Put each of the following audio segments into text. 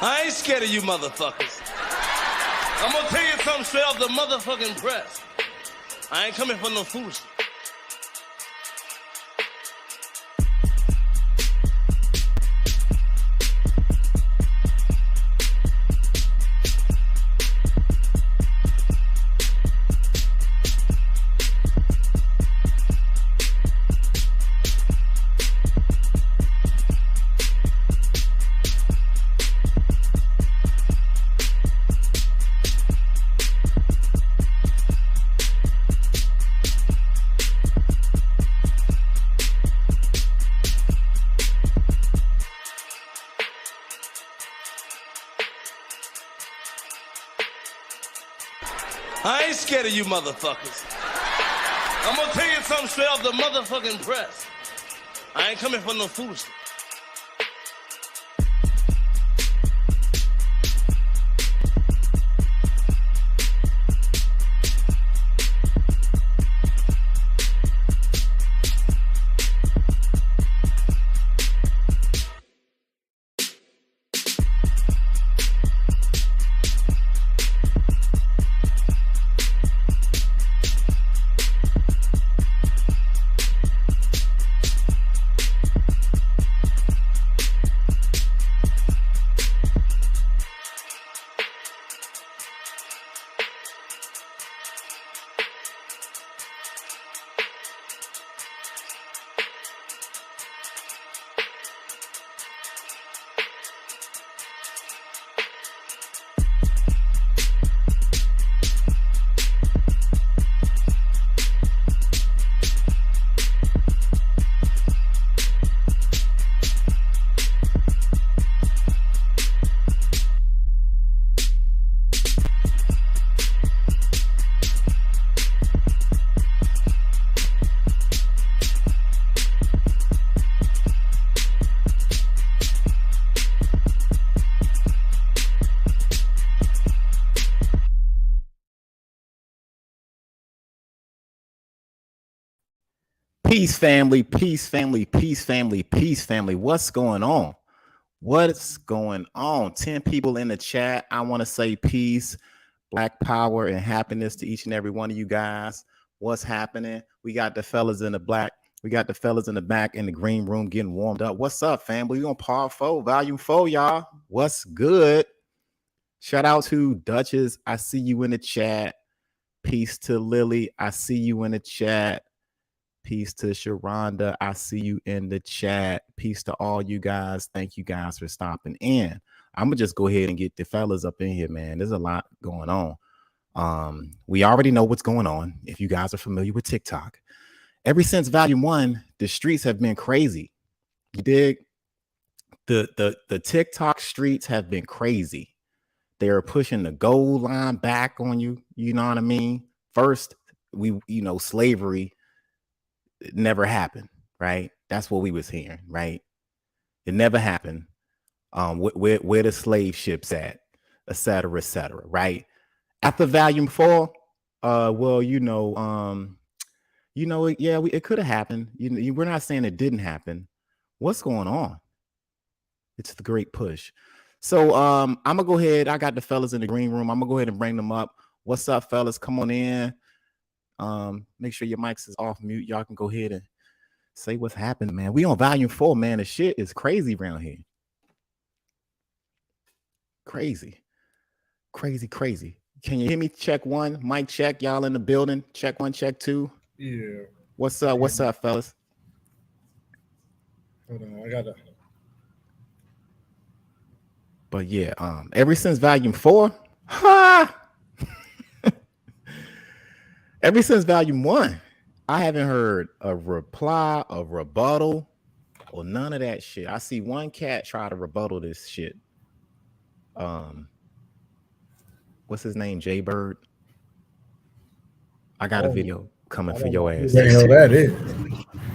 I ain't scared of you motherfuckers. I'm gonna tell you something straight off the motherfucking press. I ain't coming for no foolishness. I ain't scared of you motherfuckers. I'm gonna tell you something straight off the motherfucking press. I ain't coming for no foolishness. Peace, family, peace, family, peace, family, peace, family. What's going on? What's going on? 10 people in the chat. I want to say peace, black power, and happiness to each and every one of you guys. What's happening? We got the fellas in the black. We got the fellas in the back in the green room getting warmed up. What's up, family? We on Part 4, Volume 4, y'all. What's good? Shout out to Duchess. I see you in the chat. Peace to Lily. I see you in the chat. Peace to Sharonda. I see you in the chat. Peace to all you guys. Thank you guys for stopping in. I'm going to just go ahead and get the fellas up in here, man. There's a lot going on. We already know what's going on. If you guys are familiar with TikTok, ever since Volume 1, the streets have been crazy. You dig? The TikTok streets have been crazy. They are pushing the goal line back on you. You know what I mean? First, slavery never happened, right? That's what we was hearing, right? It never happened. Where the slave ships at, et cetera, right? After Volume 4, it could have happened. We're not saying it didn't happen. What's going on? It's the great push. So I'm gonna go ahead. I got the fellas in the green room. I'm gonna go ahead and bring them up. What's up, fellas? Come on in. Make sure your mics is off mute. Y'all can go ahead and say what's happening, man. We on Volume 4, man. The shit is crazy around here. Crazy. Can you hear me? Check 1. Mic check. Y'all in the building. Check 1, check 2. Yeah. What's up? What's up, fellas? Hold on. I gotta. But yeah, ever since Volume 4, ever since Volume 1, I haven't heard a reply, a rebuttal, or none of that shit. I see one cat try to rebuttal this shit. What's his name? Jay Bird. I got a video coming for your ass. What the hell that is?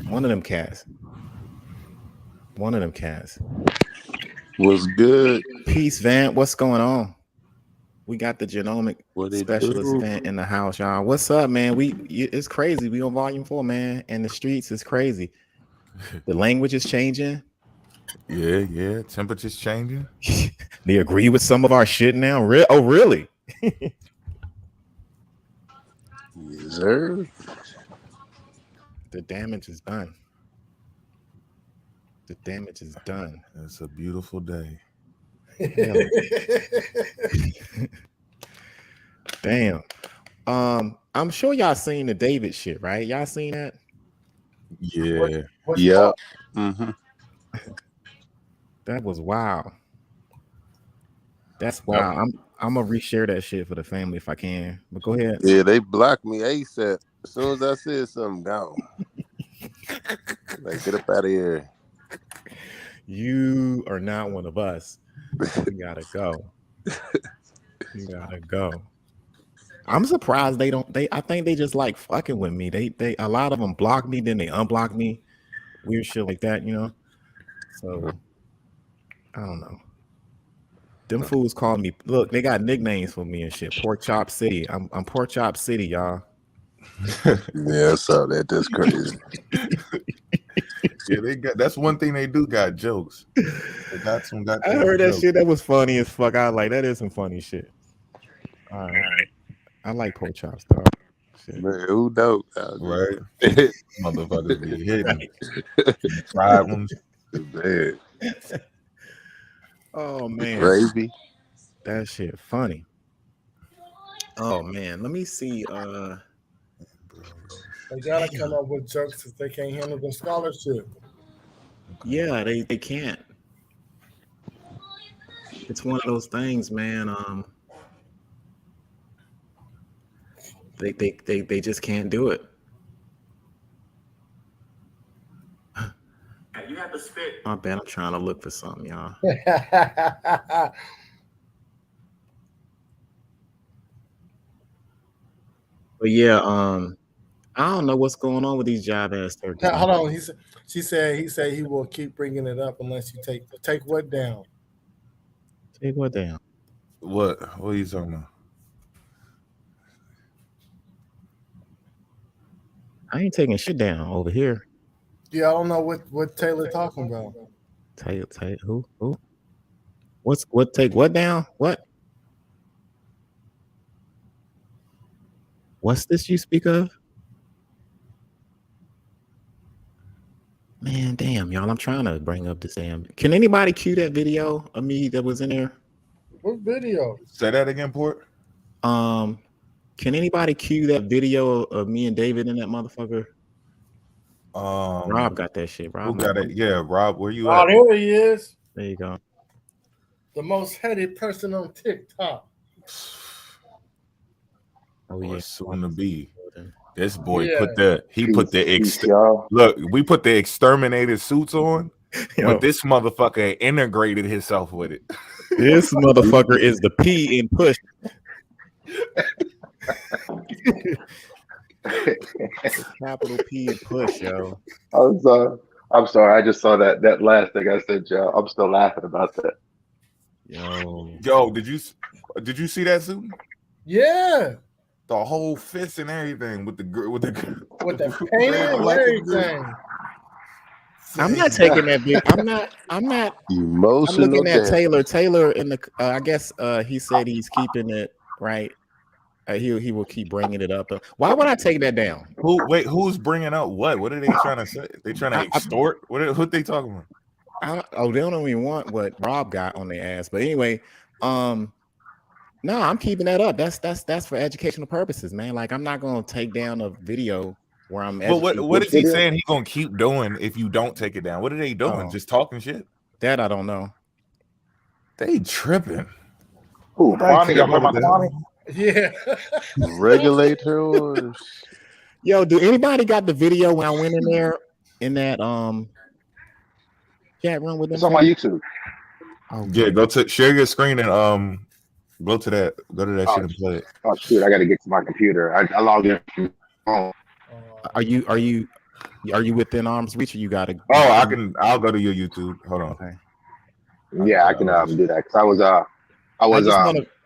One of them cats. What's good? Peace, Vant. What's going on? We got the genomic specialist Vant in the house, y'all. What's up, man? It's crazy. We on Volume 4, man, and the streets is crazy. The language is changing. Yeah. Temperature's changing. They agree with some of our shit now. Oh, really? Yes, sir. The damage is done. The damage is done. It's a beautiful day. Damn. I'm sure y'all seen the David shit, right? Y'all seen that? Yeah. Yep. Mm-hmm. That was wild. That's wild. I'm gonna reshare that shit for the family if I can. But go ahead. Yeah, they blocked me ASAP. As soon as I said something, gone. Like, get up out of here. You are not one of us. You gotta go. You gotta go. I'm surprised they don't. I think they just like fucking with me. They a lot of them block me, then they unblock me. Weird shit like that, you know. So I don't know. Them fools call me. Look, they got nicknames for me and shit. Pork Chop City. I'm Pork Chop City, y'all. Yeah, so that's crazy. Yeah, they got. That's one thing they do. Got jokes. They got some. I heard that shit. That was funny as fuck. I was like, that is some funny shit. All right. I like pork chops, dog. Shit. Man, who knows? Right? Motherfuckers be hitting. Fried ones. Man. Oh man, Gravy. that shit funny. Oh man, let me see. They gotta come up with jokes if they can't handle the scholarship. Yeah, they can't. It's one of those things, man. They just can't do it. You have to spit. My bad. I'm trying to look for something, y'all. But yeah, I don't know what's going on with these job ass turkeys. Hold on. He said he will keep bringing it up unless you take what down. Take what down? What are you talking about? I ain't taking shit down over here. Yeah, I don't know what Taylor talking about. Taylor, who? What take what down? What? What's this you speak of? Man, damn, y'all. I'm trying to bring up this damn. Can anybody cue that video of me that was in there? What video? Say that again, Port. Can anybody cue that video of me and David in that motherfucker? Rob got that shit. Rob Who got it? Yeah, Rob, where you Oh, at? there he is. There you go. The most headed person on TikTok. Oh yeah, soon to be. This boy put Peace, look. We put the exterminated suits on, Yo, but this motherfucker integrated himself with it. this motherfucker is the P in push. Capital P and push, yo. I'm sorry. I just saw that last thing I said, y'all. I'm still laughing about that. Yo, did you see that suit? Yeah. The whole fist and everything with the paint and everything. I'm not taking that big. I'm not emotional. I'm looking at damage. Taylor in the. I guess he said he's keeping it right. He will keep bringing it up. Why would I take that down? Who's bringing up what? What are they trying to say? They trying to extort? What they talking about? They don't even want what Rob got on their ass. But anyway, no, I'm keeping that up. That's for educational purposes, man. Like I'm not gonna take down a video where I'm. But what is he saying? He gonna keep doing if you don't take it down? What are they doing? Just talking shit? That I don't know. They tripping. Who? Kwame? Y'all talking about Kwame? Yeah. Regulators. Yo, do anybody got the video when I went in there in that chat room with them? It's on my YouTube. Okay. Yeah, go to share your screen and go to that shit and play it. Oh shoot, I gotta get to my computer. I logged in from my phone. Are you within arm's reach or you gotta I'll go to your YouTube. Hold on. Okay. Yeah, I can do that because I was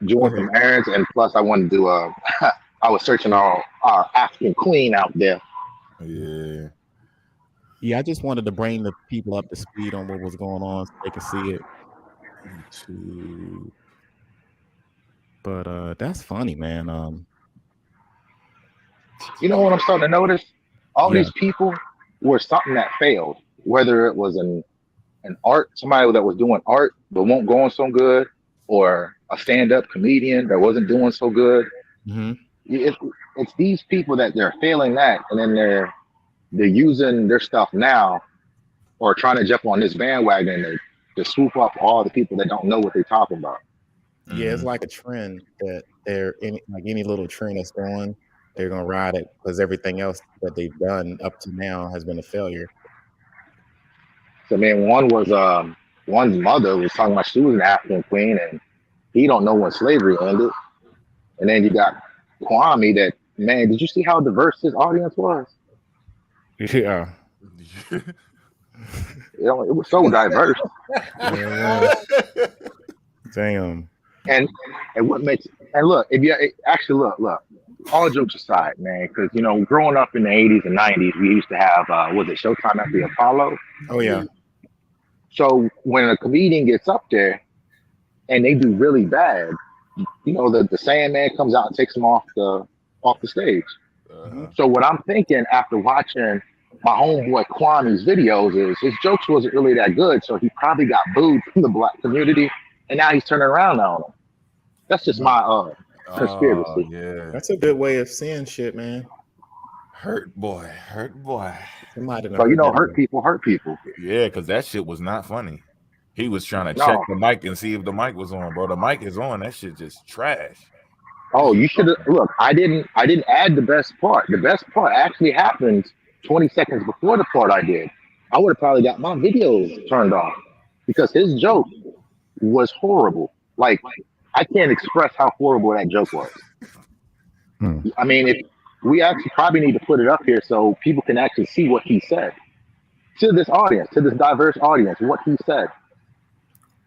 doing some errands, and plus I wanted to do I was searching our African queen out there. Yeah, I just wanted to bring the people up to speed on what was going on so they could see it. But that's funny, man. You know what I'm starting to notice? All Yeah. these people were something that failed, whether it was an art, somebody that was doing art but won't go on so good, or a stand-up comedian that wasn't doing so good. Mm-hmm. It's these people that they're failing that, and then they're using their stuff now, or trying to jump on this bandwagon to swoop up all the people that don't know what they're talking about. Yeah, it's like a trend that any little trend that's going, they're gonna ride it because everything else that they've done up to now has been a failure. So, man, one's mother was talking about she was an African queen, and he don't know when slavery ended. And then you got Kwame. That, man, did you see how diverse his audience was? Yeah. It was so diverse. Yeah. Damn. And what makes, and look, if you actually look, all jokes aside, man, because growing up in the 80s and 90s, we used to have was it Showtime at the Apollo? Oh yeah. So when a comedian gets up there and they do really bad, the Sandman comes out and takes them off the stage. So what I'm thinking after watching my homeboy Kwame's videos is his jokes wasn't really that good, so he probably got booed from the black community, and now he's turning around on them. That's just my conspiracy. Yeah, that's a good way of seeing shit, man. Hurt boy. Somebody So hurt people. Yeah, because that shit was not funny. He was trying to check the mic and see if the mic was on, bro. The mic is on. That shit just trash. Oh, you should have look. I didn't add the best part. The best part actually happened 20 seconds before the part I did. I would have probably got my videos turned off because his joke was horrible. Like, I can't express how horrible that joke was. I mean, if we actually probably need to put it up here so people can actually see what he said to this audience, to this diverse audience, what he said.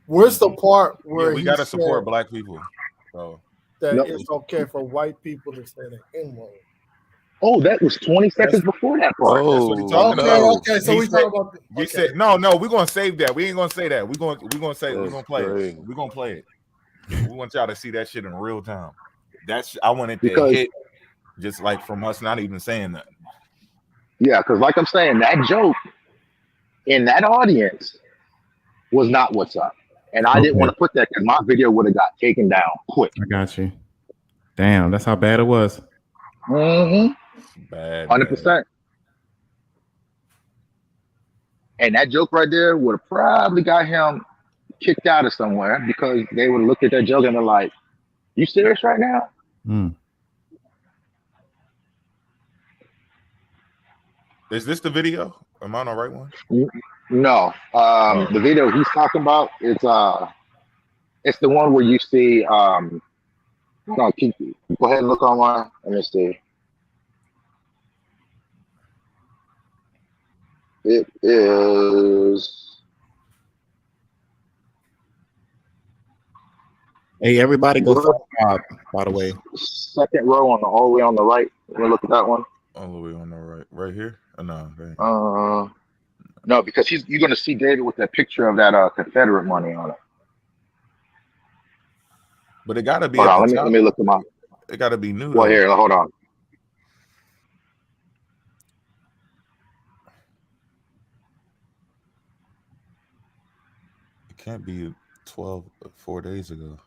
Where's the part where we got to support black people? So that it's okay for white people to say the N-word. Oh, that was 20 seconds before that part. Okay. So we talk about. We said no. We're gonna save that. We ain't gonna say that. We're gonna play it. We're gonna play it. We want y'all to see that shit in real time. I wanted to hit just like from us not even saying that. Yeah, because like I'm saying, that joke in that audience was not what's up. And I didn't want to put that because my video would have got taken down quick. I got you. Damn, that's how bad it was. Bad. 100%. And that joke right there would have probably got him kicked out of somewhere because they would have looked at that joke and they're like, "You serious right now?" Is this the video? Am I on the right one? No. The video he's talking about it's the one where you see no, go ahead and look online. Let me see. It is. Hey, everybody go subscribe, by the way. Second row all the way on the right. Let me look at that one. All the way on the right. Right here? No. No, because you're gonna see David with that picture of that Confederate money on it. But it gotta be. Hold on, let me look at my. It gotta be new. Well, here, hold on. It can't be 4 days ago.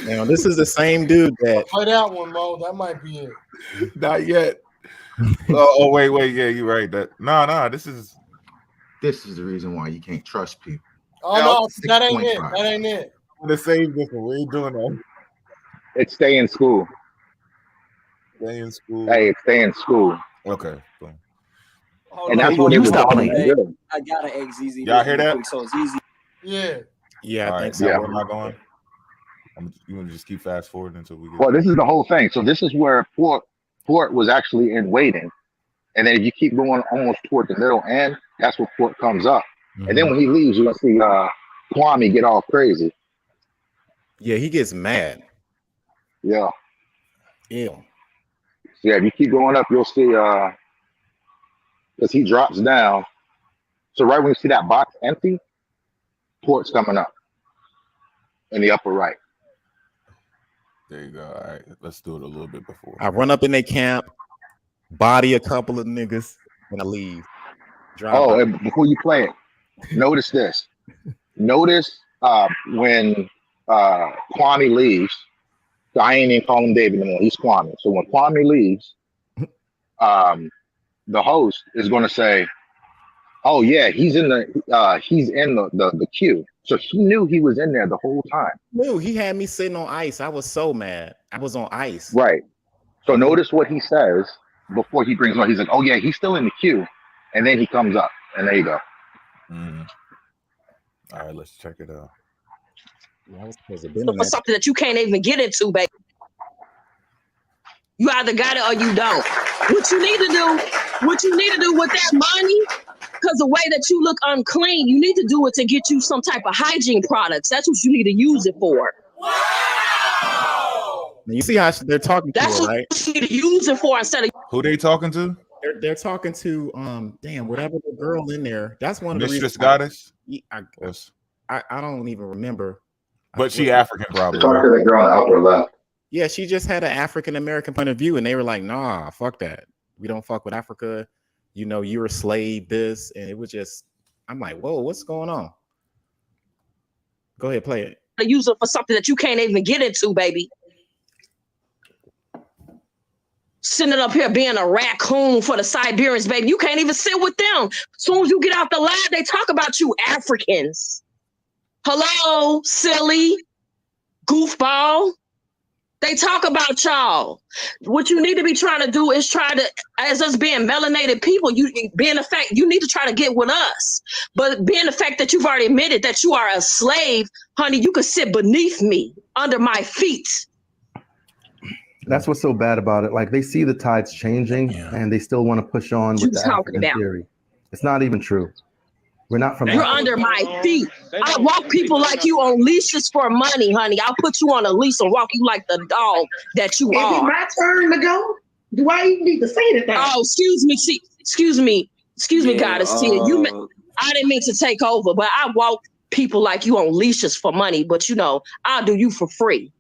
Now this is the same dude that. Play that one, Mo. That might be it. Not yet. Oh, wait, yeah, you're right. This is the reason why you can't trust people. Oh no, that ain't it. That ain't it. I'm gonna save this one. We ain't doing that. It's stay in school. Stay in school. Hey, it's stay in school. Okay. Boom. And that's what it was talking about. I gotta eggs easy. Y'all hear that? So it's easy. Yeah. Yeah, I think so. Where am I going? You want to just keep fast forwarding until we get. Well, this is the whole thing. So this is where Port was actually in waiting, and then if you keep going almost toward the middle end, that's where Port comes up. And then when he leaves, you're gonna see Kwame get all crazy. Yeah, he gets mad. Yeah. Ew. So yeah, if you keep going up, you'll see because he drops down. So right when you see that box empty, Reports coming up in the upper right. There you go. All right, let's do it a little bit before. I run up in their camp, body a couple of niggas, and I leave. And before you play it, notice this. Notice when Kwame leaves. So I ain't even call him David anymore. He's Kwame. So when Kwame leaves, the host is going to say, "Oh yeah, he's in the queue." So he knew he was in there the whole time. No, he had me sitting on ice. I was so mad. I was on ice. Right. So notice what he says before he brings on. He's like, "Oh yeah, he's still in the queue," and then he comes up, and there you go. All right, let's check it out. For something that you can't even get into, baby. You either got it or you don't. What you need to do with that money, because the way that you look unclean, you need to do it to get you some type of hygiene products. That's what you need to use it for. Wow! You see how they're talking to her, right? That's what you need to use it for instead of who they talking to? They're talking to whatever the girl in there. That's one of the Mistress Goddess. I don't even remember. But she African, probably. Talk to the girl on the upper left. Yeah, she just had an African American point of view, and they were like, "Nah, fuck that. We don't fuck with Africa. You know, you're a slave." This, and it was just, I'm like, "Whoa, what's going on?" Go ahead, play it. Use it for something that you can't even get into, baby. Sitting up here being a raccoon for the Siberians, baby. You can't even sit with them. As soon as you get out the lab, they talk about you Africans. Hello, silly goofball. They talk about y'all. What you need to be trying to do is try to, as us being melanated people, you being the fact you need to try to get with us. But being the fact that you've already admitted that you are a slave, honey, you could sit beneath me, under my feet. That's what's so bad about it. Like, they see the tides changing and they still want to push on with the African theory. It's not even true. We're not from You're Africa. under my feet. I walk people like you on leashes for money, honey. I'll put you on a leash and walk you like the dog that you are. Is it my turn to go? Do I even need to say anything? Oh, excuse me, Goddess Tia. I didn't mean to take over, but I walk people like you on leashes for money. But you know, I'll do you for free,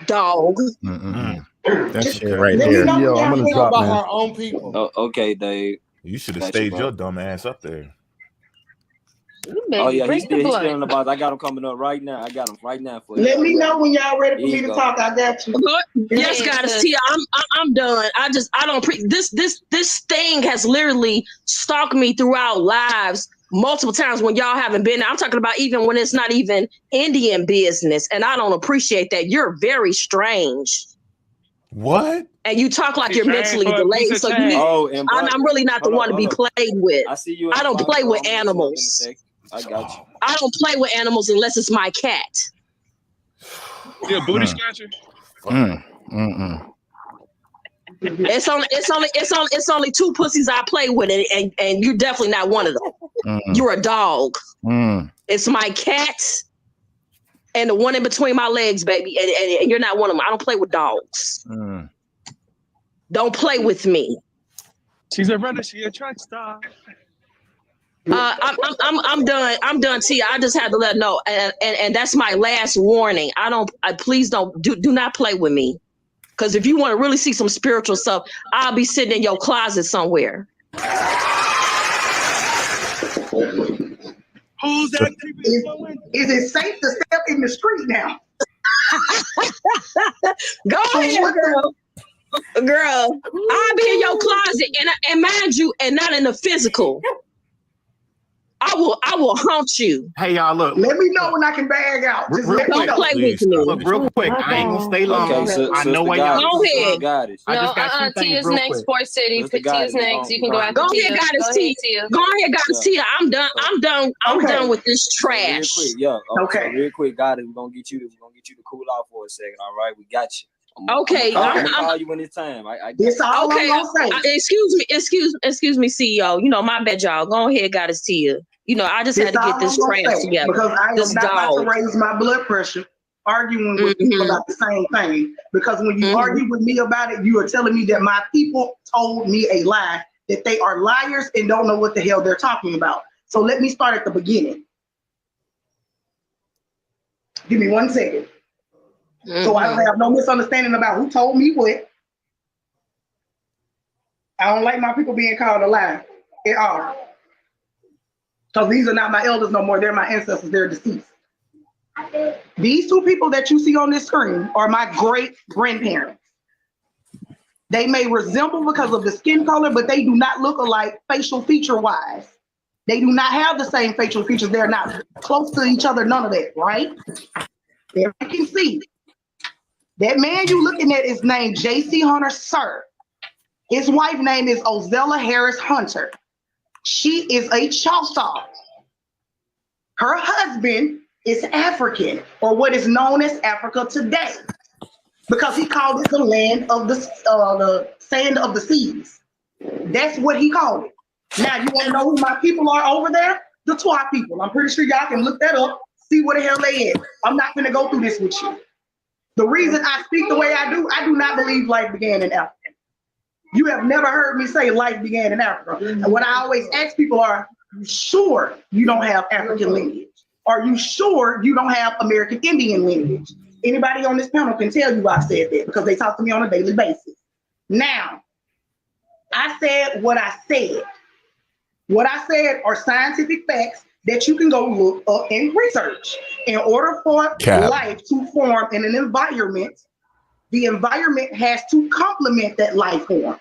dog. That shit right there. Yo, I'm gonna drop about our own people. Oh, okay, Dave. You should have stayed your dumb ass up there. Oh yeah, he's still in the box. I got him coming up right now. I got him right now for you. Let me know when y'all ready for me to talk. I got you. Yes, Goddess Tia. I'm done. I don't this thing has literally stalked me throughout lives multiple times when y'all haven't been. I'm talking about even when it's not even Indian business, and I don't appreciate that. You're very strange. What? And you talk like you're mentally delayed, so you need. I'm really not the one to be played with. I see you. I don't play with animals. I got you. I don't play with animals unless it's my cat. You a booty scratcher? It's only two pussies I play with, and you're definitely not one of them. You're a dog. It's my cat and the one in between my legs, baby, and you're not one of them. I don't play with dogs. Don't play with me. She's a runner. She a track star. I'm done. I'm done, Tia. I just had to let her know, and that's my last warning. Please don't do not play with me, because if you want to really see some spiritual stuff, I'll be sitting in your closet somewhere. Who's that? Is it safe to step in the street now? Go ahead, girl. I'll be in your closet, and mind you, and not in the physical. I will haunt you. Hey y'all, look. Let me know when I can bag out. Just let me know. Play with me. Look, real quick. I ain't gonna stay long. Okay, I know why y'all. Go ahead. Got it. Tia's next. Port City. Tia's next. You can go after Tia. Go ahead, Goddess Tia. I'm done with this trash. Real quick, real quick, Goddess. We're gonna get you to cool out for a second. All right, we got you. I'm gonna call you when it's time. This all okay. I'm gonna say. Excuse me, CEO. You know, my bad, y'all. Go ahead, Goddess Tia. You know, I just had to get this trash together. Because I am not about to raise my blood pressure arguing with you about the same thing. Because when you argue with me about it, you are telling me that my people told me a lie, that they are liars and don't know what the hell they're talking about. So let me start at the beginning. Give me 1 second. So I don't have no misunderstanding about who told me what. I don't like my people being called a lie at all. Because these are not my elders no more. They're my ancestors. They're deceased. These 2 people that you see on this screen are my great grandparents. They may resemble because of the skin color, but they do not look alike facial feature wise. They do not have the same facial features. They're not close to each other, none of that, right? There you can see. That man you looking at is named J.C. Hunter, sir. His wife name is Ozella Harris Hunter. She is a Choctaw. Her husband is African, or what is known as Africa today, because he called it the land of the sand of the seas. That's what he called it. Now, you want to know who my people are over there? The Twa people. I'm pretty sure y'all can look that up, see where the hell they at. I'm not going to go through this with you. The reason I speak the way I do not believe life began in Africa. You have never heard me say life began in Africa. And what I always ask people are, you sure you don't have African lineage? Are you sure you don't have American Indian lineage? Anybody on this panel can tell you I said that because they talk to me on a daily basis. Now, I said what I said. What I said are scientific facts that you can go look up and research. In order for life to form in an environment, the environment has to complement that life form.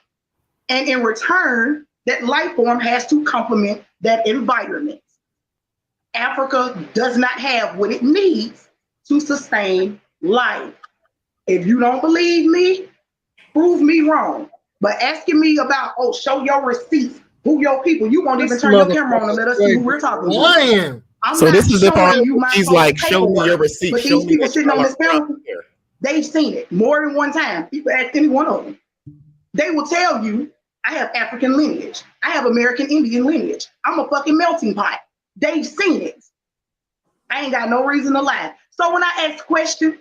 And in return, that life form has to complement that environment. Africa does not have what it needs to sustain life. If you don't believe me, prove me wrong. But asking me about, show your receipts, who your people, you won't even turn your camera on and let us see who we're talking to. So this is if he's like, show me your receipt. But these people sitting on this panel, they've seen it more than one time. People ask any one of them. They will tell you, I have African lineage. I have American Indian lineage. I'm a fucking melting pot. They've seen it. I ain't got no reason to lie. So when I ask questions,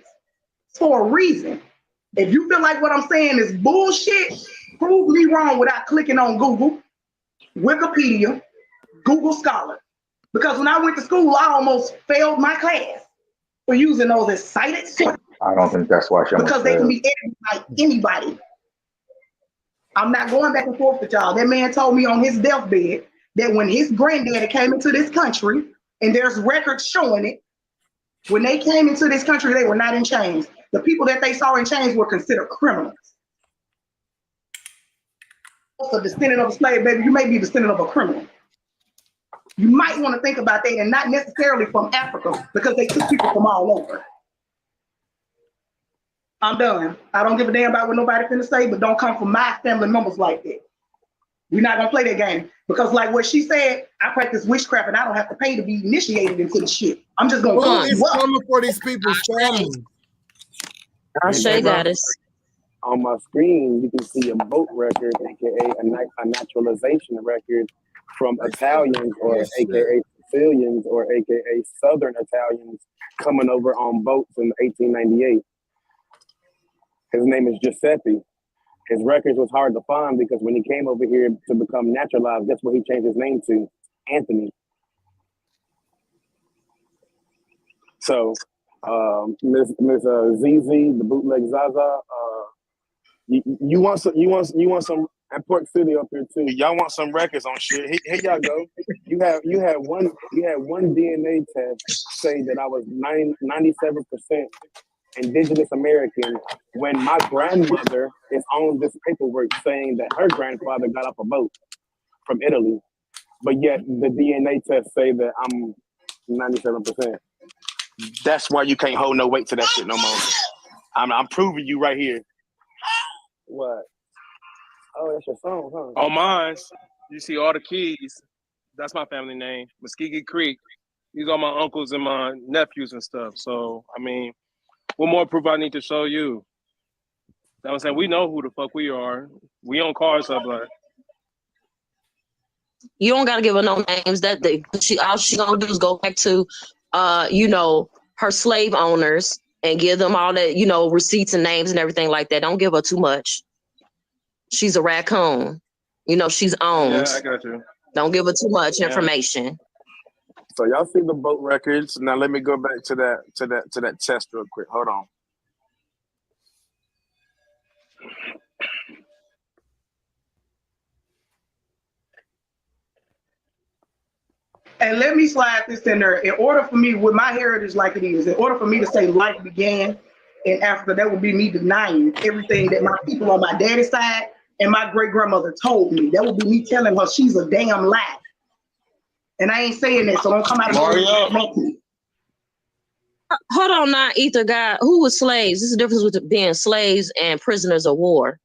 it's for a reason. If you feel like what I'm saying is bullshit, prove me wrong without clicking on Google, Wikipedia, Google Scholar. Because when I went to school, I almost failed my class for using those as cited sources. I don't think that's why. Because they can be edited by anybody. I'm not going back and forth with y'all. That man told me on his deathbed that when his granddaddy came into this country, and there's records showing it, when they came into this country, they were not in chains. The people that they saw in chains were considered criminals. Also, descendant of a slave, baby, you may be descendant of a criminal. You might want to think about that, and not necessarily from Africa, because they took people from all over. I'm done. I don't give a damn about what nobody finna say, but don't come from my family members like that. We're not gonna play that game. Because like what she said, I practice witchcraft and I don't have to pay to be initiated into the shit. I'm just gonna Who is coming for these people's families? Shay got us. On my screen, you can see a boat record, aka a naturalization record from Italians or aka Sicilians or aka Southern Italians coming over on boats in 1898. His name is Giuseppe. His records was hard to find because when he came over here to become naturalized, that's what he changed his name to, Anthony. So, Miss ZZ, the bootleg Zaza, you want some at Port City up here too. Y'all want some records on shit? Here y'all go. You had one DNA test say that I was 97% Indigenous American when my grandmother is on this paperwork saying that her grandfather got off a boat from Italy, but yet the DNA tests say that I'm 97%. That's why you can't hold no weight to that shit no more. I'm proving you right here. What? Oh, that's your song, huh? On mine, you see all the keys. That's my family name, Muskegee Creek. These are my uncles and my nephews and stuff. So, I mean, what more proof I need to show you? You know what I'm saying? We know who the fuck we are. We own cars up like. You don't gotta give her no names. All she gonna do is go back to her slave owners and give them all that, receipts and names and everything like that. Don't give her too much. She's a raccoon. She's owned. Yeah, I got you. Don't give her too much information. So y'all see the boat records. Now let me go back to that test real quick. Hold on. And let me slide this in there. In order for me, with my heritage like it is, in order for me to say life began in Africa, that would be me denying everything that my people on my daddy's side and my great grandmother told me. That would be me telling her she's a damn lie. And I ain't saying that, so don't come out of me. Hold on now, Ether guy. Who was slaves? This is the difference with being slaves and prisoners of war.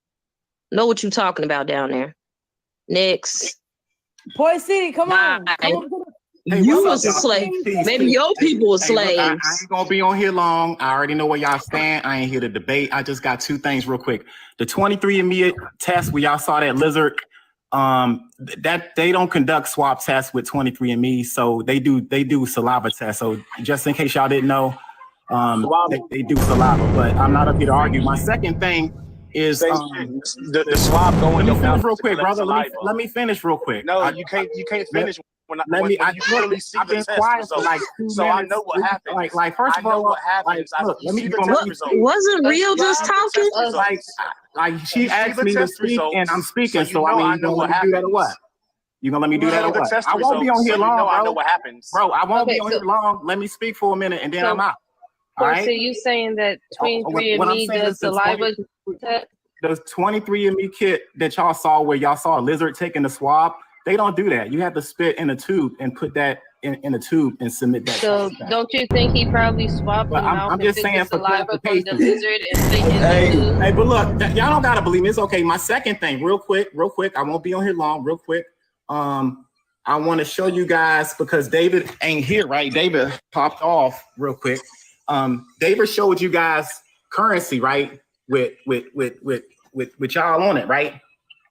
Know what you're talking about down there. Next. Port City, come on. Hey, you was a slave. Maybe your people were slaves. Look, I ain't gonna be on here long. I already know where y'all stand. I ain't here to debate. I just got two things real quick. The 23andMe test where y'all saw that lizard, that they don't conduct swab tests with 23andMe, so they do saliva tests. So just in case y'all didn't know, they do saliva. But I'm not up here to argue. My second thing is the swab going. Let me finish real quick, brother. Let me finish real quick. No, you can't finish. I've been quiet for like 2 minutes. So I know what happened. Like first of all, what happens. Look, let me wasn't Real just talking? Like she asked me to speak, and I'm speaking. So I mean, you gonna let me do that or what? You gonna let me do that or what? I won't be on here long, bro. I know what happens, bro. I won't be on here long. Let me speak for a minute, and then I'm out. All right. So you saying that 23andMe does saliva test? The 23andMe kit that y'all saw, where y'all saw a lizard taking the swab, they don't do that. You have to spit in a tube and put that in a tube and submit that. So don't you think he probably swapped them out? I'm just saying for saliva from the lizard and hey, but look, y'all don't gotta believe me. It's okay. My second thing, real quick. I won't be on here long. Real quick. I want to show you guys because David ain't here, right? David popped off real quick. David showed you guys currency, right? With y'all on it, right?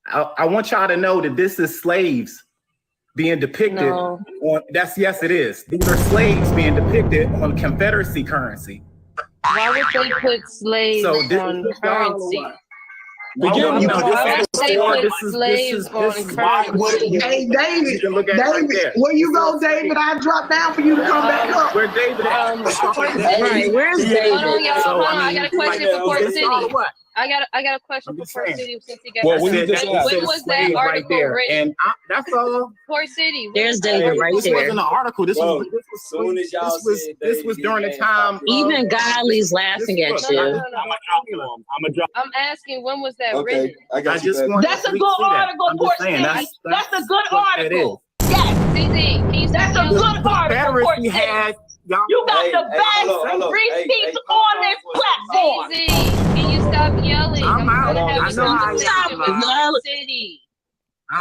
I want y'all to know that this is slaves being depicted on. Yes, it is. These are slaves being depicted on Confederacy currency. Why would they put slaves on currency? Hey, David, where you go, David? I dropped down for you to come back up. Where David at? Where's David? Hold on, I got a question for Port City. I got a question for Port City since he got. When was that article written? And that's all. Port City. There's David right there. This wasn't an article. This was during the time. Even Godly's laughing at you. I'm asking, when was that written? That's a good article, Port City. That's a good article. Yes, that's a good article, Port City. You got the best receipts on this platform. Can you stop yelling? I'm out. I know.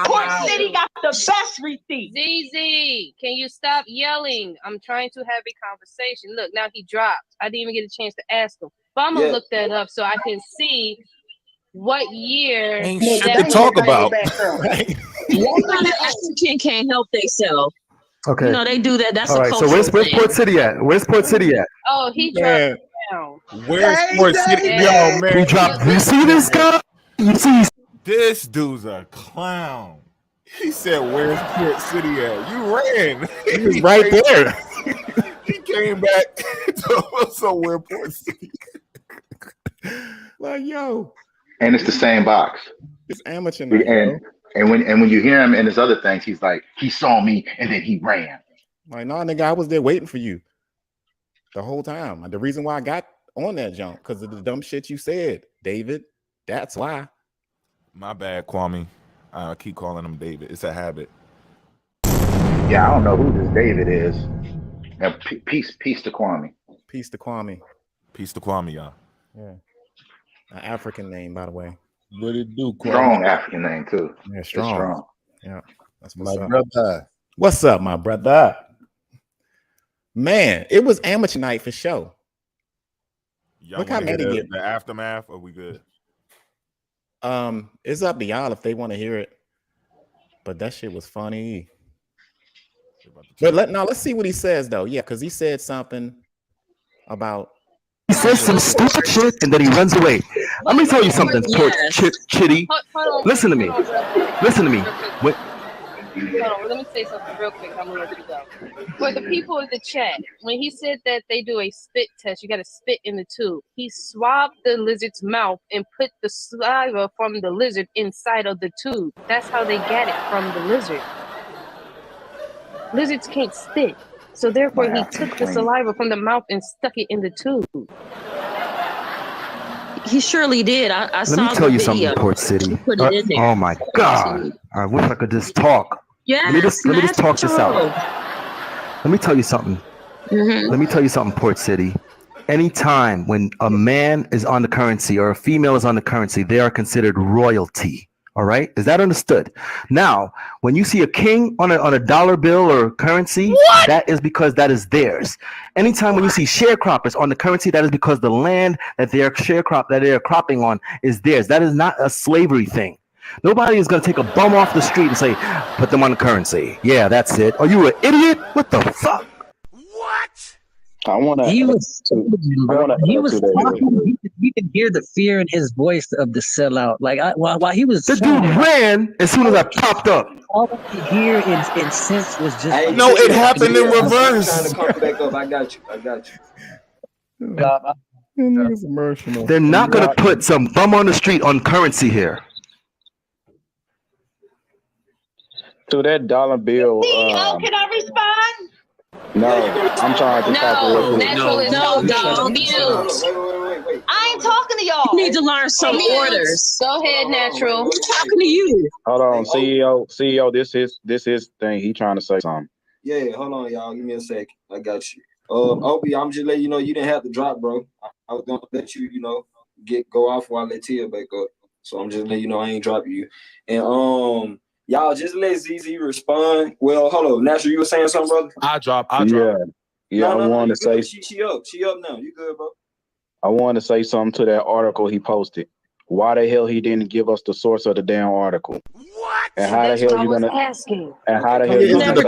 Port City got the best receipts. ZZ, can you stop yelling? I'm trying to have a conversation. Look, now he dropped. I didn't even get a chance to ask him. But I'm gonna look that up so I can see what year. Ain't shit to talk about. African can't help themselves. Okay. You know, they do that. That's all right. So where's Port City at? Where's Port City at? Oh, he dropped down. Where's Port City? Yo, man. He dropped. You see this guy? You see? This dude's a clown. He said, "Where's Port City at?" You ran. He was right there. He came back to somewhere Port City. Like, yo. And it's the same box. It's amateur night, and when you hear him and his other things, he's like, he saw me and then he ran. Like, nah, nigga, I was there waiting for you the whole time. The reason why I got on that jump because of the dumb shit you said, David. That's why. My bad, Kwame. I keep calling him David. It's a habit. Yeah, I don't know who this David is. Now, peace to Kwame. Peace to Kwame. Peace to Kwame, y'all. Yeah. An African name, by the way. What it do, Kwame? Strong African name, too. Yeah, strong. Yeah. That's what's my up. brother. What's up, my brother? Man, it was amateur night for sure. Look how many get the aftermath. Or we good? It's up to y'all if they want to hear it. But that shit was funny. But let's see what he says though. Yeah, because he said something about. He says some stupid shit and then he runs away. Let me tell you something, Chitty. Listen to me. hold on, let me say something real quick. I'm gonna let you go. For the people in the chat, when he said that they do a spit test, you got to spit in the tube. He swabbed the lizard's mouth and put the saliva from the lizard inside of the tube. That's how they get it from the lizard. Lizards can't spit, so therefore he took the saliva from the mouth and stuck it in the tube. He surely did. I saw the video. Let me tell you something, Port City. Put it in there. Oh my God! I wish I could just talk. Yes, let me just talk this out. natural. Let me tell you something. Let me tell you something, Port City. Anytime when a man is on the currency or a female is on the currency, they are considered royalty. All right, is that understood? Now, when you see a king on a dollar bill or currency, that is because that is theirs. Anytime when you see sharecroppers on the currency, that is because the land that they are cropping on is theirs. That is not a slavery thing. Nobody is going to take a bum off the street and say, put them on the currency. Yeah, that's it. Are you an idiot? What the fuck? I want to. He was talking. You could hear the fear in his voice of the sellout. Like while he was, the dude ran as soon as I popped up. All I could hear in sense was just. Hey, no, it happened in reverse. Trying to come back up. I got you. They're not gonna put some bum on the street on currency here. To that dollar bill. CEO, can I respond? No, I'm trying to talk real quick. No, mute. I ain't talking to y'all. You need to learn some orders. Go ahead, Natural. I'm talking to you. Hold on, CEO. This is thing. He trying to say something. Yeah, hold on, y'all. Give me a sec. I got you. Opie, I'm just letting you know you didn't have to drop, bro. I was gonna let you, go off while I let Tia back up. So I'm just letting you know I ain't dropping you. And y'all just let ZZ respond. Well, hold on, Natural, you were saying something, brother? I drop. Yeah. I want to say. She up now. You good, bro? I want to say something to that article he posted. Why the hell he didn't give us the source of the damn article? What? And how the hell you gonna asking? And how the hell you gonna say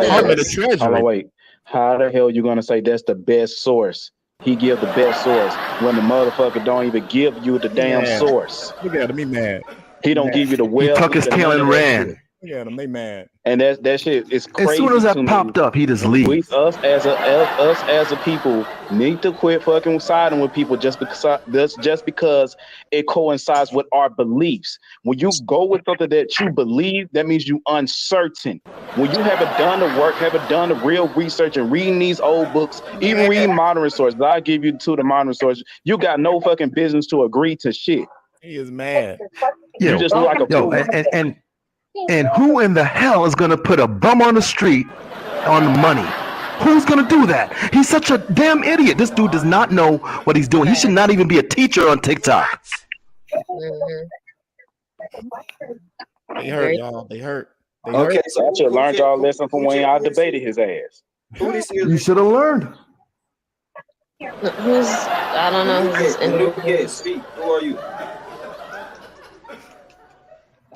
that? Hold on, wait. How the hell you gonna say that's the best source? He give the best source when the motherfucker don't even give you the damn source. Look at him, he mad. He don't give you the He tucked his tail and ran. Yeah, they mad. And that shit is crazy. As soon as that popped up, he just leaves. Us as a people need to quit fucking siding with people just because it coincides with our beliefs. When you go with something that you believe, that means you uncertain. When you haven't done the work, haven't done the real research and reading these old books, even reading modern resources, I'll give you to the modern resources. You got no fucking business to agree to shit. He is mad. You just look like a fool. And who in the hell is going to put a bum on the street on the money? Who's going to do that? He's such a damn idiot. This dude does not know what he's doing. He should not even be a teacher on TikTok. They hurt, y'all. They hurt. Okay, so I should have learned y'all lesson from when I debated his ass. You should have learned. I don't know. Speak. Who are you?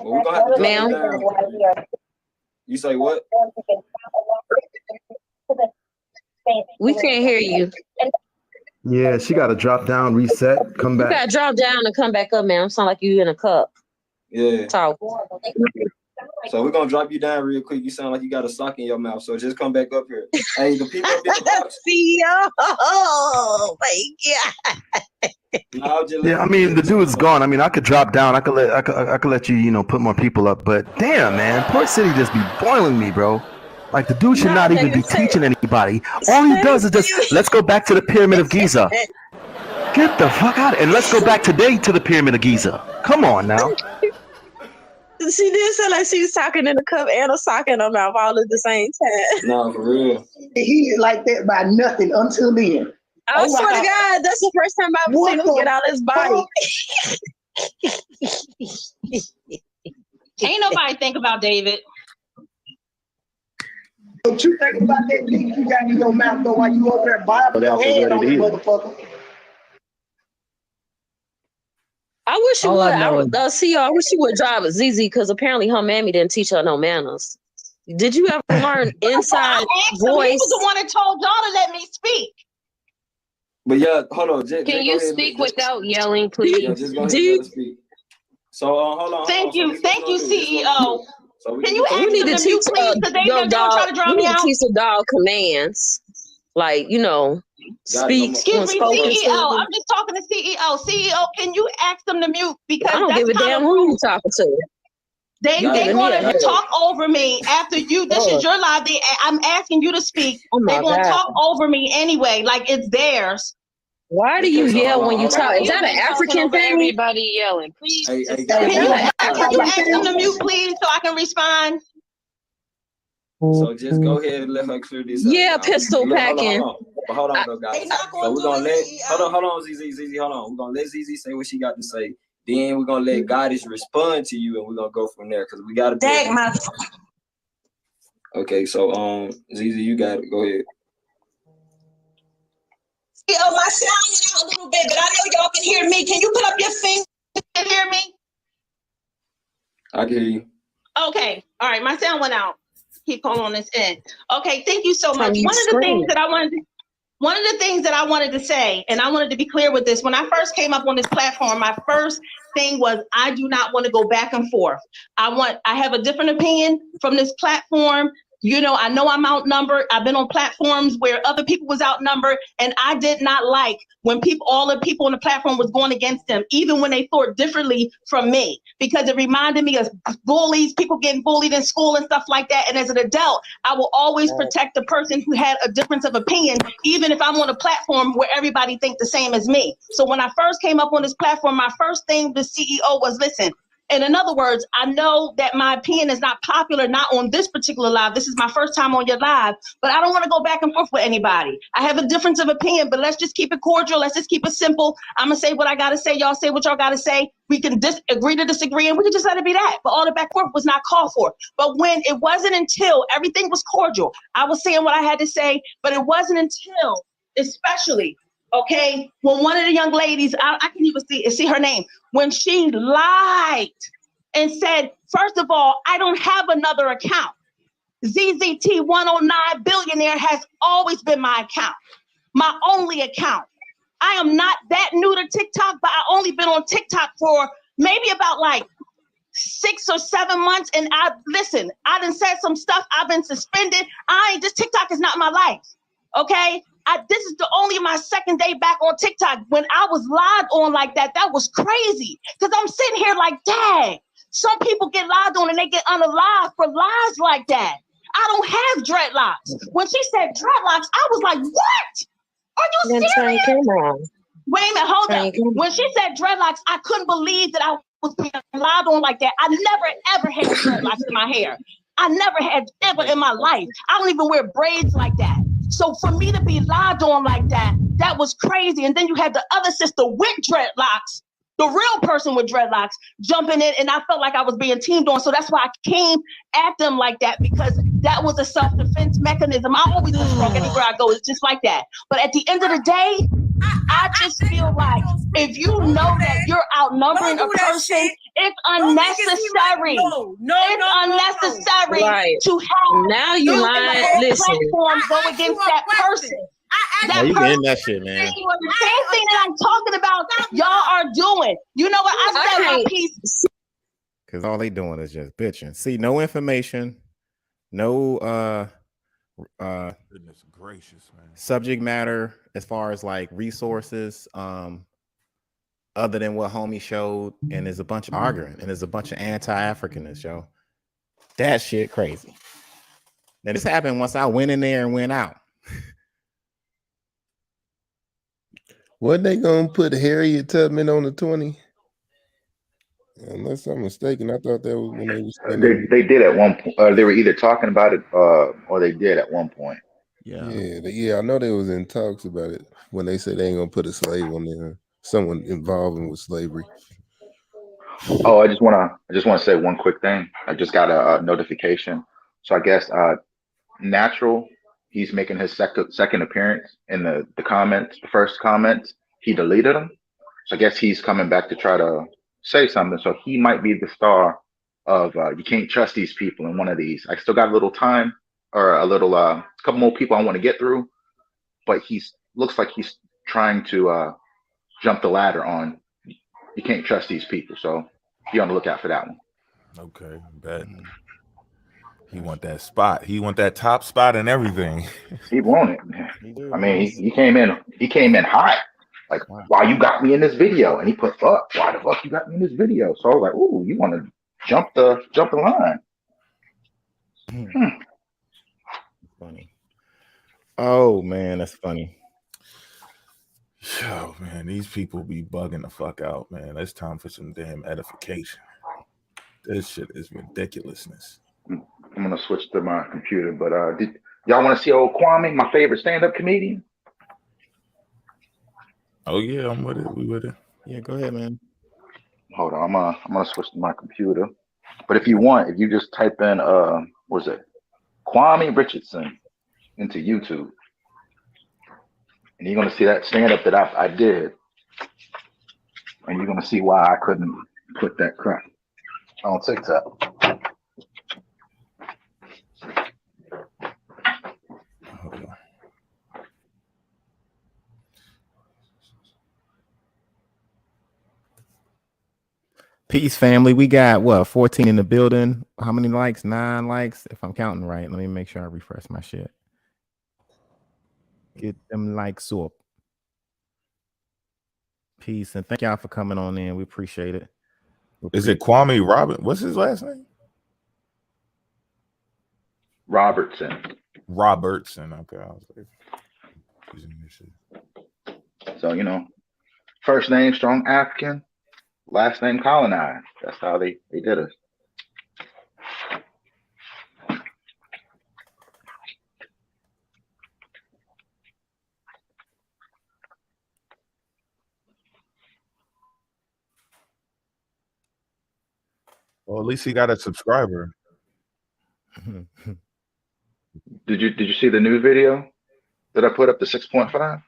Well, ma'am. You say what? We can't hear you. Yeah, she got to drop down, reset, come back. You got to drop down and come back up, man. Sound like you in a cup. Yeah. Talk. So we're gonna drop you down real quick. You sound like you got a sock in your mouth. So just come back up here. Hey, the people up in the box. Oh my God. Yeah, I mean the dude's gone. I mean, I could drop down. I could let you, put more people up. But damn, man, Port City just be boiling me, bro. Like the dude should not even be teaching anybody. All he does is just let's go back to the Pyramid of Giza. Get the fuck out of it. And let's go back today to the Pyramid of Giza. Come on now. She did sound like she was talking in a cup and a sock in her mouth all at the same time. No, for real. He like that by nothing until then. I swear to God, that's the first time I've seen him get out of his body. Ain't nobody think about David. Don't you think about that thing you got in your mouth though while you over there bobbing your head on the motherfucker? I wish you would. I wish you would drive a ZZ because apparently her mammy didn't teach her no manners. Did you ever learn inside voice? He was the one that told y'all to let me speak. But yeah, hold on. Can you speak without yelling, please? Yeah, just go ahead and let us speak. So hold on. Thank you, CEO. So Can you ask You need them to to teach mute, please? Because they're your gonna try dog. to draw You me need to out. teach the dog commands, like speak. Excuse me, Spoken CEO. to. I'm just talking to CEO. CEO, can you ask them to mute? Because I don't that's give a kind damn of who you rude. talking to. They're gonna talk over me after you. This is your live. I'm asking you to speak. They're gonna talk over me anyway, like it's theirs. Why do you yell when you talk? Is that an African thing? Everybody yelling, please. Can you ask them to mute, please, so I can respond? So just go ahead and let her clear this up. Yeah, pistol packing. Hold on, though, guys. So we're gonna let hold on, ZZ, hold on. We're gonna let ZZ say what she got to say. Then we're gonna let Goddess respond to you, and we're gonna go from there because we gotta. Okay, so ZZ, you got it. Go ahead. My sound went out a little bit, but I know y'all can hear me. Can you put up your finger to hear me? I can hear you. Okay, all right. My sound went out. Keep calling on this end. Okay, thank you so much. you One of the screaming. things that I wanted to say, and I wanted to be clear with this, when I first came up on this platform, my first thing was I do not want to go back and forth. I have a different opinion from this platform. You know I'm outnumbered. I've been on platforms where other people was outnumbered, and I did not like when all the people on the platform was going against them, even when they thought differently from me, because it reminded me of bullies, people getting bullied in school and stuff like that. And as an adult, I will always protect the person who had a difference of opinion, even if I'm on a platform where everybody think the same as me. So when I first came up on this platform, my first thing the CEO was, listen, and in other words, I know that my opinion is not popular, not on this particular live. This is my first time on your live, but I don't want to go back and forth with anybody. I have a difference of opinion, but let's just keep it cordial. Let's just keep it simple. I'm going to say what I got to say. Y'all say what y'all got to say. We can agree to disagree, and we can just let it be that. But all the back and forth was not called for. But when it wasn't until everything was cordial, I was saying what I had to say, but it wasn't until, especially, okay, when one of the young ladies, I can even see her name, when she lied and said, first of all, I don't have another account. ZZT 109 billionaire has always been my account, my only account. I am not that new to TikTok, but I only been on TikTok for maybe about like 6 or 7 months. And I done said some stuff. I've been suspended. This TikTok is not my life. Okay. This is only my second day back on TikTok. When I was lied on like that, that was crazy. Because I'm sitting here like, dang, some people get lied on and they get unalive for lies like that. I don't have dreadlocks. When she said dreadlocks, I was like, what? Are you serious? Wait a minute, hold up. When she said dreadlocks, I couldn't believe that I was being lied on like that. I never, ever had dreadlocks in my hair. I never had ever in my life. I don't even wear braids like that. So for me to be lied on like that, that was crazy. And then you had the other sister with dreadlocks, the real person with dreadlocks, jumping in, and I felt like I was being teamed on. So that's why I came at them like that, because that was a self-defense mechanism. I always was strong anywhere I go. It's just like that. But at the end of the day, I just feel like if you know that you're outnumbering a person, it's unnecessary. It's unnecessary to have now you lying. Listen, platform go against that person. Yeah, you getting that shit, man. The same thing that I'm talking about, y'all are doing. You know what? I said my piece. Because all they doing is just bitching. See, no information, no Goodness gracious, man. subject matter as far as like resources, other than what homie showed, and there's a bunch of arguing, and there's a bunch of anti-Africanists, yo. That shit crazy. Now this happened once I went in there and went out. What they gonna put Harriet Tubman on the 20? Unless I'm mistaken, I thought that was when they was. They did at one point. They were either talking about it, or they did at one point. Yeah. I know they was in talks about it when they said they ain't gonna put a slave on there. Someone involved with slavery. Oh, I just wanna say one quick thing. I just got a notification. So I guess Natural, he's making his second appearance in the comments. The first comments, he deleted them. So I guess he's coming back to try to say something. So he might be the star of you can't trust these people in one of these. I still got a little time, or a little couple more people I want to get through, but looks like he's trying to jump the ladder on you can't trust these people. So be on the lookout for that one. Okay, bet. He want that spot. He want that top spot and everything. He want it. I mean, he came in hot. Like, why you got me in this video? And he put, fuck, why the fuck you got me in this video? So I was like, ooh, you want to jump the line. Funny. Oh man, that's funny. Yo, man, these people be bugging the fuck out, man. It's time for some damn edification. This shit is ridiculousness. I'm gonna switch to my computer, but did y'all want to see old Kwame, my favorite stand-up comedian? Oh yeah, I'm with it. We with it. Yeah, go ahead, man. Hold on, I'm gonna switch to my computer. But if you want, if you just type in what is it, Kwame Richardson into YouTube, and you're gonna see that stand-up that I did, and you're gonna see why I couldn't put that crap on TikTok. Peace, family. We got what, 14 in the building. How many likes? 9 likes, if I'm counting right. Let me make sure I refresh my shit. Get them likes up. Peace, and thank y'all for coming on in. We appreciate it. Is it Kwame Robin? What's his last name? Robertson. Okay. I was like, so, you know, first name strong African, last name colonized. That's how they did it. Well, at least he got a subscriber. Did you see the new video that I put up, the 6.5?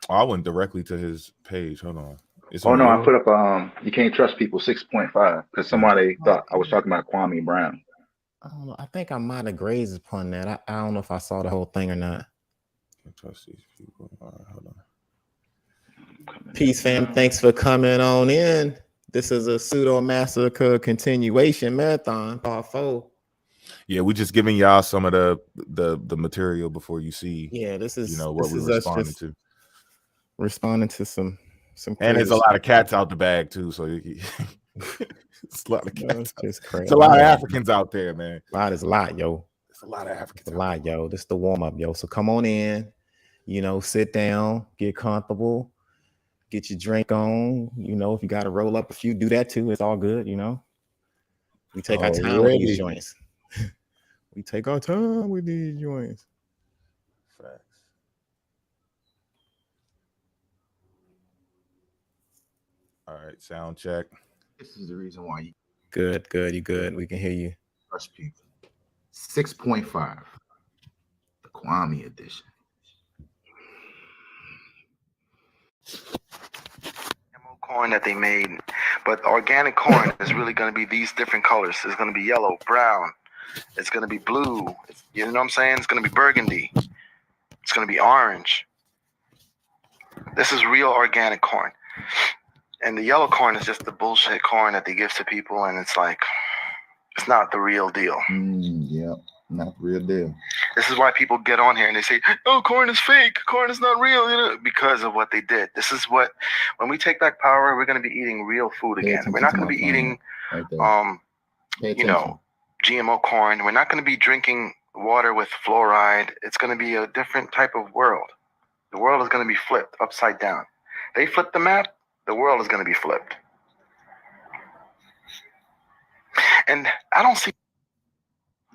I went directly to his page. Hold on. I put up you can't trust people 6.5 because somebody thought I was talking about Kwame Brown. I don't know. I think I might have grazed upon that. I don't know if I saw the whole thing or not. Can't trust these people. All right, hold on. Peace, fam. Thanks for coming on in. This is a Pseudo Massacre continuation marathon, part 4. Yeah, we're just giving y'all some of the material before you see. Yeah, this is what we're responding to. Responding to some. And there's a lot of cats out the bag too, so it's a lot of cats. Just crazy. It's a lot of Africans out there, man. A lot is a lot, yo. It's a lot of Africans. It's a lot, yo. This is the warm up, yo. So come on in, you know, sit down, get comfortable, get your drink on. You know, if you got to roll up a few, do that too. It's all good, you know. We take our time with these joints. We take our time with these joints. Facts. All right, sound check. This is the reason why you good. You good. We can hear you. trust people. 6.5, the Kwame edition. Corn that they made, but organic corn is really going to be these different colors. It's going to be yellow, brown, it's going to be blue, you know what I'm saying? It's going to be burgundy, it's going to be orange. This is real organic corn, and the yellow corn is just the bullshit corn that they give to people, and it's like, it's not the real deal. Yeah, not the real deal. This is why people get on here and they say, oh, corn is fake, corn is not real, you know, because of what they did. This is what, when we take back power, we're going to be eating real food again. We're not going to be eating, you know, GMO corn. We're not going to be drinking water with fluoride. It's going to be a different type of world. The world is going to be flipped upside down. They flip the map, the world is going to be flipped. And I don't see.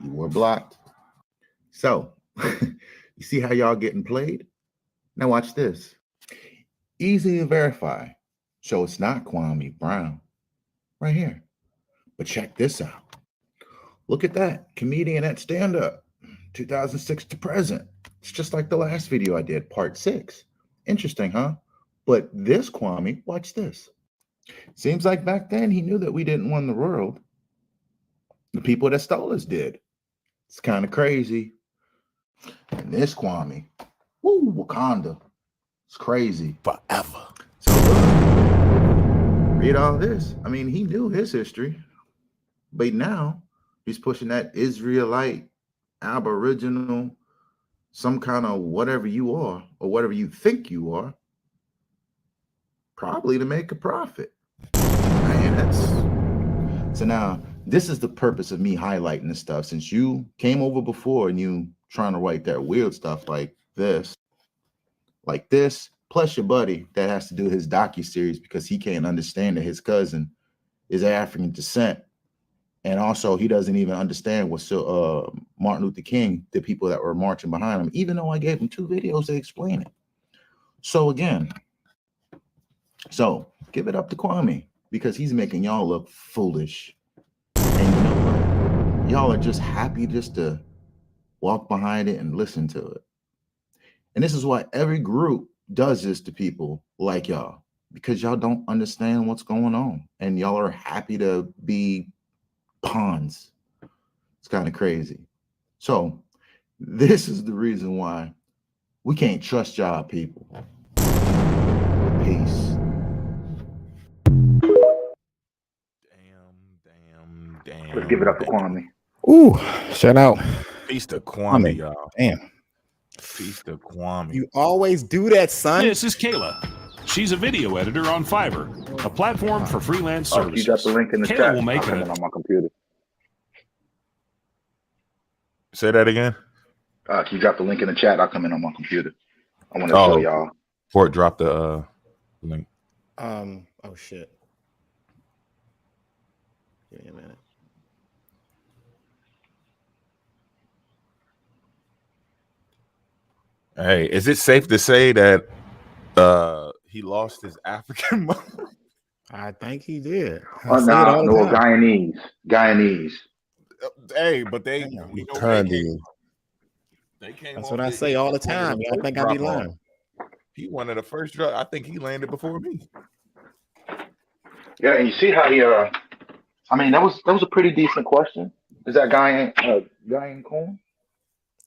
You were blocked. So, you see how y'all getting played? Now watch this. Easy to verify. So it's not Kwame Brown. Right here. But check this out. Look at that. Comedian at stand-up. 2006 to present. It's just like the last video I did, part 6. Interesting, huh? But this Kwame, watch this. Seems like back then he knew that we didn't win the world. The people that stole us did. It's kind of crazy. And this Kwame, woo, Wakanda. It's crazy. Forever. So read all this. I mean, he knew his history. But now He's pushing that Israelite, Aboriginal, some kind of whatever you are or whatever you think you are, probably to make a profit. Man, that's so now this is the purpose of me highlighting this stuff. Since you came over before and you trying to write that weird stuff like this, plus your buddy that has to do his docuseries because he can't understand that his cousin is African descent. And also, he doesn't even understand what Martin Luther King, the people that were marching behind him, even though I gave him 2 videos to explain it. So again, give it up to Kwame because he's making y'all look foolish. And you know what? Y'all are just happy just to walk behind it and listen to it. And this is why every group does this to people like y'all, because y'all don't understand what's going on. And y'all are happy to be pawns. It's kind of crazy. So this is the reason why we can't trust y'all people. Peace. Damn. Let's give it up to Kwame. Ooh, shout out. Peace to Kwame, y'all. Damn. Peace to Kwame. You always do that, son. This is Kayla. She's a video editor on Fiverr, a platform for freelance services. You got the link in the Kayla chat. will make I'll come in on my computer. Say that again. You drop the link in the chat. I'll come in on my computer. I want to show y'all. Fort dropped the link. Oh shit. Give me a minute. Hey, is it safe to say that he lost his African mother? I think he did. No, Guyanese. Hey, but they Kandi. They came. That's what I say all the time. I think I be lying. He one of the first drop. I think he landed before me. Yeah, and you see how he I mean, that was a pretty decent question. Is that guy in corn?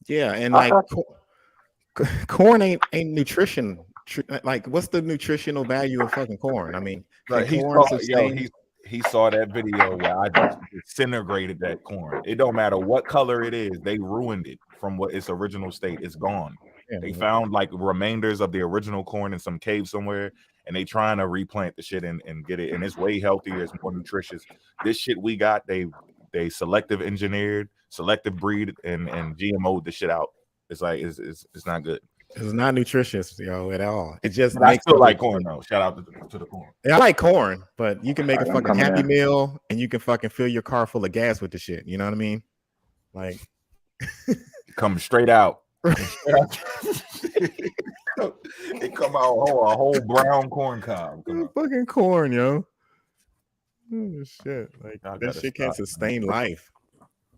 Yeah, and like corn ain't nutrition. Like, what's the nutritional value of fucking corn? I mean, like he saw that video where I just disintegrated that corn. It don't matter what color it is, they ruined it from what its original state. It's gone. Yeah, they found like remainders of the original corn in some cave somewhere, and they trying to replant the shit and get it, and it's way healthier, it's more nutritious. This shit we got, they selective engineered, selective breed, and GMO'd the shit out. It's like it's not good. It's not nutritious, at all. It just makes I still like corn though. Shout out to the corn. Yeah, I like corn, but you can make a fucking Happy Meal and you can fucking fill your car full of gas with the shit. You know what I mean? Like come straight out. It come out a whole brown corn cob. Fucking corn, yo. Oh shit. Like that shit can't sustain life.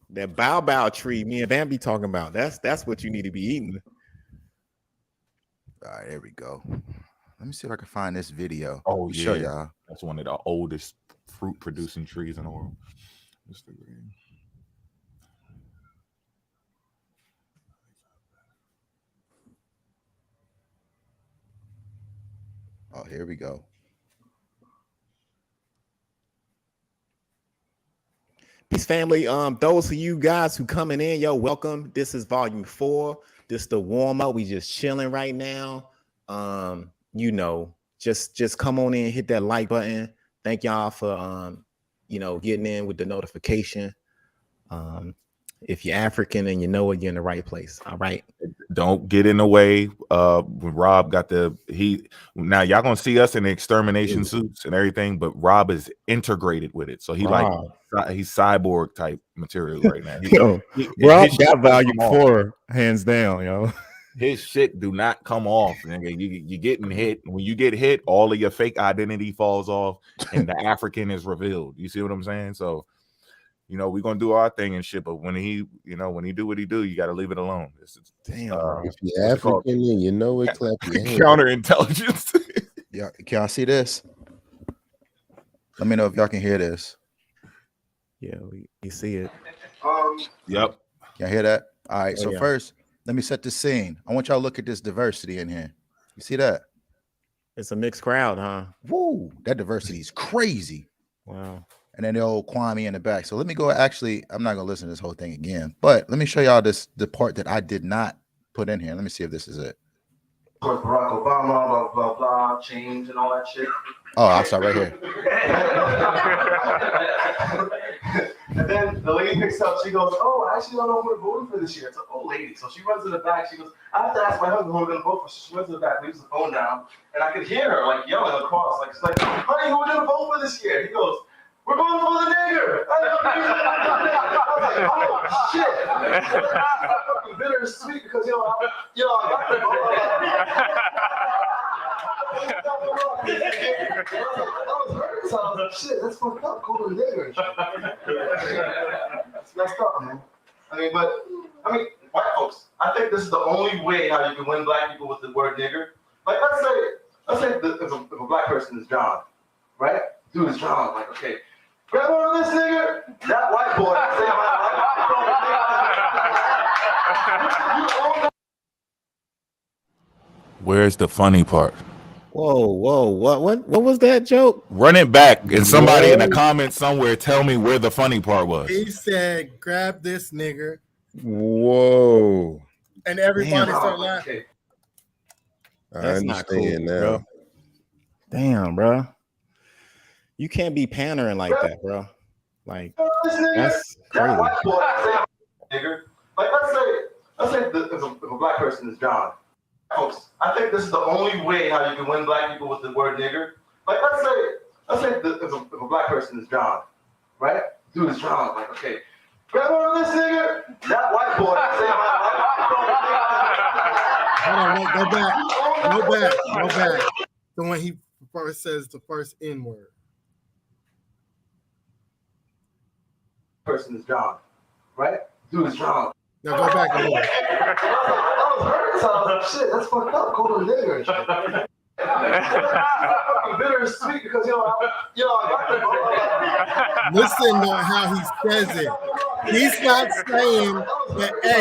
That bao tree me and Bam be talking about. That's what you need to be eating. All right, there we go. Let me see if I can find this video. Oh, show y'all. That's one of the oldest fruit producing trees in the world. Oh, here we go. Peace, family. Those of you guys who coming in, welcome. This is volume 4. This the warm up. We just chilling right now. Just come on in, hit that like button. Thank y'all for getting in with the notification. If you're African and you know it, you're in the right place. All right. Don't get in the way. When Rob got now y'all gonna see us in the extermination suits and everything, but Rob is integrated with it. So he's cyborg type material right now. Rob got value 4, hands down, His shit do not come off. You're getting hit. When you get hit, all of your fake identity falls off and the African is revealed. You see what I'm saying? So we're gonna do our thing and shit, but when he do what he do, you gotta leave it alone. If you're African and you know it, clap your hands. Counterintelligence. Yeah, can y'all see this? Let me know if y'all can hear this. Yeah, you see it. Yep. Y'all hear that? All right. So first, let me set the scene. I want y'all to look at this diversity in here. You see that? It's a mixed crowd, huh? Woo! That diversity is crazy. Wow. and then the old Kwame in the back. So let me go. Actually, I'm not gonna listen to this whole thing again, but let me show y'all the part that I did not put in here. Let me see if this is it. Barack Obama, blah blah blah, change and all that shit. Oh, I'll start right here. And then the lady picks up, she goes, "Oh, I actually don't know who we're voting for this year." It's an old lady. So she runs to the back, she goes, "I have to ask my husband who we're gonna vote for." So she runs to the back, leaves the phone down, and I could hear her like yelling across, like, she's like, "Honey, who we're gonna vote for this year?" He goes, "We're voting for the nigger." I was like, "Oh shit." I'm fucking bitter and sweet because I got the vote. I was hurt, so I was like, shit, that's fucked up, call the nigger. It's messed up, man. I mean, white folks, I think this is the only way how you can win black people with the word nigger. Like, let's say if a black person is John, right? Dude is John, like, okay, grab on this nigger, that white boy, say Where's the funny part? Whoa, what was that joke? Run it back, and somebody in the comments somewhere tell me where the funny part was. He said, "Grab this nigger." Whoa! And everybody started laughing. That's not cool, bro. Damn, bro. You can't be pandering like that, bro. Like, that's crazy. Nigger. Like, let's say if a black person is John. Folks, I think this is the only way how you can win black people with the word nigger. Like, let's say if a black person is John, right? Dude is John, like, okay, grab on this nigger, that white boy, say Go back. The one he first says the first N word. Person is John, right? Dude is John. Now go back a little. I was hurt, so I was like, shit, that's fucked up, call the nigger. I'm bitter and sweet because I got the Listen to how he says it. He's not saying the A.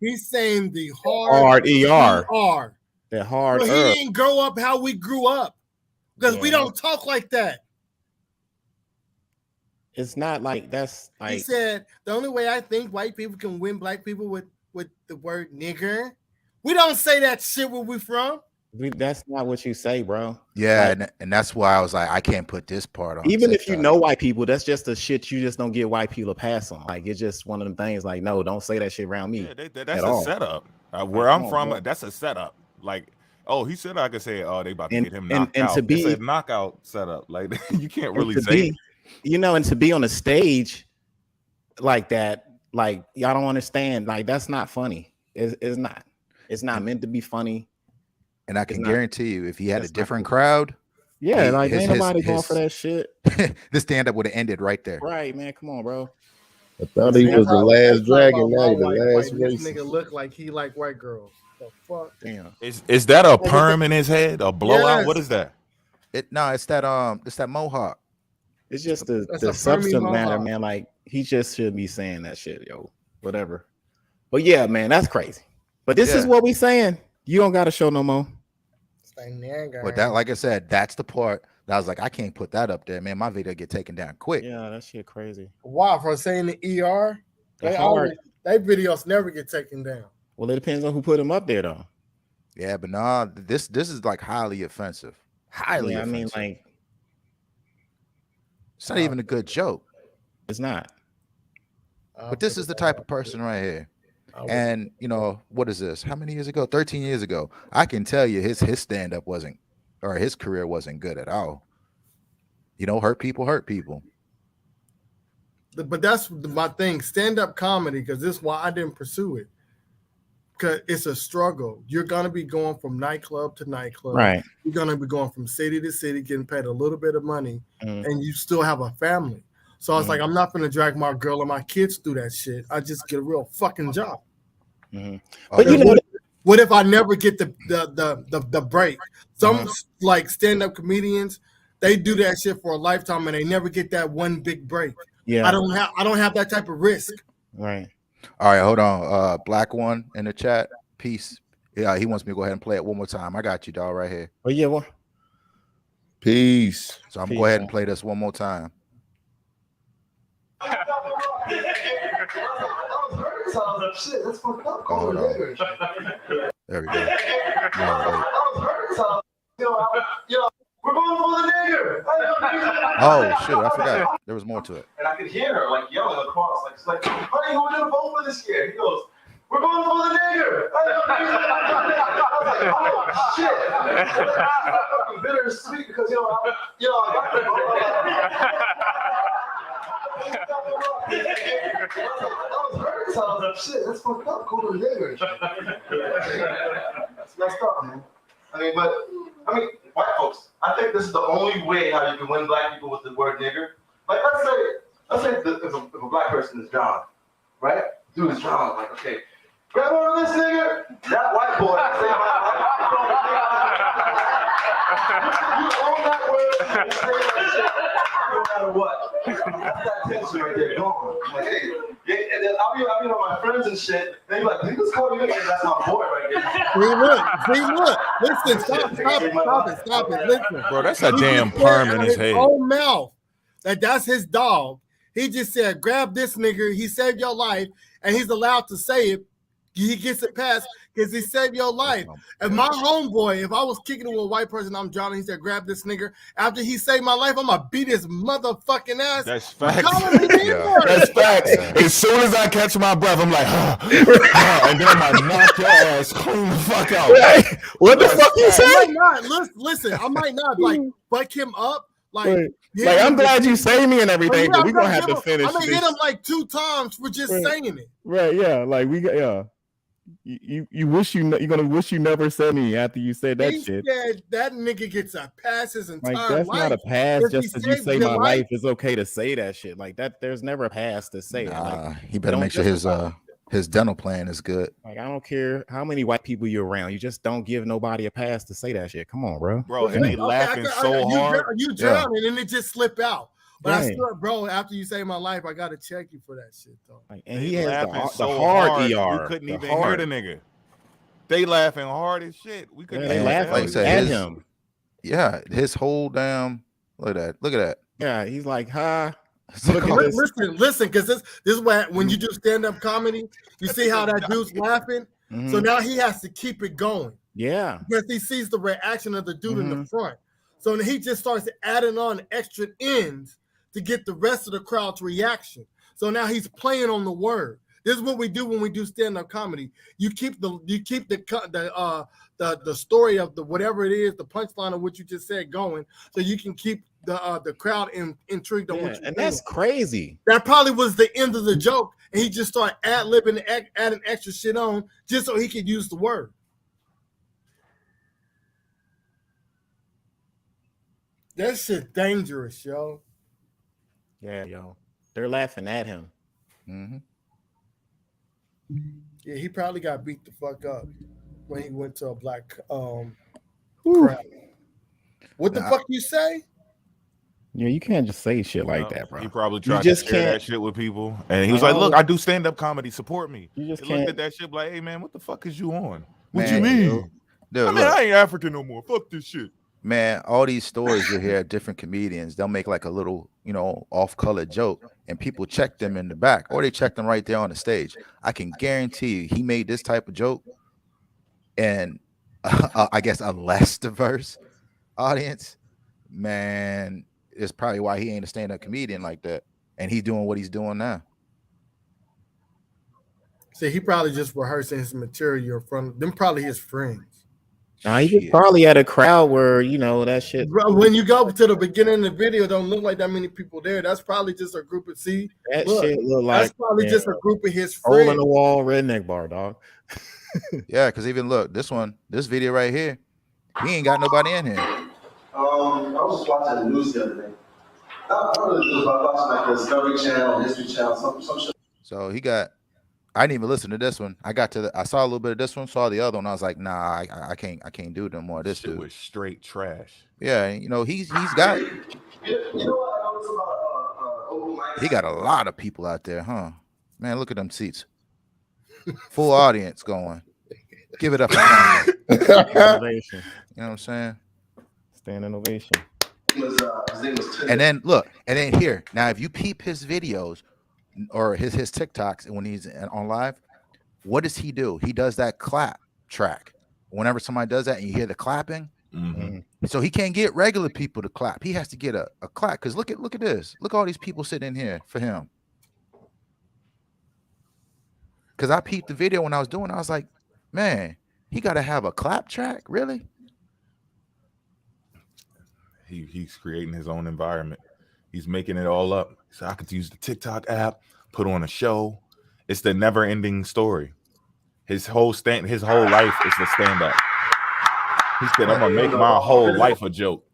He's saying the hard ER. That hard. Well, he didn't grow up how we grew up because we don't talk like that. It's not like that's like he said. The only way I think white people can win black people with the word nigger. We don't say that shit where we from. That's not what you say, bro. Yeah, like, and that's why I was like, I can't put this part on. Even if you know white people, that's just the shit you just don't get white people to pass on. Like, it's just one of them things. Like, no, don't say that shit around me. Yeah, that's a setup. Where I'm from, that's a setup. Like, oh, he said I could say, oh, they about to get him knocked out. To be it's a knockout setup. Like, you can't really say. And to be on a stage like that, like, y'all don't understand. Like, that's not funny. It's not. It's not meant to be funny. And I can guarantee you, if he had a different crowd, ain't nobody going for that shit. The stand-up would have ended right there. Right, man. Come on, bro. I thought he was the last dragon. Now the last race. This nigga look like he like white girls. The fuck? Damn. Is that a perm in his head? A blowout? Yes. What is that? It's that mohawk. It's just the substance matter, man. Like, he just should be saying that shit, yo. Whatever. But yeah, man, that's crazy. But this is what we saying. You don't got to show no more. But that, like I said, that's the part that I was like, I can't put that up there, man. My video get taken down quick. Yeah, that shit crazy. Wow, for saying the ER, they videos never get taken down. Well, it depends on who put them up there, though. Yeah, but nah, this is like highly offensive. Highly offensive. I mean, like, it's not even a good joke. It's not. But this is the type of person right here. And what is this? How many years ago? 13 years ago. I can tell you his stand-up wasn't, or his career wasn't good at all. Hurt people. But that's my thing. Stand-up comedy, because this is why I didn't pursue it. Because it's a struggle. You're gonna be going from nightclub to nightclub. Right. You're gonna be going from city to city, getting paid a little bit of money, and you still have a family. So I was like, I'm not gonna drag my girl or my kids through that shit. I just get a real fucking job. But what if I never get the break? Some like stand-up comedians, they do that shit for a lifetime and they never get that one big break. Yeah, I don't have that type of risk. Right. All right, hold on. Black one in the chat. Peace. Yeah, he wants me to go ahead and play it one more time. I got you, dog, right here. Oh yeah, what? Peace. So I'm gonna go ahead and play this one more time. Shit, that's fucked up. Oh, hold on. There we go. No, We're going for the nigger. oh shit, I forgot. There was more to it. And I could hear her like yelling across, like, it's like, honey, who are gonna vote for this year? He goes, we're going for the nigger. I was like, oh shit. Fucking bittersweet because I got the vote. That was her telling shit. That's fucked up. Call them niggers. That's messed up, man. I mean, white folks. I think this is the only way how you can win black people with the word nigger. Like, let's say if a black person is John, right? Dude is John. Like, okay, grab on this nigger. That white boy. You own that word. You say that shit no matter what. That's that tension right there. Gone. Like, hey, and then I'll be with my friends and shit. They be like, niggas call me nigga. That's my boy right there. See, look. Listen, stop it. Listen. Bro, that's a damn perm in his head. Own mouth. That's his dog. He just said, grab this nigger. He saved your life, and he's allowed to say it. He gets it passed because he saved your life. And my homeboy, if I was kicking it with a white person, I'm drowning. He said, grab this nigger. After he saved my life, I'm going to beat his motherfucking ass. That's facts. That's facts. As soon as I catch my breath, I'm like, and then I'm like, knock your ass clean the fuck out. Right. What the fuck you say? Listen, I might not like fuck him up. Like I'm glad you saved me and everything, but we're going to have to finish. I'm going to hit him like 2 times for just saying it. Right, yeah. Like, You wish you're gonna wish you never said me after you said that shit. Said that nigga gets a pass his entire life. That's not a pass. Just because you say my life, it's okay to say that shit. Like that, there's never a pass to say. He better make sure his dental plan is good. Like I don't care how many white people you're around, you just don't give nobody a pass to say that shit. Come on, bro. Bro, and they laughing so hard. You drown and then it just slip out. But I still, bro, after you save my life, I gotta check you for that shit, though. And he has the so hard ER. You couldn't even hear the nigga. They laughing hard as shit. We couldn't they laughing at him. Yeah, his whole damn look at that. Yeah, he's like, huh? Listen, because this is when you do stand-up comedy, you see how that dude's laughing. Mm-hmm. So now he has to keep it going. Yeah. Because he sees the reaction of the dude in the front. So he just starts adding on extra ends to get the rest of the crowd's reaction. So now he's playing on the word. This is what we do when we do stand-up comedy. You keep the story of the whatever it is, the punchline of what you just said going, so you can keep the crowd intrigued on what you're doing. And that's crazy. That probably was the end of the joke, and he just started ad-libbing, adding extra shit on just so he could use the word. That shit dangerous, yo. Yeah, yo. They're laughing at him. Mm-hmm. Yeah, he probably got beat the fuck up when he went to a black crowd. What the fuck you say? Yeah, you can't just say shit like that, bro. He probably tried to share that shit with people. And he was like, look, I do stand-up comedy. Support me. You just looked at that shit like, hey, man, what the fuck is you on? What Man, you mean? Dude, I ain't African no more. Fuck this shit. Man, all these stories you hear at different comedians, they'll make like a little, off-color joke, and people check them in the back, or they check them right there on the stage. I can guarantee you, he made this type of joke, and I guess a less diverse audience, man, is probably why he ain't a stand-up comedian like that, and he's doing what he's doing now. See, he probably just rehearsing his material from them, probably his friends. Nah, he was probably at a crowd where that shit. Bro, when you go to the beginning of the video, don't look like that many people there. That's probably just a group of shit look like that's probably just a group of his friends. Hole in the wall, redneck bar, dog. Yeah, because even look, this video right here, he ain't got nobody in here. I was just watching the news the other day. I was watching like the Discovery Channel, History Channel, some shit. So I didn't even listen to this one. I saw a little bit of this one, saw the other one. I was like, nah, I can't do no more of this. Shit was straight trash. Yeah, he's got. He got a lot of people out there, huh? Man, look at them seats. Full audience going. Give it up. Ovation. You know what I'm saying? Standing ovation. His name was And then look, and then here. Now, if you peep his videos, or his TikToks when he's on live, what does he do? He does that clap track. Whenever somebody does that and you hear the clapping, so he can't get regular people to clap. He has to get a clap. Because look at this. Look at all these people sitting in here for him. Because I peeped the video when I was doing it. I was like, man, he got to have a clap track? Really? He's creating his own environment. He's making it all up. So I could use the TikTok app, put on a show. It's the never-ending story. His whole life is the stand-up. He said, I'm gonna make my whole life a joke.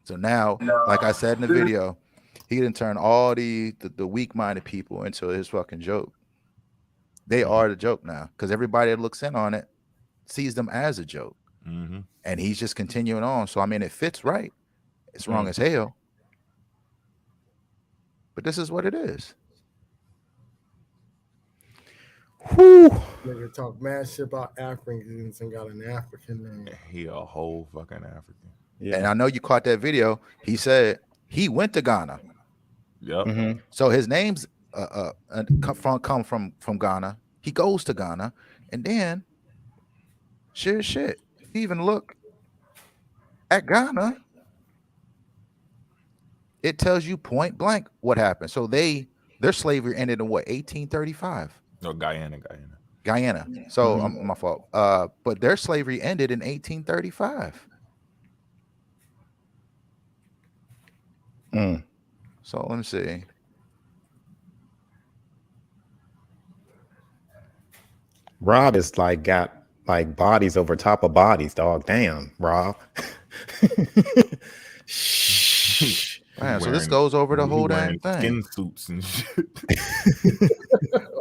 So now, like I said in the video, he didn't turn all the weak-minded people into his fucking joke. They are the joke now, because everybody that looks in on it sees them as a joke. And he's just continuing on. So I mean, it fits right. It's wrong as hell. But this is what it is. Whew. Nigga talk mad shit about Africans and got an African name. He a whole fucking African. Yeah. And I know you caught that video. He said he went to Ghana. Yep. So his name's come from Ghana. He goes to Ghana, and then shit. If you even look at Ghana, it tells you point blank what happened. So their slavery ended in what, 1835? No, Guyana. So my fault. But their slavery ended in 1835. So let me see. Rob is got bodies over top of bodies, dog. Damn, Rob. Shh. Man, so this goes over the whole damn thing. Skin suits and shit.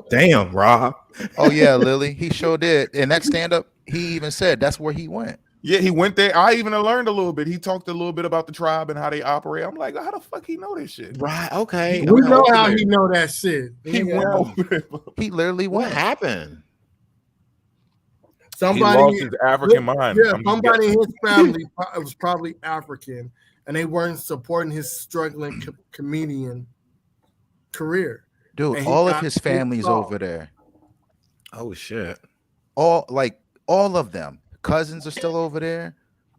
Damn, Rob. Oh yeah, Lily. He sure did. And that stand-up, he even said that's where he went. Yeah, he went there. I even learned a little bit. He talked a little bit about the tribe and how they operate. I'm like, how the fuck he know this shit? Right. Okay. We know how he know that shit. He literally went. What happened? He lost his African mind. Yeah, somebody in his family was probably African, and they weren't supporting his struggling comedian career. Dude, all of his family's over there. Oh shit. All of them. Cousins are still over there.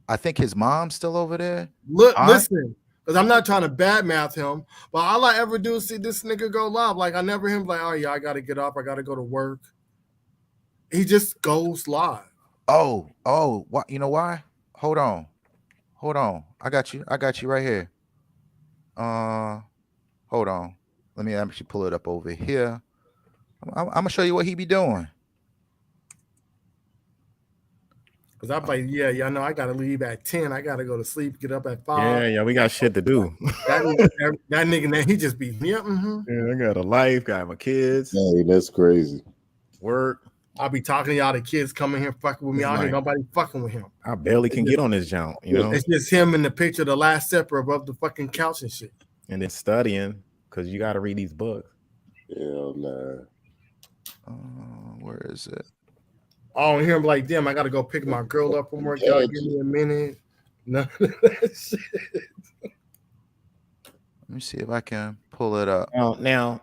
I think his mom's still over there. Listen, because I'm not trying to badmouth him, but all I ever do is see this nigga go live. Like I never hear him like, oh yeah, I gotta get up, I gotta go to work. He just goes live. Oh, what? You know why? Hold on. I got you right here. Hold on. Let me actually pull it up over here. I'm gonna show you what he be doing. Cause I'm like, yeah, I know I gotta leave at 10. I gotta go to sleep, get up at 5. Yeah, we got shit to do. that nigga, he just be, Yeah, I got a life, got my kids. Hey, that's crazy. Work. I'll be talking to y'all, the kids coming here fucking with me. I don't hear nobody fucking with him. I barely can get on this jump, you know. It's just him in the picture of the Last Supper above the fucking couch and shit. And then studying, because you gotta read these books. Hell nah. Where is it? I don't hear him like, damn, I gotta go pick my girl up from work. Y'all give me a minute. None of that shit. Let me see if I can pull it up. Now,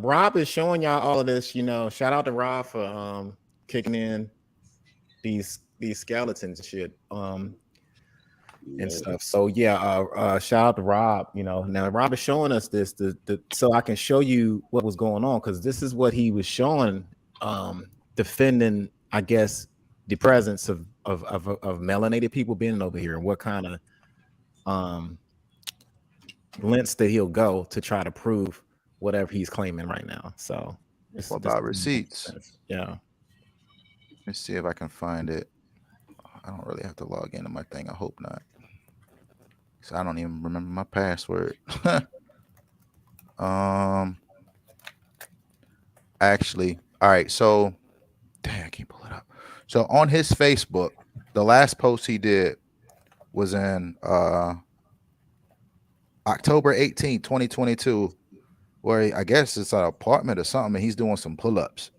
Rob is showing y'all all of this. You know, shout out to Rob for kicking in these skeletons and shit, and stuff. So yeah, shout out to Rob. You know, now Rob is showing us this, so I can show you what was going on, because this is what he was showing, defending, I guess, the presence of melanated people being over here, and what kind of lengths that he'll go to try to prove whatever he's claiming right now. So what about receipts? Yeah. Let's see if I can find it. I don't really have to log into my thing. I hope not. So I don't even remember my password. Actually, all right. So, dang, I can't pull it up. So on his Facebook, the last post he did was in October 18, 2022, where I guess it's an apartment or something, and he's doing some pull-ups.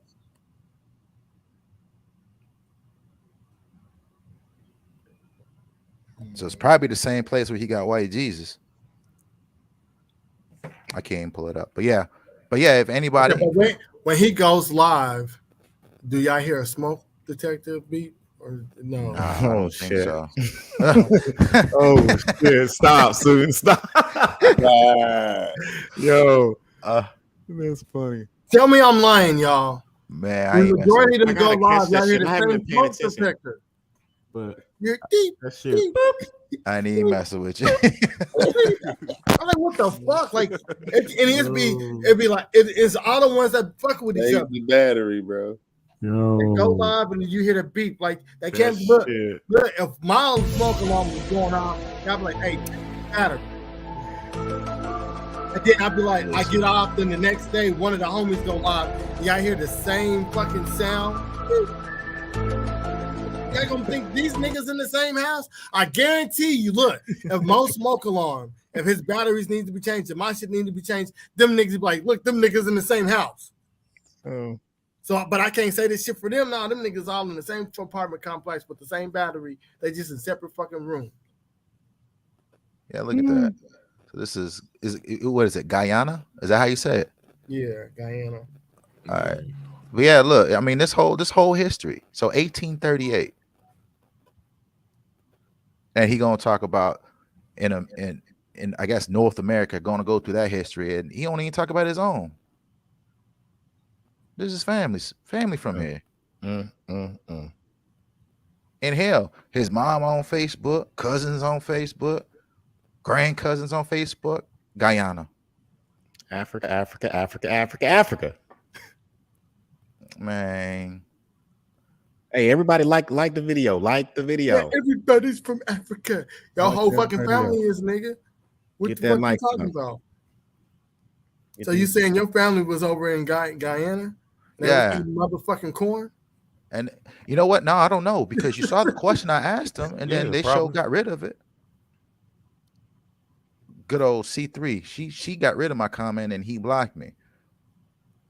So it's probably the same place where he got white Jesus. I can't even pull it up. But yeah, if anybody, Okay, when he goes live, do y'all hear a smoke detector beep or no? Nah, I don't think so. Oh shit! Stop, soon. Stop. Yo, that's funny. Tell me I'm lying, y'all. Man, The majority of them go live. Y'all hear I the haven't same been paying smoke attention. detector. But You're deep. that shit. I ain't even messing with you. I'm like, what the fuck? Like, it'd be like it's all the ones that fuck with each other. The battery, bro. They go live and you hear the beep. Like they can't look. If my smoke alarm was going off, I'd be like, hey, battery. And then I'd be like, I get off, then the next day, one of the homies go live. Y'all hear the same fucking sound. Y'all gonna think these niggas in the same house? I guarantee you, look, if most smoke alarm, if his batteries need to be changed, if my shit need to be changed, them niggas be like, look, them niggas in the same house. Oh. So, but I can't say this shit for them now. Them niggas all in the same apartment complex with the same battery. They just in separate fucking rooms. Yeah, look at that. So this is what is it? Guyana? Is that how you say it? Yeah, Guyana. All right. But yeah, look, I mean, this whole history. So 1838. And he gonna talk about in I guess North America, gonna go through that history, and he don't even talk about his own. This is family from here. And hell, his mom on Facebook, cousins on Facebook, grand cousins on Facebook, Guyana. Africa. Man. Hey, everybody like the video. Like the video. Yeah, everybody's from Africa. Y'all whole fucking family is, nigga. What the fuck you talking about? So you saying your family was over in Guyana? They was eating motherfucking corn? And you know what? No, I don't know, because you saw the question I asked them, and then they got rid of it. Good old C3. She got rid of my comment and he blocked me.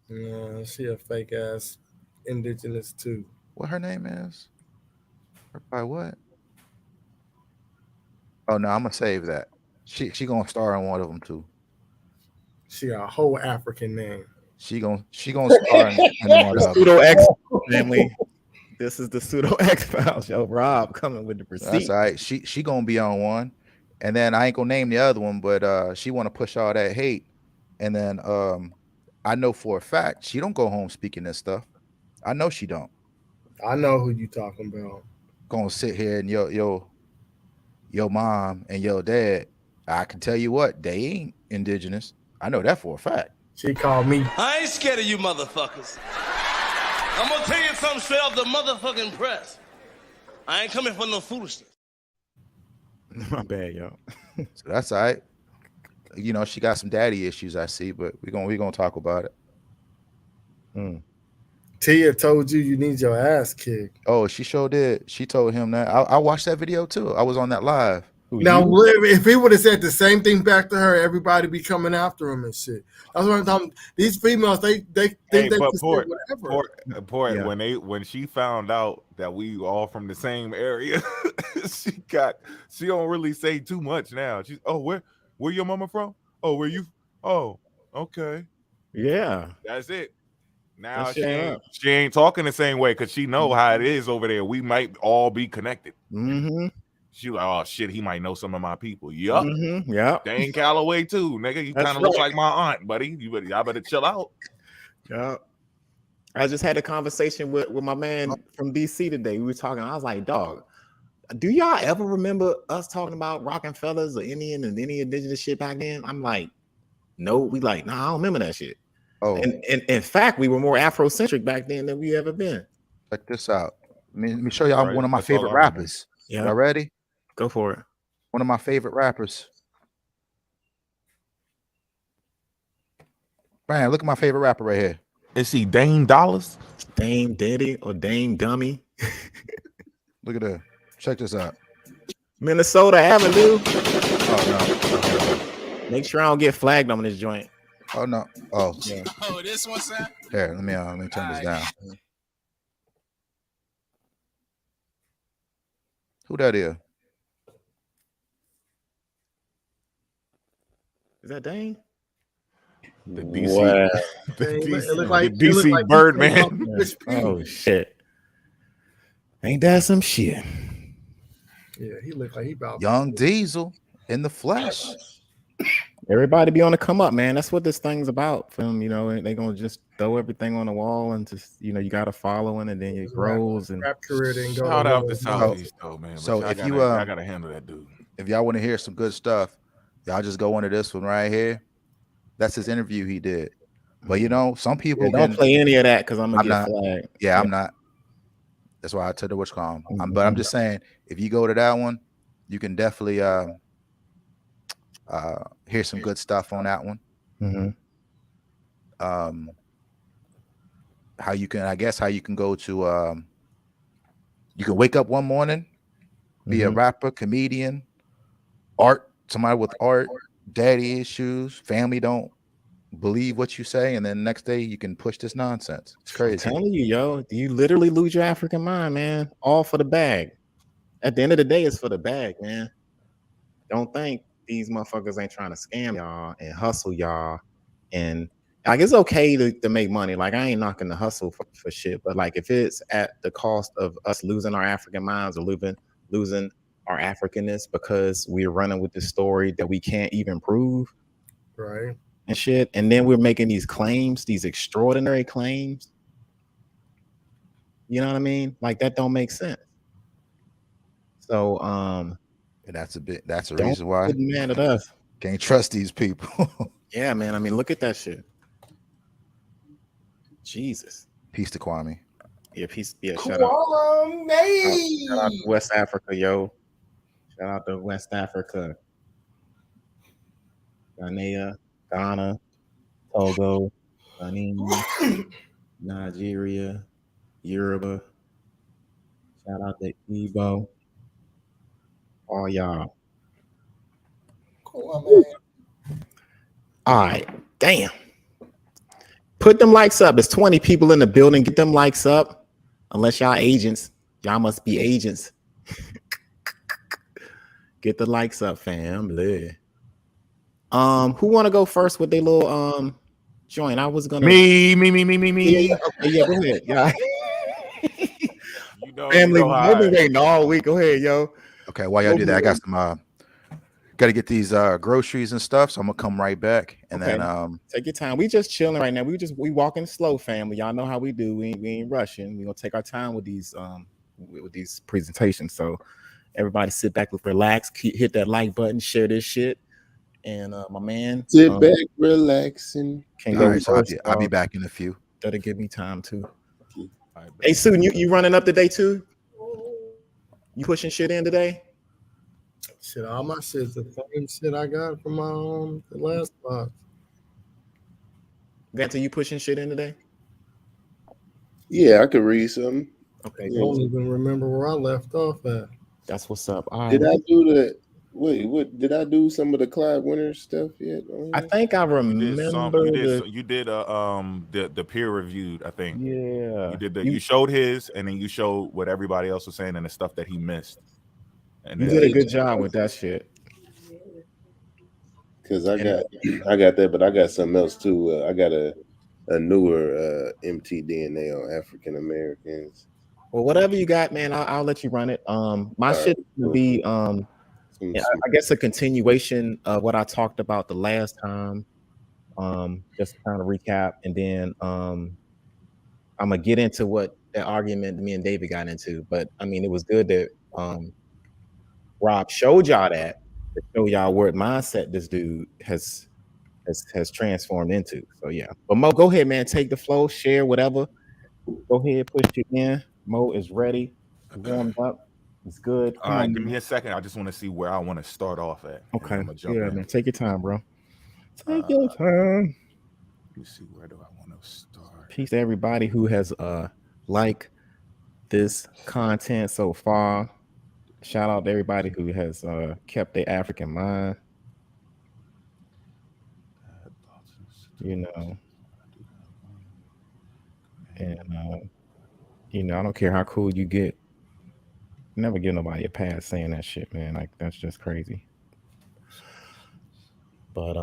Yeah, she a fake ass indigenous too. What her name is? By what? Oh no, I'm gonna save that. She gonna star in one of them too. She got a whole African name. She gonna star in one of them. Pseudo X family. This is the Pseudo X Files. Yo, Rob coming with the receipt. That's all right. She gonna be on one, and then I ain't gonna name the other one, but she want to push all that hate, and then I know for a fact she don't go home speaking this stuff. I know she don't. I know who you talking about. Gonna sit here and your mom and your dad. I can tell you what, they ain't indigenous. I know that for a fact. She called me. I ain't scared of you motherfuckers. I'm gonna tell you something straight off the motherfucking press. I ain't coming for no foolishness. My bad, yo. So that's all right. You know, she got some daddy issues, I see, but we're gonna talk about it. Tia told you need your ass kicked. Oh, she sure did. She told him that. I watched that video too. I was on that live. Now, if he would have said the same thing back to her, everybody be coming after him and shit. That's what I'm talking. These females, they think they can say whatever. When she found out that we all from the same area, she don't really say too much now. She's where your mama from? Oh, where you? Oh, okay. Yeah. That's it. Now she ain't talking the same way because she know how it is over there. We might all be connected. She like, oh shit, he might know some of my people. Yup. Yep. Dane Calloway too, nigga. You kind of look like my aunt, buddy. Y'all better chill out. Yeah. I just had a conversation with my man from DC today. We were talking. I was like, dog, do y'all ever remember us talking about Rockefellers or Indian and any indigenous shit back then? I'm like, no. We like, nah, I don't remember that shit. Oh, and in fact, we were more Afrocentric back then than we ever been. Check this out. Let me show y'all one of my favorite rappers. Yeah. Y'all ready? Go for it. One of my favorite rappers. Man, look at my favorite rapper right here. Is he Dame Dollars? Dame Daddy or Dame Dummy? Look at that. Check this out. Minnesota Avenue. Oh no. Make sure I don't get flagged on this joint. Oh no. Oh. Yeah. Oh, this one, sir? Here, let me turn this down. Who that is? Is that Dane? The DC, Wow. the DC Birdman. Oh shit! Ain't that some shit? Yeah, he looked like he about Young Diesel in the flesh. Everybody be on the come up, man. That's what this thing's about for them, you know. They gonna just throw everything on the wall and just, you know, you got to follow it, and then it grows. And rap career didn't go. Shout out to Southeast though, man. So if you I gotta handle that dude. If y'all want to hear some good stuff, y'all just go into this one right here. That's his interview he did. But you know, some people don't play any of that because I'm gonna get not, flagged. Yeah, I'm not. That's why I told the witch calm. But I'm just saying, if you go to that one, you can definitely hear some good stuff on that one. How you can go to you can wake up one morning, be a rapper, comedian, somebody with art, daddy issues, family don't believe what you say, and then next day you can push this nonsense. It's crazy. I'm telling you, yo, you literally lose your African mind, man. All for the bag. At the end of the day, it's for the bag, man. Don't think these motherfuckers ain't trying to scam y'all and hustle y'all. And like, it's okay to make money. Like, I ain't knocking the hustle for shit, but like, if it's at the cost of us losing our African minds or losing our Africanness because we're running with this story that we can't even prove, right? And shit, and then we're making these claims, these extraordinary claims. You know what I mean? Like, that don't make sense. So, and that's a reason why get mad at us. Can't trust these people. Yeah, man. I mean, look at that shit. Jesus. Peace to Kwame. Yeah, peace. Yeah, shout out to West Africa, yo. Shout out to West Africa. Ghana, Togo, Benin, Nigeria, Yoruba. Shout out to Igbo. All y'all. Cool, man. All right. Damn. Put them likes up. It's 20 people in the building. Get them likes up. Unless y'all agents. Y'all must be agents. Get the likes up, family. Who want to go first with their little joint? I was gonna me. Yeah, okay, yeah, go ahead. Yeah. Family, we've been waiting all week. Go ahead, yo. Okay, while y'all do that, I got some got to get these groceries and stuff, so I'm gonna come right back. And then take your time. We just chilling right now. We walking slow, family. Y'all know how we do. We ain't rushing. We gonna take our time with these presentations. So everybody sit back, relax, hit that like button, share this shit. And my man, sit back, relaxing. Can go right, so I'll be back in a few. That'll give me time too. Hey, Sue, you running up today too? You pushing shit in today? Shit, all my shit's the same shit I got from my the last box. Vanta, you pushing shit in today? Yeah, I could read something. Okay, I don't even remember where I left off at. That's what's up. All right. Did I do the what? Did I do some of the Clyde Winter stuff yet? I think I remember. You did the peer reviewed. I think. Yeah. You did you showed his, and then you showed what everybody else was saying and the stuff that he missed. And you did a good job with that shit. Because I got that, but I got something else too. I got a newer mtDNA on African Americans. Well, whatever you got, man, I'll let you run it. My shit would be I guess a continuation of what I talked about the last time. Just to kind of recap, and then I'm gonna get into what that argument me and David got into. But I mean, it was good that Rob showed y'all that to show y'all what mindset this dude has transformed into. So yeah. But Mo, go ahead, man. Take the flow, share whatever. Go ahead, push it in. Mo is ready, warmed up. It's good. All right, give me a second. I just want to see where I want to start off at. Okay. I'm gonna jump Yeah, in. man. Take your time, bro. Take your time. Let me see, where do I want to start? Peace to everybody who has liked this content so far. Shout out to everybody who has kept their African mind. You know. And you know, I don't care how cool you get. Never give nobody a pass saying that shit, man. Like, that's just crazy. But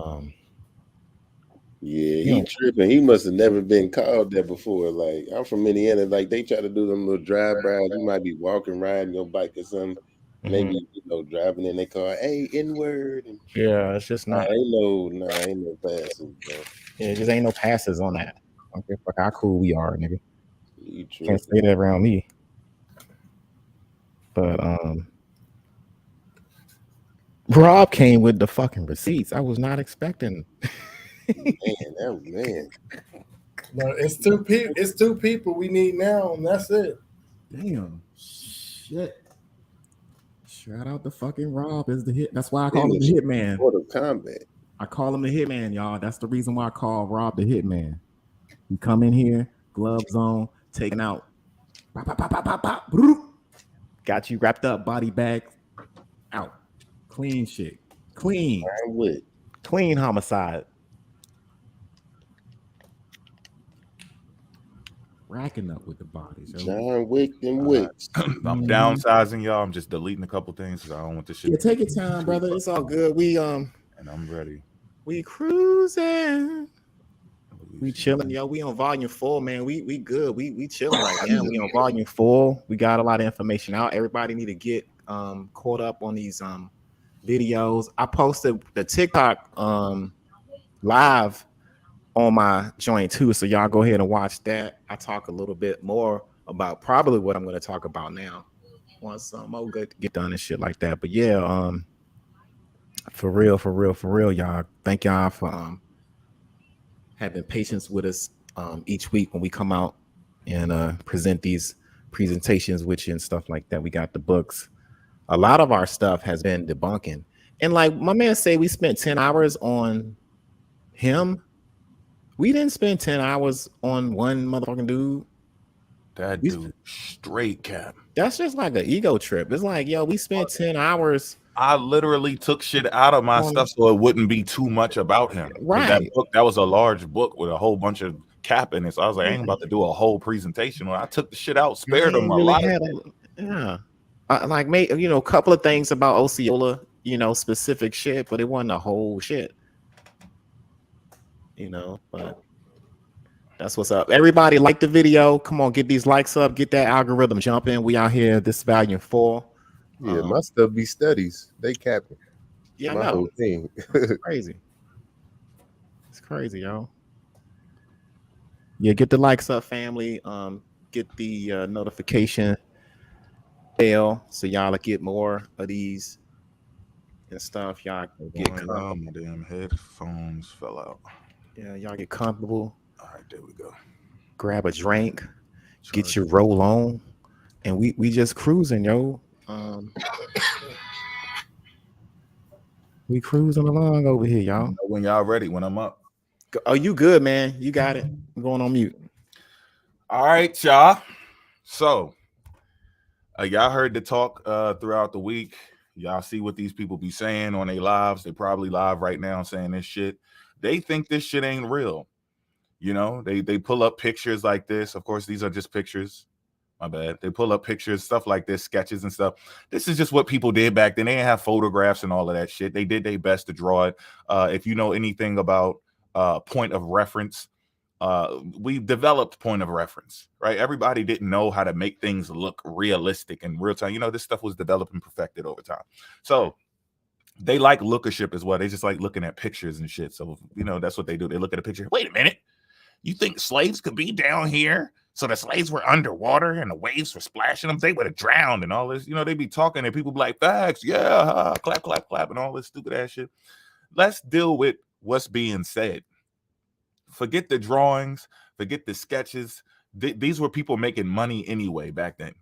Yeah, he tripping. He must have never been called that before. Like, I'm from Indiana. Like, they try to do them little drive-bys. You might be walking, riding your bike or something. Maybe, driving in their car. Hey, N-word. Yeah, it's just not. Ain't no passes, bro. Yeah, just ain't no passes on that. I don't give a fuck how cool we are, nigga. You Can't say that around me. But Rob came with the fucking receipts. I was not expecting. Man. No, it's two people. It's two people we need now, and that's it. Damn. Shit. Shout out to fucking Rob is the hit. That's why I call him the hitman. Mortal Kombat. I call him the hitman, y'all. That's the reason why I call Rob the hitman. He come in here, gloves on, taking out. Pop, pop, pop, pop, pop, pop. Got you wrapped up, body bag out. Clean shit. Clean. Clean homicide. Racking up with the bodies. John Wick and Wicks. I'm downsizing, y'all. I'm just deleting a couple things because I don't want this shit. Yeah, take your time, brother. It's all good. And I'm ready. We cruising. We chilling, yo. We on volume 4, man. We good. We chilling right now. We on volume 4. We got a lot of information out. Everybody need to get caught up on these videos. I posted the TikTok live on my joint too, so y'all go ahead and watch that. I talk a little bit more about probably what I'm going to talk about now once more good get done and shit like that. But yeah, for real, y'all. Thank y'all for having patience with us each week when we come out and present these presentations with you and stuff like that. We got the books. A lot of our stuff has been debunking, and like my man say, we spent 10 hours on him. We didn't spend 10 hours on one motherfucking dude. That dude straight cap. That's just like an ego trip. It's like, yo, we spent 10 hours. I literally took shit out of my stuff so it wouldn't be too much about him. Right. That was a large book with a whole bunch of cap in it. So I was like, I ain't about to do a whole presentation. When I took the shit out, spared him a lot. Like, a couple of things about Osceola, specific shit, but it wasn't a whole shit. But that's what's up. Everybody like the video. Come on, get these likes up, get that algorithm jumping. We out here. This volume 4. Yeah, my stuff be studies. They capping. Yeah, my I know. whole thing. It's crazy. It's crazy, y'all. Yeah, get the likes up, family. Get the notification bell so y'all get more of these and stuff. Y'all get comfortable. My damn headphones fell out. Yeah, y'all get comfortable. All right, there we go. Grab a drink, get your roll on, and we just cruising, yo. We cruising along over here, y'all. When y'all ready, when I'm up. Oh, you good, man. You got it. I'm going on mute. All right, y'all. So y'all heard the talk throughout the week. Y'all see what these people be saying on their lives. They probably live right now saying this shit. They think this shit ain't real. They pull up pictures like this. Of course, these are just pictures. My bad. They pull up pictures, stuff like this, sketches and stuff. This is just what people did back then. They didn't have photographs and all of that shit. They did their best to draw it. If you know anything about point of reference, we developed point of reference, right? Everybody didn't know how to make things look realistic in real time. This stuff was developed and perfected over time. So they like lookership as well. They just like looking at pictures and shit. So, that's what they do. They look at a picture. Wait a minute. You think slaves could be down here? So the slaves were underwater and the waves were splashing them. They would have drowned and all this. They be talking and people be like, facts. Yeah. Clap, clap, clap and all this stupid ass shit. Let's deal with what's being said. Forget the drawings. Forget the sketches. These were people making money anyway back then.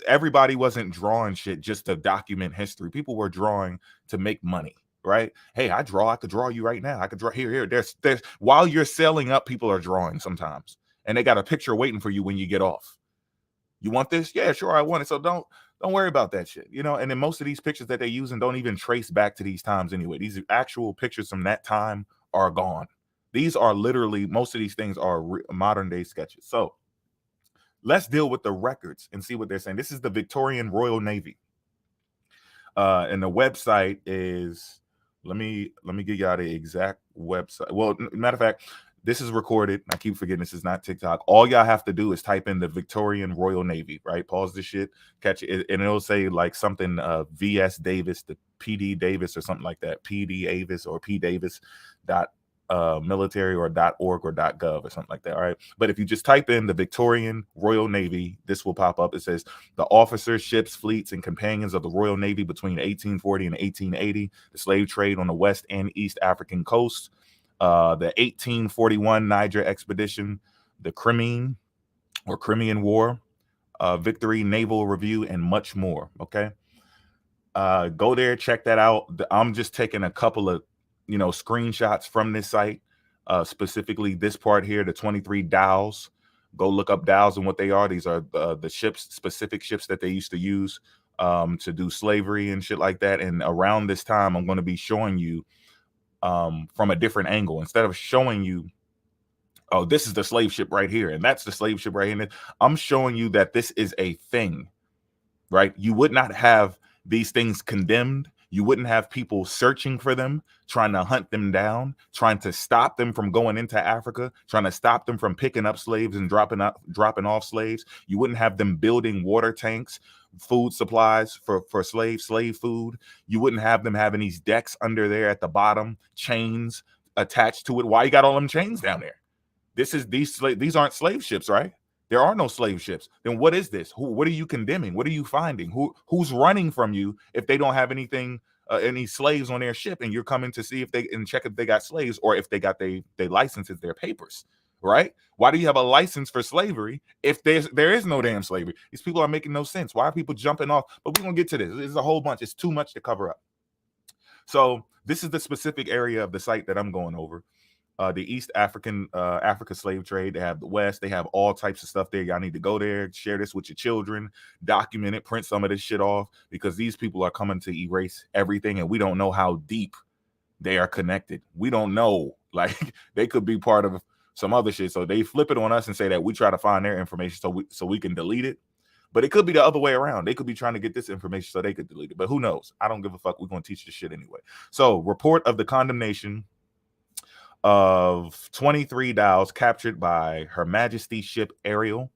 Everybody wasn't drawing shit just to document history. People were drawing to make money, right? Hey, I could draw you right now. I could draw here. There's while you're selling up, people are drawing sometimes, and they got a picture waiting for you when you get off. You want this? Yeah, sure, I want it. So don't worry about that shit, And then most of these pictures that they're using don't even trace back to these times anyway. These actual pictures from that time are gone. These are literally, most of these things are modern day sketches. So let's deal with the records and see what they're saying. This is the Victorian Royal Navy. And the website is Let me give y'all the exact website. Well, matter of fact, this is recorded. I keep forgetting this is not TikTok. All y'all have to do is type in the Victorian Royal Navy, right? Pause the shit, catch it, and it'll say like something VS Davis, the PD Davis or something like that. PD Davis or P Davis dot military or .org or .gov or something like that. All right. But if you just type in the Victorian Royal Navy, this will pop up. It says the officers, ships, fleets, and companions of the Royal Navy between 1840 and 1880, the slave trade on the West and East African coast, the 1841 Niger expedition, the Crimean War, Victory, Naval Review, and much more. Okay. Go there, check that out. I'm just taking a couple of screenshots from this site, specifically this part here, the 23 dhows. Go look up dhows and what they are. These are the ships, specific ships that they used to use to do slavery and shit like that. And around this time, I'm going to be showing you from a different angle. Instead of showing you, oh, this is the slave ship right here, and that's the slave ship right here, I'm showing you that this is a thing, right? You would not have these things condemned. You wouldn't have people searching for them, trying to hunt them down, trying to stop them from going into Africa, trying to stop them from picking up slaves and dropping off slaves. You wouldn't have them building water tanks, food supplies for slave food. You wouldn't have them having these decks under there at the bottom, chains attached to it. Why you got all them chains down there? These aren't slave ships, right? There are no slave ships. Then what is this? What are you condemning? What are you finding? Who's running from you if they don't have anything, any slaves on their ship, and you're coming to see if they and check if they got slaves or if they got their licenses, their papers, right? Why do you have a license for slavery if there is no damn slavery? These people are making no sense. Why are people jumping off? But we're gonna get to this. There's a whole bunch. It's too much to cover up. So this is the specific area of the site that I'm going over. The East Africa slave trade. They have the West. They have all types of stuff there. Y'all need to go there, share this with your children, document it, print some of this shit off, because these people are coming to erase everything, and we don't know how deep they are connected. We don't know. Like, they could be part of some other shit. So they flip it on us and say that we try to find their information so we can delete it. But it could be the other way around. They could be trying to get this information so they could delete it. But who knows? I don't give a fuck. We're going to teach this shit anyway. So, report of the condemnation of 23 dhows captured by Her Majesty's ship Ariel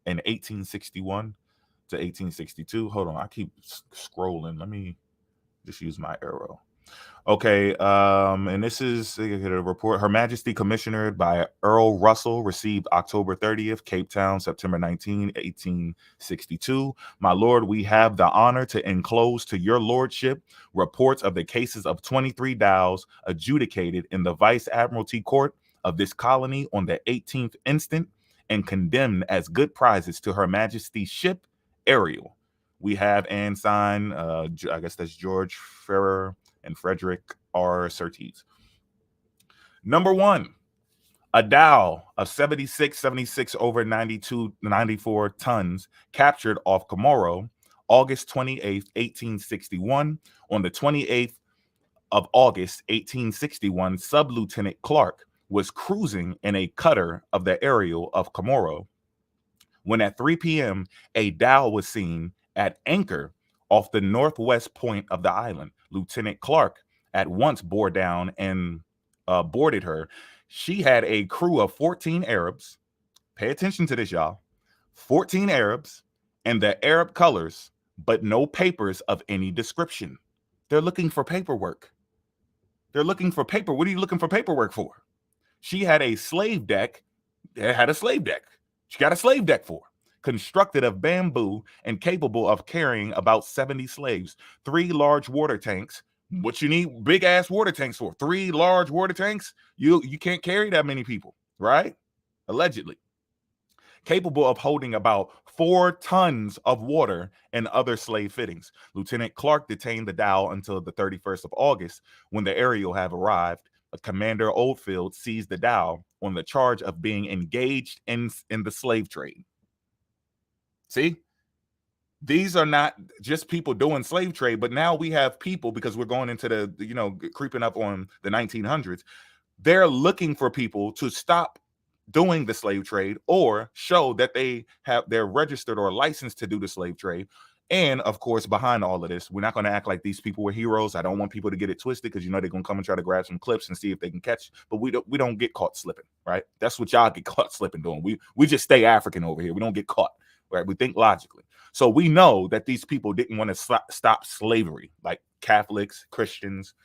in 1861 to 1862. Hold on, I keep scrolling. Let me just use my arrow. Okay, and this is a report. Her Majesty commissionered by Earl Russell, received October 30th, Cape Town, September 19, 1862. My lord, we have the honor to enclose to your lordship reports of the cases of 23 dhows adjudicated in the Vice Admiralty Court of this colony on the 18th instant and condemned as good prizes to Her Majesty's ship Ariel. We have and signed, I guess that's George Ferrer and Frederick R. Surtees. Number one, a dhow of 76 over 92, 94 tons captured off Comoro, August 28th, 1861. On the 28th of August, 1861, Sub-Lieutenant Clark was cruising in a cutter of the Ariel of Comoro when at 3 p.m. a dhow was seen at anchor off the northwest point of the island. Lieutenant Clark at once bore down and boarded her. She had a crew of 14 Arabs. Pay attention to this, y'all. 14 Arabs and the Arab colors, but no papers of any description. They're looking for paperwork. They're looking for paper. What are you looking for paperwork for? She had a slave deck. It had a slave deck. She got a slave deck for, constructed of bamboo and capable of carrying about 70 slaves. 3 large water tanks. What you need big ass water tanks for? 3 large water tanks? You can't carry that many people, right? Allegedly. Capable of holding about 4 tons of water and other slave fittings. Lieutenant Clark detained the dhow until the 31st of August, when the Ariel have arrived. Commander Oldfield seized the dhow on the charge of being engaged in the slave trade. See, these are not just people doing slave trade, but now we have people, because we're going into the, creeping up on the 1900s. They're looking for people to stop doing the slave trade or show that they're registered or licensed to do the slave trade. And of course, behind all of this, we're not going to act like these people were heroes. I don't want people to get it twisted, because you know they're going to come and try to grab some clips and see if they can catch. But we don't get caught slipping, right? That's what y'all get caught slipping doing. We just stay African over here. We don't get caught, right? We think logically. So we know that these people didn't want to stop slavery, like Catholics, Christians,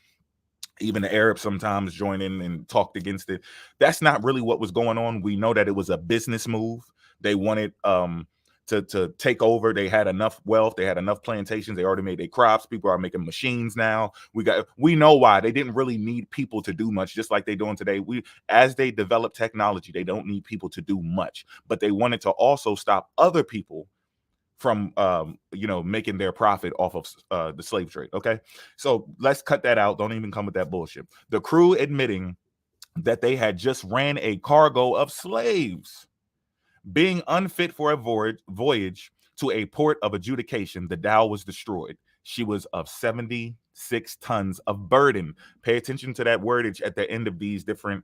even the Arabs sometimes join in and talked against it. That's not really what was going on. We know that it was a business move. They wanted to take over. They had enough wealth. They had enough plantations. They already made their crops. People are making machines now. We know why. They didn't really need people to do much, just like they're doing today. As they develop technology, they don't need people to do much. But they wanted to also stop other people from making their profit off of the slave trade. Okay, so let's cut that out. Don't even come with that bullshit. The crew admitting that they had just ran a cargo of slaves. Being unfit for a voyage to a port of adjudication, the dhow was destroyed. She was of 76 tons of burden. Pay attention to that wordage at the end of these different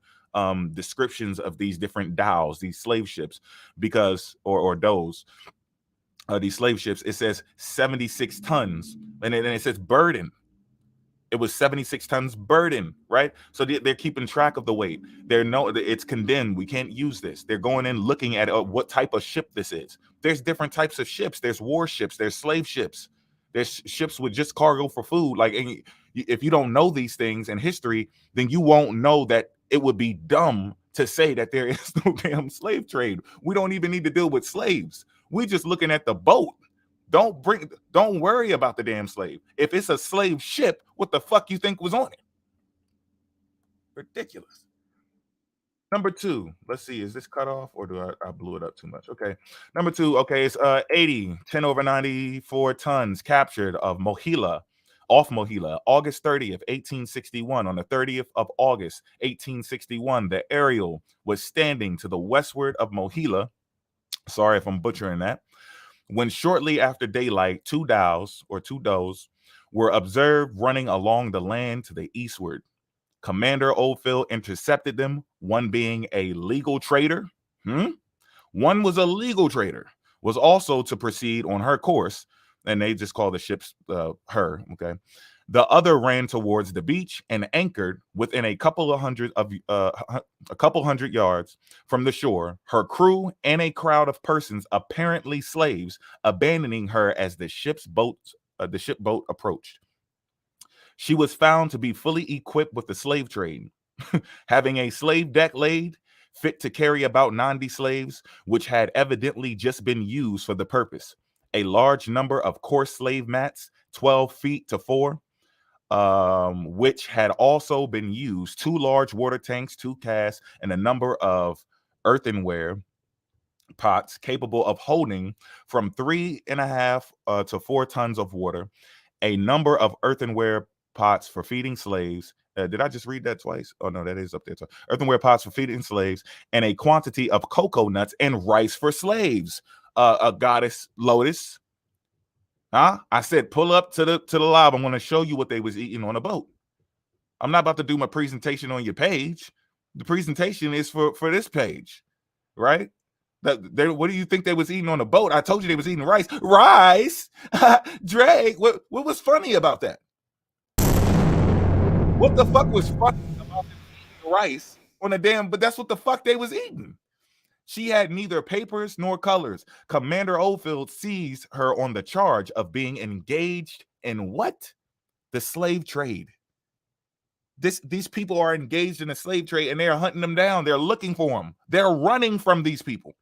descriptions of these different dhows, these slave ships, because or those these slave ships. It says 76 tons, and then it says burden. It was 76 tons burden, right? So they're keeping track of the weight. It's condemned. We can't use this. They're going in looking at what type of ship this is. There's different types of ships. There's warships. There's slave ships. There's ships with just cargo for food. Like, and if you don't know these things in history, then you won't know that it would be dumb to say that there is no damn slave trade. We don't even need to deal with slaves. We're just looking at the boat. Don't worry about the damn slave. If it's a slave ship, what the fuck you think was on it? Ridiculous. Number 2, let's see, is this cut off or do I blew it up too much? Okay. Number 2, okay, it's 10 over 94 tons captured off Mohila, August 30th, 1861. On the 30th of August, 1861, the Ariel was standing to the westward of Mohila. Sorry if I'm butchering that. When shortly after daylight, two dhows were observed running along the land to the eastward. Commander Oldfield intercepted them, one being a legal trader. One was a legal trader, was also to proceed on her course, and they just call the ships her, okay? The other ran towards the beach and anchored within a couple hundred yards from the shore, her crew and a crowd of persons, apparently slaves, abandoning her as the ship boat approached. She was found to be fully equipped with the slave trade, having a slave deck laid, fit to carry about 90 slaves, which had evidently just been used for the purpose. A large number of coarse slave mats, 12 feet to 4, which had also been used, 2 large water tanks, 2 casks, and a number of earthenware pots capable of holding from 3.5 to 4 tons of water, a number of earthenware pots for feeding slaves. Did I just read that twice? Oh, no, that is up there. So, earthenware pots for feeding slaves, and a quantity of cocoa nuts and rice for slaves. A goddess Lotus. I said, pull up to the lab. I'm going to show you what they was eating on a boat. I'm not about to do my presentation on your page. The presentation is for this page, right? What do you think they was eating on a boat? I told you they was eating rice. Rice? Drake, what was funny about that? What the fuck was funny about them eating rice on a damn, but that's what the fuck they was eating. She had neither papers nor colors. Commander Oldfield seized her on the charge of being engaged in what? The slave trade. These people are engaged in the slave trade and they're hunting them down. They're looking for them. They're running from these people.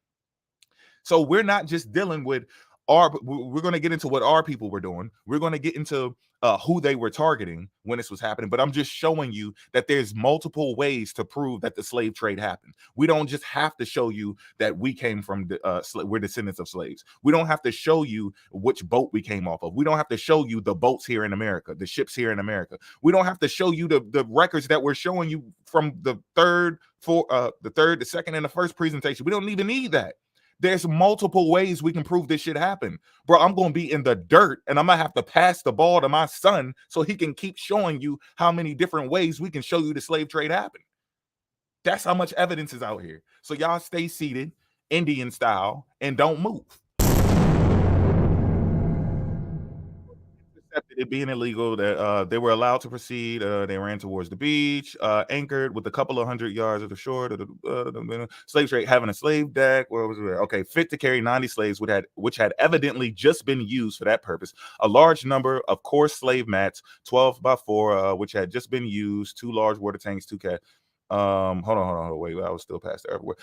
So we're not just dealing with we're going to get into what our people were doing. We're going to get into who they were targeting when this was happening. But I'm just showing you that there's multiple ways to prove that the slave trade happened. We don't just have to show you that we came from we're descendants of slaves. We don't have to show you which boat we came off of. We don't have to show you the boats here in America, the ships here in America. We don't have to show you the records that we're showing you from the the second, and the first presentation. We don't even need that. There's multiple ways we can prove this shit happened. Bro, I'm going to be in the dirt and I'm going to have to pass the ball to my son so he can keep showing you how many different ways we can show you the slave trade happened. That's how much evidence is out here. So y'all stay seated, Indian style, and don't move. accepted it being illegal that they were allowed to proceed. They ran towards the beach, anchored with a couple of 100 yards of the shore. The slave trade having a slave deck. Where was it? Okay, fit to carry 90 slaves, which had evidently just been used for that purpose. A large number of coarse slave mats, 12 by 4, which had just been used. 2 large water tanks, 2 cat. Hold on, wait, I was still past there everywhere.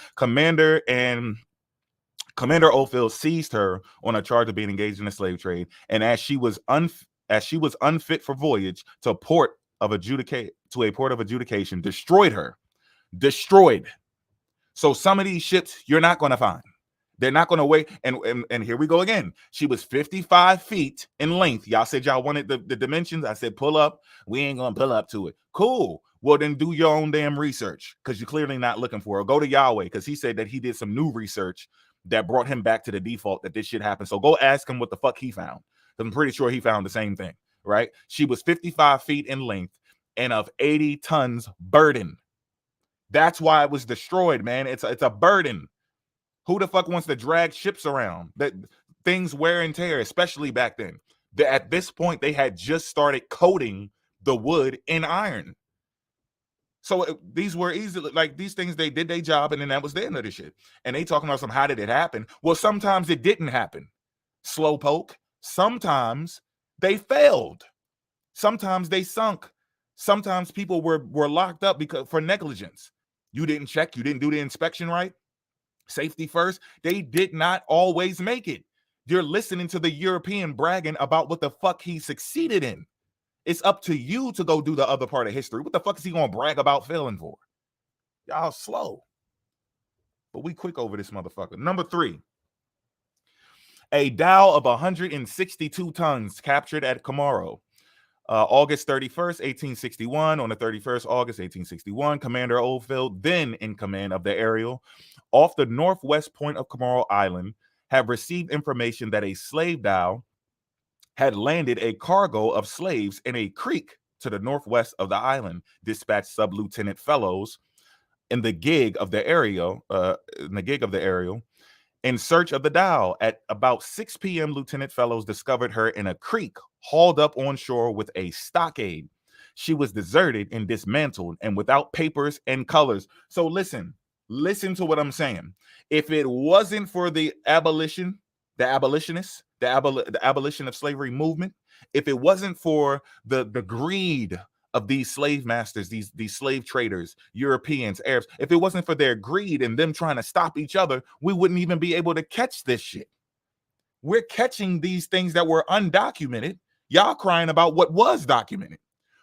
Commander Oldfield seized her on a charge of being engaged in the slave trade, and as she was unfit for voyage to a port of adjudication, destroyed her. Destroyed. So some of these ships you're not going to find. They're not going to wait. And here we go again. She was 55 feet in length. Y'all said y'all wanted the dimensions. I said pull up. We ain't going to pull up to it. Cool. Well, then do your own damn research, because you're clearly not looking for it. Go to Yahweh, because he said that he did some new research that brought him back to the default that this shit happened. So go ask him what the fuck he found. I'm pretty sure he found the same thing, right? She was 55 feet in length and of 80 tons burden. That's why it was destroyed, man. It's a burden. Who the fuck wants to drag ships around? That things wear and tear, especially back then. At this point, they had just started coating the wood in iron. So these were easily, like, these things, they did their job, and then that was the end of the shit. And they talking about how did it happen? Well, sometimes it didn't happen. Slowpoke. Sometimes they failed. Sometimes they sunk. Sometimes people were locked up for negligence. You didn't check. You didn't do the inspection right. Safety first. They did not always make it. You're listening to the European bragging about what the fuck he succeeded in. It's up to you to go do the other part of history. What the fuck is he going to brag about failing for? Y'all slow. But we quick over this motherfucker. Number 3. A dhow of 162 tons captured at Comoro. August 31st, 1861. On the 31st August, 1861, Commander Oldfield, then in command of the Ariel, off the northwest point of Comoro Island, had received information that a slave dhow had landed a cargo of slaves in a creek to the northwest of the island. Dispatched Sub-Lieutenant Fellows in the gig of the Ariel, in search of the dhow. At about 6 p.m., Lieutenant Fellows discovered her in a creek, hauled up on shore with a stockade. She was deserted and dismantled and without papers and colors. So listen to what I'm saying. If it wasn't for the abolitionists, the abolition of slavery movement, if it wasn't for the greed of these slave masters, these slave traders, Europeans, Arabs, if it wasn't for their greed and them trying to stop each other, we wouldn't even be able to catch this shit. We're catching these things that were undocumented. Y'all crying about what was documented.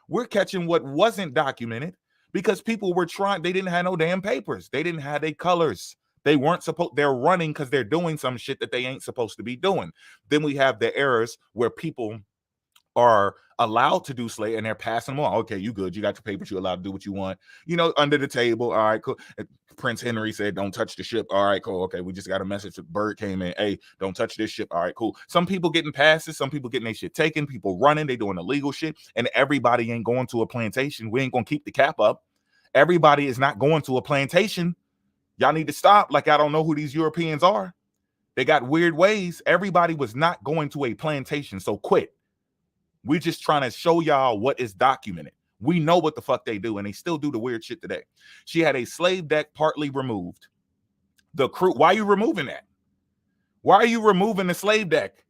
We're catching what wasn't documented because people were trying. They didn't have no damn papers. They didn't have their colors. They weren't supposed. They're running because they're doing some shit that they ain't supposed to be doing. Then we have the errors where people are allowed to do slave and they're passing them on. Okay, you good. You got your papers. You're allowed to do what you want. You know, under the table. All right, cool. Prince Henry said, don't touch the ship. All right, cool. Okay, we just got a message. The bird came in. Hey, don't touch this ship. All right, cool. Some people getting passes. Some people getting their shit taken. People running. They doing illegal shit. And everybody ain't going to a plantation. We ain't going to keep the cap up. Everybody is not going to a plantation. Y'all need to stop. Like, I don't know who these Europeans are. They got weird ways. Everybody was not going to a plantation. So quit. We're just trying to show y'all what is documented. We know what the fuck they do, and they still do the weird shit today. She had a slave deck partly removed. The crew, why are you removing that? Why are you removing the slave deck?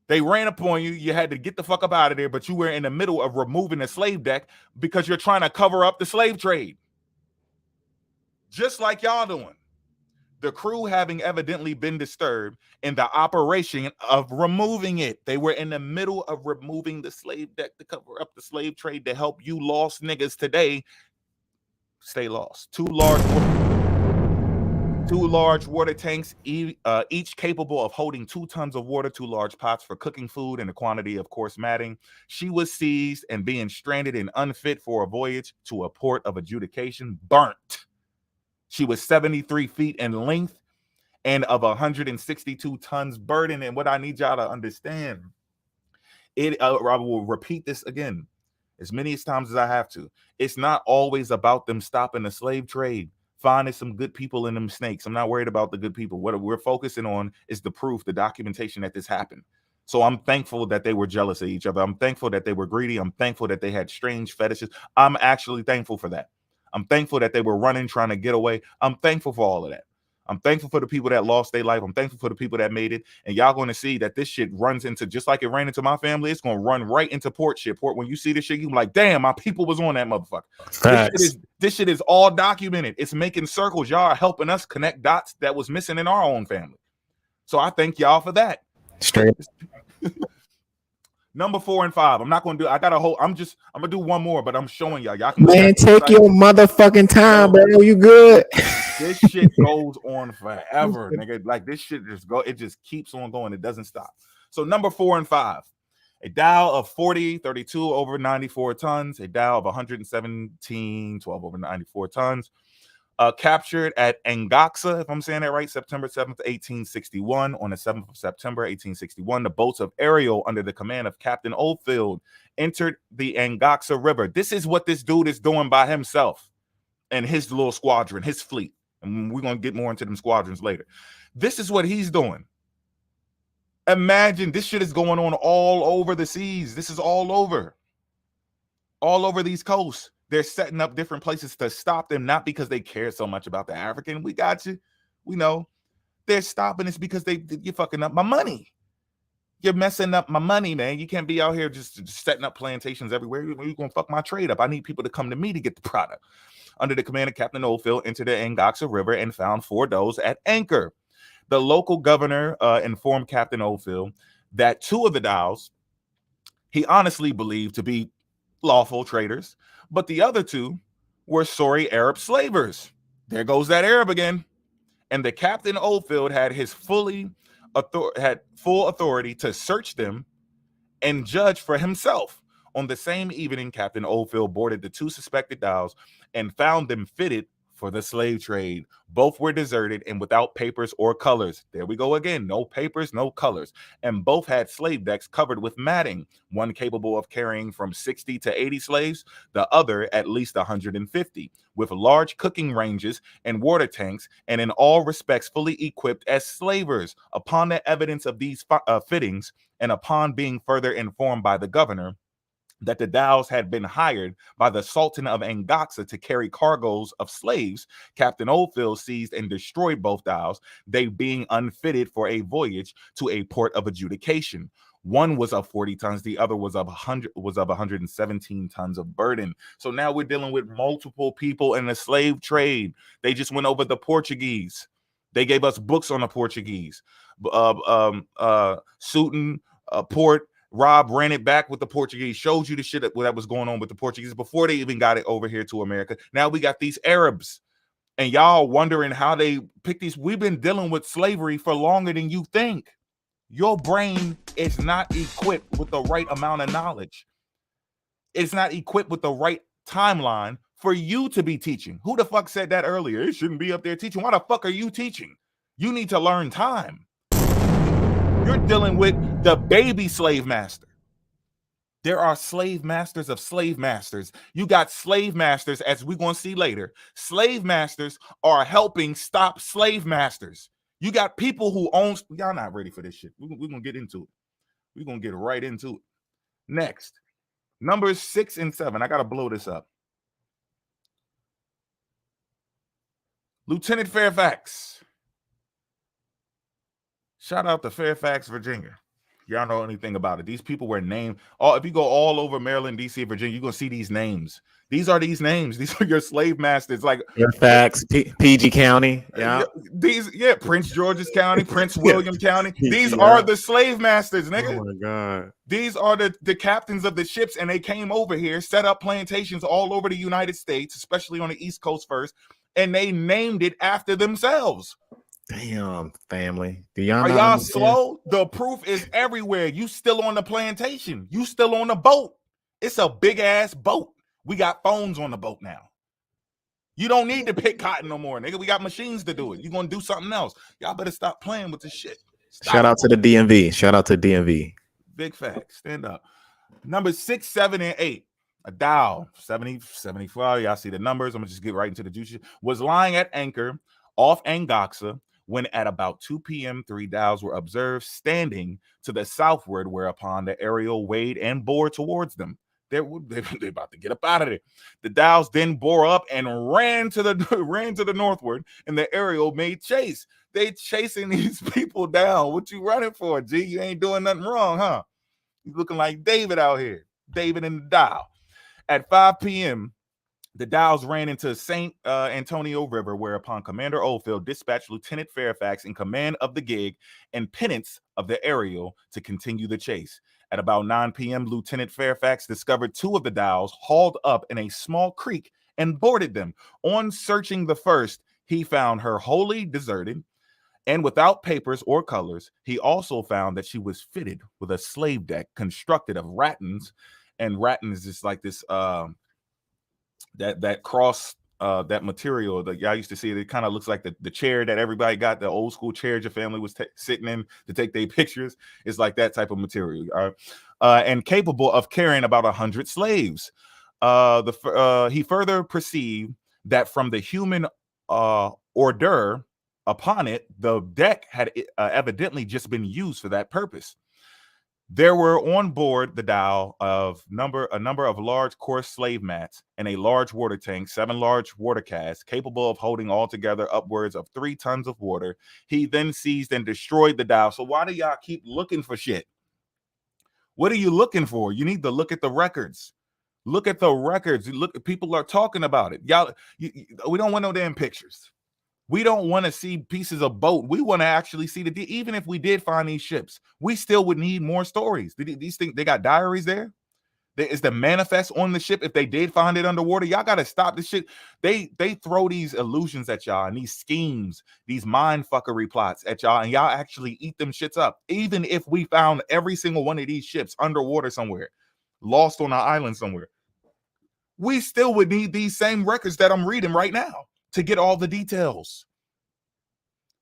They ran up on you. You had to get the fuck up out of there, but you were in the middle of removing the slave deck because you're trying to cover up the slave trade. Just like y'all doing. The crew having evidently been disturbed in the operation of removing it. They were in the middle of removing the slave deck to cover up the slave trade to help you lost niggas today stay lost. Two large water tanks, each capable of holding 2 tons of water, 2 large pots for cooking food, and a quantity of coarse matting. She was seized and being stranded and unfit for a voyage to a port of adjudication, burnt. She was 73 feet in length and of 162 tons burden. And what I need y'all to understand, I will repeat this again as many times as I have to. It's not always about them stopping the slave trade, finding some good people in them snakes. I'm not worried about the good people. What we're focusing on is the proof, the documentation that this happened. So I'm thankful that they were jealous of each other. I'm thankful that they were greedy. I'm thankful that they had strange fetishes. I'm actually thankful for that. I'm thankful that they were running, trying to get away. I'm thankful for all of that. I'm thankful for the people that lost their life. I'm thankful for the people that made it. And y'all going to see that this shit runs into, just like it ran into my family, it's going to run right into port shit. Port, when you see this shit, you like, damn, my people was on that motherfucker. This shit is all documented. It's making circles. Y'all are helping us connect dots that was missing in our own family. So I thank y'all for that. Straight. Number 4 and 5. I'm not going to do. I got a whole. I'm gonna do one more, but I'm showing y'all. Y'all can man, take your motherfucking time, bro. You good? This shit goes on forever, nigga. Like this shit just go. It just keeps on going. It doesn't stop. So number 4 and 5. A Dow of 32 over 94 tons. A Dow of 117, 12 over 94 tons. Captured at Angaxa, if I'm saying that right, September 7th, 1861. On the 7th of September, 1861, the boats of Ariel under the command of Captain Oldfield entered the Angaxa River. This is what this dude is doing by himself and his little squadron, his fleet. And we're going to get more into them squadrons later. This is what he's doing. Imagine this shit is going on all over the seas. This is all over these coasts. They're setting up different places to stop them, not because they care so much about the African. We got you. We know. They're stopping us because you're fucking up my money. You're messing up my money, man. You can't be out here just setting up plantations everywhere. You're going to fuck my trade up. I need people to come to me to get the product. Under the command of Captain Oldfield, entered the Angaxa River and found 4 does at anchor. The local governor informed Captain Oldfield that 2 of the dows he honestly believed to be lawful traders, but the other 2 were sorry Arab slavers. There goes that Arab again. And the Captain Oldfield had full authority to search them and judge for himself. On the same evening, Captain Oldfield boarded the 2 suspected dows and found them fitted for the slave trade. Both were deserted and without papers or colors. There we go again. No papers, no colors. And both had slave decks covered with matting, one capable of carrying from 60 to 80 slaves, the other at least 150, with large cooking ranges and water tanks, and in all respects fully equipped as slavers. Upon the evidence of these fittings, and upon being further informed by the governor that the dows had been hired by the Sultan of Angaxa to carry cargoes of slaves, Captain Oldfield seized and destroyed both dows, they being unfitted for a voyage to a port of adjudication. One was of 40 tons, the other was of 117 tons of burden. So now we're dealing with multiple people in the slave trade. They just went over the Portuguese. They gave us books on the Portuguese. Suiton, Port, Rob ran it back with the Portuguese, showed you the shit that was going on with the Portuguese before they even got it over here to America. Now we got these Arabs, and y'all wondering how they pick these. We've been dealing with slavery for longer than you think. Your brain is not equipped with the right amount of knowledge. It's not equipped with the right timeline for you to be teaching. Who the fuck said that earlier? It shouldn't be up there teaching. Why the fuck are you teaching? You need to learn time. You're dealing with the baby slave master. There are slave masters of slave masters. You got slave masters, as we're going to see later. Slave masters are helping stop slave masters. You got people who own. Y'all not ready for this shit. We're going to get into it. We're going to get right into it. Next, numbers 6 and 7. I got to blow this up. Lieutenant Fairfax. Shout out to Fairfax, Virginia. Y'all know anything about it. These people were named. If you go all over Maryland, D.C., Virginia, you're going to see these names. These are names. These are your slave masters. Like Fairfax, PG County. Yeah. Prince George's County, Prince William County. These are the slave masters, nigga. Oh, my God. These are the captains of the ships, and they came over here, set up plantations all over the United States, especially on the East Coast first, and they named it after themselves. Damn, family. Do y'all Are y'all slow? The proof is everywhere. You still on the plantation. You still on the boat. It's a big ass boat. We got phones on the boat now. You don't need to pick cotton no more, nigga. We got machines to do it. You're going to do something else. Y'all better stop playing with this shit. Shout out to the DMV. Shout out to DMV. Big facts. Stand up. Number 6, 7, and 8. A Dow, 70, 74. Y'all see the numbers. I'm going to just get right into the juice. Was lying at anchor off Angaxa when at about 2 p.m., 3 dhows were observed standing to the southward, whereupon the aerial weighed and bore towards them. They're about to get up out of there. The dhows then bore up and ran to the northward, and the aerial made chase. They chasing these people down. What you running for, G? You ain't doing nothing wrong, huh? You looking like David out here. David and the dhow. At 5 p.m., the dhows ran into St. Antonio River, whereupon Commander Oldfield dispatched Lieutenant Fairfax in command of the gig and penance of the aerial to continue the chase. At about 9 p.m., Lieutenant Fairfax discovered 2 of the dhows hauled up in a small creek and boarded them. On searching the first, he found her wholly deserted and without papers or colors. He also found that she was fitted with a slave deck constructed of rattans, and rattans is like this that cross that material that y'all used to see. It kind of looks like the chair that everybody got, the old school chairs your family was sitting in to take their pictures. It's like that type of material, and capable of carrying about 100 slaves. He further perceived that from the human ordure upon it, the deck had evidently just been used for that purpose. There were on board the dhow a number of large coarse slave mats and a large water tank, 7 large water casks capable of holding altogether upwards of 3 tons of water. He then seized and destroyed the dhow. So why do y'all keep looking for shit? What are you looking for? You need to look at the records. Look at the records. Look, people are talking about it. Y'all, we don't want no damn pictures. We don't want to see pieces of boat. We want to actually see even if we did find these ships, we still would need more stories. These things, they got diaries there. Is the manifest on the ship if they did find it underwater? Y'all got to stop this shit. They throw these illusions at y'all and these schemes, these mind fuckery plots at y'all, and y'all actually eat them shits up. Even if we found every single one of these ships underwater somewhere, lost on an island somewhere, we still would need these same records that I'm reading right now to get all the details.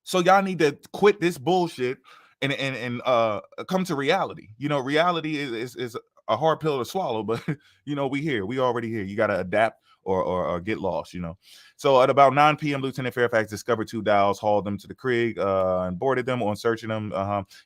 So y'all need to quit this bullshit and come to reality. You know, reality is a hard pill to swallow, but you know, we already here. You got to adapt or get lost, you know. So at about 9 p.m., Lieutenant Fairfax discovered 2 dhows, hauled them to the creek, and boarded them. On searching them,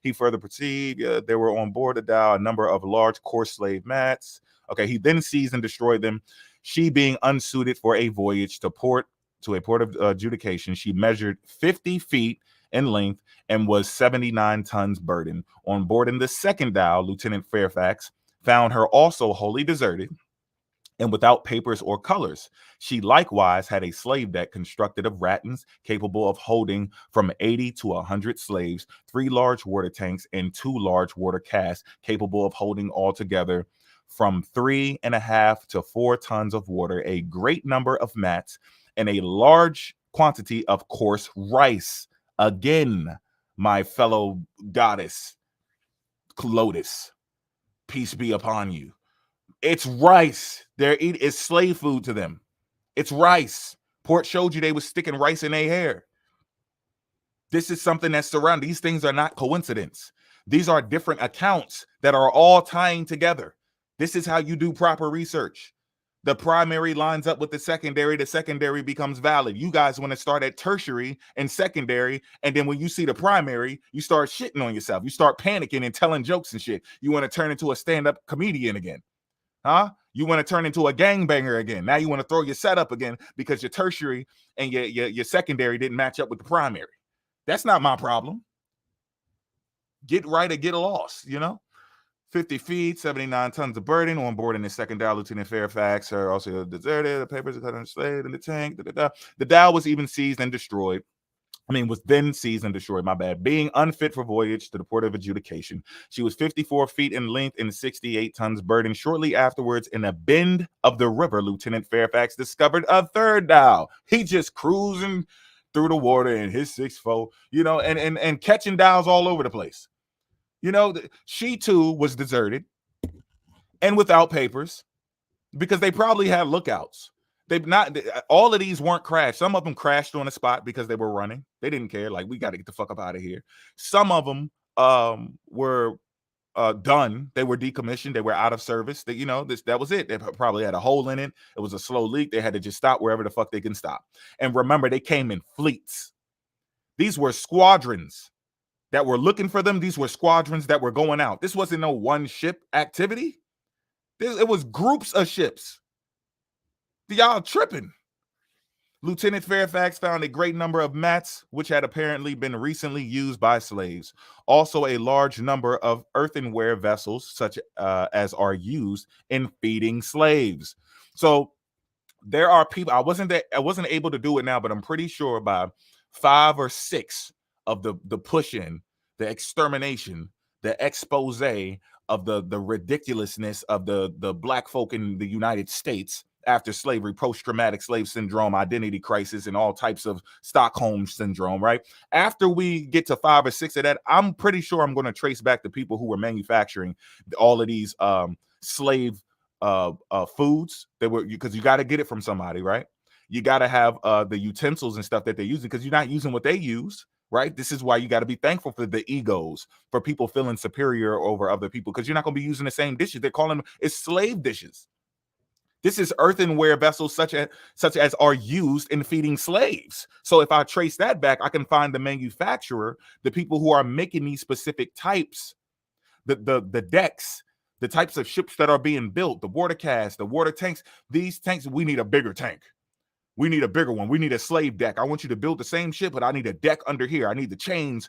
he further proceeded. There were on board the dhow a number of large coarse slave mats. Okay, he then seized and destroyed them. She being unsuited for a voyage to a port of adjudication, she measured 50 feet in length and was 79 tons burden. On board in the second dhow, Lieutenant Fairfax found her also wholly deserted and without papers or colors. She likewise had a slave deck constructed of rattans capable of holding from 80 to 100 slaves, 3 large water tanks, and 2 large water casks capable of holding altogether from 3.5 to 4 tons of water, a great number of mats, and a large quantity of coarse rice. Again, my fellow goddess, Lotus, peace be upon you. It's rice. It's slave food to them. It's rice. Port showed you they was sticking rice in their hair. This is something that's surrounding. These things are not coincidence. These are different accounts that are all tying together. This is how you do proper research. The primary lines up with the secondary becomes valid. You guys want to start at tertiary and secondary, and then when you see the primary, you start shitting on yourself. You start panicking and telling jokes and shit. You want to turn into a stand-up comedian again. Huh? You want to turn into a gangbanger again. Now you want to throw your setup again because your tertiary and your secondary didn't match up with the primary. That's not my problem. Get right or get lost, you know? 50 feet, 79 tons of burden. On board in the second dhow, Lieutenant Fairfax, her also deserted. The papers are cut enslaved in the tank. The dhow was even seized and destroyed. Was then seized and destroyed, my bad. Being unfit for voyage to the port of adjudication. She was 54 feet in length and 68 tons burden. Shortly afterwards, in a bend of the river, Lieutenant Fairfax discovered a third dhow. He just cruising through the water in his 6'4", you know, and catching dhows all over the place. You know, she too was deserted and without papers because they probably had lookouts. All of these weren't crashed. Some of them crashed on the spot because they were running. They didn't care. Like, we got to get the fuck up out of here. Some of them were done. They were decommissioned. They were out of service. That was it. They probably had a hole in it. It was a slow leak. They had to just stop wherever the fuck they can stop. And remember, they came in fleets. These were squadrons that were looking for them. These were squadrons that were going out. This wasn't no one ship activity. It was groups of ships. Y'all tripping. Lieutenant Fairfax found a great number of mats, which had apparently been recently used by slaves. Also, a large number of earthenware vessels, such as are used in feeding slaves. So there are people. I wasn't able to do it now, but I'm pretty sure by 5 or 6 of the push-in, the extermination, the expose of the ridiculousness of the black folk in the United States after slavery, post-traumatic slave syndrome, identity crisis, and all types of Stockholm syndrome, right? After we get to 5 or 6 of that, I'm pretty sure I'm going to trace back the people who were manufacturing all of these slave foods. They were, because you got to get it from somebody, right? You got to have the utensils and stuff that they're using, because you're not using what they use, right? This is why you got to be thankful for the egos, for people feeling superior over other people, because you're not going to be using the same dishes. They're calling them, it's slave dishes. This is earthenware vessels such as are used in feeding slaves. So if I trace that back, I can find the manufacturer, the people who are making these specific types, the decks, the types of ships that are being built, the water casks, the water tanks. These tanks, we need a bigger tank. We need a bigger one. We need a slave deck. I want you to build the same ship, but I need a deck under here. I need the chains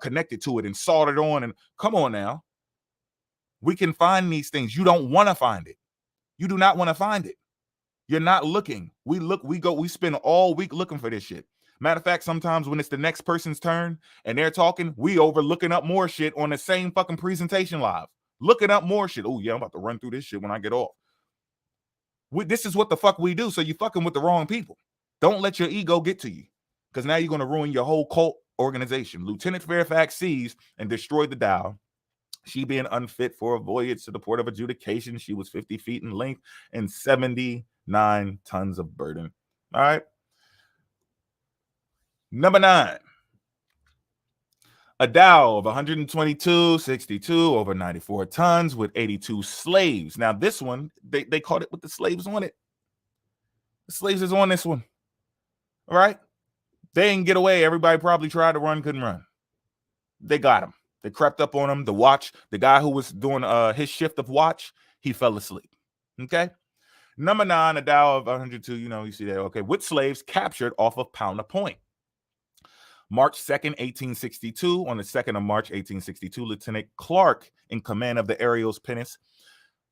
connected to it and soldered on. And come on now. We can find these things. You don't want to find it. You do not want to find it. You're not looking. We spend all week looking for this shit. Matter of fact, sometimes when it's the next person's turn and they're talking, we over looking up more shit on the same fucking presentation live. Looking up more shit. Oh, yeah, I'm about to run through this shit when I get off. This is what the fuck we do. So you fucking with the wrong people. Don't let your ego get to you, because now you're going to ruin your whole cult organization. Lieutenant Fairfax seized and destroyed the dhow. She being unfit for a voyage to the port of adjudication. She was 50 feet in length and 79 tons of burden. All right. Number 9. A dhow of 122.62 over 94 tons with 82 slaves. Now this one, they caught it with the slaves on it. The slaves is on this one. All right. They didn't get away. Everybody probably tried to run, couldn't run. They got him. They crept up on him. The guy who was doing his shift of watch, he fell asleep. Okay. Number 9, a dhow of 102, you see that. Okay. With slaves captured off of Powder Point. March 2nd, 1862. On the 2nd of March, 1862, Lieutenant Clark, in command of the Ariel's pinnace,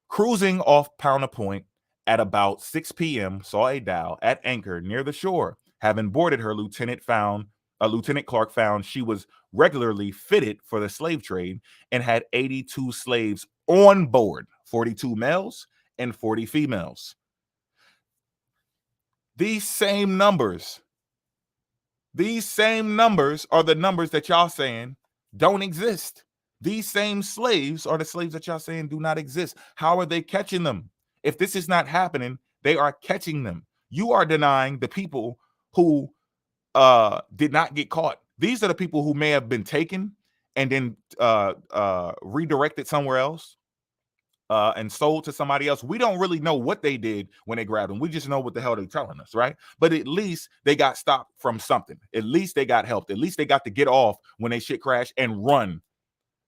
cruising off Powder Point at about 6 p.m., saw a dhow at anchor near the shore. Having boarded her, Lieutenant Clark found she was regularly fitted for the slave trade and had 82 slaves on board, 42 males and 40 females. These same numbers are the numbers that y'all saying don't exist. These same slaves are the slaves that y'all saying do not exist. How are they catching them? If this is not happening, they are catching them. You are denying the people who did not get caught. These are the people who may have been taken and then redirected somewhere else and sold to somebody else. We don't really know what they did when they grabbed them. We just know what the hell they're telling us, right? But at least they got stopped from something. At least they got helped. At least they got to get off when they shit crashed and run,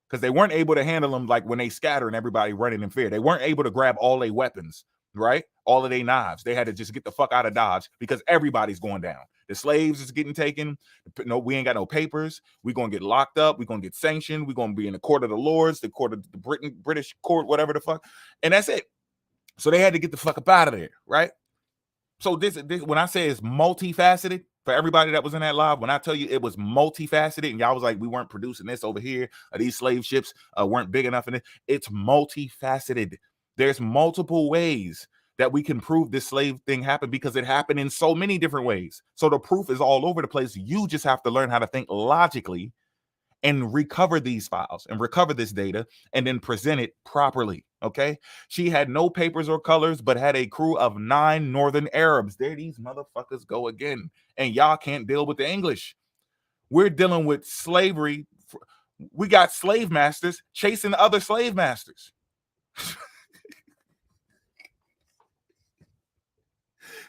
because they weren't able to handle them like when they scatter and everybody running in fear. They weren't able to grab all their weapons, right? All of their knives. They had to just get the fuck out of Dodge because everybody's going down. The slaves is getting taken. No, we ain't got no papers. We're going to get locked up. We're going to get sanctioned. We're going to be in the court of the lords, the court of the British court, whatever the fuck. And that's it. So they had to get the fuck up out of there, right? So this when I say it's multifaceted, for everybody that was in that live, when I tell you it was multifaceted and y'all was like, we weren't producing this over here, these slave ships weren't big enough in it. It's multifaceted. There's multiple ways that we can prove this slave thing happened, because it happened in so many different ways. So the proof is all over the place. You just have to learn how to think logically and recover these files and recover this data and then present it properly. Okay. She had no papers or colors, but had a crew of 9 Northern Arabs. There these motherfuckers go again. And y'all can't deal with the English. We're dealing with slavery. We got slave masters chasing other slave masters.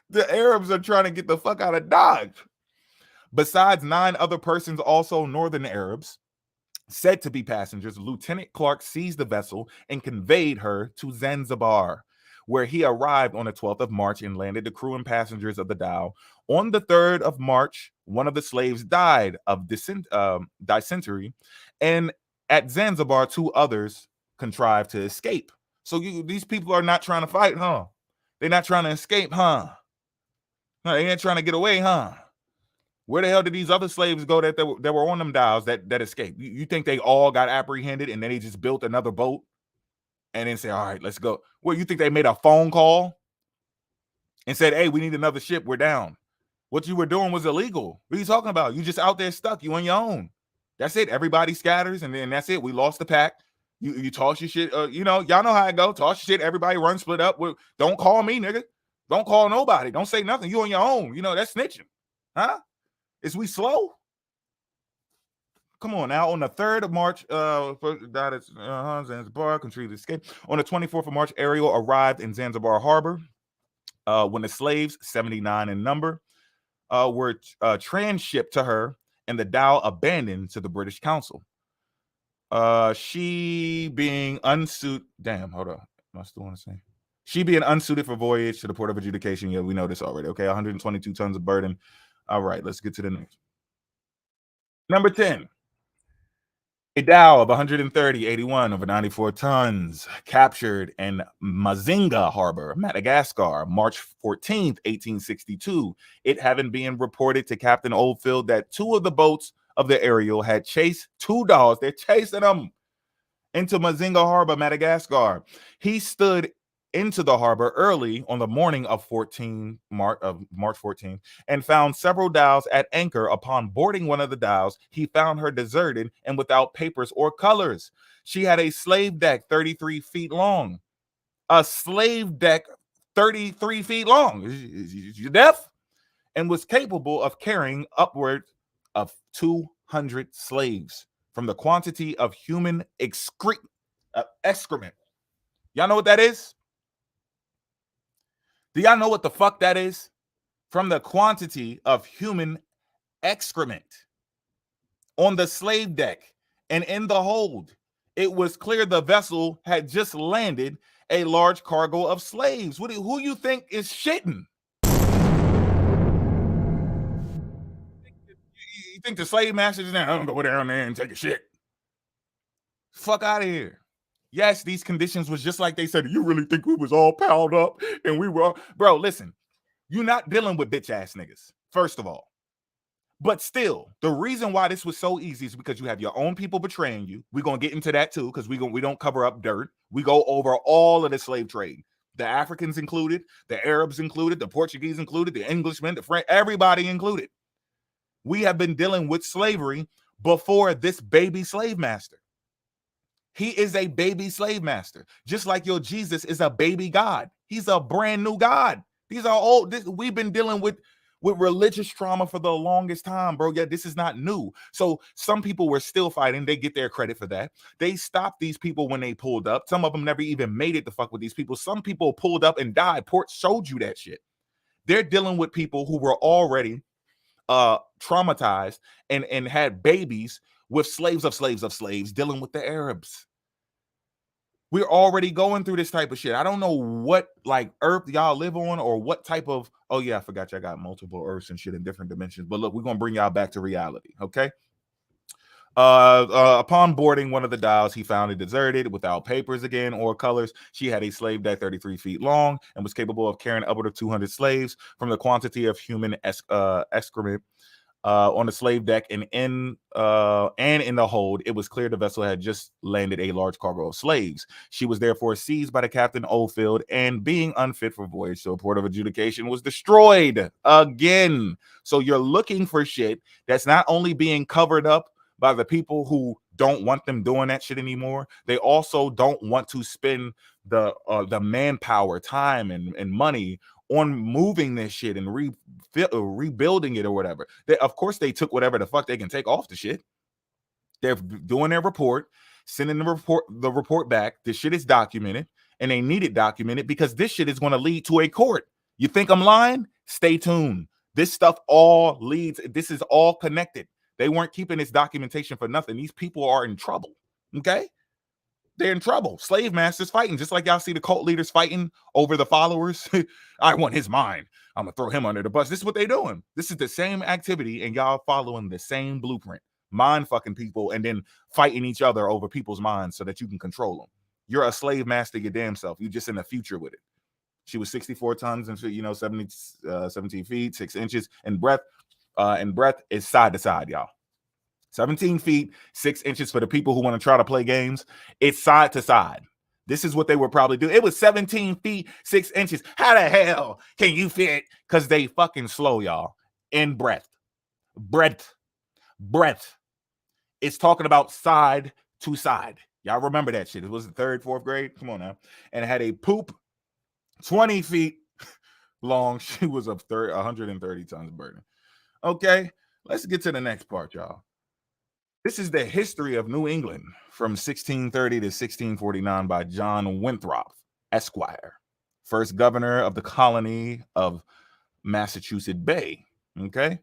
The Arabs are trying to get the fuck out of Dodge. Besides 9 other persons, also Northern Arabs, said to be passengers, Lieutenant Clark seized the vessel and conveyed her to Zanzibar, where he arrived on the 12th of March and landed the crew and passengers of the dhow. On the 3rd of March, one of the slaves died of dysentery, and at Zanzibar, 2 others contrived to escape. So these people are not trying to fight, huh? They're not trying to escape, huh? No, they ain't trying to get away, huh? Where the hell did these other slaves go that were on them dhows that escaped? You think they all got apprehended and then they just built another boat and then say, all right, let's go? Well, you think they made a phone call and said, hey, we need another ship, we're down? What you were doing was illegal. What are you talking about? You just out there stuck, you on your own. That's it. Everybody scatters, and then that's it. We lost the pack. You toss your shit. Y'all know how it go. Toss your shit. Everybody run, split up. Don't call me, nigga. Don't call nobody. Don't say nothing. You on your own. That's snitching. Huh? Is we slow? Come on now. On the 3rd of March, died at Zanzibar, contributed to escape. On the 24th of March, Ariel arrived in Zanzibar Harbor when the slaves, 79 in number, were transshipped to her, and the dhow abandoned to the British Council. She being unsuited. Damn, hold on. I still want to say. She being unsuited for voyage to the port of adjudication. Yeah, we know this already. Okay, 122 tons of burden. All right, let's get to the next. Number 10. A dhow of 130.81 over 94 tons captured in Mazinga Harbor, Madagascar, March 14th, 1862. It having been reported to Captain Oldfield that 2 of the boats of the Ariel had chased 2 dogs. They're chasing them into Mazinga Harbor, Madagascar. He stood into the harbor early on the morning of March 14th and found several dhows at anchor. Upon boarding one of the dhows, he found her deserted and without papers or colors. She had a slave deck 33 feet long. A slave deck 33 feet long. You deaf? And was capable of carrying upward of 200 slaves from the quantity of human excrement. Y'all know what that is? Do y'all know what the fuck that is? From the quantity of human excrement on the slave deck and in the hold, it was clear the vessel had just landed a large cargo of slaves. Who you think is shitting? You think the slave masters is there? I don't go down there and take a shit. Fuck out of here. Yes, these conditions was just like they said. You really think we was all piled up and we were, bro, listen, you're not dealing with bitch ass niggas, first of all. But still, the reason why this was so easy is because you have your own people betraying you. We're going to get into that too, because we don't cover up dirt. We go over all of the slave trade. The Africans included, the Arabs included, the Portuguese included, the Englishmen, the French, everybody included. We have been dealing with slavery before this baby slave master. He is a baby slave master, just like your Jesus is a baby God. He's a brand new God. These are old. We've been dealing with religious trauma for the longest time, bro. Yeah, this is not new. So some people were still fighting. They get their credit for that. They stopped these people when they pulled up. Some of them never even made it to fuck with these people. Some people pulled up and died. Port showed you that shit. They're dealing with people who were already traumatized and had babies with slaves of slaves of slaves dealing with the Arabs. We're already going through this type of shit. I don't know what like earth y'all live on or what type of, oh yeah, I forgot y'all got multiple earths and shit in different dimensions. But look, we're going to bring y'all back to reality, okay? Upon boarding one of the dhows, he found it deserted without papers again or colors. She had a slave deck 33 feet long and was capable of carrying upward of 200 slaves. From the quantity of human excrement on the slave deck and in the hold, it was clear the vessel had just landed a large cargo of slaves. She was therefore seized by the Captain Oldfield and, being unfit for voyage to a port of adjudication, was destroyed again. So you're looking for shit that's not only being covered up by the people who don't want them doing that shit anymore. They also don't want to spend the manpower, time, and money on moving this shit and rebuilding it or whatever. Of course, they took whatever the fuck they can take off the shit. They're doing their report, sending the report back. This shit is documented, and they need it documented because this shit is going to lead to a court. You think I'm lying? Stay tuned. This stuff all leads. This is all connected. They weren't keeping this documentation for nothing. These people are in trouble. Okay? They're in trouble. Slave masters fighting, just like y'all see the cult leaders fighting over the followers. I want his mind. I'm going to throw him under the bus. This is what they're doing. This is the same activity, and y'all following the same blueprint. Mind fucking people and then fighting each other over people's minds so that you can control them. You're a slave master your damn self. You're just in the future with it. She was 64 tons and 17 feet, 6 inches in breadth. And breadth is side to side, y'all. 17 feet, 6 inches for the people who want to try to play games. It's side to side. This is what they would probably do. It was 17 feet, 6 inches. How the hell can you fit? Because they fucking slow, y'all. In breadth. Breadth. It's talking about side to side. Y'all remember that shit. It was the 3rd, 4th grade. Come on now. And it had a poop 20 feet long. She was 130 tons burden. Okay, let's get to the next part, y'all. This is the history of New England from 1630 to 1649 by John Winthrop, Esquire, first governor of the colony of Massachusetts Bay. Okay,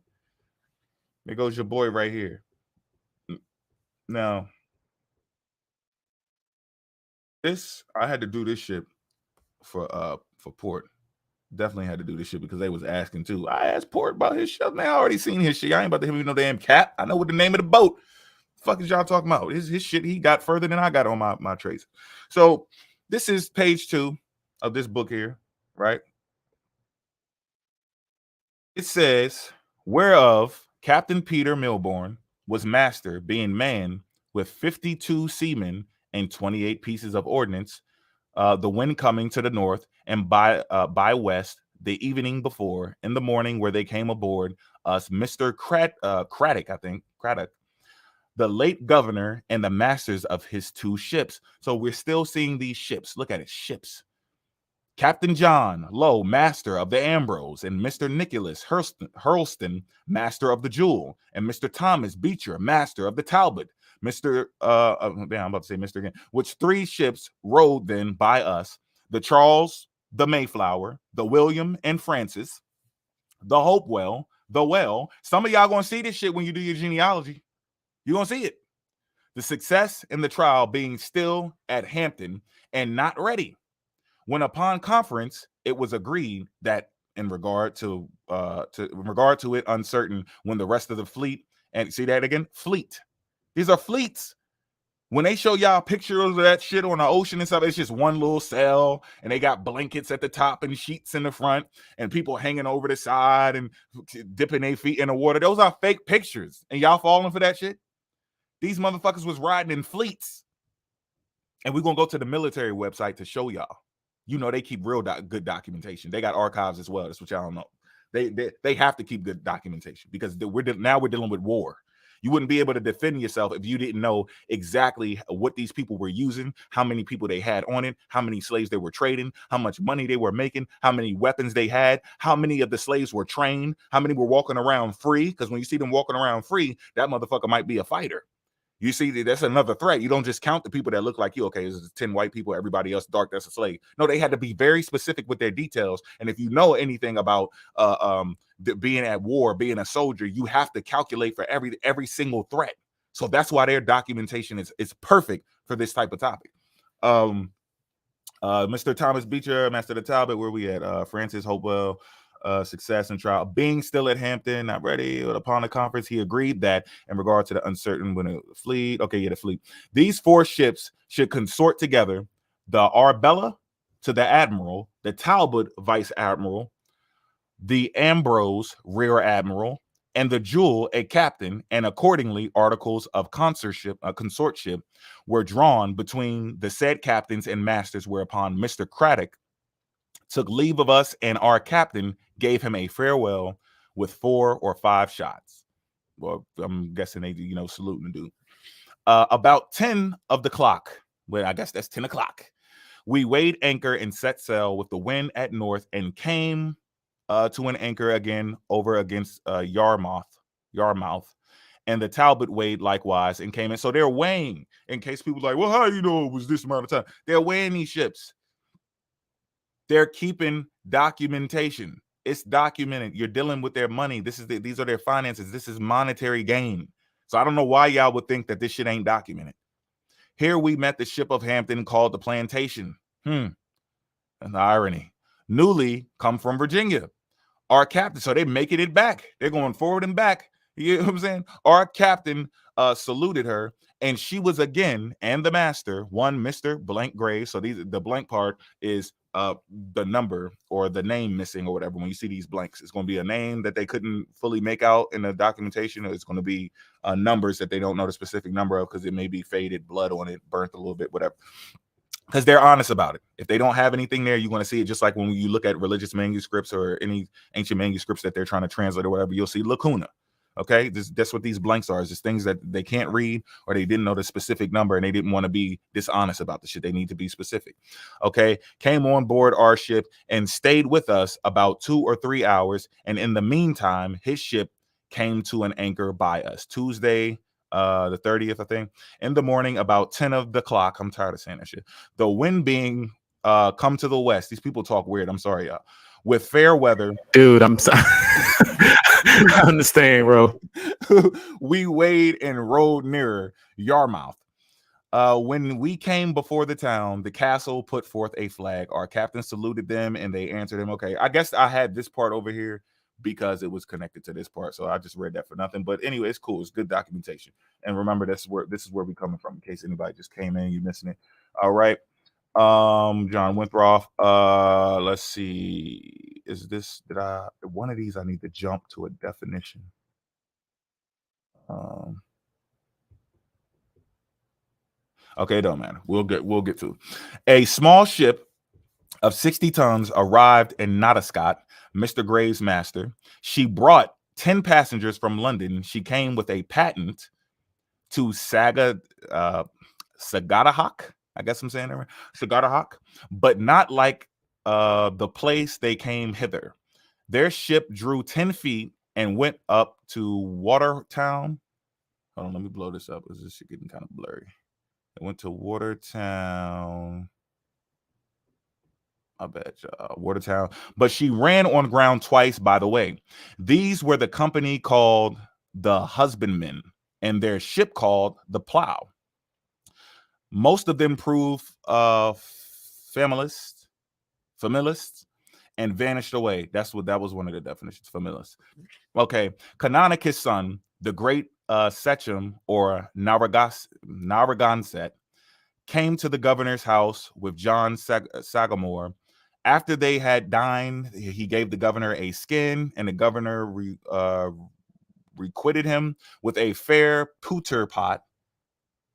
there goes your boy right here. Now, I had to do this shit for Port. Definitely had to do this shit because they was asking too. I asked Port about his shit. Man, I already seen his shit. I ain't about to hit me no damn cap. I know what the name of the boat. Fuck is y'all talking about? His shit he got further than I got on my trace. So this is page 2 of this book here, right? It says, whereof Captain Peter Milbourne was master, being manned with 52 seamen and 28 pieces of ordnance, the wind coming to the north and by west the evening before, in the morning where they came aboard us, Mr. Craddock, the late governor and the masters of his 2 ships. So we're still seeing these ships. Look at it, ships. Captain John Lowe, master of the Ambrose, and Mr. Nicholas Hurlston, master of the Jewel, and Mr. Thomas Beecher, master of the Talbot. I'm about to say Mr. again, which 3 ships rode then by us, the Charles, the Mayflower, the William and Francis, the Hopewell, the Well. Some of y'all gonna see this shit when you do your genealogy. You're gonna see it. The Success in the trial being still at Hampton and not ready. When upon conference, it was agreed that in regard to it uncertain when the rest of the fleet, and see that again, fleet. These are fleets. When they show y'all pictures of that shit on the ocean and stuff, it's just one little sail and they got blankets at the top and sheets in the front and people hanging over the side and dipping their feet in the water. Those are fake pictures. And y'all falling for that shit? These motherfuckers was riding in fleets. And we're going to go to the military website to show y'all. You know they keep real good documentation. They got archives as well. That's what y'all don't know. They have to keep good documentation because we're dealing with war. You wouldn't be able to defend yourself if you didn't know exactly what these people were using, how many people they had on it, how many slaves they were trading, how much money they were making, how many weapons they had, how many of the slaves were trained, how many were walking around free. Because when you see them walking around free, that motherfucker might be a fighter. You see, that's another threat. You don't just count the people that look like you. Okay, this is 10 white people, everybody else dark, that's a slave. No, they had to be very specific with their details. And if you know anything about being at war, being a soldier, you have to calculate for every single threat. So that's why their documentation is perfect for this type of topic. Mr. Thomas Beecher, master of the Talbot, where we at? Francis Hopewell, Success and trial being still at Hampton, not ready. But upon the conference, he agreed that in regard to the uncertain when the fleet, the fleet, these 4 ships should consort together: the Arbella to the admiral, the Talbot vice admiral, the Ambrose rear admiral, and the Jewel a captain. And accordingly, articles of consortship were drawn between the said captains and masters, whereupon Mr. Craddock took leave of us, and our captain gave him a farewell with 4 or 5 shots. Well, I'm guessing they, saluting the dude. About 10 of the clock, well, I guess that's 10 o'clock, we weighed anchor and set sail with the wind at north and came to an anchor again over against Yarmouth. And the Talbot weighed likewise and came in. So they're weighing, in case people are like, well, how do you know it was this amount of time? They're weighing these ships. They're keeping documentation. It's documented. You're dealing with their money. These are their finances. This is monetary gain. So I don't know why y'all would think that this shit ain't documented. Here we met the ship of Hampton called the Plantation. And the irony. Newly come from Virginia. Our captain, so they're making it back. They're going forward and back. You know what I'm saying? Our captain saluted her, and she was again, and the master, one Mr. Blank Gray. So the blank part is the number or the name missing or whatever. When you see these blanks, it's going to be a name that they couldn't fully make out in the documentation, or it's going to be numbers that they don't know the specific number of because it may be faded, blood on it, burnt a little bit, whatever. Because they're honest about it. If they don't have anything there, you're going to see it. Just like when you look at religious manuscripts or any ancient manuscripts that they're trying to translate or whatever, you'll see lacuna. Okay, that's what these blanks are. Is just things that they can't read, or they didn't know the specific number and they didn't want to be dishonest about the shit. They need to be specific. Okay, came on board our ship and stayed with us about 2 or 3 hours. And in the meantime, his ship came to an anchor by us. Tuesday, the 30th, I think, in the morning, about 10 of the clock. I'm tired of saying that shit. The wind being come to the west. These people talk weird. I'm sorry, y'all. With fair weather. Dude, I'm sorry. I understand, bro. We weighed and rowed nearer Yarmouth. When we came before the town, the castle put forth a flag. Our captain saluted them and they answered him. Okay, I guess I had this part over here because it was connected to this part, so I just read that for nothing. But anyway, it's cool. It's good documentation. And remember, this is where we're coming from, in case anybody just came in, you missing it. All right. John Winthrop. Let's see. Is this one of these? I need to jump to a definition. Okay, it don't matter. We'll get to it. A small ship of 60 tons arrived in Nottescott, Mr. Gray's master. She brought 10 passengers from London. She came with a patent to Sagatahawk. I guess I'm saying that right. Sagatahawk, but not like the place they came hither. Their ship drew 10 feet and went up to Watertown. Hold on, let me blow this up. This is getting kind of blurry. It went to Watertown. I bet Watertown. But she ran on ground twice, by the way. These were the company called the Husbandmen and their ship called the Plow. Most of them proved familists, and vanished away. That was one of the definitions, familists. Okay, Canonicus' son, the great Sechem or Narragansett, came to the governor's house with John Sagamore. After they had dined, he gave the governor a skin, and the governor requited him with a fair pewter pot,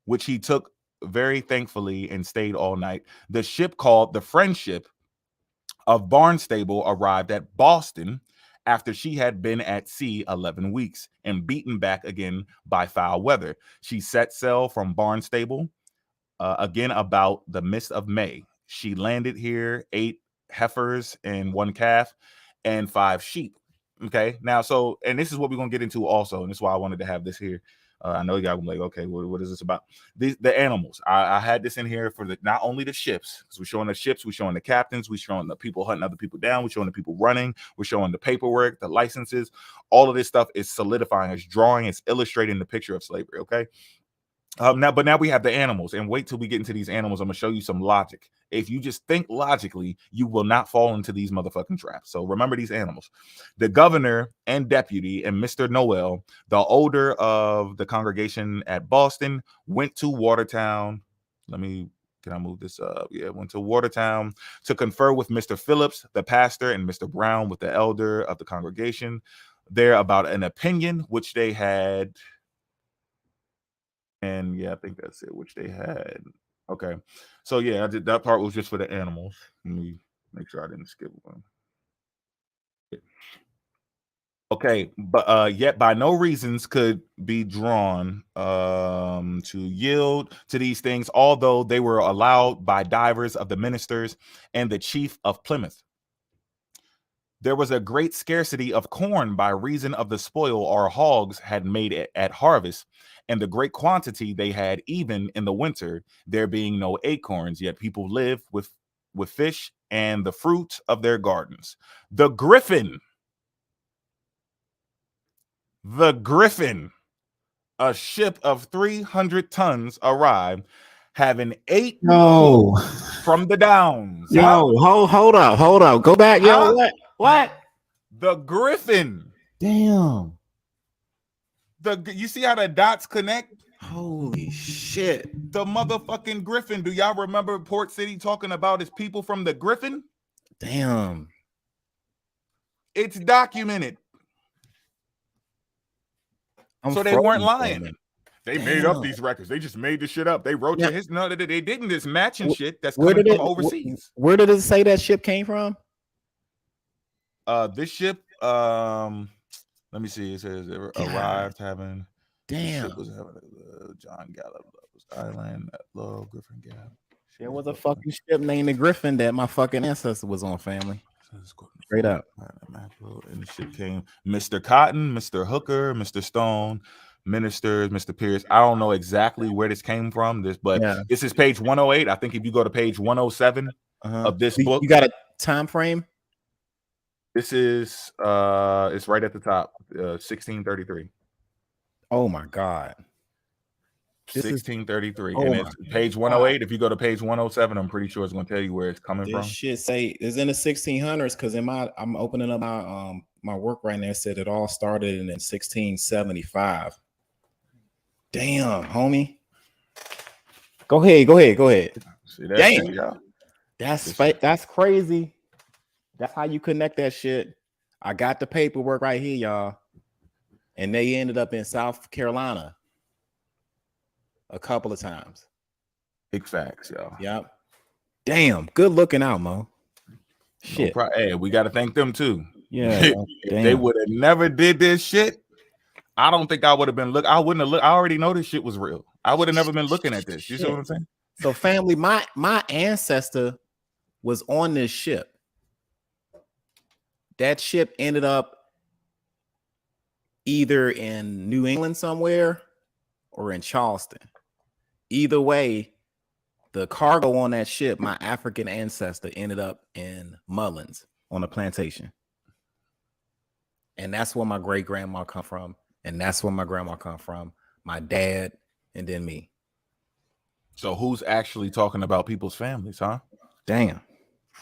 which he took very thankfully and stayed all night. The ship called the Friendship of Barnstable arrived at Boston after she had been at sea 11 weeks and beaten back again by foul weather. She set sail from Barnstable again about the midst of May. She landed here 8 heifers and 1 calf and 5 sheep. Okay, now and this is what we're gonna get into also, and this is why I wanted to have this here. I know you guys will be like, okay, what is this about? The animals. I had this in here for not only the ships, because we're showing the ships, we're showing the captains, we're showing the people hunting other people down, we're showing the people running, we're showing the paperwork, the licenses. All of this stuff is solidifying, it's drawing, it's illustrating the picture of slavery. Okay. Now we have the animals, and wait till we get into these animals. I'm gonna show you some logic. If you just think logically, you will not fall into these motherfucking traps. So remember these animals. The governor and deputy and Mr. Noel, the older of the congregation at Boston, went to Watertown. Can I move this up? Yeah, went to Watertown to confer with Mr. Phillips, the pastor, and Mr. Brown, with the elder of the congregation, there about an opinion which they had. And yeah, I think that's it, which they had. Okay. So yeah, I did that part was just for the animals. Let me make sure I didn't skip one. Okay, but yet by no reasons could be drawn to yield to these things, although they were allowed by divers of the ministers and the chief of Plymouth. There was a great scarcity of corn by reason of the spoil our hogs had made at harvest, and the great quantity they had even in the winter, there being no acorns, yet people live with fish and the fruit of their gardens. The Griffin, a ship of 300 tons arrived, having 8 No. from the Downs. Yo, hold up. Go back. Yo, what? The Griffin. Damn. You see how the dots connect? Holy shit. The motherfucking Griffin. Do y'all remember Port City talking about his people from the Griffin? Damn. It's documented. So they weren't lying. They made up these records. They just made this shit up. They wrote to his. No, they didn't. This matching shit that's coming from overseas. Where did it say that ship came from? This ship. Let me see. It says it arrived having. Damn. Ship was having John Gallup Island, Low Griffin Gap. There was a fucking ship named the Griffin that my fucking ancestor was on, family. Straight up. And the shit came. Mr. Cotton, Mr. Hooker, Mr. Stone, ministers, Mr. Pierce. I don't know exactly where this came from. But this is page 108. I think if you go to page 107 of this book, you got a time frame. This is it's right at the top, 1633. Oh my God. 1633, and it's page 108. If you go to page 107, I'm pretty sure it's going to tell you where it's coming from. This shit say it's in the 1600s because I'm opening up my work right now. It said it all started in 1675. Damn, homie. Go ahead. See that? Damn, y'all? That's crazy. That's how you connect that shit. I got the paperwork right here, y'all, and they ended up in South Carolina a couple of times. Big facts, y'all. Yep. Damn, good looking out, Mo. Shit. No hey, we got to thank them too. Yeah. If they would have never did this shit, I don't think I would have been I wouldn't have looked. I already know this shit was real. I would have never been looking at this. You see what I'm saying? So, family, my ancestor was on this ship. That ship ended up either in New England somewhere or in Charleston. Either way, the cargo on that ship, my African ancestor, ended up in Mullins on a plantation. And that's where my great grandma come from. And that's where my grandma come from. My dad, and then me. So who's actually talking about people's families, huh? Damn.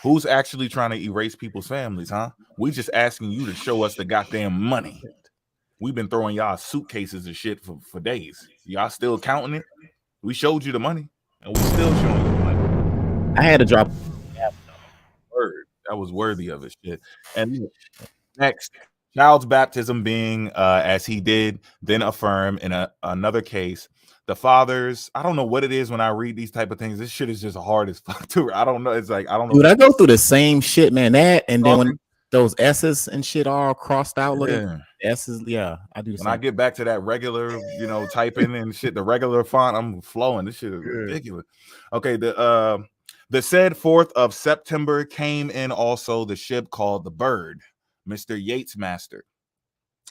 Who's actually trying to erase people's families, huh? We just asking you to show us the goddamn money. We've been throwing y'all suitcases of shit for days. Y'all still counting it? We showed you the money, and we still showing you the money. I had to drop. Word. That was worthy of it, shit. And next, child's baptism being as he did, then affirm in another case. The fathers, I don't know what it is when I read these type of things. This shit is just hard as fuck too. I don't know. It's like I don't know. Dude, I go through the same shit, man. That and then when those S's and shit all crossed out, looking S's, I do. When I get back to that regular, typing and shit, the regular font, I'm flowing. This shit is ridiculous. Okay, the said 4th of September came in also the ship called the Bird, Mr. Yates Master.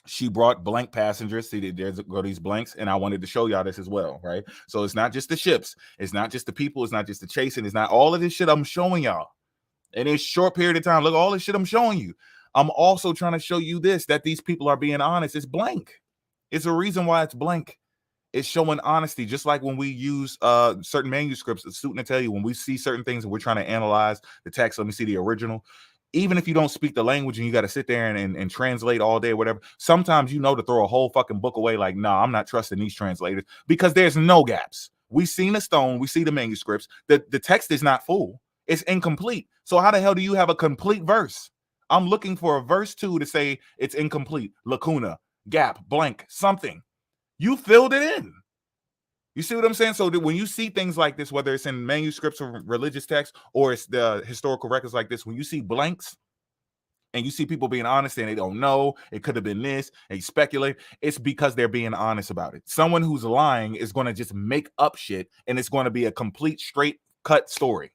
She brought blank passengers. See, there's go these blanks, and I wanted to show y'all this as well, right? So it's not just the ships, it's not just the people, it's not just the chasing, it's not all of this shit I'm showing y'all. In a short period of time, look, all this shit I'm showing you. I'm also trying to show you this, that these people are being honest. It's blank. It's a reason why it's blank. It's showing honesty, just like when we use certain manuscripts. The student will tell you when we see certain things and we're trying to analyze the text. Let me see the original. Even if you don't speak the language and you got to sit there and translate all day or whatever, sometimes to throw a whole fucking book away like, nah, I'm not trusting these translators because there's no gaps. We seen the stone, we see the manuscripts. The text is not full. It's incomplete. So how the hell do you have a complete verse? I'm looking for a verse 2 to say it's incomplete, lacuna, gap, blank, something. You filled it in. You see what I'm saying? So that when you see things like this, whether it's in manuscripts or religious texts, or it's the historical records like this, when you see blanks and you see people being honest and they don't know, it could have been this, and you speculate, it's because they're being honest about it. Someone who's lying is going to just make up shit, and it's going to be a complete straight cut story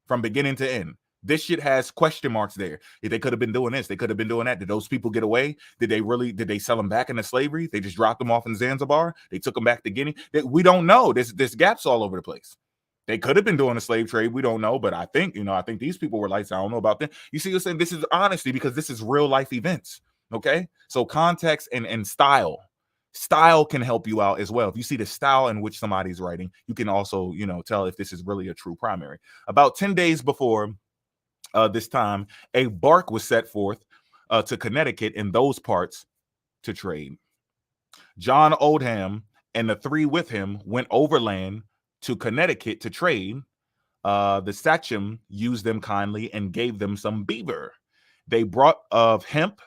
from beginning to end. This shit has question marks there. If they could have been doing this, they could have been doing that. Did those people get away? Did they sell them back into slavery? They just dropped them off in Zanzibar. They took them back to Guinea. We don't know. There's gaps all over the place. They could have been doing a slave trade. We don't know, but I think these people were lights. I don't know about them. You see, you're saying this is honesty because this is real life events. Okay, so context and style can help you out as well. If you see the style in which somebody's writing, you can also tell if this is really a true primary. About 10 days before this time, a bark was set forth to Connecticut in those parts to trade. John Oldham and the three with him went overland to Connecticut to trade. The sachem used them kindly and gave them some beaver. They brought of hemp,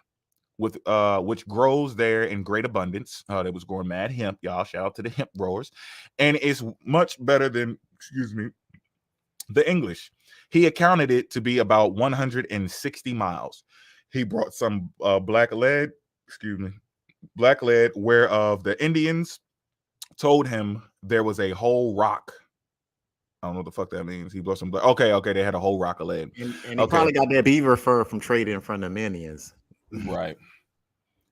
with which grows there in great abundance. They was growing mad hemp, y'all. Shout out to the hemp growers, and it's much better than the English. He accounted it to be about 160 miles. He brought some black lead, whereof the Indians told him there was a whole rock. I don't know what the fuck that means. He brought some black. Okay, they had a whole rock of lead. And he probably got that beaver fur from trading in front of the Indians. Right.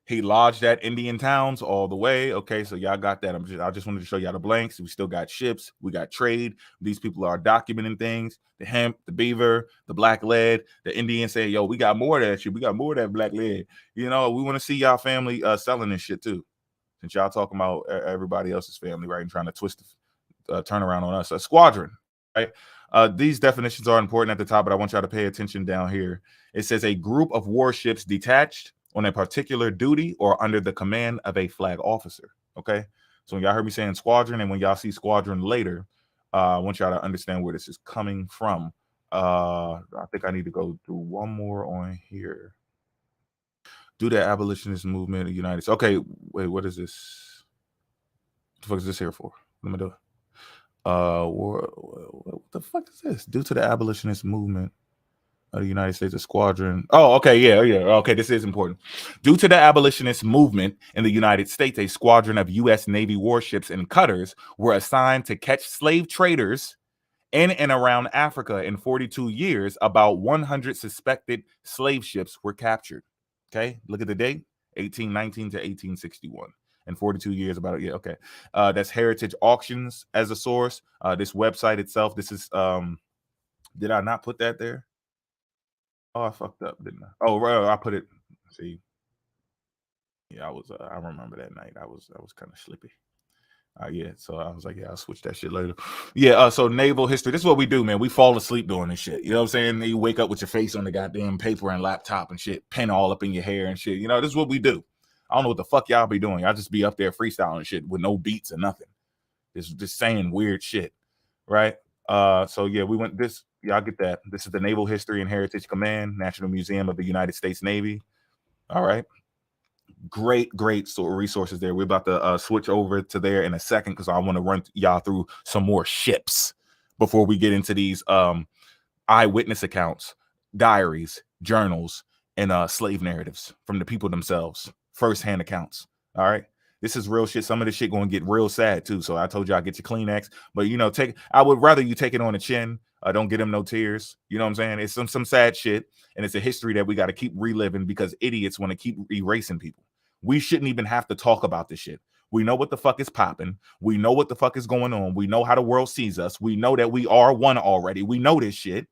He lodged at Indian towns all the way. Okay, so y'all got that. I just wanted to show y'all the blanks. We still got ships. We got trade. These people are documenting things. The hemp, the beaver, the black lead. The Indians say, yo, we got more of that shit. We got more of that black lead. We want to see y'all family selling this shit too. Since y'all talking about everybody else's family, right? And trying to twist the turnaround on us. A squadron, right? These definitions are important at the top, but I want y'all to pay attention down here. It says a group of warships detached on a particular duty or under the command of a flag officer. Okay, so when y'all heard me saying squadron, and when y'all see squadron later, I want y'all to understand where this is coming from. I think I need to go through one more on here. Do the abolitionist movement in the United States. Okay, wait, what is this? What the fuck is this here for? Let me do it. What the fuck is this? Due to the abolitionist movement of the United States, a squadron. Oh, okay, yeah. Okay, this is important. Due to the abolitionist movement in the United States, a squadron of U.S. Navy warships and cutters were assigned to catch slave traders in and around Africa. In 42 years, about 100 suspected slave ships were captured. Okay, look at the date, 1819 to 1861. In 42 years, about it. Yeah, okay. That's Heritage Auctions as a source. This website itself, this is, did I not put that there? Oh, I fucked up, didn't I? Oh, right, I put it, see. Yeah, I remember that night. I was kind of slippy. Yeah, so I was like, yeah, I'll switch that shit later. Yeah, so naval history. This is what we do, man. We fall asleep doing this shit. You know what I'm saying? You wake up with your face on the goddamn paper and laptop and shit, pen all up in your hair and shit. This is what we do. I don't know what the fuck y'all be doing. Y'all just be up there freestyling shit with no beats or nothing. Just saying weird shit, right? So yeah, we went this. Y'all get that. This is the Naval History and Heritage Command, National Museum of the United States Navy. All right. Great sort of resources there. We're about to switch over to there in a second because I want to run y'all through some more ships before we get into these eyewitness accounts, diaries, journals, and slave narratives from the people themselves, firsthand accounts. All right. This is real shit. Some of this shit going to get real sad too. So I told y'all get your Kleenex, but I would rather you take it on the chin. Don't get him no tears. You know what I'm saying? It's some sad shit, and it's a history that we got to keep reliving because idiots want to keep erasing people. We shouldn't even have to talk about this shit. We know what the fuck is popping. We know what the fuck is going on. We know how the world sees us. We know that we are one already. We know this shit.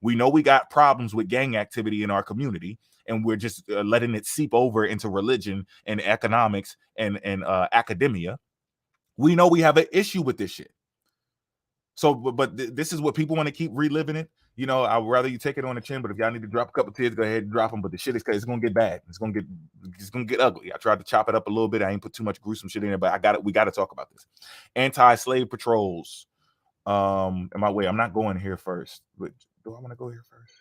We know we got problems with gang activity in our community, and we're just letting it seep over into religion and economics and academia. We know we have an issue with this shit. So, but this is what people want to keep reliving it. I'd rather you take it on the chin, but if y'all need to drop a couple tears, go ahead and drop them. But the shit is, it's gonna get bad. It's gonna get ugly. I tried to chop it up a little bit. I ain't put too much gruesome shit in it, but we got to talk about this. Anti-slave patrols. I'm not going here first, but do I want to go here first?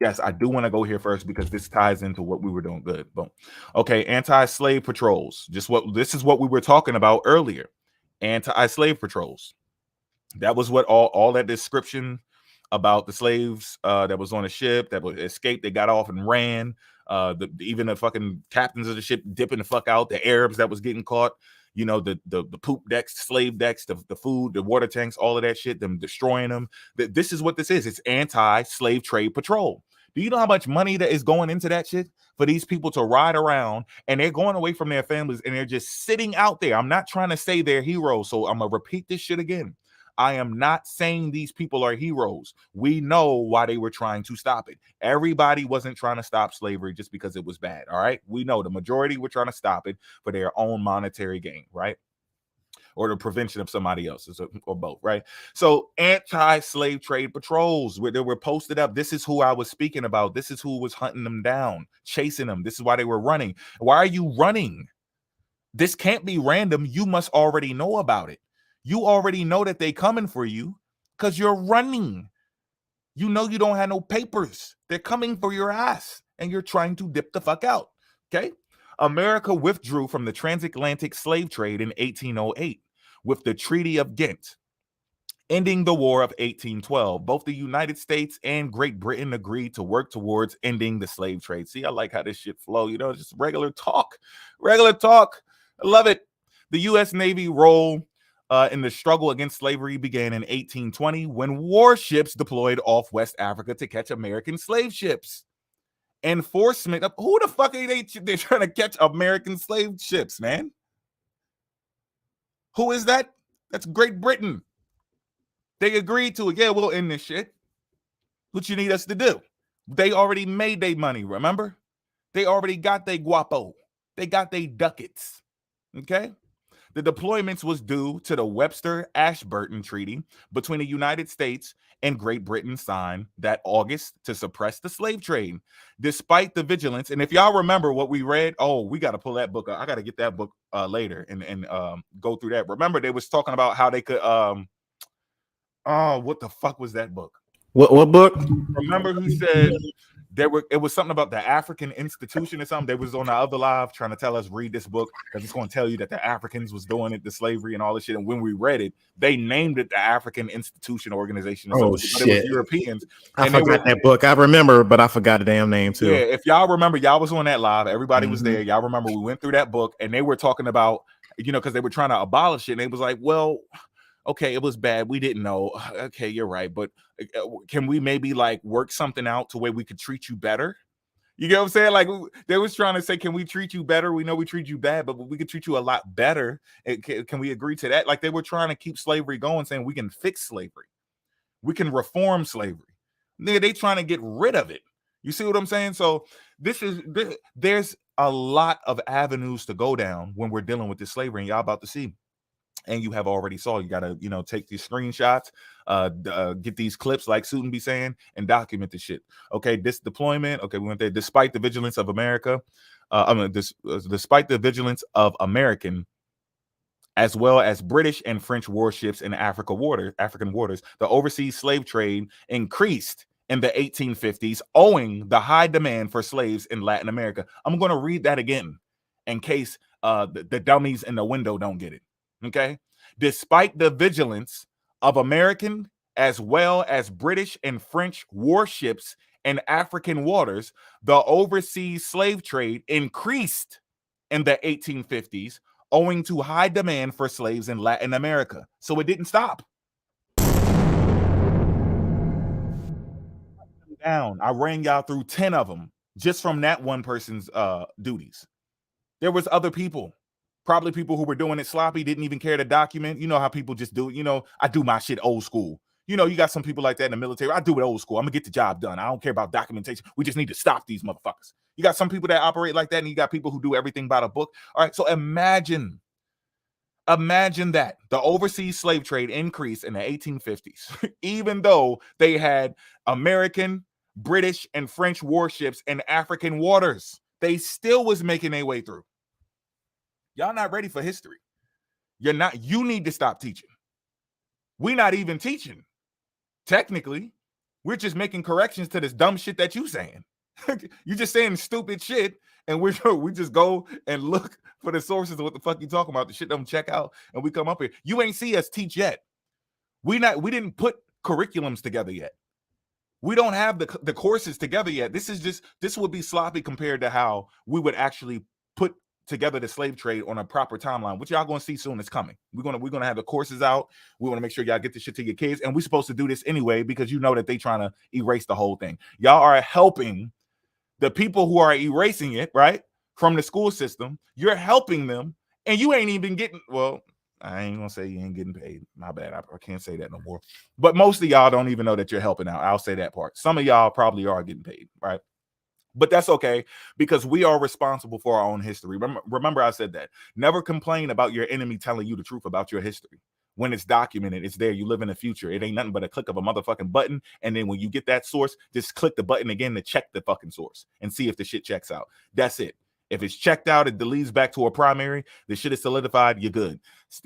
Yes, I do want to go here first because this ties into what we were doing. Good. Boom. Okay, anti-slave patrols. This is what we were talking about earlier. Anti-slave patrols. That was what all that description about the slaves that was on a ship that was escaped. They got off and ran. Even the fucking captains of the ship dipping the fuck out. The Arabs that was getting caught. The poop decks, slave decks, the food, the water tanks, all of that shit. Them destroying them. This is what this is. It's anti-slave trade patrol. Do you know how much money that is going into that shit for these people to ride around, and they're going away from their families and they're just sitting out there? I'm not trying to say they're heroes, so I'm gonna repeat this shit again. I am not saying these people are heroes. We know why they were trying to stop it. Everybody wasn't trying to stop slavery just because it was bad. All right. We know the majority were trying to stop it for their own monetary gain, right? Or the prevention of somebody else's, or both, right? So anti-slave trade patrols, where they were posted up. This is who I was speaking about. This is who was hunting them down, chasing them. This is why they were running. Why are you running? This can't be random. You must already know about it. You already know that they coming for you because you're running. You know you don't have no papers. They're coming for your ass, and you're trying to dip the fuck out, okay? America withdrew from the transatlantic slave trade in 1808 with the Treaty of Ghent, ending the War of 1812. Both the United States and Great Britain agreed to work towards ending the slave trade. See, I like how this shit flow. You know, just regular talk. Regular talk. I love it. The U.S. Navy role in the struggle against slavery began in 1820 when warships deployed off West Africa to catch American slave ships. Enforcement of who the fuck are they're trying to catch American slave ships, man? Who is that? That's Great Britain. They agreed to it. Yeah, we'll end this shit. What you need us to do? They already made their money, remember? They already got their guapo. They got their ducats. Okay? The deployments was due to the Webster-Ashburton Treaty between the United States and Great Britain signed that August to suppress the slave trade. Despite the vigilance, and if y'all remember what we read, oh, we got to pull that book up. I got to get that book later and go through that. Remember, they was talking about how they could, what the fuck was that book? What book? Remember who said it was something about the African institution or something. They was on the other live trying to tell us read this book because it's going to tell you that the Africans was doing it, the slavery and all this shit. And when we read it, they named it the African Institution Organization. Or oh shit, but shit! It was Europeans. I forgot that book. I remember, but I forgot the damn name too. Yeah, if y'all remember, y'all was on that live. Everybody was there. Y'all remember we went through that book and they were talking about, you know, because they were trying to abolish it. And they was like, well, okay, it was bad. We didn't know. Okay, you're right. But can we maybe like work something out to where we could treat you better? You get what I'm saying? Like they was trying to say, can we treat you better? We know we treat you bad, but we could treat you a lot better. Can we agree to that? Like they were trying to keep slavery going, saying we can fix slavery. We can reform slavery. They trying to get rid of it. You see what I'm saying? So there's a lot of avenues to go down when we're dealing with this slavery, and y'all about to see. And you have already saw, you got to, you know, take these screenshots, get these clips like Susan be saying and document the shit. Okay, this deployment. Okay, we went there. Despite the vigilance of America, despite the vigilance of American, as well as British and French warships in African waters, the overseas slave trade increased in the 1850s, owing the high demand for slaves in Latin America. I'm going to read that again in case the dummies in the window don't get it. Okay, despite the vigilance of American as well as British and French warships in African waters, the overseas slave trade increased in the 1850s, owing to high demand for slaves in Latin America. So it didn't stop. Down. I ran y'all through 10 of them just from that one person's duties. There was other people. Probably people who were doing it sloppy, didn't even care to document. You know how people just do it. You know, I do my shit old school. You know, you got some people like that in the military. I do it old school. I'm going to get the job done. I don't care about documentation. We just need to stop these motherfuckers. You got some people that operate like that, and you got people who do everything by the book. All right, so imagine that. The overseas slave trade increased in the 1850s, even though they had American, British, and French warships in African waters. They still was making their way through. Y'all not ready for history. You're not. You need to stop teaching. We're not even teaching. Technically, we're just making corrections to this dumb shit that you saying. You're just saying stupid shit, and we just go and look for the sources of what the fuck you talking about. The shit don't check out, and we come up here. You ain't see us teach yet. We didn't put curriculums together yet. We don't have the courses together yet. This would be sloppy compared to how we would actually put together the slave trade on a proper timeline, which y'all gonna see soon. It's coming. We're gonna have the courses out. We want to make sure y'all get this shit to your kids, and we're supposed to do this anyway because you know that they trying to erase the whole thing. Y'all are helping the people who are erasing it, right, from the school system. You're helping them, and you ain't even getting. Well, I ain't gonna say you ain't getting paid. My bad. I can't say that no more. But most of y'all don't even know that you're helping out. I'll say that part. Some of y'all probably are getting paid, right? But that's okay, because we are responsible for our own history. Remember I said that. Never complain about your enemy telling you the truth about your history. When it's documented, it's there. You live in the future. It ain't nothing but a click of a motherfucking button. And then when you get that source, just click the button again to check the fucking source and see if the shit checks out. That's it. If it's checked out, it deletes back to a primary, the shit is solidified, you're good.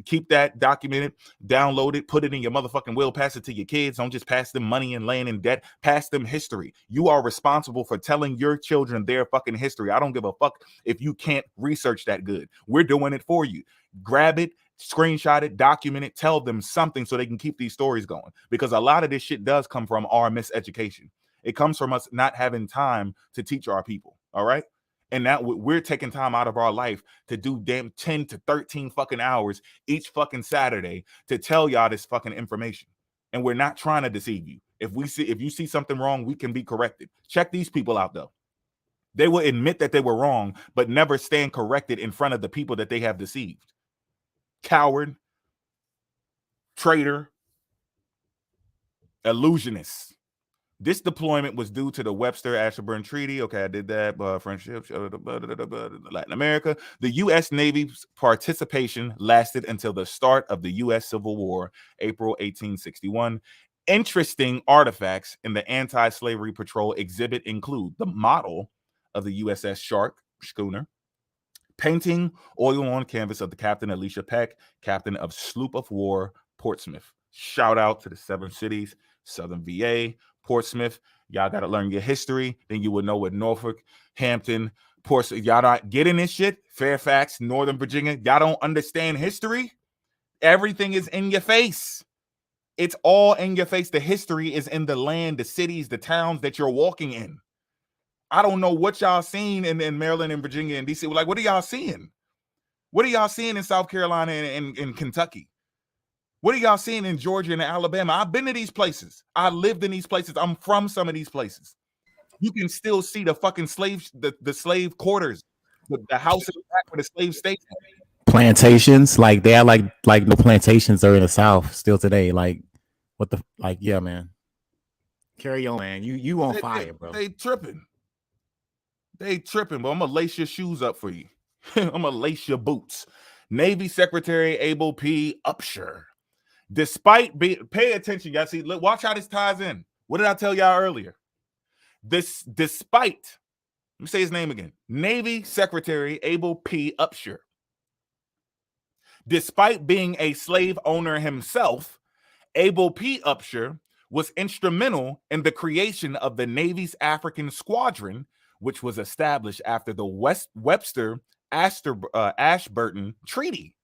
Keep that documented, download it, put it in your motherfucking will, pass it to your kids. Don't just pass them money and laying in debt. Pass them history. You are responsible for telling your children their fucking history. I don't give a fuck if you can't research that good. We're doing it for you. Grab it, screenshot it, document it, tell them something so they can keep these stories going. Because a lot of this shit does come from our miseducation. It comes from us not having time to teach our people, all right? And now we're taking time out of our life to do damn 10 to 13 fucking hours each fucking Saturday to tell y'all this fucking information. And we're not trying to deceive you. If you see something wrong, we can be corrected. Check these people out though. They will admit that they were wrong, but never stand corrected in front of the people that they have deceived. Coward, traitor, illusionist. This deployment was due to the Webster-Ashburn Treaty. Okay, I did that. Friendship, Latin America. The U.S. Navy's participation lasted until the start of the U.S. Civil War, April 1861. Interesting artifacts in the anti-slavery patrol exhibit include the model of the USS Shark schooner, painting oil on canvas of the Captain Elisha Peck, captain of sloop of war, Portsmouth. Shout out to the 7 cities, Southern VA, Portsmouth. Y'all got to learn your history. Then you would know what Norfolk, Hampton, Portsmouth. Y'all not getting this shit. Fairfax, Northern Virginia. Y'all don't understand history. Everything is in your face. It's all in your face. The history is in the land, the cities, the towns that you're walking in. I don't know what y'all seen in Maryland and Virginia and DC. Like, what are y'all seeing? What are y'all seeing in South Carolina and in Kentucky? What are y'all seeing in Georgia and Alabama? I've been to these places. I lived in these places. I'm from some of these places. You can still see the fucking slaves, the slave quarters, the house in the back where the slave stays. Plantations, like they are like no plantations are in the South still today. Like what the yeah, man. Carry on, man. You on fire, bro. They tripping. But I'm gonna lace your shoes up for you. I'm gonna lace your boots. Navy Secretary Abel P. Upshur. Pay attention, y'all. See, look, watch how this ties in. What did I tell y'all earlier? Despite, let me say his name again. Navy Secretary Abel P. Upshur. Despite being a slave owner himself, Abel P. Upshur was instrumental in the creation of the Navy's African Squadron, which was established after the Webster-Ashburn Treaty.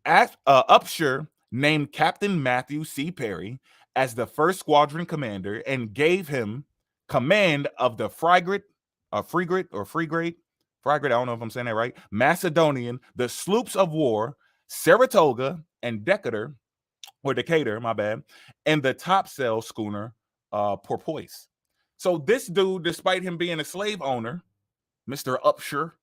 Upshur named Captain Matthew C. Perry as the first squadron commander and gave him command of the frigate, I don't know if I'm saying that right, Macedonian, the sloops of war, Saratoga and Decatur, my bad, and the topsail schooner, Porpoise. So this dude, despite him being a slave owner, Mr. Upshur,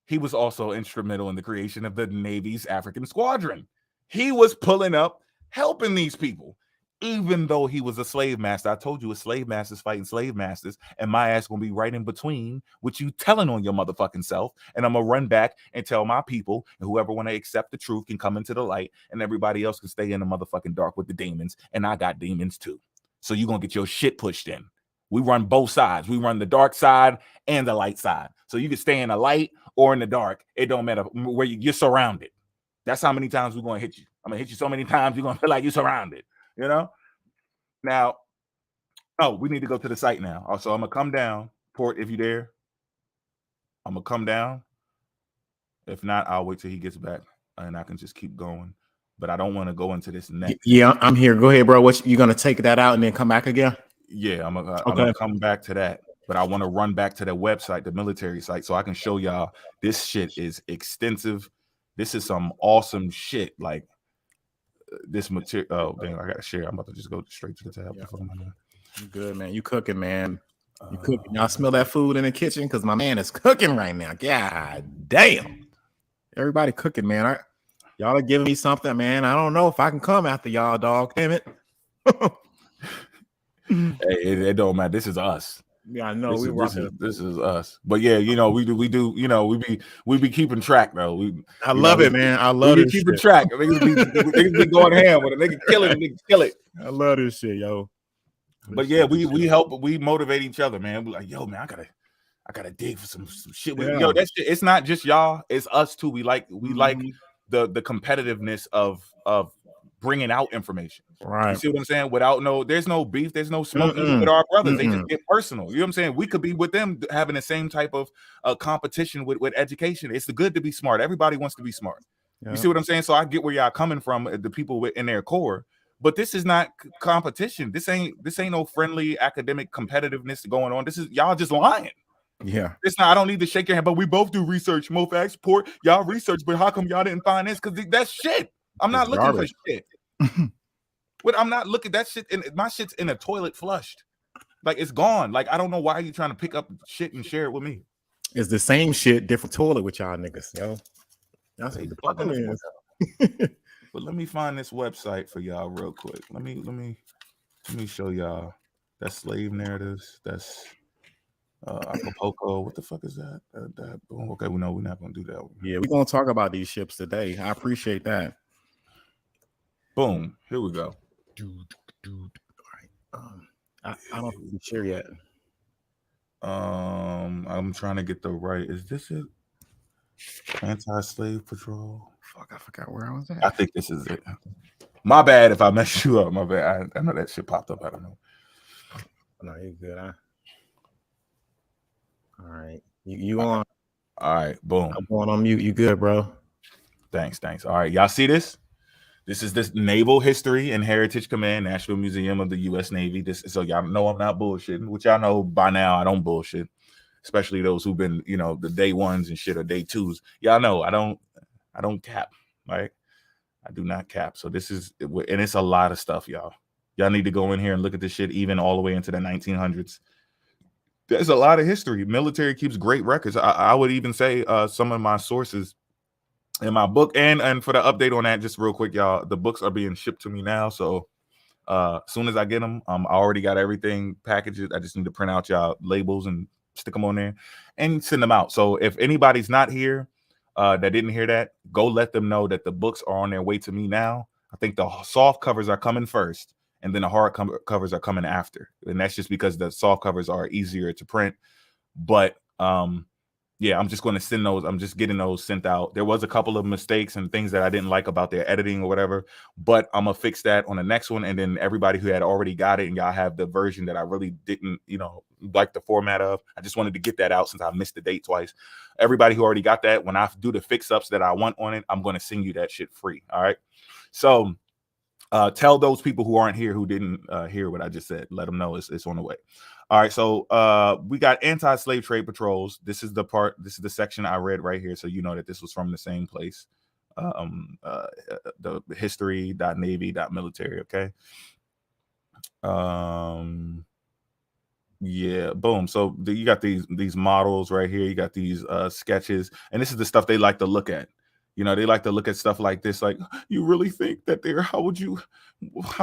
he was also instrumental in the creation of the Navy's African Squadron. He was pulling up, helping these people, even though he was a slave master. I told you a slave master's fighting slave masters, and my ass gonna be right in between what you telling on your motherfucking self, and I'm gonna run back and tell my people, and whoever want to accept the truth can come into the light, and everybody else can stay in the motherfucking dark with the demons, and I got demons too. So you're gonna get your shit pushed in. We run both sides. We run the dark side and the light side. So you can stay in the light or in the dark. It don't matter where you're surrounded. That's how many times we're going to hit you. I'm going to hit you so many times, you're going to feel like you're surrounded, you know? Now, we need to go to the site now. So I'm going to come down. Port, if you're there, I'm going to come down. If not, I'll wait till he gets back and I can just keep going. But I don't want to go into this next. Yeah, I'm here. Go ahead, bro. You going to take that out and then come back again? Yeah, I'm gonna come back to that. But I want to run back to the website, the military site, so I can show y'all this shit is extensive. This is some awesome shit. Like this material. Oh, damn, I gotta share. I'm about to just go straight to the tab. Yeah. You good, man. You cooking, man. You cooking. Y'all smell that food in the kitchen? Because my man is cooking right now. God damn. Everybody cooking, man. Y'all are giving me something, man. I don't know if I can come after y'all, dog. Damn it. Hey, it don't matter. This is us. Yeah, I know. This is us. But yeah, you know, we do. You know, we be keeping track though. I love it, man. I love we this keeping shit. track. Niggas be going ham with it. Niggas kill it. Niggas kill it. I love this shit, yo. But yeah, we help. We motivate each other, man. We're like, yo, man, I gotta dig for some shit. Yeah. Yo, that shit. It's not just y'all. It's us too. We like the competitiveness of bringing out information. Right. You see what I'm saying? There's no beef. There's no smoke even with our brothers. They just get personal. You know what I'm saying? We could be with them having the same type of competition with education. It's good to be smart. Everybody wants to be smart. Yeah. You see what I'm saying? So I get where y'all coming from, the people in their core. But this is not competition. This ain't no friendly academic competitiveness going on. This is y'all just lying. Yeah. It's not. I don't need to shake your hand, but we both do research. Mofax support y'all research, but how come y'all didn't find this? Because that's shit. I'm not looking for shit. What I'm not looking that shit. My shit's in a toilet flushed. Like it's gone. Like I don't know why you trying to pick up shit and share it with me. It's the same shit, different toilet with y'all niggas, yo. That's what the fucking is. But let me find this website for y'all real quick. Let me show y'all. That's slave narratives. That's Acapulco. What the fuck is that? Okay, we know we're not gonna do that one. Yeah, we're gonna talk about these ships today. I appreciate that. Boom. Here we go. All right. I don't think we're sure yet. I'm trying to get the right. Is this it? Anti-slave patrol. Fuck, I forgot where I was at. I think this is it. My bad if I messed you up. My bad. I know that shit popped up. I don't know. No, you're good. All right. You on? All right. Boom. I'm going on mute. You good, bro? Thanks. All right. Y'all see this? This is this Naval History and Heritage Command, National Museum of the U.S. Navy. So y'all know I'm not bullshitting, which y'all know by now I don't bullshit, especially those who've been, the day ones and shit or day twos. Y'all know I don't cap, right? I do not cap. So this is, and it's a lot of stuff, y'all. Y'all need to go in here and look at this shit even all the way into the 1900s. There's a lot of history. Military keeps great records. I would even say some of my sources in my book, and for the update on that, just real quick, y'all, the books are being shipped to me now. So as soon as I get them, I already got everything packaged. I just need to print out y'all labels and stick them on there and send them out. So if anybody's not here that didn't hear that, go let them know that the books are on their way to me now. I think the soft covers are coming first, and then the hard covers are coming after. And that's just because the soft covers are easier to print. But yeah, I'm just going to send those. I'm just getting those sent out. There was a couple of mistakes and things that I didn't like about their editing or whatever, but I'm going to fix that on the next one. And then everybody who had already got it and y'all have the version that I really didn't, like the format of, I just wanted to get that out since I missed the date twice. Everybody who already got that, when I do the fix-ups that I want on it, I'm going to send you that shit free. All right. So tell those people who aren't here, who didn't hear what I just said, let them know it's on the way. All right, so we got anti-slave trade patrols. This is the section I read right here, so you know that this was from the same place. The history.navy.military, okay? Yeah, boom. So you got these models right here. You got these sketches, and this is the stuff they like to look at. They like to look at stuff like this, like, you really think that how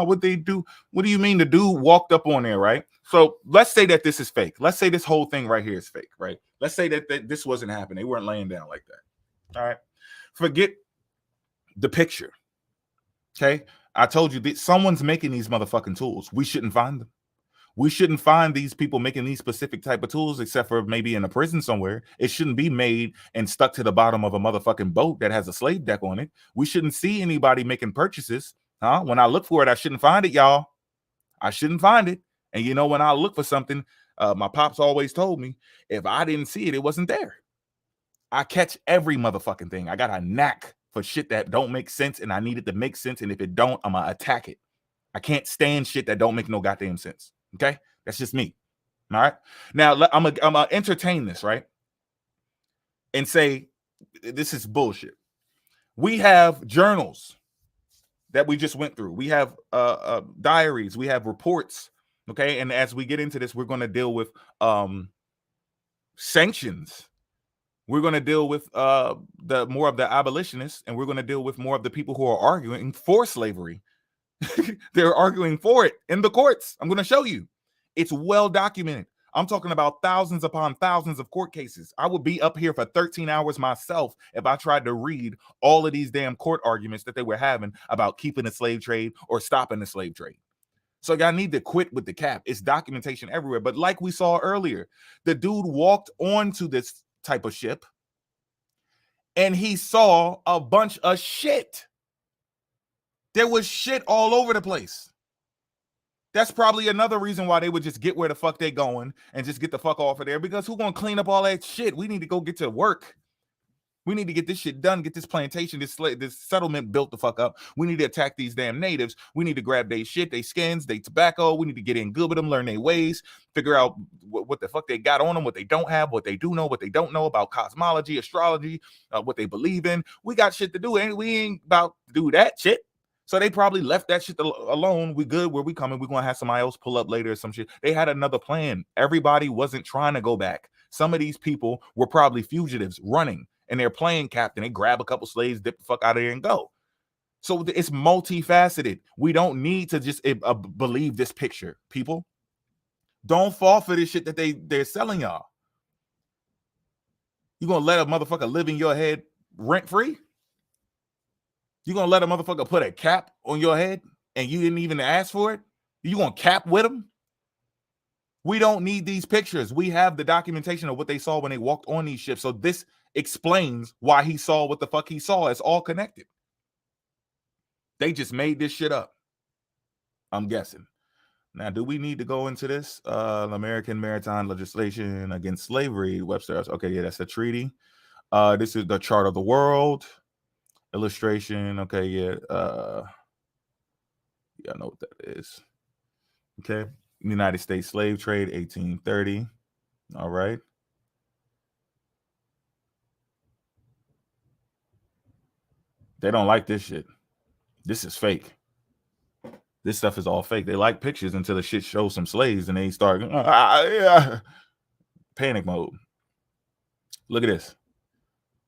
would they do? What do you mean the dude walked up on there, right? So let's say that this is fake. Let's say this whole thing right here is fake, right? Let's say that this wasn't happening. They weren't laying down like that. All right. Forget the picture. Okay. I told you that someone's making these motherfucking tools. We shouldn't find them. We shouldn't find these people making these specific type of tools, except for maybe in a prison somewhere. It shouldn't be made and stuck to the bottom of a motherfucking boat that has a slave deck on it. We shouldn't see anybody making purchases. When I look for it, I shouldn't find it, y'all. I shouldn't find it. And when I look for something, my pops always told me, if I didn't see it, it wasn't there. I catch every motherfucking thing. I got a knack for shit that don't make sense, and I need it to make sense. And if it don't, I'm going to attack it. I can't stand shit that don't make no goddamn sense. Okay, that's just me. All right. Now I'm gonna entertain this, right? And say this is bullshit. We have journals that we just went through. We have diaries. We have reports. Okay, and as we get into this, we're going to deal with sanctions. We're going to deal with the more of the abolitionists, and we're going to deal with more of the people who are arguing for slavery. They're arguing for it in the courts. I'm going to show you. It's well documented. I'm talking about thousands upon thousands of court cases. I would be up here for 13 hours myself if I tried to read all of these damn court arguments that they were having about keeping the slave trade or stopping the slave trade. So y'all need to quit with the cap. It's documentation everywhere. But like we saw earlier, the dude walked onto this type of ship and he saw a bunch of shit. There was shit all over the place. That's probably another reason why they would just get where the fuck they going and just get the fuck off of there, because who's going to clean up all that shit? We need to go get to work. We need to get this shit done, get this plantation, this settlement built the fuck up. We need to attack these damn natives. We need to grab their shit, their skins, their tobacco. We need to get in good with them, learn their ways, figure out what the fuck they got on them, what they don't have, what they do know, what they don't know about cosmology, astrology, what they believe in. We got shit to do, and we ain't about to do that shit. So they probably left that shit alone. We good where we coming. We're going to have somebody else pull up later or some shit. They had another plan. Everybody wasn't trying to go back. Some of these people were probably fugitives running, and they're playing captain. They grab a couple slaves, dip the fuck out of there and go. So it's multifaceted. We don't need to just believe this picture, people. Don't fall for this shit that they're selling y'all. You going to let a motherfucker live in your head rent-free? You gonna let a motherfucker put a cap on your head and you didn't even ask for it? You gonna cap with them? We don't need these pictures. We have the documentation of what they saw when they walked on these ships. So this explains why he saw what the fuck he saw. It's all connected. They just made this shit up, I'm guessing. Now, do we need to go into this? American Maritime Legislation Against Slavery, Webster. Okay, yeah, that's a treaty. This is the Chart of the World. Illustration, okay, yeah, I know what that is. Okay, United States slave trade, 1830. All right. They don't like this shit. This is fake. This stuff is all fake. They like pictures until the shit shows some slaves and they start panic mode. Look at this.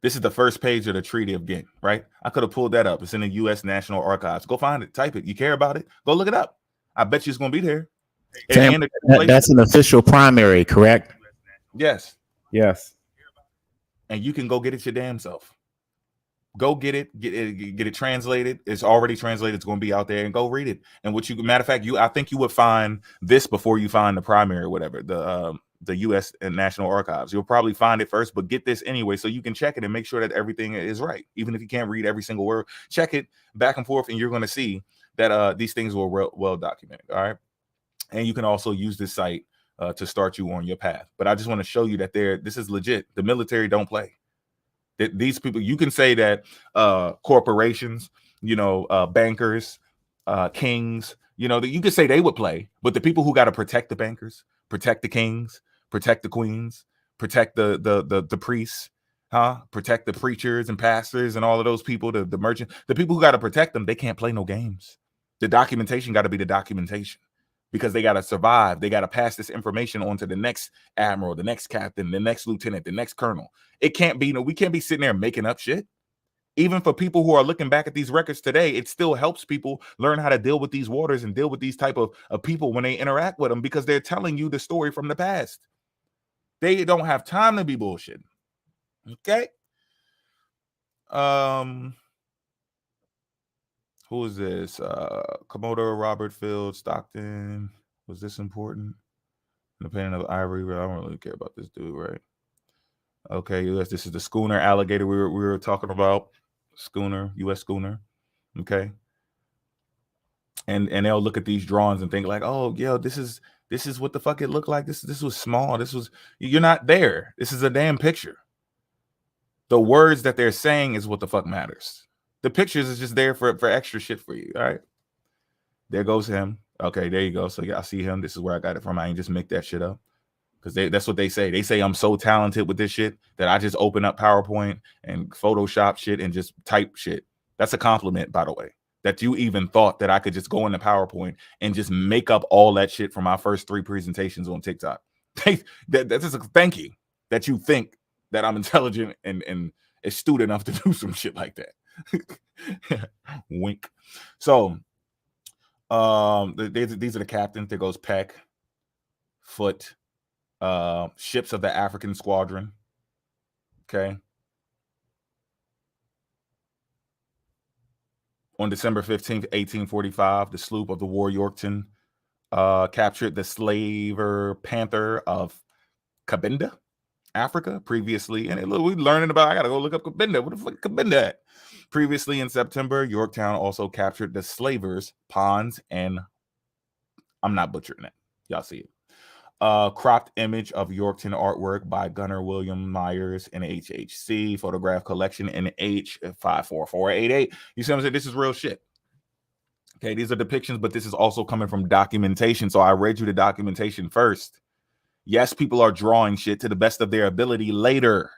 This is the first page of the Treaty of Ghent, right? I could have pulled that up. It's in the U.S. National Archives. Go find it. Type it. You care about it? Go look it up. I bet you it's going to be there. Sam, that's an official primary, correct? Yes. Yes. And you can go get it your damn self. Go get it translated. It's already translated. It's going to be out there, and go read it. And what you, matter of fact, I think you would find this before you find the primary or whatever, the U.S. and National Archives. You'll probably find it first, but get this anyway so you can check it and make sure that everything is right. Even if you can't read every single word, check it back and forth, and you're going to see that these things were well documented. All right. And you can also use this site to start you on your path. But I just want to show you that this is legit. The military don't play. That these people, you can say that corporations, bankers, kings, that you could say they would play, but the people who got to protect the bankers, protect the kings, protect the queens, protect the priests, protect the preachers and pastors and all of those people, the merchants, the people who got to protect them, they can't play no games. The documentation got to be the documentation, because they got to survive. They got to pass this information on to the next admiral, the next captain, the next lieutenant, the next colonel. It can't be, we can't be sitting there making up shit. Even for people who are looking back at these records today, it still helps people learn how to deal with these waters and deal with these type of people when they interact with them, because they're telling you the story from the past. They don't have time to be bullshit. Okay. Who is this? Commodore Robert Field Stockton. Was this important? Independent of Ivory. I don't really care about this dude, right? Okay, US. This is the schooner Alligator we were talking about. Schooner, U.S. schooner. Okay. And they'll look at these drawings and think like, oh, yeah, this is what the fuck it looked like. This was small. You're not there. This is a damn picture. The words that they're saying is what the fuck matters. The pictures is just there for extra shit for you. All right. There goes him. Okay, there you go. So yeah, I see him. This is where I got it from. I ain't just make that shit up. Because that's what they say. They say I'm so talented with this shit that I just open up PowerPoint and Photoshop shit and just type shit. That's a compliment, by the way, that you even thought that I could just go into PowerPoint and just make up all that shit from my first 3 presentations on TikTok. That's just a thank you that you think that I'm intelligent and astute enough to do some shit like that. Wink. So these are the captains. There goes Peck, Foot, ships of the African squadron. Okay. On December 15th, 1845, the sloop of the war Yorktown captured the slaver Panther of Cabinda, Africa, previously. And we learning about, I got to go look up Cabinda. What the fuck Cabinda at? Previously in September, Yorktown also captured the slavers, Pons, and I'm not butchering that. Y'all see it. Cropped image of Yorktown artwork by Gunnar William Myers in HHC photograph collection in H54488. You see what I'm saying? This is real shit. Okay, these are depictions, but this is also coming from documentation. So I read you the documentation first. Yes, people are drawing shit to the best of their ability later.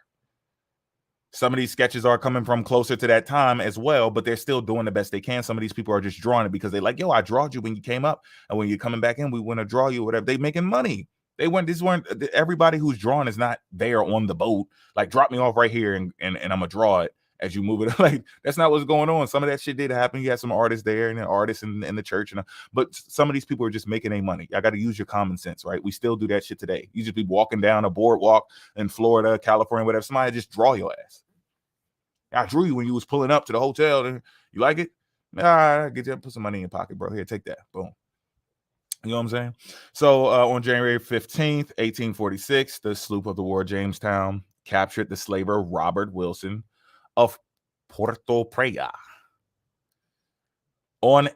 Some of these sketches are coming from closer to that time as well, but they're still doing the best they can. Some of these people are just drawing it because they're like, yo, I drawed you when you came up, and when you're coming back in, we want to draw you, whatever. They making money. Everybody who's drawing is not there on the boat. Like, drop me off right here and I'm gonna draw it as you move it. Like, that's not what's going on. Some of that shit did happen. You had some artists there and artists in the church, but some of these people are just making their money. I got to use your common sense, right? We still do that shit today. You just be walking down a boardwalk in Florida, California, whatever. Somebody just draw your ass. I drew you when you was pulling up to the hotel. You like it? Nah, get you, put some money in your pocket, bro. Here, take that. Boom. You know what I'm saying? So on January 15th, 1846, the sloop of the war Jamestown captured the slaver Robert Wilson of Puerto Praya. On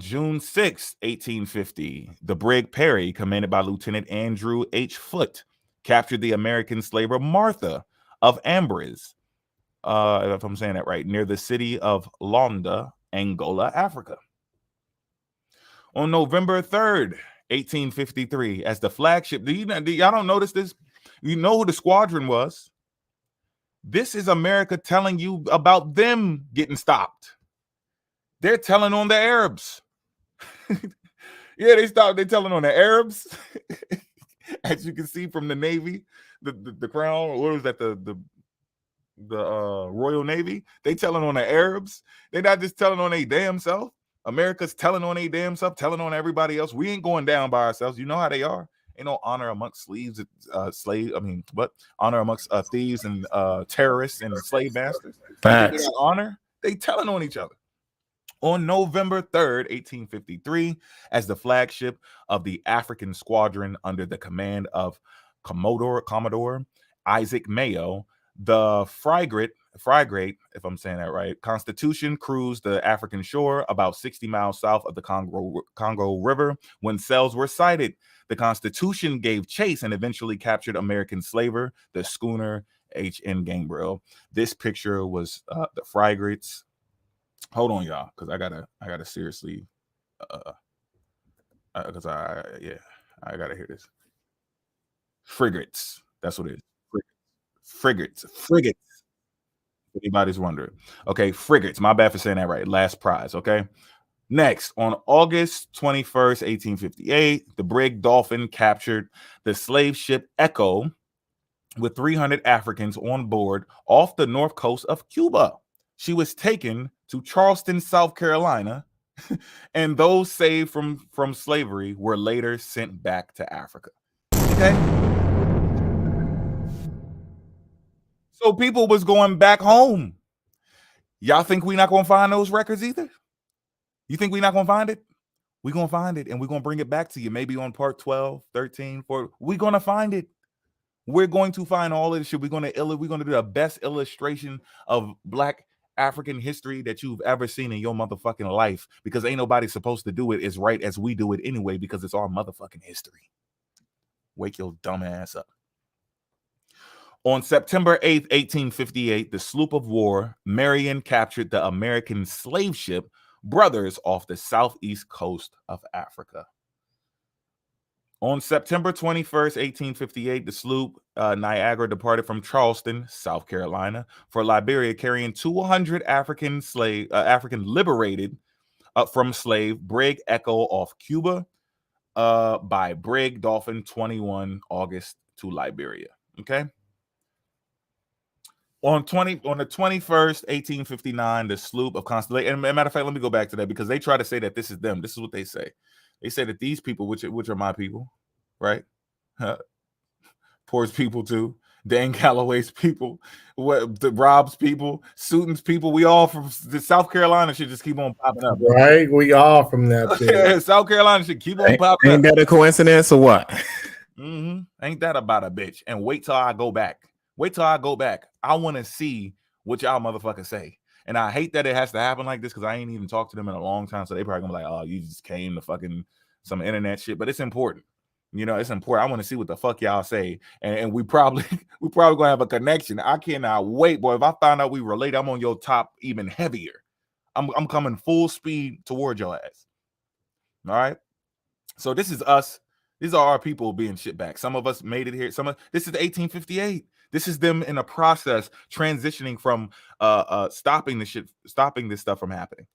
June 6, 1850, the brig Perry, commanded by Lieutenant Andrew H. Foote, captured the American slaver Martha of Ambres, if I'm saying that right, near the city of Londa, Angola, Africa. On November 3rd, 1853, as the flagship, y'all don't notice this? You know who the squadron was? This is America telling you about them getting stopped. They're telling on the Arabs. Yeah, they're telling on the Arabs. As you can see from the Navy, the crown, what was that, the Royal Navy? They telling on the Arabs. They're not just telling on their damn self. America's telling on their damn self, telling on everybody else. We ain't going down by ourselves. You know how they are. Ain't no honor amongst honor amongst thieves and terrorists and slave masters. They got honor. They telling on each other. On November 3rd, 1853, as the flagship of the African squadron under the command of Commodore Isaac Mayo, the frigate, if I'm saying that right, Constitution cruised the African shore about 60 miles south of the Congo River when sails were sighted. The Constitution gave chase and eventually captured American slaver, the schooner H.N. Gambriel. This picture was the frigates. Hold on, y'all, because I gotta seriously, because I gotta hear this. Frigates. That's what it is. Frigates. Anybody's wondering. Okay, frigates. My bad for saying that right. Last prize. Okay. Next, on August 21st, 1858, the brig Dolphin captured the slave ship Echo with 300 Africans on board off the north coast of Cuba. She was taken to Charleston, South Carolina, and those saved from slavery were later sent back to Africa. Okay. So people was going back home. Y'all think we not going to find those records either? You think we not going to find it? We're going to find it, and we're going to bring it back to you. Maybe on part 12, 13, 14. We're going to find it. We're going to find all of this shit. We're going to do the best illustration of Black African history that you've ever seen in your motherfucking life, because ain't nobody supposed to do it as right as we do it anyway, because it's our motherfucking history. Wake your dumb ass up. On September 8th, 1858, the sloop of war Marion captured the American slave ship Brothers off the southeast coast of Africa. On September 21st, 1858, the sloop Niagara departed from Charleston, South Carolina, for Liberia, carrying 200 African liberated from slave brig Echo off Cuba by brig Dolphin 21 August to Liberia. Okay. On the 21st, 1859, the sloop of Constellation. And matter of fact, let me go back to that because they try to say that this is them. This is what they say. They say that these people, which are my people, right? Poor's people too. Dan Calloway's people, the Rob's people, Suiton's people. We all from the South Carolina should just keep on popping up. Right? We all from that. Yeah, South Carolina should keep on popping up. Ain't that a coincidence or what? Ain't that about a bitch? And wait till I go back. Wait till I go back. I want to see what y'all motherfuckers say. And I hate that it has to happen like this because I ain't even talked to them in a long time. So they probably gonna be like, oh, you just came to fucking some internet shit. But it's important. You know, it's important. I want to see what the fuck y'all say. And we probably gonna have a connection. I cannot wait, boy. If I find out we relate, I'm on your top even heavier. I'm coming full speed towards your ass. All right. So this is us. These are our people being shipped back. Some of us made it here. This is 1858. This is them in a process transitioning from stopping this stuff from happening.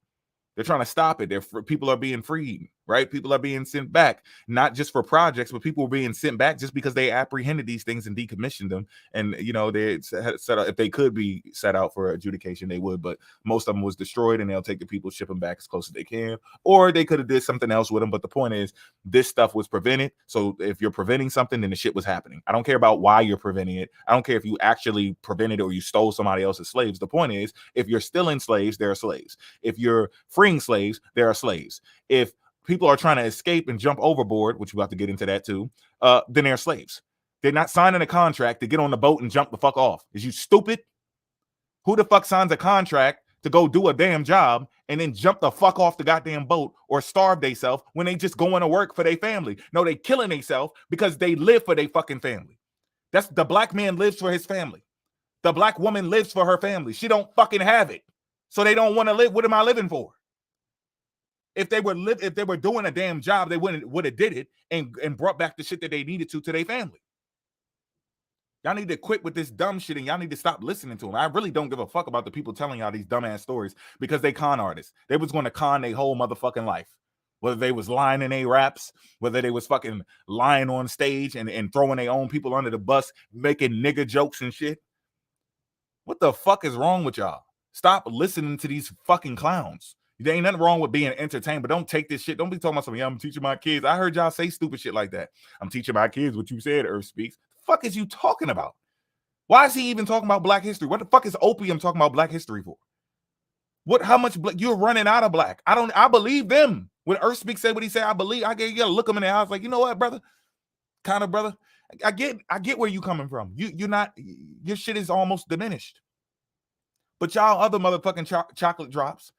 They're trying to stop it. People are being freed, right? People are being sent back, not just for projects, but people are being sent back just because they apprehended these things and decommissioned them. And, you know, they set out, if they could be set out for adjudication, they would, but most of them was destroyed and they'll take the people, ship them back as close as they can, or they could have did something else with them. But the point is, this stuff was prevented. So if you're preventing something, then the shit was happening. I don't care about why you're preventing it. I don't care if you actually prevented it or you stole somebody else's slaves. The point is, if you're stealing slaves, there are slaves. If you're freeing slaves, there are slaves. If people are trying to escape and jump overboard, which we'll have to get into that too, then they're slaves. They're not signing a contract to get on the boat and jump the fuck off. Is you stupid? Who the fuck signs a contract to go do a damn job and then jump the fuck off the goddamn boat or starve themselves when they just going to work for their family? No, they killing themselves because they live for their fucking family. That's the black man lives for his family. The black woman lives for her family. She don't fucking have it. So they don't want to live. What am I living for? If they were doing a damn job, they would have did it and brought back the shit that they needed to their family. Y'all need to quit with this dumb shit and y'all need to stop listening to them. I really don't give a fuck about the people telling y'all these dumbass stories because they con artists. They was going to con their whole motherfucking life. Whether they was lying in their raps, whether they was fucking lying on stage and throwing their own people under the bus, making nigga jokes and shit. What the fuck is wrong with y'all? Stop listening to these fucking clowns. There ain't nothing wrong with being entertained, but don't take this shit. Don't be talking about something. Yeah, I'm teaching my kids. I heard y'all say stupid shit like that. I'm teaching my kids what you said, Earth Speaks. The fuck is you talking about? Why is he even talking about black history? What the fuck is Opium talking about black history for? How much you're running out of black? I believe them. When Earth Speaks said what he said, I believe. You gotta look him in the house like, you know what, brother? Kind of, brother. I get where you coming from. You're not, your shit is almost diminished. But y'all other motherfucking chocolate drops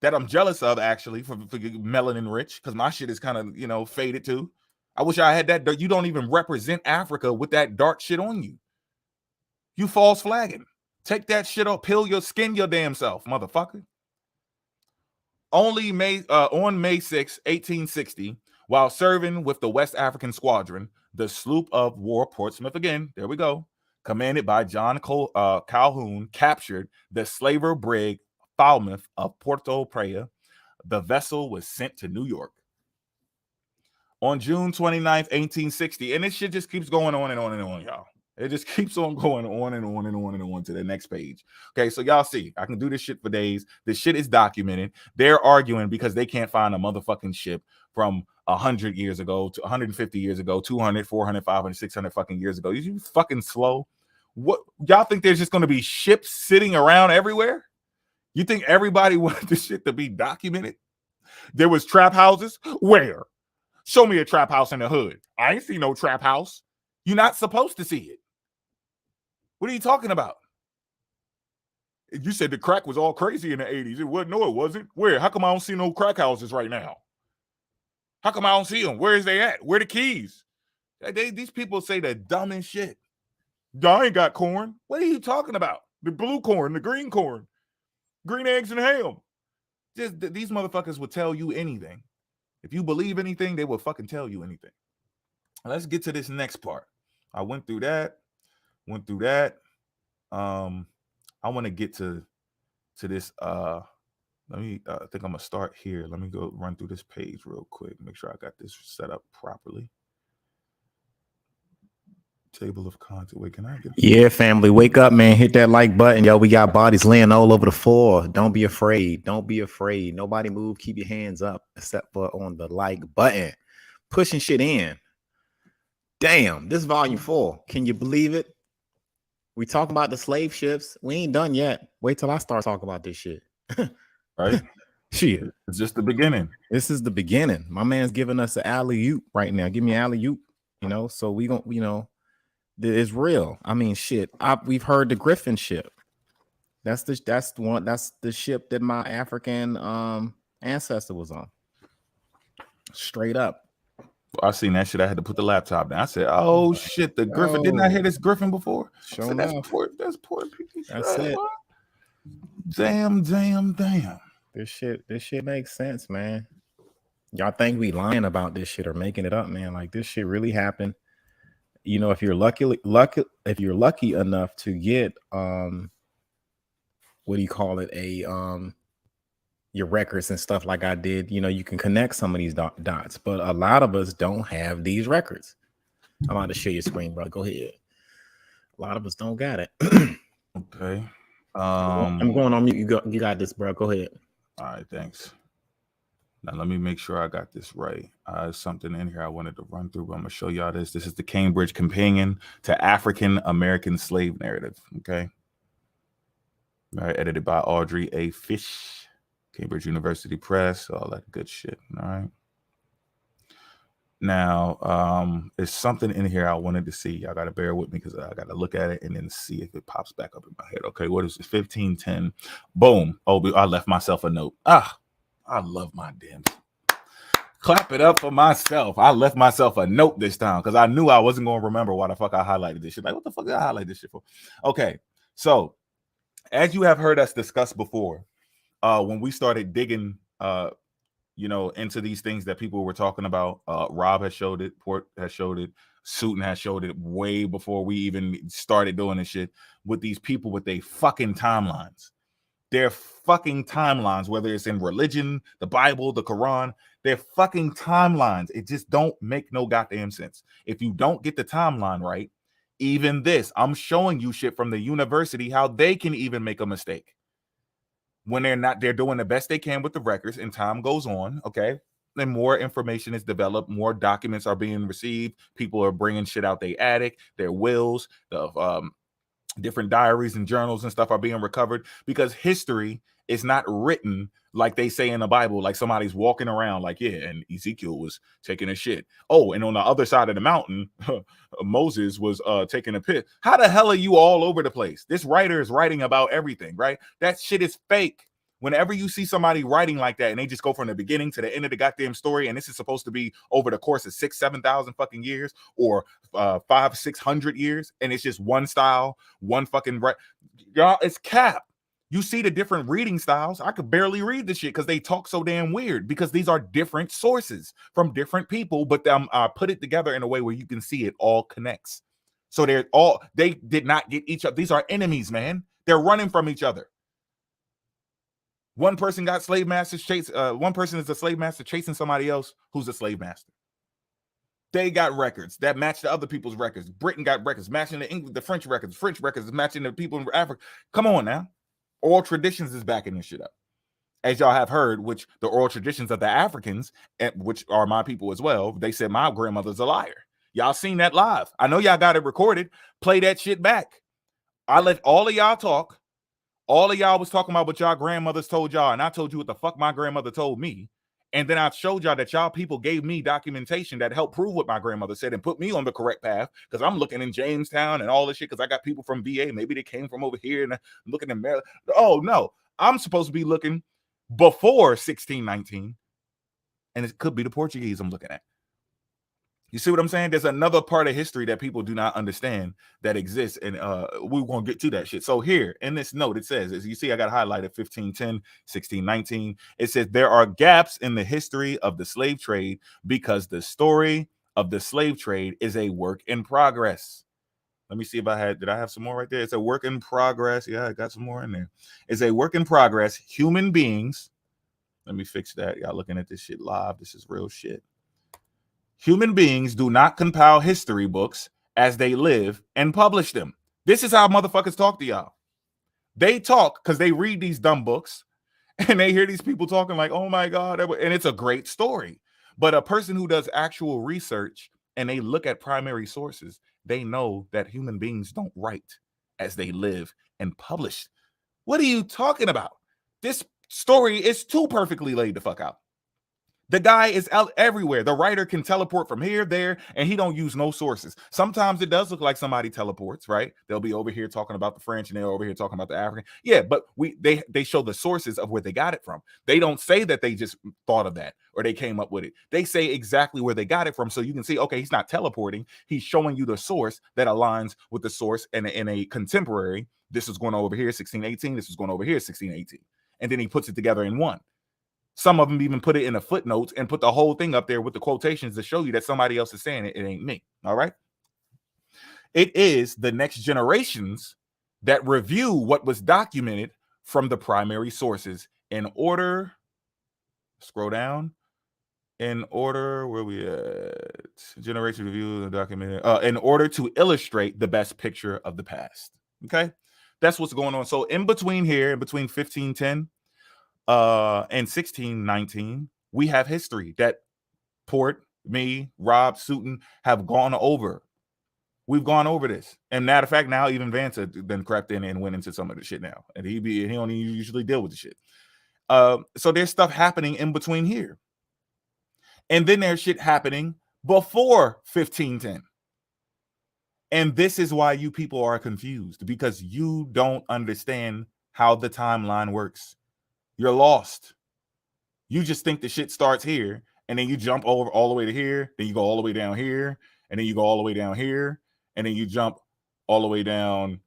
that I'm jealous of, actually, for melanin rich, because my shit is kind of, you know, faded too. I wish I had that. You don't even represent Africa with that dark shit on you. You false flagging. Take that shit off. Peel your skin your damn self, motherfucker. On May 6, 1860, while serving with the West African Squadron, the sloop of war Portsmouth, again, there we go, commanded by John Calhoun, captured the slaver brig Falmouth of Porto Praya. The vessel was sent to New York. On June 29th, 1860, and this shit just keeps going on and on and on, y'all. It just keeps on going on and on and on and on to the next page. Okay, so y'all see, I can do this shit for days. This shit is documented. They're arguing because they can't find a motherfucking ship from 100 years ago to 150 years ago, 200, 400, 500, 600 fucking years ago. You fucking slow. What y'all think there's just going to be ships sitting around everywhere? You think everybody wanted this shit to be documented? There was trap houses? Where? Show me a trap house in the hood. I ain't see no trap house. You're not supposed to see it. What are you talking about? You said the crack was all crazy in the 80s. It wasn't. No, it wasn't. Where? How come I don't see no crack houses right now? How come I don't see them? Where is they at? Where the keys? These people say the dumbest shit. I ain't got corn. What are you talking about? The blue corn, the green corn, green eggs and ham. Just these motherfuckers will tell you anything. If you believe anything, they will fucking tell you anything. Let's get to this next part. I went through that. I want to get to this. Let me. I think I'm gonna start here. Let me go run through this page real quick. Make sure I got this set up properly. Table of contents. Wait, can I get? Yeah, family, wake up, man. Hit that like button, yo. We got bodies laying all over the floor. Don't be afraid. Don't be afraid. Nobody move. Keep your hands up, except for on the like button. Pushing shit in. Damn, this volume 4. Can you believe it? We talking about the slave ships. We ain't done yet. Wait till I start talking about this shit. Right? Shit. It's just the beginning. This is the beginning. My man's giving us an alley-oop right now. Give me an alley-oop, so we gonna, it's real. I mean, shit. We've heard the Griffin ship. That's the ship that my African ancestor was on. Straight up. I seen that shit. I had to put the laptop down. I said, "Oh shit, the Griffin." Didn't I hear this Griffin before? Sure That's poor. That's poor people. That's it. Damn. This shit makes sense, man. Y'all think we lying about this shit or making it up, man? Like, this shit really happened. If you're lucky enough to get what do you call it, your records and stuff like I did, you can connect some of these dots, but a lot of us don't have these records. I'm about to share your screen, bro. Go ahead. A lot of us don't got it. Okay. I'm going on mute. You got this, bro. Go ahead. All right, thanks. Now let me make sure I got this right. Something in here I wanted to run through, but I'm gonna show y'all this. This is the Cambridge Companion to African American Slave Narrative. Okay. All right, edited by Audrey A. Fish. Cambridge University Press, all that good shit. All right. Now, there's something in here I wanted to see. Y'all gotta bear with me because I gotta look at it and then see if it pops back up in my head. Okay, what is it? 1510. Boom. Oh, I left myself a note. I love my damn. Clap it up for myself. I left myself a note this time because I knew I wasn't gonna remember why the fuck I highlighted this shit. Like, what the fuck did I highlight this shit for? Okay, so as you have heard us discuss before, when we started digging into these things that people were talking about, Rob has showed it, Port has showed it, Sutin has showed it way before we even started doing this shit with these people with their fucking timelines. Their fucking timelines, whether it's in religion, the Bible, the Quran, their fucking timelines. It just don't make no goddamn sense. If you don't get the timeline right, even this, I'm showing you shit from the university, how they can even make a mistake. When they're doing the best they can with the records, and time goes on, okay? Then more information is developed, more documents are being received, people are bringing shit out their attic, their wills, the different diaries and journals and stuff are being recovered, because history is not written like they say in the Bible, like somebody's walking around like, yeah, and Ezekiel was taking a shit. Oh, and on the other side of the mountain, Moses was taking a piss. How the hell are you all over the place? This writer is writing about everything, right? That shit is fake. Whenever you see somebody writing like that and they just go from the beginning to the end of the goddamn story, and this is supposed to be over the course of 6,000-7,000 fucking years, or 500-600 years, and it's just one style, one fucking y'all, it's cap. You see the different reading styles. I could barely read this shit because they talk so damn weird, because these are different sources from different people, but I put it together in a way where you can see it all connects. So they did not get each other. These are enemies, man. They're running from each other. One person got slave masters one person is a slave master chasing somebody else who's a slave master. They got records that match the other people's records. Britain got records matching the French records. French records is matching the people in Africa. Come on now. Oral traditions is backing this shit up. As y'all have heard, which the oral traditions of the Africans, which are my people as well, they said my grandmother's a liar. Y'all seen that live. I know y'all got it recorded. Play that shit back. I let all of y'all talk. All of y'all was talking about what y'all grandmothers told y'all, and I told you what the fuck my grandmother told me. And then I showed y'all that y'all people gave me documentation that helped prove what my grandmother said and put me on the correct path, because I'm looking in Jamestown and all this shit because I got people from VA. Maybe they came from over here, and I'm looking in Maryland. Oh, no. I'm supposed to be looking before 1619, and it could be the Portuguese I'm looking at. You see what I'm saying? There's another part of history that people do not understand that exists, and we're going to get to that shit. So here in this note, it says, as you see, I got highlighted 1510, 1619. It says there are gaps in the history of the slave trade because the story of the slave trade is a work in progress. Let me see if did I have some more right there? It's a work in progress. Yeah, I got some more in there. It's a work in progress. Human beings. Let me fix that. Y'all looking at this shit live. This is real shit. Human beings do not compile history books as they live and publish them. This is how motherfuckers talk to y'all. They talk because they read these dumb books and they hear these people talking like, oh my God, and it's a great story. But a person who does actual research and they look at primary sources, they know that human beings don't write as they live and publish. What are you talking about? This story is too perfectly laid the fuck out. The guy is out everywhere. The writer can teleport from here, there, and he don't use no sources. Sometimes it does look like somebody teleports, right? They'll be over here talking about the French and they're over here talking about the African. Yeah, but they show the sources of where they got it from. They don't say that they just thought of that or they came up with it. They say exactly where they got it from, so you can see, okay, he's not teleporting. He's showing you the source that aligns with the source in a contemporary. This is going over here, 1618. This is going over here, 1618. And then he puts it together in one. Some of them even put it in a footnote and put the whole thing up there with the quotations to show you that somebody else is saying it. It ain't me. All right. It is the next generations that review what was documented from the primary sources in order. Scroll down. In order, where we at? Generation review the document. In order to illustrate the best picture of the past. Okay. That's what's going on. So in between here, in between 1510 and 1619, we have history that Port, me, Rob, Sutton have gone over. We've gone over this. And matter of fact, now even Vance had been crept in and went into some of the shit now. And he don't usually deal with the shit. So there's stuff happening in between here. And then there's shit happening before 1510. And this is why you people are confused, because you don't understand how the timeline works. You're lost. You just think the shit starts here, and then you jump over all the way to here, then you go all the way down here, and then you go all the way down here, and then you jump all the way down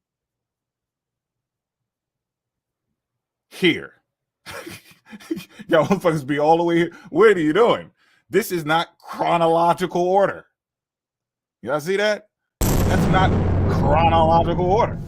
here. Y'all motherfuckers be all the way here. What are you doing? This is not chronological order. Y'all see that? That's not chronological order.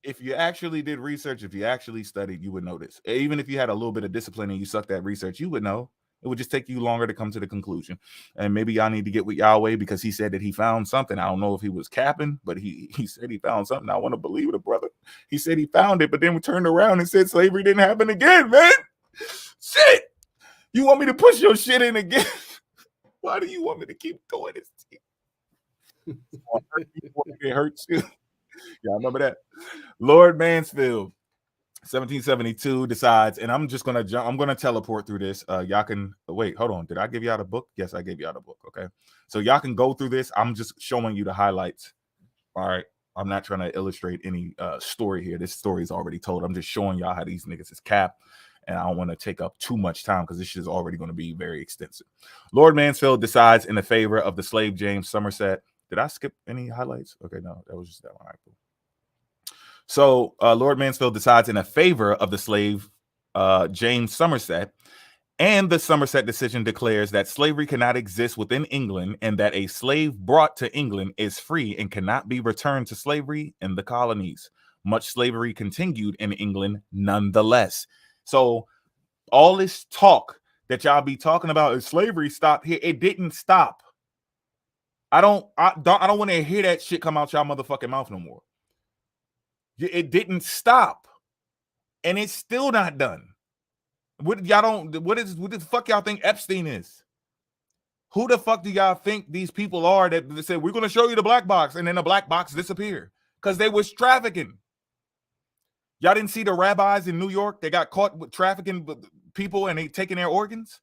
If you actually did research, if you actually studied, you would know this. Even if you had a little bit of discipline and you sucked at research, you would know. It would just take you longer to come to the conclusion. And maybe y'all need to get with Yahweh because he said that he found something. I don't know if he was capping, but he said he found something. I want to believe it, brother. He said he found it, but then we turned around and said slavery didn't happen again, man. Shit. You want me to push your shit in again? Why do you want me to keep doing this? It hurts you. Y'all remember that? Lord Mansfield, 1772, decides, and I'm just gonna jump. I'm gonna teleport through this. Y'all can wait. Hold on. Did I give y'all the book? Yes, I gave y'all the book. Okay, so y'all can go through this. I'm just showing you the highlights. All right. I'm not trying to illustrate any story here. This story is already told. I'm just showing y'all how these niggas is capped. And I don't want to take up too much time because this shit is already going to be very extensive. Lord Mansfield decides in the favor of the slave James Somerset. Did I skip any highlights? Okay, no, that was just that one. All right, cool. So Lord Mansfield decides in a favor of the slave James Somerset, and the Somerset decision declares that slavery cannot exist within England and that a slave brought to England is free and cannot be returned to slavery in the colonies. Much slavery continued in England nonetheless. So all this talk that y'all be talking about is slavery stopped here. It didn't stop. I don't want to hear that shit come out y'all motherfucking mouth no more. It didn't stop, and it's still not done. What the fuck y'all think Epstein is? Who the fuck do y'all think these people are that said we're gonna show you the black box and then the black box disappear? Because they was trafficking. Y'all didn't see the rabbis in New York? They got caught with trafficking people and they taking their organs.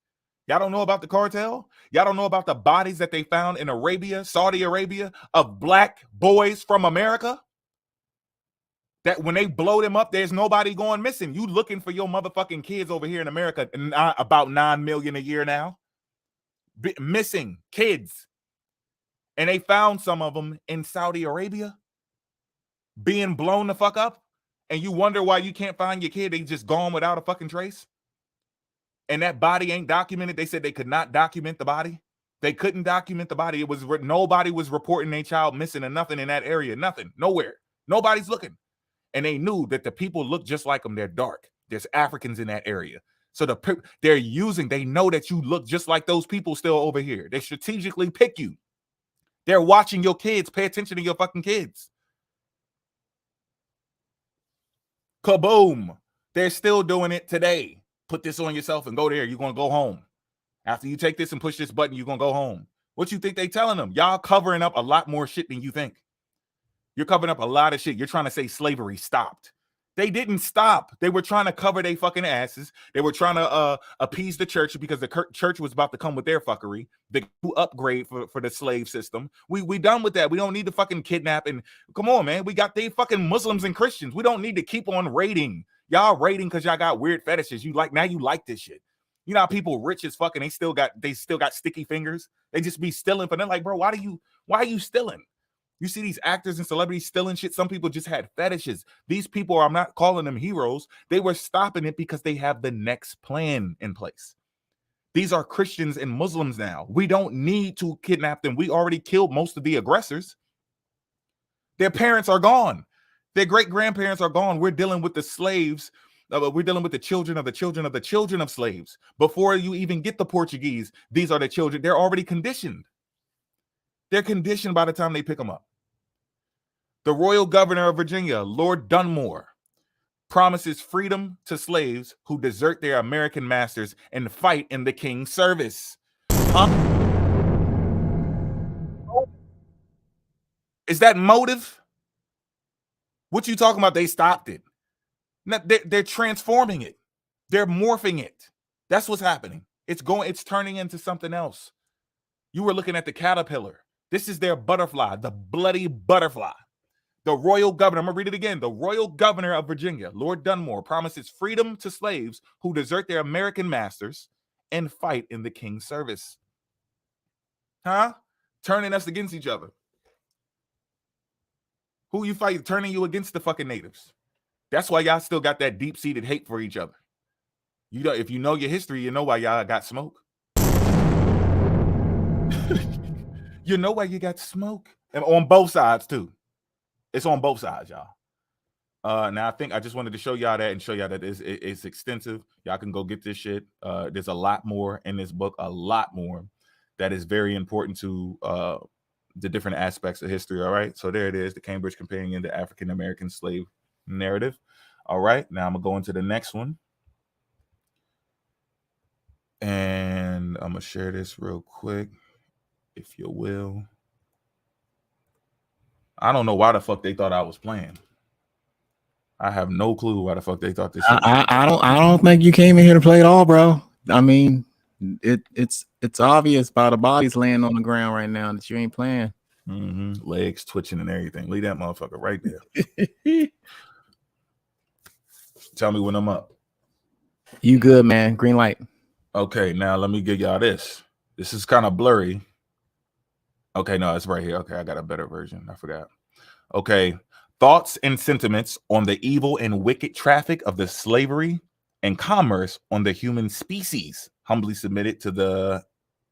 Y'all don't know about the cartel? Y'all don't know about the bodies that they found in Arabia, Saudi Arabia, of black boys from America? That when they blow them up, there's nobody going missing. You looking for your motherfucking kids over here in America, about 9 million a year now. Missing kids. And they found some of them in Saudi Arabia being blown the fuck up. And you wonder why you can't find your kid. They just gone without a fucking trace. And that body ain't documented. They said they could not document the body. They couldn't document the body. It was nobody was reporting their child missing or nothing in that area. Nothing. Nowhere. Nobody's looking. And they knew that the people look just like them. They're dark. There's Africans in that area. So they know that you look just like those people still over here. They strategically pick you. They're watching your kids. Pay attention to your fucking kids. Kaboom. They're still doing it today. Put this on yourself and go there. You're going to go home. After you take this and push this button, you're going to go home. What you think they telling them? Y'all covering up a lot more shit than you think. You're covering up a lot of shit. You're trying to say slavery stopped. They didn't stop. They were trying to cover their fucking asses. They were trying to appease the church because the church was about to come with their fuckery. The upgrade for the slave system. We done with that. We don't need to fucking kidnap and come on, man. We got they fucking Muslims and Christians. We don't need to keep on raiding. Y'all raiding because y'all got weird fetishes. You like this shit. You know how people rich as fucking they still got sticky fingers. They just be stealing, but they're like, bro, why are you stealing? You see these actors and celebrities stealing shit. Some people just had fetishes. These people, I'm not calling them heroes. They were stopping it because they have the next plan in place. These are Christians and Muslims now. We don't need to kidnap them. We already killed most of the aggressors. Their parents are gone. Their great-grandparents are gone. We're dealing with the slaves. We're dealing with the children of the children of the children of slaves. Before you even get the Portuguese, these are the children. They're already conditioned. They're conditioned by the time they pick them up. The royal governor of Virginia, Lord Dunmore, promises freedom to slaves who desert their American masters and fight in the king's service. Huh? Is that motive? What you talking about? They stopped it. No, they're transforming it. They're morphing it. That's what's happening. It's turning into something else. You were looking at the caterpillar. This is their butterfly, the bloody butterfly. The royal governor, I'm going to read it again. The royal governor of Virginia, Lord Dunmore, promises freedom to slaves who desert their American masters and fight in the king's service. Huh? Turning us against each other. Who you fight? Turning you against the fucking natives. That's why y'all still got that deep-seated hate for each other. You know, if you know your history, you know why y'all got smoke. You know why you got smoke. And on both sides, too. It's on both sides, y'all. Now, I think I just wanted to show y'all that and show y'all that it's extensive. Y'all can go get this shit. There's a lot more in this book, a lot more that is very important to the different aspects of history, all right? So there it is, the Cambridge Companion, the African-American Slave Narrative. All right, now I'm going to go into the next one. And I'm going to share this real quick, if you will. I don't know why the fuck they thought I was playing. I have no clue why the fuck they thought this shit was I don't think you came in here to play at all, bro. I mean, it's obvious by the bodies laying on the ground right now that you ain't playing. Mm-hmm. Legs twitching and everything. Leave that motherfucker right there. Tell me when I'm up. You good, man. Green light. Okay, now let me give y'all this. This is kind of blurry. Okay, no, it's right here. Okay, I got a better version. I forgot. Okay. Thoughts and sentiments on the evil and wicked traffic of the slavery and commerce on the human species, humbly submitted to the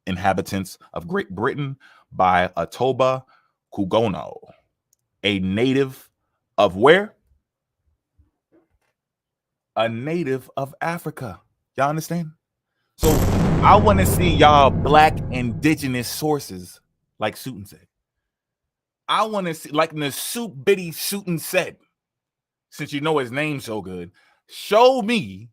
inhabitants of Great Britain by Atoba Kugono, a native of where? A native of Africa. Y'all understand? So I want to see y'all black indigenous sources, like Sutin said. I want to see, like Nasuk Biddy Sutin said, since you know his name so good, show me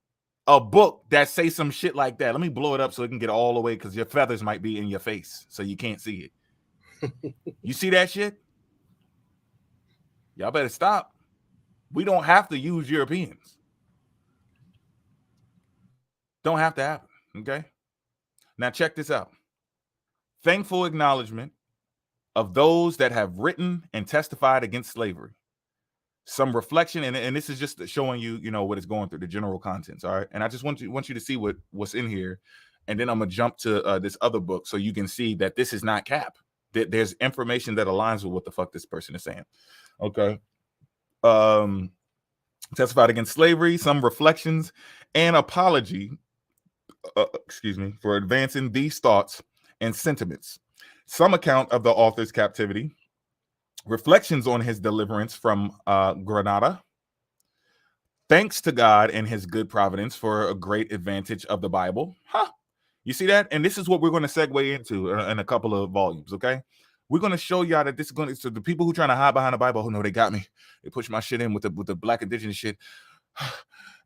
a book that say some shit like that. Let me blow it up so it can get all the way, because your feathers might be in your face, so you can't see it. You see that shit? Y'all better stop. We don't have to use Europeans. Don't have to happen, okay? Now check this out. Thankful acknowledgement of those that have written and testified against slavery. Some reflection, and this is just showing you, you know, what it's going through, the general contents, all right? And I just want you to see what's in here, and then I'm going to jump to this other book so you can see that this is not cap. There's information that aligns with what the fuck this person is saying, okay? Testified against slavery, some reflections, and apology, for advancing these thoughts and sentiments. Some account of the author's captivity, reflections on his deliverance from Granada, thanks to God and his good providence for a great advantage of the Bible. Huh? You see that? And this is what we're going to segue into in a couple of volumes, okay? We're gonna show y'all that this is gonna. So the people who trying to hide behind the Bible, who know they got me. They push my shit in with the black indigenous shit,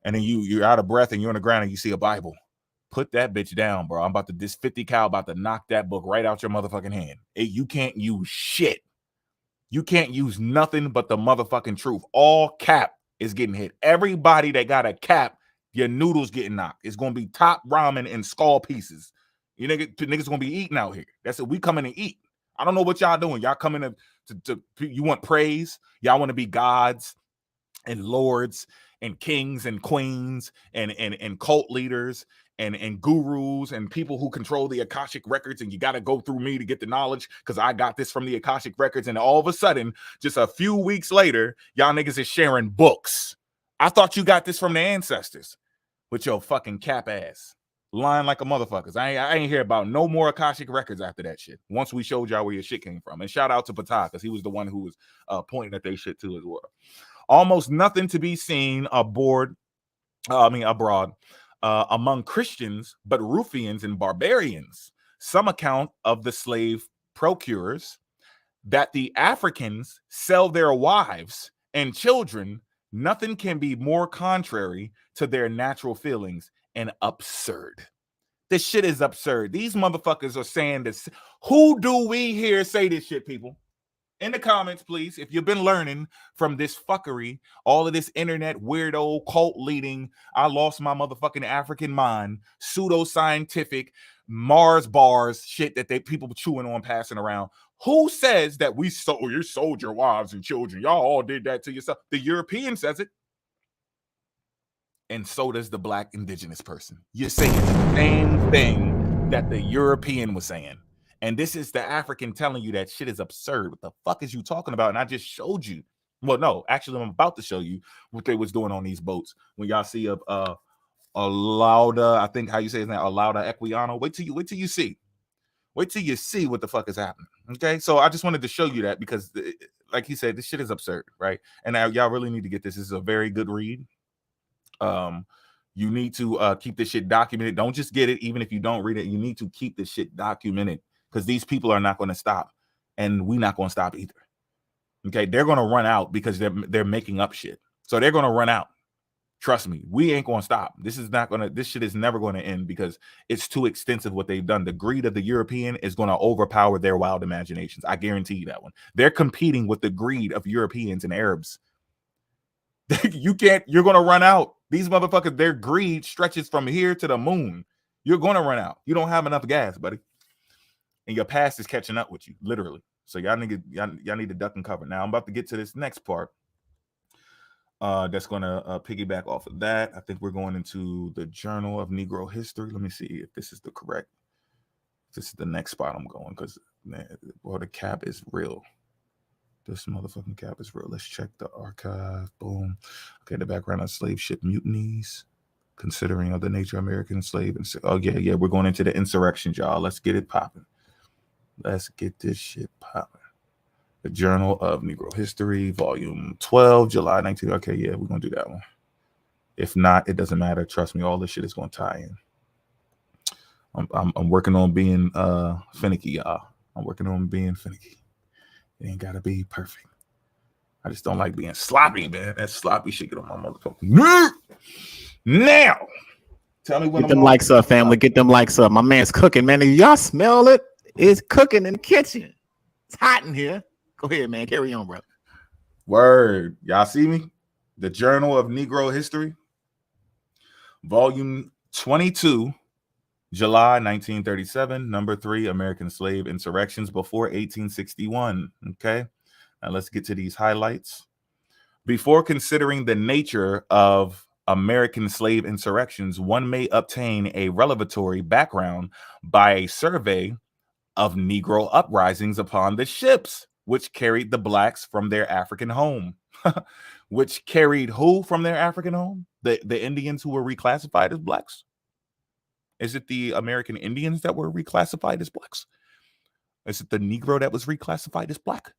and then you're out of breath and you're on the ground and you see a Bible. Put that bitch down, bro. I'm about to this 50 cal about to knock that book right out your motherfucking hand. You can't use shit. You can't use nothing but the motherfucking truth. All cap is getting hit. Everybody that got a cap, your noodles getting knocked. It's gonna be top ramen and skull pieces. You niggas gonna be eating out here. That's it. We coming to eat. I don't know what y'all doing. Y'all coming to you want praise. Y'all want to be gods and lords and kings and queens and cult leaders and gurus and people who control the Akashic records, and you got to go through me to get the knowledge because I got this from the Akashic records. And all of a sudden, just a few weeks later, y'all niggas is sharing books. I thought you got this from the ancestors with your fucking cap ass. Lying like a motherfuckers. I ain't hear about no more Akashic records after that shit. Once we showed y'all where your shit came from. And shout out to Patah, because he was the one who was pointing at their shit too as well. Almost nothing to be seen abroad among Christians, but ruffians and barbarians. Some account of the slave procurers that the Africans sell their wives and children. Nothing can be more contrary to their natural feelings and absurd. This shit is absurd. These motherfuckers are saying this. Who do we hear say this shit, people? In the comments, please, if you've been learning from this fuckery, all of this internet weirdo cult leading, I lost my motherfucking African mind, pseudo-scientific Mars bars shit that people chewing on, passing around. Who says that you sold your wives and children? Y'all all did that to yourself. The European says it. And so does the black indigenous person. You're saying the same thing that the European was saying. And this is the African telling you that shit is absurd. What the fuck is you talking about? And I just showed you. Well, no, actually, I'm about to show you what they was doing on these boats. When y'all see a Lauda, I think how you say his name, a Lauda Equiano. Wait till you see. Wait till you see what the fuck is happening. Okay, so I just wanted to show you that because, like he said, this shit is absurd, right? And now y'all really need to get this. This is a very good read. You need to keep this shit documented. Don't just get it, even if you don't read it. You need to keep this shit documented because these people are not going to stop, and we're not going to stop either. Okay, they're going to run out because they're making up shit. So they're going to run out. Trust me, we ain't going to stop. This shit is never going to end because it's too extensive what they've done. The greed of the European is going to overpower their wild imaginations. I guarantee you that one. They're competing with the greed of Europeans and Arabs. You're going to run out. These motherfuckers, their greed stretches from here to the moon. You're going to run out. You don't have enough gas, buddy. And your past is catching up with you, literally. So y'all need to duck and cover. Now I'm about to get to this next part. That's going to piggyback off of that. I think we're going into the Journal of Negro History. Let me see if this is the correct. This is the next spot I'm going because, man, well, the cap is real. This motherfucking cap is real. Let's check the archive. Boom. Okay, the background of slave ship mutinies, considering of the nature of American slave. Oh, yeah. We're going into the insurrections, y'all. Let's get it popping. Let's get this shit popping. The Journal of Negro History, Volume 12, July 19. Okay, yeah, we're going to do that one. If not, it doesn't matter. Trust me, all this shit is going to tie in. I'm working on being finicky, y'all. I'm working on being finicky. It ain't gotta be perfect. I just don't like being sloppy, man. That sloppy shit get on my motherfucker. Now, tell me when get them likes up, family. Get them likes up. My man's cooking, man. Y'all smell it? It's cooking in the kitchen. It's hot in here. Go ahead, man. Carry on, bro. Word. Y'all see me? The Journal of Negro History, Volume 22. July 1937, number 3, American slave insurrections before 1861. Okay, now let's get to these highlights. Before considering the nature of American slave insurrections, one may obtain a revelatory background by a survey of Negro uprisings upon the ships, which carried the blacks from their African home. Which carried who from their African home? The Indians who were reclassified as blacks? Is it the American Indians that were reclassified as blacks? Is it the Negro that was reclassified as black?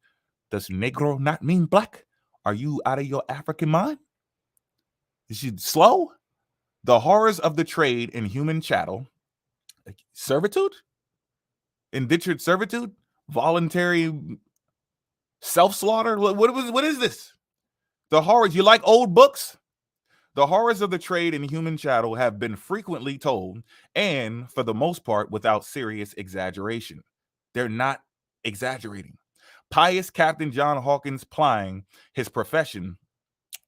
Does Negro not mean black? Are you out of your African mind? Is you slow? The horrors of the trade in human chattel, servitude, indentured servitude, voluntary self-slaughter? What is this? The horrors. You like old books? The horrors of the trade in human chattel have been frequently told, and for the most part, without serious exaggeration. They're not exaggerating. Pious Captain John Hawkins plying his profession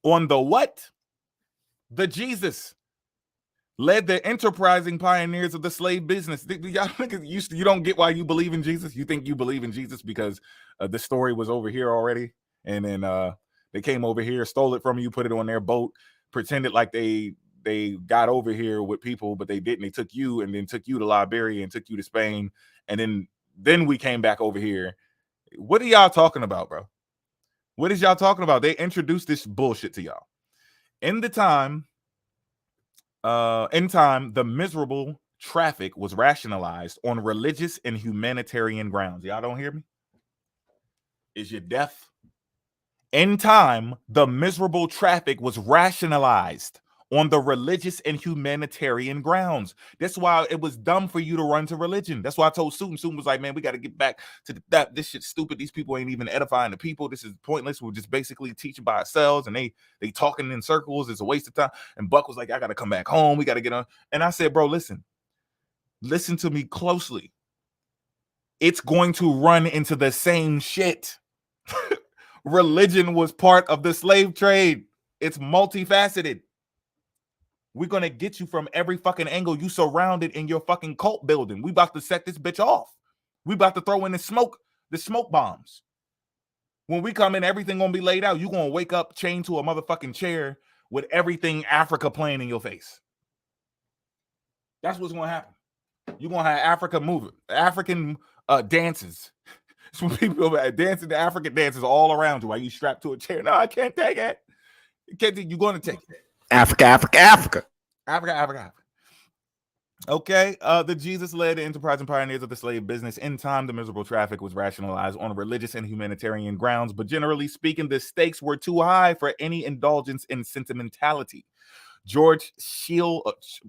on the what? The Jesus led the enterprising pioneers of the slave business. Y'all you don't get why you believe in Jesus? You think you believe in Jesus because the story was over here already, and then they came over here, stole it from you, put it on their boat, pretended like they got over here with people, but they didn't. They took you and then took you to Liberia and took you to Spain, and then we came back over here. What are y'all talking about, bro? What is y'all talking about? They introduced this bullshit to y'all. In time, the miserable traffic was rationalized on religious and humanitarian grounds. Y'all don't hear me? Is you deaf? In time, the miserable traffic was rationalized on the religious and humanitarian grounds. That's why it was dumb for you to run to religion. That's why I told Susan. Susan was like, man, we got to get back to that. This shit's stupid. These people ain't even edifying the people. This is pointless. We're just basically teaching by ourselves, and they talking in circles. It's a waste of time. And Buck was like, I got to come back home. We got to get on. And I said, bro, listen to me closely. It's going to run into the same shit. Religion was part of the slave trade. It's multifaceted. We're going to get you from every fucking angle. You surrounded in your fucking cult building. We about to set this bitch off. We about to throw in the smoke bombs. When we come in, everything going to be laid out. You going to wake up chained to a motherfucking chair with everything Africa playing in your face. That's what's going to happen. You're going to have Africa moving. African dances. Some people dancing the African dances all around you while you strapped to a chair. No, I can't take it. You're going to take it. Africa. Okay. The Jesus-led enterprising pioneers of the slave business. In time, the miserable traffic was rationalized on religious and humanitarian grounds, but generally speaking, the stakes were too high for any indulgence in sentimentality. George Shelley.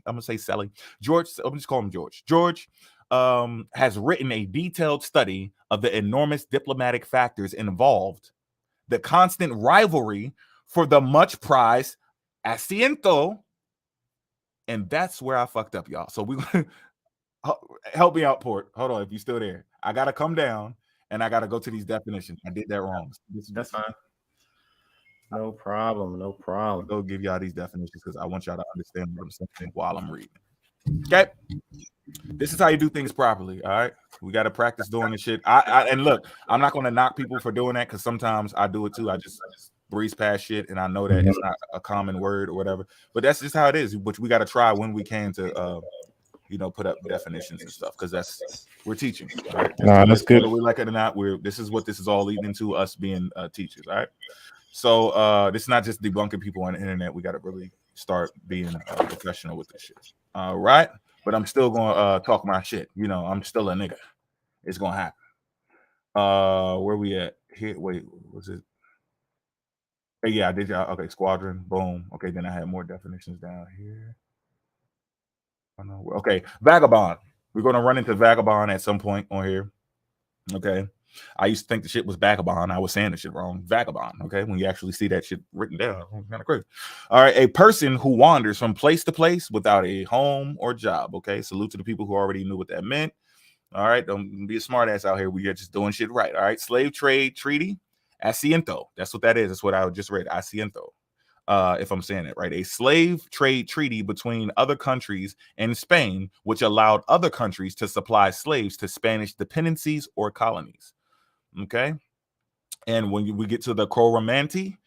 I'm gonna say Shelley. George. I'm just calling him George. George has written a detailed study of the enormous diplomatic factors involved, the constant rivalry for the much prized asiento, and that's where I fucked up, y'all. So we help me out, Port. Hold on, if you're still there, I gotta come down and I gotta go to these definitions. I did that wrong. That's fine. No problem. I'll go give y'all these definitions because I want y'all to understand what I'm saying while I'm reading. Okay. This is how you do things properly. All right. We got to practice doing this shit. And look, I'm not going to knock people for doing that because sometimes I do it too. I just breeze past shit and I know that it's not a common word or whatever, but that's just how it is. But we got to try when we can to, put up definitions and stuff because we're teaching. All right? That's good. Whether we like it or not, this is what this is all leading to, us being teachers. All right. So this is not just debunking people on the internet. We got to really start being professional with this shit. All right. But I'm still gonna talk my shit. I'm still a nigga. It's gonna happen. Where we at? Here, wait, was it? Hey, yeah, I did y'all. Okay, squadron, boom. Okay, then I had more definitions down here. Okay, vagabond. We're gonna run into vagabond at some point on here. Okay. I used to think the shit was vagabond. I was saying the shit wrong. Vagabond. Okay. When you actually see that shit written down, it's kind of crazy. All right. A person who wanders from place to place without a home or job. Okay. Salute to the people who already knew what that meant. All right. Don't be a smart ass out here. We are just doing shit right. All right. Slave trade treaty. Asiento. That's what that is. That's what I just read. Asiento. If I'm saying it right, a slave trade treaty between other countries and Spain, which allowed other countries to supply slaves to Spanish dependencies or colonies. Okay. And when we get to the Coromanti,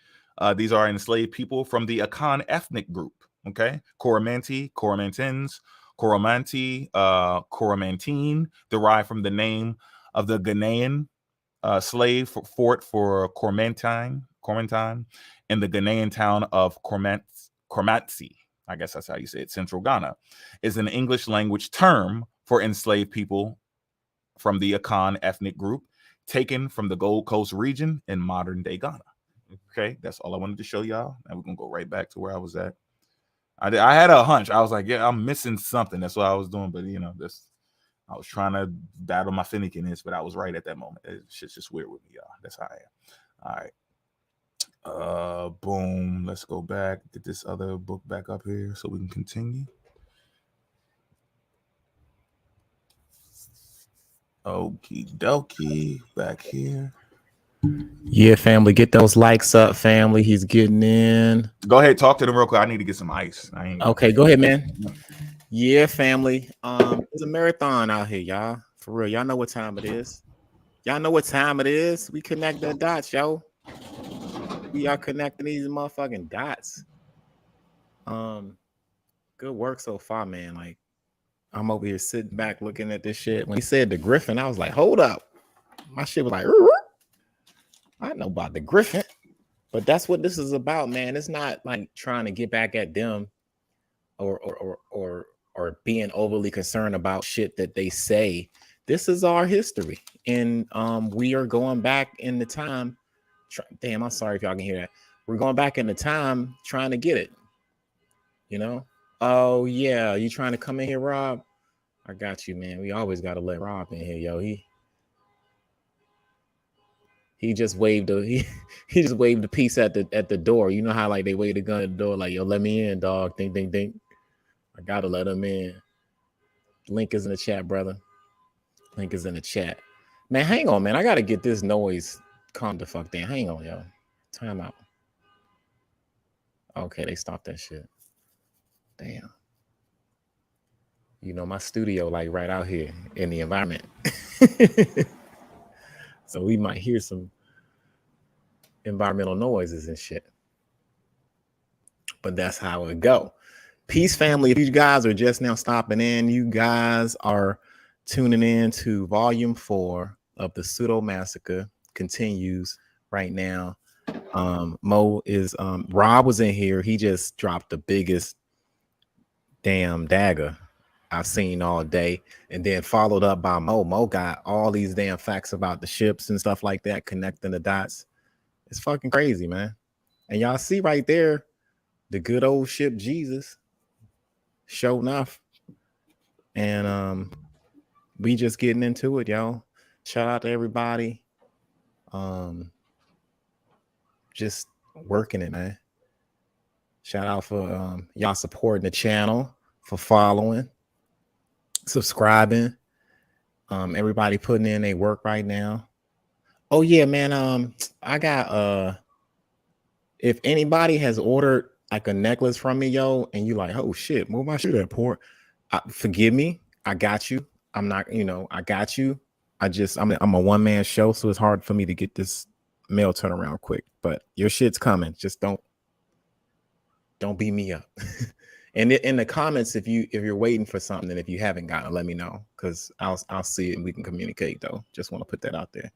these are enslaved people from the Akan ethnic group. Okay. Coromanti, Coromantins, Coromanti, Coromantine, derived from the name of the Ghanaian slave fort for Coromantine in the Ghanaian town of Cromatsi. I guess that's how you say it. Central Ghana is an English language term for enslaved people from the Akan ethnic group, taken from the Gold Coast region in modern day Ghana. Okay, that's all I wanted to show y'all. And we're gonna go right back to where I was at. I had a hunch. I was like, yeah, I'm missing something. That's what I was doing, but I was trying to battle my finickiness, but I was right at that moment. It's just weird with me, y'all. That's how I am. All right. Boom. Let's go back. Get this other book back up here so we can continue. Okie dokie. Back here. Yeah, family, get those likes up, family. He's getting in. Go ahead, talk to them real quick. I need to get some ice. Okay, go ahead, man. Yeah, family. It's a marathon out here, y'all. For real. Y'all know what time it is. Y'all know what time it is. We connect the dots, yo. We are connecting these motherfucking dots. Good work so far, man. Like, I'm over here sitting back looking at this shit. When he said the Griffin, I was like, hold up. My shit was like, I know about the Griffin. But that's what this is about, man. It's not like trying to get back at them or being overly concerned about shit that they say. This is our history. And we are going back in the time. Damn, I'm sorry if y'all can hear that. We're going back in the time trying to get it. You know? Oh, yeah. You trying to come in here, Rob? I got you, man. We always got to let Rob in here, yo. He just waved he just waved the piece at the door. You know how like they wave the gun at the door, like, yo, let me in, dog. Ding, ding, ding. I gotta let him in. Link is in the chat, brother. Link is in the chat. Man, hang on, man. I gotta get this noise calm the fuck down. Hang on, yo. Time out. Okay, they stopped that shit. Damn. You know, my studio like right out here in the environment. So we might hear some environmental noises and shit. But that's how it go. Peace, family. If you guys are just now stopping in, you guys are tuning in to volume 4 of the Pseudo Massacre. Continues right now. Mo is Rob was in here. He just dropped the biggest damn dagger I've seen all day, and then followed up by Mo got all these damn facts about the ships and stuff like that, connecting the dots. It's fucking crazy, man. And y'all see right there the good old ship Jesus, sure enough. And we just getting into it, y'all. Shout out to everybody just working it, man. Shout out for y'all supporting the channel, for following, subscribing, everybody putting in their work right now. Oh yeah, man. I got if anybody has ordered like a necklace from me, yo, and you like, oh shit, move my shit at port. Forgive me, I got you. I'm not, I got you. I'm a one-man show, so it's hard for me to get this mail turned around quick. But your shit's coming. Just don't beat me up. And in the comments, if you're waiting for something, and if you haven't gotten it, let me know, because I'll see it and we can communicate though. Just want to put that out there.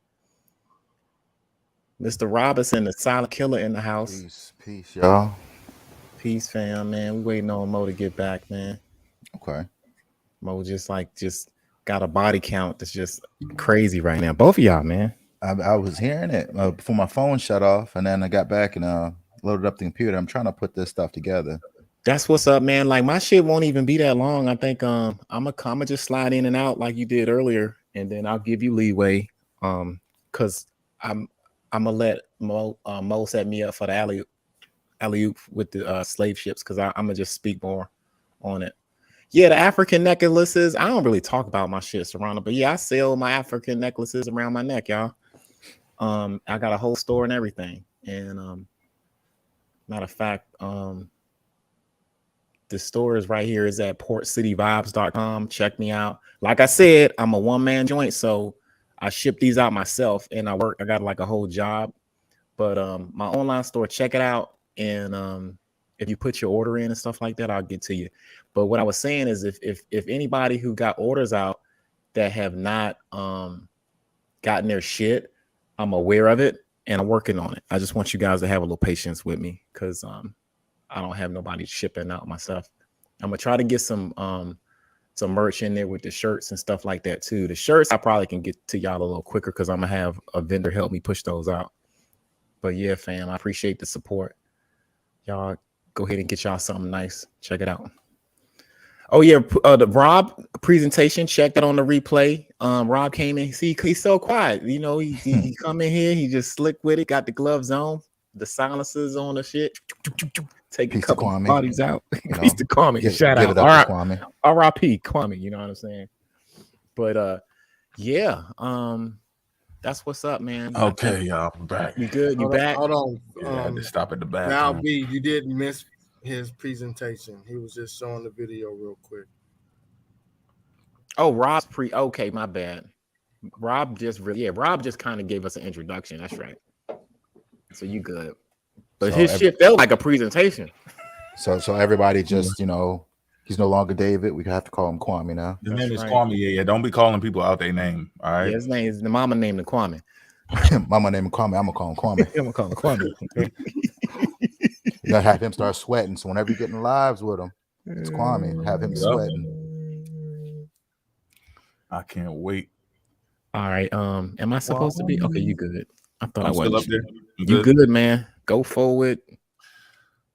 Mr. Robinson, the silent killer in the house. Peace, y'all. Peace, fam, man. We waiting on Mo to get back, man. Okay. Mo just got a body count that's just crazy right now. Both of y'all, man. I was hearing it before my phone shut off, and then I got back and loaded up the computer. I'm trying to put this stuff together. That's what's up, man. Like my shit won't even be that long. I think I'm gonna just slide in and out like you did earlier, and then I'll give you leeway. Cause I'm gonna let Mo set me up for the alley-oop with the slave ships, because I'm gonna just speak more on it. Yeah, the African necklaces. I don't really talk about my shit surrounded, but yeah, I sell my African necklaces around my neck, y'all. I got a whole store and everything. And matter of fact, the store is right here, is at portcityvibes.com. Check me out. Like I said, I'm a one-man joint, so I ship these out myself, and I got like a whole job. But my online store, check it out. And if you put your order in and stuff like that, I'll get to you. But what I was saying is, if anybody who got orders out that have not gotten their shit, I'm aware of it and I'm working on it. I just want you guys to have a little patience with me, because I don't have nobody shipping out my stuff. I'm gonna try to get some merch in there with the shirts and stuff like that too. The shirts I probably can get to y'all a little quicker, because I'm gonna have a vendor help me push those out. But yeah, fam, I appreciate the support. Y'all go ahead and get y'all something nice. Check it out. Oh yeah, the Rob presentation. Check that on the replay. Rob came in. See, he's so quiet. You know, he come in here. He just slick with it. Got the gloves on, the silencers on the shit. Take a couple bodies out. Peace to Kwame. Shout out. Kwame. R.I.P. Kwame. You know what I'm saying? But yeah. That's what's up, man. Okay, y'all, I'm back. You good? You back? Hold on. Yeah, I had to stop at the bathroom. Now, B, you didn't miss his presentation. He was just showing the video real quick. Oh, Rob's okay, my bad. Rob just kind of gave us an introduction. That's right. So you good. But his shit felt like a presentation. So everybody just, you know, he's no longer David. We have to call him Kwame now. His name is Kwame. Yeah. Don't be calling people out their name. All right. Yeah, his name is the mama named him Kwame. Mama named him Kwame. I'm gonna call him Kwame. I'm gonna call him Kwame. You gotta have him start sweating. So whenever you're getting lives with him, it's Kwame. Have him sweating. I can't wait. All right. Am I supposed to be okay? You good? I thought I was still up there. You good, man? Go forward.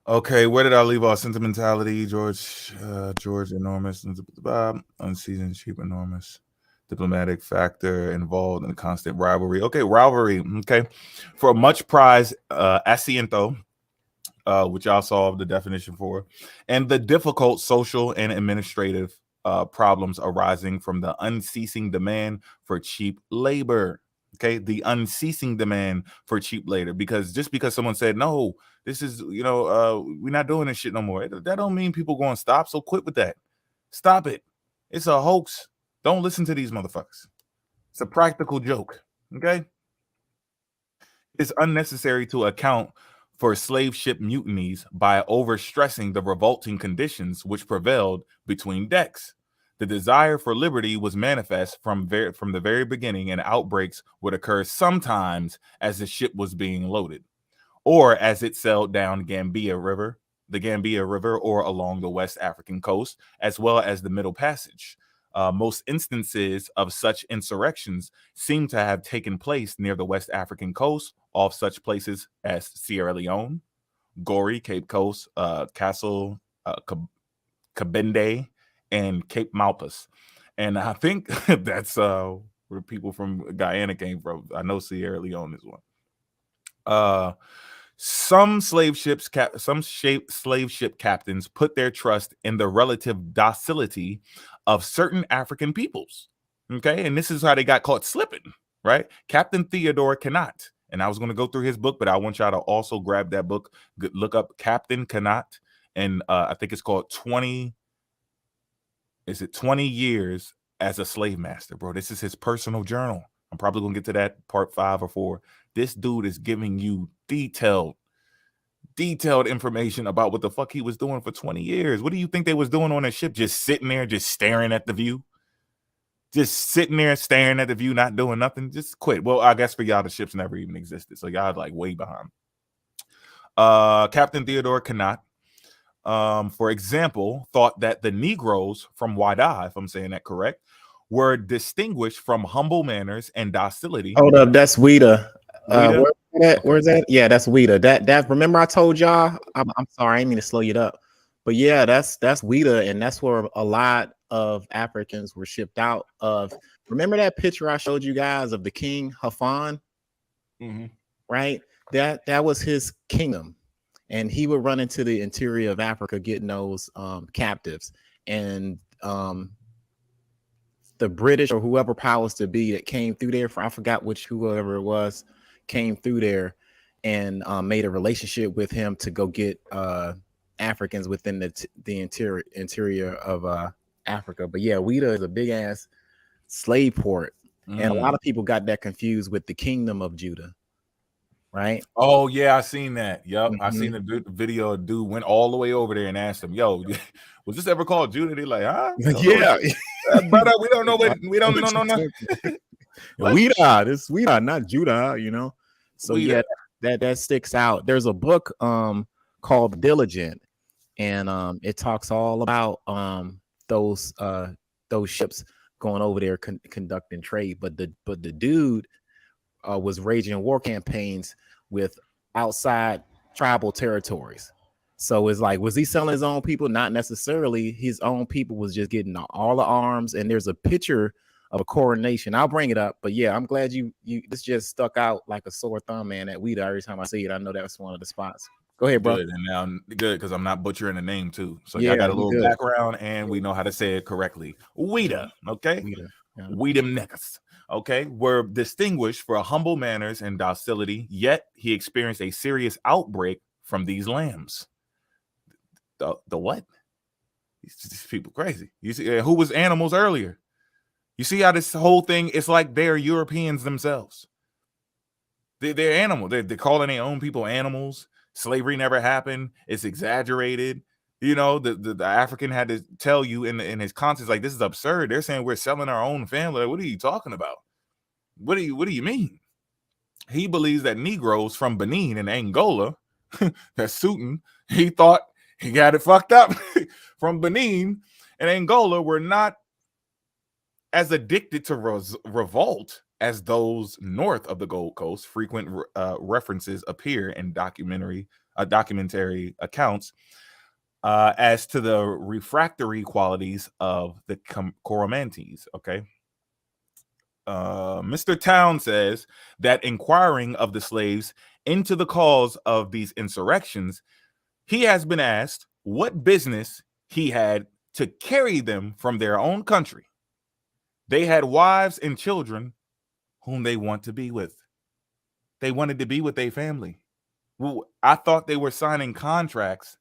Okay, where did I leave off? Sentimentality, George enormous, unseasoned sheep enormous, diplomatic factor involved in a constant rivalry. Okay, rivalry. Okay, for much prize, asiento, which y'all saw the definition for, and the difficult social and administrative problems arising from the unceasing demand for cheap labor. Okay, the unceasing demand for cheap labor, because just because someone said no, this is, you know, we're not doing this shit no more. That don't mean people going to stop. So quit with that. Stop it. It's a hoax. Don't listen to these motherfuckers. It's a practical joke. Okay. It's unnecessary to account for slave ship mutinies by overstressing the revolting conditions which prevailed between decks. The desire for liberty was manifest from the very beginning, and outbreaks would occur sometimes as the ship was being loaded, or as it sailed down the Gambia River, or along the West African coast, as well as the Middle Passage. Most instances of such insurrections seem to have taken place near the West African coast, off such places as Sierra Leone, Gori, Cape Coast, Castle, Kabende, and Cape Malpas. And I think that's where people from Guyana came from. I know Sierra Leone is one. Some slave ship captains put their trust in the relative docility of certain African peoples. Okay, and this is how they got caught slipping, right? Captain Theodore Cannot, and I was going to go through his book, but I want y'all to also grab that book. Look up Captain Cannot, and I think it's called 20 years as a slave master, bro. This is his personal journal. I'm probably gonna get to that part 5 or 4. This dude is giving you detailed information about what the fuck he was doing for 20 years. What do you think they was doing on that ship? Just sitting there, just staring at the view, just sitting there staring at the view, not doing nothing. Just quit. Well, I guess for y'all, the ships never even existed, so y'all like way behind. Captain Theodore Cannot, for example, thought that the Negroes from Wada, if I'm saying that correct, were distinguished from humble manners and docility. Hold up, that's Wida. Where's that? Yeah, that's Wida. That remember I told y'all. I'm sorry, I didn't mean to slow you up, but yeah, that's Wida, and that's where a lot of Africans were shipped out of. Remember that picture I showed you guys of the King Hafan? Mm-hmm. Right. That was his kingdom. And he would run into the interior of Africa getting those captives. And the British or whoever powers to be that came through there, I forgot whoever it was, came through there and made a relationship with him to go get Africans within the interior of Africa. But yeah, Wida is a big ass slave port. And a lot of people got that confused with the kingdom of Judah. Right. Oh yeah, I seen that. Yep, I seen the video. A dude went all the way over there and asked him, "Yo, was this ever called Judah?" They like, "Huh? Yeah, brother, we don't know what we don't know nothing." Wida, not Judah. You know. So Wida. Yeah, that sticks out. There's a book called Diligent, and it talks all about those ships going over there conducting trade. But the dude was raging war campaigns with outside tribal territories, So it's like, was he selling his own people? Not necessarily. His own people was just getting all the arms. And there's a picture of a coronation. I'll bring it up. But yeah, I'm glad you this just stuck out like a sore thumb, man. At Weeda, every time I see it, I know that's one of the spots. Go ahead, bro. Good, and now good because I'm not butchering the name too. So yeah, y'all got a little background, and we know how to say it correctly. Weeda, okay. Weedem niggas, okay, were distinguished for humble manners and docility. Yet he experienced a serious outbreak from these lambs. The what? These people crazy. You see, who was animals earlier? You see how this whole thing is like they're Europeans themselves. They're animal. They're calling their own people animals. Slavery never happened. It's exaggerated. You know, the African had to tell you in his conscience, like, this is absurd. They're saying we're selling our own family. Like, what are you talking about? What do you mean? He believes that Negroes from Benin and Angola, that's Suiton, he thought he got it fucked up from Benin and Angola were not as addicted to revolt as those north of the Gold Coast. Frequent references appear in documentary accounts as to the refractory qualities of the Coromantes. Okay. Mr. Town says that inquiring of the slaves into the cause of these insurrections, he has been asked what business he had to carry them from their own country. They had wives and children whom they want to be with. They wanted to be with their family. Well, I thought they were signing contracts.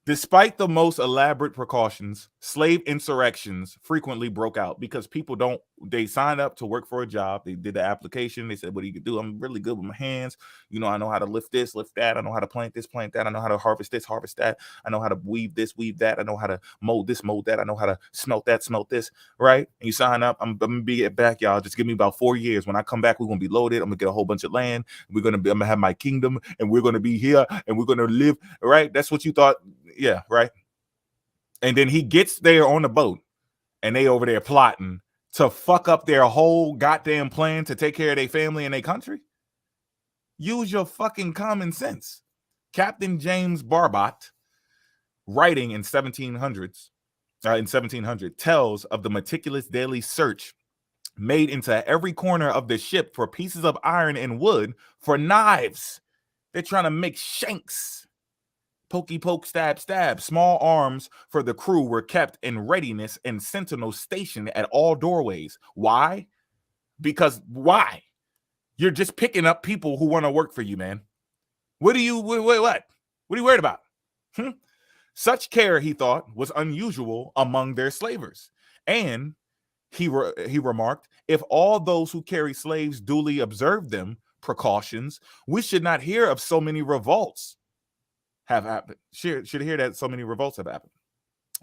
Despite the most elaborate precautions, slave insurrections frequently broke out because people they signed up to work for a job. They did the application. They said, what do you do? I'm really good with my hands. You know, I know how to lift this, lift that. I know how to plant this, plant that. I know how to harvest this, harvest that. I know how to weave this, weave that. I know how to mold this, mold that. I know how to smelt that, smelt this, right? And you sign up. I'm going to be back, y'all. Just give me about 4 years. When I come back, we're going to be loaded. I'm going to get a whole bunch of land. I'm going to have my kingdom, and we're going to be here, and we're going to live, right? That's what you thought. Yeah, right. And then he gets there on the boat and they over there plotting to fuck up their whole goddamn plan to take care of their family and their country. Use your fucking common sense. Captain James Barbot, writing in 1700 tells of the meticulous daily search made into every corner of the ship for pieces of iron and wood for knives. They're trying to make shanks. Pokey poke, stab, stab. Small arms for the crew were kept in readiness and sentinels stationed at all doorways. Why? Because why? You're just picking up people who want to work for you, man. What are you worried about? Such care, he thought, was unusual among their slavers. And he remarked, if all those who carry slaves duly observed them precautions, we should not hear of so many revolts have happened. Should hear that so many revolts have happened.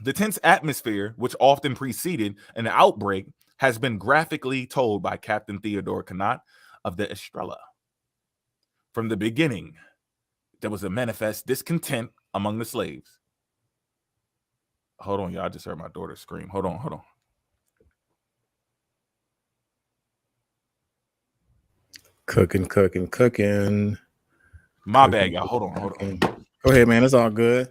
The tense atmosphere, which often preceded an outbreak, has been graphically told by Captain Theodore Connaught of the Estrella. From the beginning, there was a manifest discontent among the slaves. Hold on, y'all. I just heard my daughter scream. Hold on. Cooking. My bad, y'all. Hold on. Go ahead, man. It's all good.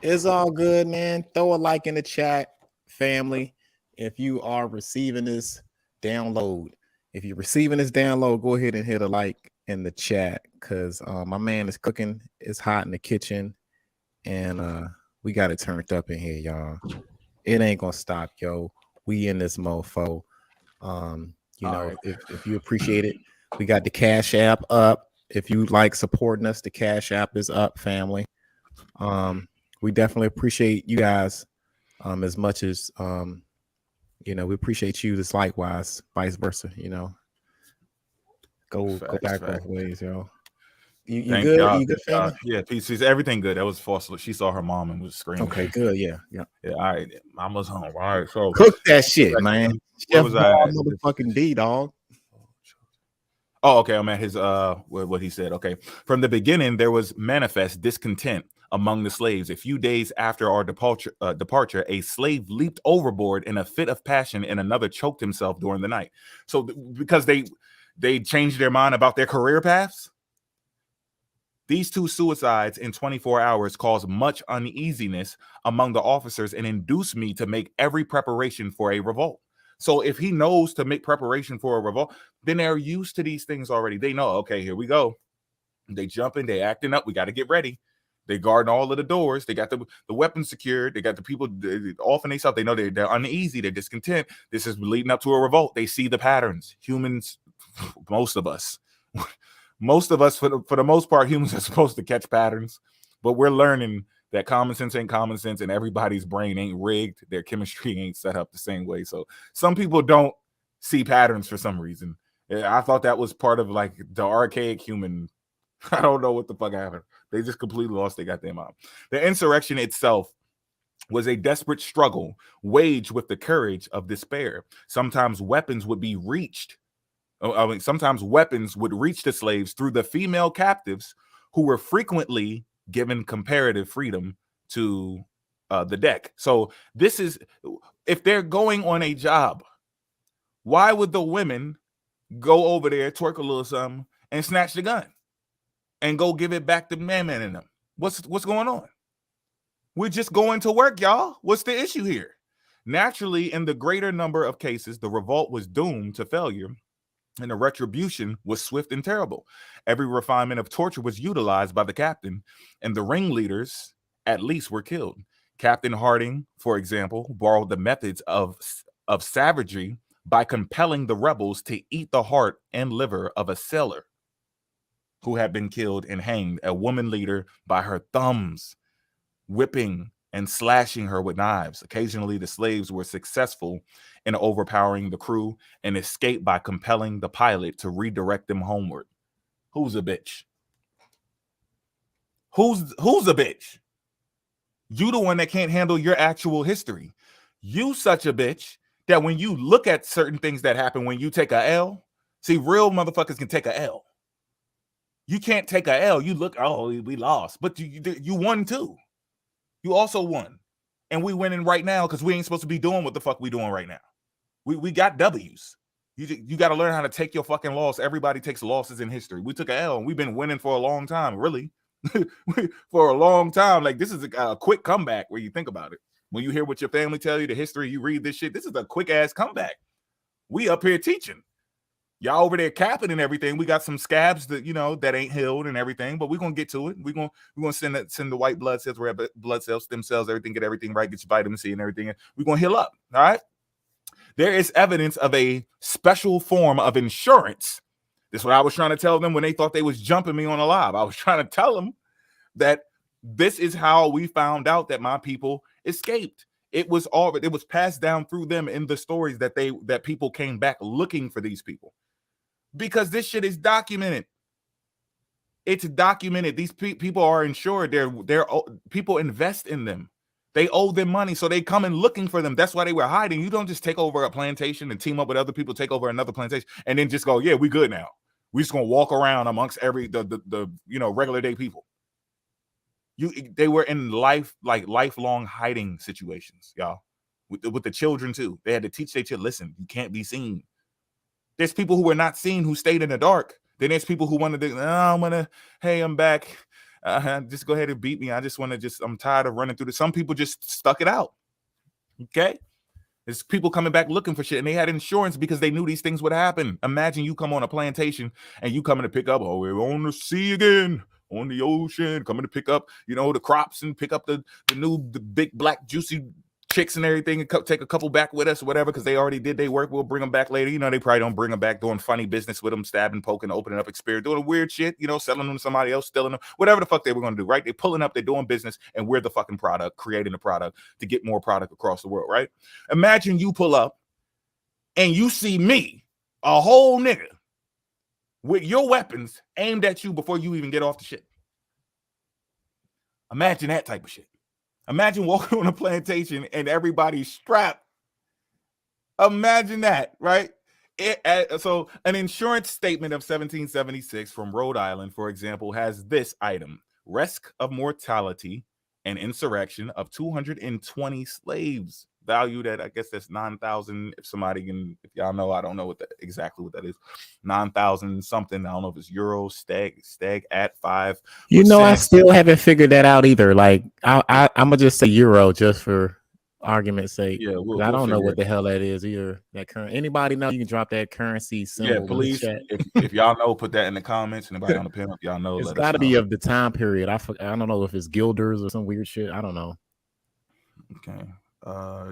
It's all good, man. Throw a like in the chat, family. If you are receiving this download, go ahead and hit a like in the chat because my man is cooking. It's hot in the kitchen, and we got it turned up in here, y'all. It ain't gonna stop, yo. We in this mofo. If you appreciate it, we got the Cash App up. If you like supporting us, the Cash App is up, family. We definitely appreciate you guys as much as we appreciate you just likewise, vice versa, go back both ways, yo. You good? Y'all. You good, family? Yeah, peace. Everything good. That was false. She saw her mom and was screaming. Okay, good. Yeah. All right, mama's home. All right, so cook that shit, man. Where was I? Motherfucking D, dog. Oh, okay. I'm at his what he said. Okay. From the beginning, there was manifest discontent among the slaves. A few days after our departure, a slave leaped overboard in a fit of passion, and another choked himself during the night. So, because they changed their mind about their career paths, These 2 suicides in 24 hours caused much uneasiness among the officers and induced me to make every preparation for a revolt. So if he knows to make preparation for a revolt, then they're used to these things already. They know, okay, here we go. They jumping, they acting up. We got to get ready. They guarding all of the doors. They got the weapons secured. They got the people off and they stuff. They know they're uneasy. They're discontent. This is leading up to a revolt. They see the patterns. Humans, most of us, for the most part, humans are supposed to catch patterns, but we're learning that common sense ain't common sense and everybody's brain ain't rigged. Their chemistry ain't set up the same way. So some people don't see patterns for some reason. I thought that was part of like the archaic human. I don't know what the fuck happened. They just completely lost their goddamn mind. The insurrection itself was a desperate struggle waged with the courage of despair. Sometimes weapons would be reached. Sometimes weapons would reach the slaves through the female captives who were frequently given comparative freedom to the deck. So this is, if they're going on a job, why would the women go over there, twerk a little something, and snatch the gun and go give it back to man in them? What's going on? We're just going to work, y'all. What's the issue here? Naturally, in the greater number of cases, the revolt was doomed to failure, and the retribution was swift and terrible. Every refinement of torture was utilized by the captain, and the ringleaders, at least, were killed. Captain Harding, for example, borrowed the methods of savagery by compelling the rebels to eat the heart and liver of a sailor who had been killed and hanged, a woman leader, by her thumbs, whipping and slashing her with knives. Occasionally, the slaves were successful in overpowering the crew and escaped by compelling the pilot to redirect them homeward. Who's a bitch? Who's a bitch? You the one that can't handle your actual history. You such a bitch that when you look at certain things that happen when you take a L, see, real motherfuckers can take a L. You can't take a L. You look, oh, we lost, but you won too. You also won. And we winning right now because we ain't supposed to be doing what the fuck we doing right now. We got W's. You got to learn how to take your fucking loss. Everybody takes losses in history. We took an L and we've been winning for a long time, really. For a long time. Like, this is a quick comeback where you think about it. When you hear what your family tell you, the history, you read this shit, this is a quick ass comeback. We up here teaching. Y'all over there capping and everything. We got some scabs that, that ain't healed and everything, but we're gonna get to it. We're gonna send the white blood cells, red blood cells, stem cells, everything, get everything right, get your vitamin C and everything. We're gonna heal up. All right. There is evidence of a special form of insurance. This is what I was trying to tell them when they thought they was jumping me on a live. I was trying to tell them that this is how we found out that my people escaped. It was passed down through them in the stories that people came back looking for these people. Because this shit is documented. It's documented. These people are insured. They're people invest in them. They owe them money, so they come in looking for them. That's why they were hiding. You don't just take over a plantation and team up with other people, take over another plantation, and then just go, yeah, we good now. We're just gonna walk around amongst the regular day people. They were in lifelong hiding situations, y'all. With the children too. They had to teach their children, listen, you can't be seen. There's people who were not seen who stayed in the dark. Then there's people who wanted to, hey, I'm back. Just go ahead and beat me. I'm tired of running through this. Some people just stuck it out. Okay. There's people coming back looking for shit, and they had insurance because they knew these things would happen. Imagine you come on a plantation and you coming to pick up, we're on the sea again, on the ocean, coming to pick up, the crops and pick up the big black juicy chicks and everything, and take a couple back with us or whatever, because they already did their work. We'll bring them back later. They probably don't bring them back doing funny business with them, stabbing, poking, opening up experience, doing weird shit, selling them to somebody else, stealing them, whatever the fuck they were going to do, right? They're pulling up, they're doing business, and we're the fucking product, creating the product to get more product across the world, right? Imagine you pull up and you see me, a whole nigga, with your weapons aimed at you before you even get off the shit. Imagine that type of shit. Imagine walking on a plantation and everybody's strapped. Imagine that, right? So an insurance statement of 1776 from Rhode Island, for example, has this item: risk of mortality and insurrection of 220 slaves. valued at, I guess that's 9,000. If somebody can, if y'all know, I don't know exactly what that is. 9,000 something. I don't know if it's euros. Stag at 5%. You know, I still haven't figured that out either. Like, I'm gonna just say euro just for argument's sake. Yeah, we'll I don't know figure what it the hell that is either. That current. Anybody know? You can drop that currency symbol. Yeah, please. If y'all know, put that in the comments. Anybody on the panel, if y'all know, It's let got to us know. be of the time period. I don't know if it's guilders or some weird shit. I don't know. Okay.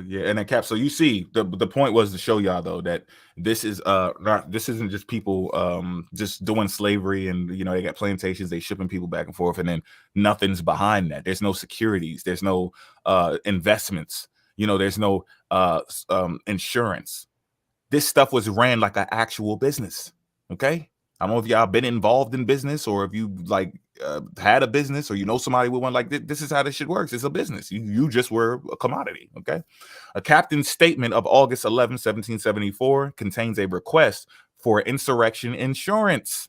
Yeah, and then Cap. So you see, the point was to show y'all though that this is this isn't just people just doing slavery and you know they got plantations, they shipping people back and forth, and then nothing's behind that. There's no securities, there's no investments, you know, there's no insurance. This stuff was ran like an actual business. Okay. I don't know if y'all been involved in business or if you like had a business or you know somebody with one. Like this is how this shit works. It's a business. You just were a commodity. Okay. A captain's statement of August 11, 1774 contains a request for insurrection insurance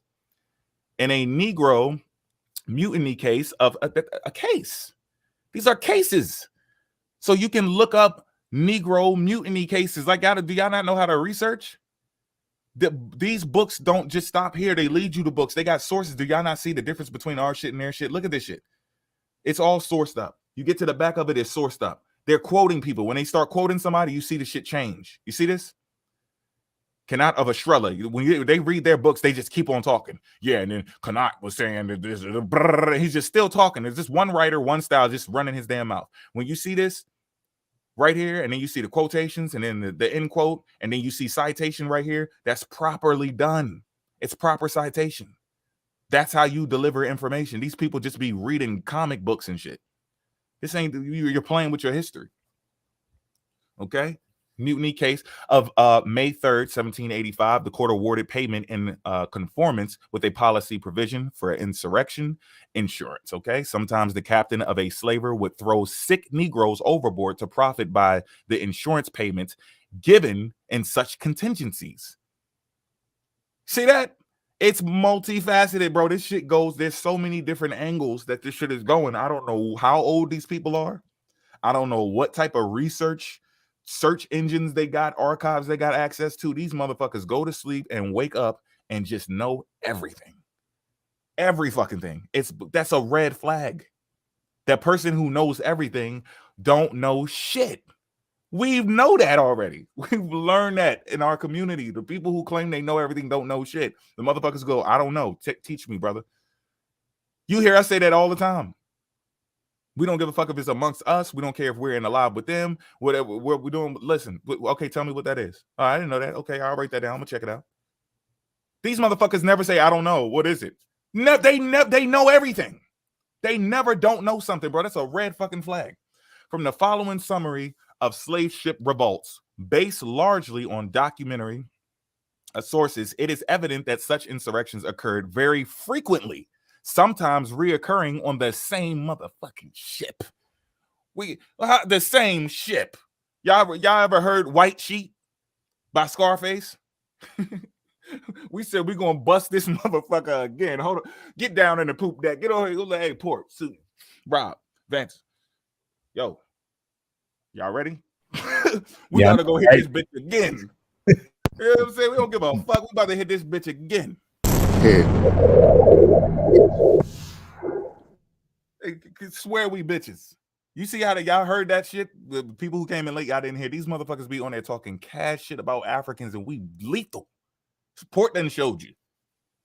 in a Negro mutiny case of a case. These are cases. So you can look up Negro mutiny cases. Like, do y'all not know how to research? These books don't just stop here. They lead you to books. They got sources. Do y'all not see the difference between our shit and their shit? Look at this shit. It's all sourced up. You get to the back of it, it's sourced up. They're quoting people. When they start quoting somebody, you see the shit change. You see this? Cannot of Estrella. When they read their books, they just keep on talking. Yeah, and then Cannot was saying that this, he's just still talking. There's just one writer, one style, just running his damn mouth. When you see this, right here, and then you see the quotations and then the end quote, and then you see citation right here. That's properly done. It's proper citation. That's how you deliver information. These people just be reading comic books and shit. This ain't, you're playing with your history. Okay. Mutiny case of May 3rd, 1785. The court awarded payment in conformance with a policy provision for insurrection insurance. Okay. Sometimes the captain of a slaver would throw sick Negroes overboard to profit by the insurance payments given in such contingencies. See that? It's multifaceted, bro. This shit goes, there's so many different angles that this shit is going. I don't know how old these people are. I don't know what type of search engines they got, archives they got access to. These motherfuckers go to sleep and wake up and just know everything. Every fucking thing. That's a red flag. That person who knows everything don't know shit. We know that already. We've learned that in our community. The people who claim they know everything don't know shit. The motherfuckers go, I don't know. Teach me, brother. You hear us say that all the time. We don't give a fuck if it's amongst us. We don't care if we're in the live with them. Whatever what we're doing. Listen, okay, tell me what that is. Oh, I didn't know that. Okay, I'll write that down. I'm gonna check it out. These motherfuckers never say, I don't know. What is it? They know everything. They never don't know something, bro. That's a red fucking flag. From the following summary of slave ship revolts, based largely on documentary sources, it is evident that such insurrections occurred very frequently, sometimes reoccurring on the same motherfucking ship. The same ship. Y'all ever heard White Sheet by Scarface? We said we're gonna bust this motherfucker again. Hold on, get down in the poop deck. Get over here. Hey, Port, Suit, Rob, Vance. Yo, y'all ready? We gotta go hit this bitch again. You know what I'm saying? We don't give a fuck. We about to hit this bitch again. Hey, swear we bitches. You see how y'all heard that shit? The people who came in late, y'all didn't hear. These motherfuckers be on there talking cash shit about Africans, and we lethal. Port done showed you.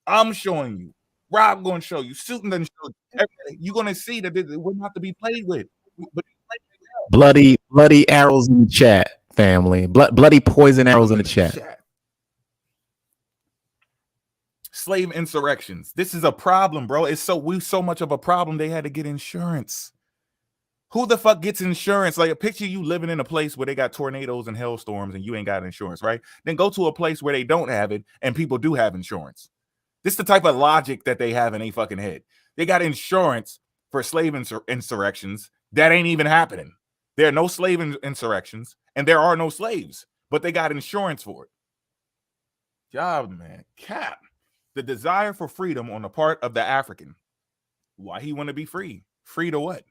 I'm showing you. Rob going to show you. Suitin done show you. You're going to see that we're not to be played with. Bloody arrows in the chat, family. Bloody poison arrows in the chat. Slave insurrections. This is a problem, bro. It's so much of a problem. They had to get insurance. Who the fuck gets insurance? Like, picture you living in a place where they got tornadoes and hailstorms and you ain't got insurance, right? Then go to a place where they don't have it and people do have insurance. This is the type of logic that they have in a fucking head. They got insurance for slave insurrections that ain't even happening. There are no slave insurrections and there are no slaves, but they got insurance for it. Job, man. Cap. The desire for freedom on the part of the African. Why he want to be free? Free to what?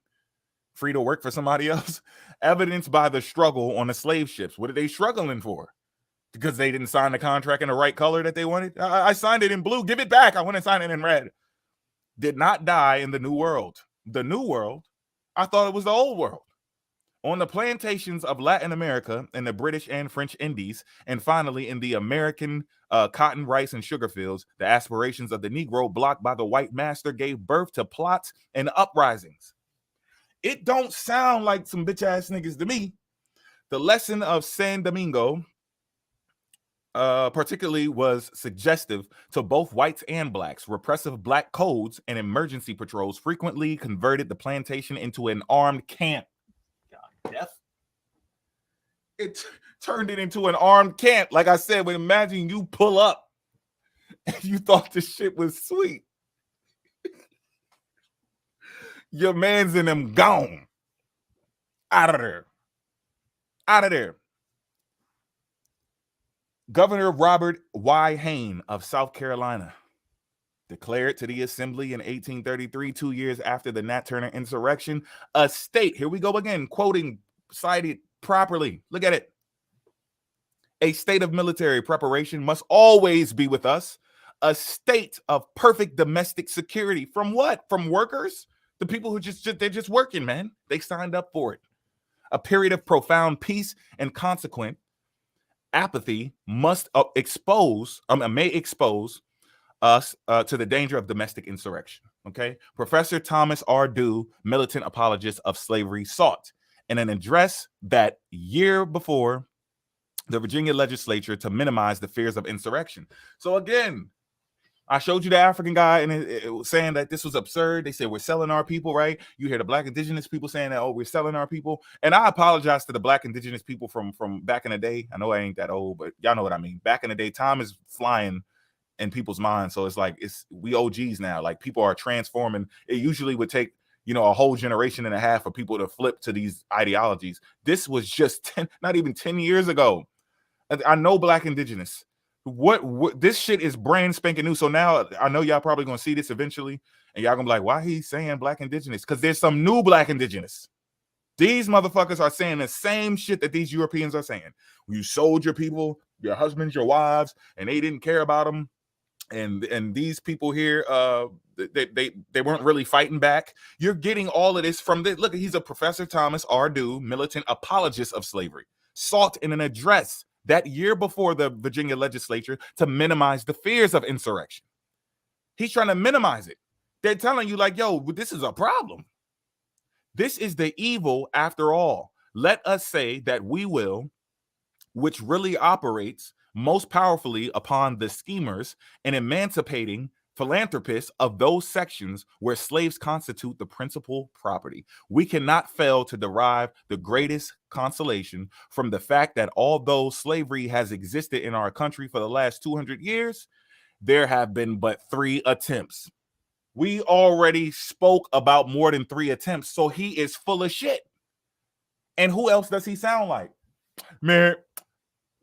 free to work for somebody else, evidenced by the struggle on the slave ships. What are they struggling for? Because they didn't sign the contract in the right color that they wanted. I signed it in blue. Give it back. I want to sign it in red. Did not die in the New World. The New World, I thought it was the Old World. On the plantations of Latin America and the British and French Indies, and finally in the American cotton, rice, and sugar fields, the aspirations of the Negro, blocked by the white master, gave birth to plots and uprisings. It don't sound like some bitch-ass niggas to me. The lesson of San Domingo particularly was suggestive to both whites and blacks. Repressive black codes and emergency patrols frequently converted the plantation into an armed camp. God, death. It turned it into an armed camp. Like I said, when imagine you pull up and you thought this shit was sweet. Your man's in them gone. Out of there. Out of there. Governor Robert Y. Hayne of South Carolina declared to the assembly in 1833, 2 years after the Nat Turner insurrection, a state, here we go again, quoting, cited properly. Look at it. A state of military preparation must always be with us. A state of perfect domestic security. From what? From workers? The people who they're just working, man. They signed up for it. A period of profound peace and consequent apathy must may expose us to the danger of domestic insurrection. Okay. Professor Thomas R. Dew, militant apologist of slavery, sought in an address that year before the Virginia legislature to minimize the fears of insurrection. So again, I showed you the African guy and it was saying that this was absurd. They said we're selling our people, right? You hear the black indigenous people saying that, oh, we're selling our people. And I apologize to the black indigenous people from back in the day. I know I ain't that old, but y'all know what I mean. Back in the day, time is flying in people's minds. So it's like we OGs now. Like people are transforming. It usually would take, a whole generation and a half for people to flip to these ideologies. This was just not even 10 years ago. I know black indigenous. What this shit is brand spanking new. So now I know y'all probably gonna see this eventually, and y'all gonna be like, why he saying black indigenous? Because there's some new black indigenous. These motherfuckers are saying the same shit that these Europeans are saying. You sold your people, your husbands, your wives, and they didn't care about them. And these people here, they weren't really fighting back. You're getting all of this from this. Look, he's a Professor Thomas R. Dew, militant apologist of slavery, sought in an address that year before the Virginia legislature to minimize the fears of insurrection. He's trying to minimize it. They're telling you like, yo, this is a problem. This is the evil after all. Let us say that we will, which really operates most powerfully upon the schemers and emancipating philanthropists of those sections where slaves constitute the principal property. We cannot fail to derive the greatest consolation from the fact that although slavery has existed in our country for the last 200 years, there have been but 3 attempts. We already spoke about more than 3 attempts, so he is full of shit. And who else does he sound like? Man,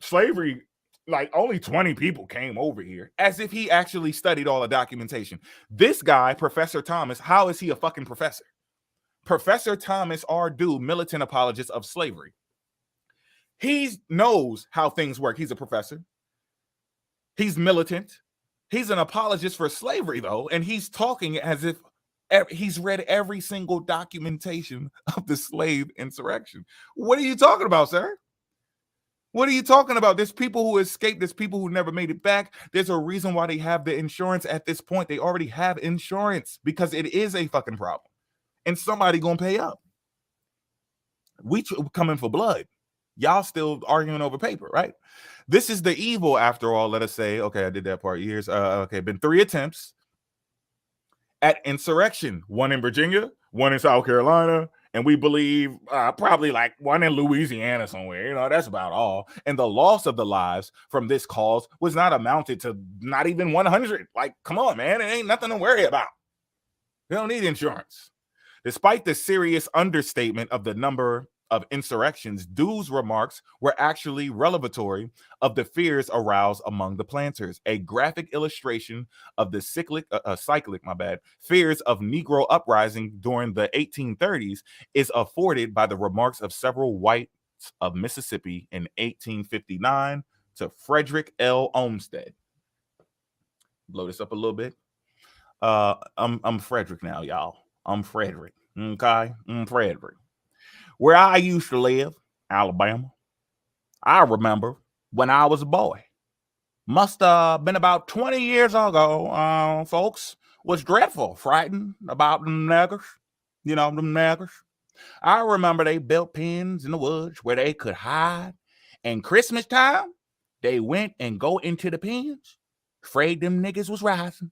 slavery, like only 20 people came over here, as if he actually studied all the documentation. This guy, Professor Thomas, how is he a fucking professor? Professor Thomas R. Dew, militant apologist of slavery. He knows how things work. He's a professor. He's militant. He's an apologist for slavery, though, and he's talking as if he's read every single documentation of the slave insurrection. What are you talking about, sir? What are you talking about? There's people who escaped. There's people who never made it back. There's a reason why they have the insurance at this point. They already have insurance because it is a fucking problem. And somebody gonna pay up. We coming for blood. Y'all still arguing over paper, right? This is the evil after all. Let us say, okay, I did that part years. Okay, been 3 attempts at insurrection. 1 in Virginia, 1 in South Carolina, and we believe probably like 1 in Louisiana somewhere. That's about all. And the loss of the lives from this cause was not amounted to not even 100. Like, come on, man. It ain't nothing to worry about. They don't need insurance. Despite the serious understatement of the number of insurrections, Dew's remarks were actually revelatory of the fears aroused among the planters. A graphic illustration of the cyclic fears of Negro uprising during the 1830s is afforded by the remarks of several whites of Mississippi in 1859 to Frederick L. Olmsted. Blow this up a little bit. I'm Frederick now, y'all. I'm Frederick. Okay, I'm Frederick. Where I used to live, Alabama, I remember when I was a boy. Must have been about 20 years ago. Folks was dreadful, frightened about them niggers. You know, them niggers. I remember they built pens in the woods where they could hide. And Christmas time, they went and go into the pens. Afraid them niggas was rising.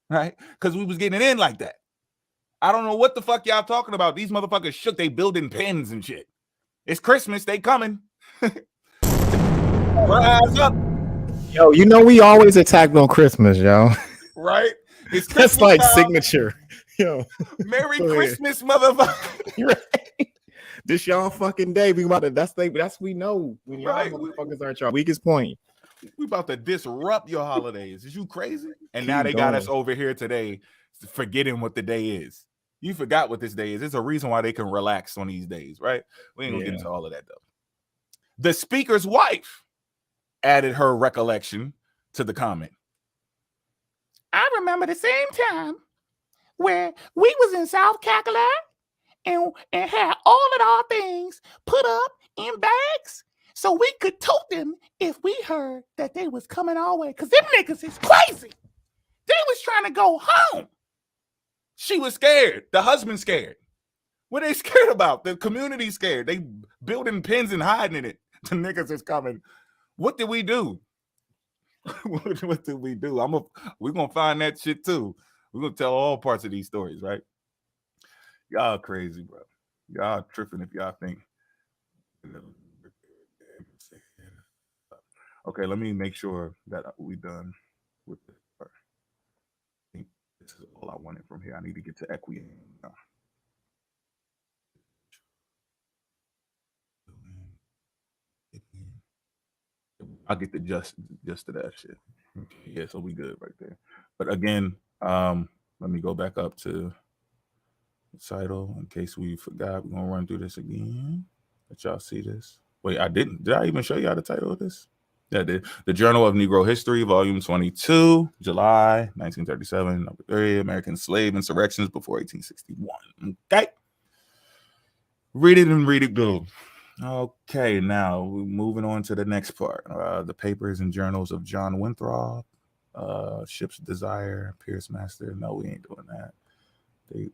Right? Because we was getting it in like that. I don't know what the fuck y'all talking about. These motherfuckers shook. They building pens and shit. It's Christmas. They coming. Rise up. Yo, you know we always attacked on Christmas, yo. Right? It's That's Christmas like time. Signature. Yo. Merry Christmas, motherfucker. Right. This y'all fucking day. We about to, that's we know when y'all Right. motherfuckers aren't y'all weakest point. We about to disrupt your holidays. Is you crazy? And Keep now they got going. us over here today forgetting what the day is. You forgot what this day is. There's a reason why they can relax on these days, right? We ain't gonna get into all of that though. The speaker's wife added her recollection to the comment. I remember the same time where we was in South Carolina and had all of our things put up in bags so we could tote them if we heard that they was coming our way. Because them niggas is crazy. They was trying to go home. She was scared. The husband scared. What are they scared about? The community scared. They building pens and hiding in it. The niggas is coming. What did we do? What did we do? We're gonna find that shit too. We're gonna tell all parts of these stories, right? Y'all crazy, bro. Y'all tripping if y'all think. Okay, let me make sure that we done with this part. I think this is all I wanted from here. I need to get to Equiano now. I'll get the just to that shit. Yeah, so we good right there. But again, let me go back up to the title in case we forgot. We're gonna run through this again. Let y'all see this. Wait, I didn't. Did I even show y'all the title of this? Yeah, I did. The Journal of Negro History, Volume 22, July 1937, number 3, American Slave Insurrections Before 1861. Okay. Read it and read it good. Okay, now we're moving on to the next part. The papers and journals of John Winthrop, Ship's Desire, Pierce Master. No, we ain't doing that.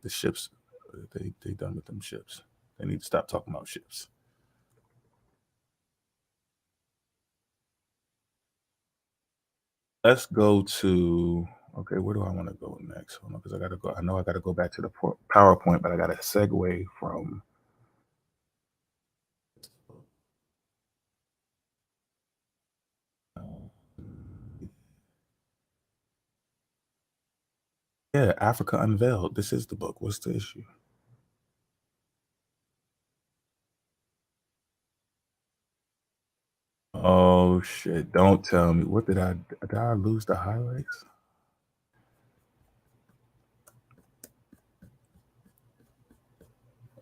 The ships, they done with them ships. They need to stop talking about ships. Let's go to, okay, where do I want to go next? Hold on, because I know I gotta go back to the PowerPoint, but I gotta segue from Africa Unveiled. This is the book. What's the issue? Oh shit! Don't tell me. What did I lose the highlights?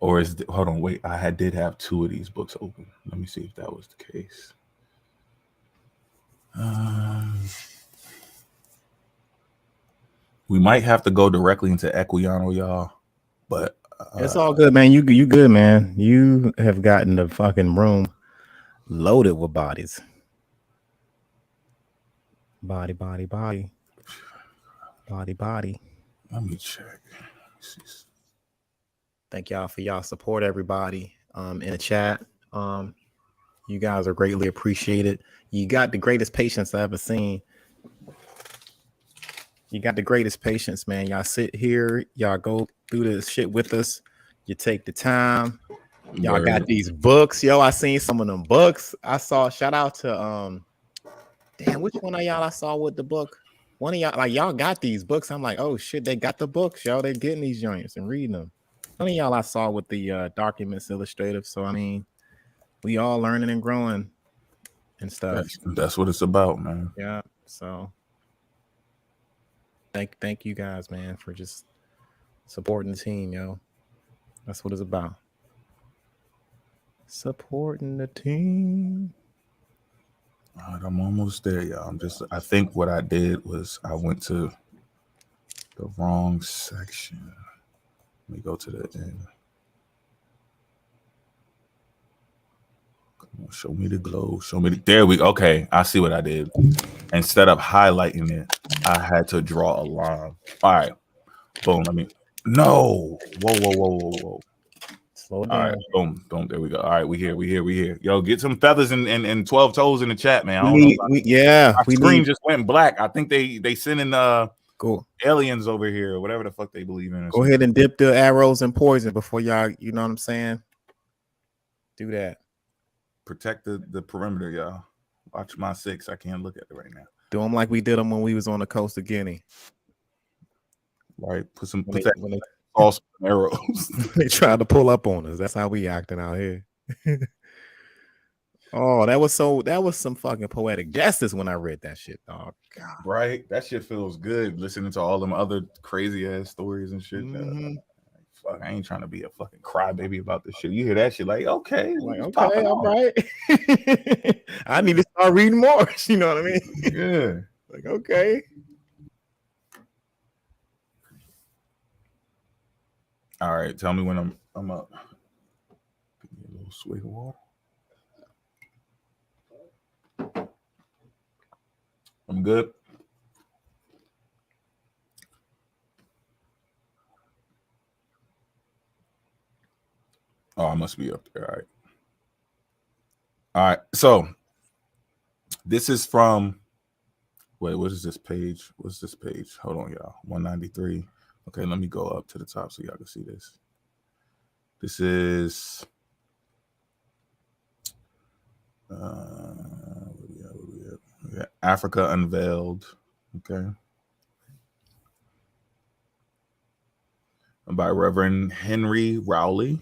Or hold on, wait. I did have 2 of these books open. Let me see if that was the case. We might have to go directly into Equiano, y'all. But it's all good, man. You good, man. You have gotten the fucking room loaded with bodies. Body. Let me check. Thank y'all for y'all support, everybody. In the chat. You guys are greatly appreciated. You got the greatest patience I've ever seen. You got the greatest patience, man. Y'all sit here, y'all go through this shit with us. You take the time. Y'all got these books. Yo, I seen some of them books. I saw, shout out to damn, which one of y'all I saw with the book? One of y'all, like, y'all got these books. I'm like, oh shit, they got the books, y'all. They getting these joints and reading them. Some of y'all I saw with the documents illustrative. So I mean, we all learning and growing and stuff. That's what it's about, man. Yeah. So thank you guys, man, for just supporting the team, yo. That's what it's about. Supporting the team. All right, I'm almost there, y'all. I think what I did was I went to the wrong section. Let me go to the end. Come on, show me the glow. Show me there we go. Okay, I see what I did. Instead of highlighting it, I had to draw a line. All right. Boom. No. Whoa. Slow down. All right, boom. There we go. All right, we here. Yo, get some feathers and 12 toes in the chat, man. My screen just went black. I think they sending cool aliens over here or whatever the fuck they believe in. Go ahead and dip the arrows in poison before y'all, you know what I'm saying? Do that. Protect the perimeter, y'all. Watch my 6. I can't look at it right now. Do them like we did them when we was on the coast of Guinea. Right. Put some arrows. They tried to pull up on us. That's how we acting out here. Oh, that was some fucking poetic justice when I read that shit, dog. God. Right? That shit feels good listening to all them other crazy ass stories and shit. Fuck, I ain't trying to be a fucking crybaby about this shit. You hear that shit like, okay, all right. I need to start reading more. You know what I mean? Yeah. Like, okay. All right, tell me when I'm up. Give me a little swig of water. I'm good. Oh, I must be up there. All right. All right. So this is from, wait, what is this page? What's this page? Hold on, y'all. 193. Okay, let me go up to the top so y'all can see this. This is Africa Unveiled. Okay. By Reverend Henry Rowley,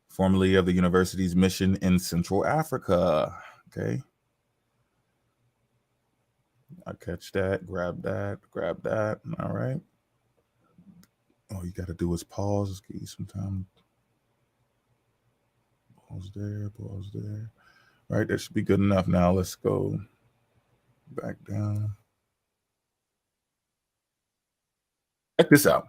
formerly of the university's mission in Central Africa. Okay. I catch that, grab that. All right. All you got to do is pause. Give you some time. Pause there. All right, that should be good enough. Now let's go back down. Check this out.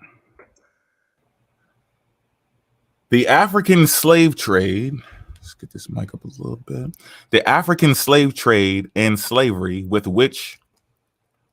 The African slave trade. Let's get this mic up a little bit. The African slave trade and slavery with which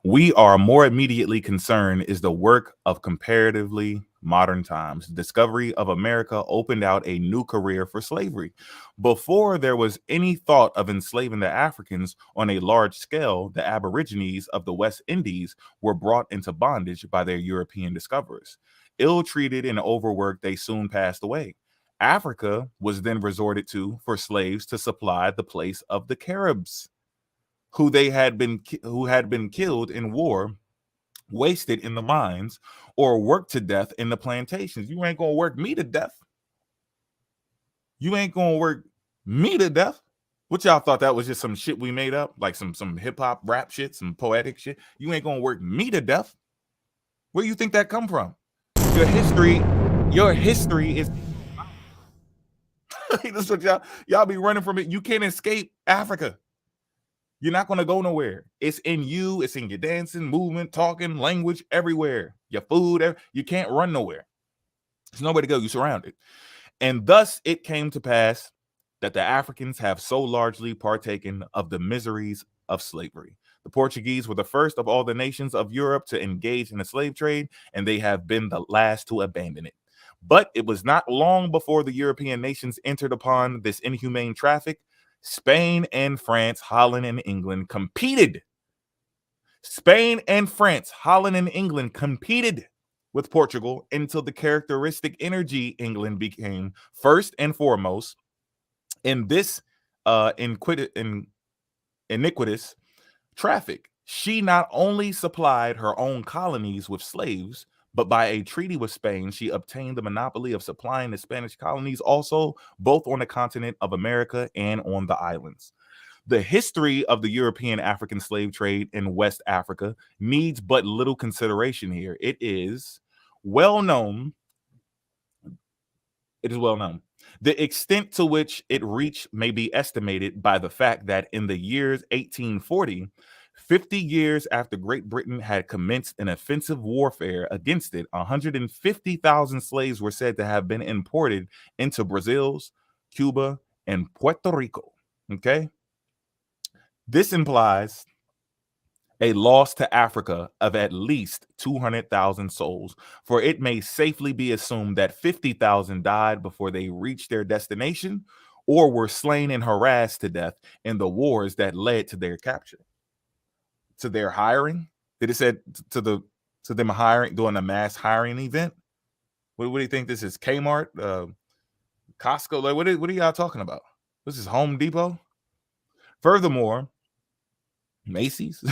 we are more immediately concerned is the work of comparatively modern times. The discovery of America opened out a new career for slavery. Before there was any thought of enslaving the Africans on a large scale, the Aborigines of the West Indies were brought into bondage by their European discoverers. Ill-treated and overworked, they soon passed away. Africa was then resorted to for slaves to supply the place of the Caribs, who had been killed in war, wasted in the mines, or worked to death in the plantations. You ain't gonna work me to death. You ain't gonna work me to death. What y'all thought that was just some shit we made up, like some hip hop rap shit, some poetic shit? You ain't gonna work me to death. Where do you think that come from? Your history is. That's what y'all be running from it. You can't escape Africa. You're not going to go nowhere. It's in you. It's in your dancing, movement, talking, language, everywhere. Your food. You can't run nowhere. There's nowhere to go. You're surrounded. And thus it came to pass that the Africans have so largely partaken of the miseries of slavery. The Portuguese were the first of all the nations of Europe to engage in the slave trade, and they have been the last to abandon it. But it was not long before the European nations entered upon this inhumane traffic. Spain and France, Holland and England competed. Spain and France, Holland and England competed with Portugal until the characteristic energy England became first and foremost in this iniquitous traffic. She not only supplied her own colonies with slaves, but by a treaty with Spain, she obtained the monopoly of supplying the Spanish colonies also, both on the continent of America and on the islands. The history of the European African slave trade in West Africa needs but little consideration here. It is well known. The extent to which it reached may be estimated by the fact that in the years 1840, 50 years after Great Britain had commenced an offensive warfare against it, 150,000 slaves were said to have been imported into Brazil's, Cuba, and Puerto Rico. Okay? This implies a loss to Africa of at least 200,000 souls, for it may safely be assumed that 50,000 died before they reached their destination or were slain and harassed to death in the wars that led to their capture. To their hiring? Did it say to them hiring, doing a mass hiring event? What do you think this is? Kmart? Costco? Like, what are y'all talking about? This is Home Depot? Furthermore, Macy's.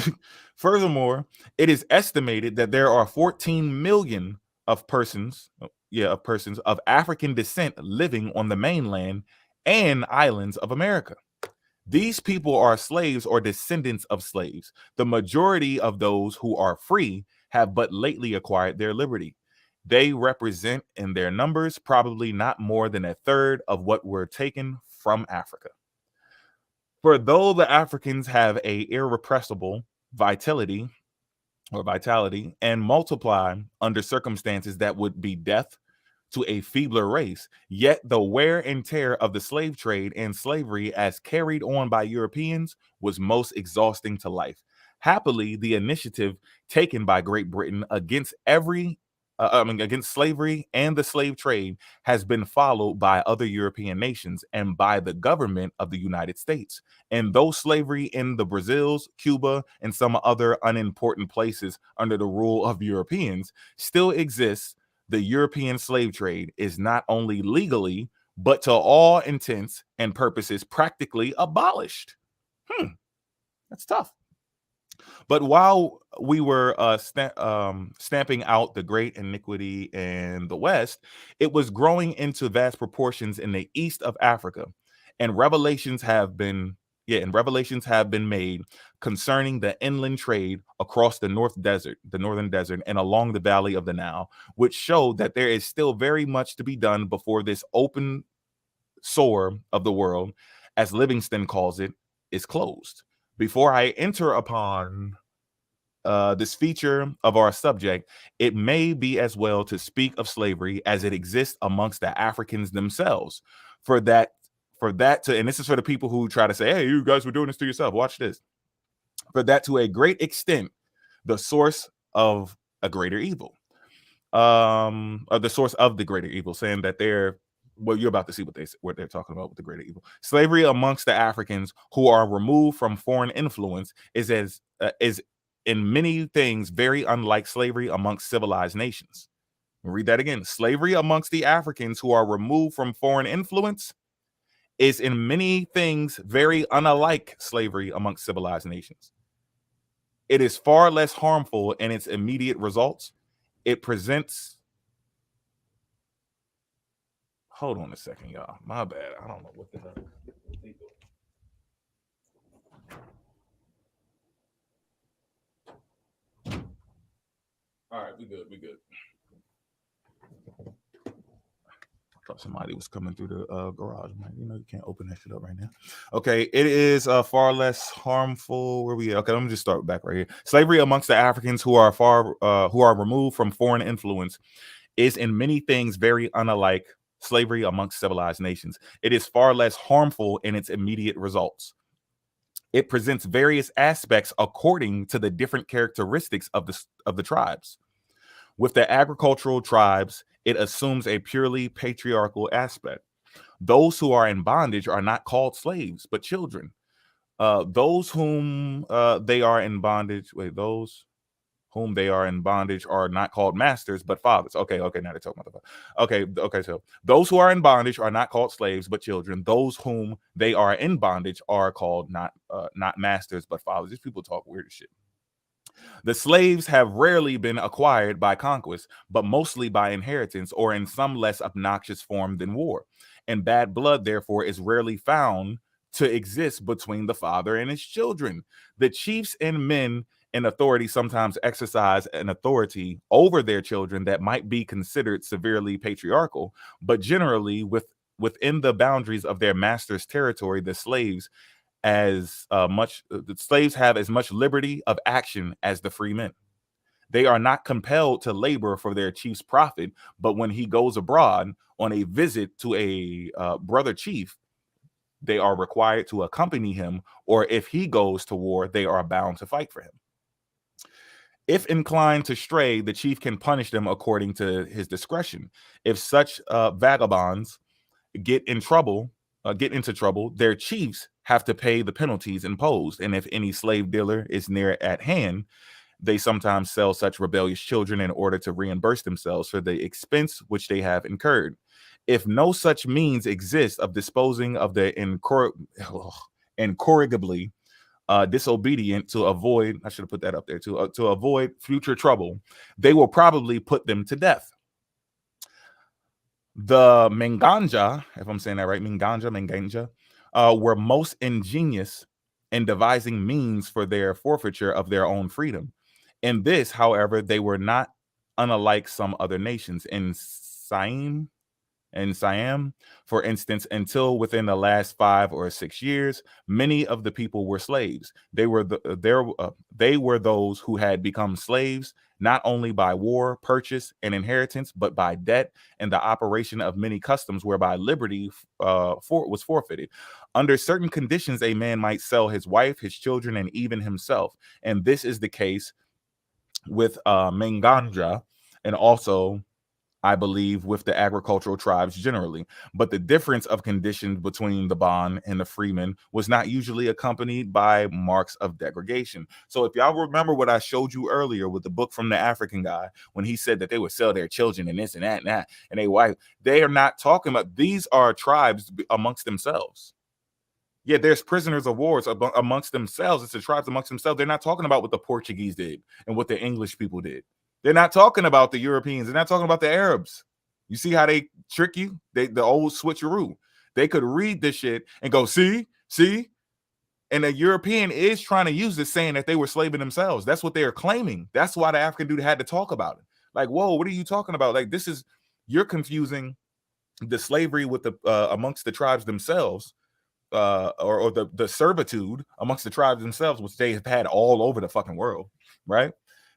Furthermore, it is estimated that there are 14 million of persons of African descent living on the mainland and islands of America. These people are slaves or descendants of slaves. The majority of those who are free have but lately acquired their liberty. They represent in their numbers probably not more than a third of what were taken from Africa. For though the Africans have a irrepressible vitality and multiply under circumstances that would be death to a feebler race, yet the wear and tear of the slave trade and slavery as carried on by Europeans was most exhausting to life. Happily, the initiative taken by Great Britain against against slavery and the slave trade has been followed by other European nations and by the government of the United States. And though slavery in the Brazils, Cuba, and some other unimportant places under the rule of Europeans still exists, the European slave trade is not only legally, but to all intents and purposes practically abolished. That's tough. But while we were stamping out the great iniquity in the West, it was growing into vast proportions in the east of Africa, and revelations have been made concerning the inland trade across the northern desert, and along the valley of the Nile, which show that there is still very much to be done before this open sore of the world, as Livingston calls it, is closed. Before I enter upon this feature of our subject, it may be as well to speak of slavery as it exists amongst the Africans themselves. And this is for the people who try to say, hey, you guys were doing this to yourself. Watch this. For that to a great extent, the source of a greater evil, or the source of the greater evil, saying that you're about to see what they're talking about with the greater evil. Slavery amongst the Africans who are removed from foreign influence is in many things very unlike slavery amongst civilized nations. I'll read that again. Slavery amongst the Africans who are removed from foreign influence is in many things very unlike slavery amongst civilized nations. It is far less harmful in its immediate results. It presents... Hold on a second, y'all. My bad. I don't know what the hell. All right, we good. I thought somebody was coming through the garage, man. You know, you can't open that shit up right now. Okay, it is far less harmful. Where we at? Okay, let me just start back right here. Slavery amongst the Africans who are removed from foreign influence is in many things very unlike slavery amongst civilized nations. It is far less harmful in its immediate results. It presents various aspects according to the different characteristics of the tribes. With the agricultural tribes, it assumes a purely patriarchal aspect. Those who are in bondage are not called slaves, but children. Those whom they are in bondage, are not called masters, but fathers. Okay, now they're talking about the okay. So those who are in bondage are not called slaves, but children. Those whom they are in bondage are called not masters, but fathers. These people talk weird as shit. The slaves have rarely been acquired by conquest, but mostly by inheritance or in some less obnoxious form than war. And bad blood, therefore, is rarely found to exist between the father and his children. The chiefs and men in authority sometimes exercise an authority over their children that might be considered severely patriarchal, but generally within the boundaries of their master's territory, the slaves have as much liberty of action as the free men. They are not compelled to labor for their chief's profit, but when he goes abroad on a visit to a brother chief, they are required to accompany him, or if he goes to war, they are bound to fight for him. If inclined to stray, the chief can punish them according to his discretion. If such vagabonds get into trouble, their chiefs have to pay the penalties imposed. And if any slave dealer is near at hand, they sometimes sell such rebellious children in order to reimburse themselves for the expense which they have incurred. If no such means exist of disposing of the incorrigibly disobedient to avoid, I should have put that up there too, to avoid future trouble, they will probably put them to death. The Menganja, if I'm saying that right, Menganja, were most ingenious in devising means for their forfeiture of their own freedom. In this, however, they were not unlike some other nations. In Siam, for instance, until within the last 5 or 6 years, many of the people were slaves. They were those who had become slaves not only by war, purchase, and inheritance, but by debt and the operation of many customs whereby liberty was forfeited. Under certain conditions, a man might sell his wife, his children, and even himself. And this is the case with Menganja, and also, I believe, with the agricultural tribes generally. But the difference of conditions between the bond and the freeman was not usually accompanied by marks of degradation. So if y'all remember what I showed you earlier with the book from the African guy, when he said that they would sell their children and this and that and that, and they wife, they are not talking about, these are tribes amongst themselves. Yeah, there's prisoners of wars amongst themselves. It's the tribes amongst themselves. They're not talking about what the Portuguese did and what the English people did. They're not talking about the Europeans. They're not talking about the Arabs. You see how they trick you? The old switcheroo. They could read this shit and go, see? And the European is trying to use this, saying that they were slaving themselves. That's what they're claiming. That's why the African dude had to talk about it. Like, whoa, what are you talking about? Like, you're confusing the slavery with the amongst the tribes themselves, or the servitude amongst the tribes themselves, which they have had all over the fucking world, right?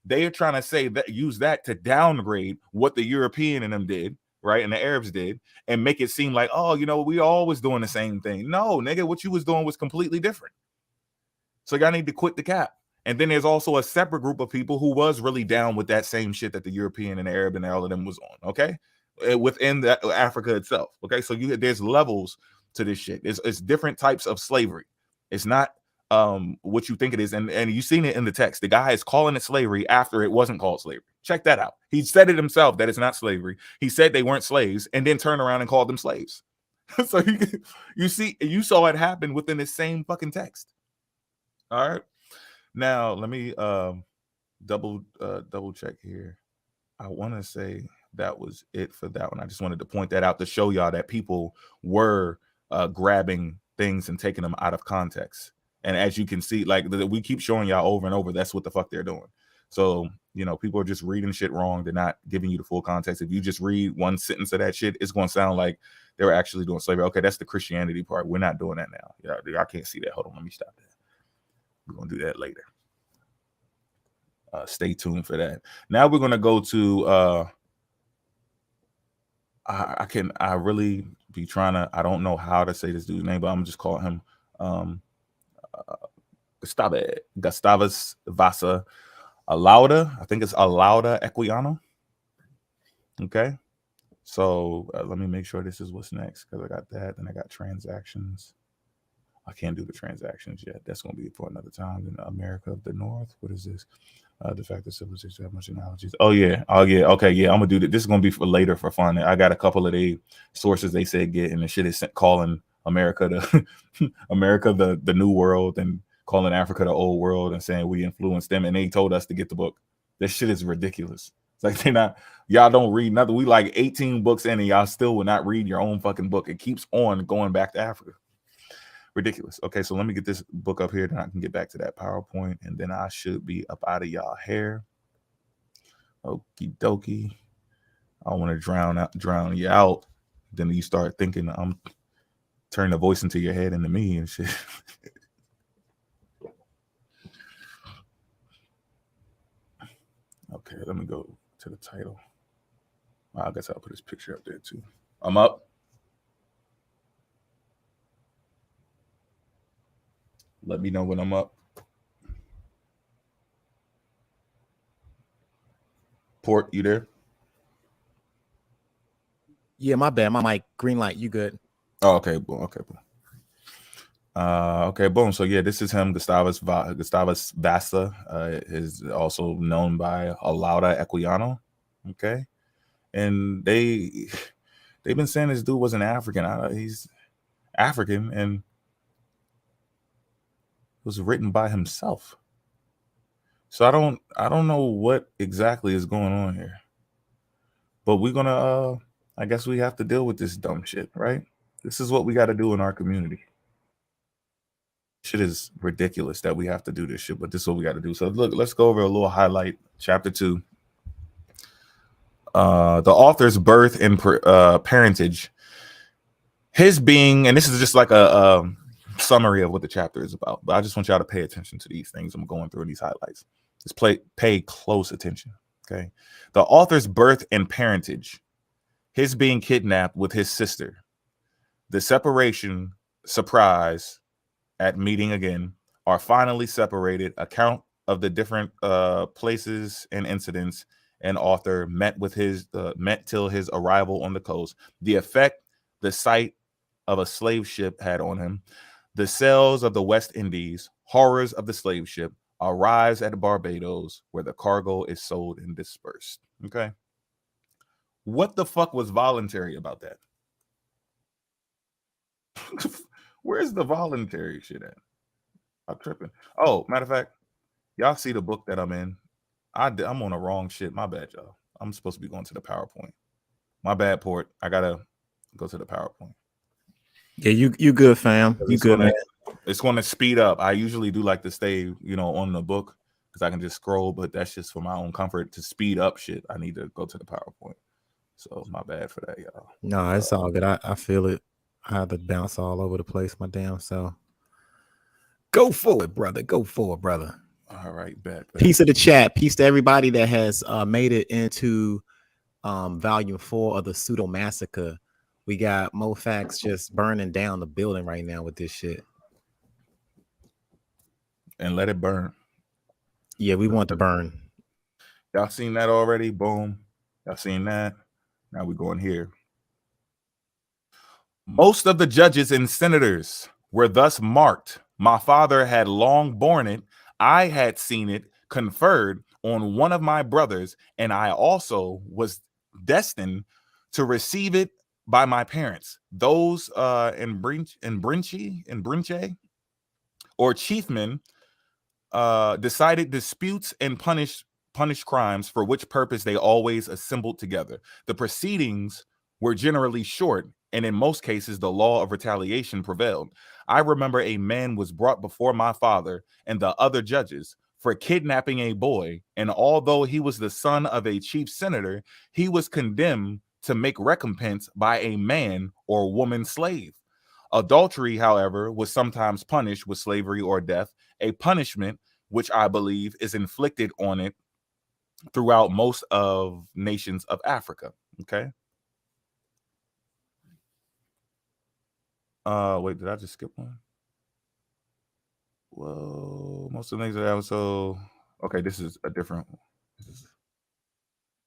They are trying to say that, use that to downgrade what the European and them did, right, and the Arabs did, and make it seem like, oh, we always doing the same thing. No, nigga, what you was doing was completely different. So y'all need to quit the cap. And then there's also a separate group of people who was really down with that same shit that the European and the Arab and all of them was on, okay, within Africa itself, okay? So there's levels to this shit. It's different types of slavery. It's not what you think it is, and you've seen it in the text. The guy is calling it slavery after it wasn't called slavery. Check that out. He said it himself that it's not slavery. He said they weren't slaves, and then turned around and called them slaves. So you saw it happen within the same fucking text. All right. Now let me double check here. I want to say that was it for that one. I just wanted to point that out to show y'all that people were grabbing things and taking them out of context. And as you can see, like we keep showing y'all over and over, that's what the fuck they're doing. So, people are just reading shit wrong. They're not giving you the full context. If you just read one sentence of that shit, it's going to sound like they were actually doing slavery. Okay, that's the Christianity part. We're not doing that now. Yeah, I can't see that. Hold on, let me stop that. We're going to do that later. Stay tuned for that. Now we're going to go to, I really be trying to, I don't know how to say this dude's name, but I'm just calling him, Gustavus Vasa Alauda. I think it's Alauda Equiano. Okay. So let me make sure this is what's next, because I got that. Then I got transactions. I can't do the transactions yet. That's going to be for another time. In America of the North. What is this? The fact that civilization have much analogies. Oh yeah. Okay. Yeah. I'm going to do that. This is going to be for later for fun. I got a couple of the sources they said get, and the shit is calling America America the new world, and calling Africa the old world and saying we influenced them, and they told us to get the book. This shit is ridiculous. It's like y'all don't read nothing. We like 18 books in, and y'all still will not read your own fucking book. It keeps on going back to Africa. Ridiculous. Okay, so let me get this book up here, then I can get back to that PowerPoint, and then I should be up out of y'all hair. Okie dokie. I want to drown you out. Then you start thinking I'm turning the voice into your head into me and shit. Okay, let me go to the title. I guess I'll put his picture up there too. I'm up. Let me know when I'm up. Port, you there? Yeah, my bad. My mic, green light. You good? Oh, okay, boom. Okay, boom. Okay, boom. So yeah, this is him, Gustavus Vassa, is also known by Alauda Equiano. Okay, and they've been saying this dude was an African. He's African and was written by himself. So I don't know what exactly is going on here, but we're gonna I guess we have to deal with this dumb shit, right? This is what we got to do in our community. Shit is ridiculous that we have to do this shit, but this is what we got to do. So look, let's go over a little highlight. Chapter 2. The author's birth and parentage. His being, and this is just like a summary of what the chapter is about, but I just want y'all to pay attention to these things I'm going through in these highlights. Just pay close attention, okay? The author's birth and parentage. His being kidnapped with his sister. The separation, surprise, at meeting again, are finally separated. Account of the different places and incidents, and author met till his arrival on the coast. The effect the sight of a slave ship had on him. The sails of the West Indies, horrors of the slave ship, arrives at Barbados, where the cargo is sold and dispersed. Okay, what the fuck was voluntary about that? Where's the voluntary shit at? I'm tripping. Oh, matter of fact, y'all see the book that I'm in? I'm on the wrong shit. My bad, y'all. I'm supposed to be going to the PowerPoint. My bad, Port. I gotta go to the PowerPoint. Yeah, you good, fam. You good, man. It's going to speed up. I usually do like to stay, on the book because I can just scroll, but that's just for my own comfort. To speed up shit, I need to go to the PowerPoint. So my bad for that, y'all. No, it's all good. I feel it. I have to bounce all over the place, my damn self. Go forward, brother. Go forward, brother. All right, back. Peace of the chat. Peace to everybody that has made it into volume 4 of the Pseudo Massacre. We got Mofax just burning down the building right now with this shit. And let it burn. Yeah, we want to burn. Y'all seen that already? Boom. Y'all seen that? Now we're going here. Most of the judges and senators were thus marked. My father had long borne it. I had seen it conferred on one of my brothers, and I also was destined to receive it by my parents. Those in Brinche or chiefmen decided disputes and punish crimes, for which purpose they always assembled together. The proceedings were generally short, and in most cases the law of retaliation prevailed. I remember a man was brought before my father and the other judges for kidnapping a boy, and although he was the son of a chief senator, he was condemned to make recompense by a man or woman slave. Adultery, however, was sometimes punished with slavery or death, a punishment which I believe is inflicted on it throughout most of nations of Africa. Okay. Wait, did I just skip one? Whoa, most of the things that I was so okay. This is a different.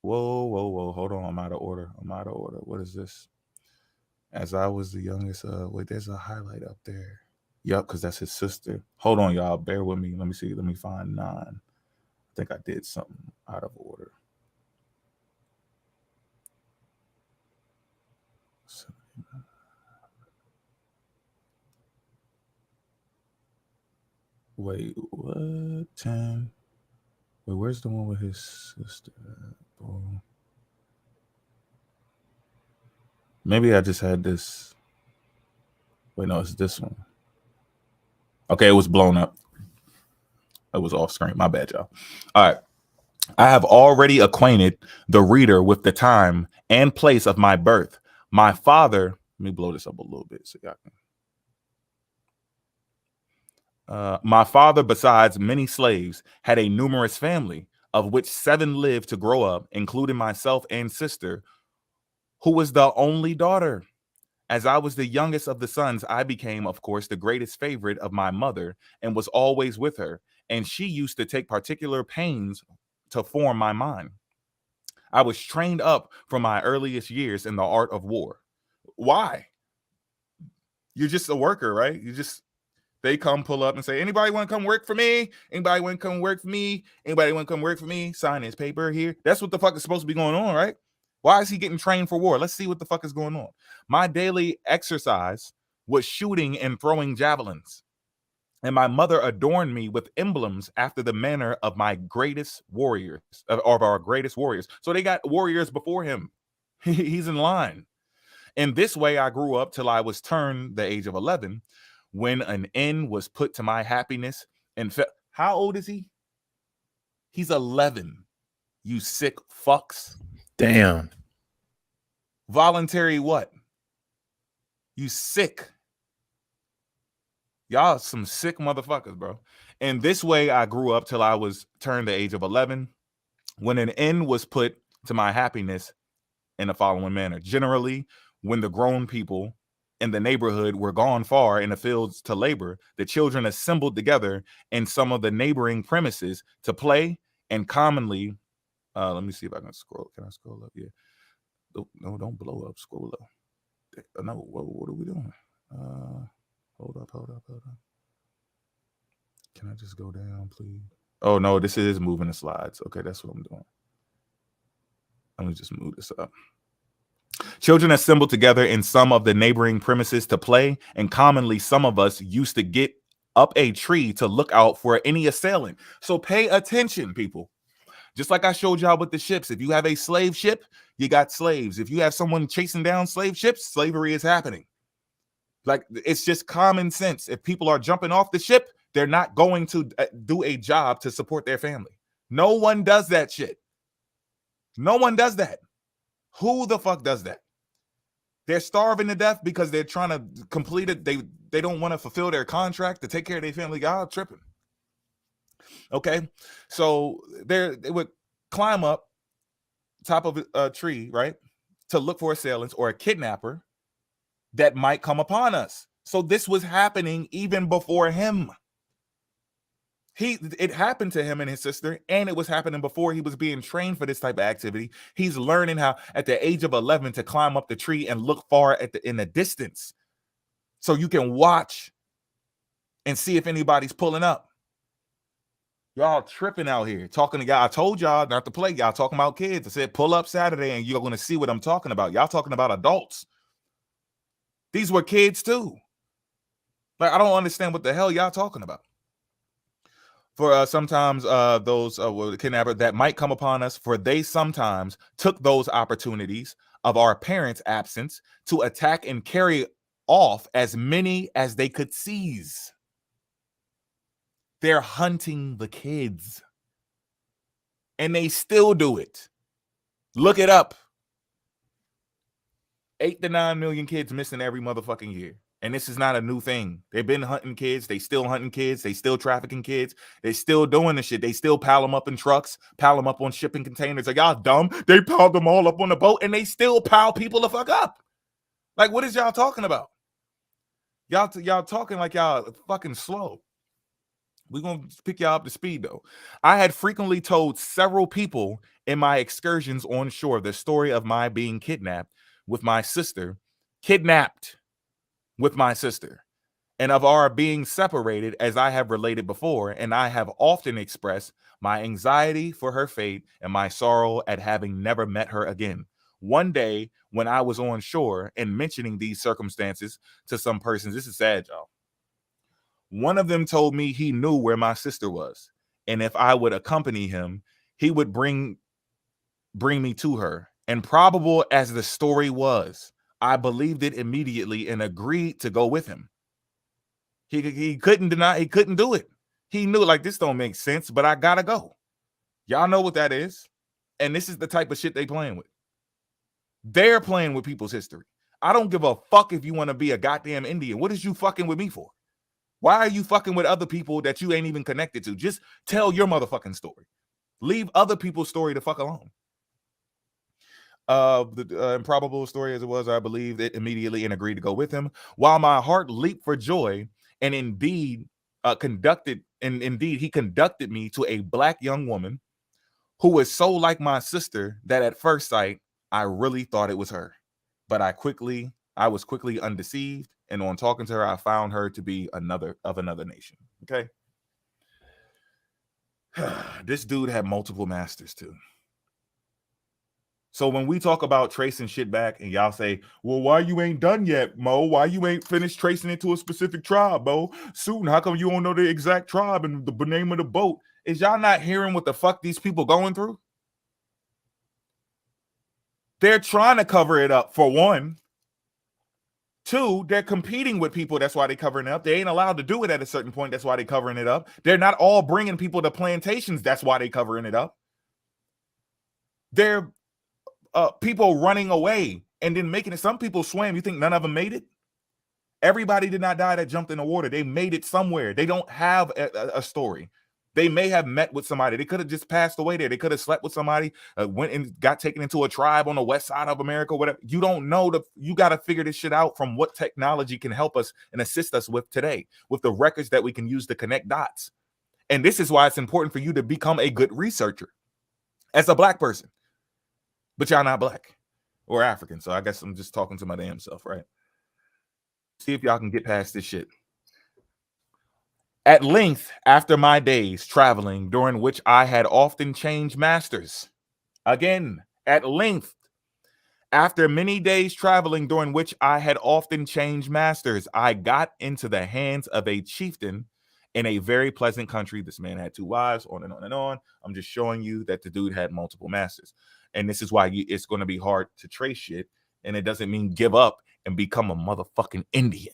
Whoa! Hold on, I'm out of order. What is this? As I was the youngest. Wait, there's a highlight up there. Yup, because that's his sister. Hold on, y'all. Bear with me. Let me see. Let me find 9. I think I did something out of order. Wait, what? 10. Wait, where's the one with his sister? Oh. Maybe I just had this. Wait, no, it's this one. Okay, it was blown up. It was off screen. My bad, y'all. All right. I have already acquainted the reader with the time and place of my birth. My father, let me blow this up a little bit so y'all can. My father, besides many slaves, had a numerous family, of which 7 lived to grow up, including myself and sister, who was the only daughter. As I was the youngest of the sons, I became, of course, the greatest favorite of my mother and was always with her. And she used to take particular pains to form my mind. I was trained up from my earliest years in the art of war. Why? You're just a worker, right? They come pull up and say, anybody want to come work for me? Anybody want to come work for me? Anybody want to come work for me? Sign this paper here. That's what the fuck is supposed to be going on, right? Why is he getting trained for war? Let's see what the fuck is going on. My daily exercise was shooting and throwing javelins. And my mother adorned me with emblems after the manner of my greatest warriors, of our greatest warriors. So they got warriors before him. He's in line. In this way, I grew up till I was turned the age of 11, when an end was put to my happiness. And how old is he? He's 11. You sick fucks. Damn. Voluntary what? You sick. Y'all some sick motherfuckers, bro. And this way I grew up till I was turned the age of 11, when an end was put to my happiness in the following manner. Generally, when the grown people in the neighborhood were gone far in the fields to labor, the children assembled together in some of the neighboring premises to play, and commonly, let me see if I can scroll. Can I scroll up? Yeah. No, don't blow up. Scroll up. No, what are we doing? Hold up. Can I just go down, please? Oh, no, this is moving the slides. Okay, that's what I'm doing. Let me just move this up. Children assembled together in some of the neighboring premises to play, and commonly some of us used to get up a tree to look out for any assailant. So pay attention, people. Just like I showed y'all with the ships. If you have a slave ship, you got slaves. If you have someone chasing down slave ships, slavery is happening. Like, it's just common sense. If people are jumping off the ship, they're not going to do a job to support their family. No one does that shit. No one does that. Who the fuck does that? They're starving to death because they're trying to complete it. They don't want to fulfill their contract to take care of their family. Y'all tripping. Okay, so they would climb up top of a tree, right, to look for assailants or a kidnapper that might come upon us. So this was happening even before him. It happened to him and his sister, and it was happening before he was being trained for this type of activity. He's learning how, at the age of 11, to climb up the tree and look far in the distance, so you can watch and see if anybody's pulling up. Y'all tripping out here talking to y'all. I told y'all not to play. Y'all talking about kids. I said pull up Saturday and you're going to see what I'm talking about. Y'all talking about adults. These were kids too. Like, I don't understand what the hell y'all talking about. For sometimes those kidnappers that might come upon us, for they sometimes took those opportunities of our parents' absence to attack and carry off as many as they could seize. They're hunting the kids. And they still do it. Look it up. 8 to 9 million kids missing every motherfucking year. And this is not a new thing. They've been hunting kids. They still hunting kids. They still trafficking kids. They still doing this shit. They still pile them up in trucks, pile them up on shipping containers. Like, y'all dumb. They piled them all up on the boat and they still pile people the fuck up. Like, what is y'all talking about? Y'all talking like y'all fucking slow. We're going to pick y'all up to speed, though. I had frequently told several people in my excursions on shore the story of my being kidnapped with my sister, and of our being separated, as I have related before, and I have often expressed my anxiety for her fate and my sorrow at having never met her again. One day, when I was on shore and mentioning these circumstances to some persons, this is sad, y'all. One of them told me he knew where my sister was, and if I would accompany him, he would bring me to her. And probable as the story was, I believed it immediately and agreed to go with him. He couldn't deny, he couldn't do it. He knew, like, this don't make sense, but I gotta go. Y'all know what that is. And this is the type of shit they playing with. They're playing with people's history. I don't give a fuck if you want to be a goddamn Indian. What is you fucking with me for? Why are you fucking with other people that you ain't even connected to? Just tell your motherfucking story. Leave other people's story the fuck alone. The improbable story as it was, I believed it immediately and agreed to go with him. While my heart leaped for joy, and indeed he conducted me to a black young woman who was so like my sister that at first sight I really thought it was her. But I was quickly undeceived, and on talking to her, I found her to be another nation. Okay. This dude had multiple masters too. So when we talk about tracing shit back and y'all say, well, why you ain't done yet, Mo? Why you ain't finished tracing it to a specific tribe, Mo? Soon, how come you don't know the exact tribe and the name of the boat? Is y'all not hearing what the fuck these people going through? They're trying to cover it up, for one. Two, they're competing with people. That's why they're covering it up. They ain't allowed to do it at a certain point. That's why they're covering it up. They're not all bringing people to plantations. That's why they're covering it up. They're people running away and then making it. Some people swam. You think none of them made it? Everybody did not die that jumped in the water. They made it somewhere. They don't have a story. They may have met with somebody. They could have just passed away there. They could have slept with somebody, went and got taken into a tribe on the west side of America, whatever. You don't know. You got to figure this shit out from what technology can help us and assist us with today, with the records that we can use to connect dots. And this is why it's important for you to become a good researcher as a black person. But y'all not black or African, so I guess I'm just talking to my damn self, right? See if y'all can get past this shit. At length, after my days traveling, during which I had often changed masters. Again, at length, after many days traveling, during which I had often changed masters, I got into the hands of a chieftain in a very pleasant country. This man had 2 wives, on and on and on. I'm just showing you that the dude had multiple masters. And this is why it's going to be hard to trace shit. And it doesn't mean give up and become a motherfucking Indian.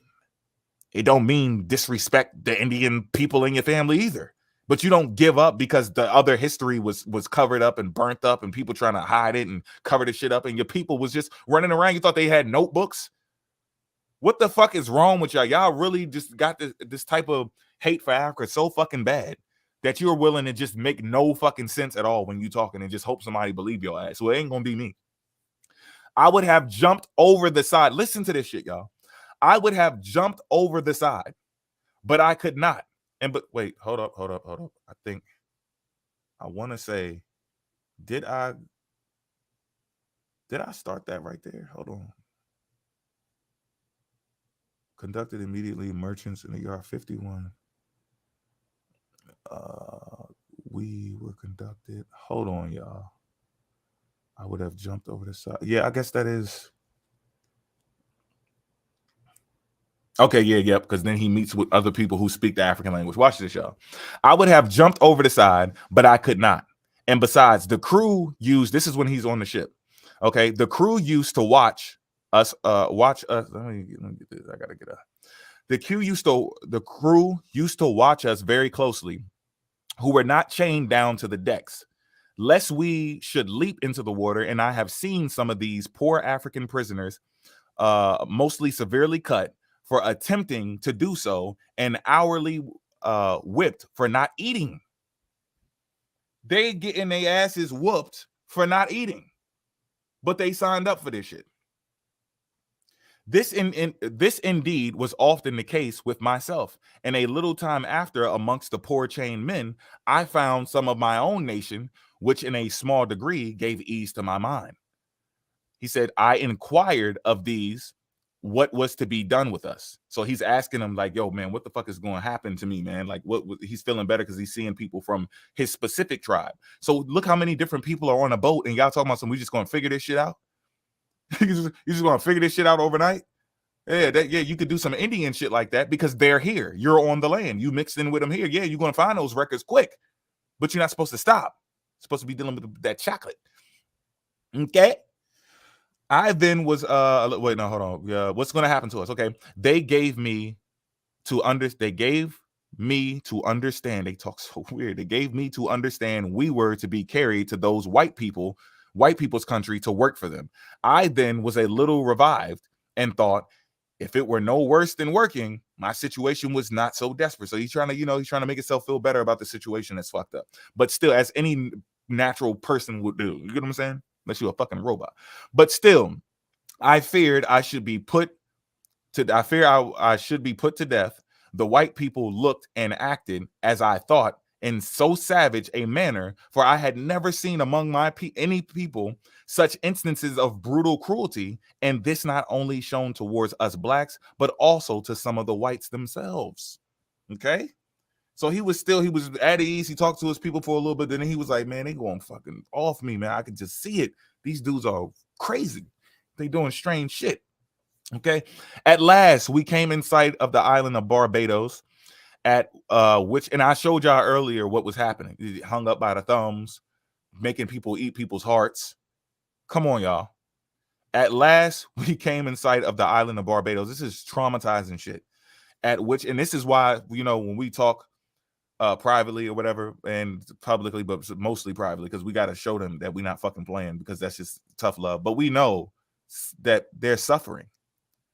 It don't mean disrespect the Indian people in your family either. But you don't give up because the other history was covered up and burnt up and people trying to hide it and cover the shit up. And your people was just running around. You thought they had notebooks? What the fuck is wrong with y'all? Y'all really just got this type of hate for Africa so fucking bad that you're willing to just make no fucking sense at all when you talking and just hope somebody believe your ass. So it ain't gonna be me. I would have jumped over the side. Listen to this shit, y'all. I would have jumped over the side, but I could not. But wait, hold up. I think I want to say, did I start that right there? Hold on. Conducted immediately merchants in the yard 51. We were conducted. Hold on, y'all. I would have jumped over the side. Yeah, I guess that is. Okay, yeah, because then he meets with other people who speak the African language. Watch this, y'all. I would have jumped over the side, but I could not. And besides, the crew used, this is when he's on the ship. Okay, the crew used to watch us. Let me get this. I gotta get up. The crew used to watch us very closely, who were not chained down to the decks, lest we should leap into the water. And I have seen some of these poor African prisoners, mostly severely cut, for attempting to do so, and hourly whipped for not eating. They getting their asses whooped for not eating, but they signed up for this shit. This indeed was often the case with myself. And a little time after, amongst the poor chained men, I found some of my own nation, which in a small degree gave ease to my mind. He said, I inquired of these what was to be done with us. So he's asking them like, yo, man, what the fuck is going to happen to me, man? Like, what he's feeling better because he's seeing people from his specific tribe. So look how many different people are on a boat, and y'all talking about we just going to figure this shit out. You just going to figure this shit out overnight. Yeah, you could do some Indian shit like that because they're here. You're on the land. You mixed in with them here. Yeah, you're gonna find those records quick, but you're not supposed to stop. You're supposed to be dealing with that chocolate. Okay. I then was wait, no, hold on. Yeah, what's gonna happen to us? Okay, they gave me to understand. They talk so weird. They gave me to understand we were to be carried to those white people's country to work for them. I then was a little revived and thought, if it were no worse than working, my situation was not so desperate. So he's trying to make himself feel better about the situation that's fucked up. But still, as any natural person would do, you get what I'm saying? Unless you're a fucking robot. But still, I feared I should be put to death. The white people looked and acted as I thought in so savage a manner, for I had never seen among any people such instances of brutal cruelty, and this not only shown towards us blacks, but also to some of the whites themselves. Okay? So he was at ease. He talked to his people for a little bit, then he was like, man, they going fucking off me, man. I could just see it. These dudes are crazy. They doing strange shit. Okay. At last, we came in sight of the island of Barbados, at which, and I showed y'all earlier what was happening. It hung up by the thumbs, making people eat people's hearts. Come on, y'all. At last, we came in sight of the island of Barbados. This is traumatizing shit. At which, and this is why, when we talk privately or whatever, and publicly, but mostly privately, because we got to show them that we're not fucking playing, because that's just tough love. But we know that they're suffering.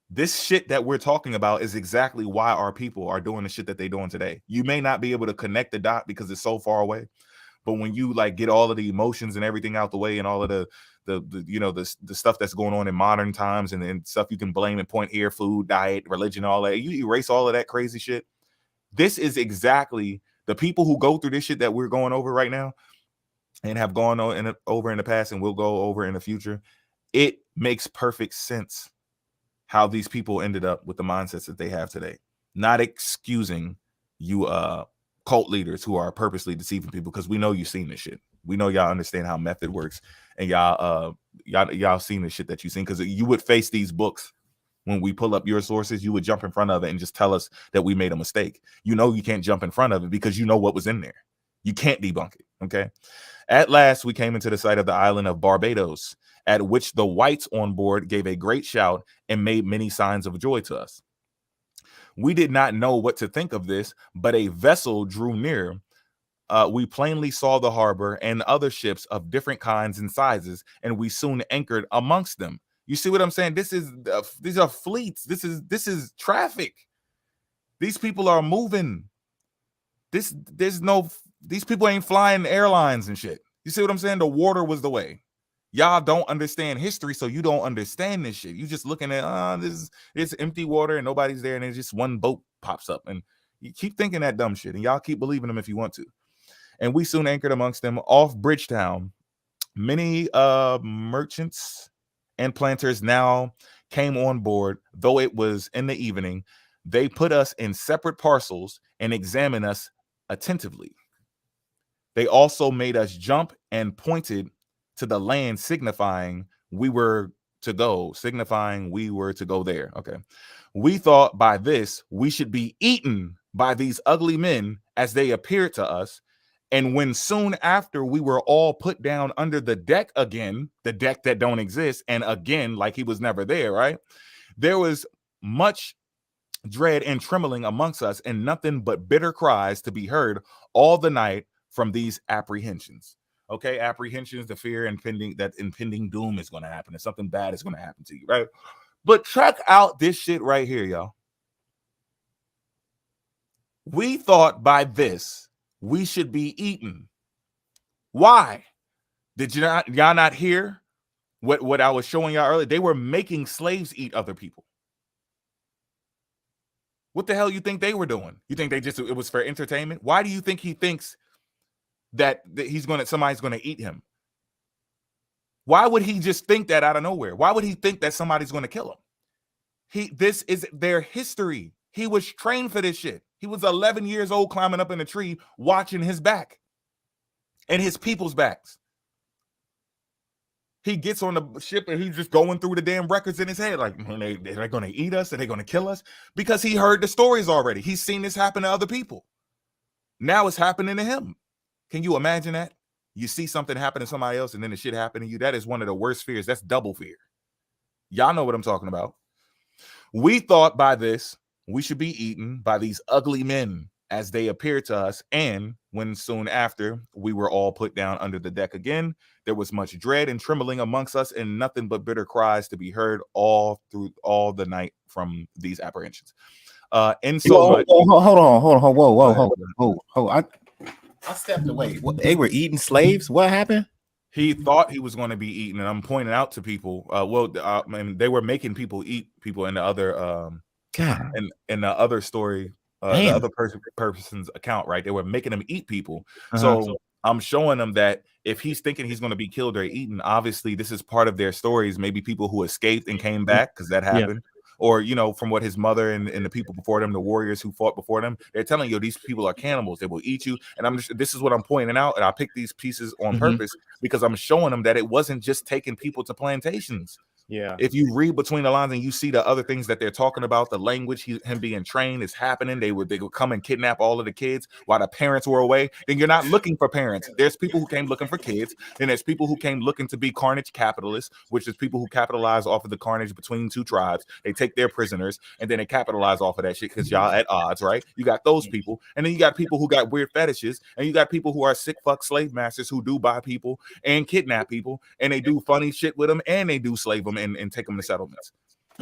This shit that we're talking about is exactly why our people are doing the shit that they're doing today. You may not be able to connect the dot because it's so far away, but when you like get all of the emotions and everything out the way, and all of the stuff that's going on in modern times, and stuff you can blame and point here, food, diet, religion, all that, you erase all of that crazy shit. This is exactly the people who go through this shit that we're going over right now, and have gone over in the past, and will go over in the future. It makes perfect sense how these people ended up with the mindsets that they have today. Not excusing you cult leaders who are purposely deceiving people, because we know you've seen this shit. We know y'all understand how method works, and y'all seen the shit that you've seen, because you would face these books. When we pull up your sources, you would jump in front of it and just tell us that we made a mistake. You can't jump in front of it because you know what was in there. You can't debunk it, okay? At last, we came into the sight of the island of Barbados, at which the whites on board gave a great shout and made many signs of joy to us. We did not know what to think of this, but a vessel drew near. We plainly saw the harbor and other ships of different kinds and sizes, and we soon anchored amongst them. You see what I'm saying? These are fleets. This is traffic. These people are moving. These people ain't flying airlines and shit. You see what I'm saying? The water was the way. Y'all don't understand history, so you don't understand this shit. You just looking at it's empty water and nobody's there, and then just one boat pops up, and you keep thinking that dumb shit, and y'all keep believing them if you want to. And we soon anchored amongst them off Bridgetown. Many merchants and planters now came on board, though it was in the evening. They put us in separate parcels and examined us attentively. They also made us jump and pointed to the land, signifying we were to go there. Okay. We thought by this we should be eaten by these ugly men as they appeared to us. And when soon after we were all put down under the deck again, the deck that don't exist, and again, like he was never there, right? There was much dread and trembling amongst us, and nothing but bitter cries to be heard all the night from these apprehensions. Okay, apprehensions, the fear that impending doom is going to happen, and something bad is going to happen to you, right? But check out this shit right here, y'all. We thought by this we should be eaten. Why? Did y'all not hear what I was showing y'all earlier? They were making slaves eat other people. What the hell you think they were doing? You think it was for entertainment? Why do you think he thinks that somebody's gonna eat him? Why would he just think that out of nowhere? Why would he think that somebody's gonna kill him? This is their history. He was trained for this shit. He was 11 years old climbing up in a tree, watching his back and his people's backs. He gets on the ship and he's just going through the damn records in his head. Like, man, they're going to eat us? Are they going to kill us? Because he heard the stories already. He's seen this happen to other people. Now it's happening to him. Can you imagine that? You see something happen to somebody else and then the shit happen to you. That is one of the worst fears. That's double fear. Y'all know what I'm talking about. We thought by this, we should be eaten by these ugly men as they appeared to us. And when soon after we were all put down under the deck again, there was much dread and trembling amongst us and nothing but bitter cries to be heard all through all the night from these apprehensions. And so much. Hold on. Whoa. I stepped away. What, they were eating slaves? What happened? He thought he was going to be eaten, and I'm pointing out to people. They were making people eat people in the other in the other story, the other person's account, right? They were making them eat people. So I'm showing them that if he's thinking he's going to be killed or eaten, obviously this is part of their stories. Maybe people who escaped and came back because that happened. Or, you know, from what his mother and the people before them, the warriors who fought before them, they're telling you these people are cannibals. They will eat you. And this is what I'm pointing out. And I picked these pieces on purpose because I'm showing them that it wasn't just taking people to plantations. Yeah. If you read between the lines and you see the other things that they're talking about, the language, him being trained is happening. They would come and kidnap all of the kids while the parents were away. Then you're not looking for parents. There's people who came looking for kids. Then there's people who came looking to be carnage capitalists, which is people who capitalize off of the carnage between two tribes. They take their prisoners and then they capitalize off of that shit because y'all at odds, right? You got those people. And then you got people who got weird fetishes. And you got people who are sick fuck slave masters who do buy people and kidnap people. And they do funny shit with them and they do slave them and take them to settlements.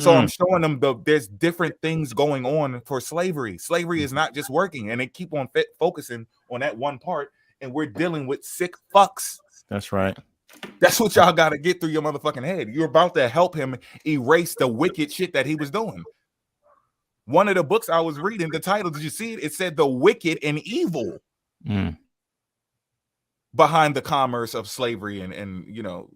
So I'm showing them there's different things going on for slavery. Slavery is not just working, and they keep on focusing on that one part, and we're dealing with sick fucks. That's right. That's what y'all got to get through your motherfucking head. You're about to help him erase the wicked shit that he was doing. One of the books I was reading, the title, did you see it? It said the wicked and evil behind the commerce of slavery and you know,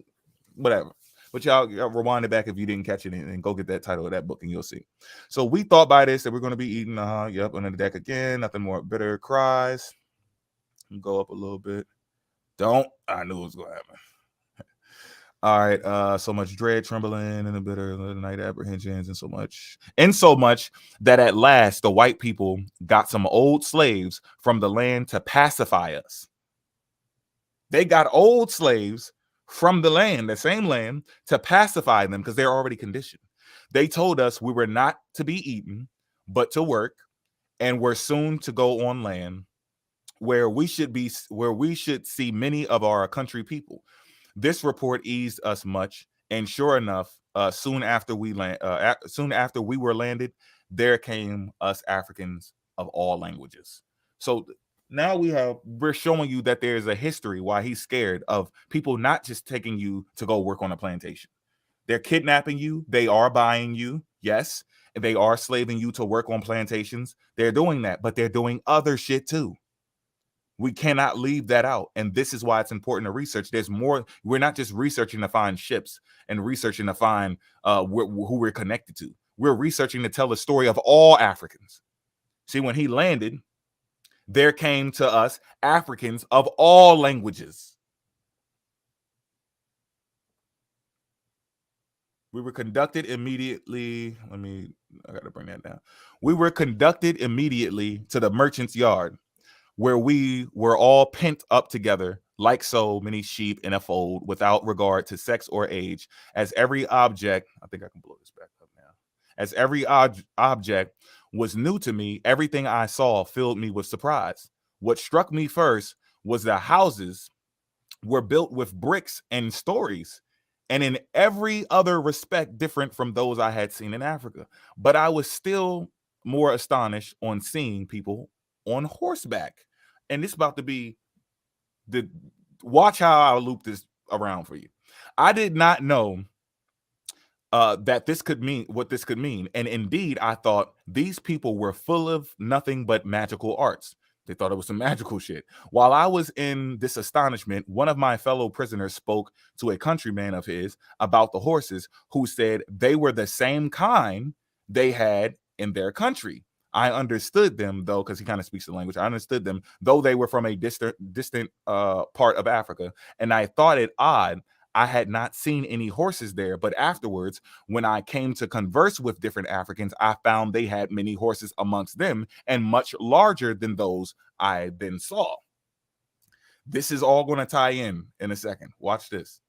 whatever. But y'all rewind it back if you didn't catch it and go get that title of that book and you'll see. So we thought by this that we're going to be eating, yep, under the deck again. Nothing more bitter cries. Go up a little bit. I knew it was going to happen. All right, so much dread, trembling, and a bitter night apprehensions, and so much that at last the white people got some old slaves from the land to pacify us. They got old slaves from the land, the same land, to pacify them because they're already conditioned. They told us we were not to be eaten, but to work, and we're soon to go on land where we should see many of our country people. This report eased us much, and sure enough, soon after we were landed, there came us Africans of all languages. So now we're showing you that there's a history why he's scared of people not just taking you to go work on a plantation. They're kidnapping you. They are buying you. Yes. And they are slaving you to work on plantations. They're doing that, but they're doing other shit too. We cannot leave that out. And this is why it's important to research. There's more. We're not just researching to find ships and researching to find who we're connected to. We're researching to tell the story of all Africans. See, when he landed, there came to us Africans of all languages. We were conducted immediately. I got to bring that down. We were conducted immediately to the merchant's yard, where we were all pent up together like so many sheep in a fold, without regard to sex or age, as every object, I think I can blow this back up now, as every object was new to me. Everything I saw filled me with surprise. What struck me first was the houses were built with bricks and stories, and in every other respect different from those I had seen in Africa. But I was still more astonished on seeing people on horseback. And this is about to be watch how I'll loop this around for you. I did not know that this could mean what this could mean. And indeed, I thought these people were full of nothing but magical arts. They thought it was some magical shit. While I was in this astonishment, one of my fellow prisoners spoke to a countryman of his about the horses, who said they were the same kind they had in their country. I understood them, though, because he kind of speaks the language. I understood them, though they were from a distant part of Africa. And I thought it odd. I had not seen any horses there, but afterwards, when I came to converse with different Africans, I found they had many horses amongst them and much larger than those I then saw. This is all going to tie in a second. Watch this.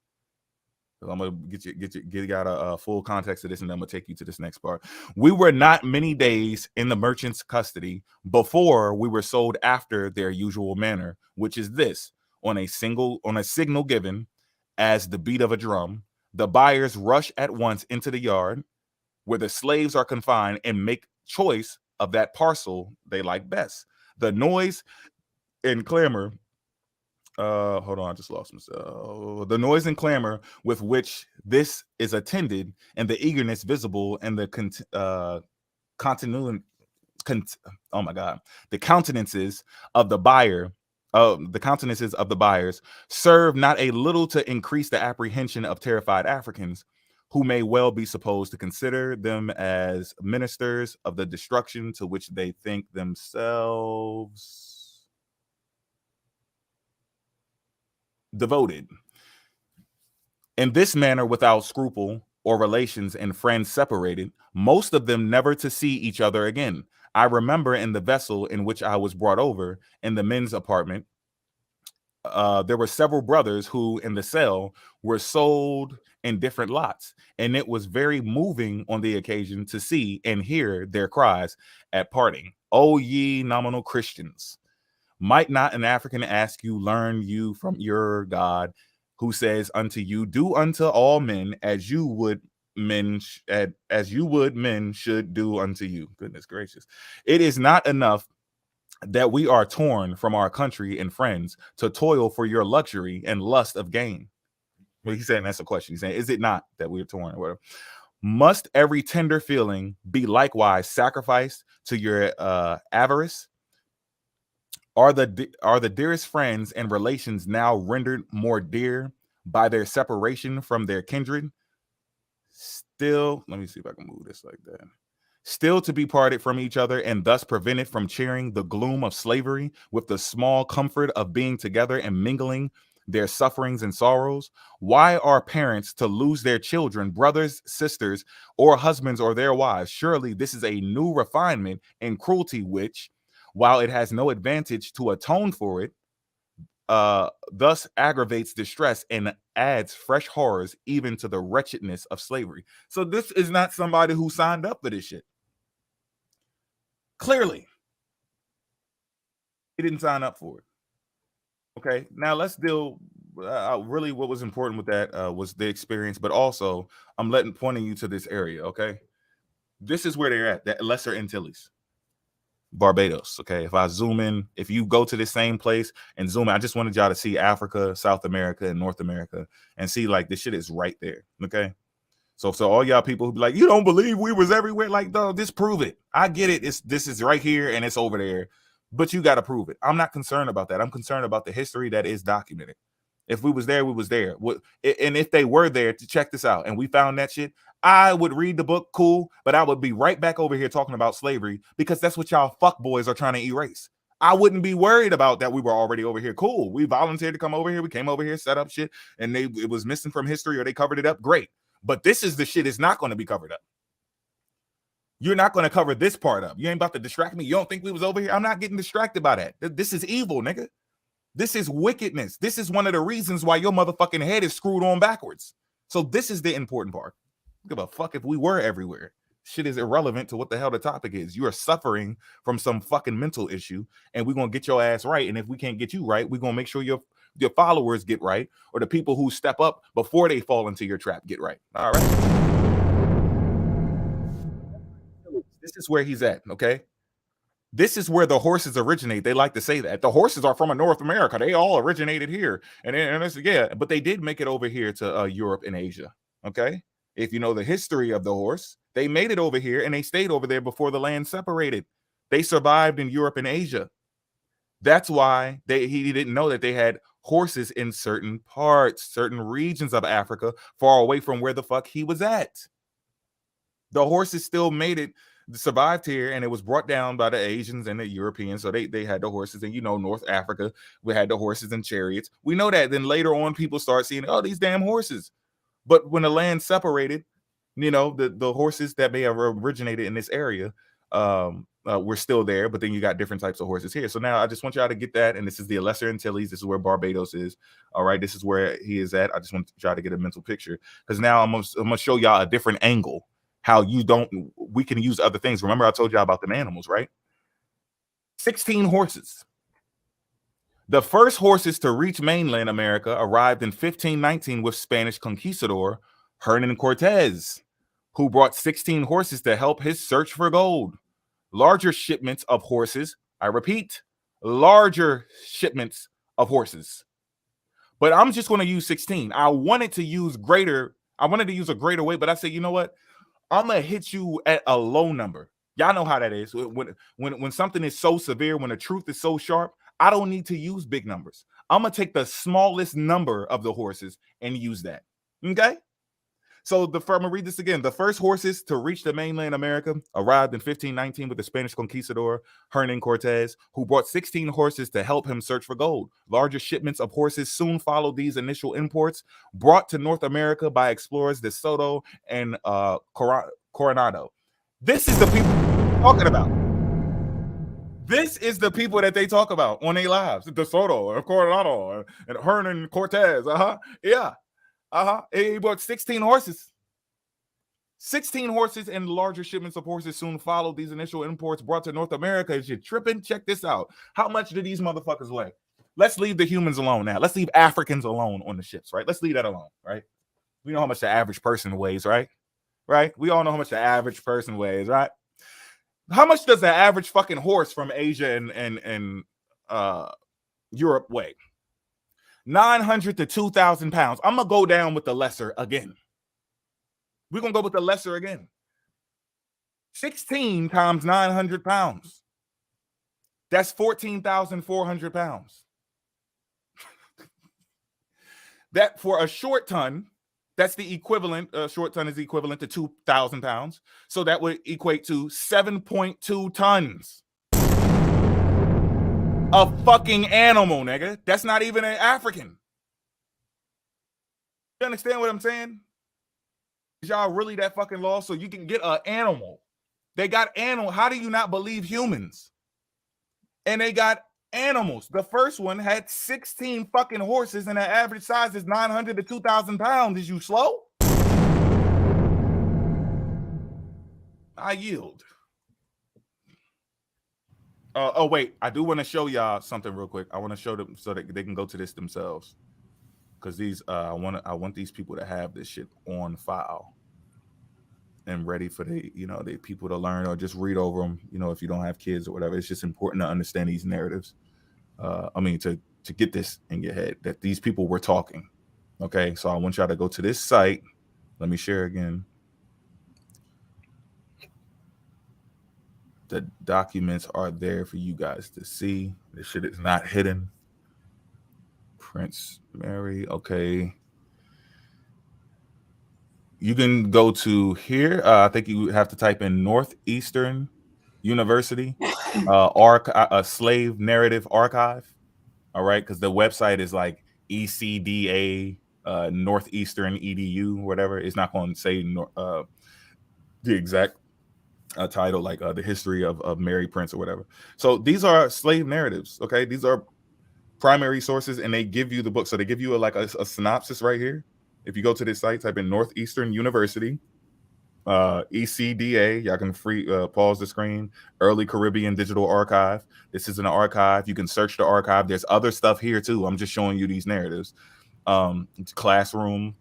I'm gonna get out a full context of this, and then I'm gonna take you to this next part. We were not many days in the merchant's custody before we were sold after their usual manner, which is this: on a signal given as the beat of a drum, the buyers rush at once into the yard where the slaves are confined and make choice of that parcel they like best. The noise and clamor. Hold on, I just lost myself. The noise and clamor with which this is attended, and the eagerness visible, and the the countenances of the buyers serve not a little to increase the apprehension of terrified Africans, who may well be supposed to consider them as ministers of the destruction to which they think themselves devoted. In this manner, without scruple or relations and friends separated, most of them never to see each other again. I remember in the vessel in which I was brought over, in the men's apartment, there were several brothers who in the cell were sold in different lots, and it was very moving on the occasion to see and hear their cries at parting. O ye nominal Christians, might not an African ask you, learn you from your God, who says unto you, do unto all men as you would men should do unto you. Goodness gracious. It is not enough that we are torn from our country and friends to toil for your luxury and lust of gain. Well, he's saying that's a question. He's saying, is it not that we're torn or whatever? Must every tender feeling be likewise sacrificed to your avarice? Are the dearest friends and relations now rendered more dear by their separation from their kindred? Still, let me see if I can move this like that. Still to be parted from each other and thus prevented from cheering the gloom of slavery with the small comfort of being together and mingling their sufferings and sorrows? Why are parents to lose their children, brothers, sisters, or husbands or their wives? Surely this is a new refinement in cruelty which, while it has no advantage to atone for it, thus aggravates distress and adds fresh horrors even to the wretchedness of slavery. So this is not somebody who signed up for this shit. Clearly, he didn't sign up for it. Okay, now let's deal. Really, what was important with that was the experience, but also I'm pointing you to this area. Okay, this is where they're at, that Lesser Antilles, Barbados. Okay, if I zoom in, if you go to the same place and zoom in, I just wanted y'all to see Africa, South America, and North America, and see like this shit is right there. Okay, so all y'all people who be like, you don't believe we was everywhere, like, dog, just prove it. I get it. This is right here and it's over there, but you got to prove it. I'm not concerned about that. I'm concerned about the history that is documented. If we was there, we was there. And if they were there, to check this out, and we found that shit, I would read the book, cool, but I would be right back over here talking about slavery because that's what y'all fuckboys are trying to erase. I wouldn't be worried about that. We were already over here. Cool. We volunteered to come over here. We came over here, set up shit, and it was missing from history or they covered it up. Great. But this is the shit is not going to be covered up. You're not going to cover this part up. You ain't about to distract me. You don't think we was over here? I'm not getting distracted by that. This is evil, nigga. This is wickedness. This is one of the reasons why your motherfucking head is screwed on backwards. So this is the important part. Give a fuck if we were everywhere. Shit is irrelevant to what the hell the topic is. You are suffering from some fucking mental issue, and we're going to get your ass right. And if we can't get you right, we're going to make sure your followers get right, or the people who step up before they fall into your trap get right. All right. This is where he's at, okay? This is where the horses originate. They like to say that. The horses are from North America. They all originated here. And it's, yeah, but they did make it over here to Europe and Asia, okay? If you know the history of the horse, they made it over here and they stayed over there before the land separated. They survived in Europe and Asia. That's why he didn't know that they had horses in certain parts, certain regions of Africa, far away from where the fuck he was at. The horses still made it. survived here, and it was brought down by the Asians and the Europeans. So they had the horses, and North Africa, we had the horses and chariots. We know that. Then later on, people start seeing, oh, these damn horses. But when the land separated, the horses that may have originated in this area were still there, but then you got different types of horses here. So now I just want y'all to get that, and this is the Lesser Antilles. This is where Barbados is. All right, this is where he is at. I just want y'all to get a mental picture, because now I'm gonna show y'all a different angle, how we can use other things. Remember I told y'all about them animals, right? 16 horses. The first horses to reach mainland America arrived in 1519 with Spanish conquistador Hernan Cortez, who brought 16 horses to help his search for gold. Larger shipments of horses, I repeat, larger shipments of horses. But I'm just going to use 16. I wanted to use a greater weight, but I said, you know what? I'm going to hit you at a low number. Y'all know how that is. When something is so severe, when the truth is so sharp, I don't need to use big numbers. I'm going to take the smallest number of the horses and use that. Okay? So I'm going to read this again. The first horses to reach the mainland America arrived in 1519 with the Spanish conquistador Hernan Cortez, who brought 16 horses to help him search for gold. Larger shipments of horses soon followed these initial imports, brought to North America by explorers De Soto and Coronado. This is the people talking about. This is the people that they talk about on their lives. De Soto and Coronado and Hernan Cortez. Yeah. He bought 16 horses. 16 horses and larger shipments of horses soon followed these initial imports brought to North America. Is you tripping? Check this out. How much do these motherfuckers weigh? Let's leave the humans alone now. Let's leave Africans alone on the ships, right? Let's leave that alone, right? We know how much the average person weighs, right? Right? We all know how much the average person weighs, right? How much does the average fucking horse from Asia and Europe weigh? 900 to 2,000 pounds. I'm going to go down with the lesser again. We're going to go with the lesser again. 16 times 900 pounds. That's 14,400 pounds. That for a short ton, that's the equivalent. A short ton is equivalent to 2,000 pounds. So that would equate to 7.2 tons. A fucking animal, nigga. That's not even an African. You understand what I'm saying? Is y'all really that fucking lost? So you can get an animal. They got animal. How do you not believe humans? And they got animals. The first one had 16 fucking horses, and the average size is 900 to 2,000 pounds. Is you slow? I yield. Oh wait, I do want to show y'all something real quick. I want to show them so that they can go to this themselves, because these I want these people to have this shit on file and ready for the people to learn or just read over them. If you don't have kids or whatever, it's just important to understand these narratives. To get this in your head that these people were talking. Okay, so I want y'all to go to this site. Let me share again. The documents are there for you guys to see. This shit is not hidden. Prince Mary. Okay. You can go to here. I think you have to type in Northeastern University, a slave narrative archive. All right, because the website is like ECDA Northeastern EDU, whatever. It's not going to say the exact title, like the history of Mary Prince or whatever. So these are slave narratives. Okay, these are primary sources, and they give you the book. So they give you a synopsis right here. If you go to this site, type in Northeastern University, ECDA. Y'all can pause the screen. Early Caribbean Digital Archive. This is an archive. You can search the archive. There's other stuff here too. I'm just showing you these narratives. It's classroom.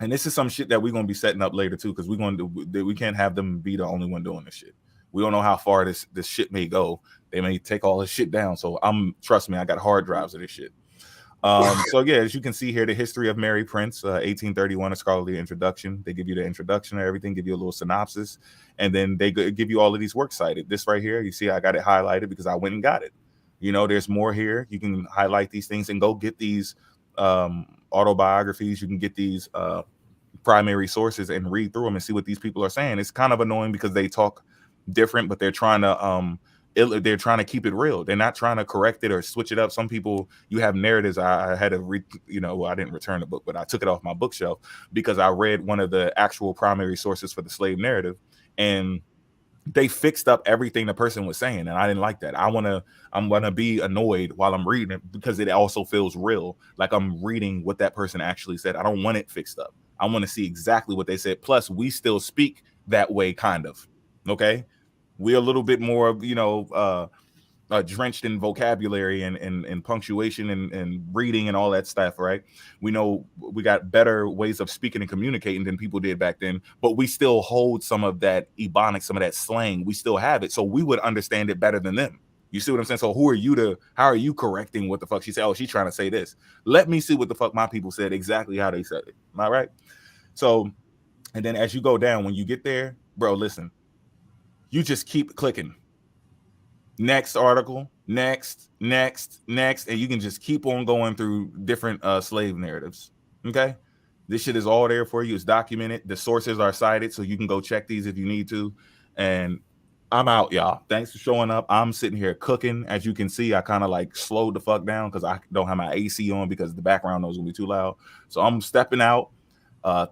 And this is some shit that we're going to be setting up later too, because we can't have them be the only one doing this shit. We don't know how far this shit may go. They may take all this shit down. So trust me, I got hard drives of this shit. So yeah, as you can see here, the history of Mary Prince, 1831, a scholarly introduction. They give you the introduction and everything, give you a little synopsis, and then they give you all of these works cited. This right here, you see, I got it highlighted because I went and got it. There's more here. You can highlight these things and go get these autobiographies. You can get these primary sources and read through them and see what these people are saying. It's kind of annoying because they talk different, but they're trying to keep it real. They're not trying to correct it or switch it up. Some people, you have narratives. I had to I didn't return the book, but I took it off my bookshelf because I read one of the actual primary sources for the slave narrative, and they fixed up everything the person was saying, and I didn't like that. I'm gonna be annoyed while I'm reading it because it also feels real, like I'm reading what that person actually said. I don't want it fixed up. I want to see exactly what they said. Plus, we still speak that way, kind of. Okay, we're a little bit more, drenched in vocabulary and punctuation and reading and all that stuff, right? We know we got better ways of speaking and communicating than people did back then, but we still hold some of that ebonics, some of that slang. We still have it, so we would understand it better than them. You see what I'm saying? So how are you correcting what the fuck she said? Oh, she's trying to say this. Let me see what the fuck my people said, exactly how they said it. Am I right? So, and then as you go down, when you get there, bro, listen, you just keep clicking. Next article, next, and you can just keep on going through different slave narratives. Okay, this shit is all there for you. It's documented. The sources are cited, so you can go check these if you need to. And I'm out, y'all. Thanks for showing up. I'm sitting here cooking. As you can see, I kind of like slowed the fuck down because I don't have my AC on because the background noise will be too loud. So I'm stepping out.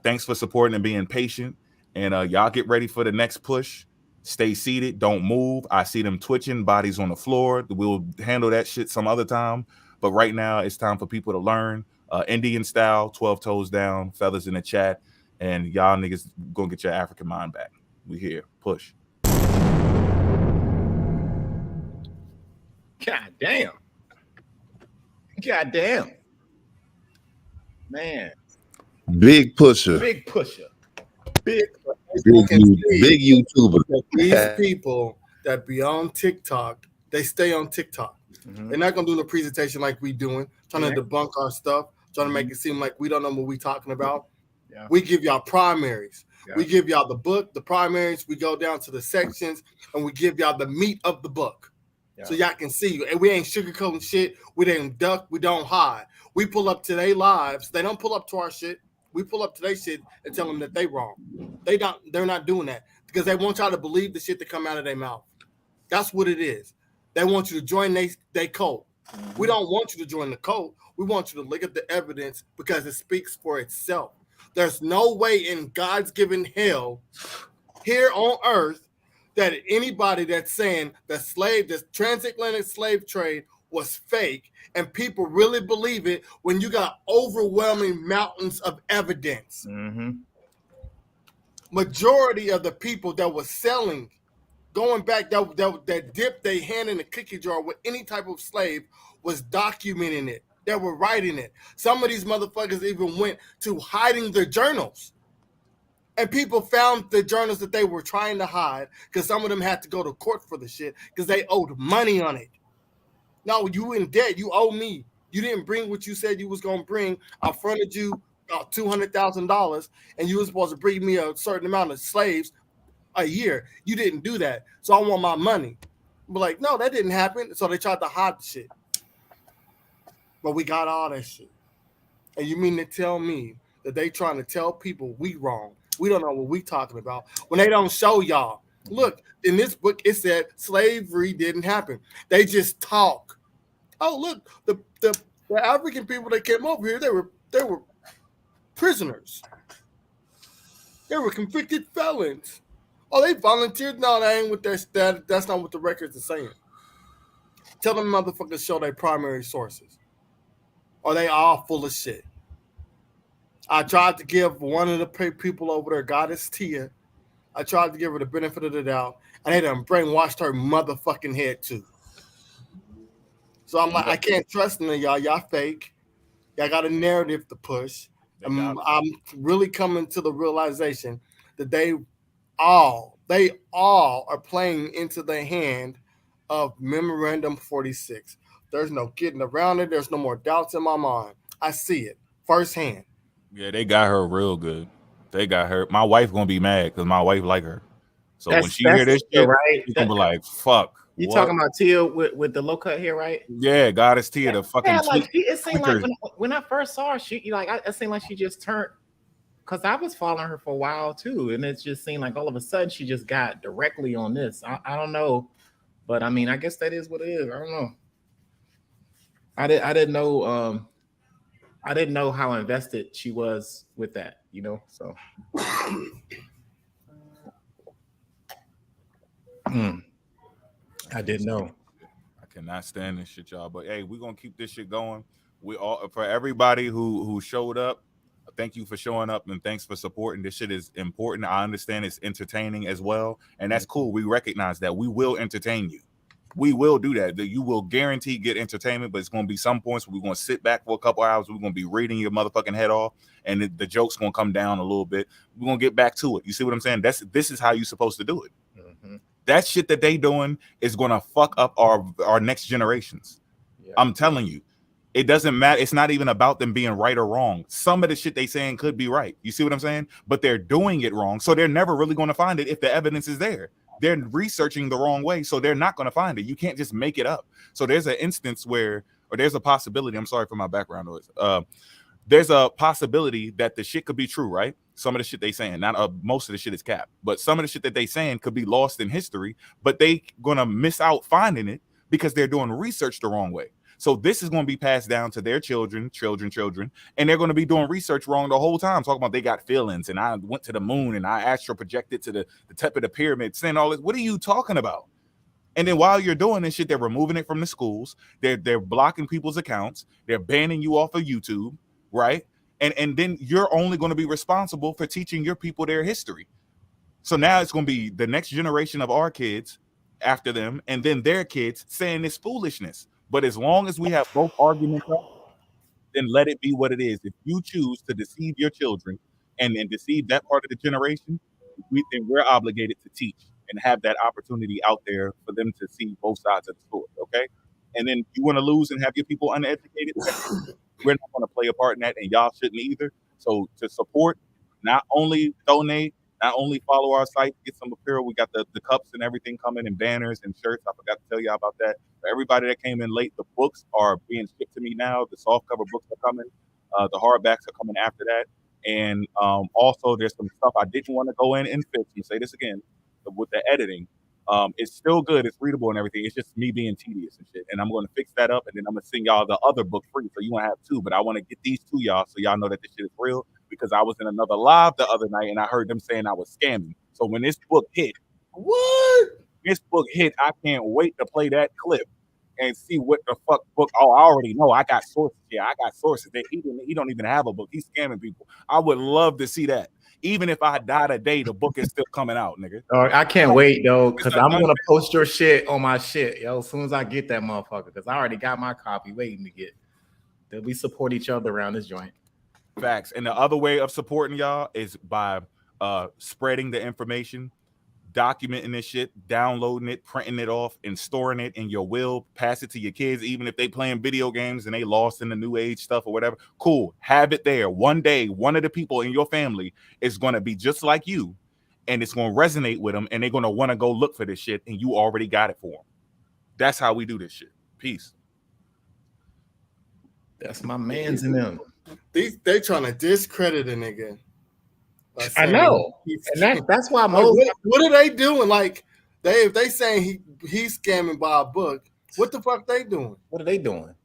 Thanks for supporting and being patient. And y'all get ready for the next push. Stay seated. Don't move. I see them twitching, bodies on the floor. We'll handle that shit some other time. But right now, it's time for people to learn. Indian style, 12 toes down, feathers in the chat. And y'all niggas gonna get your African mind back. We here. Push. God damn. God damn. Man. Big pusher. Big pusher. Big YouTuber. These people that be on TikTok, they stay on TikTok. They're not gonna do the presentation like we doing, trying to debunk our stuff, trying to make it seem like we don't know what we talking about. Yeah. We give y'all primaries. Yeah. We give y'all the book, the primaries. We go down to the sections, and we give y'all the meat of the book, so y'all can see. And we ain't sugarcoating shit. We don't duck. We don't hide. We pull up to their lives. They don't pull up to our shit. We pull up to their shit and tell them that they wrong. They're not doing that because they want y'all to believe the shit that come out of their mouth. That's what it is. They want you to join their cult. We don't want you to join the cult. We want you to look at the evidence because it speaks for itself. There's no way in God's given hell here on earth that anybody that's saying the transatlantic slave trade was fake and people really believe it when you got overwhelming mountains of evidence. Majority of the people that was selling, going back, that dipped their hand in the cookie jar with any type of slave was documenting it. They were writing it. Some of these motherfuckers even went to hiding their journals. And people found the journals that they were trying to hide because some of them had to go to court for the shit because they owed money on it. No, you in debt. You owe me. You didn't bring what you said you was going to bring. I fronted you $200,000 and you were supposed to bring me a certain amount of slaves a year. You didn't do that. So I want my money. But like, no, that didn't happen. So they tried to hide the shit. But we got all that shit. And you mean to tell me that they trying to tell people we wrong? We don't know what we talking about when they don't show y'all. Look, in this book, it said slavery didn't happen. They just talk. Oh, look, the African people that came over here, they were prisoners. They were convicted felons. Oh, they volunteered? No, that ain't what that's not what the records are saying. Tell them motherfuckers show their primary sources. Or they all full of shit. I tried to give one of the people over there, Goddess Tia, I tried to give her the benefit of the doubt, and they done brainwashed her motherfucking head too. So I'm like, I can't trust none of y'all. Y'all fake. Y'all got a narrative to push. I'm really coming to the realization that they all are playing into the hand of Memorandum 46. There's no getting around it. There's no more doubts in my mind. I see it firsthand. Yeah, they got her real good. They got her. My wife gonna be mad because my wife like her. So when she hear this shit, right? She's gonna be like, "Fuck." You talking about Tia with the low cut hair, right? Yeah, Goddess Tia, the fucking. Yeah, like it seemed like when I first saw her, it seemed like she just turned because I was following her for a while too, and it just seemed like all of a sudden she just got directly on this. I don't know, but I mean, I guess that is what it is. I don't know. I didn't know. I didn't know how invested she was with that. You know, so. I didn't know. I cannot stand this shit, y'all. But hey, we're gonna keep this shit going. We all, for everybody who showed up, thank you for showing up and thanks for supporting. This shit is important. I understand it's entertaining as well, and that's cool. We recognize that. We will entertain you. We will do that. You will guarantee get entertainment, but it's going to be some points where we're going to sit back for a couple hours. We're going to be reading your motherfucking head off, and the joke's going to come down a little bit. We're going to get back to it. You see what I'm saying? This is how you're supposed to do it. That shit that they doing is going to fuck up our next generations. Yeah. I'm telling you. It doesn't matter. It's not even about them being right or wrong. Some of the shit they saying could be right. You see what I'm saying? But they're doing it wrong. So they're never really going to find it if the evidence is there. They're researching the wrong way. So they're not going to find it. You can't just make it up. So there's an instance where, or there's a possibility. I'm sorry for my background noise. There's a possibility that the shit could be true, right? Some of the shit they saying, not most of the shit is cap, but some of the shit that they saying could be lost in history, but they going to miss out finding it because they're doing research the wrong way. So this is going to be passed down to their children, and they're going to be doing research wrong the whole time, talking about they got feelings, and I went to the moon, and I astral projected to the top of the pyramid, saying all this. What are you talking about? And then while you're doing this shit, they're removing it from the schools. They're blocking people's accounts. They're banning you off of YouTube, right? And then you're only going to be responsible for teaching your people their history. So now it's going to be the next generation of our kids after them, and then their kids saying this foolishness. But as long as we have both arguments up, then let it be what it is. If you choose to deceive your children and deceive that part of the generation, then we're obligated to teach and have that opportunity out there for them to see both sides of the story, okay? And then you want to lose and have your people uneducated, we're not going to play a part in that, and y'all shouldn't either. So to support, not only donate, not only follow our site, get some apparel. We got the cups and everything coming, and banners and shirts. I forgot to tell y'all about that. For everybody that came in late, the books are being shipped to me now. The soft cover books are coming. The hardbacks are coming after that. And also there's some stuff I didn't want to go in and fix. I'm say this again, with the editing. It's still good. It's readable and everything. It's just me being tedious and shit. And I'm going to fix that up, and then I'm going to send y'all the other book free. So you want to have two, but I want to get these to y'all so y'all know that this shit is real, because I was in another live the other night and I heard them saying I was scamming. So when this book hit, I can't wait to play that clip and see what the fuck book. Oh, I already know. I got sources. Yeah, I got sources. That he don't even have a book. He's scamming people. I would love to see that. Even if I die today, the book is still coming out, nigga. I can't wait though, because I'm gonna post your shit on my shit, yo. As soon as I get that motherfucker, because I already got my copy waiting to get. That we support each other around this joint. Facts. And the other way of supporting y'all is by spreading the information, documenting this shit, downloading it, printing it off, and storing it in your will. Pass it to your kids, even if they playing video games and they lost in the new age stuff or whatever. Cool. Have it there. One day, one of the people in your family is going to be just like you, and it's going to resonate with them, and they're going to want to go look for this shit, and you already got it for them. That's how we do this shit. Peace. That's my man's in them. They trying to discredit a nigga. I know, and that's why what are they doing? Like if they saying he's scamming by a book, what the fuck they doing? What are they doing?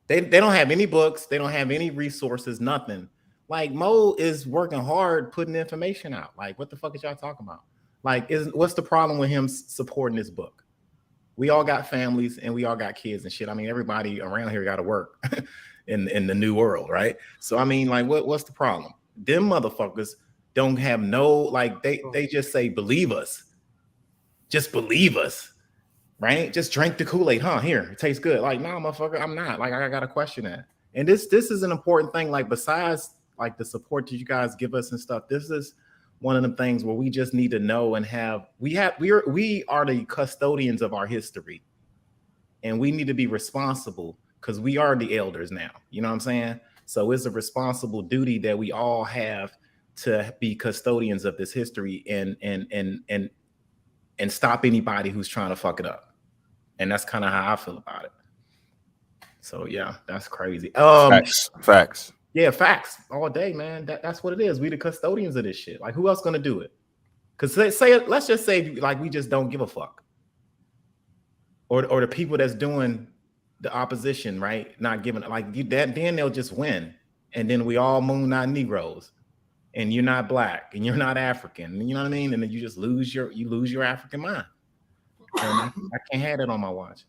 They don't have any books. They don't have any resources. Nothing. Like Mo is working hard putting information out. Like what the fuck is y'all talking about? Like what's the problem with him supporting this book? We all got families and we all got kids and shit. I mean, everybody around here got to work. in the new world, right? So I mean, like, what's the problem? Them motherfuckers don't have no, like, they just say, believe us. Just believe us, right? Just drink the Kool-Aid, huh? Here, it tastes good. Like, no, motherfucker, I'm not. Like, I got to question that. And this is an important thing. Like, besides like the support that you guys give us and stuff, this is one of the things where we just need to know and we are the custodians of our history, and we need to be responsible. Because we are the elders now, you know what I'm saying? So it's a responsible duty that we all have to be custodians of this history and stop anybody who's trying to fuck it up. And that's kind of how I feel about it. So yeah, that's crazy. Facts. Yeah, facts all day, man. That's what it is. We the custodians of this shit. Like, who else gonna do it? Because let's just say like we just don't give a fuck, or the people that's doing the opposition, right? Not giving then they'll just win, and then we all moon not Negroes, and you're not black, and you're not African, you know what I mean? And then you just lose your African mind. I can't have it on my watch.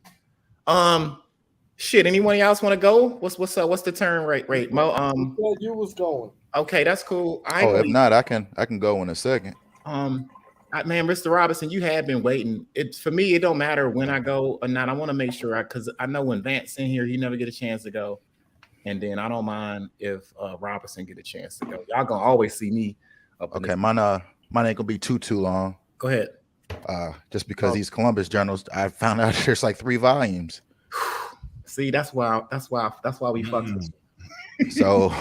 Shit. Anyone else want to go? What's up? What's the turn rate? Mo. You was going. Okay, that's cool. If not, I can go in a second. Man, Mr. Robinson, you have been waiting. It's for me. It don't matter when I go or not. I want to make sure because I know when Vance in here, he never get a chance to go, and then I don't mind if Robinson get a chance to go. Y'all gonna always see me. Okay, mine ain't gonna be too long. Go ahead. Just because these Columbus journals, I found out there's like 3 volumes. See, that's why we fucked. So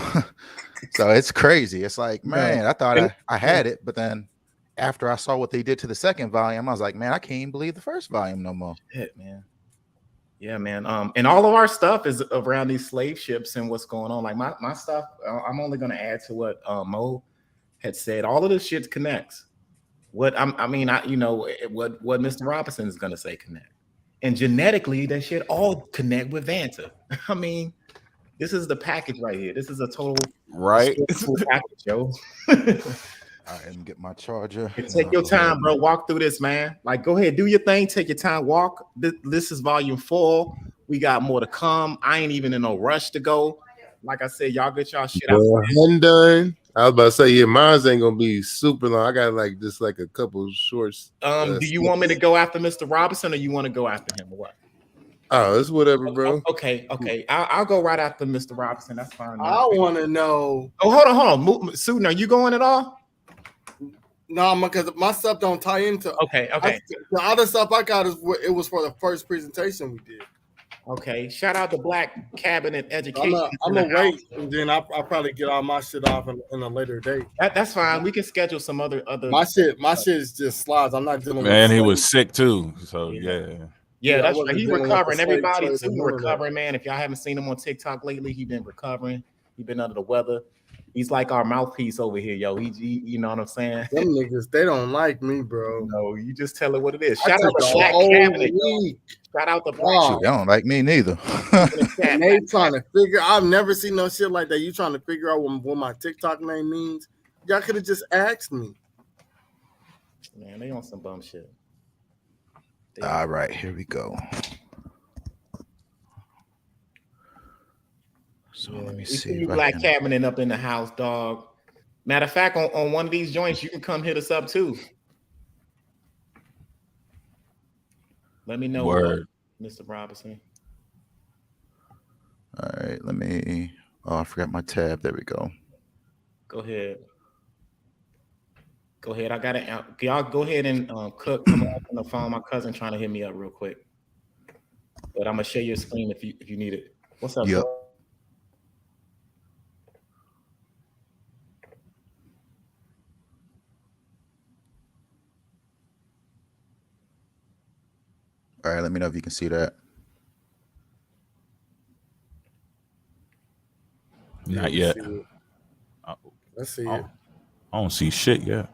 it's crazy. It's like, man, I thought I had it, but then after I saw what they did to the second volume, I was like, man, I can't even believe the first volume no more. Shit, man. Yeah, man. And all of our stuff is around these slave ships and what's going on. Like my stuff, I'm only gonna add to what Mo had said. All of this shit connects. What Mr. Robinson is gonna say connect. And genetically, that shit all connect with Vanta. I mean, this is the package right here. This is a total package, yo. All right, let me get my charger. Take your time, bro. Walk through this, man. Like, go ahead, do your thing. Take your time. Walk. This is volume 4. We got more to come. I ain't even in no rush to go. Like I said, y'all get y'all shit out. I'm done. I was about to say, yeah, mine's ain't gonna be super long. I got just a couple shorts. Do you want me to go after Mr. Robinson, or you want to go after him, or what? Oh, it's whatever, bro. Okay. I'll go right after Mr. Robinson. That's fine. Man. I want to know. Oh, hold on. Susan, are you going at all? No, because my stuff don't tie into. Okay. The other stuff I got it was for the first presentation we did. Okay. Shout out to Black Cabinet Education. I'm gonna wait, and then I'll probably get all my shit off in a later date. That's fine. We can schedule some other. My shit is just slides. I'm not dealing with. Man, he was sick too. So yeah, that's right. He's recovering. Everybody's recovering, man. If y'all haven't seen him on TikTok lately, he's been recovering. He's been under the weather. He's like our mouthpiece over here, yo. He you know what I'm saying? Them niggas, they don't like me, bro. No, you just tell it what it is. Shout out to Black Cabinet. Shout out to Black. They don't like me neither. And they trying to figure. I've never seen no shit like that. You trying to figure out what my TikTok name means? Y'all could have just asked me. Man, they on some bum shit. All right, here we go. So let me see. You Black Cabinet up in the house, dog. Matter of fact, on one of these joints, you can come hit us up too. Let me know, Mr. Robinson. All right, let me. Oh, I forgot my tab. There we go. Go ahead. I got it. Y'all go ahead and cook. Come on the phone. My cousin trying to hit me up real quick. But I'm gonna share your screen if you need it. What's up? Yep. Bro? All right, let me know if you can see that. Not yet. Let's see it. I don't see shit yet.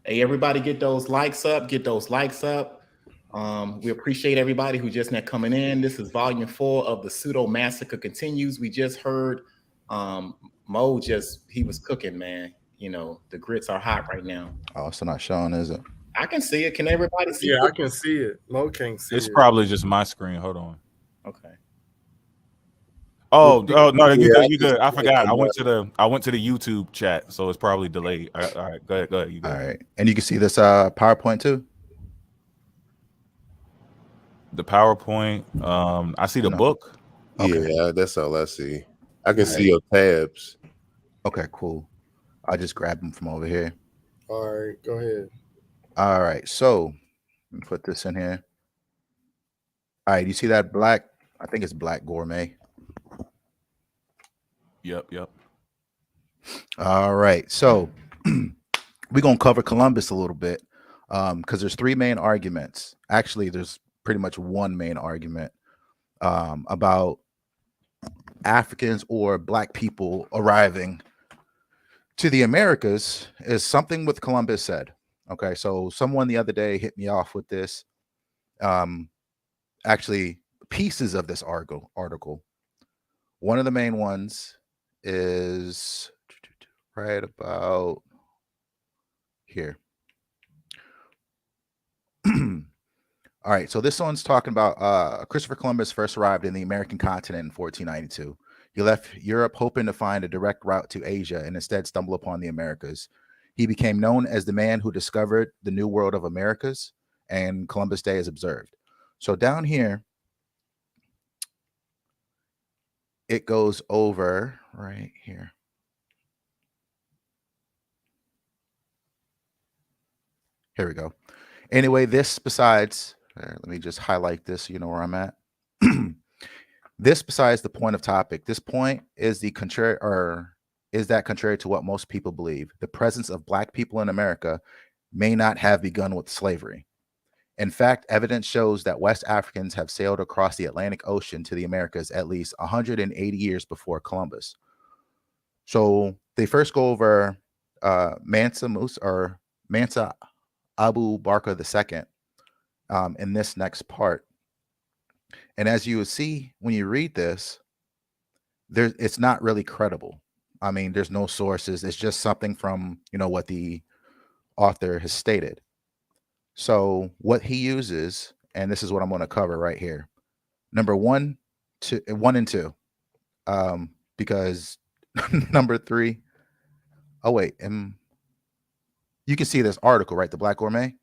Hey, everybody, get those likes up. We appreciate everybody who just not coming in. This is volume 4 of the Pseudo Massacre continues. We just heard Mo he was cooking, man. You know, the grits are hot right now. Oh, it's not showing, is it? I can see it. Can everybody see it? Yeah, I can see it. Mo can't see it. It's probably just my screen. Hold on. Okay. Oh no, you good. I forgot. I went to the YouTube chat, so it's probably delayed. All right, go ahead. You go. All right, and you can see this PowerPoint too. The PowerPoint. I see the book. Okay. Yeah, that's all I see. I can see your tabs. Okay, cool. I just grabbed them from over here. All right, go ahead. All right, so let me put this in here. All right, you see that black? I think it's Black Gourmet. Yep. All right, so we're gonna cover Columbus a little bit because there's 3 main arguments. Actually, there's pretty much one main argument about Africans or Black people arriving to the Americas is something what Columbus said. Okay, so someone the other day hit me off with this. Actually, pieces of this article. One of the main ones is right about here. All right, so this one's talking about Christopher Columbus first arrived in the American continent in 1492. He left Europe hoping to find a direct route to Asia and instead stumbled upon the Americas. He became known as the man who discovered the new world of Americas, and Columbus Day is observed. So down here, it goes over right here. Here we go. Anyway, this besides, let me just highlight this so you know where I'm at. This besides the point of topic. This point is the contrary, or is that contrary to what most people believe. The presence of Black people in America may not have begun with slavery. In fact, evidence shows that West Africans have sailed across the Atlantic Ocean to the Americas at least 180 years before Columbus. So they first go over Mansa Abu Bakr II in this next part. And as you will see when you read this, it's not really credible. I mean, there's no sources. It's just something from, what the author has stated. So what he uses, and this is what I'm going to cover right here. Number 1 and 2, because number 3. Oh wait, you can see this article, right? The Black Gourmet.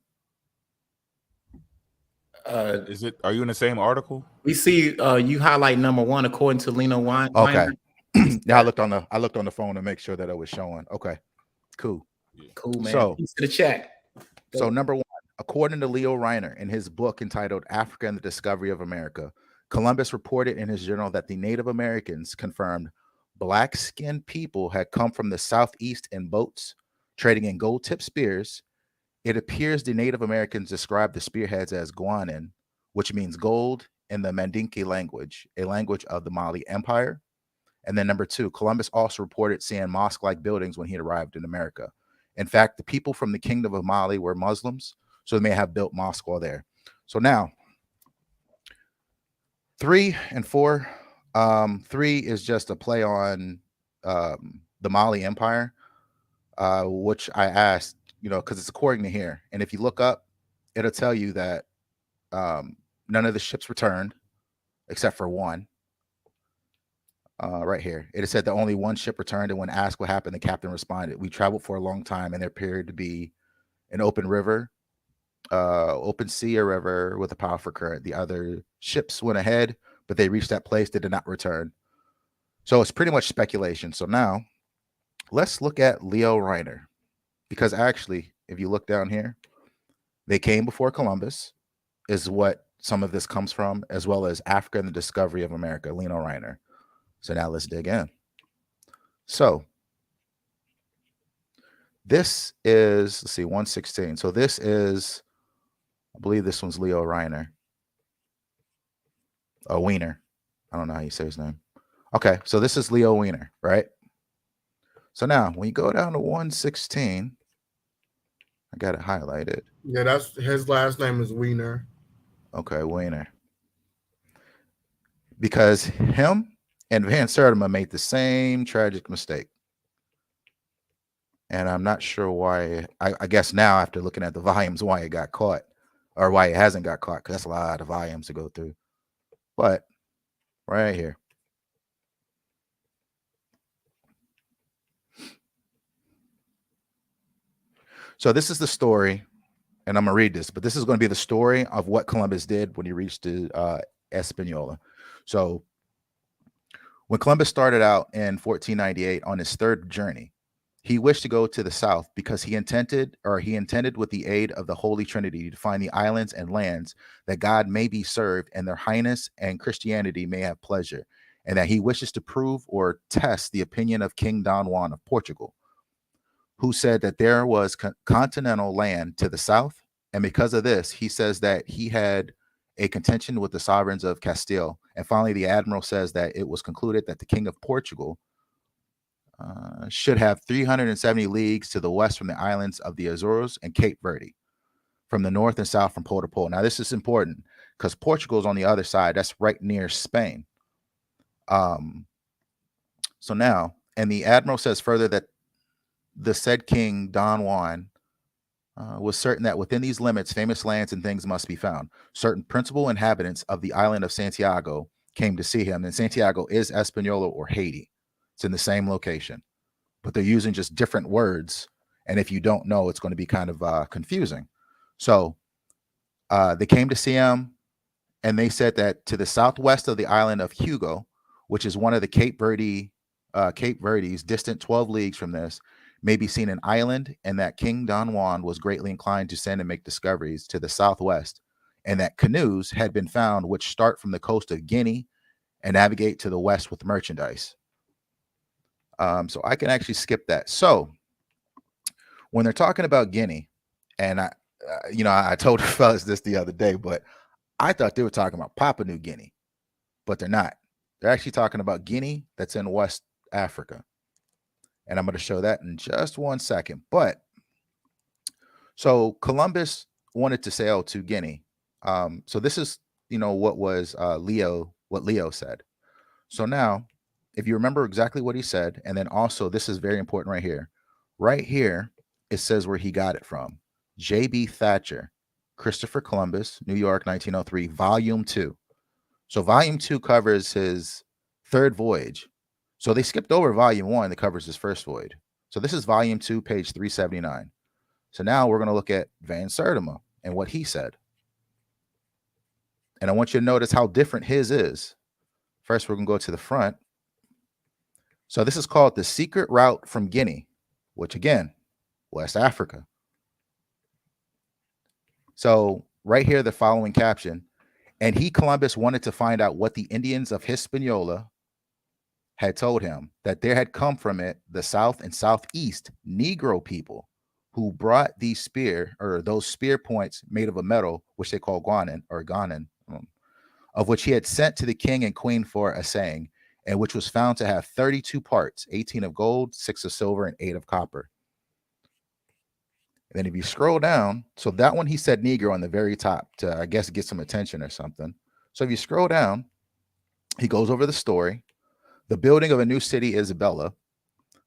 Are you in the same article? We see you highlight number 1 according to Lino Wine. Okay. Yeah, I looked on the phone to make sure that it was showing. Okay, cool, man. So peace to the chat. So number 1, according to Leo Reiner in his book entitled Africa and the Discovery of America, Columbus reported in his journal that the Native Americans confirmed Black-skinned people had come from the southeast in boats, trading in gold-tipped spears. It appears the Native Americans described the spearheads as guanin, which means gold in the Mandinka language, a language of the Mali Empire. And then number 2, Columbus also reported seeing mosque-like buildings when he arrived in America. In fact, the people from the Kingdom of Mali were Muslims, so they may have built mosque while there. So now, 3 and 4. 3 is just a play on the Mali Empire, which I asked, because it's according to here. And if you look up, it'll tell you that none of the ships returned except for one. Right here. It said that only one ship returned, and when asked what happened, the captain responded, "We traveled for a long time, and there appeared to be an open river, open sea or river with a powerful current. The other ships went ahead, but they reached that place. They did not return." So it's pretty much speculation. So now let's look at Leo Reiner, because actually, if you look down here, they came before Columbus, is what some of this comes from, as well as Africa and the Discovery of America, Leo Reiner. So now let's dig in. So this is, let's see, 116. So this is, I believe this one's Leo Reiner. Oh, Weiner. I don't know how you say his name. Okay, so this is Leo Weiner, right? So now when you go down to 116, I got it highlighted. Yeah, that's his last name is Weiner. Okay, Weiner. Because him and Van Sertima made the same tragic mistake. And I'm not sure why. I guess now, after looking at the volumes, why it got caught, or why it hasn't got caught, because that's a lot of volumes to go through. But right here. So this is the story, and I'm going to read this, but this is going to be the story of what Columbus did when he reached Hispaniola. So when Columbus started out in 1498 on his third journey, he wished to go to the south because he intended with the aid of the Holy Trinity to find the islands and lands that God may be served and their highness and Christianity may have pleasure, and that he wishes to prove or test the opinion of King Don Juan of Portugal, who said that there was continental land to the south. And because of this, he says that he had a contention with the sovereigns of Castile. And finally, the admiral says that it was concluded that the king of Portugal should have 370 leagues to the west from the islands of the Azores and Cape Verde, from the north and south from pole to pole. Now, this is important because Portugal is on the other side. That's right near Spain. So now, and the admiral says further that the said king, Don Juan, was certain that within these limits, famous lands and things must be found. Certain principal inhabitants of the island of Santiago came to see him. And Santiago is Hispaniola or Haiti. It's in the same location, but they're using just different words. And if you don't know, it's going to be kind of confusing. So they came to see him, and they said that to the southwest of the island of Hugo, which is one of the Cape Verdes, distant 12 leagues from this, may be seen an island, and that King Don Juan was greatly inclined to send and make discoveries to the southwest, and that canoes had been found which start from the coast of Guinea and navigate to the west with merchandise. So I can actually skip that. So when they're talking about Guinea, and I told the fellas this the other day, but I thought they were talking about Papua New Guinea, but they're not. They're actually talking about Guinea that's in West Africa. And I'm going to show that in just 1 second. But so Columbus wanted to sail to Guinea. So this is, what was what Leo said. So now, if you remember exactly what he said, and then also this is very important right here. Right here, it says where he got it from. J.B. Thatcher, Christopher Columbus, New York, 1903, Volume 2. So Volume 2 covers his third voyage. So they skipped over Volume 1 that covers his first voyage. So this is Volume 2, page 379. So now we're going to look at Van Sertima and what he said. And I want you to notice how different his is. First, we're going to go to the front. So this is called The Secret Route from Guinea, which again, West Africa. So right here, the following caption. And he, Columbus, wanted to find out what the Indians of Hispaniola had told him, that there had come from it the south and southeast Negro people who brought those spear points made of a metal, which they call guanin, of which he had sent to the king and queen for a saying, and which was found to have 32 parts, 18 of gold, 6 of silver, and 8 of copper. And then if you scroll down, so that one he said Negro on the very top to, I guess, get some attention or something. So if you scroll down, he goes over the story. The building of a new city, Isabella,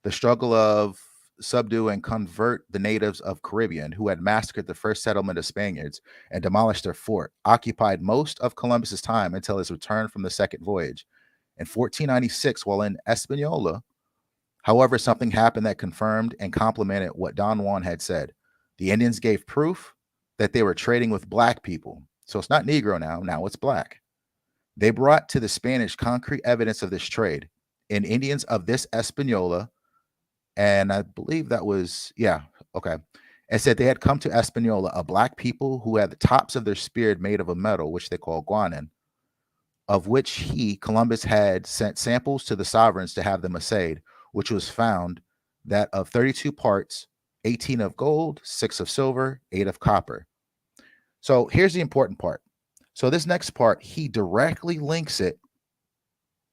the struggle of subdue and convert the natives of Caribbean who had massacred the first settlement of Spaniards and demolished their fort, occupied most of Columbus's time until his return from the second voyage. In 1496, while in Hispaniola, however, something happened that confirmed and complemented what Don Juan had said. The Indians gave proof that they were trading with black people. So it's not Negro now it's black. They brought to the Spanish concrete evidence of this trade in Indians of this Hispaniola, and I believe that was, and said they had come to Hispaniola, a black people who had the tops of their spear made of a metal, which they call guanin, of which he, Columbus, had sent samples to the sovereigns to have them assayed, which was found that of 32 parts, 18 of gold, 6 of silver, 8 of copper. So here's the important part. So this next part, he directly links it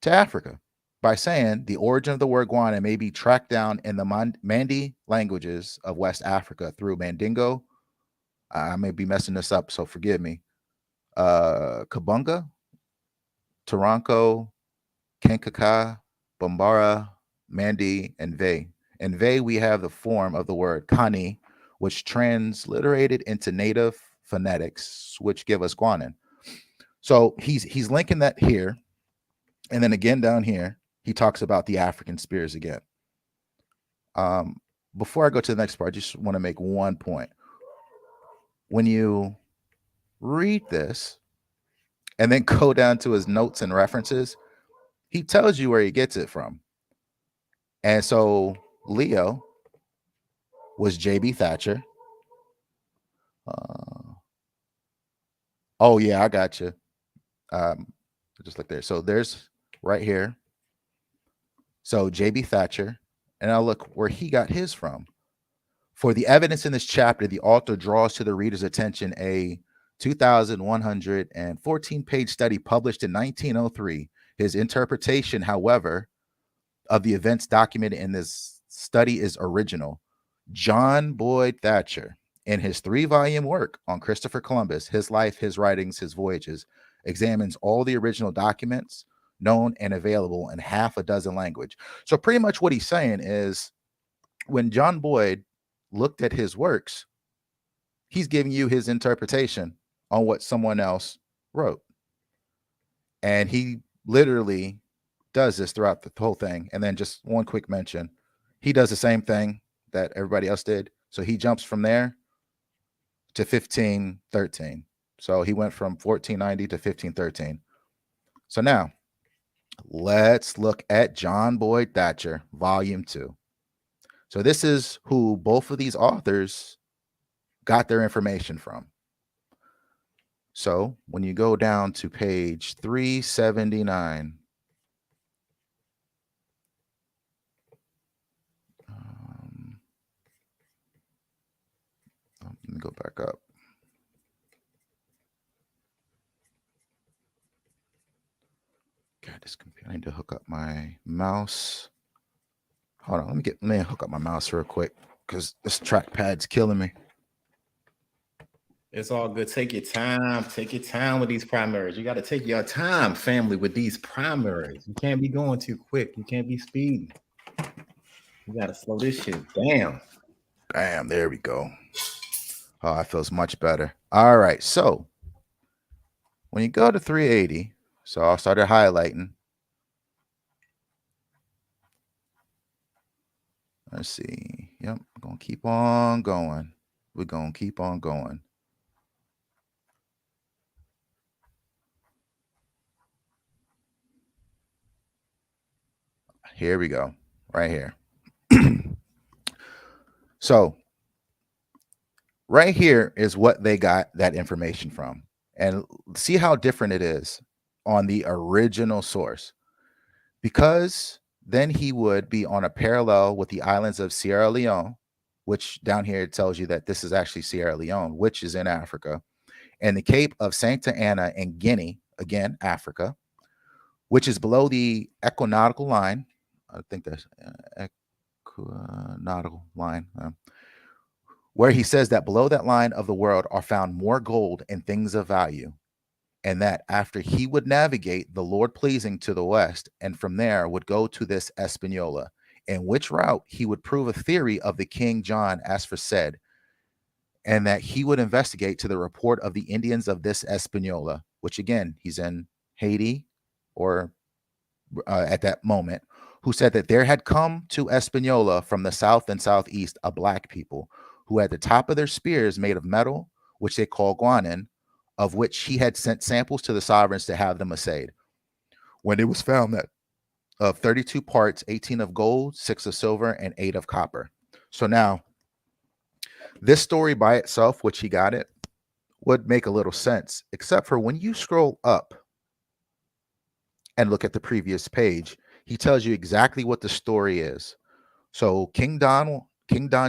to Africa by saying the origin of the word guana may be tracked down in the Mandi languages of West Africa through Mandingo. I may be messing this up, so forgive me. Kabunga, Taranko, Kankaka, Bambara, Mandi, and Ve. In Ve, we have the form of the word Kani, which transliterated into native phonetics, which give us guanin. So he's linking that here. And then again down here, he talks about the African spears again. Before I go to the next part, I just want to make one point. When you read this and then go down to his notes and references, he tells you where he gets it from. And so Leo was J.B. Thatcher. Oh, yeah, I got you. Just look there. So there's right here. So J.B. Thatcher. And I'll look where he got his from. For the evidence in this chapter, the author draws to the reader's attention a 2,114-page study published in 1903. His interpretation, however, of the events documented in this study is original. John Boyd Thatcher, in his 3-volume work on Christopher Columbus, his life, his writings, his voyages, examines all the original documents known and available in half a dozen languages. So pretty much what he's saying is when John Boyd looked at his works, he's giving you his interpretation on what someone else wrote. And he literally does this throughout the whole thing. And then just one quick mention, he does the same thing that everybody else did. So he jumps from there to 1513. So he went from 1490 to 1513. So now let's look at John Boyd Thatcher, Volume 2. So this is who both of these authors got their information from. So when you go down to page 379, let me go back up. God, this computer, I need to hook up my mouse. Hold on, let me hook up my mouse real quick because this trackpad's killing me. It's all good. Take your time. Take your time with these primaries. You got to take your time, family, with these primaries. You can't be going too quick. You can't be speeding. You got to slow this shit down. Damn, there we go. Oh, that feels much better. All right, so when you go to 380, so I'll start highlighting. Let's see. Yep, we're going to keep on going. We're going to keep on going. Here we go, right here. So right here is what they got that information from. And see how different it is on the original source. Because then he would be on a parallel with the islands of Sierra Leone, which down here it tells you that this is actually Sierra Leone, which is in Africa, and the Cape of Santa Ana in Guinea, again, Africa, which is below the equinautical line. I think that's equinautical line, where he says that below that line of the world are found more gold and things of value, and that after he would navigate the Lord pleasing to the west, and from there would go to this Espanola, in which route he would prove a theory of the King John as foresaid, and that he would investigate to the report of the Indians of this Espanola, which again, he's in Haiti, or at that moment, who said that there had come to Espanola from the south and southeast a black people who had the top of their spears made of metal, which they call guanin, of which he had sent samples to the sovereigns to have them assayed. When it was found that of 32 parts, 18 of gold, 6 of silver, and 8 of copper. So now, this story by itself, which he got it, would make a little sense, except for when you scroll up and look at the previous page, he tells you exactly what the story is. So King Don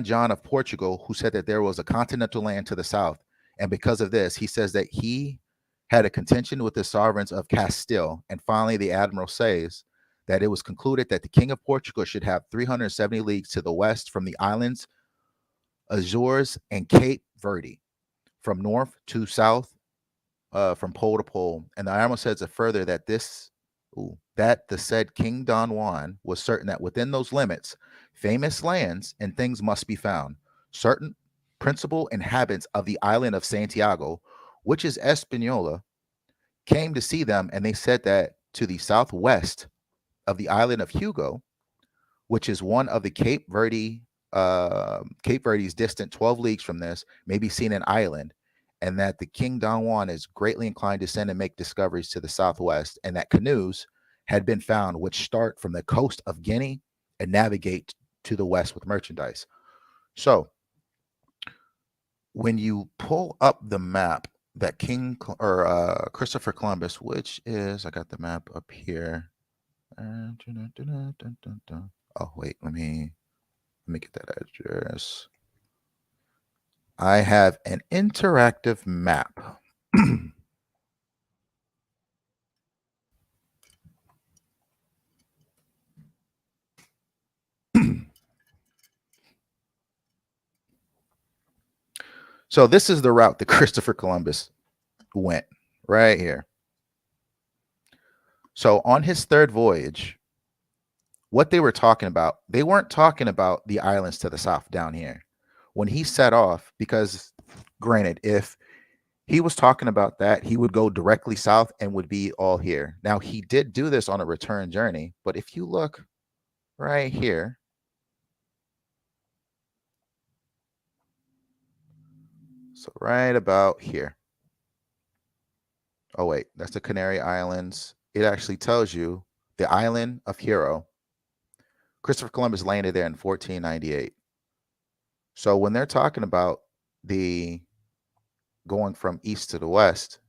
John of Portugal, who said that there was a continental land to the south, and because of this, he says that he had a contention with the sovereigns of Castile, and finally the admiral says that it was concluded that the king of Portugal should have 370 leagues to the west from the islands Azores and Cape Verde, from north to south, from pole to pole. And the admiral says further that that the said King Don Juan was certain that within those limits, famous lands and things must be found. Certain principal inhabitants of the island of Santiago, which is Espanola, came to see them, and they said that to the southwest of the island of Hugo, which is one of the Cape Verde's distant 12 leagues from this, may be seen an island, and that the King Don Juan is greatly inclined to send and make discoveries to the southwest, and that canoes had been found which start from the coast of Guinea and navigate to the west with merchandise. So when you pull up the map that Christopher Columbus, which is, I got the map up here. Oh wait, let me get that address. I have an interactive map So this is the route that Christopher Columbus went right here. So on his third voyage, what they were talking about, they weren't talking about the islands to the south down here. When he set off, because granted, if he was talking about that, he would go directly south and would be all here. Now, he did do this on a return journey, but if you look right here, so right about here. Oh, wait, that's the Canary Islands. It actually tells you the island of Hero. Christopher Columbus landed there in 1498. So when they're talking about the going from east to the west,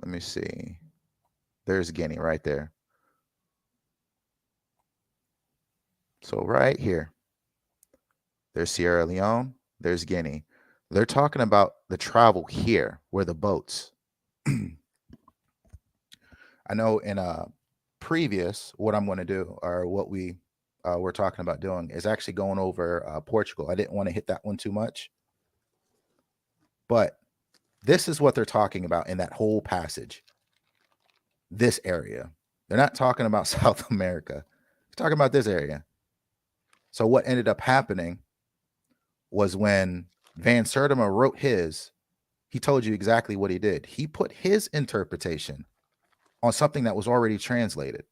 let me see. There's Guinea right there. So right here, there's Sierra Leone, there's Guinea. They're talking about the travel here, where the boats. I know in a previous, what I'm going to do, or what we're talking about doing, is actually going over Portugal. I didn't want to hit that one too much, but this is what they're talking about in that whole passage. This area. They're not talking about South America. They're talking about this area. So what ended up happening was when Van Sertima wrote his, he told you exactly what he did. He put his interpretation on something that was already translated,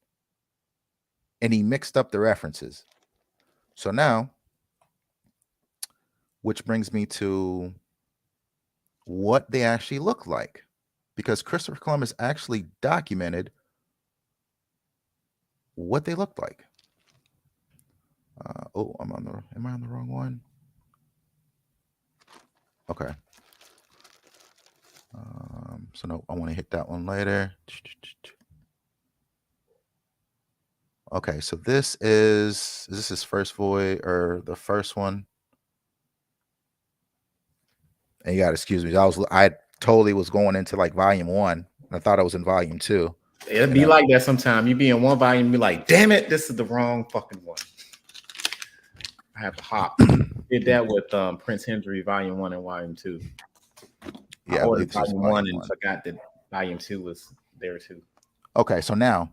and he mixed up the references. So now, which brings me to what they actually look like, because Christopher Columbus actually documented what they looked like. Am I on the wrong one? Okay. So no, I want to hit that one later. Okay, so is this his first voyage, or the first one? And you gotta excuse me. I totally was going into like volume 1. I thought I was in volume 2. It'd be like that sometime. You be in one volume, be like, damn it, this is the wrong fucking one. I have to hop. Did that with Prince Henry volume 1 and volume 2. Yeah, I ordered volume 1 and forgot that volume 2 was there too. Okay, so now,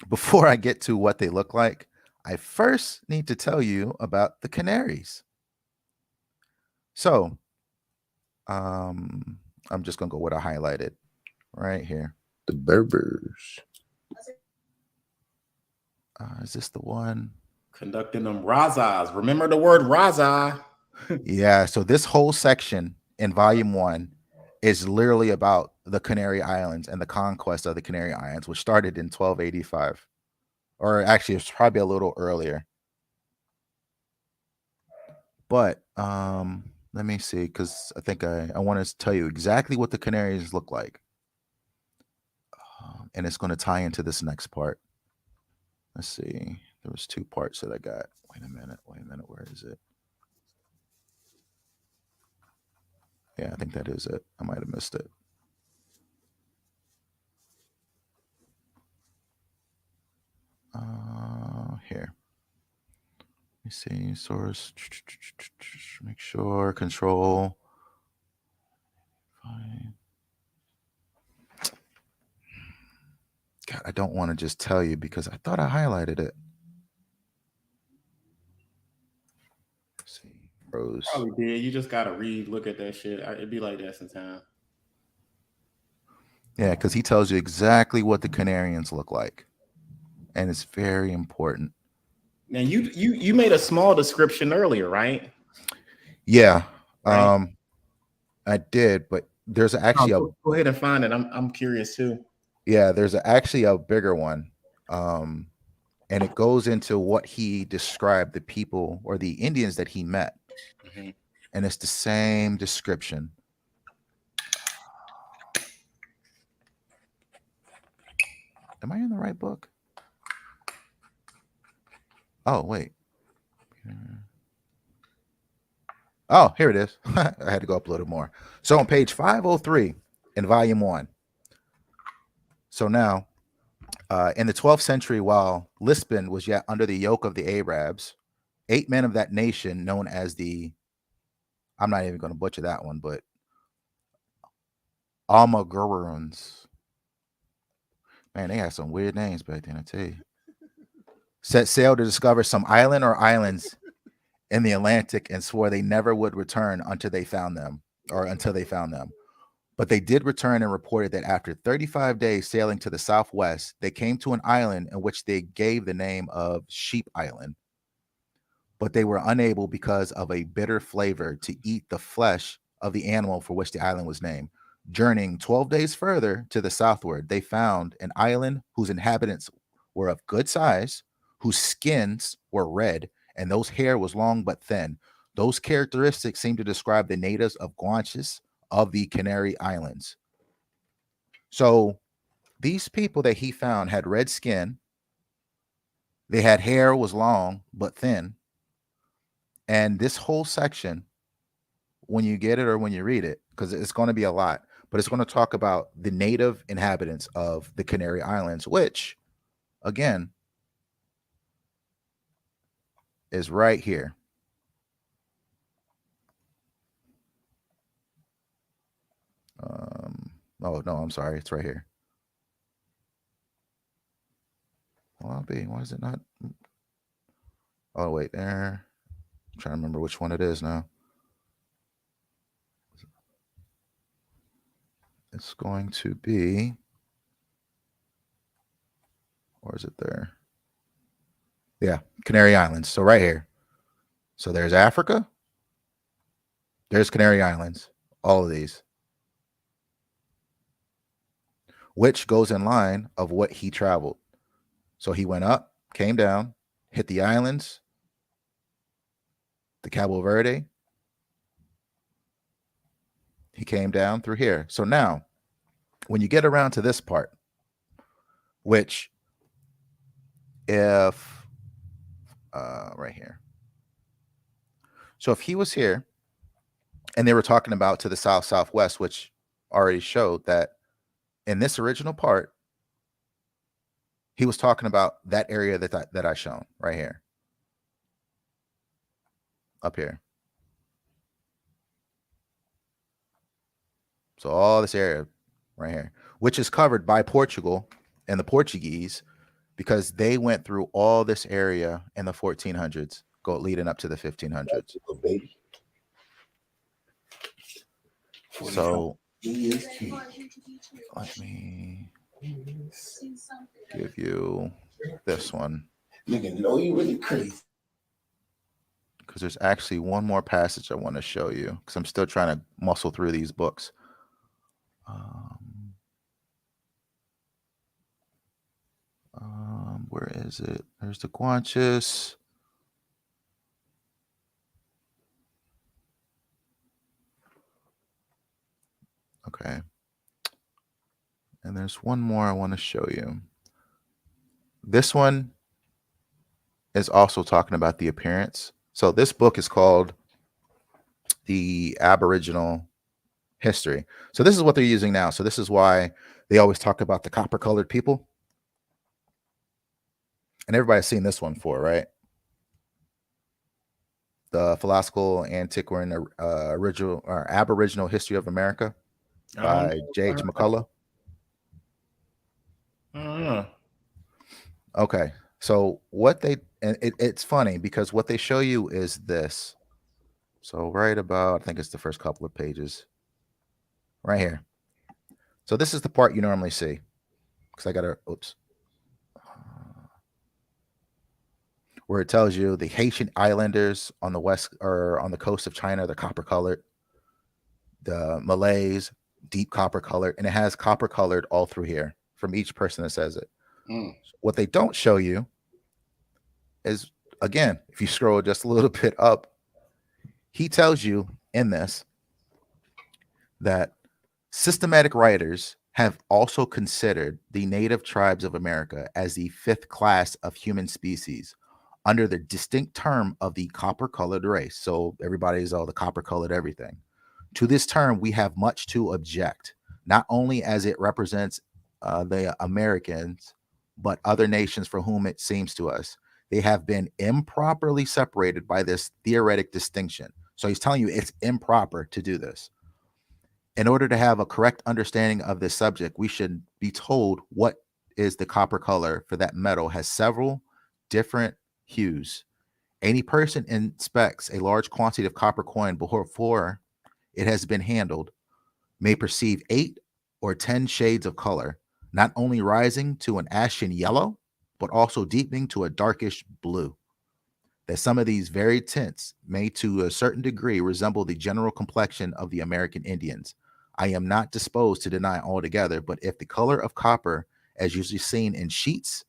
before I get to what they look like, I first need to tell you about the Canaries. So, I'm just gonna go with a highlighted right here. The Berbers. Is this the one? Conducting them razas. Remember the word raza. Yeah, so this whole section in volume 1 is literally about the Canary Islands and the conquest of the Canary Islands, which started in 1285. Or actually, it's probably a little earlier. But let me see, because I think I want to tell you exactly what the Canaries look like. And it's going to tie into this next part. Let's see. There was 2 parts that I got. Wait a minute. Where is it? Yeah, I think that is it. I might have missed it. Here. Let me see. Source. Make sure. Control. Fine. God, I don't want to just tell you because I thought I highlighted it. Let's see. Rose. Probably did. You just gotta look at that shit. It'd be like that sometimes. Yeah, because he tells you exactly what the Canarians look like. And it's very important. Now you made a small description earlier, right? Yeah. Right? I did, but there's actually go ahead and find it. I'm curious too. Yeah, there's actually a bigger one. And it goes into what he described the people or the Indians that he met. Mm-hmm. And it's the same description. Am I in the right book? Oh, wait. Oh, here it is. I had to go up a little more. So on page 503 in volume 1. So now, in the 12th century, while Lisbon was yet under the yoke of the Arabs, 8 men of that nation, known as the, I'm not even going to butcher that one, but Almagurans. Man, they had some weird names back then, I tell you. Set sail to discover some island or islands in the Atlantic and swore they never would return until they found them. But they did return and reported that after 35 days sailing to the southwest, they came to an island in which they gave the name of Sheep Island. But they were unable, because of a bitter flavor, to eat the flesh of the animal for which the island was named. Journeying 12 days further to the southward, they found an island whose inhabitants were of good size, whose skins were red, and those hair was long but thin. Those characteristics seem to describe the natives of Guanches of the Canary Islands. So these people that he found had red skin. They had hair was long but thin. And this whole section, when you get it or when you read it, because it's going to be a lot, but it's going to talk about the native inhabitants of the Canary Islands, which, again, is right here. Oh, no, I'm sorry. It's right here. Well, why is it not? Oh, wait, there. I'm trying to remember which one it is now. It's going to be, or is it there? Yeah, Canary Islands. So right here. So there's Africa. There's Canary Islands. All of these. Which goes in line of what he traveled. So he went up, came down, hit the islands, the Cabo Verde. He came down through here. So now, when you get around to this part, which if, right here. So if he was here and they were talking about to the south, southwest, which already showed that in this original part, he was talking about that area that I shown right here. Up here. So all this area right here, which is covered by Portugal and the Portuguese, because they went through all this area in the 1400s, leading up to the 1500s. So let me give you this one. Nigga, know you really crazy. Because there's actually one more passage I want to show you, because I'm still trying to muscle through these books. Where is it? There's the Guanches. Okay. And there's one more I want to show you. This one is also talking about the appearance. So this book is called The Aboriginal History. So this is what they're using now. So this is why they always talk about the copper-colored people. And everybody's seen this one before, right? The Philosophical Antiquarian Original or Aboriginal History of America by J.H. McCullough. Okay, so what they, and it's funny because what they show you is this. So right about, I think it's the first couple of pages right here. So this is the part you normally see, because I got to, oops. Where it tells you the Haitian islanders on the west or on the coast of China, they're copper colored. The Malays, deep copper colored, and it has copper colored all through here from each person that says it. What they don't show you is, again, if you scroll just a little bit up, he tells you in this that systematic writers have also considered the native tribes of America as the 5th class of human species, under the distinct term of the copper-colored race. So everybody's the copper-colored everything. To this term, we have much to object, not only as it represents the Americans, but other nations for whom it seems to us they have been improperly separated by this theoretic distinction. So he's telling you it's improper to do this. In order to have a correct understanding of this subject, we should be told what is the copper color for that metal has several different hues. Any person inspects a large quantity of copper coin before it has been handled may perceive 8 or 10 shades of color, not only rising to an ashen yellow, but also deepening to a darkish blue. That some of these varied tints may to a certain degree resemble the general complexion of the American Indians. I am not disposed to deny altogether, but if the color of copper, as usually seen in sheets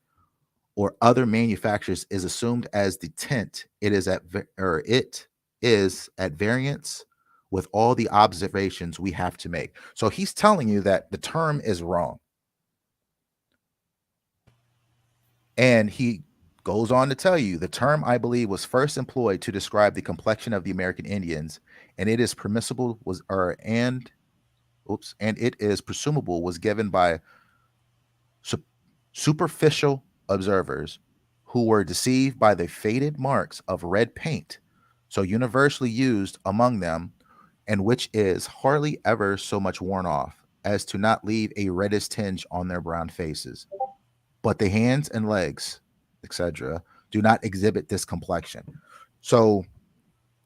or other manufacturers, is assumed as the tint, it is at variance with all the observations we have to make. So he's telling you that the term is wrong. And he goes on to tell you the term, I believe, was first employed to describe the complexion of the American Indians, and it is permissible and it is presumable was given by superficial observers who were deceived by the faded marks of red paint, so universally used among them, and which is hardly ever so much worn off as to not leave a reddish tinge on their brown faces. But the hands and legs, etc., do not exhibit this complexion. So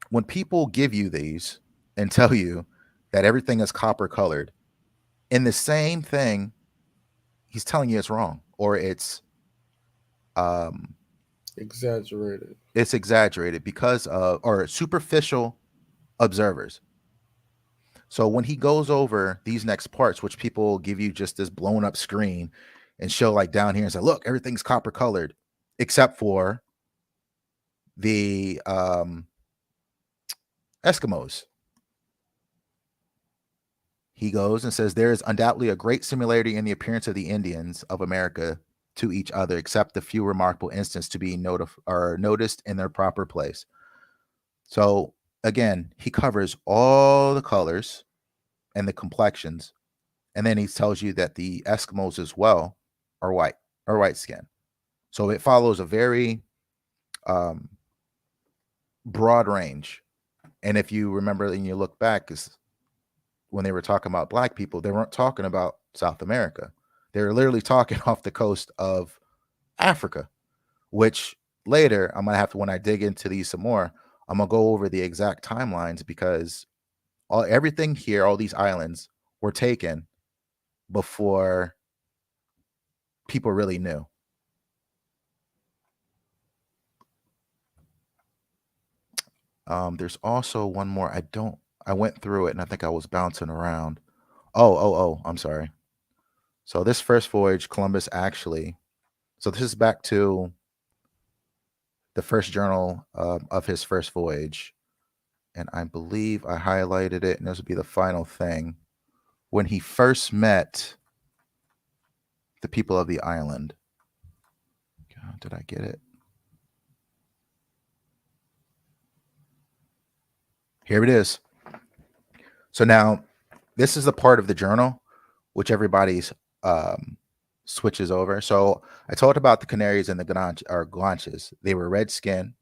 when people give you these and tell you that everything is copper colored, in the same thing, he's telling you it's wrong, or it's exaggerated. It's exaggerated because of or superficial observers. So when he goes over these next parts, which people give you just this blown up screen and show like down here and say, look, everything's copper colored, except for the Eskimos. He goes and says, there is undoubtedly a great similarity in the appearance of the Indians of America to each other, except the few remarkable instances to be noticed in their proper place. So again, he covers all the colors and the complexions. And then he tells you that the Eskimos as well are white skin. So it follows a very broad range. And if you remember and you look back, is when they were talking about black people, they weren't talking about South America. They were literally talking off the coast of Africa, which later I'm gonna have to, when I dig into these some more, I'm gonna go over the exact timelines, because everything here, all these islands were taken before people really knew. There's also one more. I went through it and I think I was bouncing around. Oh, I'm sorry. So this first voyage, Columbus actually, so this is back to the first journal of his first voyage. And I believe I highlighted it, and this would be the final thing. When he first met the people of the island. Did I get it? Here it is. So now this is the part of the journal which everybody's switches over. So I told about the Canaries and the Guanches. They were red skin.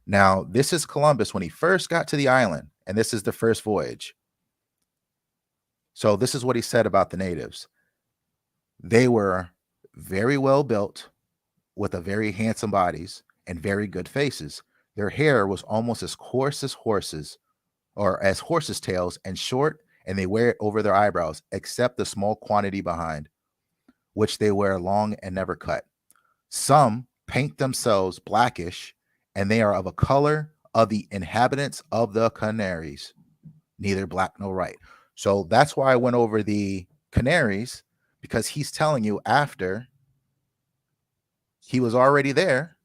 Now this is Columbus when he first got to the island, and this is the first voyage. So this is what he said about the natives. They were very well built with a very handsome bodies and very good faces. Their hair was almost as coarse as horses, or as horses' tails, and short, and they wear it over their eyebrows, except the small quantity behind, which they wear long and never cut. Some paint themselves blackish, and they are of a color of the inhabitants of the Canaries, neither black nor white. So that's why I went over the Canaries, because he's telling you after he was already there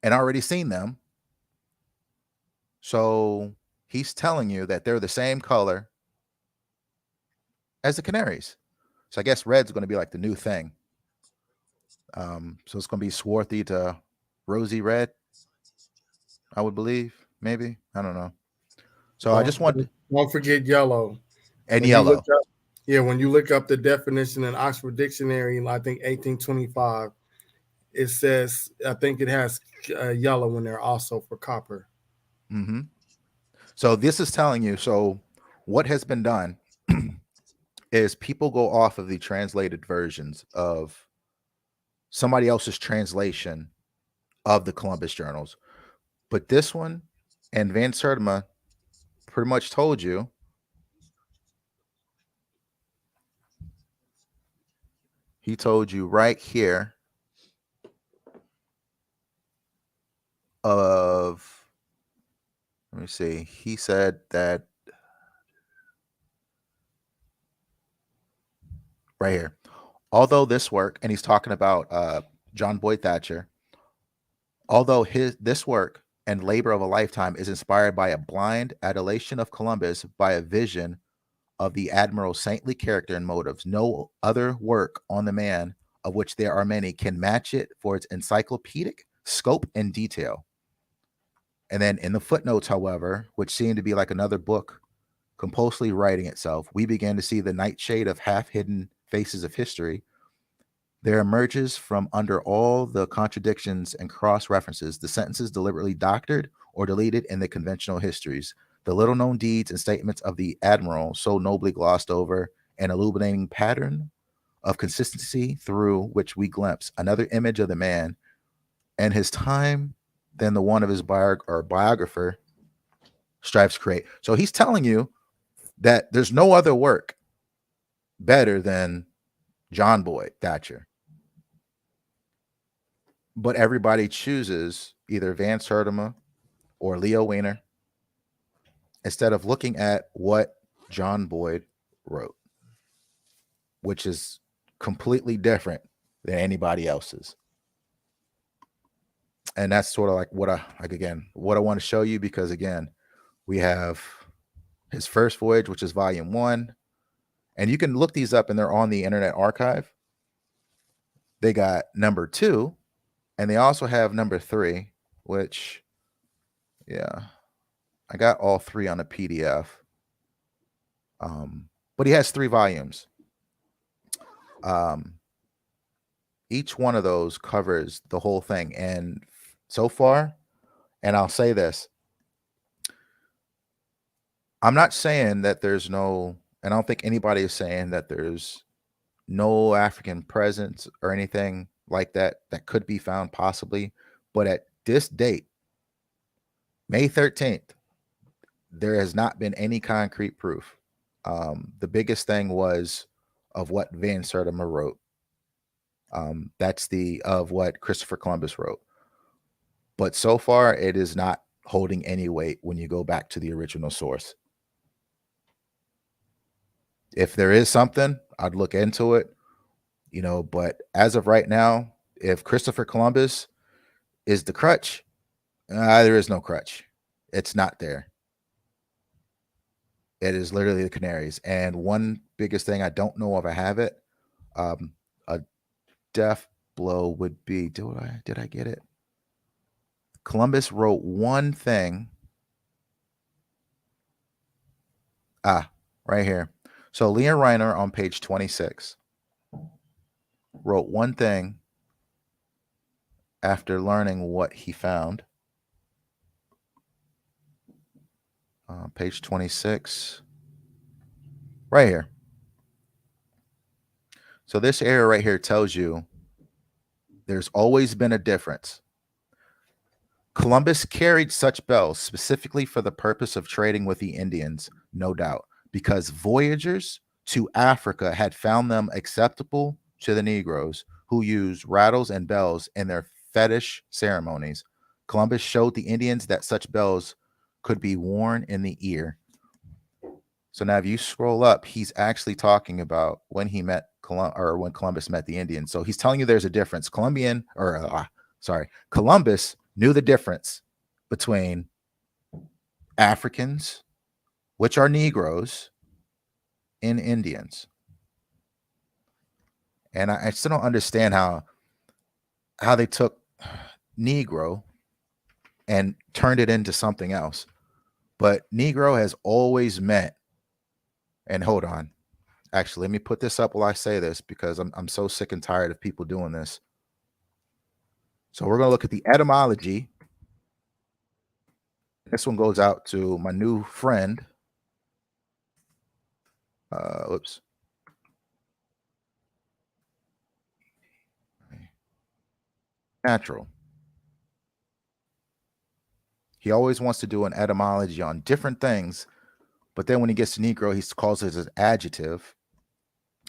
and already seen them. So he's telling you that they're the same color as the Canaries. So I guess red's going to be like the new thing. So it's going to be swarthy to rosy red, I would believe. Maybe. I don't know. So I just want. Don't forget yellow. And when yellow. When you look up the definition in Oxford Dictionary, I think 1825, it says, I think it has yellow in there also for copper. Mm-hmm. So this is telling you, so what has been done is people go off of the translated versions of somebody else's translation of the Columbus journals. But this one and Van Sertima pretty much told you he told you right here of, let me see, he said that right here, although this work, and he's talking about John Boyd Thatcher, although this work and labor of a lifetime is inspired by a blind adulation of Columbus, by a vision of the admiral's saintly character and motives, no other work on the man, of which there are many, can match it for its encyclopedic scope and detail. And then in the footnotes, however, which seemed to be like another book compulsively writing itself, we began to see the nightshade of half-hidden faces of history. There emerges from under all the contradictions and cross-references, the sentences deliberately doctored or deleted in the conventional histories, the little-known deeds and statements of the admiral so nobly glossed over, an illuminating pattern of consistency through which we glimpse another image of the man and his time than the one of his biographer strives to create. So he's telling you that there's no other work better than John Boyd Thatcher. But everybody chooses either Van Sertima or Leo Weiner instead of looking at what John Boyd wrote, which is completely different than anybody else's. And that's sort of like what I want to show you, because again, we have his first voyage, which is volume 1. And you can look these up and they're on the Internet Archive. They got number 2, and they also have number 3, which, yeah, I got all 3 on a PDF. But he has 3 volumes. Each one of those covers the whole thing. And so far, and I'll say this, I'm not saying that there's no, and I don't think anybody is saying that there's no African presence or anything like that that could be found possibly. But at this date, May 13th, there has not been any concrete proof. The biggest thing was of what Van Sertima wrote. That's of what Christopher Columbus wrote. But so far, it is not holding any weight when you go back to the original source. If there is something, I'd look into it, but as of right now, if Christopher Columbus is the crutch, there is no crutch. It's not there. It is literally the Canaries. And one biggest thing, I don't know if I have it, a death blow would be, did I get it? Columbus wrote one thing. Right here. So Leon Reiner on page 26 wrote one thing after learning what he found. Page 26, right here. So this area right here tells you there's always been a difference. Columbus carried such bells specifically for the purpose of trading with the Indians, no doubt, because voyagers to Africa had found them acceptable to the Negroes, who used rattles and bells in their fetish ceremonies. Columbus showed the Indians that such bells could be worn in the ear. So now if you scroll up, he's actually talking about when he met when Columbus met the Indians. So he's telling you there's a difference. Columbus knew the difference between Africans, which are Negroes, and Indians. And I still don't understand how they took Negro and turned it into something else. But Negro has always meant, and hold on, actually, let me put this up while I say this because I'm so sick and tired of people doing this. So we're going to look at the etymology. This one goes out to my new friend. Oops. Natural. He always wants to do an etymology on different things, but then when he gets to Negro, he calls it an adjective,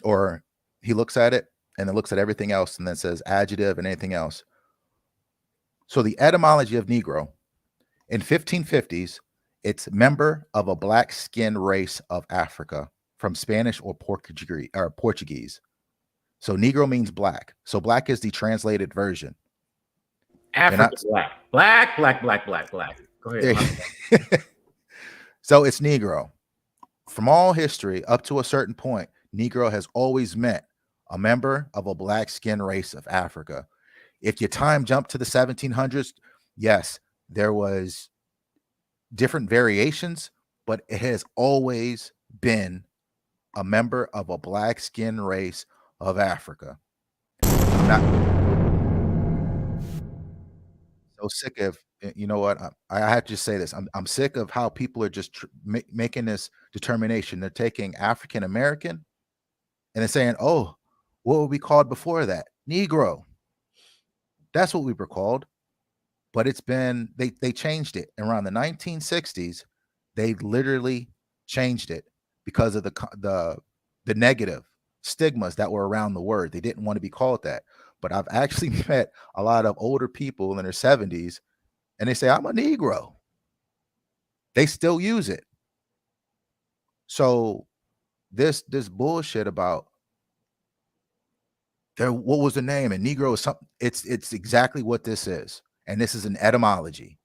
or he looks at it and then looks at everything else and then says adjective and anything else. So the etymology of Negro in 1550s, it's member of a black skin race of Africa from Spanish or Portuguese. So Negro means black. So black is the translated version. Africa, black. Go ahead. So it's Negro. From all history up to a certain point, Negro has always meant a member of a black skin race of Africa. If your time jumped to the 1700s, yes, there was different variations, but it has always been a member of a black skin race of Africa. I'm not so sick of, you know what, I have to just say this. I'm sick of how people are just making this determination. They're taking African American and they're saying, oh, what were we called before that? Negro. That's what we were called. But it's been, they changed it around the 1960s. They literally changed it because of the negative stigmas that were around the word. They didn't want to be called that. But I've actually met a lot of older people in their 70s and they say, I'm a Negro. They still use it. So this bullshit about what was the name? And Negro is something, it's exactly what this is. And this is an etymology.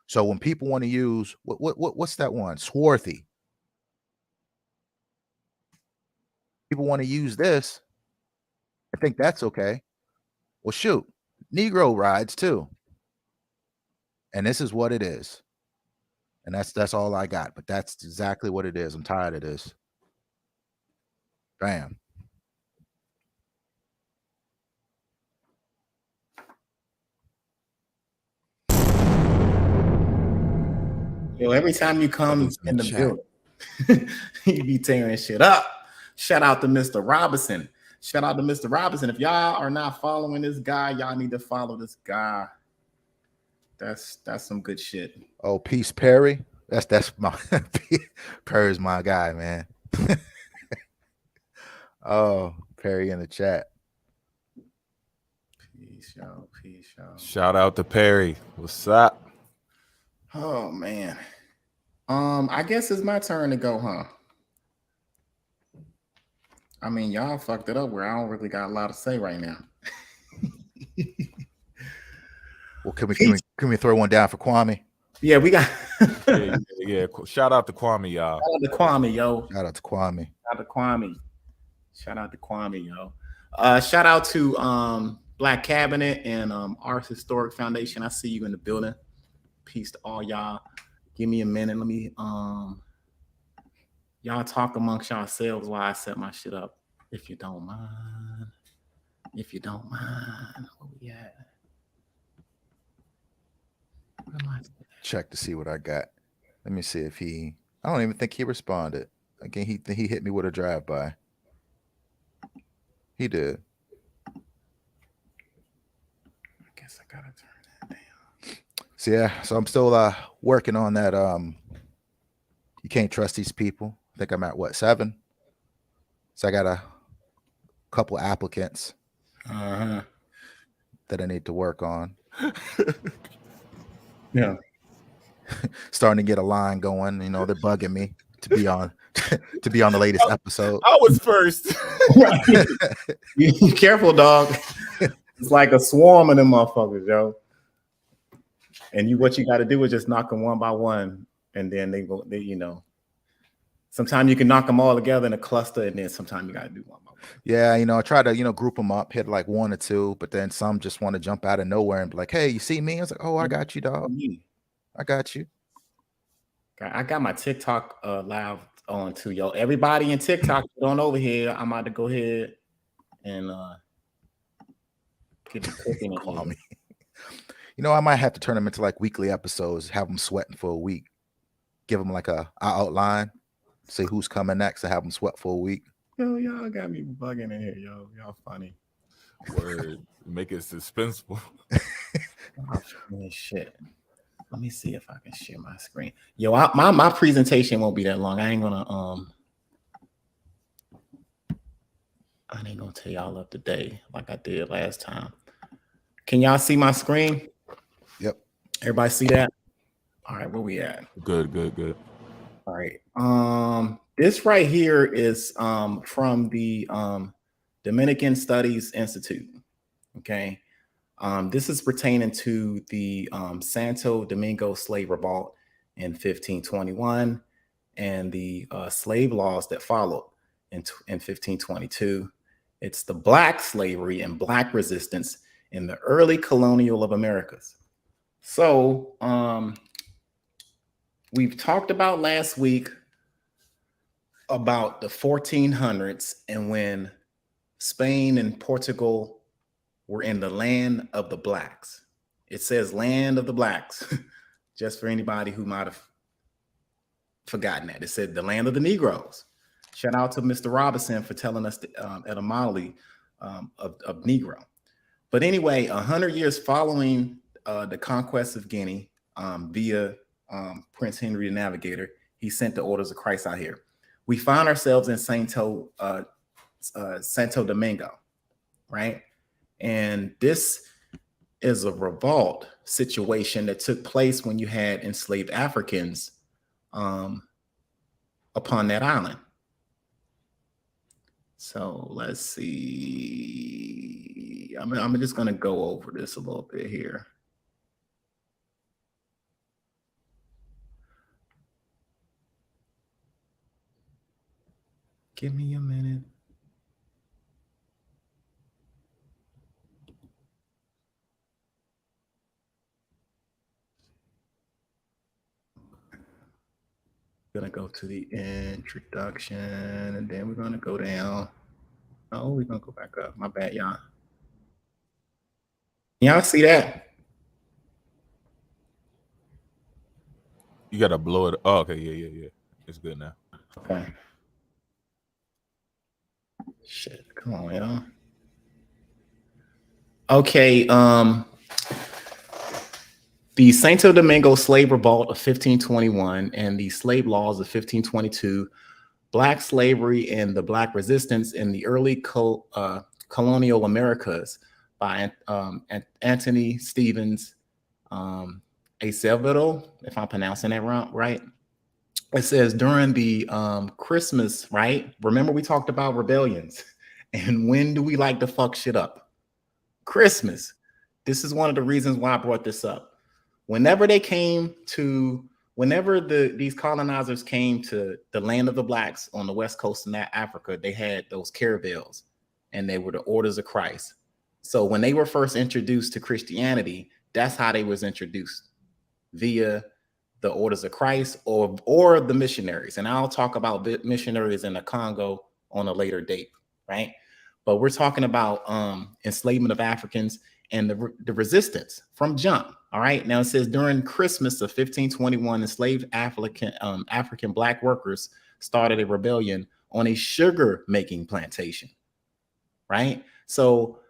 So when people want to use what's that one? Swarthy. People want to use this. I think that's okay. Well, shoot, Negro rides too. And this is what it is. And that's all I got. But that's exactly what it is. I'm tired of this. Bam. Yo, every time you come in the building, you be tearing shit up. Shout out to Mr. Robinson. Shout out to Mr. Robinson. If y'all are not following this guy, y'all need to follow this guy. That's some good shit. Oh, Peace Perry. That's my Perry's my guy, man. Oh, Perry in the chat. Peace, y'all. Peace, y'all. Shout out to Perry. What's up? Oh man. I guess it's my turn to go, huh? I mean, y'all fucked it up where I don't really got a lot to say right now. Well, can we throw one down for Kwame? Yeah, we got yeah. Shout out to Kwame, y'all. Shout out to Kwame, yo. Shout out to Kwame. Shout out to Kwame. Shout out to Kwame, yo. Shout out to Black Cabinet and Art Historic Foundation. I see you in the building. Peace to all y'all. Give me a minute. Let me y'all talk amongst yourselves while I set my shit up. If you don't mind. If you don't mind. Where we at? Where am I? Check to see what I got. Let me see if I don't even think he responded. Again, he hit me with a drive-by. He did. I guess I gotta turn that down. So yeah, so I'm still working on that. You can't trust these people. I think I'm at what, 7? So I got a couple applicants that I need to work on. Yeah. Starting to get a line going. You know, they're bugging me to be on the latest episode. I was first. You careful, dog. It's like a swarm of them motherfuckers, yo. And what you got to do is just knock them one by one, and then they you know. Sometimes you can knock them all together in a cluster, and then sometimes you got to do one by one. Yeah, I try to, group them up, hit like one or two, but then some just want to jump out of nowhere and be like, hey, you see me? I was like, oh, I got you, dog. I got you. I got my TikTok live on too, yo. Everybody in TikTok on over here. I'm about to go ahead and get the cooking. Call me. I might have to turn them into like weekly episodes, have them sweating for a week, give them like a outline, say who's coming next, and have them sweat for a week. Yo, y'all got me bugging in here, yo. Y'all funny. Word. Make it suspenseful. Shit. Let me see if I can share my screen. Yo, my presentation won't be that long. I ain't gonna tell y'all up to date like I did last time. Can y'all see my screen? Yep. Everybody see that? All right, where we at? Good. All right. This right here is from the Dominican Studies Institute. Okay. This is pertaining to the Santo Domingo slave revolt in 1521 and the slave laws that followed in 1522. It's the Black slavery and Black resistance in the early colonial of Americas. So we've talked about last week about the 1400s and when Spain and Portugal were in the land of the Blacks. It says land of the Blacks, just for anybody who might have forgotten that. It said the land of the Negroes. Shout out to Mr. Robinson for telling us the etymology of Negro. But anyway, 100 years following the conquest of Guinea via Prince Henry the Navigator, he sent the orders of Christ out here. We find ourselves in Santo Domingo, right? And this is a revolt situation that took place when you had enslaved Africans upon that island. So let's see. I'm just going to go over this a little bit here. Give me a minute. Gonna go to the introduction and then we're gonna go down. Oh, we're gonna go back up. My bad, y'all. Y'all see that? You gotta blow it. Oh, okay, yeah. It's good now. Okay. Shit, come on, y'all. Okay, the Santo Domingo slave revolt of 1521 and the slave laws of 1522, Black slavery and the Black resistance in the early colonial Americas by Anthony Stevens Acevedo, if I'm pronouncing that right. It says during the Christmas, right? Remember we talked about rebellions. And when do we like to fuck shit up? Christmas. This is one of the reasons why I brought this up. Whenever these colonizers came to the land of the Blacks on the west coast of Africa, they had those caravels and they were the orders of Christ. So when they were first introduced to Christianity, that's how they was introduced, via the orders of Christ or the missionaries. And I'll talk about missionaries in the Congo on a later date, right? But we're talking about enslavement of Africans and the resistance from jump. All right. Now it says during Christmas of 1521, enslaved African Black workers started a rebellion on a sugar making plantation. Right. So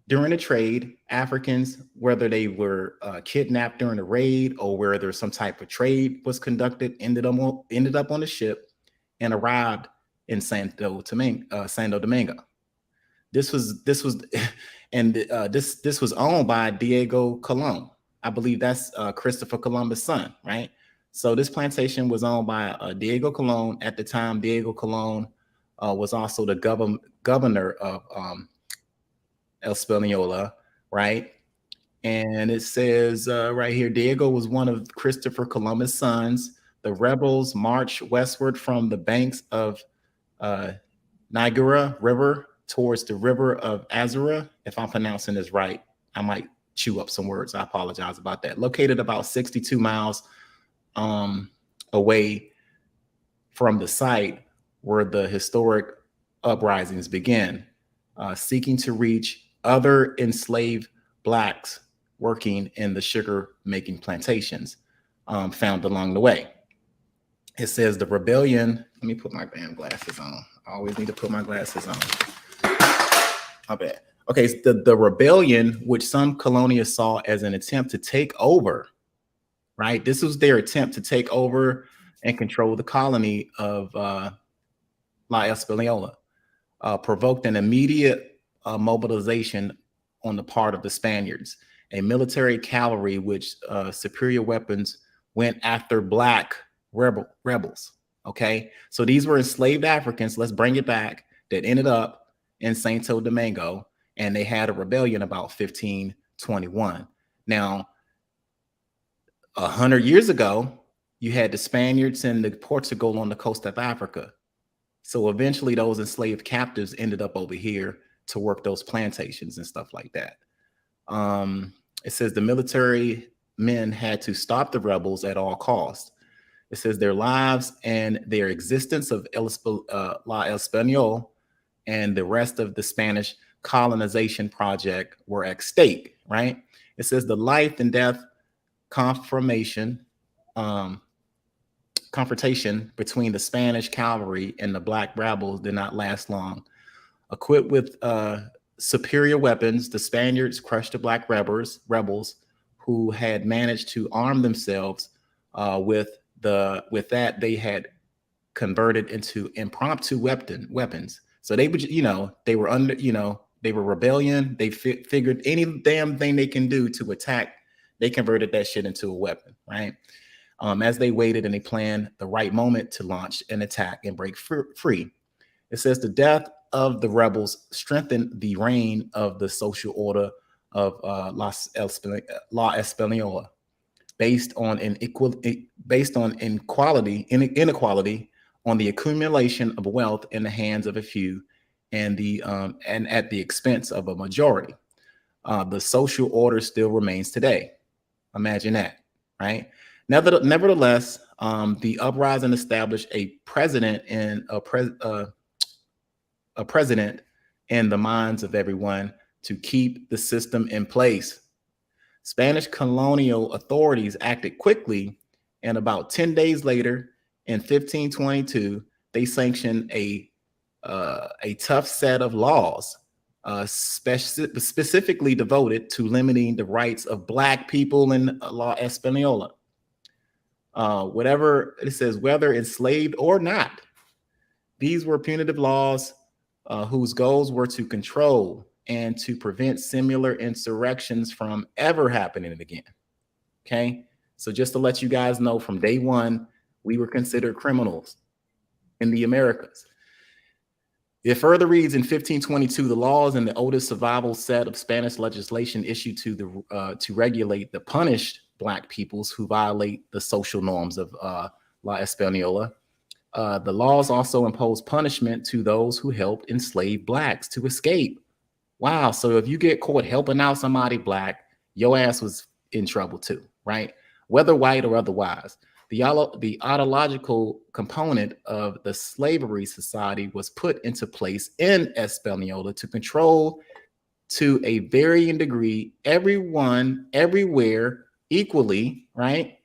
during the trade, Africans, whether they were kidnapped during the raid or whether some type of trade was conducted, ended up on the ship and arrived in Santo Domingo. This was owned by Diego Colon. I believe that's Christopher Columbus' son, right? So this plantation was owned by Diego Colon. At the time, Diego Colon was also the governor of Hispaniola, right? And it says right here, Diego was one of Christopher Columbus' sons. The rebels marched westward from the banks of Niagara River towards the river of Azura. If I'm pronouncing this right, I might chew up some words. I apologize about that. Located about 62 miles away from the site where the historic uprisings began, seeking to reach other enslaved blacks working in the sugar making plantations found along the way. It says the rebellion. Let me put my damn glasses on. I always need to put my glasses on. My bad. Okay, so the rebellion, which some colonialists saw as an attempt to take over, right? This was their attempt to take over and control the colony of La Española, provoked an immediate mobilization on the part of the Spaniards. A military cavalry which superior weapons went after black rebels. Okay, so these were enslaved Africans, let's bring it back, that ended up in Santo Domingo, and they had a rebellion about 1521. Now, 100 years ago, you had the Spaniards and the Portugal on the coast of Africa. So eventually those enslaved captives ended up over here to work those plantations and stuff like that. It says the military men had to stop the rebels at all costs. It says their lives and their existence of La Española and the rest of the Spanish colonization project were at stake, right? It says the life and death confrontation between the Spanish cavalry and the black rebels did not last long. Equipped with superior weapons, the Spaniards crushed the black rebels who had managed to arm themselves with that they had converted into impromptu weapons. So they would, they were under, they were rebellion. They figured any damn thing they can do to attack, they converted that shit into a weapon, right? As they waited and they planned the right moment to launch an attack and break free. It says the death of the rebels strengthened the reign of the social order of La Española, based on inequality on the accumulation of wealth in the hands of a few and at the expense of a majority. The social order still remains today. Imagine that, right? Nevertheless, the uprising established a president in the minds of everyone to keep the system in place. Spanish colonial authorities acted quickly, and about 10 days later, in 1522, they sanctioned a tough set of laws, specifically devoted to limiting the rights of black people in La Española. Whatever it says, whether enslaved or not, these were punitive laws whose goals were to control and to prevent similar insurrections from ever happening again. Okay, so just to let you guys know, from day one, we were considered criminals in the Americas. It further reads, in 1522, the laws and the oldest survival set of Spanish legislation issued to regulate the punished black peoples who violate the social norms of La Española. The laws also impose punishment to those who helped enslaved blacks to escape. Wow, so if you get caught helping out somebody black, your ass was in trouble too, right? Whether white or otherwise. The ideological component of the slavery society was put into place in Española to control, to a varying degree, everyone, everywhere, equally, right?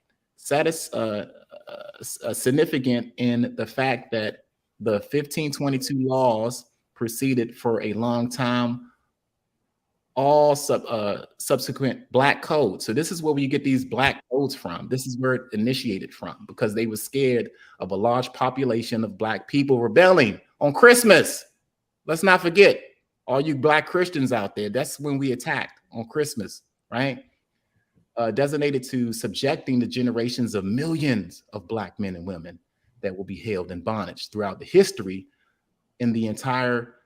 Significant in the fact that the 1522 laws proceeded for a long time all subsequent black codes. So this is where we get these black codes from. This is where it initiated from, because they were scared of a large population of black people rebelling on Christmas. Let's not forget, all you black Christians out there, that's when we attacked on Christmas, right? Designated to subjecting the generations of millions of black men and women that will be held in bondage throughout the history in the entire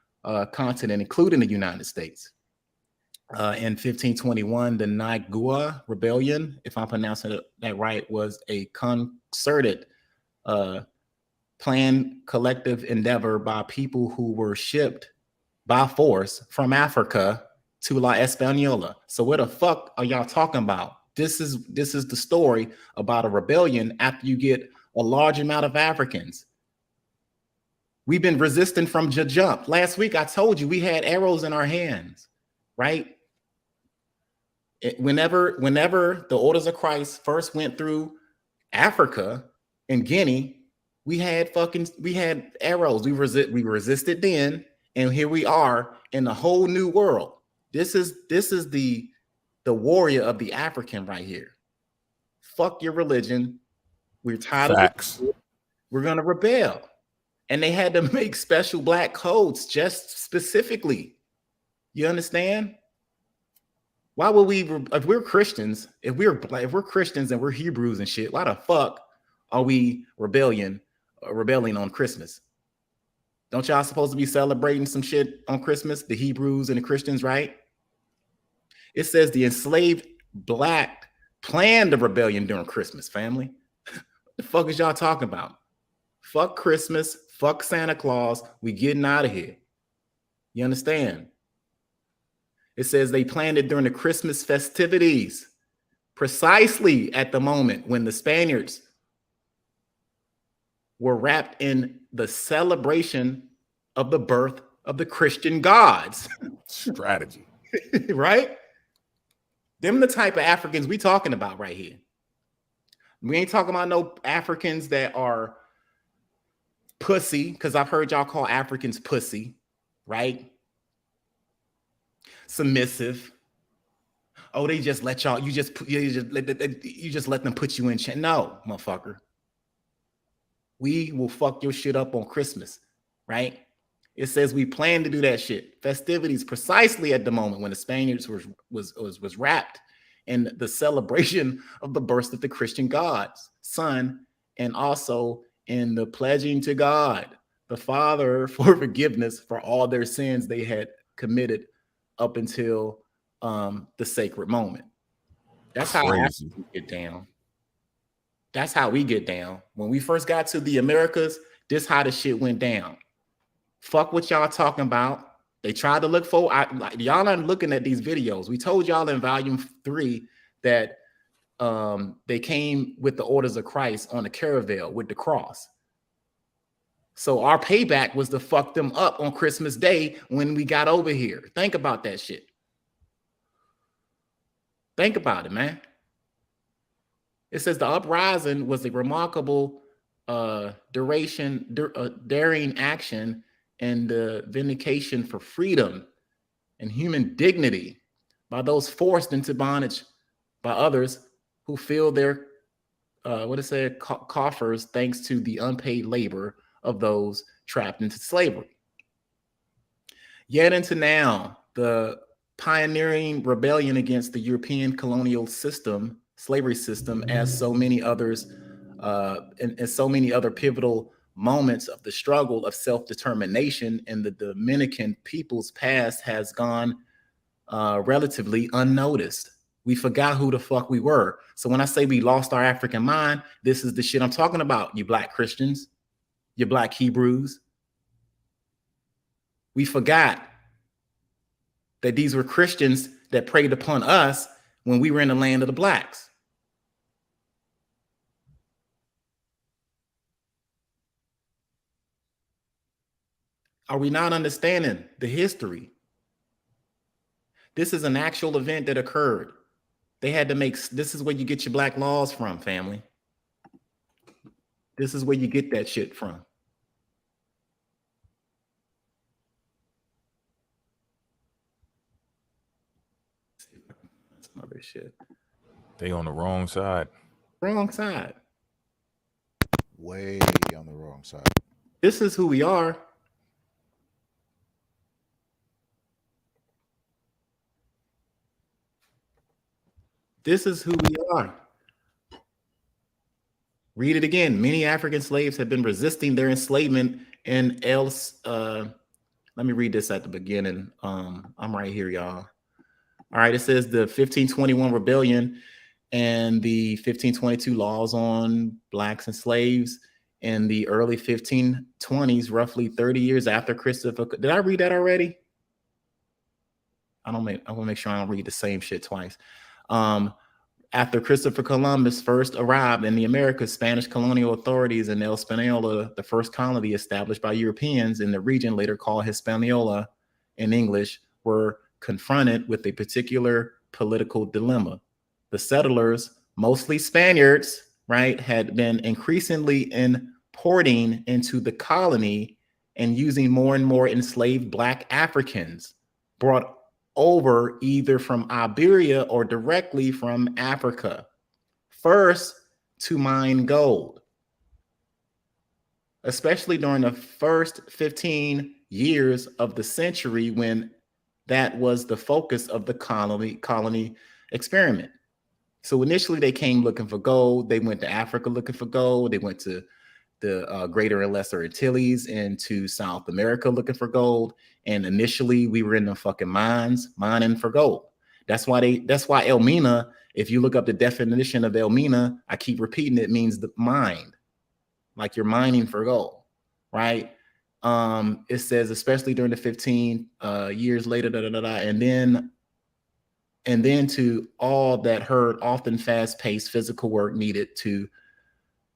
continent, including the United States. In 1521, the Niagara Rebellion, if I'm pronouncing that right, was a concerted planned collective endeavor by people who were shipped by force from Africa to La Española. So what the fuck are y'all talking about? This is the story about a rebellion after you get a large amount of Africans. We've been resisting from jump. Last week I told you we had arrows in our hands, right? Whenever the orders of Christ first went through Africa and Guinea, we had arrows. We resisted then, and here we are in a whole new world. This is the warrior of the African right here. Fuck your religion. We're tired of it. We're gonna rebel. And they had to make special black codes just specifically. You understand? Why would we, if we're Christians, if we're Christians and we're Hebrews and shit, why the fuck are we rebelling on Christmas? Don't y'all supposed to be celebrating some shit on Christmas, the Hebrews and the Christians, right? It says the enslaved black planned the rebellion during Christmas, family. What the fuck is y'all talking about? Fuck Christmas, fuck Santa Claus, we getting out of here. You understand? It says they planned it during the Christmas festivities, precisely at the moment when the Spaniards were wrapped in the celebration of the birth of the Christian gods. Strategy. Right? Them the type of Africans we talking about right here. We ain't talking about no Africans that are pussy, because I've heard y'all call Africans pussy, right? Submissive. Oh, they just let y'all, you just let them put you in chain. No, motherfucker. We will fuck your shit up on Christmas, right? It says we plan to do that shit. Festivities precisely at the moment when the Spaniards was wrapped in the celebration of the birth of the Christian gods, son, and also in the pledging to God, the Father, for forgiveness for all their sins they had committed up until the sacred moment. That's how we get down. That's how we get down. When we first got to the Americas, this how the shit went down. Fuck what y'all talking about. They tried to look for, y'all aren't looking at these videos. We told y'all in volume 3 that they came with the orders of Christ on the caravel with the cross. So our payback was to fuck them up on Christmas Day when we got over here. Think about that shit. Think about it, man. It says the uprising was a remarkable daring action and the vindication for freedom and human dignity by those forced into bondage by others who fill their coffers thanks to the unpaid labor of those trapped into slavery. Yet into now, the pioneering rebellion against the European colonial system, slavery system, as so many others, and so many other pivotal moments of the struggle of self-determination in the Dominican people's past has gone relatively unnoticed. We forgot who the fuck we were. So when I say we lost our African mind, this is the shit I'm talking about, you black Christians, you black Hebrews. We forgot that these were Christians that preyed upon us when we were in the land of the blacks. Are we not understanding the history? This is an actual event that occurred. They had to make, this is where you get your black laws from, family. This is where you get that shit from. Some other shit. They on the wrong side. Wrong side. Way on the wrong side. This is who we are. This is who we are. Read it again. Many African slaves have been resisting their enslavement and else. Let me read this at the beginning. I'm right here, y'all. All right, it says the 1521 rebellion and the 1522 laws on blacks and slaves in the early 1520s, roughly 30 years after Christopher. Did I read that already? I want to make sure I don't read the same shit twice. After Christopher Columbus first arrived in the Americas, Spanish colonial authorities in Hispaniola, the first colony established by Europeans in the region, later called Hispaniola in English, were confronted with a particular political dilemma. The settlers, mostly Spaniards, right, had been increasingly importing into the colony and using more and more enslaved Black Africans brought over either from Iberia or directly from Africa, first to mine gold, especially during the first 15 years of the century when that was the focus of the colony experiment. So initially they came looking for gold. They went to Africa looking for gold. They went to the Greater and Lesser Antilles and to South America looking for gold. And initially we were in the fucking mines mining for gold. That's why Elmina, if you look up the definition of Elmina, I keep repeating it, means the mine, like you're mining for gold, right? It says, especially during the 15 years later, and then to all that heard often fast-paced physical work needed to,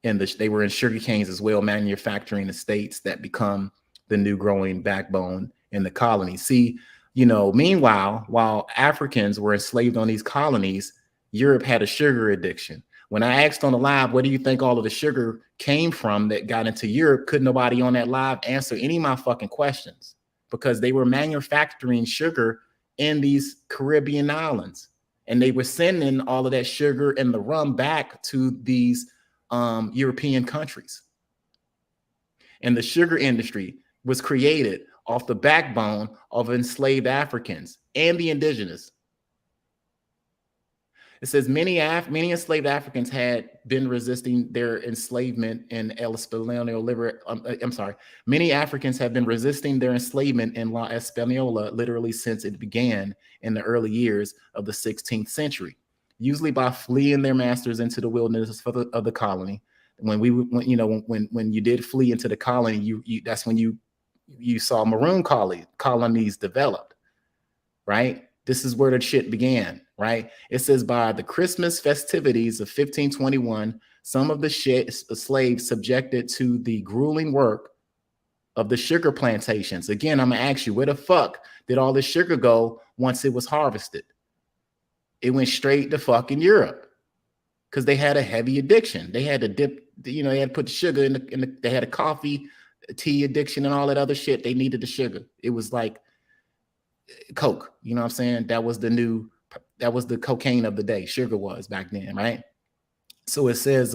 they were in sugar canes as well, manufacturing estates that become the new growing backbone in the colony. See, meanwhile, while Africans were enslaved on these colonies, Europe had a sugar addiction. When I asked on the live, where do you think all of the sugar came from that got into Europe? Couldn't nobody on that live answer any of my fucking questions, because they were manufacturing sugar in these Caribbean islands, and they were sending all of that sugar and the rum back to these European countries. And the sugar industry was created off the backbone of enslaved Africans and the indigenous. It says many enslaved Africans had been resisting their enslavement in many Africans have been resisting their enslavement in La Española literally since it began in the early years of the 16th century, usually by fleeing their masters into the wilderness of the colony. When you did flee into the colony, that's when you saw maroon colonies developed, right? This is where the shit began, right? It says by the Christmas festivities of 1521, some of the slaves subjected to the grueling work of the sugar plantations. Again, I'm gonna ask you, where the fuck did all this sugar go once it was harvested? It went straight to fucking Europe, because they had a heavy addiction. They had to dip, they had to put the sugar in they had a coffee, tea addiction, and all that other shit. They needed the sugar. It was like Coke, you know what I'm saying? That was the cocaine of the day. Sugar was back then, right? So it says,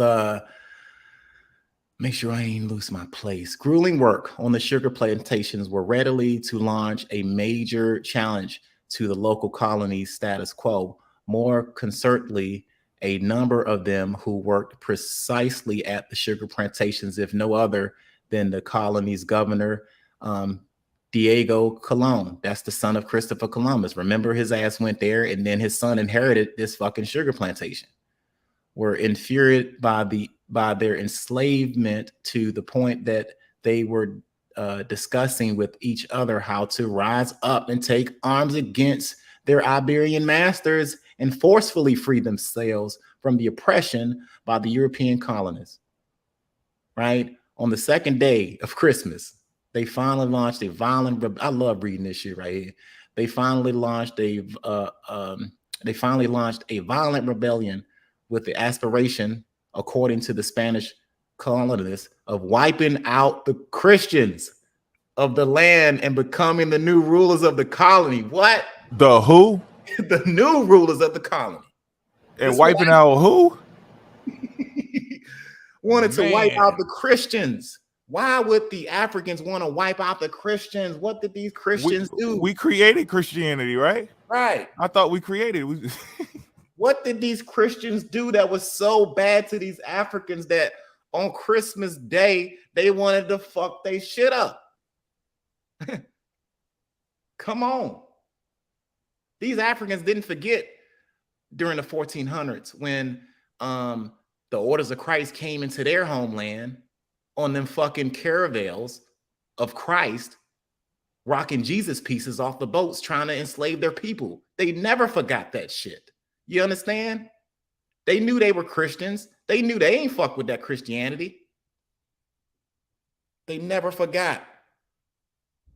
make sure I ain't lose my place. Grueling work on the sugar plantations were readily to launch a major challenge to the local colony's status quo. More concertedly, a number of them who worked precisely at the sugar plantations, if no other than the colony's governor, Diego Colon. That's the son of Christopher Columbus. Remember, his ass went there, and then his son inherited this fucking sugar plantation. Were infuriated by their enslavement to the point that they were discussing with each other how to rise up and take arms against their Iberian masters and forcefully free themselves from the oppression by the European colonists. Right? On the second day of Christmas, they finally launched a violent. I love reading this shit right here. They finally launched a violent rebellion with the aspiration, according to the Spanish colonists, of wiping out the Christians of the land and becoming the new rulers of the colony. What? The who? The new rulers of the colony. And wiping out who? Wanted to wipe out the Christians. Why would the Africans want to wipe out the Christians? What did these Christians do? We created Christianity, right? Right. I thought we created it. What did these Christians do that was so bad to these Africans that on Christmas Day they wanted to fuck they shit up? Come on. These Africans didn't forget during the 1400s when the orders of Christ came into their homeland, on them fucking caravels of Christ rocking Jesus pieces off the boats trying to enslave their people. They never forgot that shit. You understand? They knew they were Christians. They knew they ain't fuck with that Christianity. They never forgot.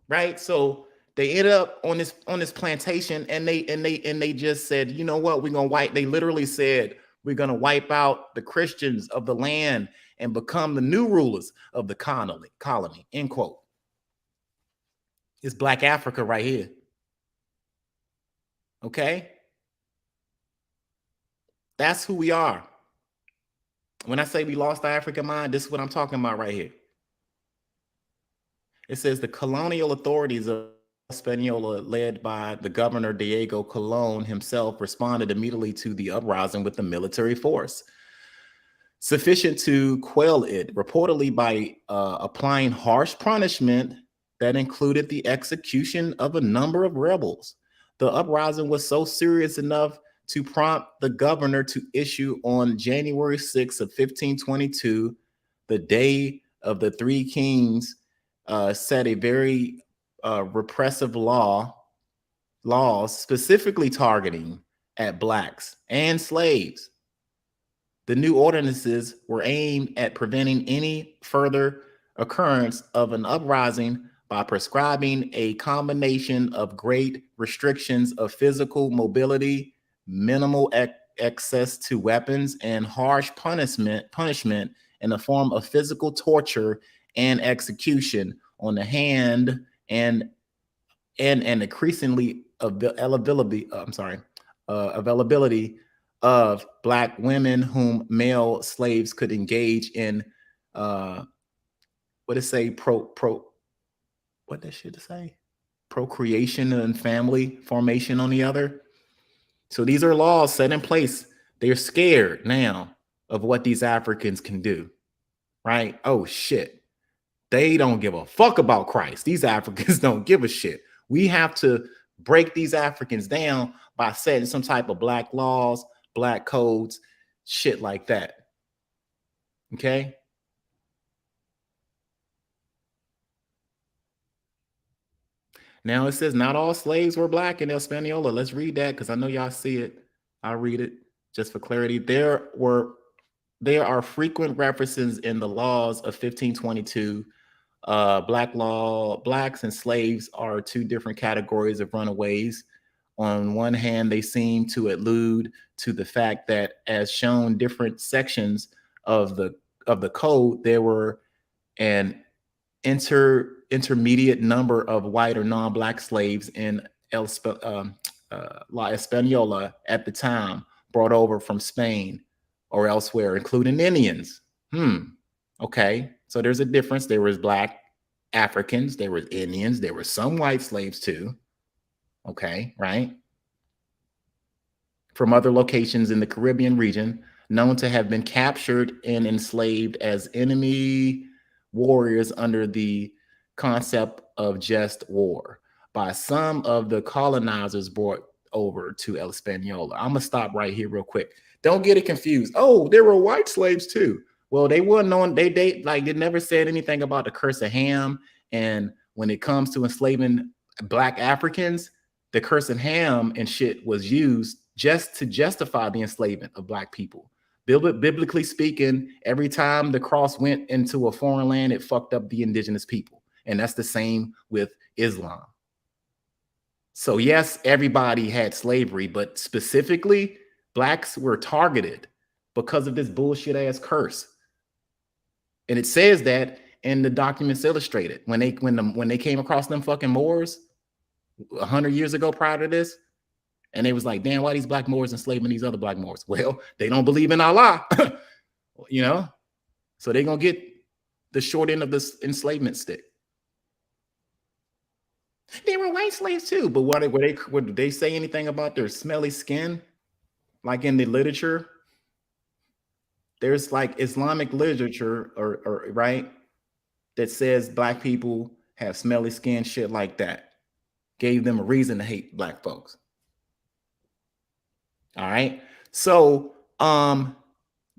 Right? So they ended up on this plantation, and they just said, you know what, we're gonna wipe. They literally said, we're gonna wipe out the Christians of the land and become the new rulers of the colony. End quote. It's Black Africa right here. Okay? That's who we are. When I say we lost our African mind, this is what I'm talking about right here. It says the colonial authorities of Hispaniola, led by the governor Diego Colon himself, responded immediately to the uprising with the military force sufficient to quell it, reportedly by applying harsh punishment that included the execution of a number of rebels. The uprising was so serious enough to prompt the governor to issue on January 6th of 1522, the day of the Three Kings, set a very repressive laws specifically targeting at blacks and slaves. The new ordinances were aimed at preventing any further occurrence of an uprising by prescribing a combination of great restrictions of physical mobility, minimal access to weapons, and harsh punishment in the form of physical torture and execution on the hand, and increasingly availability of black women whom male slaves could engage in procreation and family formation on the other. So these are laws set in place. They're scared now of what these Africans can do, right? Oh shit. They don't give a fuck about Christ. These Africans don't give a shit. We have to break these Africans down by setting some type of black laws, black codes, shit like that. Okay? Now it says not all slaves were black in Hispaniola. Let's read that because I know y'all see it. I'll read it just for clarity. There are frequent references in the laws of 1522. Blacks and slaves are two different categories of runaways. On one hand, they seem to allude to the fact that, as shown different sections of the code, there were an intermediate number of white or non-black slaves in La Española at the time, brought over from Spain or elsewhere, including Indians. Okay, so there's a difference. There was black Africans, there were Indians, there were some white slaves too. Okay, right? From other locations in the Caribbean region, known to have been captured and enslaved as enemy warriors under the concept of just war by some of the colonizers brought over to El Española. I'm gonna stop right here real quick. Don't get it confused. Oh, there were white slaves too. Well, they weren't on. They never said anything about the curse of Ham. And when it comes to enslaving black Africans, the curse of Ham and shit was used just to justify the enslavement of black people. Biblically speaking, every time the cross went into a foreign land, it fucked up the indigenous people. And that's the same with Islam. So yes, everybody had slavery, but specifically blacks were targeted because of this bullshit ass curse. And it says that in the documents illustrated when they came across them fucking Moors 100 years ago prior to this, and they was like, damn, why these black Moors enslaving these other black Moors? Well, they don't believe in Allah, you know, so they're gonna get the short end of this enslavement stick. They were white slaves too, but did they say anything about their smelly skin? Like in the literature, there's like Islamic literature or right that says black people have smelly skin, shit like that. Gave them a reason to hate black folks. All right. So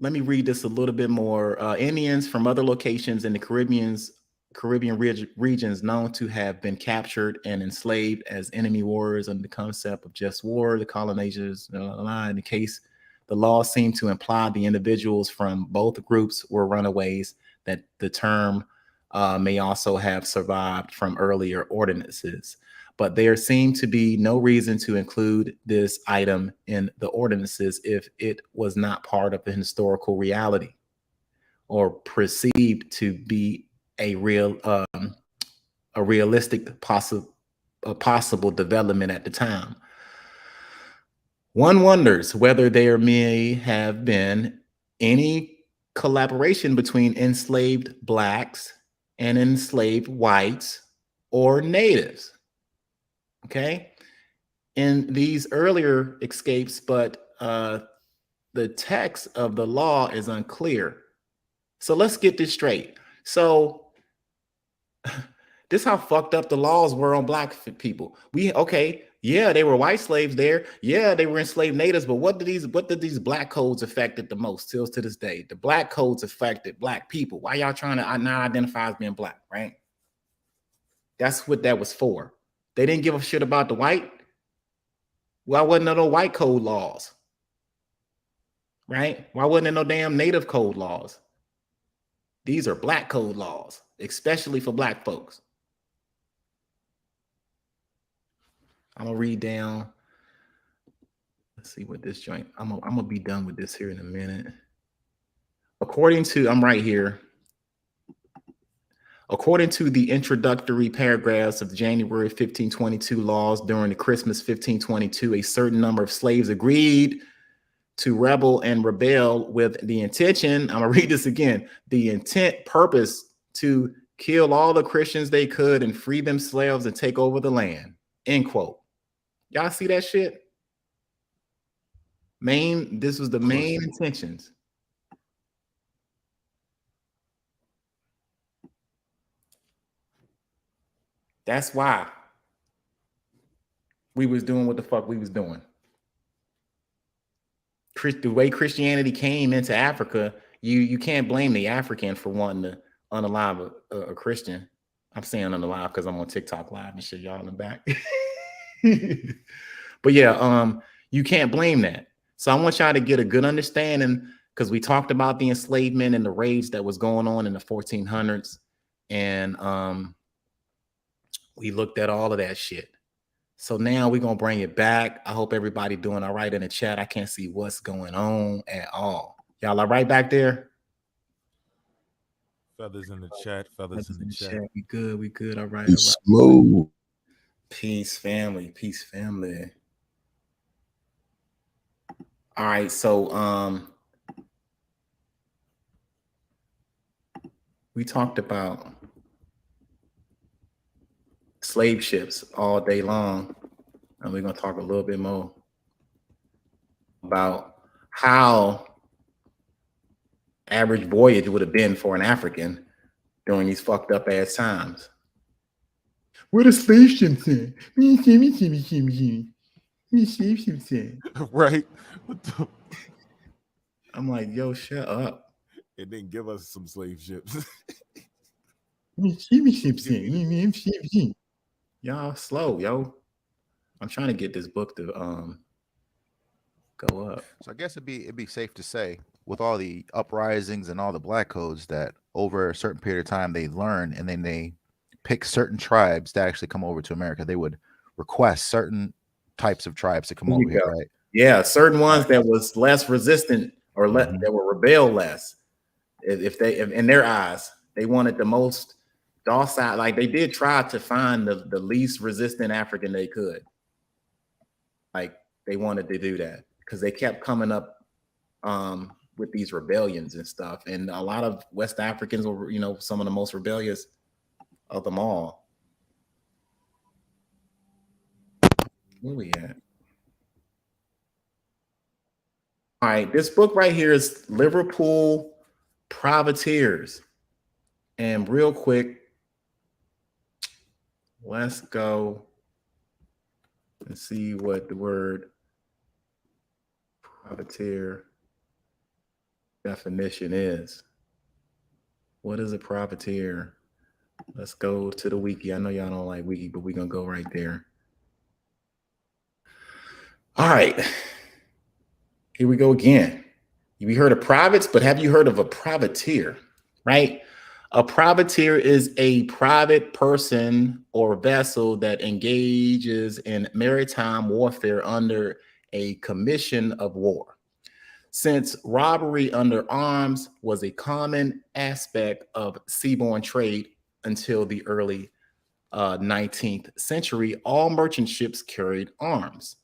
let me read this a little bit more. Indians from other locations in the Caribbean regions known to have been captured and enslaved as enemy warriors under the concept of just war. The colonizers, in the case, the law seemed to imply the individuals from both groups were runaways, that the term may also have survived from earlier ordinances. But there seemed to be no reason to include this item in the ordinances if it was not part of the historical reality or perceived to be a realistic possible development at the time. One wonders whether there may have been any collaboration between enslaved blacks and enslaved whites or natives. Okay, in these earlier escapes, but the text of the law is unclear. So let's get this straight. So this is how fucked up the laws were on black people. Yeah, they were white slaves there. Yeah, they were enslaved natives. But what did these black codes affected the most till to this day? The black codes affected black people. Why y'all trying to not identify as being black, right? That's what that was for. They didn't give a shit about the white. Why wasn't there no white code laws? Right? Why wasn't there no damn native code laws? These are black code laws, especially for black folks. I'm gonna read down. Let's see what this joint. I'm gonna be done with this here in a minute. I'm right here. According to the introductory paragraphs of January 1522 laws, during the Christmas 1522, a certain number of slaves agreed to rebel and rebel with the intention, I'm gonna read this again, the purpose to kill all the Christians they could and free themselves and take over the land, end quote. Y'all see that shit? This was the main intentions. That's why we was doing what the fuck we was doing. The way Christianity came into Africa, you can't blame the African for wanting to unalive a Christian. I'm saying unalive because I'm on TikTok live and shit, y'all in the back. But yeah, you can't blame that. So I want y'all to get a good understanding, because we talked about the enslavement and the rage that was going on in the 1400s, and we looked at all of that shit. So now we're gonna bring it back. I hope everybody doing all right in the chat. I can't see what's going on at all. Y'all are right back there. Feathers in the chat. Feathers in the chat. We good. We good. All right. Smooth. Peace, family. Peace, family. All right. So we talked about slave ships all day long, and we're going to talk a little bit more about how average voyage would have been for an African during these fucked up ass times. Where the slave ships in? Right. I'm like, yo, shut up. It didn't give us some slave ships. Y'all slow, yo. I'm trying to get this book to go up. So I guess it'd be safe to say, with all the uprisings and all the black codes, that over a certain period of time they learn, and then they pick certain tribes that actually come over to America. They would request certain types of tribes to come over here, right? Yeah, certain ones that was less resistant or that were rebel less. If in their eyes, they wanted the most docile, like they did try to find the least resistant African they could. Like they wanted to do that because they kept coming up with these rebellions and stuff. And a lot of West Africans were, some of the most rebellious of them all. Where we at? All right, this book right here is Liverpool Privateers. And real quick, let's go and see what the word privateer definition is. What is a privateer? Let's go to the wiki. I know y'all don't like wiki, but we're gonna go right there. All right. Here we go again. We heard of privates, but have you heard of a privateer? Right? A privateer is a private person or vessel that engages in maritime warfare under a commission of war. Since robbery under arms was a common aspect of seaborne trade until the early 19th century, all merchant ships carried arms.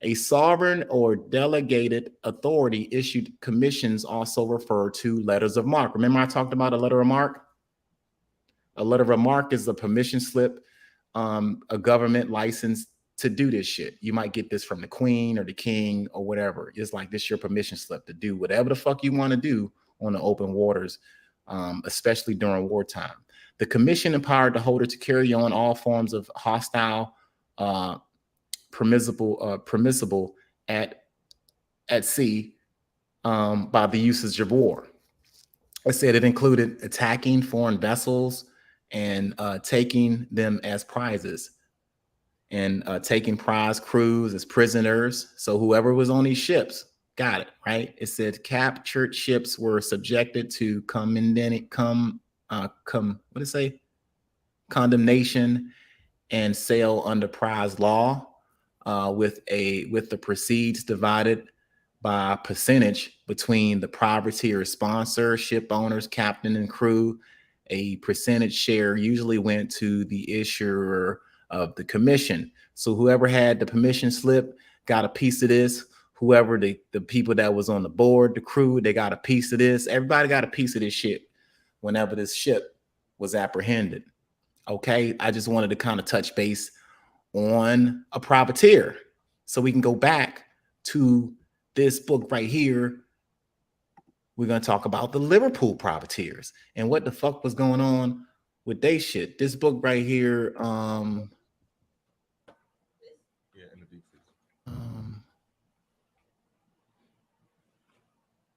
A sovereign or delegated authority issued commissions, also referred to letters of marque. Remember I talked about a letter of marque? A letter of marque is a permission slip, a government license to do this shit. You might get this from the queen or the king or whatever. It's like this your permission slip to do whatever the fuck you want to do on the open waters, especially during wartime. The commission empowered the holder to carry on all forms of hostile, permissible at sea by the usage of war. I said it included attacking foreign vessels and taking them as prizes, and taking prize crews as prisoners. So whoever was on these ships got it, right? It said captured ships were subjected to condemnation and sale under prize law, with the proceeds divided by percentage between the privateer sponsor, ship owners, captain, and crew. A percentage share usually went to the issuer of the commission. So whoever had the permission slip got a piece of this. Whoever the people that was on the board, the crew, they got a piece of this. Everybody got a piece of this shit whenever this ship was apprehended. Okay, I just wanted to kind of touch base on a privateer so we can go back to this book right here. We're going to talk about the Liverpool privateers and what the fuck was going on with they shit. This book right here, all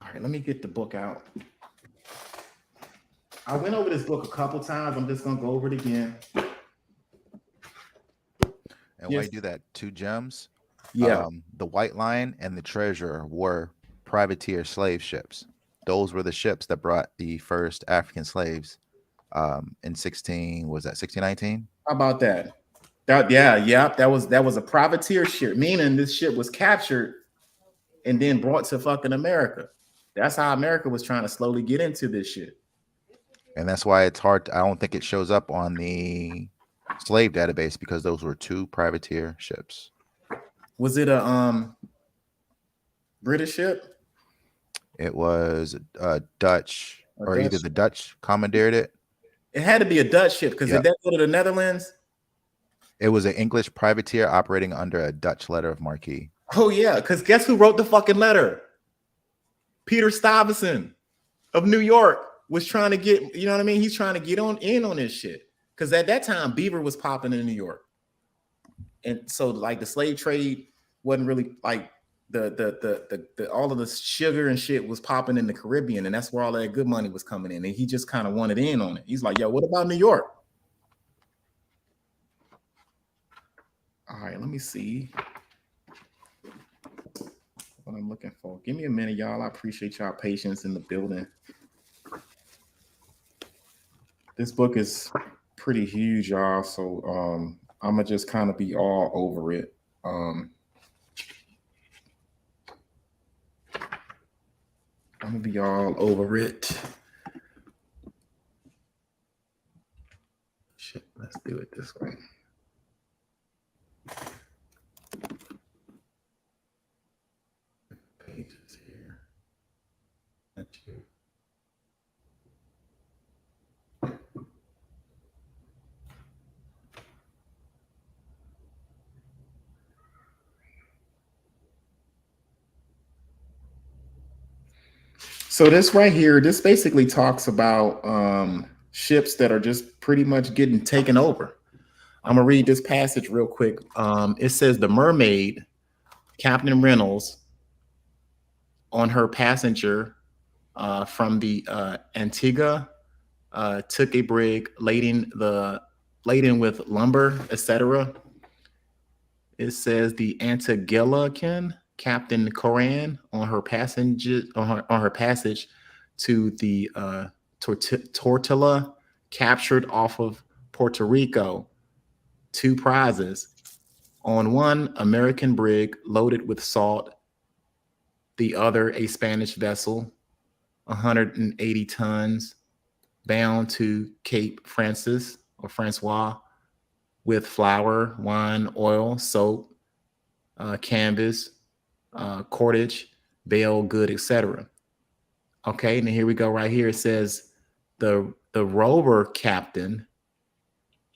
right, let me get the book out. I went over this book a couple times. I'm just going to go over it again. And why you do that? 2 gems. Yeah. The White Lion and the Treasure were privateer slave ships. Those were the ships that brought the first African slaves in 1619? How about that? That was a privateer ship, meaning this ship was captured and then brought to fucking America. That's how America was trying to slowly get into this shit. And that's why it's hard. I don't think it shows up on the slave database because those were 2 privateer ships. Was it a British ship? It was a Dutch, or either the Dutch commandeered it. It had to be a Dutch ship because did that go to the Netherlands? It was an English privateer operating under a Dutch letter of marque. Oh yeah, because guess who wrote the fucking letter? Peter Stuyvesant of New York was trying to get, you know what I mean? He's trying to get in on this shit. Because at that time, beaver was popping in New York. And so like the slave trade wasn't really like the all of the sugar and shit was popping in the Caribbean, and that's where all that good money was coming in. And he just kind of wanted in on it. He's like, yo, what about New York? All right, let me see what I'm looking for. Give me a minute, y'all. I appreciate y'all patience in the building. This book is pretty huge, y'all. So I'm gonna just kind of be all over it. I'm gonna be all over it. Shit, let's do it this way. Pages here. That's you. So this right here, this basically talks about ships that are just pretty much getting taken over. I'm gonna read this passage real quick. It says the Mermaid, Captain Reynolds, on her passenger from the Antigua took a brig laden with lumber, etc. It says the Antigua Captain Coran on her passage to the Tortilla captured off of Puerto Rico 2 prizes. On one, American brig loaded with salt. The other, a Spanish vessel, 180 tons, bound to Cape Francis or Francois with flour, wine, oil, soap, canvas, cordage, bale, good, etc. Okay, and then here we go right here. It says the rover captain,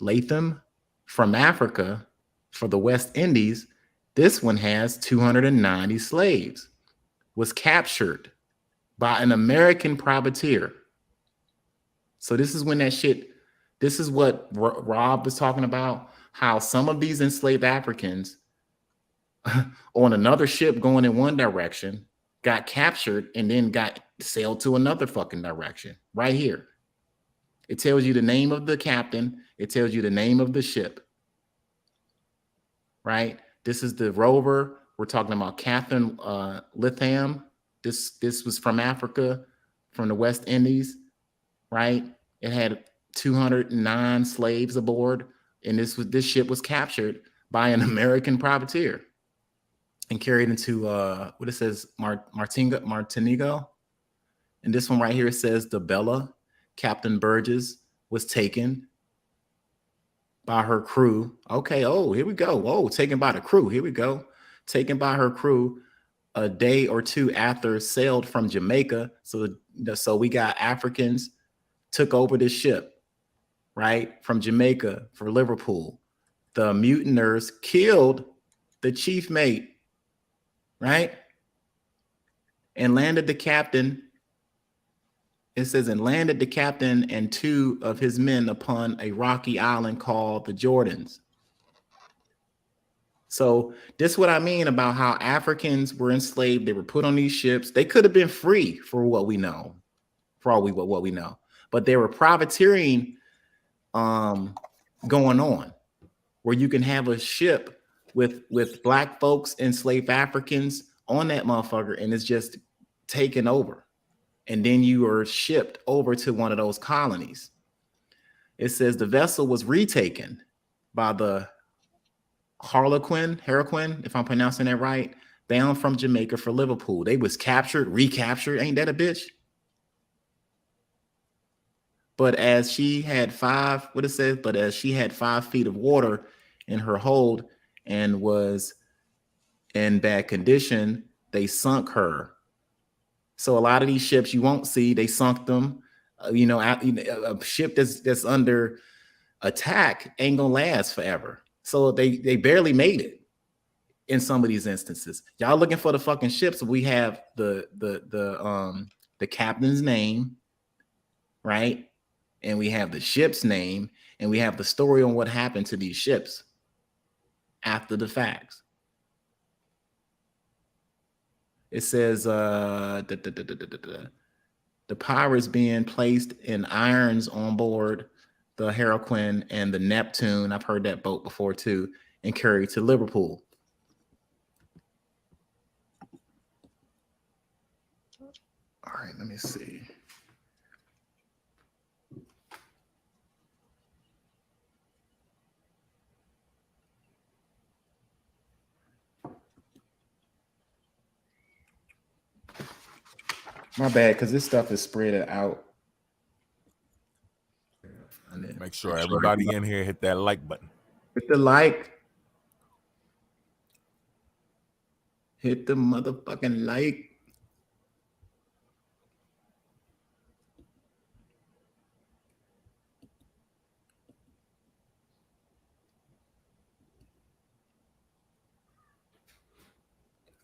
Latham, from Africa for the West Indies, this one has 290 slaves, was captured by an American privateer. So this is when that shit, this is what Rob was talking about, how some of these enslaved Africans on another ship going in one direction got captured and then got sailed to another fucking direction. Right here. It tells you the name of the captain. It tells you the name of the ship. Right? This is the rover. We're talking about Catherine Lytham. This was from Africa, from the West Indies, right? It had 209 slaves aboard, and this ship was captured by an American privateer and carried into what it says, Martinigo. And this one right here says the Bella, Captain Burgess, was taken by her crew. Okay, oh, here we go. Oh, taken by the crew. Here we go. Taken by her crew a day or two after sailed from Jamaica. So we got Africans took over this ship, right, from Jamaica for Liverpool. The mutineers killed the chief mate, right, and landed the captain. It says, and landed the captain and 2 of his men upon a rocky island called the Jordans. So this is what I mean about how Africans were enslaved. They were put on these ships. They could have been free for what we know, what we know, but they were privateering going on, where you can have a ship with black folks, enslaved Africans on that motherfucker, and it's just taken over. And then you are shipped over to one of those colonies. It says the vessel was retaken by the Harlequin, if I'm pronouncing that right, bound from Jamaica for Liverpool. They was captured, recaptured. Ain't that a bitch? But as she had 5 feet of water in her hold and was in bad condition, they sunk her. So a lot of these ships you won't see, they sunk them. A ship that's under attack ain't gonna last forever. So they barely made it in some of these instances. Y'all looking for the fucking ships. We have the captain's name, right? And we have the ship's name, and we have the story on what happened to these ships after the facts. It says the pirates being placed in irons on board the Harlequin and the Neptune. I've heard that boat before too, and carried to Liverpool. All right, let me see. My bad, because this stuff is spread out. Make sure everybody in here hit that like button. Hit the like. Hit the motherfucking like.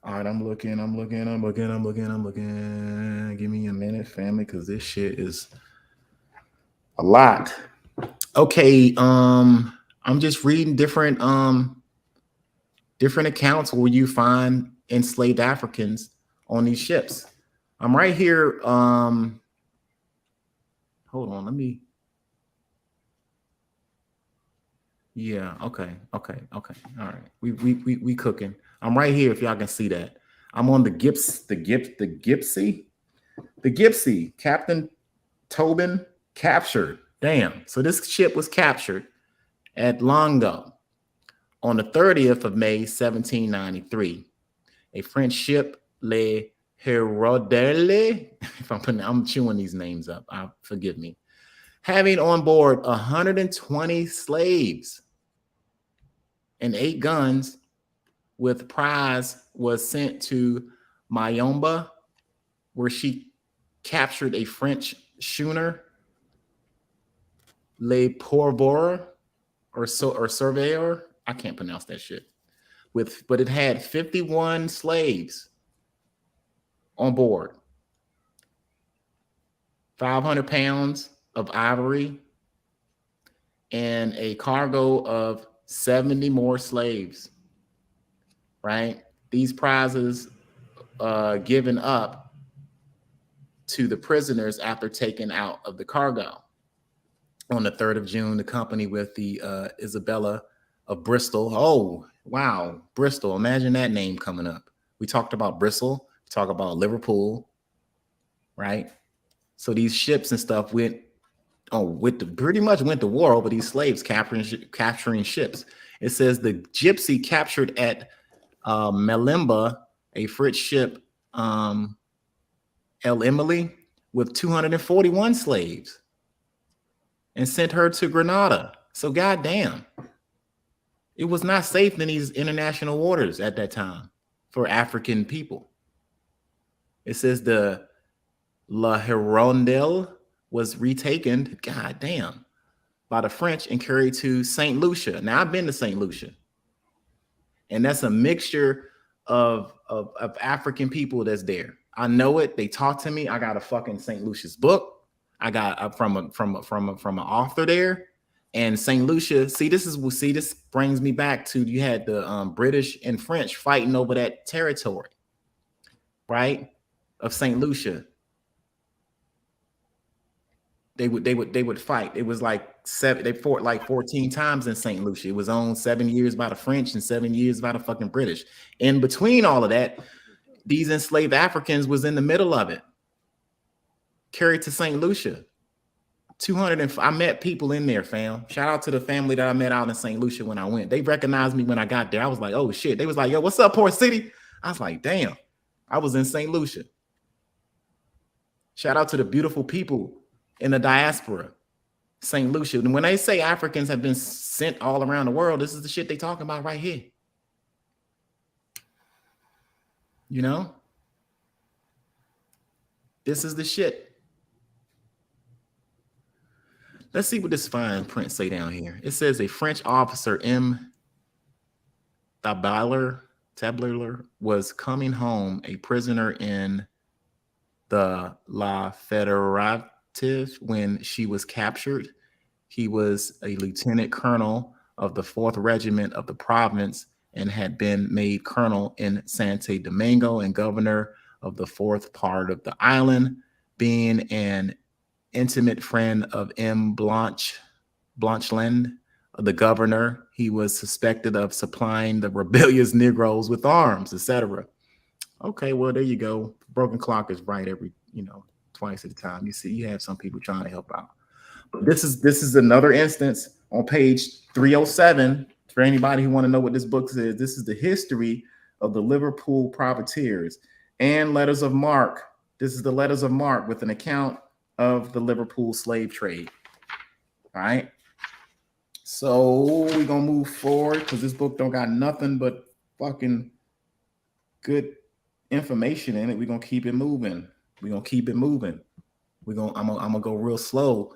All right, I'm looking. Give me a minute, family, because this shit is a lot. Okay, I'm just reading different accounts where you find enslaved Africans on these ships. I'm right here. Hold on, let me. Yeah, okay. All right. We cooking. I'm right here if y'all can see that. I'm on the Gipsy. Captain Tobin captured. Damn. So this ship was captured at Longo on the 30th of May, 1793. A French ship, Le Hirondelle, I'm chewing these names up, forgive me, having on board 120 slaves and 8 guns with prize, was sent to Mayomba, where she captured a French schooner, Le Pourvoyeur, or Surveyor. I can't pronounce that shit. But it had 51 slaves on board, 500 pounds of ivory, and a cargo of 70 more slaves. Right? These prizes given up to the prisoners after taken out of the cargo. On the 3rd of June, the company with the Isabella of Bristol. Oh, wow. Bristol. Imagine that name coming up. We talked about Bristol. We talked about Liverpool. Right? So these ships and stuff pretty much went to war over these slaves capturing ships. It says the Gypsy captured at Melimba, a French ship, El Emily, with 241 slaves, and sent her to Grenada. So goddamn, it was not safe in these international waters at that time for African people. It says the La Hirondelle was retaken, goddamn, by the French and carried to St. Lucia. Now, I've been to St. Lucia, and that's a mixture of African people that's there. I know it. They talk to me. I got a fucking St. Lucia's book. I got from an author there. And St. Lucia, this brings me back to, you had the British and French fighting over that territory, right, of St. Lucia. They would fight. It was like they fought like 14 times in St. Lucia. It was owned 7 years by the French and 7 years by the fucking British. In between all of that, these enslaved Africans was in the middle of it, carried to St. Lucia. I met people in there, fam. Shout out to the family that I met out in St. Lucia when I went. They recognized me when I got there. I was like, oh shit. They was like, yo, what's up, Port City? I was like, damn, I was in St. Lucia. Shout out to the beautiful people in the diaspora, St. Lucia. And when they say Africans have been sent all around the world, this is the shit they talking about right here. You know? This is the shit. Let's see what this fine print say down here. It says a French officer, M. Tabler, was coming home a prisoner in the La Fédérative when she was captured. He was a lieutenant colonel of the 4th Regiment of the province and had been made colonel in Santo Domingo and governor of the 4th part of the island, being an intimate friend of M. Blanchland, the governor. He was suspected of supplying the rebellious Negroes with arms, etc. Okay, well, there you go. Broken clock is right every, twice at a time. You see, you have some people trying to help out. But this is another instance on page 307. For anybody who want to know what this book says, this is the history of the Liverpool privateers and letters of marque. This is the letters of marque with an account of the Liverpool slave trade. All right. So we're going to move forward because this book don't got nothing but fucking good information in it. We're going to keep it moving. I'm going to go real slow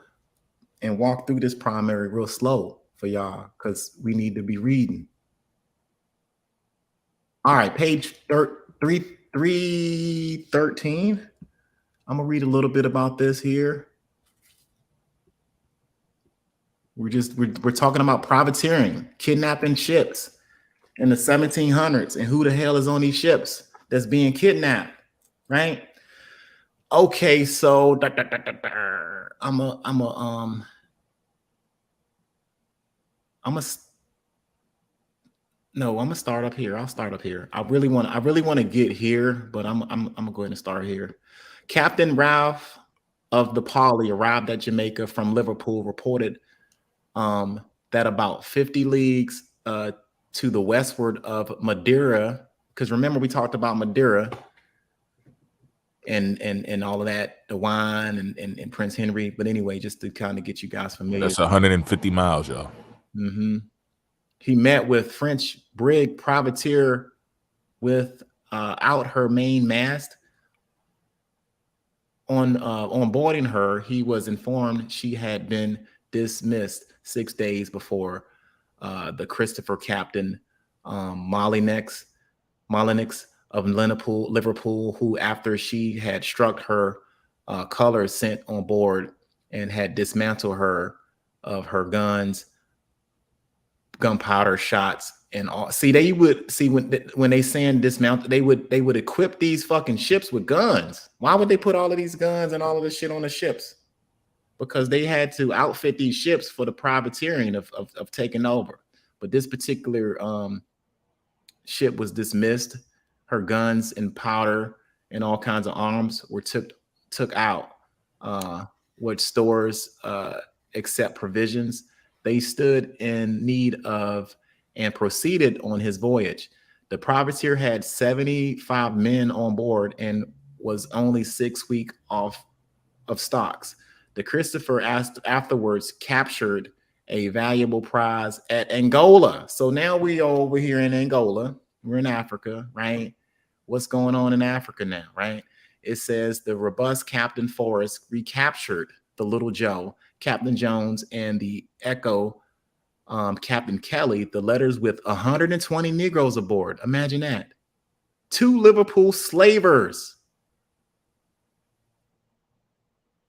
and walk through this primary real slow for y'all because we need to be reading. All right, page 313. I'm gonna read a little bit about this here. We're talking about privateering, kidnapping ships in the 1700s, and who the hell is on these ships that's being kidnapped, right? Okay, so I'm gonna start up here. I'll start up here. I really want to get here, but I'm gonna go ahead and start here. Captain Ralph of the Polly arrived at Jamaica from Liverpool, reported that about 50 leagues to the westward of Madeira, because remember we talked about Madeira and all of that, the wine and Prince Henry. But anyway, just to kind of get you guys familiar. That's 150 miles, y'all. Mm-hmm. He met with French brig privateer without her main mast. On boarding her, he was informed she had been dismissed 6 days before. The Christopher Captain Molineux of Liverpool, who after she had struck her colors sent on board and had dismantled her of her guns, gunpowder shots, and all. See, they would see when they saying dismount, they would equip these fucking ships with guns. Why would they put all of these guns and all of this shit on the ships? Because they had to outfit these ships for the privateering of taking over. But this particular ship was dismissed. Her guns and powder and all kinds of arms were took out. What stores except provisions. They stood in need of and proceeded on his voyage. The privateer had 75 men on board and was only 6 weeks off of stocks. The Christopher afterwards captured a valuable prize at Angola. So now we over here in Angola. We're in Africa, right? What's going on in Africa now, right? It says the robust Captain Forrest recaptured the Little Joe, Captain Jones, and the Echo, Captain Kelly, the letters with 120 Negroes aboard. Imagine that. 2 Liverpool slavers,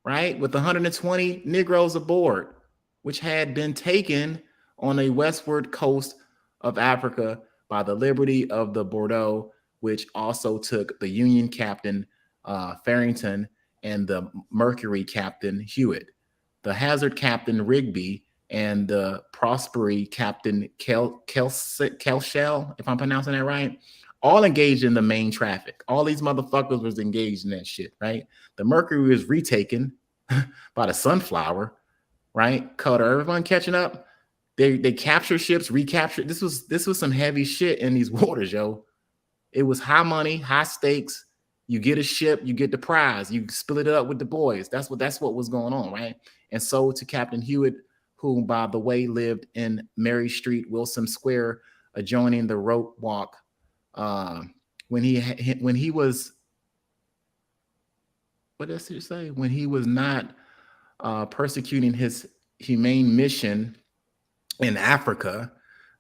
right? With 120 Negroes aboard, which had been taken on a westward coast of Africa by the Liberty of the Bordeaux, which also took the Union Captain Farrington and the Mercury Captain Hewitt, the Hazard Captain Rigby, and the Prospery Captain Kelshell, if I'm pronouncing that right, all engaged in the main traffic. All these motherfuckers was engaged in that shit, right? The Mercury was retaken by the Sunflower, right? Cutter, everyone catching up. They captured ships, recaptured. This was some heavy shit in these waters, yo. It was high money, high stakes. You get a ship, you get the prize, you split it up with the boys. That's what was going on, right? And so to Captain Hewitt, who, by the way, lived in Mary Street, Wilson Square, adjoining the rope walk. When he was, what does it say? When he was not persecuting his humane mission in Africa,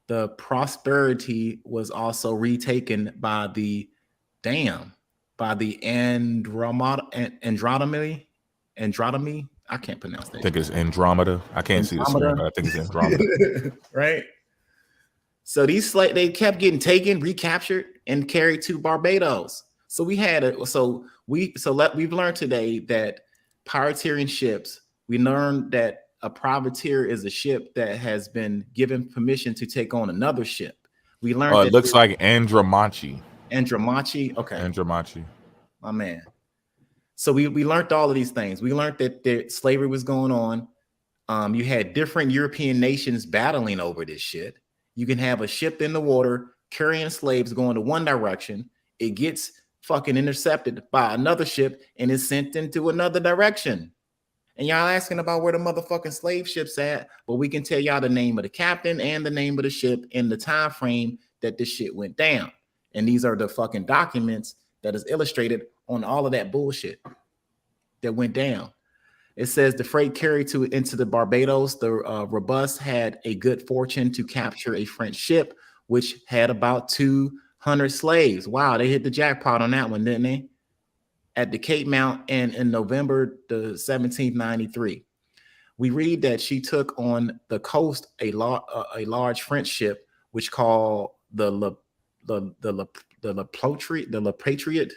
the Prosperity was also retaken by the Andronomy. I can't pronounce that. I think it's Andromeda. I can't see the screen, but I think it's Andromeda. Right. So they kept getting taken, recaptured, and carried to Barbados. So we've learned today that privateering ships. We learned that a privateer is a ship that has been given permission to take on another ship. We learned that it looks like Andromache. Andromache. Okay. Andromache. My man. So we learned all of these things. We learned that slavery was going on. You had different European nations battling over this shit. You can have a ship in the water carrying slaves going to one direction. It gets fucking intercepted by another ship and is sent into another direction. And y'all asking about where the motherfucking slave ship's at, but we can tell y'all the name of the captain and the name of the ship and the time frame that this shit went down. And these are the fucking documents that is illustrated on all of that bullshit that went down. It says the freight carried into the Barbados, the Robust had a good fortune to capture a French ship, which had about 200 slaves. Wow, they hit the jackpot on that one, didn't they? At the Cape Mount and in November the 1793. We read that she took on the coast a large French ship, which called the La Patriot,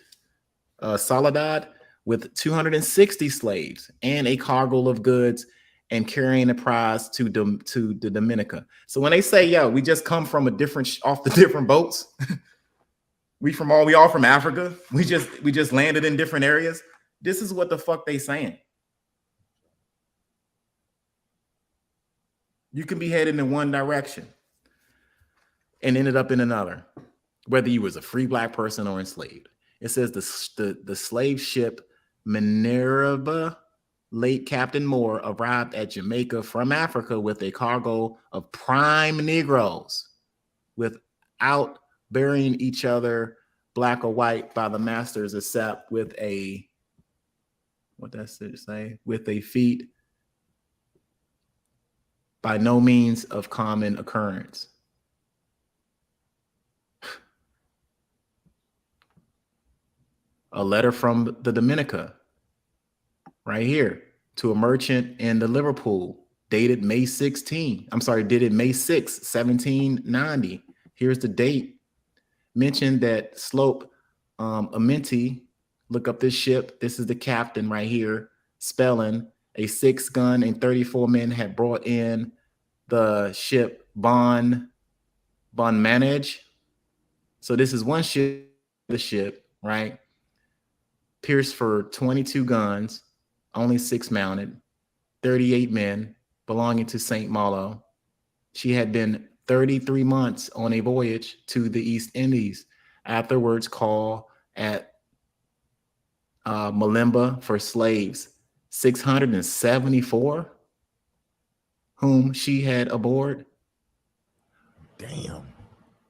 Soledad, with 260 slaves and a cargo of goods and carrying the prize to the Dominica. So when they say, yo, we just come from off the different boats, we all from Africa. We just landed in different areas. This is what the fuck they saying. You can be headed in one direction and ended up in another, whether you was a free black person or enslaved. It says the slave ship Minerva, late Captain Moore, arrived at Jamaica from Africa with a cargo of prime Negroes without burying each other, black or white, by the masters, except with a, what does it say? With a feat by no means of common occurrence. A letter from the Dominica, right here, to a merchant in the Liverpool, dated May 6, 1790. Here's the date. Mentioned that Slope Amenti, look up this ship. This is the captain right here, spelling a 6-gun and 34 men had brought in the ship Bon Manage. So this is one ship, the ship, right? Pierced for 22 guns, only 6 mounted, 38 men belonging to St. Malo. She had been 33 months on a voyage to the East Indies. Afterwards, call at Malimba for slaves, 674, whom she had aboard. Damn.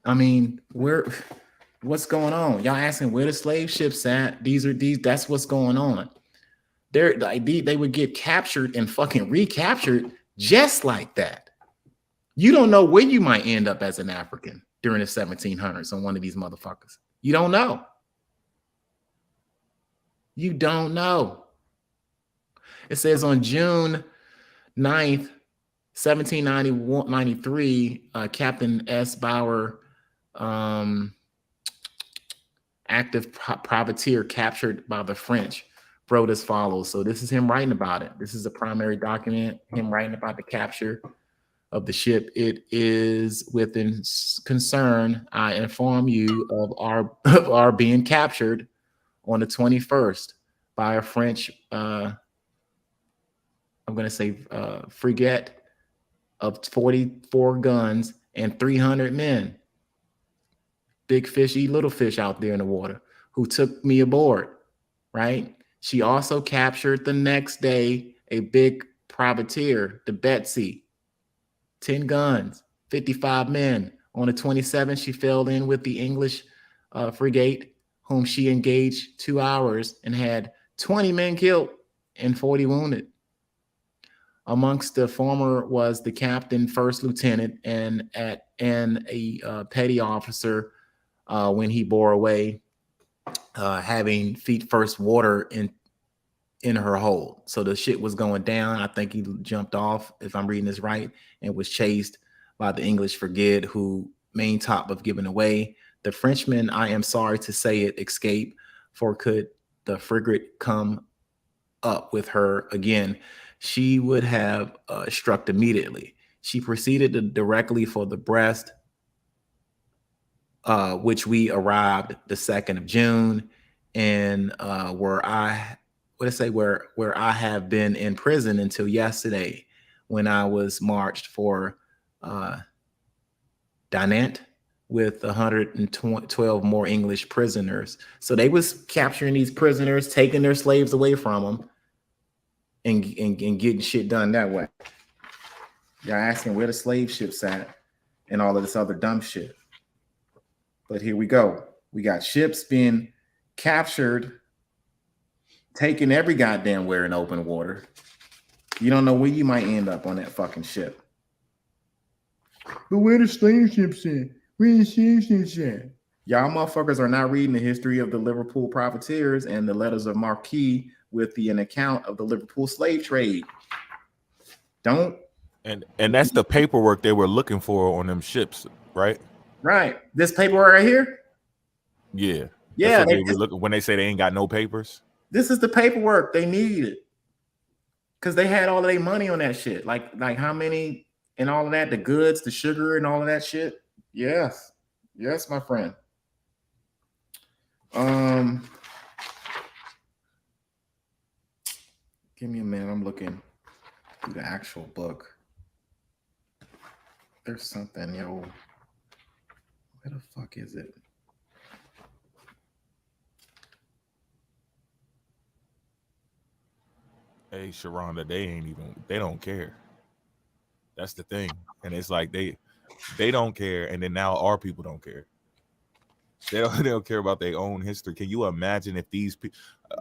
I mean, what's going on? Y'all asking where the slave ships at? That's what's going on. They would get captured and fucking recaptured just like that. You don't know where you might end up as an African during the 1700s on one of these motherfuckers. You don't know. You don't know. It says on June 9th, 1793, Captain S. Bauer, active privateer captured by the French, wrote as follows. So this is him writing about it. This is the primary document, him writing about the capture of the ship. It is with concern I inform you of our being captured on the 21st by a French, I'm going to say frigate of 44 guns and 300 men. Big fish eat little fish out there in the water, who took me aboard, right? She also captured the next day a big privateer, the Betsy, 10 guns, 55 men. On the 27th, she fell in with the English frigate, whom she engaged 2 hours and had 20 men killed and 40 wounded. Amongst the former was the captain, first lieutenant, and a petty officer when he bore away, having feet first water in her hold. So the shit was going down. I think he jumped off, if I'm reading this right, and was chased by the English frigate, who main top of giving away. The Frenchman, I am sorry to say it, escaped, for could the frigate come up with her again, she would have struck immediately. She proceeded directly for the Brest, which we arrived the 2nd of June, and where I have been in prison until yesterday, when I was marched for Dinant with 112 more English prisoners. So they was capturing these prisoners, taking their slaves away from them, and getting shit done that way. Y'all asking where the slave ships at and all of this other dumb shit. But here we go. We got ships being captured, taken every goddamn where in open water. You don't know where you might end up on that fucking ship. But where the slave ships at? Where the slave ships at? Y'all motherfuckers are not reading the history of the Liverpool privateers and the letters of Marquis with an account of the Liverpool slave trade. Don't. And that's the paperwork they were looking for on them ships, right? Right. This paperwork right here? Yeah. Yeah. They were looking when they say they ain't got no papers. This is the paperwork they needed. Because they had all of their money on that shit. Like how many and all of that, the goods, the sugar and all of that shit. Yes. Yes, my friend. Give me a minute. I'm looking through the actual book. There's something, yo. Where the fuck is it? Hey, Sharonda, they don't care. That's the thing. And it's like they don't care, and then now our people don't care. They don't care about their own history. Can you imagine if these people,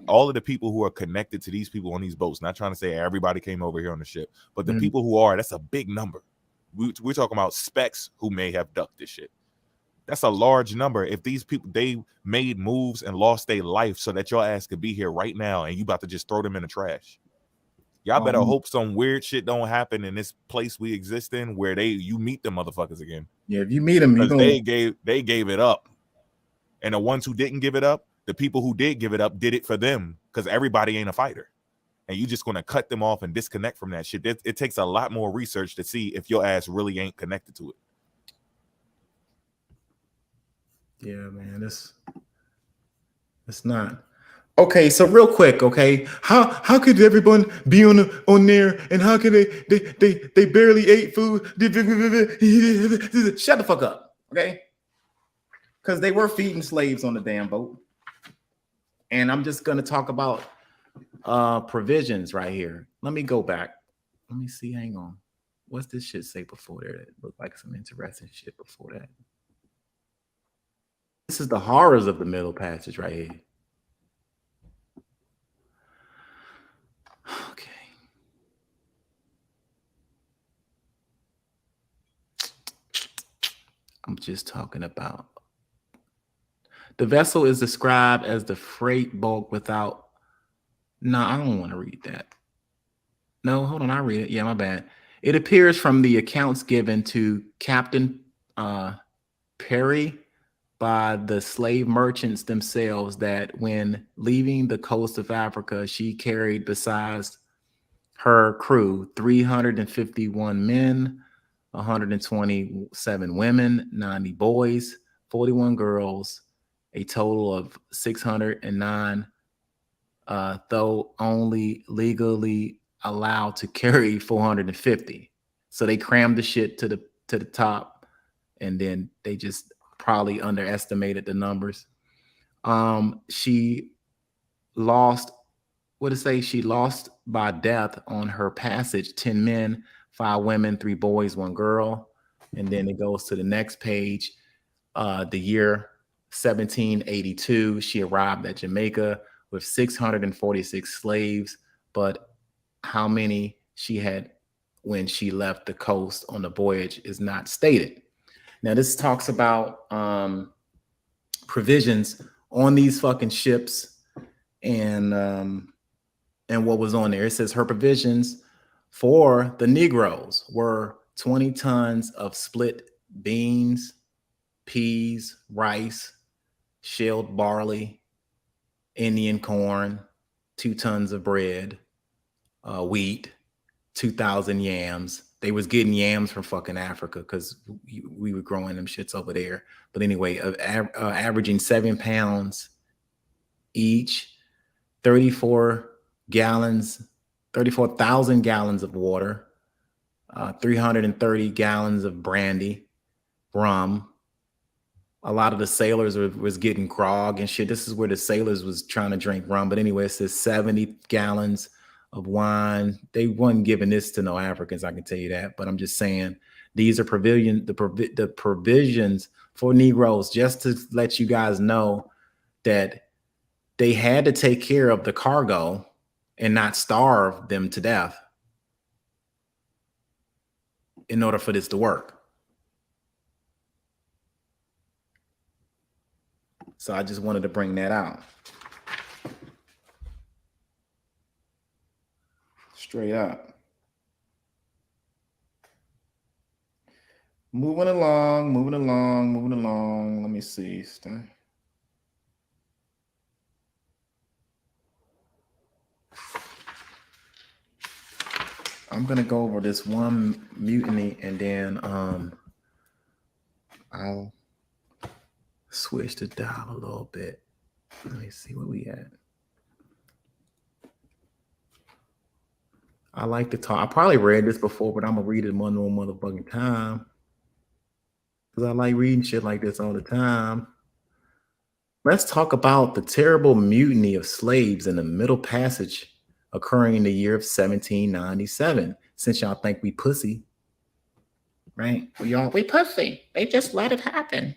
all of the people who are connected to these people on these boats, not trying to say everybody came over here on the ship, but the people who are, that's a big number. We're talking about specks who may have ducked this shit. That's a large number. If these people, they made moves and lost their life so that your ass could be here right now, and you about to just throw them in the trash. Y'all better hope some weird shit don't happen in this place we exist in where you meet them motherfuckers again. Yeah, if you meet them, because they gave it up. And the ones who didn't give it up, the people who did give it up did it for them, because everybody ain't a fighter. And you just going to cut them off and disconnect from that shit. It takes a lot more research to see if your ass really ain't connected to it. Yeah, man, it's not. Okay, so real quick, okay, how could everyone be on there, and how could they barely ate food? Shut the fuck up, okay? Because they were feeding slaves on the damn boat. And I'm just gonna talk about provisions right here. Let me go back. Let me see. Hang on. What's this shit say before there? It looked like some interesting shit before that. This is the horrors of the Middle Passage right here. Okay. I'm just talking about the vessel is described as the freight bulk without. No, I don't want to read that. No, hold on. I read it. Yeah, my bad. It appears from the accounts given to Captain Perry by the slave merchants themselves that when leaving the coast of Africa, she carried besides her crew 351 men, 127 women, 90 boys, 41 girls, a total of 609, though only legally allowed to carry 450. So they crammed the shit to the top, and then they just probably underestimated the numbers. She lost, she lost by death on her passage 10 men, 5 women, 3 boys, 1 girl. And then it goes to the next page. The year 1782, she arrived at Jamaica with 646 slaves, but how many she had when she left the coast on the voyage is not stated. Now, this talks about provisions on these fucking ships and what was on there. It says her provisions for the Negroes were 20 tons of split beans, peas, rice, shelled barley, Indian corn, 2 tons of bread, wheat, 2,000 yams. They was getting yams from fucking Africa because we were growing them shits over there. But anyway, averaging 7 pounds each, 34,000 gallons of water, 330 gallons of brandy, rum. A lot of the sailors was getting grog and shit. This is where the sailors was trying to drink rum. But anyway, it says 70 gallons of wine. They weren't giving this to no Africans, I can tell you that. But I'm just saying these are the provisions for Negroes, just to let you guys know that they had to take care of the cargo and not starve them to death in order for this to work. So I just wanted to bring that out. Straight up. Moving along. Let me see. I'm gonna go over this one mutiny and then I'll switch the dial a little bit. Let me see where we at. I like to talk. I probably read this before, but I'm gonna read it one more motherfucking time. Because I like reading shit like this all the time. Let's talk about the terrible mutiny of slaves in the Middle Passage occurring in the year of 1797. Since y'all think we pussy, right? We pussy. They just let it happen.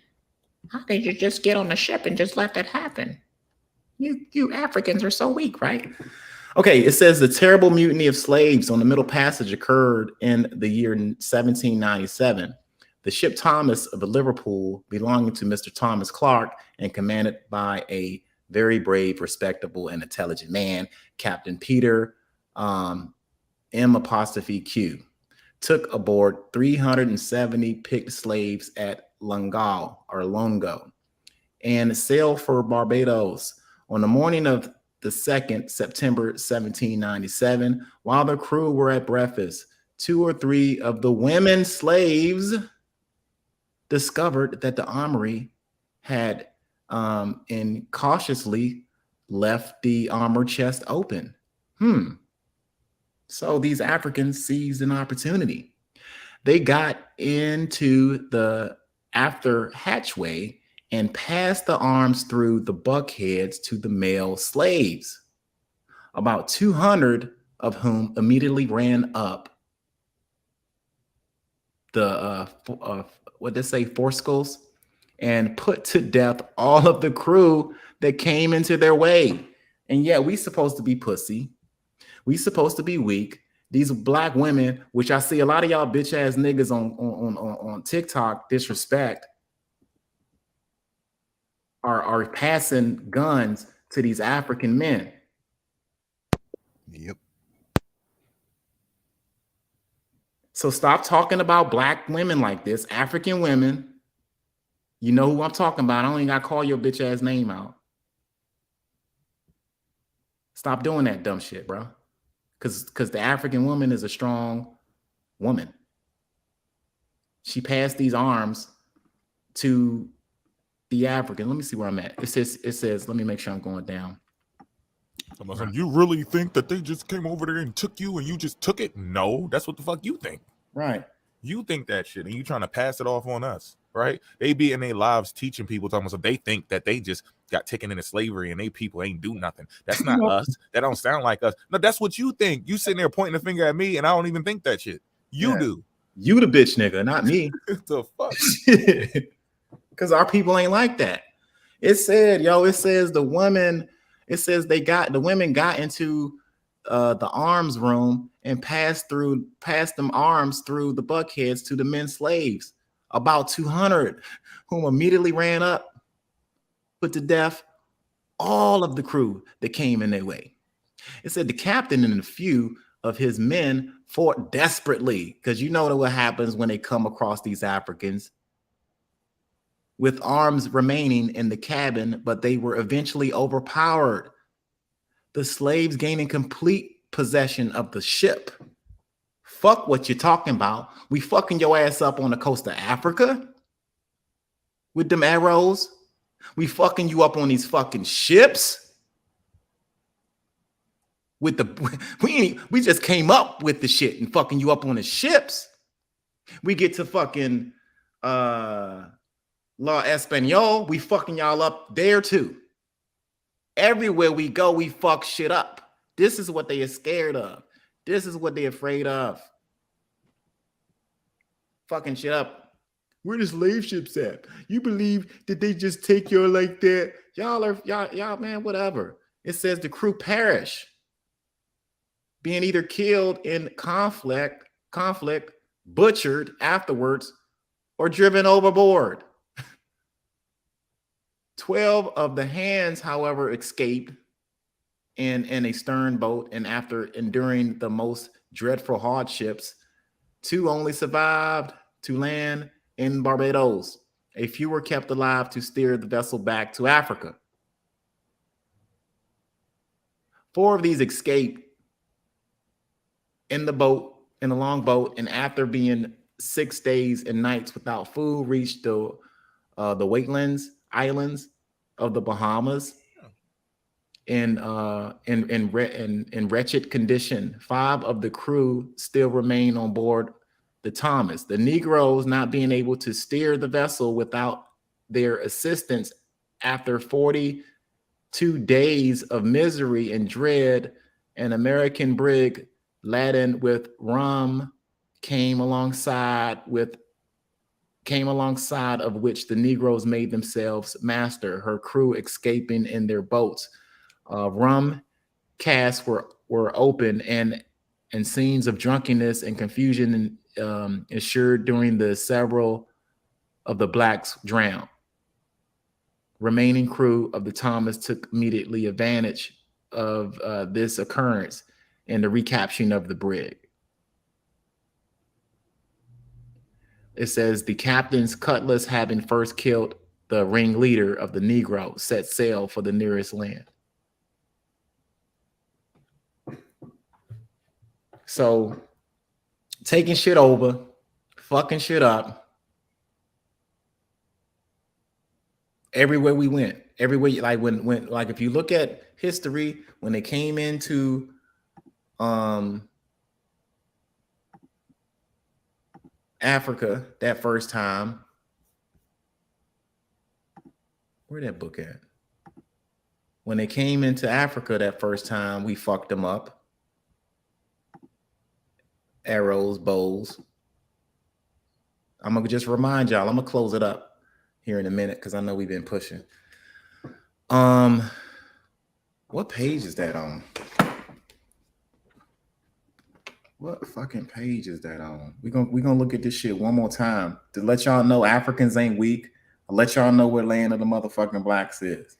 How did you just get on the ship and just let that happen? You Africans are so weak, right? Okay, it says the terrible mutiny of slaves on the Middle Passage occurred in the year 1797. The ship Thomas of Liverpool, belonging to Mr. Thomas Clark and commanded by a very brave, respectable, and intelligent man, Captain Peter M''Q, took aboard 370 picked slaves at Longo, and sailed for Barbados. On the morning of the 2nd September 1797, while the crew were at breakfast, 2 or 3 of the women slaves discovered that the armory had incautiously left the armor chest open. So these Africans seized an opportunity. They got into the after hatchway and passed the arms through the buckheads to the male slaves, about 200 of whom immediately ran up the what they say, foreskels, and put to death all of the crew that came into their way. And yeah, we supposed to be pussy. We supposed to be weak. These black women, which I see a lot of y'all bitch ass niggas on TikTok disrespect, are passing guns to these African men. Yep. So stop talking about black women like this, African women. You know who I'm talking about. I don't even gotta call your bitch ass name out. Stop doing that dumb shit, bro. Because the African woman is a strong woman. She passed these arms to the African. Let me see where I'm at. It says, let me make sure I'm going down. You really think that they just came over there and took you and you just took it? No, that's what the fuck you think. Right. You think that shit and you trying to pass it off on us, right? They be in their lives teaching people, talking about, they think that they just got taken into slavery and they people ain't do nothing. That's not us. That don't sound like us. No, that's what you think. You sitting there pointing a finger at me and I don't even think that shit. You do. You the bitch nigga, not me. The fuck? Because our people ain't like that. It said, it says the women got into the arms room and passed them arms through the buckheads to the men slaves. About 200, whom immediately ran up, put to death all of the crew that came in their way. It said the captain and a few of his men fought desperately, because you know what happens when they come across these Africans with arms remaining in the cabin, but they were eventually overpowered. The slaves gaining complete possession of the ship. Fuck what you're talking about. We fucking your ass up on the coast of Africa with them arrows. We fucking you up on these fucking ships. With the we just came up with the shit and fucking you up on the ships. We get to fucking La Espanol, we fucking y'all up there too. Everywhere we go, we fuck shit up. This is what they are scared of. This is what they're afraid of. Fucking shit up. Where the slave ships at? You believe that they just take you like that? Y'all, man, whatever. It says the crew perish, being either killed in conflict, butchered afterwards, or driven overboard. 12 of the hands, however, escaped in a stern boat, and after enduring the most dreadful hardships, 2 only survived to land in Barbados. A few were kept alive to steer the vessel back to Africa. 4 of these escaped in the boat in a longboat, and after being 6 days and nights without food, reached the Wakelands Islands of the Bahamas in wretched condition. 5 of the crew still remain on board the Thomas. The Negroes, not being able to steer the vessel without their assistance, after 42 days of misery and dread, an American brig laden with rum came alongside of which the Negroes made themselves master, her crew escaping in their boats. Rum casks were open, and scenes of drunkenness and confusion ensued during the several of the blacks drowned. Remaining crew of the Thomas took immediately advantage of this occurrence and the recapturing of the brig. It says the captain's cutlass, having first killed the ringleader of the Negro, set sail for the nearest land. So taking shit over, fucking shit up. Everywhere we went, everywhere, like when like if you look at history, when they came into Africa that first time, where that book at? When they came into Africa that first time, we fucked them up. Arrows, bows. I'm gonna just remind y'all, I'm gonna close it up here in a minute because I know we've been pushing. What page is that on? What fucking page is that on? We're gonna look at this shit one more time to let y'all know Africans ain't weak. I'll let y'all know where land of the motherfucking blacks is.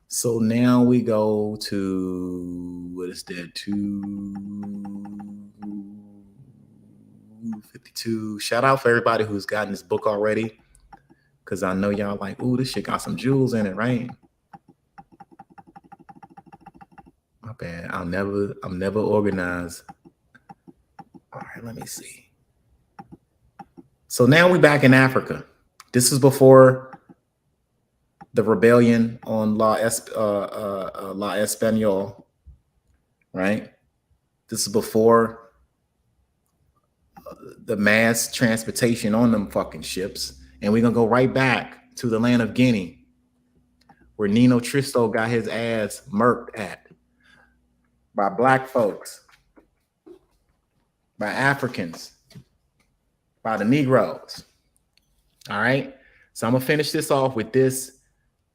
So now we go to, what is that, 252. Shout out for everybody who's gotten this book already, because I know y'all like, ooh, this shit got some jewels in it, right? My bad. I'm never organized. All right, let me see. So now we're back in Africa. This is before the rebellion on La Española, right? This is before the mass transportation on them fucking ships. And we're going to go right back to the land of Guinea, where Nino Tristo got his ass murked at by black folks, by Africans, by the Negroes. All right. So I'm going to finish this off with this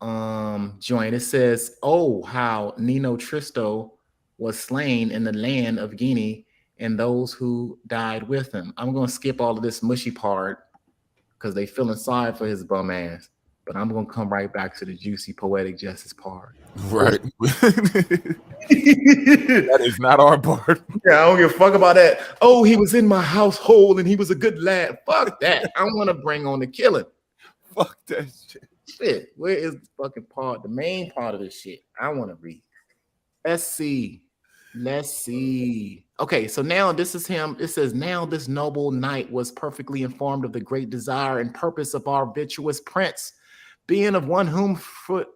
joint. It says, oh, how Nino Tristo was slain in the land of Guinea and those who died with him. I'm going to skip all of this mushy part because they feeling sorry for his bum ass. But I'm going to come right back to the juicy poetic justice part. Right. That is not our part. Yeah, I don't give a fuck about that. Oh, he was in my household and he was a good lad. Fuck that. I want to bring on the killing. Fuck that shit. Shit, where is the fucking part, the main part of this shit? I want to read. Let's see. Okay, so now this is him. It says, now this noble knight was perfectly informed of the great desire and purpose of our virtuous prince, being one whom from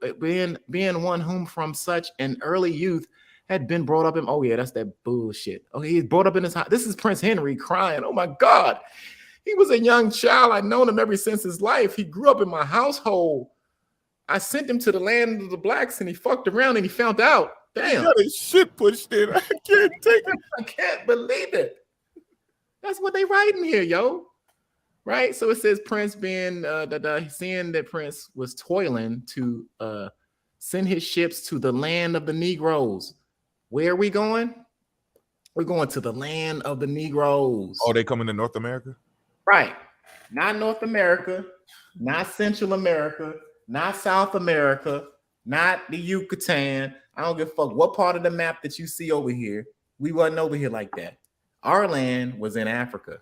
such an early youth had been brought up in. Oh yeah, that's that bullshit. Oh, he's brought up in his house. This is Prince Henry crying. Oh my God, he was a young child. I'd known him ever since his life. He grew up in my household. I sent him to the land of the blacks, and he fucked around, and he found out. Damn, he got his shit pushed in. I can't take it. I can't believe it. That's what they writing here, yo. Right? So it says Prince being seeing that Prince was toiling to send his ships to the land of the Negroes. Where are we going? We're going to the land of the Negroes. Oh, they coming to North America? Right. Not North America, not Central America, not South America, not the Yucatan. I don't give a fuck what part of the map that you see over here. We wasn't over here like that. Our land was in Africa.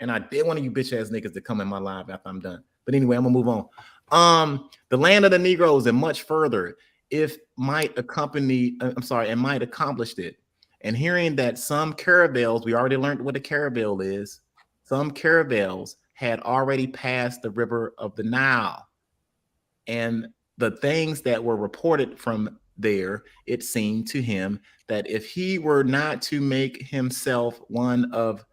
And I did one of you bitch ass niggas to come in my live after I'm done. But anyway, I'm gonna move on. The land of the Negroes and much further, it might accomplish it. and hearing that some caravels, we already learned what a caravel is, some caravels had already passed the river of the Nile. And the things that were reported from there, it seemed to him that if he were not to make himself one of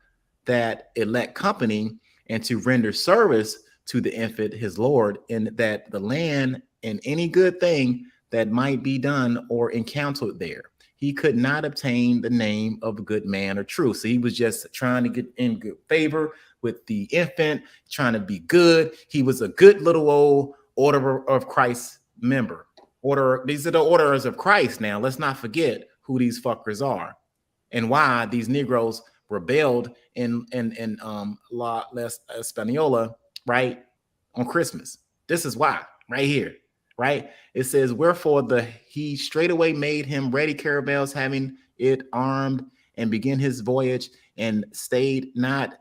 that elect company and to render service to the infant, his Lord, and that the land and any good thing that might be done or encountered there, he could not obtain the name of a good man or true. So he was just trying to get in good favor with the infant, trying to be good. He was a good little old Order of Christ member. These are the orders of Christ. Now, let's not forget who these fuckers are and why these Negroes rebelled in La Española, right, on Christmas. This is why, right here, right? It says, wherefore he straightaway made him ready caravels, having it armed, and began his voyage, and stayed not,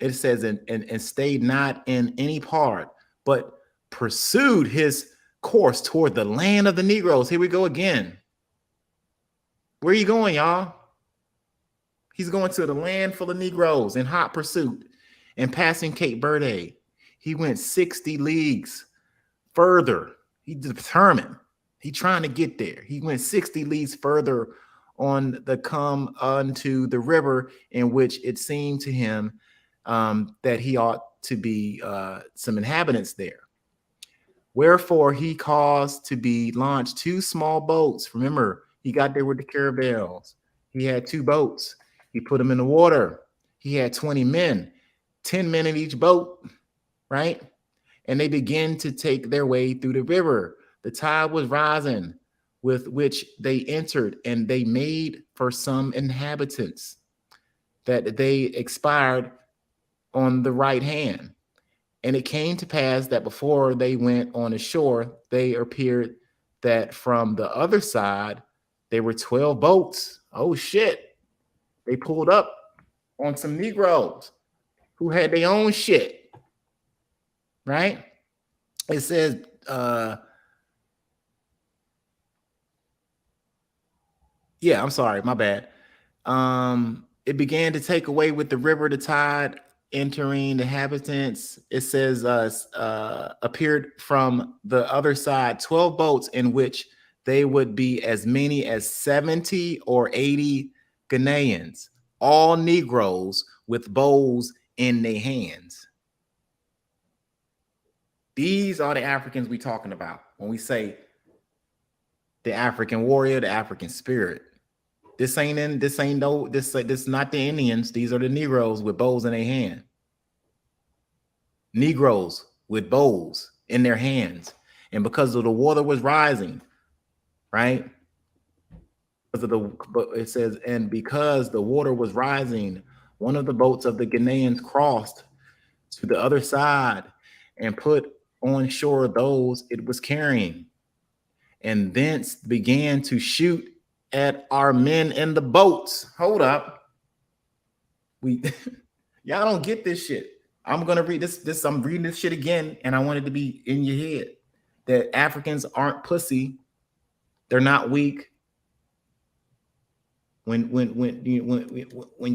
it says, and stayed not in any part, but pursued his course toward the land of the Negroes. Here we go again. Where are you going, y'all? He's going to the land full of Negroes in hot pursuit, and passing Cape Verde, he went 60 leagues further. He determined. He trying to get there. He went 60 leagues further on the come unto the river, in which it seemed to him that he ought to be some inhabitants there. Wherefore he caused to be launched 2 small boats. Remember, he got there with the caravels. He had 2 boats. He put them in the water. He had 20 men, 10 men in each boat, right? And they began to take their way through the river. The tide was rising, with which they entered, and they made for some inhabitants that they expired on the right hand. And it came to pass that before they went on the shore, they appeared that from the other side, there were 12 boats. Oh, shit. They pulled up on some Negroes who had their own shit, right? It says, yeah, I'm sorry, my bad. It began to take away with the river, the tide, entering the inhabitants. It says appeared from the other side 12 boats, in which they would be as many as 70 or 80 Ghanaians, all Negroes with bows in their hands. These are the Africans we talking about when we say the African warrior, the African spirit. This not the Indians. These are the Negroes with bows in their hand. Negroes with bows in their hands. And because of the water was rising, right? It says, and because the water was rising, one of the boats of the Ghanaians crossed to the other side and put on shore those it was carrying, and thence began to shoot at our men in the boats. Hold up. Y'all don't get this shit. I'm gonna read this. I'm reading this shit again, and I want it to be in your head that Africans aren't pussy. They're not weak. When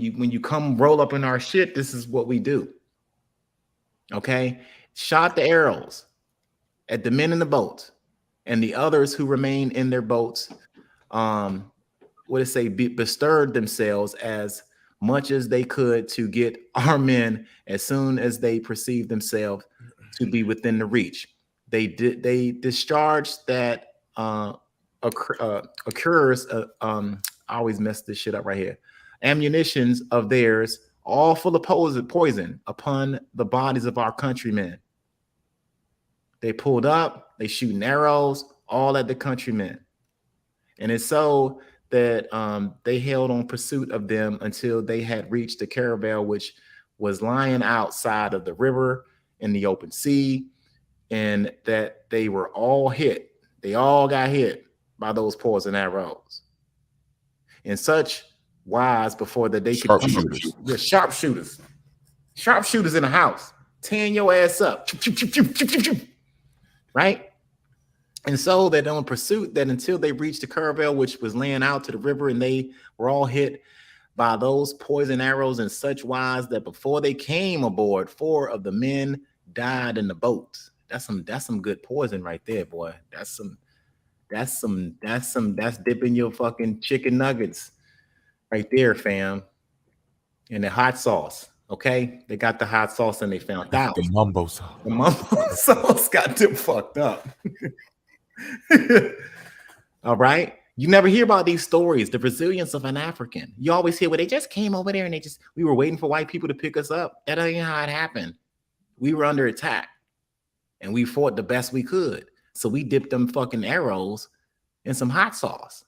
you come roll up in our shit, this is what we do. Okay, shot the arrows at the men in the boats, and the others who remained in their boats, bestirred themselves as much as they could to get our men as soon as they perceived themselves to be within the reach. They discharged that occurs. I always mess this shit up right here. Ammunitions of theirs, all full of poison, upon the bodies of our countrymen. They pulled up, they shooting arrows, all at the countrymen. And it's so that they held on pursuit of them until they had reached the caravel, which was lying outside of the river in the open sea, and that they were all hit. They all got hit by those poison arrows. In such wise before that they could sharpshooters in the house, tearing your ass up, right? And so they're on pursuit that until they reached the caravel, which was laying out to the river, and they were all hit by those poison arrows in such wise that before they came aboard, 4 of the men died in the boat. That's some good poison right there, boy. That's dipping your fucking chicken nuggets right there, fam. And the hot sauce. Okay, they got the hot sauce and they found out the mumbo sauce. The mumbo sauce got them fucked up. All right. You never hear about these stories, the resilience of an African. You always hear, well, they just came over there and we were waiting for white people to pick us up. That ain't how it happened. We were under attack and we fought the best we could. So we dipped them fucking arrows in some hot sauce,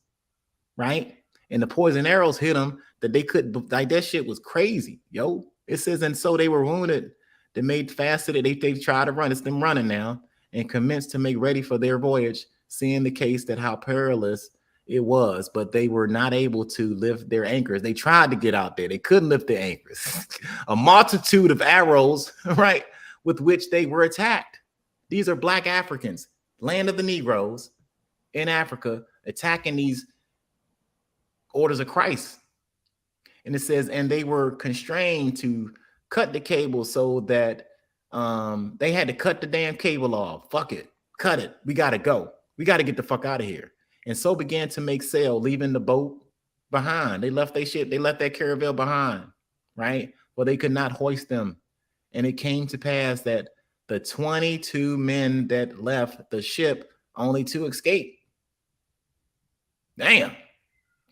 right? And the poison arrows hit them that they couldn't, like that shit was crazy, yo. It says, and so they were wounded. They made fast that they tried to run. It's them running now and commenced to make ready for their voyage, seeing the case that how perilous it was, but they were not able to lift their anchors. They tried to get out there. They couldn't lift their anchors. A multitude of arrows, right, with which they were attacked. These are Black Africans, land of the Negroes in Africa, attacking these orders of Christ. And it says, and they were constrained to cut the cable so that they had to cut the damn cable off. Fuck it. Cut it. We got to go. We got to get the fuck out of here. And so began to make sail, leaving the boat behind. They left their ship. They left that caravel behind, right? Well, they could not hoist them. And it came to pass that the 22 men that left the ship, only 2 escaped. Damn.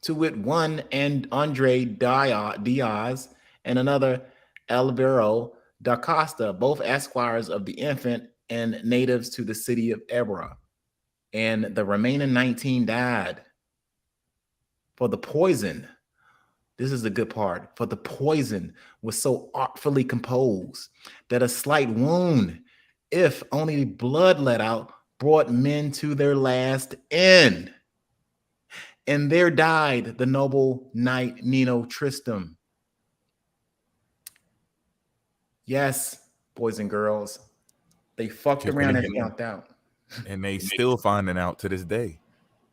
To wit, one and Andre Diaz and another Alvaro da Costa, both esquires of the infant and natives to the city of Ebra. And the remaining 19 died. For the poison, this is the good part, for the poison was so artfully composed that a slight wound, if only blood let out, brought men to their last end. And there died the noble knight Nino Tristram. Yes, boys and girls, they fucked around and found out. And they still finding out to this day.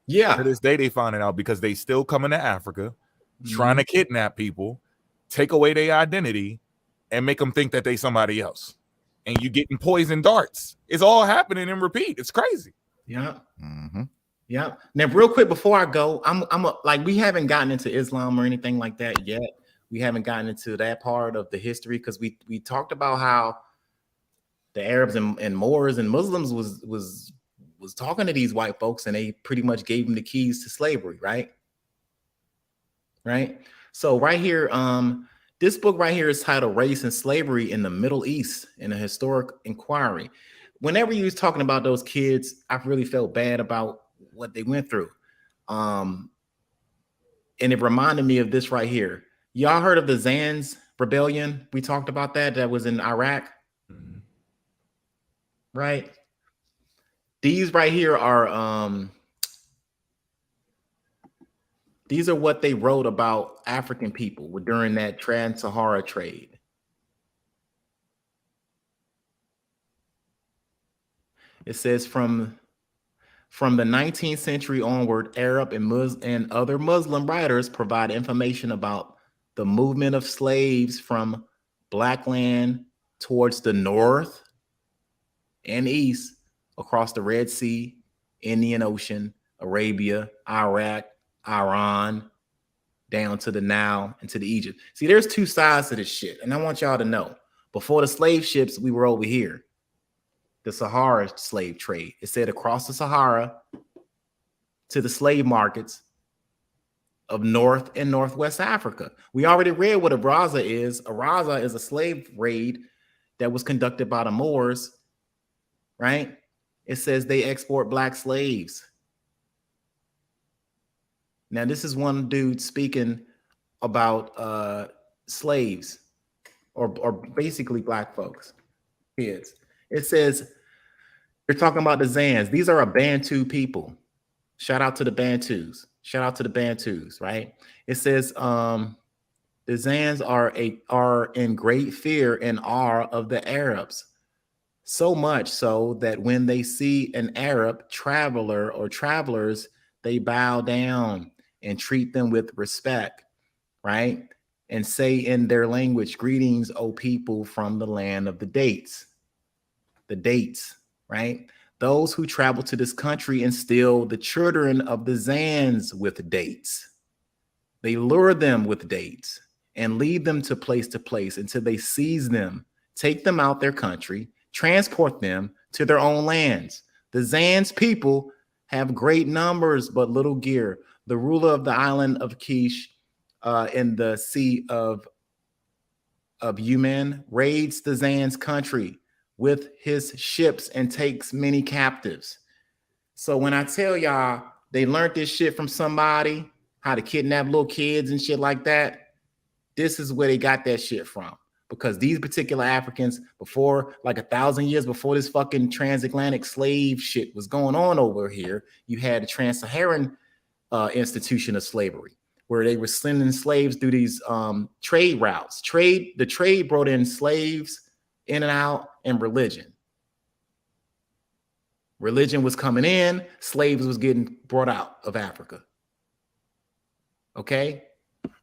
Yeah. To this day, they finding out because they still coming to Africa, trying to kidnap people, take away their identity, and make them think that they somebody else. And you getting poison darts. It's all happening in repeat. It's crazy. Yeah. Yeah. Now, real quick before I go, like we haven't gotten into Islam or anything like that yet. We haven't gotten into that part of the history because we talked about how the Arabs and Moors and Muslims was talking to these white folks and they pretty much gave them the keys to slavery, right? Right. So right here, this book right here is titled "Race and Slavery in the Middle East: in a Historic Inquiry." Whenever you was talking about those kids, I really felt bad about what they went through. And it reminded me of this right here. Y'all heard of the Zan's rebellion? We talked about that was in Iraq. Right. These right here are these are what they wrote about African people during that Trans-Sahara trade. It says from the 19th century onward, Arab and other Muslim writers provide information about the movement of slaves from Black land towards the north and east across the Red Sea, Indian Ocean, Arabia, Iraq, Iran, down to the Nile and to the Egypt. See, there's 2 sides to this shit. And I want y'all to know, before the slave ships, we were over here. The Sahara slave trade. It said across the Sahara to the slave markets of North and Northwest Africa. We already read what a raza is. A raza is a slave raid that was conducted by the Moors, right? It says they export Black slaves. Now, this is one dude speaking about slaves or basically Black folks, kids. It says, you're talking about the Zans. These are a Bantu people. Shout out to the Bantus. Shout out to the Bantus, right? It says the Zans are in great fear and awe of the Arabs, So much so that when they see an Arab traveler or travelers, they bow down and treat them with respect, right? And say in their language, greetings, O people from the land of the dates. The dates, right? Those who travel to this country instill the children of the Zans with dates. They lure them with dates and lead them to place until they seize them, take them out their country, transport them to their own lands. The Zans people have great numbers, but little gear. The ruler of the island of Kish in the Sea of Yuman raids the Zans country with his ships and takes many captives. So when I tell y'all they learned this shit from somebody, how to kidnap little kids and shit like that, this is where they got that shit from. Because these particular Africans, before, like 1,000 years before this fucking transatlantic slave shit was going on over here, you had a trans-Saharan institution of slavery, where they were sending slaves through these trade routes. The trade brought in slaves in and out, and religion. Religion was coming in, slaves was getting brought out of Africa. Okay?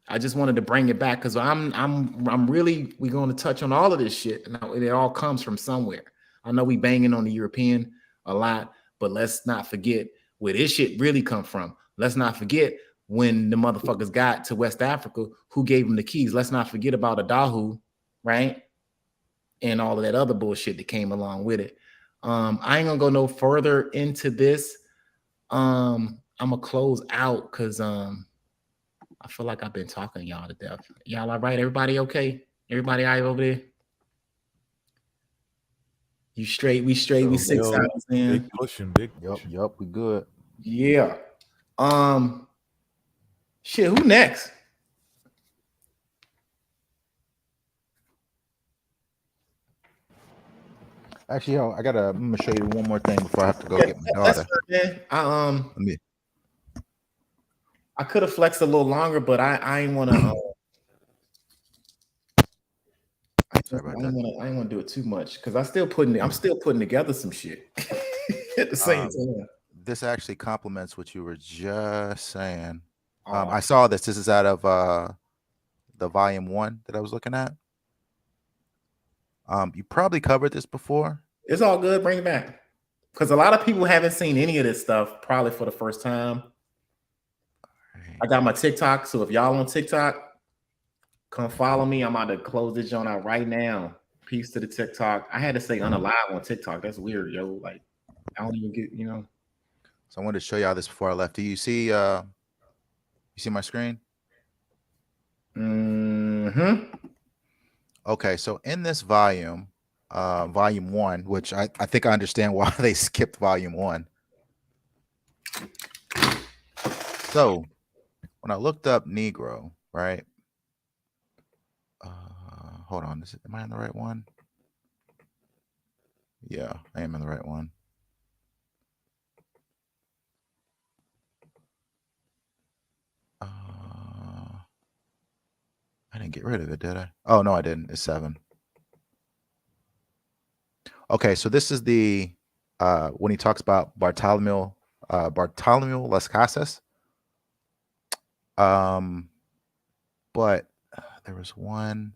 I just wanted to bring it back because we're going to touch on all of this shit, and it all comes from somewhere. I know we banging on the European a lot, but let's not forget where this shit really come from. Let's not forget when the motherfuckers got to West Africa, who gave them the keys. Let's not forget about Adahu, right? And all of that other bullshit that came along with it. I ain't gonna go no further into this. I'm gonna close out because I feel like I've been talking y'all to death. Y'all all right? Everybody okay? Everybody all right over there? You straight? We straight? We 6 hours in. Big pushing, big. Yup, we good. Yeah. Shit, who next? Actually, I'm gonna show you one more thing before I have to go get my daughter. I could have flexed a little longer, but I ain't want to. I ain't want to do it too much because I'm still putting together some shit at the same time. This actually complements what you were just saying. I saw this. This is out of the volume 1 that I was looking at. You probably covered this before. It's all good. Bring it back. Because a lot of people haven't seen any of this stuff probably for the first time. I got my TikTok. So if y'all on TikTok, come follow me. I'm about to close this joint out right now. Peace to the TikTok. I had to say unalive on TikTok. That's weird, yo. Like, I don't even get, So I wanted to show y'all this before I left. Do you see my screen? Mm-hmm. Okay, so in this volume 1, which I think I understand why they skipped volume 1. So when I looked up Negro, right? Hold on, am I in the right one? Yeah, I am in the right one. I didn't get rid of it, did I? Oh, no, I didn't. It's 7. Okay, so this is the when he talks about Bartolomeo Las Casas. But there was one.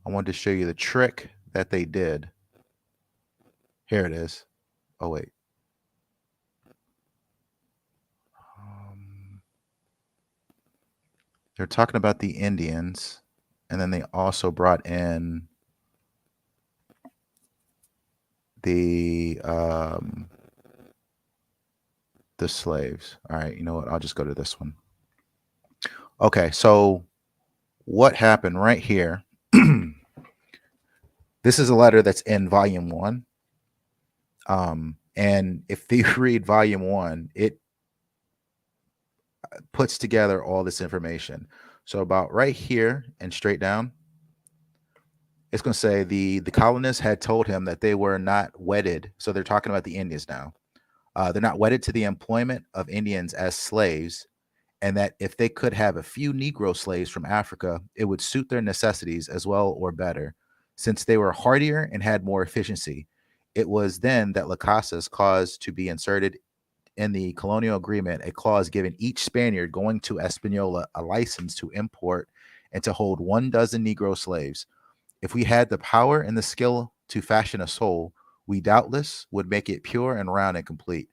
I wanted to show you the trick that they did. Here it is. Oh, wait. They're talking about the Indians, and then they also brought in the slaves. All right, you know what? I'll just go to this one. Okay, so what happened right here? This is a letter that's in volume 1. And if you read volume 1, it puts together all this information. So about right here and straight down, it's going to say the colonists had told him that they were not wedded. So they're talking about the Indians now. They're not wedded to the employment of Indians as slaves, and that if they could have a few Negro slaves from Africa, it would suit their necessities as well or better, since they were hardier and had more efficiency. It was then that Las Casas caused to be inserted in the colonial agreement, a clause giving each Spaniard going to Hispaniola a license to import and to hold 12 Negro slaves. If we had the power and the skill to fashion a soul, we doubtless would make it pure and round and complete.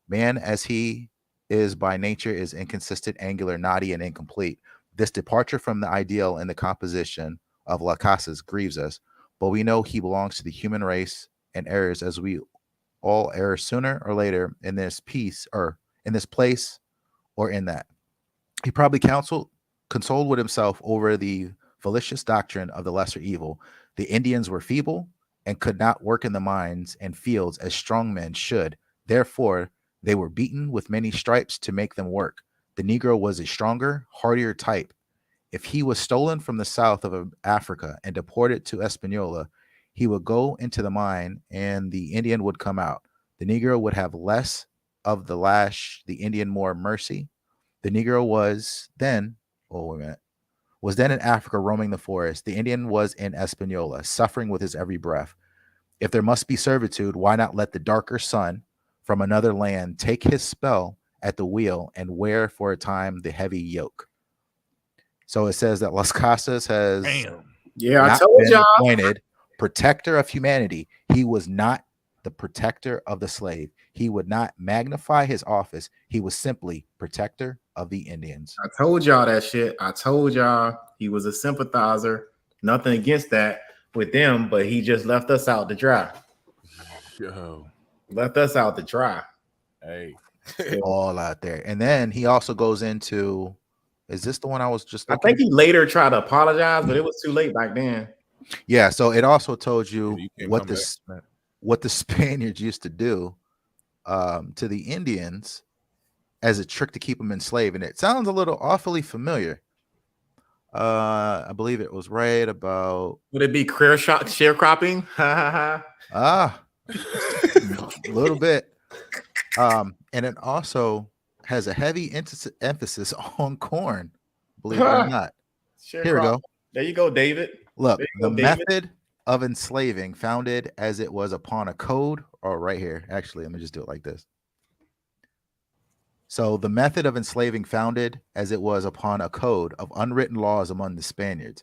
Man, as he is by nature, is inconsistent, angular, knotty, and incomplete. This departure from the ideal in the composition of Las Casas grieves us, but we know he belongs to the human race and errs as we all err sooner or later in this piece or in this place or in that. He probably consoled with himself over the fallacious doctrine of the lesser evil. The Indians were feeble and could not work in the mines and fields as strong men should. Therefore, they were beaten with many stripes to make them work. The Negro was a stronger, hardier type. If he was stolen from the south of Africa and deported to Hispaniola, he would go into the mine and the Indian would come out. The Negro would have less of the lash, the Indian more mercy. The Negro was then, was then in Africa roaming the forest. The Indian was in Hispaniola, suffering with his every breath. If there must be servitude, why not let the darker sun from another land take his spell at the wheel and wear for a time the heavy yoke? So it says that Las Casas has I told been y'all. appointed protector of humanity. He was not the protector of the slave. He would not magnify his office. He was simply protector of the Indians. I told y'all that shit. I told y'all he was a sympathizer. Nothing against that with them, but he just left us out to dry. Yo. Left us out to dry. Hey. All out there. And then he also goes into, is this the one I was just looking I think he later tried to apologize, but it was too late back then. Yeah, so it also told you can't what come this back. what the Spaniards used to do to the Indians as a trick to keep them enslaved. And it sounds a little awfully familiar. I believe it was right about. Would it be sharecropping? A little bit. And it also has a heavy emphasis on corn, believe it or not. Here we go. There you go, David. Look, the David. method of enslaving founded as it was upon a code, or right here. Actually, let me just do it like this. So the method of enslaving founded as it was upon a code of unwritten laws among the Spaniards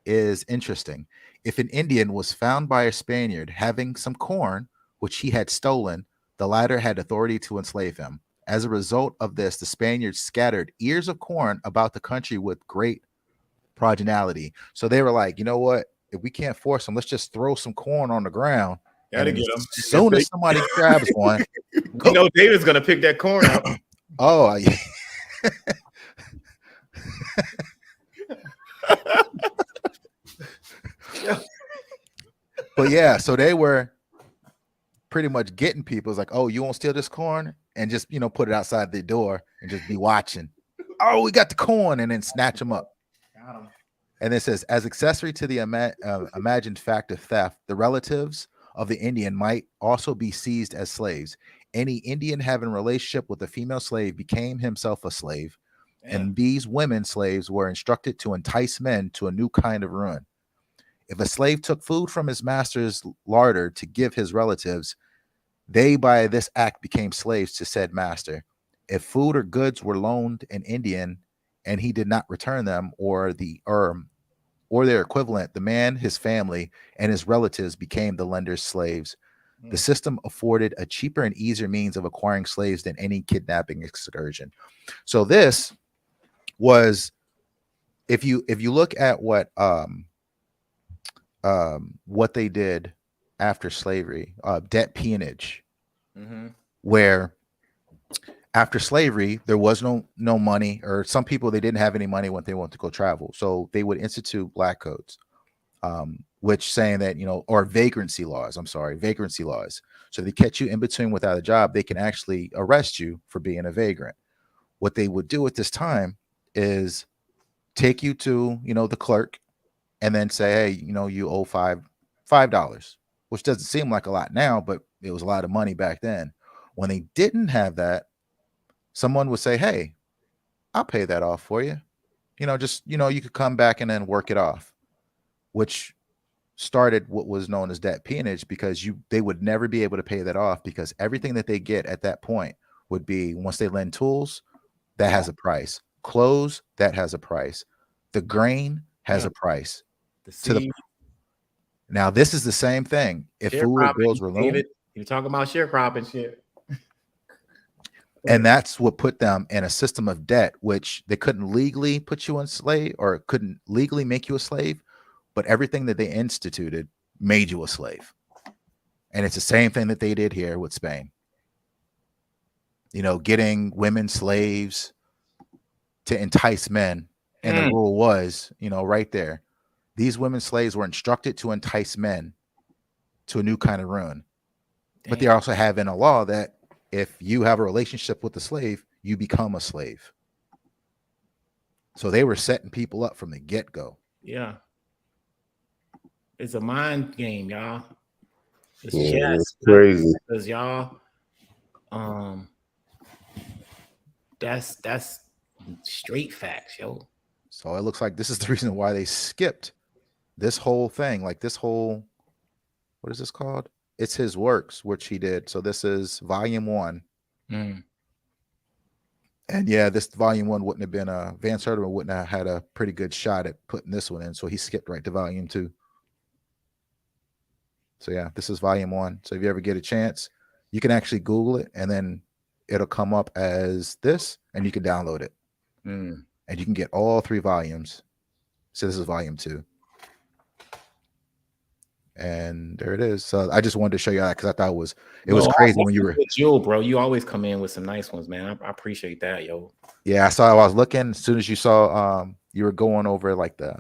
is interesting. If an Indian was found by a Spaniard having some corn, which he had stolen, the latter had authority to enslave him. As a result of this, the Spaniards scattered ears of corn about the country with great prodigality. So they were like, you know what? If we can't force them, let's just throw some corn on the ground. Gotta And get them. as soon as somebody grabs one, you know David's gonna pick that corn up. Oh, yeah. But yeah, so they were pretty much getting people. It's like, oh, you won't steal this corn, and just put it outside the door and just be watching. Oh, we got the corn, and then snatch them up. Got him. And it says, as accessory to the imagined fact of theft, the relatives of the Indian might also be seized as slaves. Any Indian having a relationship with a female slave became himself a slave. Damn. And these women slaves were instructed to entice men to a new kind of ruin. If a slave took food from his master's larder to give his relatives, they by this act became slaves to said master. If food or goods were loaned an Indian and he did not return them, or their equivalent, the man, his family, and his relatives became the lender's slaves. The system afforded a cheaper and easier means of acquiring slaves than any kidnapping excursion. So this was, if you look at what they did after slavery, debt peonage, where after slavery there was no money, or some people, they didn't have any money when they went to go travel, so they would institute black codes, which saying that or vagrancy laws. So they catch you in between without a job, they can actually arrest you for being a vagrant. What they would do at this time is take you to the clerk and then say, hey, you owe $5, which doesn't seem like a lot now, but it was a lot of money back then. When they didn't have that, someone would say, hey, I'll pay that off for you. You could come back and then work it off, which started what was known as debt peonage, because they would never be able to pay that off, because everything that they get at that point would be, once they lend tools, that has a price. Clothes, that has a price. The grain has a price. Now, this is the same thing. If food or bills were loaned, you're talking about sharecropping shit. and that's what put them in a system of debt, which they couldn't legally put you on slave, or couldn't legally make you a slave, but everything that they instituted made you a slave. And it's the same thing that they did here with Spain. You know, getting women slaves to entice men. And the rule was, you know, right there, these women slaves were instructed to entice men to a new kind of ruin. But they also have in a law that if you have a relationship with a slave, you become a slave. So they were setting people up from the get-go. Yeah. It's a mind game, y'all. It's Yeah, chess. it's crazy. Because y'all, that's straight facts, yo. So it looks like this is the reason why they skipped this whole thing. Like this whole, what is this called? It's his works, which he did. So this is volume 1. And yeah, this volume 1 wouldn't have been Van Sertima wouldn't have had a pretty good shot at putting this one in. So he skipped right to volume 2. So yeah, this is volume 1. So if you ever get a chance, you can actually Google it, and then it'll come up as this, and you can download it. And you can get all 3 volumes. So this is volume 2. And there it is. So I just wanted to show you that because I thought it was crazy when you were Jewel, bro. You always come in with some nice ones, man. I appreciate that, yo. Yeah, I was looking as soon as you saw you were going over like the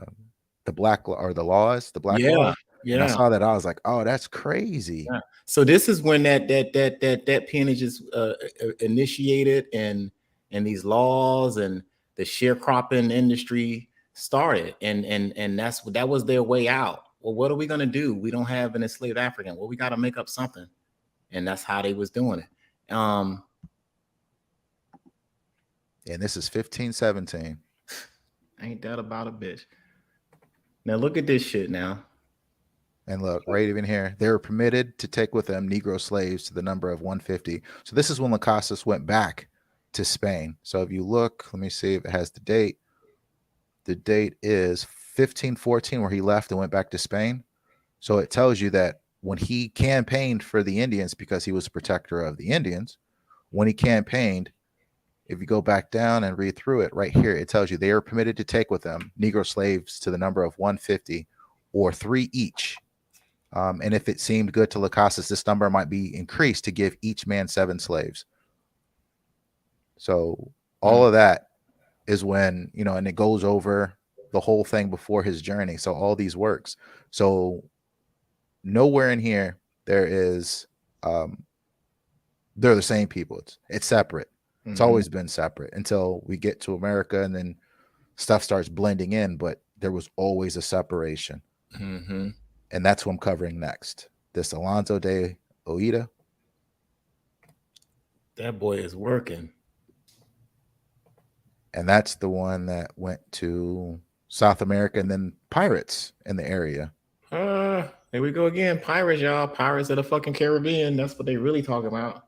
black or the laws, the black laws. Yeah. And I saw that, I was like, oh, that's crazy. Yeah. So this is when that peonage is initiated, and these laws and the sharecropping industry started, and that was their way out. Well, what are we gonna do? We don't have an enslaved African. Well, we got to make up something, and that's how they was doing it. And this is 1517. Ain't that about a bitch? Now look at this shit now. And look, right even here, they were permitted to take with them Negro slaves to the number of 150. So this is when Las Casas went back to Spain. So if you look, let me see if it has the date. The date is 1514, where he left and went back to Spain. So it tells you that when he campaigned for the Indians, because he was a protector of the Indians, when he campaigned, if you go back down and read through it right here, it tells you they are permitted to take with them Negro slaves to the number of 150 or 3 each. And if it seemed good to Las Casas, this number might be increased to give each man 7 slaves. So all of that is when, you know, and it goes over the whole thing before his journey. So all these works. So nowhere in here there is they're the same people. It's separate. It's always been separate until we get to America, and then stuff starts blending in, but there was always a separation. And that's what I'm covering next. This Alonso de Oida. That boy is working. And that's the one that went to South America, and then pirates in the area. Here we go again. Pirates, y'all. Pirates of the fucking Caribbean. That's what they really talking about.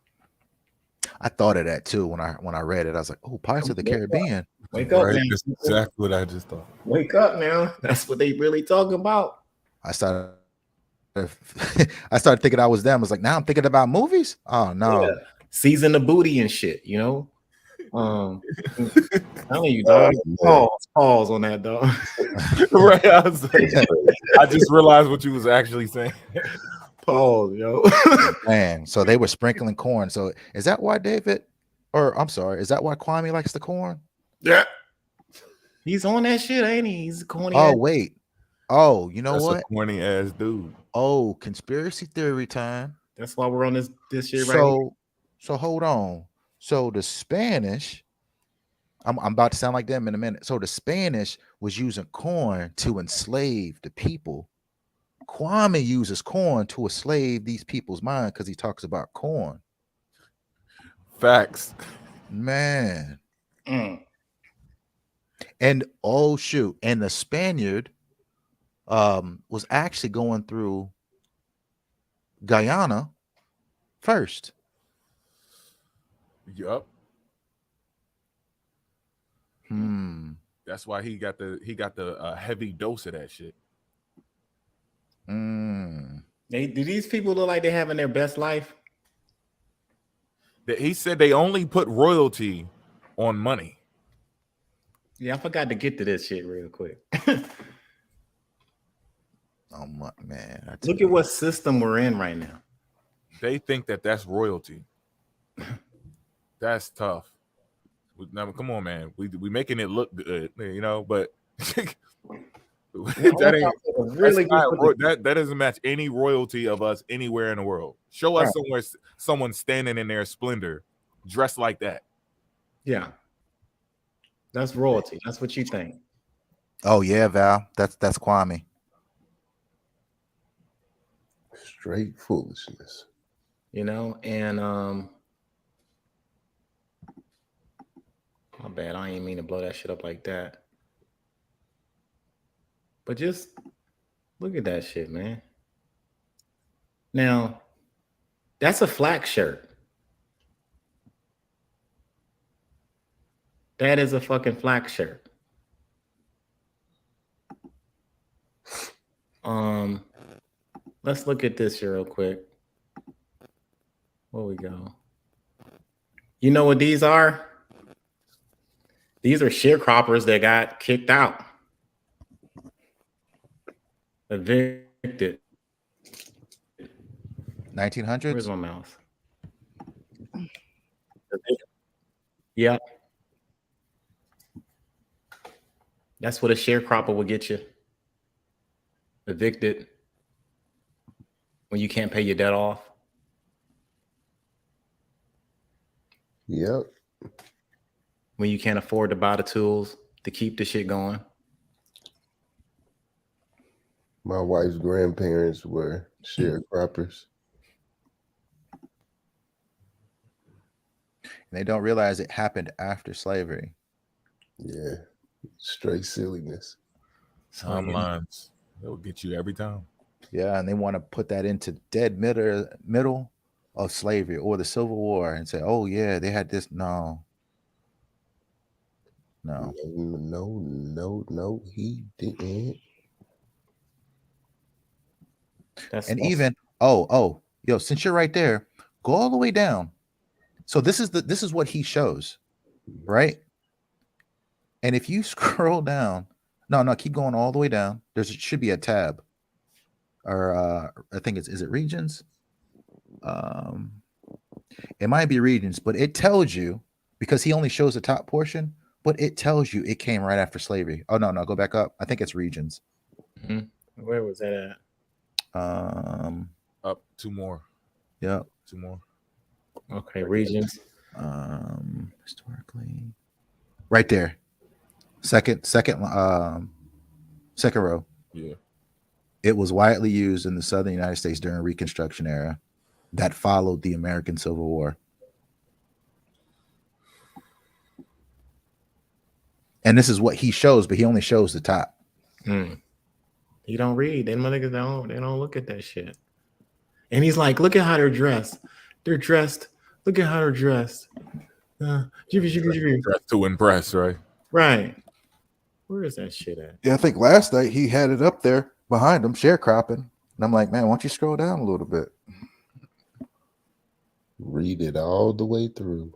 I thought of that too when I read it. I was like, oh, Pirates of the Caribbean. Wake up, man. That's exactly what I just thought. Wake up now. That's what they really talking about. I started thinking I was them. I was like, now I'm thinking about movies. Oh no. Yeah. Season the booty and shit, you know. Telling you, dog. Pause on that, dog. Right. I just realized what you was actually saying. Pause, yo. Man, so they were sprinkling corn. So is that why is that why Kwame likes the corn? Yeah. He's on that shit, ain't he? He's a corny. Oh, wait. Oh, you know That's what? a corny ass dude. Oh, conspiracy theory time. That's why we're on this shit right here. So hold on. So the Spanish, I'm about to sound like them in a minute. So the Spanish was using corn to enslave the people. Kwame uses corn to enslave these people's mind because he talks about corn. Facts. Man. And oh shoot. And the Spaniard, was actually going through Guyana first. Yup. Hmm. That's why he got the heavy dose of that shit. Mm. Do these people look like they're having their best life? He said they only put royalty on money. Yeah, I forgot to get to this shit real quick. Oh my man! Look at what system we're in right now. They think that that's royalty. That's tough. Now, come on, man. We making it look good, you know, but that doesn't match any royalty of us anywhere in the world. Show us someone standing in their splendor, dressed like that. Yeah, that's royalty. That's what you think. Oh yeah, Val. That's Kwame. Straight foolishness. You know, and my bad. I ain't mean to blow that shit up like that. But just look at that shit, man. Now, that's a flak shirt. That is a fucking flak shirt. Let's look at this here real quick. Where we go? You know what these are? These are sharecroppers that got kicked out. Evicted. 1900s? Where's my mouse? Yeah. That's what a sharecropper will get you. Evicted. When you can't pay your debt off. Yep. When you can't afford to buy the tools to keep the shit going. My wife's grandparents were sharecroppers. And they don't realize it happened after slavery. Yeah. Straight silliness. Timelines. They'll get you every time. Yeah, and they want to put that into dead middle of slavery or the Civil War and say, oh yeah, they had this. No, he didn't. And even yo, since you're right there, go all the way down. So this is what he shows, right? And if you scroll down, no, keep going all the way down. Should be a tab, or I think is it regions? It might be regions, but it tells you, because he only shows the top portion, but it tells you it came right after slavery. Oh no, go back up. I think it's regions. Mm-hmm. Where was that at? Up two more. Yeah. Two more. Okay, regions. Historically. Right there. Second row. Yeah. It was widely used in the southern United States during Reconstruction era that followed the American Civil War. And this is what he shows, but he only shows the top. You don't read. Them niggas they don't look at that shit. And he's like, look at how they're dressed. They're dressed. Look at how they're dressed. Dressed to impress, right? Right. Where is that shit at? Yeah, I think last night he had it up there behind him, sharecropping. And I'm like, man, why don't you scroll down a little bit? Read it all the way through.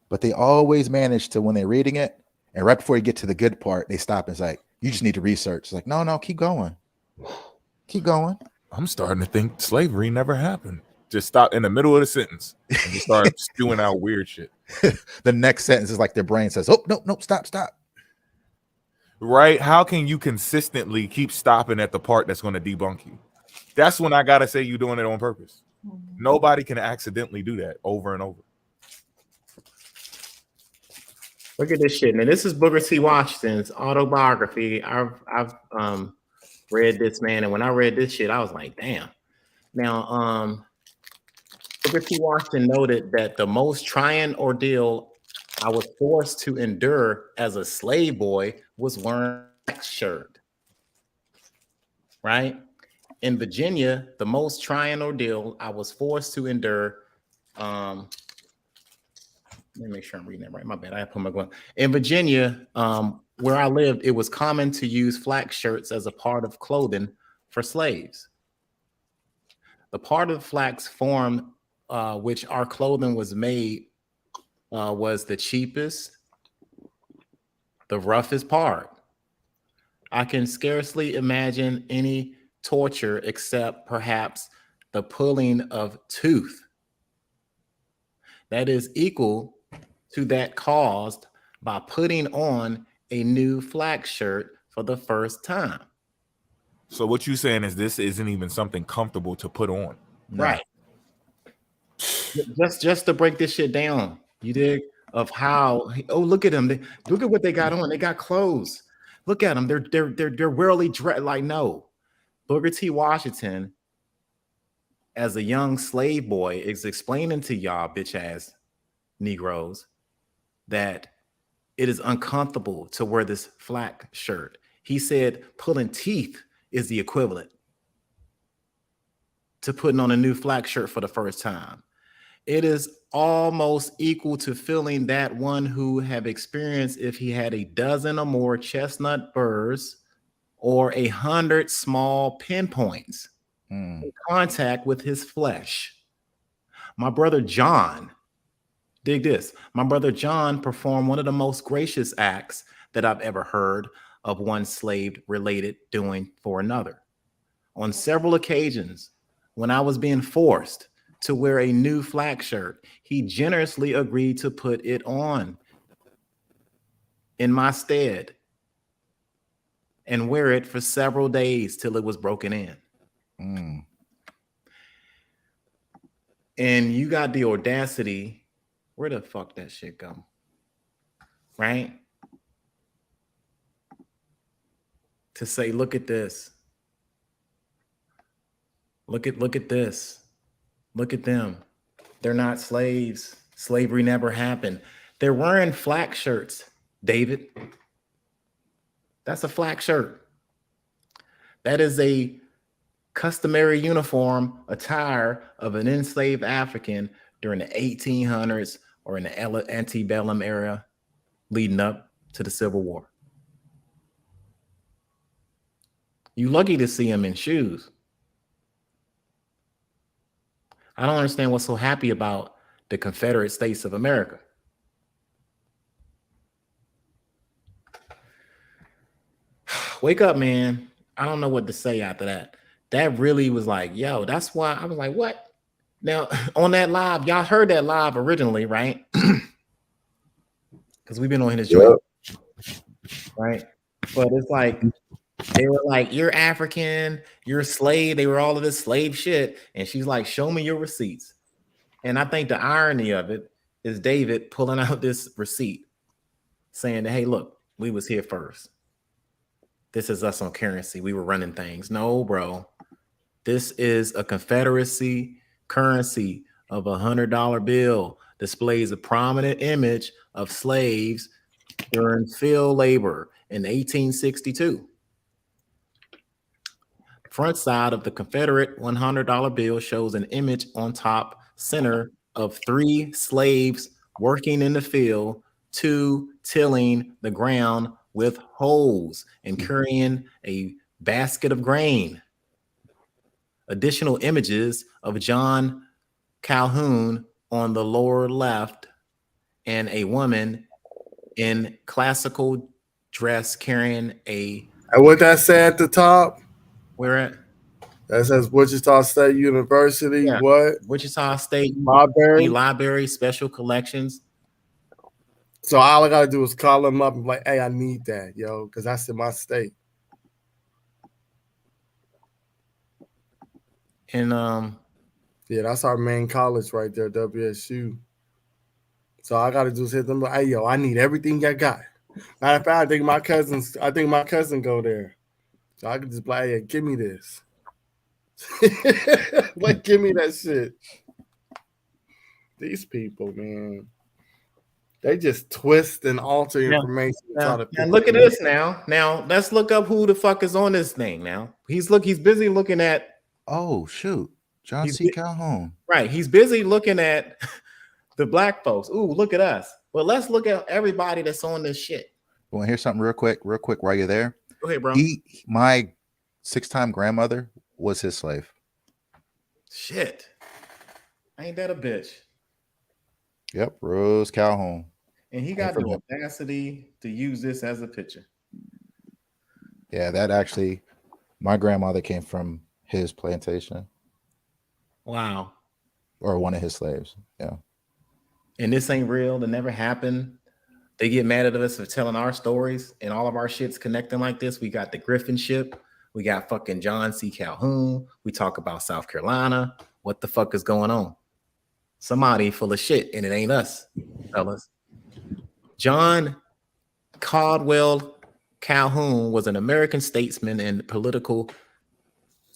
But they always manage to, when they're reading it, and right before you get to the good part, they stop and it's like, you just need to research. It's like, no, keep going. Keep going. I'm starting to think slavery never happened. Just stop in the middle of the sentence and just start spewing out weird shit. The next sentence is like their brain says, oh, no, stop. Right? How can you consistently keep stopping at the part that's going to debunk you? That's when I got to say you're doing it on purpose. Nobody can accidentally do that over and over. Look at this shit. Now, this is Booker T. Washington's autobiography. I've read this, man, and when I read this shit, I was like, damn. Now, Booker T. Washington noted that the most trying ordeal I was forced to endure as a slave boy was wearing a shirt. right? In Virginia, the most trying ordeal I was forced to endure. Let me make sure I'm reading that right. My bad. I put my glove. In Virginia, where I lived, it was common to use flax shirts as a part of clothing for slaves. The part of flax form which our clothing was made was the cheapest, the roughest part. I can scarcely imagine any torture except perhaps the pulling of tooth that is equal to that caused by putting on a new flax shirt for the first time. So what you saying is this isn't even something comfortable to put on. Right. Just to break this shit down, you dig? Of how, oh, look at them. Look at what they got on. They got clothes. Look at them. They're rarely dressed. Like, no. Booker T. Washington, as a young slave boy, is explaining to y'all bitch ass Negroes that it is uncomfortable to wear this flax shirt. He said pulling teeth is the equivalent to putting on a new flax shirt for the first time. It is almost equal to feeling that one who have experienced if he had a dozen or more chestnut burrs or 100 small pinpoints in contact with his flesh. My brother John, dig this, my brother John performed one of the most gracious acts that I've ever heard of one slave related doing for another. On several occasions, when I was being forced to wear a new flax shirt, he generously agreed to put it on in my stead and wear it for several days till it was broken in. And you got the audacity, where the fuck that shit go? Right? To say, look at this. Look at this. Look at them. They're not slaves. Slavery never happened. They're wearing flax shirts, David. That's a flax shirt. That is a customary uniform attire of an enslaved African during the 1800s or in the antebellum era leading up to the Civil War. You lucky to see him in shoes. I don't understand what's so happy about the Confederate States of America. Wake up, man. I don't know what to say after that. That really was like, yo, that's why I was like, what? Now, on that live, y'all heard that live originally, right? Because we've been on this joint, right? But it's like, they were like, you're African, you're a slave. They were all of this slave shit. And she's like, show me your receipts. And I think the irony of it is David pulling out this receipt saying that, hey, look, we was here first. This is us on currency. We were running things. No, bro. This is a Confederacy currency of $100 bill. Displays a prominent image of slaves during field labor in 1862. Front side of the Confederate $100 bill shows an image on top center of 3 slaves working in the field, 2 tilling the ground with hoes and carrying a basket of grain. Additional images of John Calhoun on the lower left and a woman in classical dress carrying a... And what that say at the top? Where at? That says Wichita State University. Yeah. What? Wichita State Library Special Collections. So all I gotta do is call them up and be like, hey, I need that, yo, because that's in my state. And yeah, that's our main college right there, WSU. So all I gotta do is hit them. Hey, yo, I need everything I got. Matter of fact, I think my cousin go there. So I could just be like, hey, give me this. Like, give me that shit. These people, man. They just twist and alter information. And look at this now. Now let's look up who the fuck is on this thing. Now he's busy looking at. Oh shoot, John C. Calhoun. Right, he's busy looking at the black folks. Ooh, look at us. Well, let's look at everybody that's on this shit. You want to hear something real quick while you're there? Go ahead, bro. My 6-time grandmother was his slave. Shit, ain't that a bitch? Yep, Rose Calhoun. And he got the audacity to use this as a picture. Yeah, that actually, my grandmother came from his plantation. Wow. Or one of his slaves. Yeah. And this ain't real. That never happened. They get mad at us for telling our stories and all of our shit's connecting like this. We got the Griffin ship. We got fucking John C. Calhoun. We talk about South Carolina. What the fuck is going on? Somebody full of shit, and it ain't us, fellas. John Caldwell Calhoun was an American statesman and political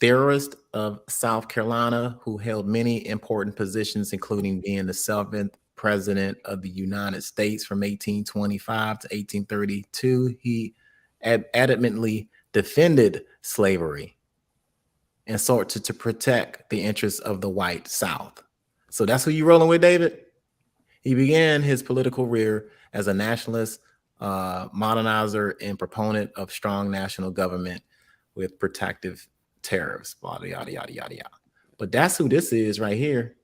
theorist of South Carolina who held many important positions, including being the 7th president of the United States from 1825 to 1832. He adamantly defended slavery and sought to protect the interests of the white South. So that's who you rolling with, David? He began his political career as a nationalist, modernizer, and proponent of strong national government with protective tariffs, yada, yada, yada, yada, yada. But that's who this is right here,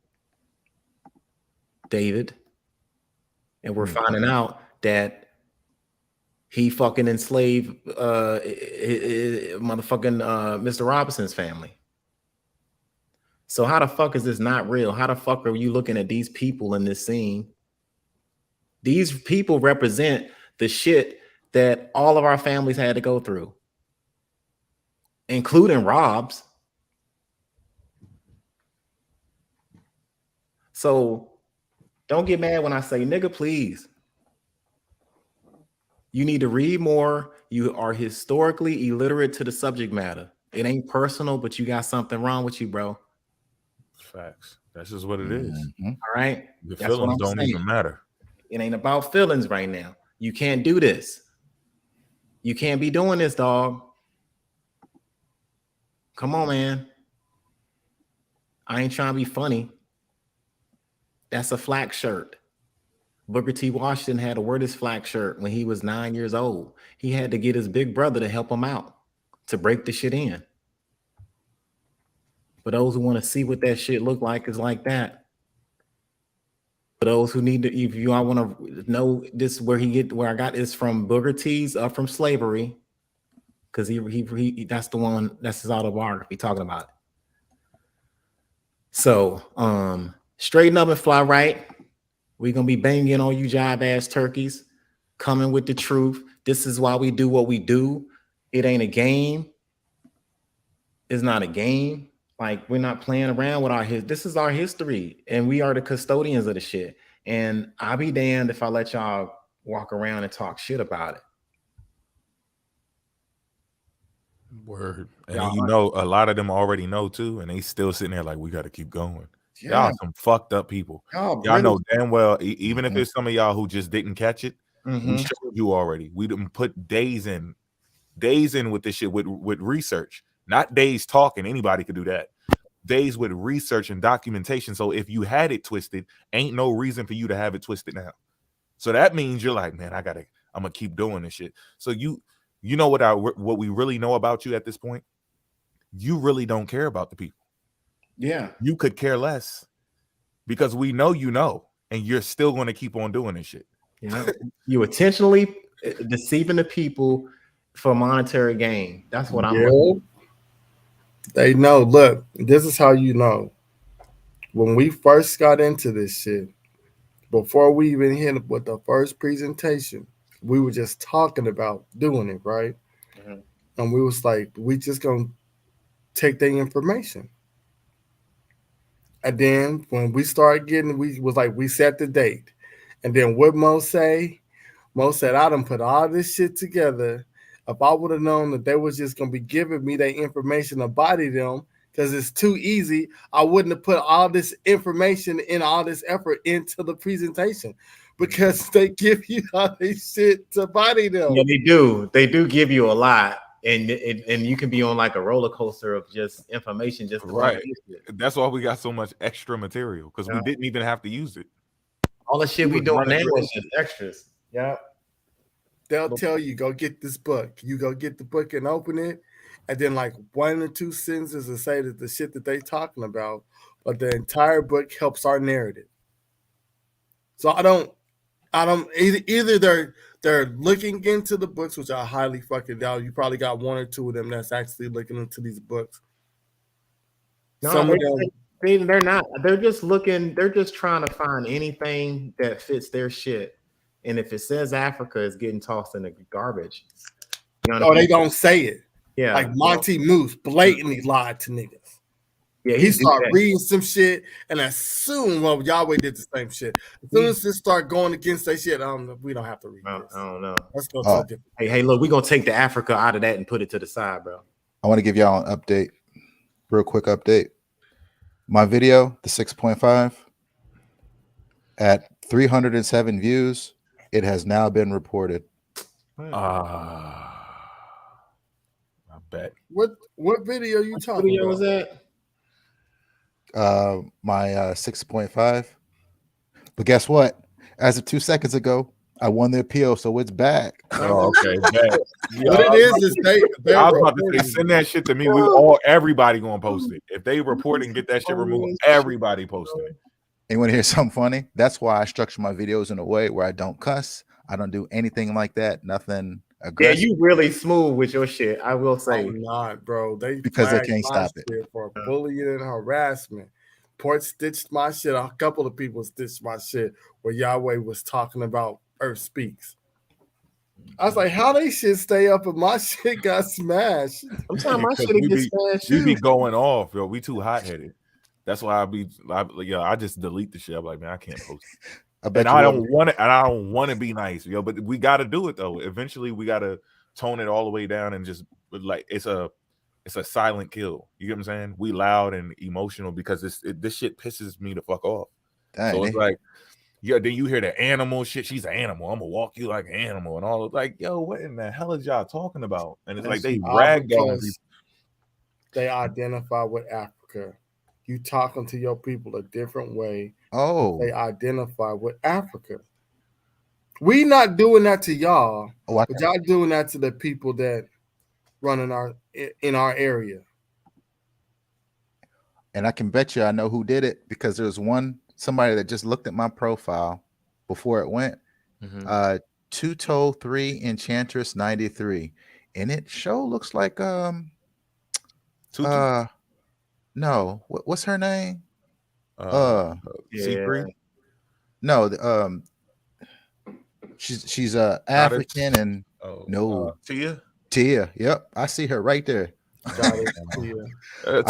David. And we're finding out that he fucking enslaved motherfucking Mr. Robinson's family. So how the fuck is this not real? How the fuck are you looking at these people in this scene? These people represent the shit that all of our families had to go through, including Rob's. So don't get mad when I say nigga, please. You need to read more. You are historically illiterate to the subject matter. It ain't personal, but you got something wrong with you, bro. Facts. That's just what it is. All right. The That's feelings don't saying. even matter. It ain't about feelings right now. You can't do this. You can't be doing this, dog. Come on, man. I ain't trying to be funny. That's a flak shirt. Booker T. Washington had to wear this flak shirt when he was 9 years old. He had to get his big brother to help him out to break the shit in. For those who want to see what that shit look like, is like that. For those who need to, if you all want to know this, where I got this from, Booker T's Up From Slavery, because he that's the one, that's his autobiography talking about it. So straighten up and fly right. We're gonna be banging on you jive ass turkeys, coming with the truth. This is why we do what we do. It ain't a game. It's not a game. Like, we're not playing around with this is our history, and we are the custodians of the shit. And I'll be damned if I let y'all walk around and talk shit about it. Word. And you know, a lot of them already know too, and they still sitting there like, we got to keep going. Yeah. Y'all some fucked up people. Y'all know damn well, even if it's some of y'all who just didn't catch it, we showed you already. We didn't put days in with this shit, with research, not days talking. Anybody could do that. Days with research and documentation. So if you had it twisted, ain't no reason for you to have it twisted now. So that means you're like, man, I'm gonna keep doing this shit. So you know what we really know about you at this point? You really don't care about the people. Yeah. You could care less, because we know you know, and you're still going to keep on doing this shit. You know, you intentionally deceiving the people for monetary gain. That's what I'm. They know. Look, this is how you know. When we first got into this shit, before we even hit up with the first presentation, we were just talking about doing it, right? And we was like, we just gonna take the information. And then when we started getting, we set the date. And then what Mo said, I done put all this shit together. If I would have known that they was just going to be giving me that information to body them, because it's too easy, I wouldn't have put all this information and all this effort into the presentation. because they give you all this shit to body them. Yeah, they do. They do give you a lot, and you can be on like a roller coaster of just information. Just right. That's why we got so much extra material because we didn't even have to use it. All the shit we doing now is just extras. Yeah. They'll tell you, go get this book. You go get the book and open it, and then like 1 or 2 sentences will say that the shit that they talking about, but the entire book helps our narrative. So I don't either they're looking into the books, which I highly fucking doubt. You probably got 1 or 2 of them that's actually looking into these books. No, Some of them, they're not. They're just looking. They're just trying to find anything that fits their shit. And if it says Africa, it's getting tossed in the garbage. You know they don't say it. Yeah, like Monty Moose blatantly lied to niggas. Yeah, he started reading some shit, and as soon Yahweh did the same shit. As soon as it start going against that shit, we don't have to read this. I don't know. Let's go. To hey, look, we're gonna take the Africa out of that and put it to the side, bro. I want to give y'all an update, real quick update. My video, the 6.5, at 307 views, it has now been reported. I bet. What video you talking video about? was that? My 6.5. But guess what? As of 2 seconds ago, I won the appeal, so it's back. Oh, okay. What it is they I was about to say, send that shit to me. Everybody gonna post it. If they report and get that shit removed, everybody posting it. And you want to hear something funny? That's why I structure my videos in a way where I don't cuss. I don't do anything like that. Nothing aggressive. Yeah, you really smooth with your shit. I will say. I'm not, bro. Because they can't stop it for bullying and harassment. Port stitched my shit. A couple of people stitched my shit where Yahweh was talking about Earth Speaks. I was like, how they shit stay up and my shit got smashed? I'm telling my shit get smashed. We be going off, yo. We too hot headed. That's why I just delete the shit. I'm like, man, I can't post it. I don't want to be nice, yo. But we got to do it though. Eventually, we got to tone it all the way down and just like it's a silent kill. You get what I'm saying? We loud and emotional because this shit pisses me the fuck off. Dang, so it's like, yeah, then you hear the animal shit. She's an animal. I'm gonna walk you like an animal and all. Like, yo, what in the hell is y'all talking about? And it's like they ragdoll people. They identify with Africa. You talking to your people a different way. Oh, they identify with Africa. We not doing that to y'all, but y'all doing that to the people that run in our area. And I can bet you I know who did it because there's somebody that just looked at my profile before it went. Two-Toe 3 Enchantress 93, and it looks like no, what's her name? Secret? No, she's African and Tia. Yep, I see her right there.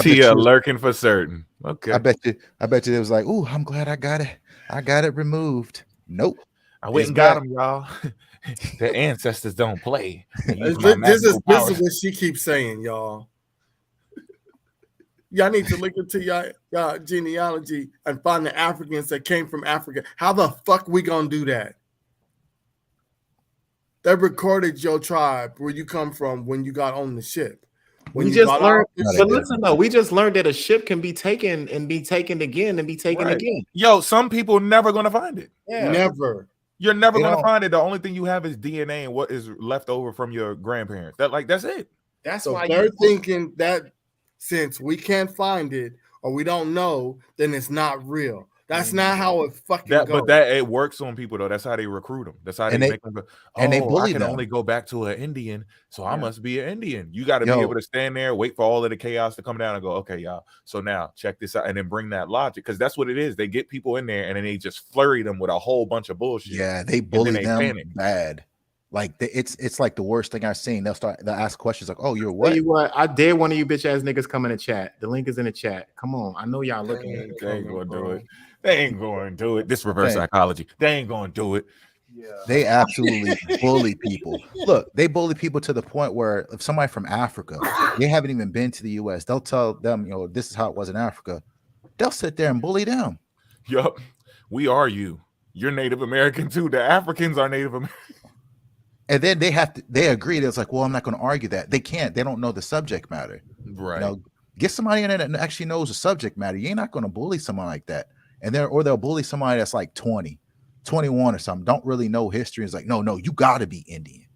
Tia lurking for certain. Okay, I bet you it was like, oh, I'm glad I got it removed. Nope, I went and got them, y'all. Their ancestors don't play. This is what she keeps saying, y'all. Y'all need to look into y'all genealogy and find the Africans that came from Africa. How the fuck we gonna do that? They recorded your tribe, where you come from, when you got on the ship. We just learned, but listen though, we just learned that a ship can be taken and be taken again and be taken again. Yo, some people never gonna find it. Yeah. Never. You're never gonna find it. The only thing you have is DNA and what is left over from your grandparents. That's it. That's why they're thinking that since we can't find it or we don't know, then it's not real. That's not how it fucking goes. But it works on people though. That's how they recruit them. That's how they make them go, and they bully I can them. only go back to an Indian, so I must be an Indian. You got to be able to stand there, wait for all of the chaos to come down and go, okay, y'all. So now check this out, and then bring that logic, because that's what it is. They get people in there and then they just flurry them with a whole bunch of bullshit. Yeah, they bully them bad. Like it's like the worst thing I've seen. They'll ask questions like, "Oh, you're what?" Tell you what, I dare one of you bitch ass niggas come in the chat. The link is in the chat. Come on, I know y'all looking at it. They ain't gonna do it. They ain't going to do it. This reverse psychology. They ain't going to do it. Yeah. They absolutely bully people. Look, they bully people to the point where if somebody from Africa, they haven't even been to the U.S., they'll tell them, this is how it was in Africa. They'll sit there and bully them. Yup. We are you. you're Native American too. The Africans are Native American. And then they agree. It's like, well, I'm not going to argue that. They can't. They don't know the subject matter. Right. You know, get somebody in there that actually knows the subject matter. You're not going to bully someone like that. And they'll bully somebody that's like 20, 21 or something. Don't really know history. It's like, no, you got to be Indian.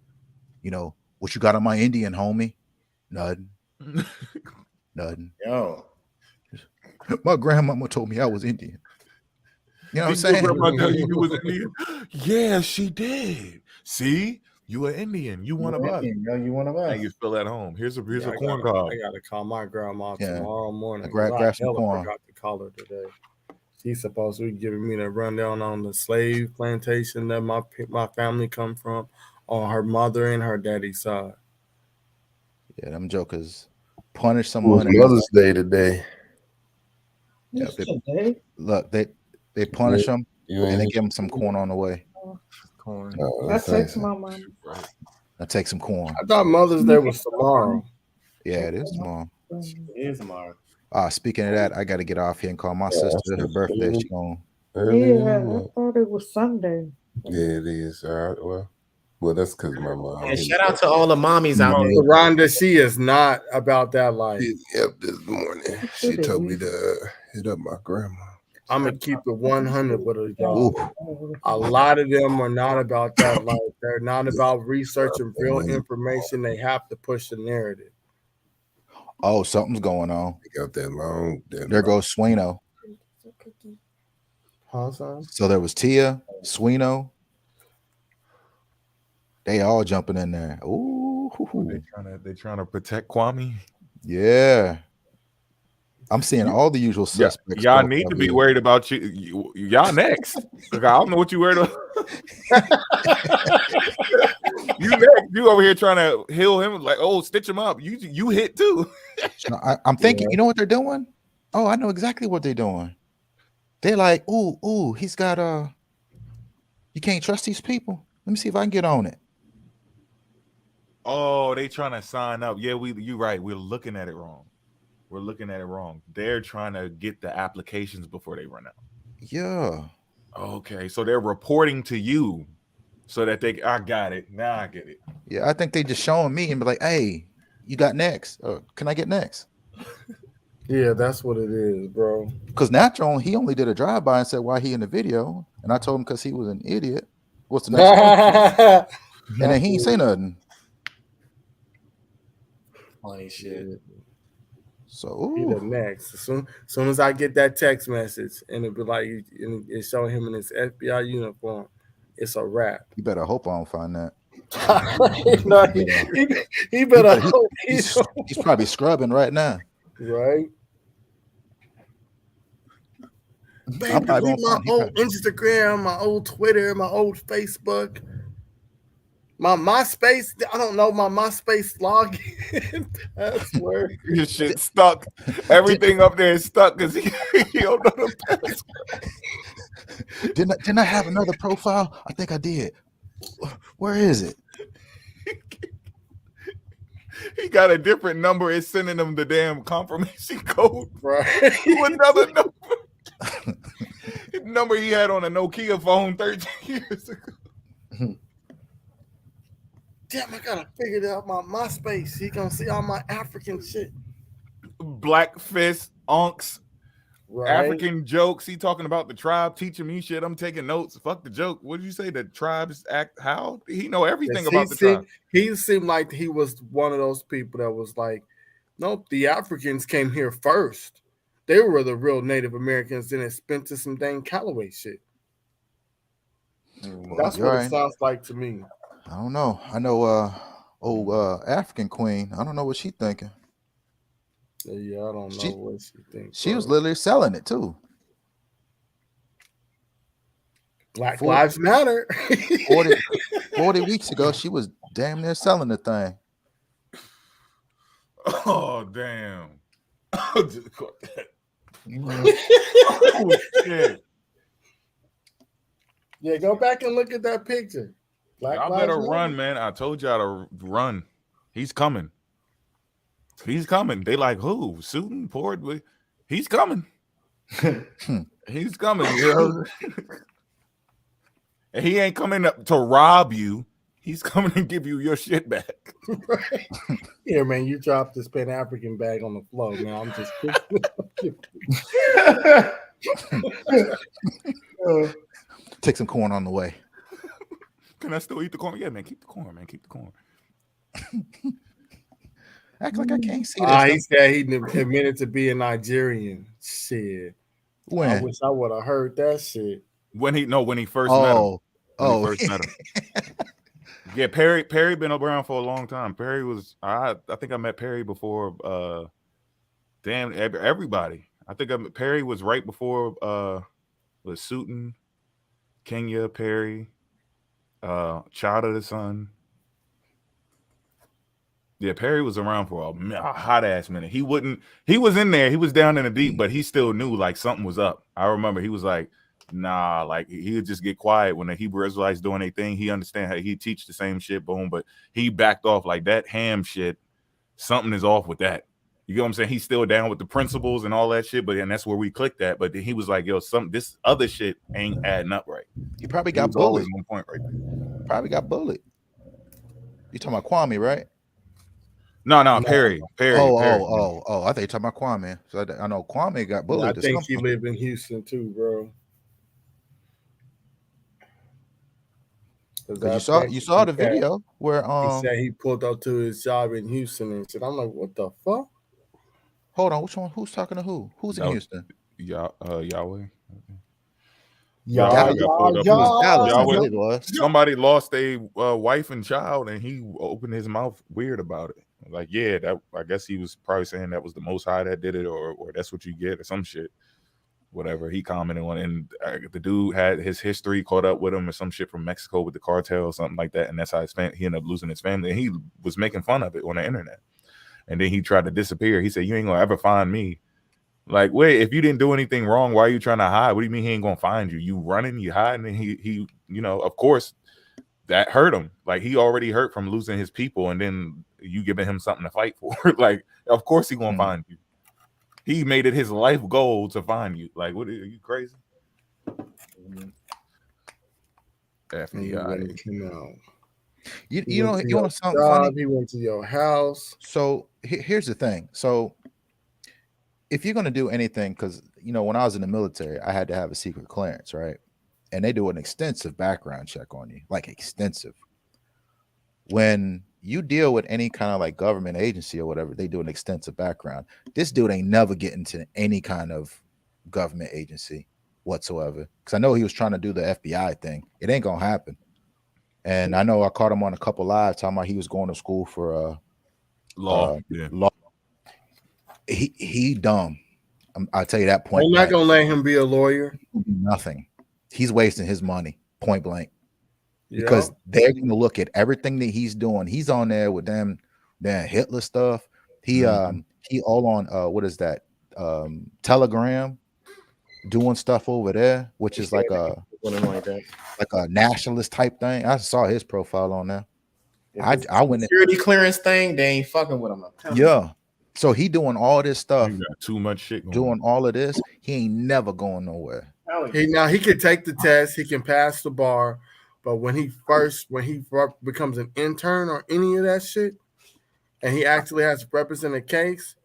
You know, what you got on my Indian, homie? Nothing. Nothing. Yo. My grandmama told me I was Indian. You know what I'm saying? Your grandma tell you was Indian? Yeah, she did. See? You an Indian. You one of us. You one of us. And you feel at home. Here's a corn I cob. gotta call my grandma tomorrow morning. Grab some corn. I forgot to call her today. She's supposed to be giving me the rundown on the slave plantation that my family come from, on her mother and her daddy's side. Yeah, them jokers punish someone. It was Mother's Day today. Yeah, look, they punish them and they give them some corn on the way. Corn. I text my mom. I take some corn. I thought Mother's Day was tomorrow. Yeah, it is tomorrow. It is tomorrow. Speaking of that, I got to get off here and call my sister. Her birthday. She going. Yeah, I thought it was Sunday. Yeah, it is. All right. Well, that's because my mom. And shout out to all the mommies out there. Rhonda, she is not about that life. Yep, this morning she told me to hit up my grandma. I'm gonna keep it 100 with her, y'all. A lot of them are not about that life. They're not about researching real information. They have to push the narrative. Oh, something's going on. They got that long. There goes Swino. Huh, son? So there was Tia, Swino. They all jumping in there. Ooh, they trying to protect Kwame. Yeah, I'm seeing all the usual suspects. Y'all need to be worried about y'all next. I don't know what you worried about. You next. You over here trying to heal him, like, oh, stitch him up. You hit too. I'm thinking, you know what they're doing? Oh, I know exactly what they're doing. They're like, ooh, he's got you can't trust these people. Let me see if I can get on it. Oh, they trying to sign up. Yeah, you're right. We're looking at it wrong. They're trying to get the applications before they run out. Yeah. Okay, so they're reporting to you so that I got it. Now I get it. Yeah, I think they just showing me and be like, hey, you got next. Can I get next? Yeah, that's what it is, bro. Because Natural, he only did a drive-by and said why he in the video. And I told him because he was an idiot. What's the next one? And then he ain't say nothing. Funny shit. So he the next. As soon as I get that text message and it be like it's showing him in his FBI uniform, it's a wrap. You better hope I don't find that. No, he better hope he's probably scrubbing right now. Right. Baby, delete my old Instagram, my old Twitter, my old Facebook. My MySpace, I don't know my MySpace login. That's where your shit stuck. Everything up there is stuck because he don't know the password. Didn't I have another profile? I think I did. Where is it? He got a different number. It's sending him the damn confirmation code. Right. To another number. Number he had on a Nokia phone 13 years ago. Damn, I gotta figure out my MySpace. He gonna see all my African shit. Black fist, unks, right. African jokes. He talking about the tribe teaching me shit. I'm taking notes. Fuck the joke. What did you say? The tribes act how? He know everything about the tribe. He seemed like he was one of those people that was like, nope, the Africans came here first. They were the real Native Americans, then it spent to some dang Callaway shit. That's what it sounds like to me. I don't know. I know African queen. I don't know what she thinking. Yeah, I don't know what she thinks. She was literally selling it too. Black Lives Matter. 40 weeks ago, she was damn near selling the thing. Oh, damn. Oh, shit. Yeah, go back and look at that picture. Y'all better run, man. I told y'all to run. He's coming. He's coming. They like, who? Suiting, poured with. He's coming. He's coming. You know? And he ain't coming up to rob you. He's coming to give you your shit back. Right. Yeah, man, you dropped this Pan African bag on the floor, man. I'm just take some corn on the way. Can I still eat the corn? Yeah, man, keep the corn, man. Keep the corn. Act like I can't see this. He said he admitted to being Nigerian. Shit. When? I wish I would have heard that shit. When he first met him. When he first met him. Yeah, Perry been around for a long time. Perry was I think I met Perry before everybody. I think Perry was right before was Sutton, Kenya, Perry, Child of the Sun. Yeah, Perry was around for a hot ass minute. He was in there, he was down in the deep, but he still knew like something was up. I remember he was like, nah, like he would just get quiet when the Hebrew Israelites doing their thing. He understand how he teach the same shit, boom, but he backed off like that ham shit. Something is off with that. You get what I'm saying? He's still down with the principles and all that shit, but then that's where we clicked at. But then he was like, yo, this other shit ain't adding up right. He probably got bullied. One point right there. Probably got bullied. You talking about Kwame, right? No, Perry. Perry. Oh, I think you're talking about Kwame. So I know Kwame got bullied. I think he lived in Houston too, bro. You saw the video where he said he pulled up to his job in Houston and said, I'm like, what the fuck? Hold on, which one? Who's talking to who? Who's in Houston? Yahweh. Yahweh. Somebody lost a wife and child, and he opened his mouth weird about it. Like, yeah, that I guess he was probably saying that was the Most High that did it, or that's what you get, or some shit. Whatever he commented on, and the dude had his history caught up with him or some shit from Mexico with the cartel or something like that, and that's how he ended up losing his family. And he was making fun of it on the internet, and then he tried to disappear. He said, "You ain't gonna ever find me." Like, wait, if you didn't do anything wrong, why are you trying to hide? What do you mean he ain't gonna find you? You running, you hiding, and he, you know, of course, that hurt him. Like he already hurt from losing his people, and then you giving him something to fight for. Like, of course he gonna find you. He made it his life goal to find you. Like, what are you crazy? FBI. You know something funny? He went to your house. So here's the thing. So if you're gonna do anything, because you know, when I was in the military, I had to have a secret clearance, right? And they do an extensive background check on you, like extensive. When you deal with any kind of like government agency or whatever, they do an extensive background. This dude ain't never getting to any kind of government agency whatsoever. Because I know he was trying to do the FBI thing. It ain't gonna happen. And I know I caught him on a couple lives talking about he was going to school for law. Law. He dumb. I'll tell you that point. I'm not gonna let him be a lawyer. Nothing. He's wasting his money, point blank. Because they're going to look at everything that he's doing. He's on there with them Hitler stuff. He all on what is that? Telegram, doing stuff over there, which is like a nationalist type thing. I saw his profile on there. I went security clearance thing. They ain't fucking with him. Yeah. So he doing all this stuff. You got too much shit doing all of this. He ain't never going nowhere. Now he can take the test. He can pass the bar. But when he becomes an intern or any of that shit, and he actually has to represent a case,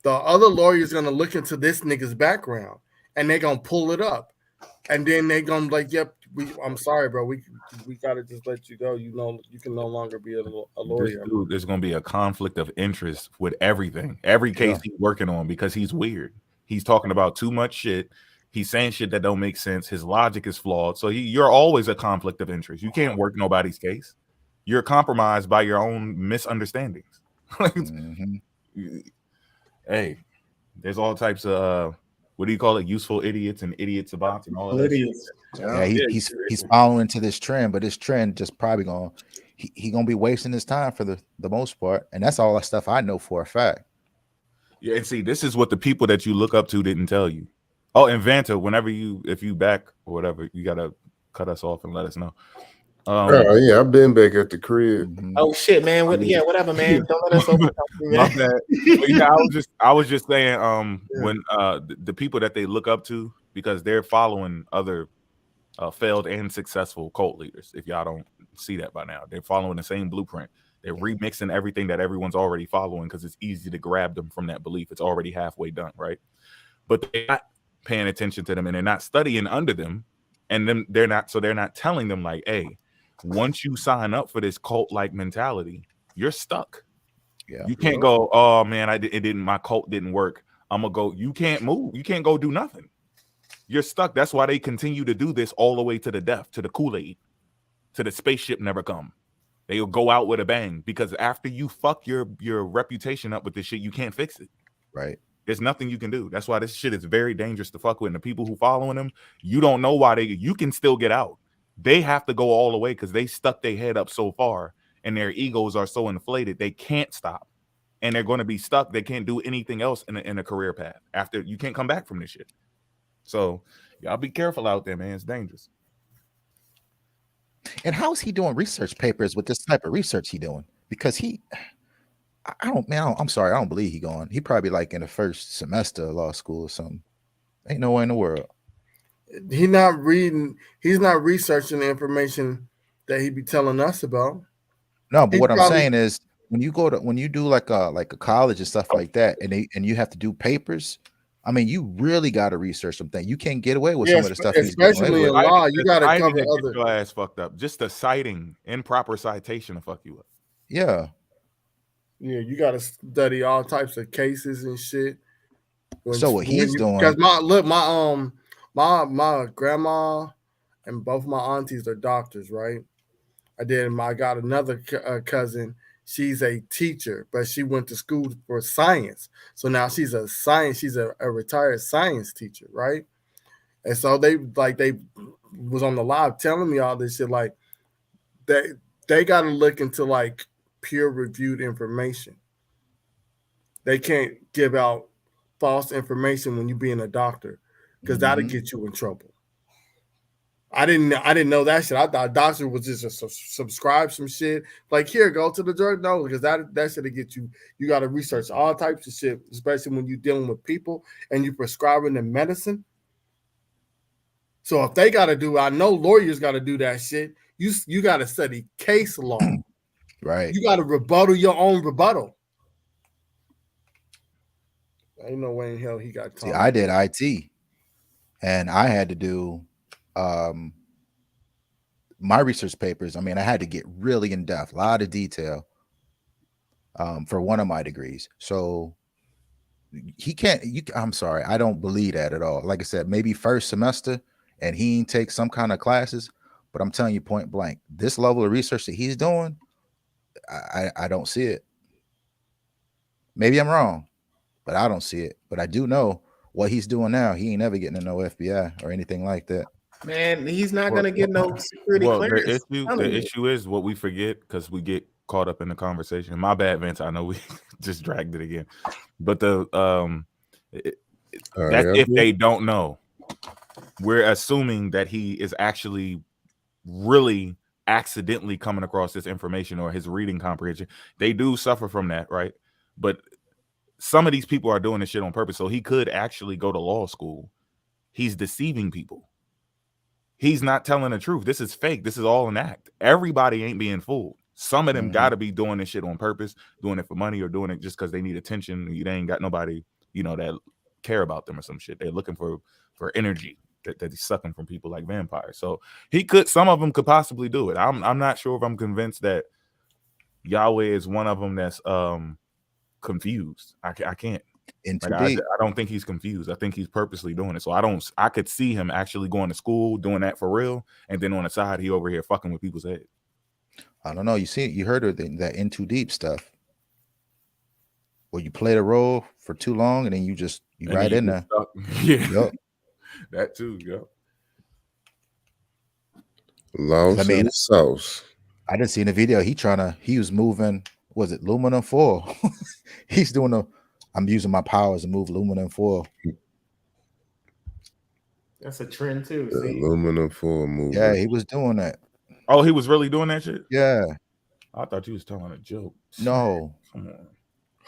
the other lawyer is gonna look into this nigga's background and they're gonna pull it up, and then they're gonna be like, "Yep, I'm sorry, bro. We gotta just let you go. You know, you can no longer be a lawyer." There's gonna be a conflict of interest with everything, every case he's working on, because he's weird. He's talking about too much shit. He's saying shit that don't make sense. His logic is flawed. So you're always a conflict of interest. You can't work nobody's case. You're compromised by your own misunderstandings. Hey, there's all types of what do you call it? Useful idiots and idiots about and all of that. Yeah, he's following to this trend, but this trend just probably he gonna be wasting his time for the most part. And that's all that stuff I know for a fact. Yeah, and see, this is what the people that you look up to didn't tell you. Oh, and Vanta, if you back or whatever, you gotta cut us off and let us know. Oh yeah, I've been back at the crib. Oh shit, man! Whatever, man. Don't let us open. My bad. Yeah, I was just saying, when the people that they look up to, because they're following other failed and successful cult leaders. If y'all don't see that by now, they're following the same blueprint. They're remixing everything that everyone's already following because it's easy to grab them from that belief. It's already halfway done, right? But they're not paying attention to them, and they're not studying under them, and then they're not telling them like, hey, once you sign up for this cult-like mentality, you're stuck. Yeah, you can't go, oh man, my cult didn't work. I'm gonna go. You can't move. You can't go do nothing. You're stuck. That's why they continue to do this all the way to the death, to the Kool-Aid, to the spaceship never come. They'll go out with a bang, because after you fuck your reputation up with this shit, you can't fix it. Right. There's nothing you can do. That's why this shit is very dangerous to fuck with. And the people who following them, you don't know why you can still get out. They have to go all the way because they stuck their head up so far and their egos are so inflated, they can't stop. And they're going to be stuck. They can't do anything else in a career path. After, you can't come back from this shit. So y'all be careful out there, man. It's dangerous. And how is he doing research papers with this type of research he doing? Because I'm sorry, I don't believe he going. He probably like in the first semester of law school or something. Ain't no way in the world. He's not researching the information that he be telling us about. No, but what I'm saying is when you do like a college and stuff like that, and you have to do papers, I mean, you really got to research something. You can't get away with some of the stuff he's getting away with. In law, you got to cover other. Your ass fucked up. Just the citing, improper citation to fuck you up. Yeah. Yeah, you got to study all types of cases and shit. What he's doing? Because my grandma and both my aunties are doctors, right? I got another cousin. She's a teacher, but she went to school for science. So now she's a retired science teacher, right? And so they was on the live telling me all this shit. Like they got to look into like peer-reviewed information. They can't give out false information when you being a doctor, because that'll get you in trouble. I didn't know that shit. I thought doctor was just subscribe some shit. Like, here, go to the drug. No, because that should get you. You got to research all types of shit, especially when you're dealing with people and you prescribing them medicine. So if they got to do, I know lawyers got to do that shit. You got to study case law. Right. You got to rebuttal your own rebuttal. Ain't no way in hell he got taught. See, I did IT, and I had to do my research papers. I mean, I had to get really in depth, a lot of detail for one of my degrees. So I'm sorry, I don't believe that at all. Like I said, maybe first semester and he ain't take some kind of classes, but I'm telling you point blank, this level of research that he's doing, I don't see it. Maybe I'm wrong, but I don't see it. But I do know what he's doing now. He ain't never getting to no FBI or anything like that. Man, he's not gonna get no security clearance. The issue is what we forget, because we get caught up in the conversation. My bad, Vince. I know we just dragged it again, but if they don't know, we're assuming that he is actually really accidentally coming across this information, or his reading comprehension. They do suffer from that, right? But some of these people are doing this shit on purpose. So he could actually go to law school. He's deceiving people. He's not telling the truth. This is fake. This is all an act. Everybody ain't being fooled. Some of them got to be doing this shit on purpose, doing it for money, or doing it just because they need attention. They ain't got nobody, that care about them or some shit. They're looking for energy that he's sucking from people like vampires. So some of them could possibly do it. I'm not sure if I'm convinced that Yahweh is one of them that's confused. I can't. I don't think he's confused. I think he's purposely doing it. So I could see him actually going to school, doing that for real, and then on the side he over here fucking with people's head. I don't know. You heard of that in too deep stuff, where you play the role for too long and then you right in there. Yeah, yep. That too. Yep. Lost in the sauce. I didn't see in the video. He was moving. Was it aluminum foil? He's doing I'm using my powers to move aluminum foil. That's a trend too. The aluminum foil movement. Yeah, he was doing that. Oh, he was really doing that shit? Yeah. I thought you was telling a joke. No. Come on.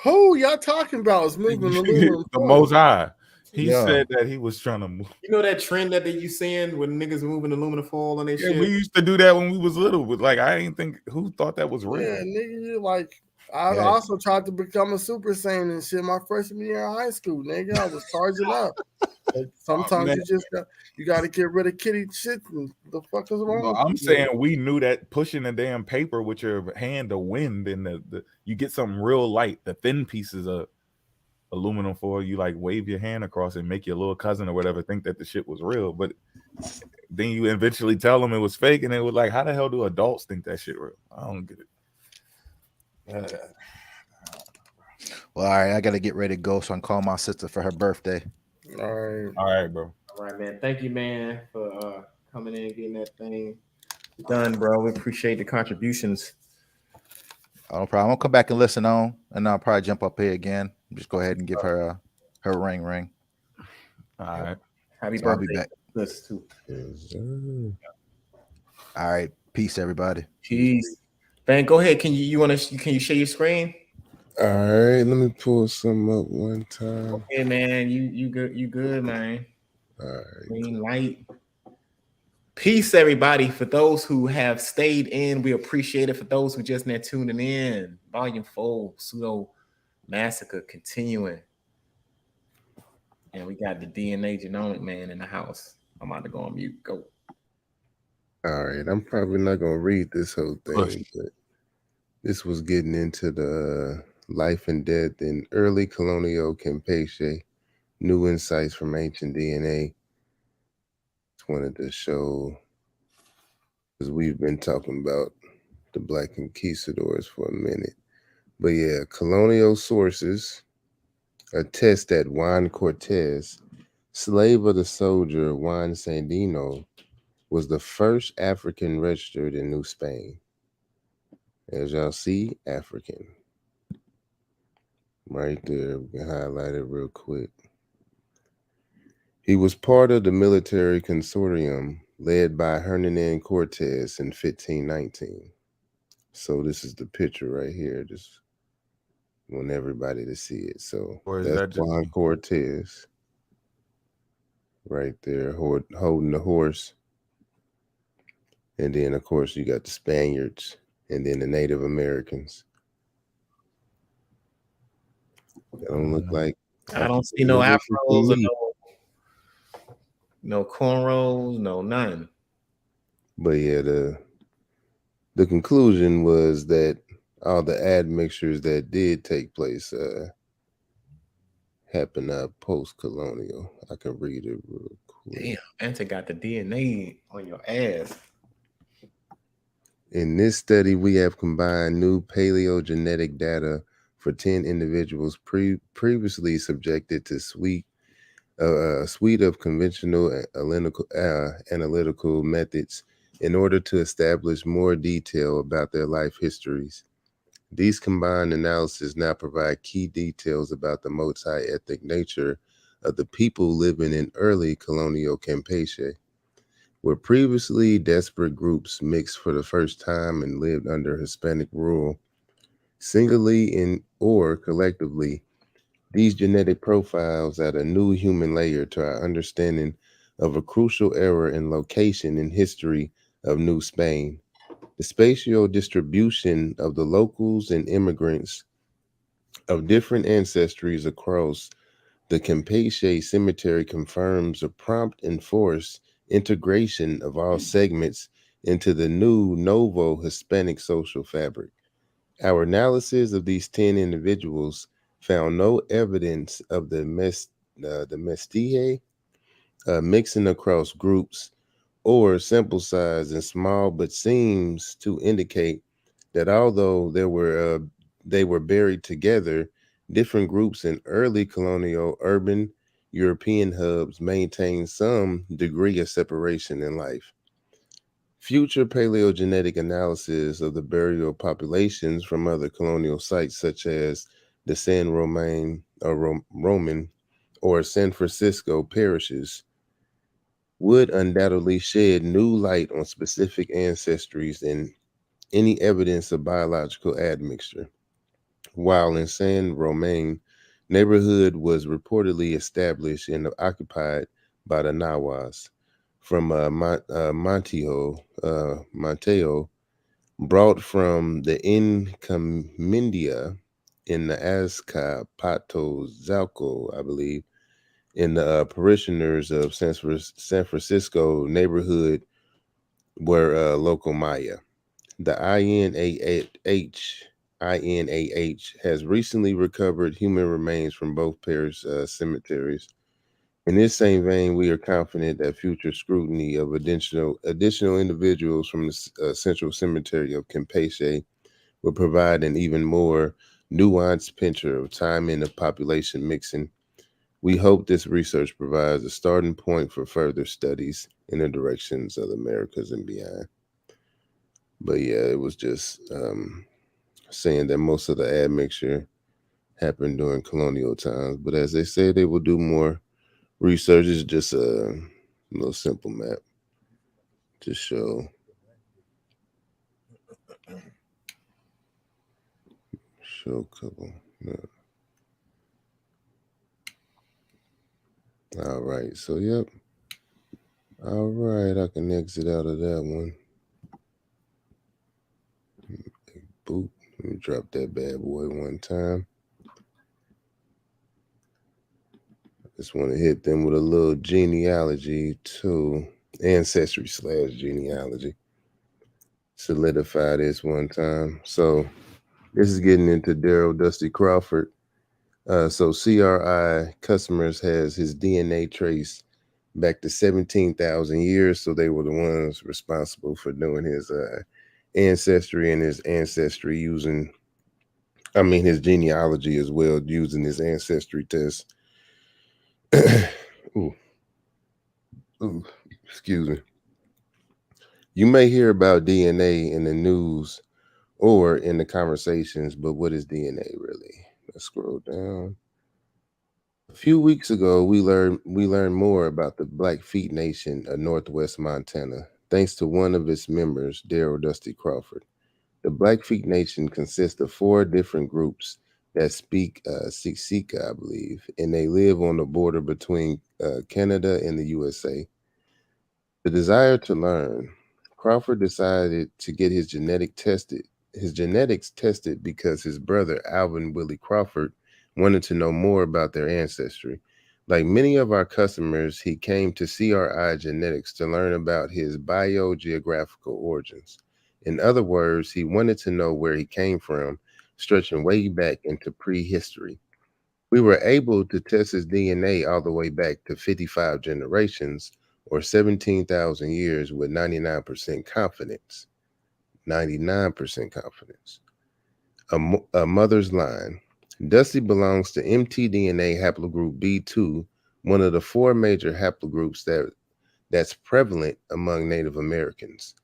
Who y'all talking about is moving aluminum the Most High. He said that he was trying to move. You know that trend that you seeing when niggas moving aluminum foil on their shit? We used to do that when we was little, but like I didn't think who thought that was real. Yeah, nigga, like I also tried to become a Super Saiyan and shit my freshman year in high school, nigga. I was charging up. But sometimes you got to get rid of kitty shit. And the fuck is wrong? No, I'm saying we knew that pushing the damn paper with your hand, the wind, and the you get something real light. The thin pieces of aluminum foil, you like wave your hand across and make your little cousin or whatever think that the shit was real, but then you eventually tell them it was fake, and it was like, how the hell do adults think that shit real? I don't get it. Well, all right, I gotta get ready to go, so I can call my sister for her birthday. All right, bro. All right, man. Thank you, man, for coming in and getting that thing done, bro. We appreciate the contributions. No problem. I'll come back and listen on, and I'll probably jump up here again. Just go ahead and give her her ring. All right. Happy So I'll be birthday. back. Too. All right. Peace, everybody. Peace. Ben, go ahead. Can you share your screen? All right, let me pull some up one time. Hey man, you good, man. All right. Green light. Peace, everybody. For those who have stayed in, we appreciate it. For those who just now tuning in, Volume 4, Pseudo Massacre continuing. And we got the DNA genomic man in the house. I'm about to go on mute. Go. All right, I'm probably not gonna read this whole thing, but this was getting into the life and death in early colonial Campeche, new insights from ancient DNA. Just wanted to show, because we've been talking about the Black conquistadors for a minute. But yeah, colonial sources attest that Juan Cortez, slave of the soldier Juan Sandino, was the first African registered in New Spain. As y'all see, African. Right there, we can highlight it real quick. He was part of the military consortium led by Hernan Cortez in 1519. So this is the picture right here. Just want everybody to see it. So that's Juan Cortez right there holding the horse. And then, of course, you got the Spaniards and then the Native Americans. That don't look like. I don't see no afros or no cornrows, no none. But yeah, the conclusion was that all the admixtures that did take place happened post-colonial. I can read it real quick. Damn, Anta got the DNA on your ass. In this study, we have combined new paleogenetic data for 10 individuals previously subjected to a suite of conventional analytical methods in order to establish more detail about their life histories. These combined analyses now provide key details about the multi-ethnic nature of the people living in early colonial Campeche, where previously desperate groups mixed for the first time and lived under Hispanic rule. Singly or collectively, these genetic profiles add a new human layer to our understanding of a crucial era in location and history of New Spain. The spatial distribution of the locals and immigrants of different ancestries across the Campeche cemetery confirms a prompt and forced integration of all segments into the new Novo Hispanic social fabric. Our analysis of these 10 individuals found no evidence of the mestizaje mixing across groups or sample size is small, but seems to indicate that although they were buried together, different groups in early colonial urban European hubs maintain some degree of separation in life. Future paleogenetic analysis of the burial populations from other colonial sites, such as the San Roman or San Francisco parishes, would undoubtedly shed new light on specific ancestries and any evidence of biological admixture. While in San Roman, neighborhood was reportedly established and occupied by the Nawas from Monteo, brought from the Encomendia in the Azcapotzalco, I believe, in the parishioners of San Francisco neighborhood were local Maya. The INAH has recently recovered human remains from both parish cemeteries. In this same vein, we are confident that future scrutiny of additional individuals from the Central Cemetery of Campeche will provide an even more nuanced picture of time and of population mixing. We hope this research provides a starting point for further studies in the directions of the Americas and beyond. But yeah, it was just saying that most of the admixture happened during colonial times. But as they say, they will do more research. Is just a little simple map to show a couple. No. All right, so yep. All right, I can exit out of that one. Boop. Let me drop that bad boy one time. I just want to hit them with a little genealogy too. Ancestry/genealogy. Solidify this one time. So this is getting into Daryl Dusty Crawford. So CRI Customers has his DNA traced back to 17,000 years. So they were the ones responsible for doing his ancestry and his ancestry his genealogy as well, using his ancestry test. Ooh, excuse me. You may hear about DNA in the news or in the conversations, but what is DNA really? Let's scroll down. A few weeks ago, we learned more about the Blackfeet Nation of Northwest Montana, thanks to one of its members, Daryl Dusty Crawford. The Blackfeet Nation consists of 4 different groups that speak Siksika, I believe, and they live on the border between Canada and the USA. The desire to learn, Crawford decided to get his genetics tested because his brother, Alvin Willie Crawford, wanted to know more about their ancestry. Like many of our customers, he came to CRI Genetics to learn about his biogeographical origins. In other words, he wanted to know where he came from, stretching way back into prehistory. We were able to test his DNA all the way back to 55 generations, or 17,000 years, with 99% confidence. 99% confidence. A mother's line. Dusty belongs to mtDNA haplogroup B2, one of the 4 major haplogroups that's prevalent among Native Americans.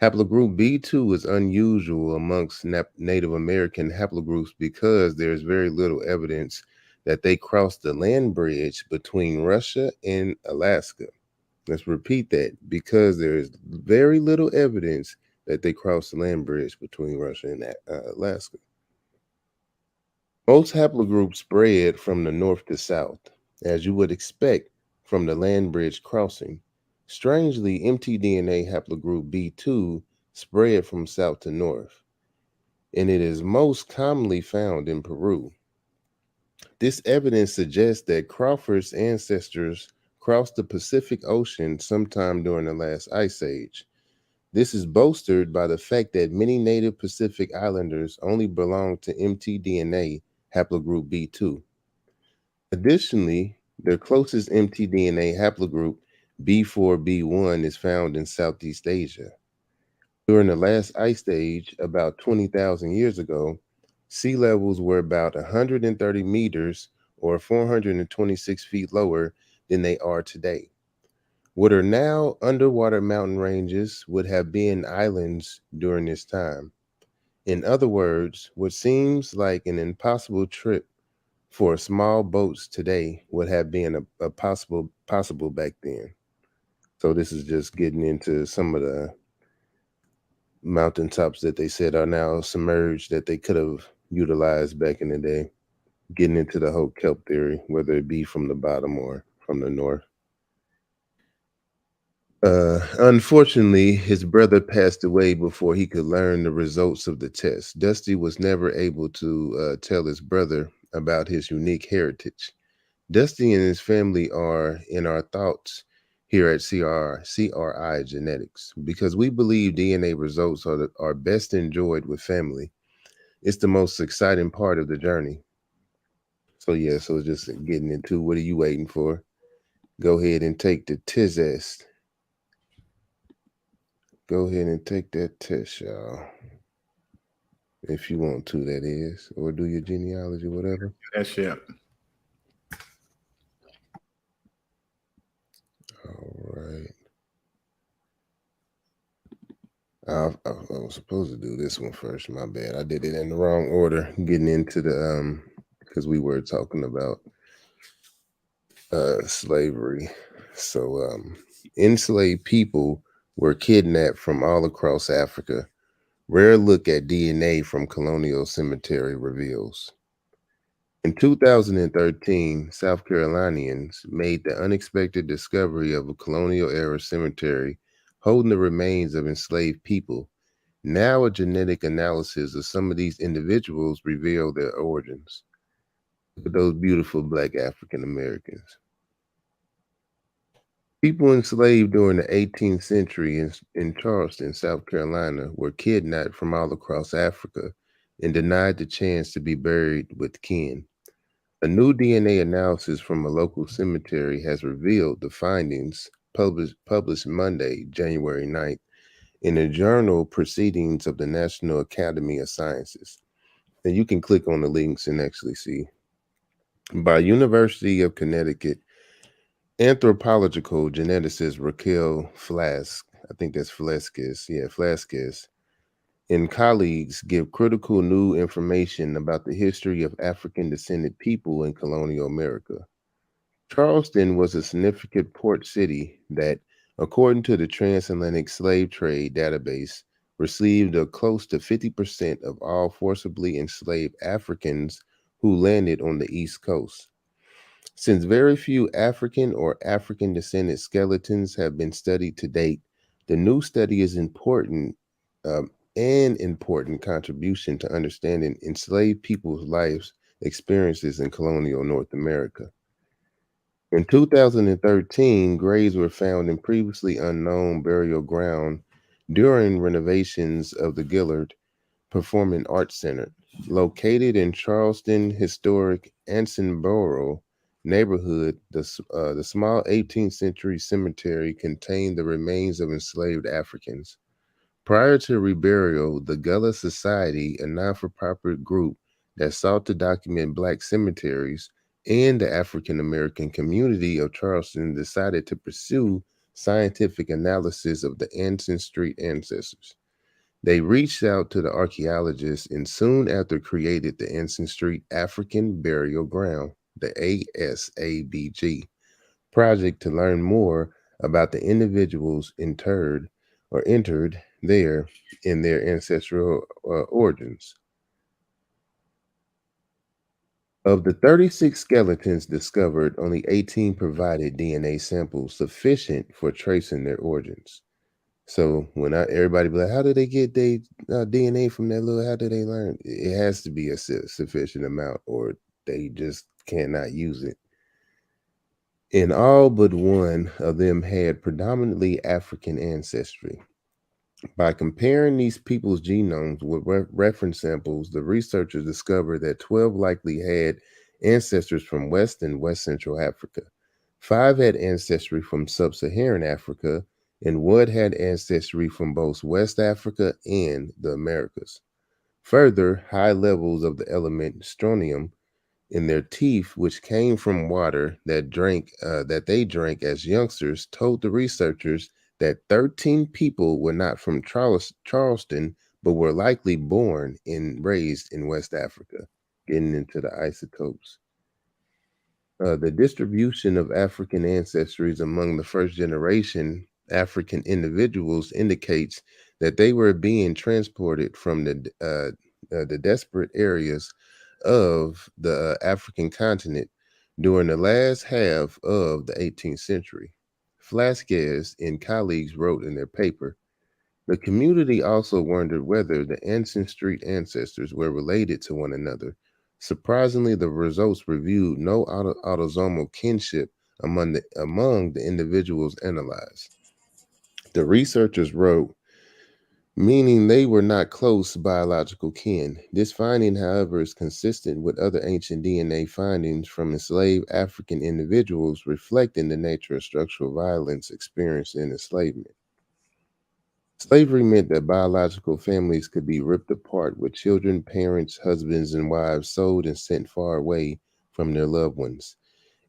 Haplogroup B2 is unusual amongst Native American haplogroups because there's very little evidence that they crossed the land bridge between Russia and Alaska. Let's repeat that, because there is very little evidence that they crossed the land bridge between Russia and Alaska. Most haplogroups spread from the north to south, as you would expect from the land bridge crossing. Strangely, mtDNA haplogroup B2 spread from south to north, and it is most commonly found in Peru. This evidence suggests that Crawford's ancestors crossed the Pacific Ocean sometime during the last ice age. This is bolstered by the fact that many native Pacific Islanders only belong to mtDNA haplogroup B2. Additionally, their closest mtDNA haplogroup, B4B1, is found in Southeast Asia. During the last ice age, about 20,000 years ago, sea levels were about 130 meters or 426 feet lower than they are today. What are now underwater mountain ranges would have been islands during this time. In other words, what seems like an impossible trip for small boats today would have been a possible back then. So this is just getting into some of the mountaintops that they said are now submerged that they could have utilized back in the day. getting into the whole kelp theory, whether it be from the bottom or from the north. Unfortunately, his brother passed away before he could learn the results of the test. Dusty was never able to tell his brother about his unique heritage. Dusty and his family are in our thoughts here at CRI Genetics because we believe DNA results are best enjoyed with family. It's the most exciting part of the journey. So yeah, so just getting into what are you waiting for? Go ahead and take the test. Go ahead and take that test, y'all. If you want to, that is. Or do your genealogy, whatever. That shit. All right. I was supposed to do this one first. My bad. I did it in the wrong order. Getting into the because we were talking about slavery. So enslaved people were kidnapped from all across Africa. Rare look at DNA from Colonial cemetery reveals. In 2013, South Carolinians made the unexpected discovery of a colonial-era cemetery holding the remains of enslaved people. Now a genetic analysis of some of these individuals reveal their origins. Look at those beautiful Black African Americans. People enslaved during the 18th century in Charleston, South Carolina, were kidnapped from all across Africa and denied the chance to be buried with kin. A new DNA analysis from a local cemetery has revealed the findings published Monday, January 9th, in the journal Proceedings of the National Academy of Sciences. And you can click on the links and actually see. By University of Connecticut, anthropological geneticist Raquel Flask, I think that's Flasquez, Flasquez, and colleagues give critical new information about the history of African-descended people in colonial America. Charleston was a significant port city that, according to the Transatlantic Slave Trade Database, received close to 50% of all forcibly enslaved Africans who landed on the East Coast. Since very few African or African-descended skeletons have been studied to date, the new study is important contribution to understanding enslaved people's lives experiences in colonial North America. In 2013, graves were found in previously unknown burial ground during renovations of the Gillard Performing Arts Center, located in Charleston historic Ansonboro neighborhood. The small 18th century cemetery contained the remains of enslaved Africans. Prior to reburial, the Gullah Society, a non-for-profit group that sought to document Black cemeteries, and the African American community of Charleston decided to pursue scientific analysis of the Anson Street ancestors. They reached out to the archaeologists and soon after created the Anson Street African Burial Ground, the ASABG, project to learn more about the individuals entered there in their ancestral origins. Of the 36 skeletons discovered, only 18 provided DNA samples sufficient for tracing their origins. So when everybody be like, how do they get their DNA from that little, how do they learn? It has to be a sufficient amount or they just cannot use it. And all but one of them had predominantly African ancestry. By comparing these people's genomes with reference samples, the researchers discovered that 12 likely had ancestors from West and West Central Africa. 5 had ancestry from Sub-Saharan Africa, and 1 had ancestry from both West Africa and the Americas. Further, high levels of the element strontium in their teeth, which came from water that they drank as youngsters, told the researchers that 13 people were not from Charleston, but were likely born and raised in West Africa, getting into the isotopes. The distribution of African ancestries among the first generation African individuals indicates that they were being transported from the desperate areas of the African continent during the last half of the 18th century. Flasquez and colleagues wrote in their paper, the community also wondered whether the Anson Street ancestors were related to one another. Surprisingly, the results revealed no autosomal kinship among the individuals analyzed. The researchers wrote, meaning they were not close biological kin. This finding, however, is consistent with other ancient DNA findings from enslaved African individuals reflecting the nature of structural violence experienced in enslavement. Slavery meant that biological families could be ripped apart, with children, parents, husbands, and wives sold and sent far away from their loved ones.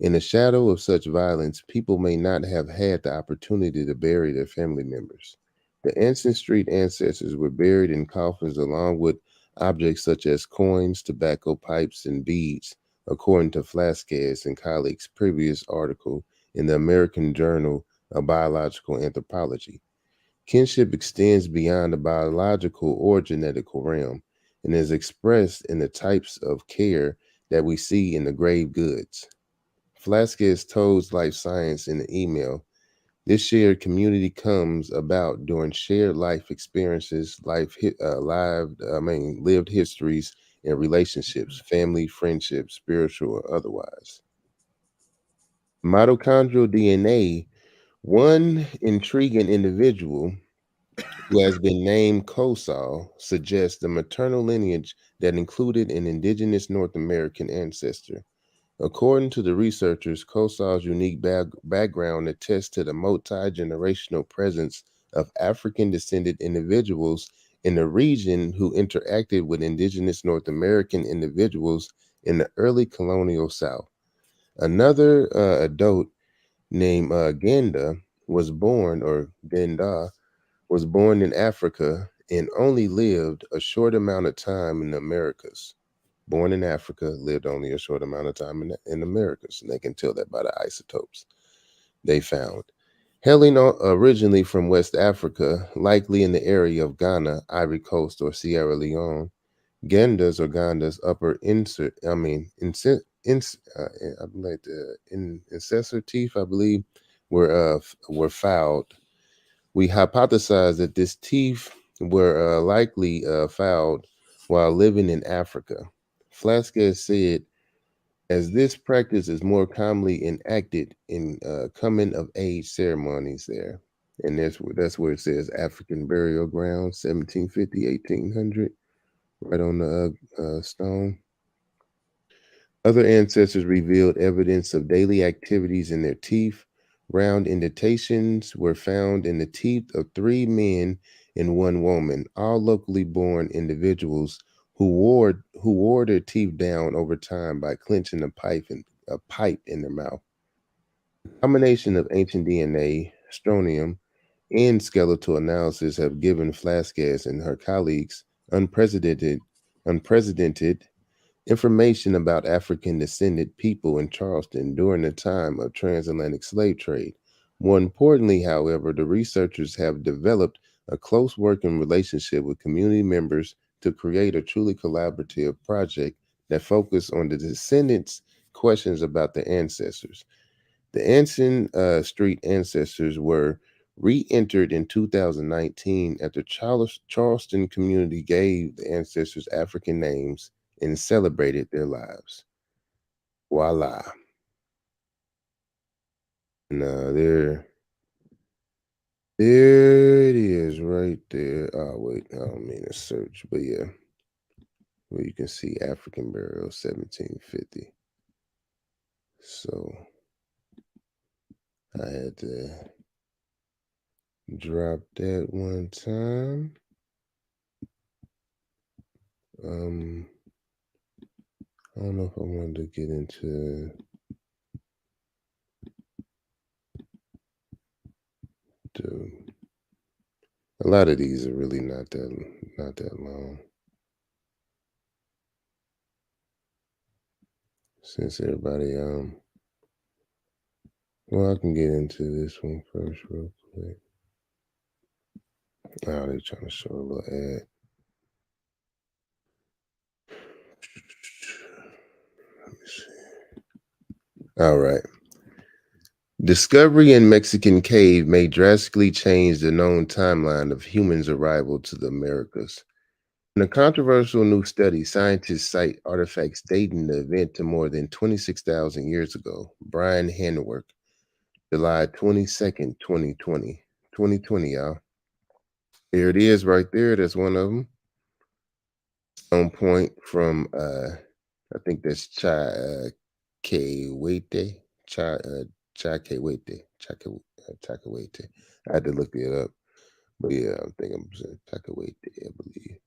In the shadow of such violence, people may not have had the opportunity to bury their family members. The Anson Street ancestors were buried in coffins along with objects such as coins, tobacco pipes, and beads, according to Flasquez and colleagues' previous article in the American Journal of Biological Anthropology. Kinship extends beyond the biological or genetical realm and is expressed in the types of care that we see in the grave goods. Flasquez told Life Science in an email, this shared community comes about during shared life experiences, lived histories and relationships, family, friendship, spiritual or otherwise. Mitochondrial DNA, one intriguing individual who has been named Kosal, suggests the maternal lineage that included an indigenous North American ancestor. According to the researchers, Kosal's unique background attests to the multi-generational presence of African-descended individuals in the region who interacted with indigenous North American individuals in the early colonial South. Another adult named Genda was born in Africa and only lived a short amount of time in the Americas. Born in Africa, lived only a short amount of time in the Americas, and they can tell that by the isotopes they found. Hailing originally from West Africa, likely in the area of Ghana, Ivory Coast, or Sierra Leone, Gendas or Gandas upper incessor teeth, I believe, were fouled. We hypothesize that these teeth were likely fouled while living in Africa. Flasquez said, as this practice is more commonly enacted in coming of age ceremonies there. And that's where it says African burial ground, 1750, 1800, right on the stone. Other ancestors revealed evidence of daily activities in their teeth. Round indentations were found in the teeth of 3 men and 1 woman, all locally born individuals who wore their teeth down over time by clenching a pipe in their mouth. The combination of ancient DNA, strontium, and skeletal analysis have given Flasquez and her colleagues unprecedented information about African descended people in Charleston during the time of transatlantic slave trade. More importantly, however, the researchers have developed a close working relationship with community members to create a truly collaborative project that focuses on the descendants' questions about the ancestors. The Anson Street ancestors were re-entered in 2019 after Charleston community gave the ancestors African names and celebrated their lives. Voila. And there it is right there. Oh, wait, I don't mean to search, but yeah. Well, you can see African burial 1750. So I had to drop that one time. I don't know if I wanted to get into a lot of these are really not that long. Since everybody well, I can get into this one first real quick. Oh, they're trying to show a little ad. All right. Discovery in Mexican cave may drastically change the known timeline of humans' arrival to the Americas. In a controversial new study, scientists cite artifacts dating the event to more than 26,000 years ago. Brian Hanwork, July 22nd, 2020. 2020, y'all. Here it is right there. That's one of them. Stone Point from, I think that's Chakewete. Chakewete. I had to look it up. But yeah, I think I'm saying Chakewete, I believe.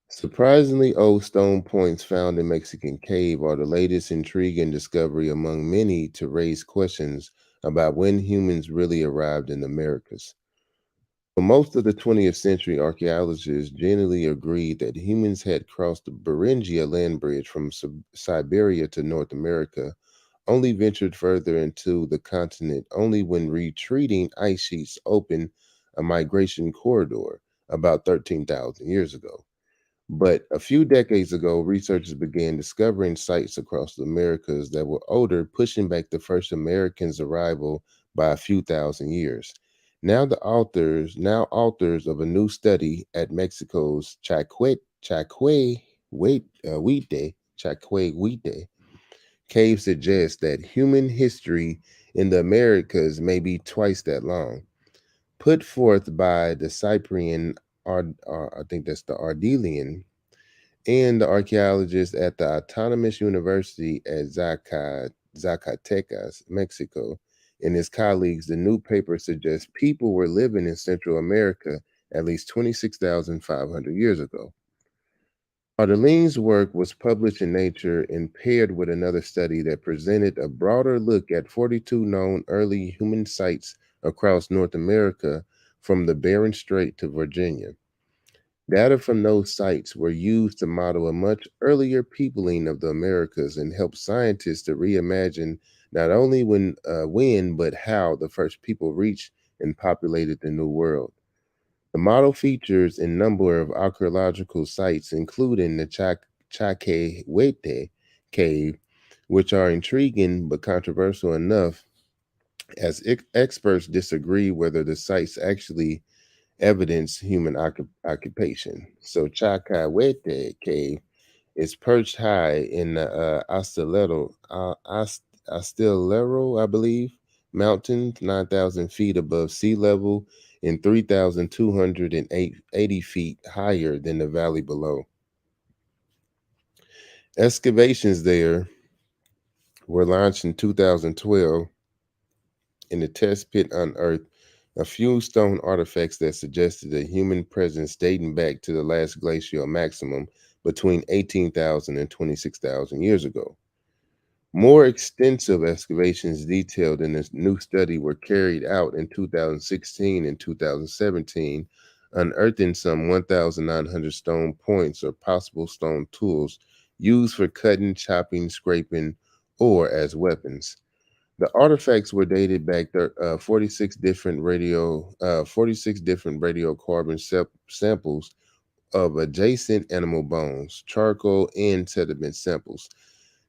Surprisingly old stone points found in Mexican cave are the latest intriguing discovery among many to raise questions about when humans really arrived in the Americas. For most of the 20th century, archaeologists generally agreed that humans had crossed the Beringia land bridge from Siberia to North America, only ventured further into the continent only when retreating ice sheets opened a migration corridor about 13,000 years ago. But a few decades ago, researchers began discovering sites across the Americas that were older, pushing back the first Americans' arrival by a few thousand years. Now authors of a new study at Mexico's Chakewete cave suggest that human history in the Americas may be twice that long. Put forth by the Cyprian, I think that's the Ardelian, and the archaeologists at the Autonomous University at Zacatecas, Mexico, and his colleagues, the new paper suggests people were living in Central America at least 26,500 years ago. Ardelian's work was published in Nature and paired with another study that presented a broader look at 42 known early human sites across North America from the Bering Strait to Virginia. Data from those sites were used to model a much earlier peopling of the Americas and help scientists to reimagine not only when but how the first people reached and populated the New World. The model features a number of archaeological sites, including the Chakewete cave, which are intriguing but controversial enough as experts disagree whether the sites actually evidence human occupation. So Chakewete cave is perched high in the Astelero, I believe, mountains, 9,000 feet above sea level and 3,280 feet higher than the valley below. Excavations there were launched in 2012, and the test pit unearthed a few stone artifacts that suggested a human presence dating back to the last glacial maximum between 18,000 and 26,000 years ago. More extensive excavations detailed in this new study were carried out in 2016 and 2017, unearthing some 1,900 stone points or possible stone tools used for cutting, chopping, scraping, or as weapons. The artifacts were dated back 46 different radiocarbon samples of adjacent animal bones, charcoal, and sediment samples.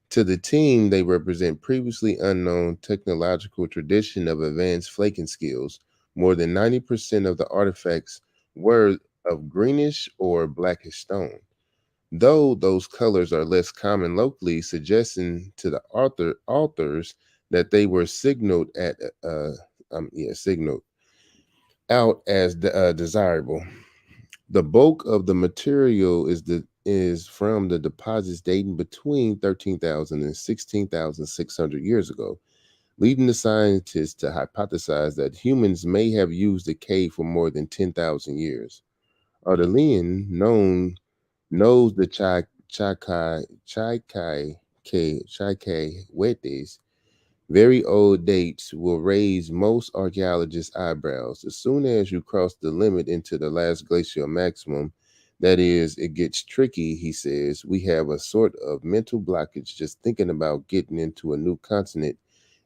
To the team, they represent previously unknown technological tradition of advanced flaking skills. More than 90% of the artifacts were of greenish or blackish stone, though those colors are less common locally, suggesting to the authors that they were signaled out as desirable. The bulk of the material is from the deposits dating between 13,000 and 16,600 years ago, leading the scientists to hypothesize that humans may have used the cave for more than 10,000 years. Ardelian knows the Chakwetes. Very old dates will raise most archaeologists' eyebrows. As soon as you cross the limit into the last glacial maximum, that is, it gets tricky, he says. We have a sort of mental blockage just thinking about getting into a new continent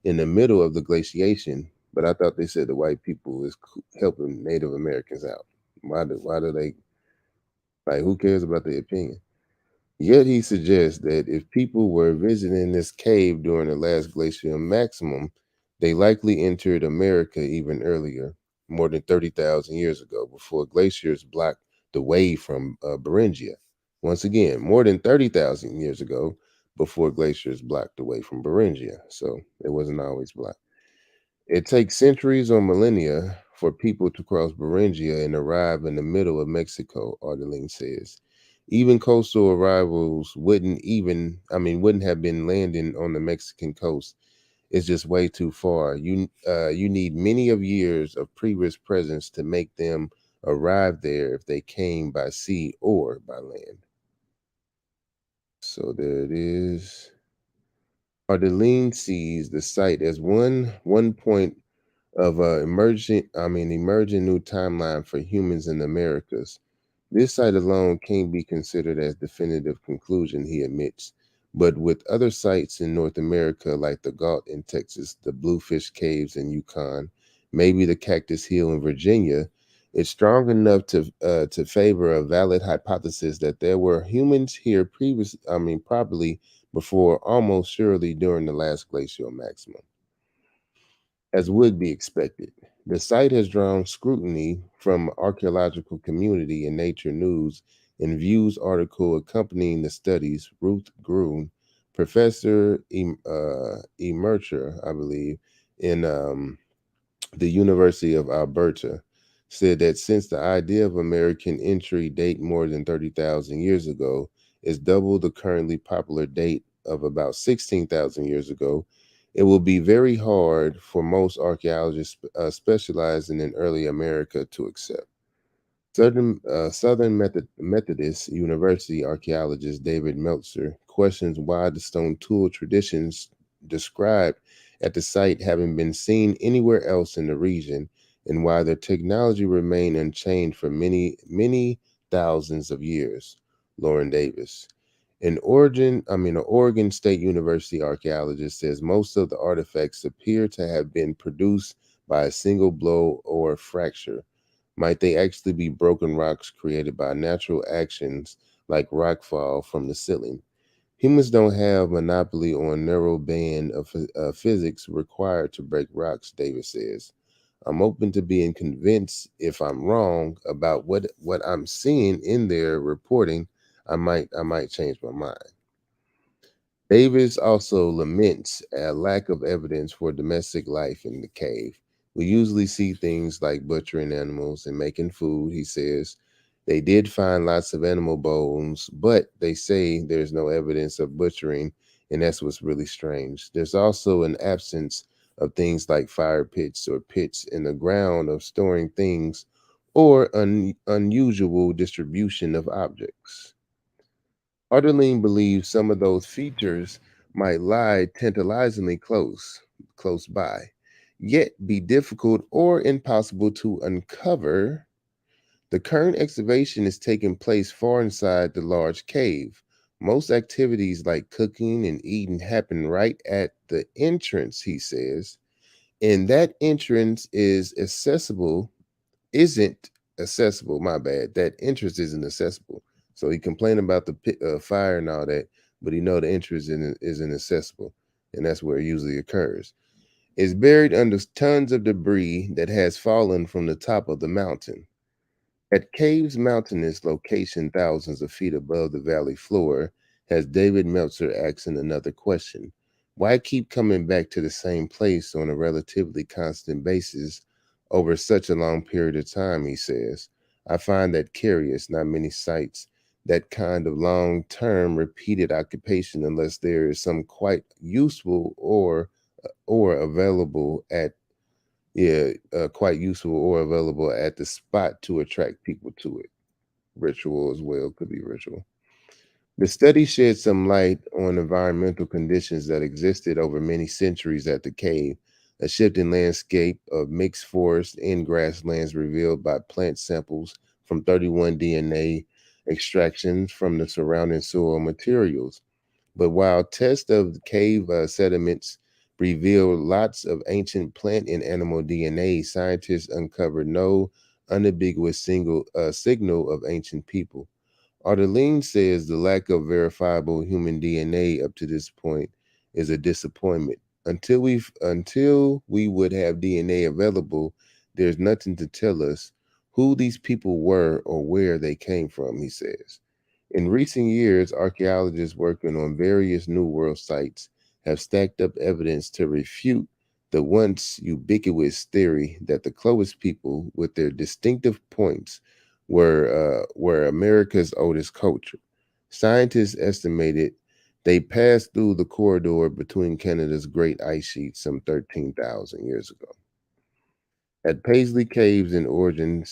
in the middle of the glaciation. But I thought they said the white people is helping Native Americans out. Why do they, like, who cares about their opinion? Yet he suggests that if people were visiting this cave during the last glacial maximum, they likely entered America even earlier, more than 30,000 years ago, before glaciers blocked the way from Beringia. Once again, more than 30,000 years ago, before glaciers blocked the way from Beringia. So it wasn't always blocked. It takes centuries or millennia for people to cross Beringia and arrive in the middle of Mexico, Ardeline says. Even coastal arrivals wouldn't have been landing on the Mexican coast. It's just way too far. You need many of years of previous presence to make them arrive there if they came by sea or by land. So there it is. Ardeline sees the site as one point of emerging new timeline for humans in the Americas. This site alone can't be considered as definitive conclusion, he admits. But with other sites in North America, like the Galt in Texas, the Bluefish Caves in Yukon, maybe the Cactus Hill in Virginia, it's strong enough to favor a valid hypothesis that there were humans here probably before, almost surely during the last glacial maximum. As would be expected, the site has drawn scrutiny from archaeological community and Nature News. In View's article accompanying the studies, Ruth Gruen, professor emerita, I believe, in the University of Alberta, said that since the idea of American entry date more than 30,000 years ago is double the currently popular date of about 16,000 years ago, it will be very hard for most archaeologists specializing in early America to accept. Southern Methodist University archaeologist David Meltzer questions why the stone tool traditions described at the site haven't been seen anywhere else in the region, and why their technology remained unchanged for many thousands of years. Lauren Davis. An Oregon State University archaeologist says most of the artifacts appear to have been produced by a single blow or fracture. Might they actually be broken rocks created by natural actions like rockfall from the ceiling? Humans don't have monopoly on narrow band of physics required to break rocks, Davis says. I'm open to being convinced. If I'm wrong about what I'm seeing in their reporting, I might change my mind. Davis also laments a lack of evidence for domestic life in the cave. We usually see things like butchering animals and making food, he says. They did find lots of animal bones, but they say there's no evidence of butchering, and that's what's really strange. There's also an absence of things like fire pits or pits in the ground of storing things, or unusual distribution of objects. Ardeline believes some of those features might lie tantalizingly close by, yet be difficult or impossible to uncover. The current excavation is taking place far inside the large cave. Most activities like cooking and eating happen right at the entrance, he says. And that entrance isn't accessible, that entrance isn't accessible. So he complained about the pit, fire and all that, but he know the entrance isn't accessible, and that's where it usually occurs. It's buried under tons of debris that has fallen from the top of the mountain. At Cave's mountainous location, thousands of feet above the valley floor, has David Meltzer asking another question. Why keep coming back to the same place on a relatively constant basis over such a long period of time, he says. I find that curious. Not many sites that kind of long-term repeated occupation unless there is some quite useful or available at quite useful or available at the spot to attract people to it. Ritual as well, could be ritual. The study shed some light on environmental conditions that existed over many centuries at the cave, a shifting landscape of mixed forest and grasslands revealed by plant samples from 31 DNA extractions from the surrounding soil materials. But while tests of the cave sediments revealed lots of ancient plant and animal DNA, scientists uncovered no unambiguous signal of ancient people. Ardeline says the lack of verifiable human DNA up to this point is a disappointment. Until we would have DNA available, there's nothing to tell us who these people were or where they came from, he says. In recent years, archaeologists working on various New World sites have stacked up evidence to refute the once ubiquitous theory that the Clovis people, with their distinctive points, were America's oldest culture. Scientists estimated they passed through the corridor between Canada's Great Ice Sheet some 13,000 years ago. At Paisley Caves in Oregon,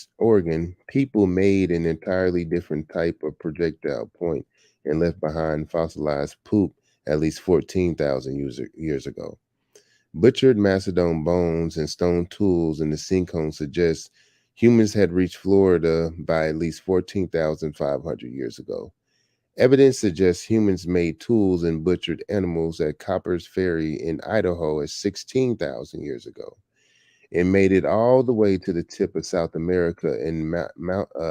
people made an entirely different type of projectile point and left behind fossilized poop at least 14,000 years ago. Butchered Macedon bones and stone tools in the sinkhole suggest humans had reached Florida by at least 14,500 years ago. Evidence suggests humans made tools and butchered animals at Copper's Ferry in Idaho as 16,000 years ago, and made it all the way to the tip of South America in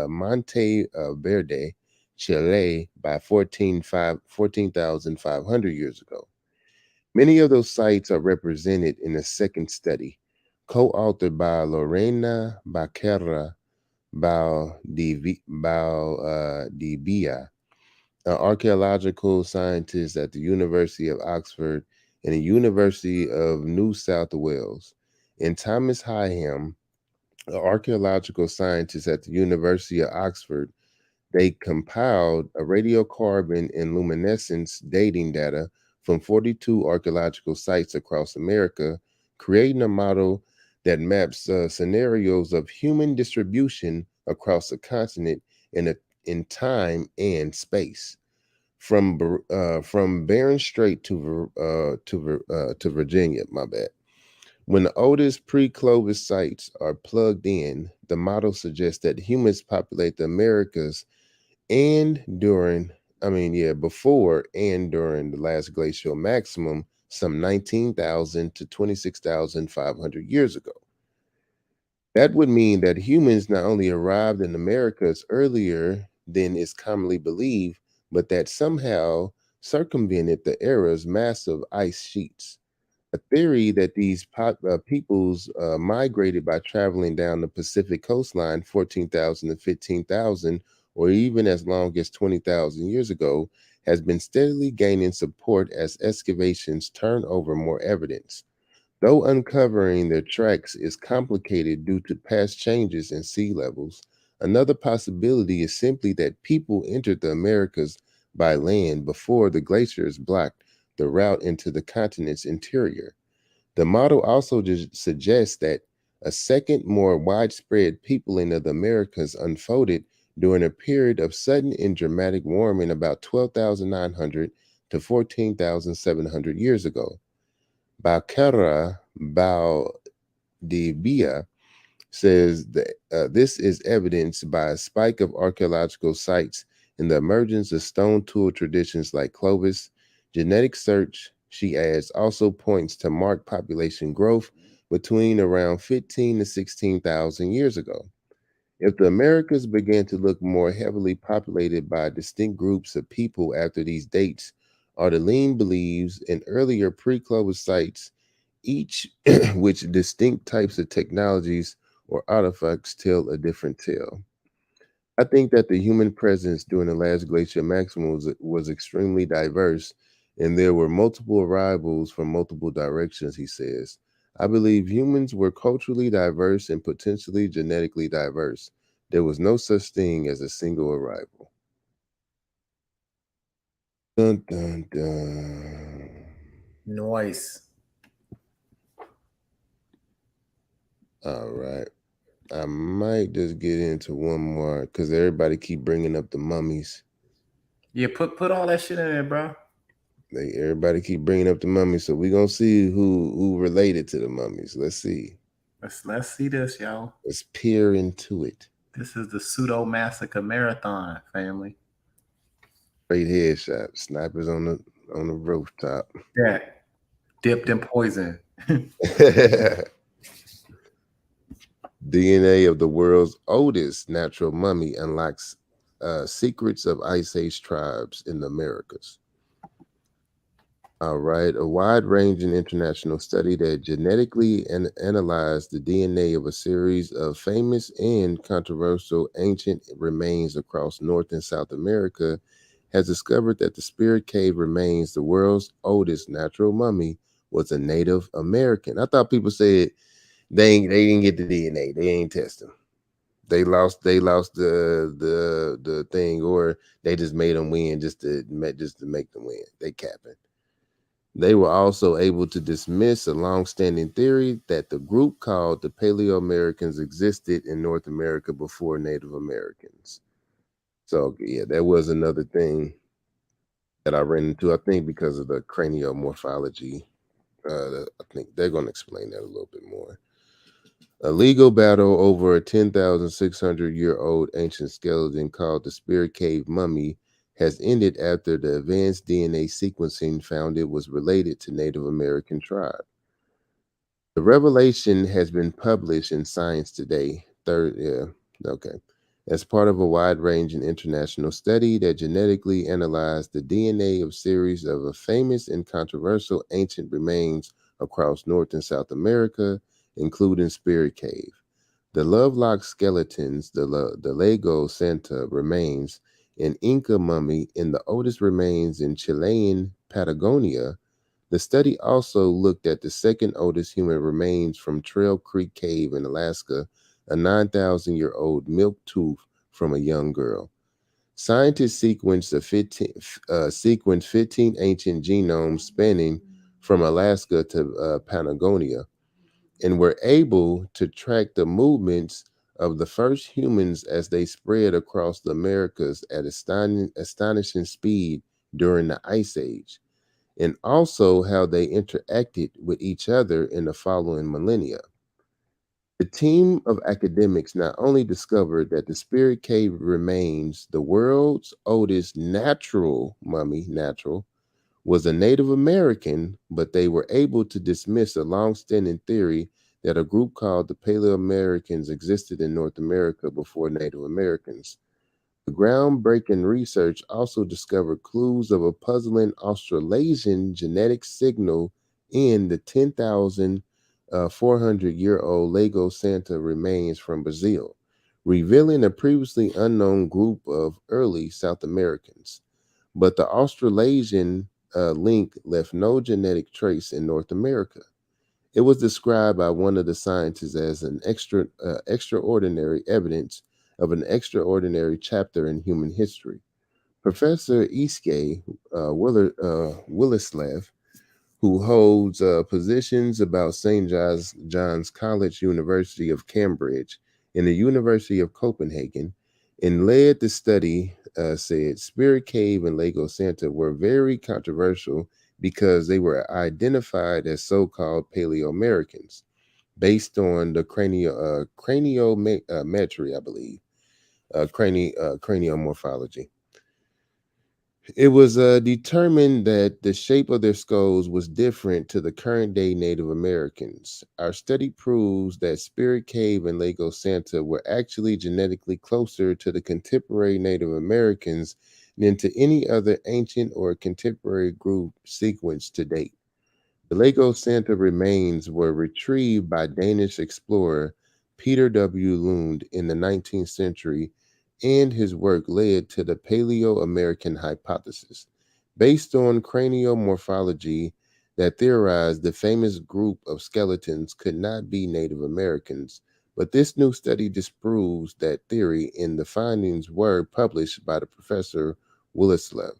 Monte Verde, Chile by 14,500 years ago. Many of those sites are represented in a second study, co-authored by Lorena Baquera Baldivia, an archaeological scientist at the University of Oxford and the University of New South Wales, and Thomas Hyam, an archaeological scientist at the University of Oxford. They compiled a radiocarbon and luminescence dating data from 42 archaeological sites across America, creating a model that maps scenarios of human distribution across the continent in time and space, from Bering Strait to Virginia. My bad. When the oldest pre-Clovis sites are plugged in, the model suggests that humans populate the Americas before and during the last glacial maximum, some 19,000 to 26,500 years ago. That would mean that humans not only arrived in Americas earlier than is commonly believed, but that somehow circumvented the era's massive ice sheets. A theory that these peoples migrated by traveling down the Pacific coastline 14,000 to 15,000, or even as long as 20,000 years ago, has been steadily gaining support as excavations turn over more evidence. Though uncovering their tracks is complicated due to past changes in sea levels, another possibility is simply that people entered the Americas by land before the glaciers blocked the route into the continent's interior. The model also suggests that a second, more widespread peopling of the Americas unfolded during a period of sudden and dramatic warming about 12,900 to 14,700 years ago. Baquera Baldivia says that this is evidenced by a spike of archaeological sites and the emergence of stone tool traditions like Clovis. Genetic search, she adds, also points to marked population growth between around 15 to 16,000 years ago. If the Americas began to look more heavily populated by distinct groups of people after these dates, Ardeline believes in earlier pre-Clovis sites, each which distinct types of technologies or artifacts tell a different tale. I think that the human presence during the last glacial maximum was extremely diverse, and there were multiple arrivals from multiple directions, he says. I believe humans were culturally diverse and potentially genetically diverse. There was no such thing as a single arrival. Dun, dun, dun. Noise. All right. I might just get into one more because everybody keep bringing up the mummies. Yeah, put all that shit in there, bro. Everybody keep bringing up the mummies, so we're gonna see who related to the mummies. Let's see. Let's see this, y'all. Let's peer into it. This is the Pseudo Massacre marathon, family. Straight headshot. Snipers on the rooftop. Yeah. Dipped in poison. DNA of the world's oldest natural mummy unlocks Secrets of Ice Age Tribes in the Americas. All right, a wide-ranging international study that genetically analyzed the DNA of a series of famous and controversial ancient remains across North and South America has discovered that the Spirit Cave remains, the world's oldest natural mummy, was a Native American. I thought people said they didn't get the DNA, they ain't test them. They lost the thing, or they just made them win just to make them win. They capping. They were also able to dismiss a long-standing theory that the group called the Paleo-Americans existed in North America before Native Americans. So yeah, that was another thing that I ran into, I think because of the craniomorphology. I think they're going to explain that a little bit more. A legal battle over a 10,600-year-old ancient skeleton called the Spirit Cave Mummy has ended after the advanced DNA sequencing found it was related to Native American tribe. The revelation has been published in Science Today, as part of a wide-ranging international study that genetically analyzed the DNA of series of a famous and controversial ancient remains across North and South America, including Spirit Cave. The Lovelock skeletons, the Lego Santa remains, an Inca mummy, and the oldest remains in Chilean Patagonia. The study also looked at the second oldest human remains from Trail Creek Cave in Alaska, a 9,000-year-old milk tooth from a young girl. Scientists sequenced 15 ancient genomes spanning from Alaska to Patagonia, and were able to track the movements of the first humans as they spread across the Americas at astonishing speed during the Ice Age, and also how they interacted with each other in the following millennia. The team of academics not only discovered that the Spirit Cave remains the world's oldest natural mummy, was a Native American, but they were able to dismiss a long-standing theory that a group called the Paleo-Americans existed in North America before Native Americans. The groundbreaking research also discovered clues of a puzzling Australasian genetic signal in the 10,400-year-old Lego Santa remains from Brazil, revealing a previously unknown group of early South Americans. But the Australasian link left no genetic trace in North America. It was described by one of the scientists as an extraordinary evidence of an extraordinary chapter in human history. Professor Iske Willeslav, who holds positions about St. John's College, University of Cambridge, and the University of Copenhagen, and led the study, said Spirit Cave and Lego Santa were very controversial because they were identified as so-called Paleo-Americans, based on the craniometry, I believe, craniomorphology. It was determined that the shape of their skulls was different to the current-day Native Americans. Our study proves that Spirit Cave and Lego Santa were actually genetically closer to the contemporary Native Americans than to any other ancient or contemporary group sequenced to date. The Lego Santa remains were retrieved by Danish explorer Peter W. Lund in the 19th century, and his work led to the Paleo-American hypothesis, based on craniomorphology that theorized the famous group of skeletons could not be Native Americans. But this new study disproves that theory, and the findings were published by the Professor Willeslav,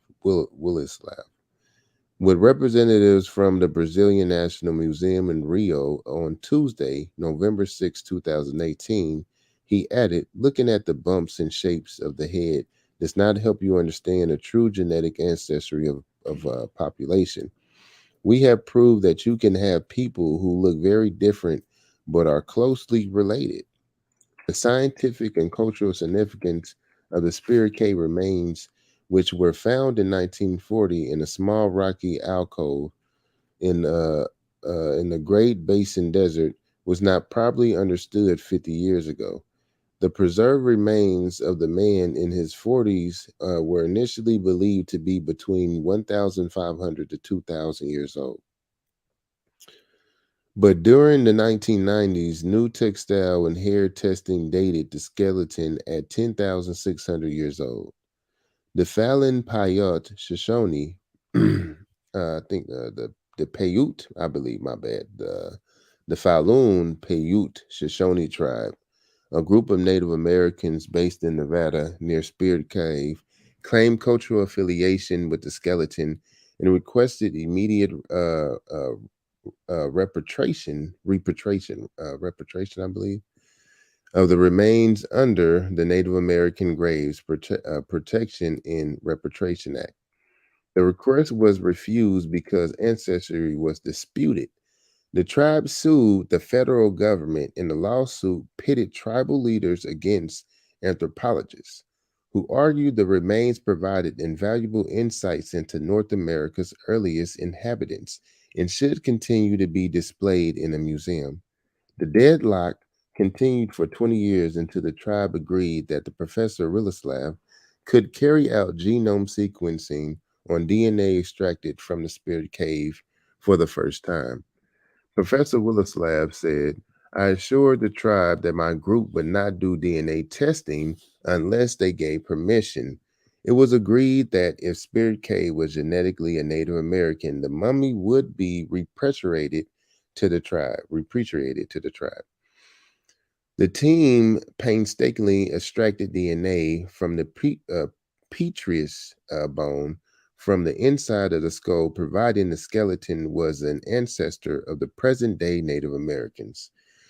with representatives from the Brazilian National Museum in Rio on Tuesday, November 6, 2018. He added, looking at the bumps and shapes of the head does not help you understand the true genetic ancestry of a population. We have proved that you can have people who look very different but are closely related. The scientific and cultural significance of the Spirit Cave remains, which were found in 1940 in a small rocky alcove in the Great Basin Desert, was not properly understood 50 years ago. The preserved remains of the man in his 40s were initially believed to be between 1,500 to 2,000 years old. But during the 1990s, new textile and hair testing dated the skeleton at 10,600 years old. The Fallon Paiute Shoshone, I think the Paiute, I believe, my bad, the Falun Paiute Shoshone tribe, a group of Native Americans based in Nevada near Spirit Cave, claimed cultural affiliation with the skeleton and requested immediate repatriation, I believe, of the remains under the Native American Graves Protection and Repatriation Act. The request was refused because ancestry was disputed. The tribe sued the federal government, and the lawsuit pitted tribal leaders against anthropologists, who argued the remains provided invaluable insights into North America's earliest inhabitants and should continue to be displayed in a museum. The deadlock continued for 20 years until the tribe agreed that the Professor Willeslav could carry out genome sequencing on DNA extracted from the Spirit Cave for the first time. Professor Willeslav said, "I assured the tribe that my group would not do DNA testing unless they gave permission. It was agreed that if Spirit Cave was genetically a Native American, the mummy would be repatriated to the tribe. The team painstakingly extracted DNA from the petrious bone from the inside of the skull, providing the skeleton was an ancestor of the present-day Native Americans.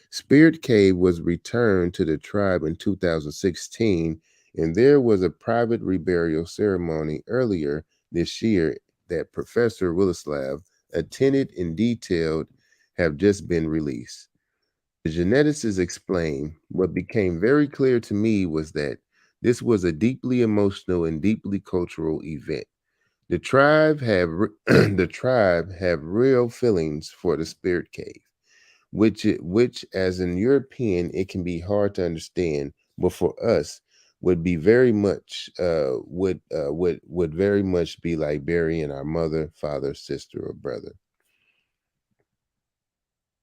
Spirit Cave was returned to the tribe in 2016, and there was a private reburial ceremony earlier this year that Professor Willeslav attended and detailed have just been released. The geneticists explained, what became very clear to me was that this was a deeply emotional and deeply cultural event. The tribe have real feelings for the Spirit Cave, which as an European it can be hard to understand, but for us would be very much would very much be like burying our mother, father, sister, or brother.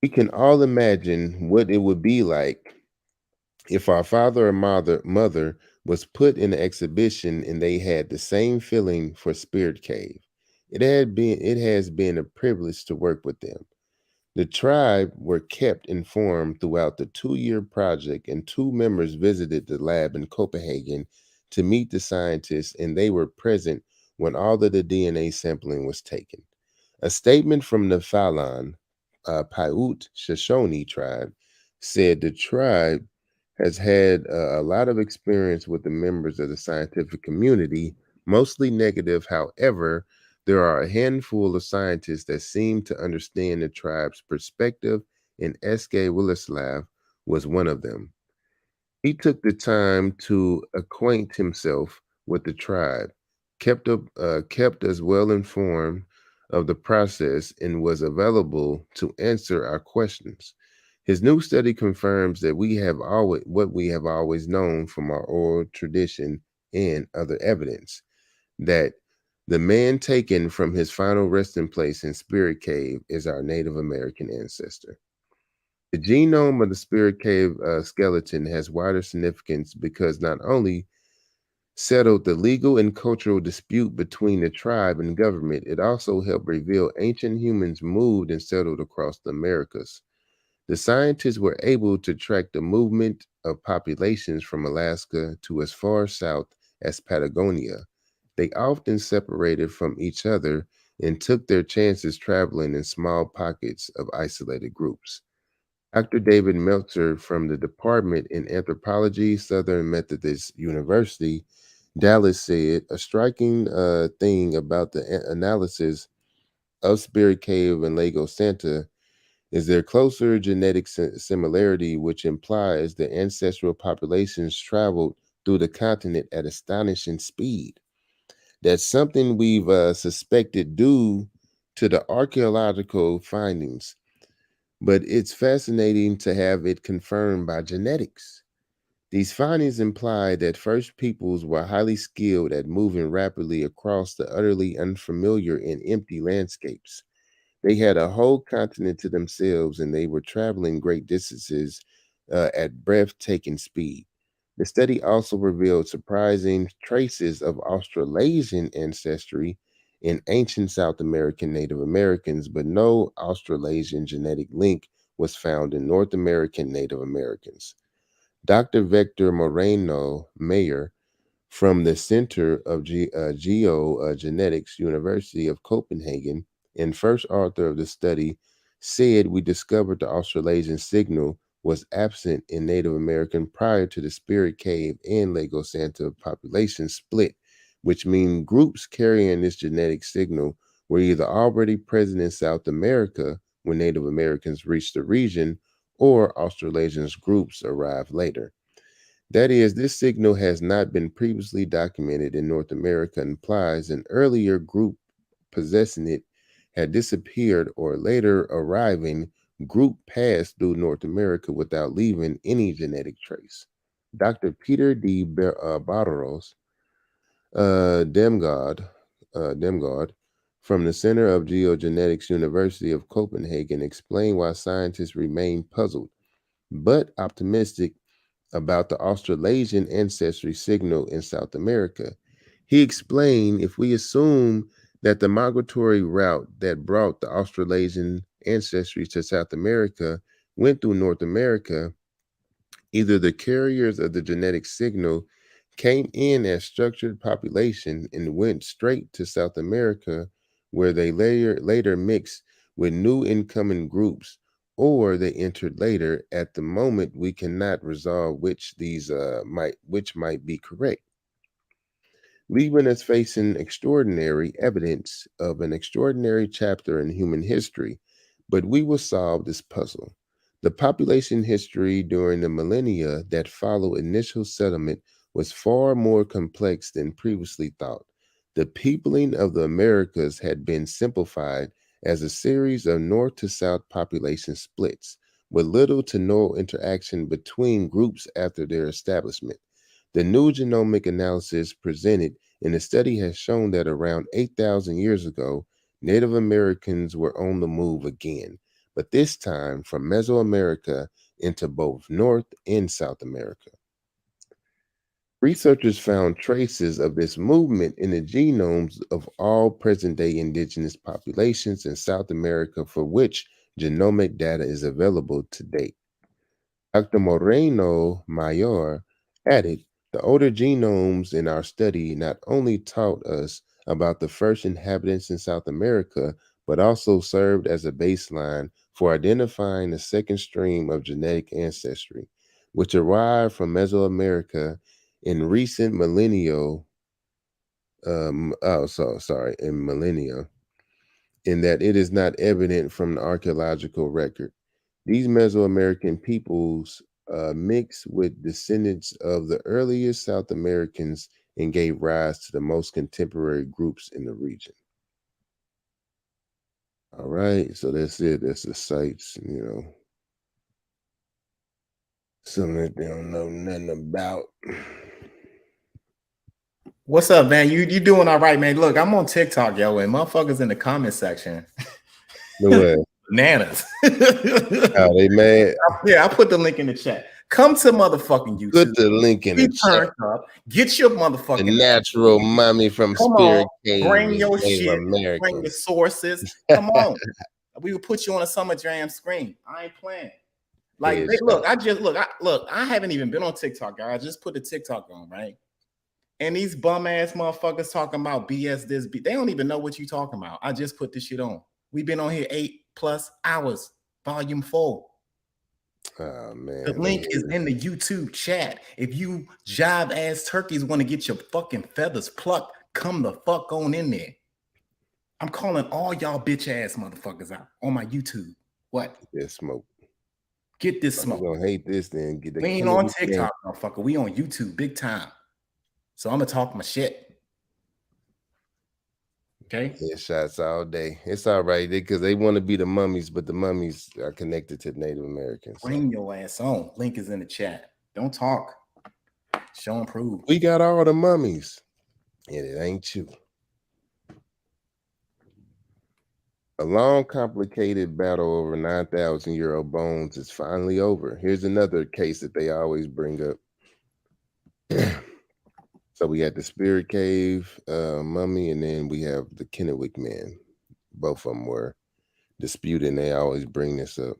We can all imagine what it would be like if our father or mother was put in an exhibition and they had the same feeling for Spirit Cave. It has been a privilege to work with them. The tribe were kept informed throughout the 2-year project, and 2 members visited the lab in Copenhagen to meet the scientists, and they were present when all of the DNA sampling was taken. A statement from the Falun Paiute Shoshone tribe said the tribe has had a lot of experience with the members of the scientific community, mostly negative. However, there are a handful of scientists that seem to understand the tribe's perspective, and S.K. Willeslav was one of them. He took the time to acquaint himself with the tribe, kept us well informed of the process, and was available to answer our questions. His new study confirms that we have always known from our oral tradition and other evidence, that the man taken from his final resting place in Spirit Cave is our Native American ancestor. The genome of the Spirit Cave skeleton has wider significance because not only settled the legal and cultural dispute between the tribe and government, it also helped reveal ancient humans moved and settled across the Americas. The scientists were able to track the movement of populations from Alaska to as far south as Patagonia. They often separated from each other and took their chances traveling in small pockets of isolated groups. Dr. David Meltzer from the Department in Anthropology, Southern Methodist University, Dallas said, a striking thing about the analysis of Spirit Cave and Lago Santa is their closer genetic similarity, which implies the ancestral populations traveled through the continent at astonishing speed. That's something we've suspected due to the archaeological findings, but it's fascinating to have it confirmed by genetics. These findings imply that first peoples were highly skilled at moving rapidly across the utterly unfamiliar and empty landscapes. They had a whole continent to themselves, and they were traveling great distances at breathtaking speed. The study also revealed surprising traces of Australasian ancestry in ancient South American Native Americans, but no Australasian genetic link was found in North American Native Americans. Dr. Victor Moreno Mayer from the Center of Geogenetics, University of Copenhagen, and first author of the study, said we discovered the Australasian signal was absent in Native American prior to the Spirit Cave and Lago Santa population split, which means groups carrying this genetic signal were either already present in South America when Native Americans reached the region, or Australasian groups arrived later. That is, this signal has not been previously documented in North America and implies an earlier group possessing it had disappeared, or later arriving group passed through North America without leaving any genetic trace. Dr. Peter D. Barros Demgaard from the Center of Geogenetics, University of Copenhagen, explained why scientists remain puzzled but optimistic about the Australasian ancestry signal in South America. He explained, if we assume that the migratory route that brought the Australasian ancestry to South America went through North America, either the carriers of the genetic signal came in as structured population and went straight to South America, where they later mixed with new incoming groups, or they entered later. At the moment, we cannot resolve which might be correct, leaving us facing extraordinary evidence of an extraordinary chapter in human history. But we will solve this puzzle. The population history during the millennia that followed initial settlement was far more complex than previously thought. The peopling of the Americas had been simplified as a series of north to south population splits, with little to no interaction between groups after their establishment. The new genomic analysis presented in the study has shown that around 8,000 years ago, Native Americans were on the move again, but this time from Mesoamerica into both North and South America. Researchers found traces of this movement in the genomes of all present-day indigenous populations in South America, for which genomic data is available to date. Dr. Moreno Mayer added, the older genomes in our study not only taught us about the first inhabitants in South America, but also served as a baseline for identifying the second stream of genetic ancestry, which arrived from Mesoamerica in recent millennia, in that it is not evident from the archaeological record. These Mesoamerican peoples mixed with descendants of the earliest South Americans and gave rise to the most contemporary groups in the region. All right, so that's it. That's the sites, something that they don't know nothing about. What's up, man? You doing all right, man? Look, I'm on TikTok, yo, and motherfuckers in the comment section. No way. Bananas. Oh, they mad? Yeah, I put the link in the chat. Come to motherfucking YouTube. Put the link in the chat. Get your motherfucking the natural mommy from Spirit Cave. Bring your shit. Americans. Bring your sources. Come on. We will put you on a Summer Jam screen. I ain't playing. Like, I haven't even been on TikTok, guys. I just put the TikTok on, right? And these bum ass motherfuckers talking about BS this. They don't even know what you talking about. I just put this shit on. We've been on here 8+ hours. Volume 4. Oh man. The link is in the YouTube chat. If you jive ass turkeys want to get your fucking feathers plucked, come the fuck on in there. I'm calling all y'all bitch ass motherfuckers out on my YouTube. What? Get smoke. Get this smoke. I'm gonna hate this then. Get the we ain't on TikTok, motherfucker. We on YouTube big time. So I'm gonna talk my shit. Okay. Headshots all day. It's all right because they want to be the mummies, but the mummies are connected to Native Americans. Bring your ass on. Link is in the chat. Don't talk. Show and prove. We got all the mummies, and it ain't you. A long, complicated battle over 9,000-year-old bones is finally over. Here's another case that they always bring up. So we had the Spirit Cave mummy, and then we have the Kennewick man. Both of them were disputed, and they always bring this up.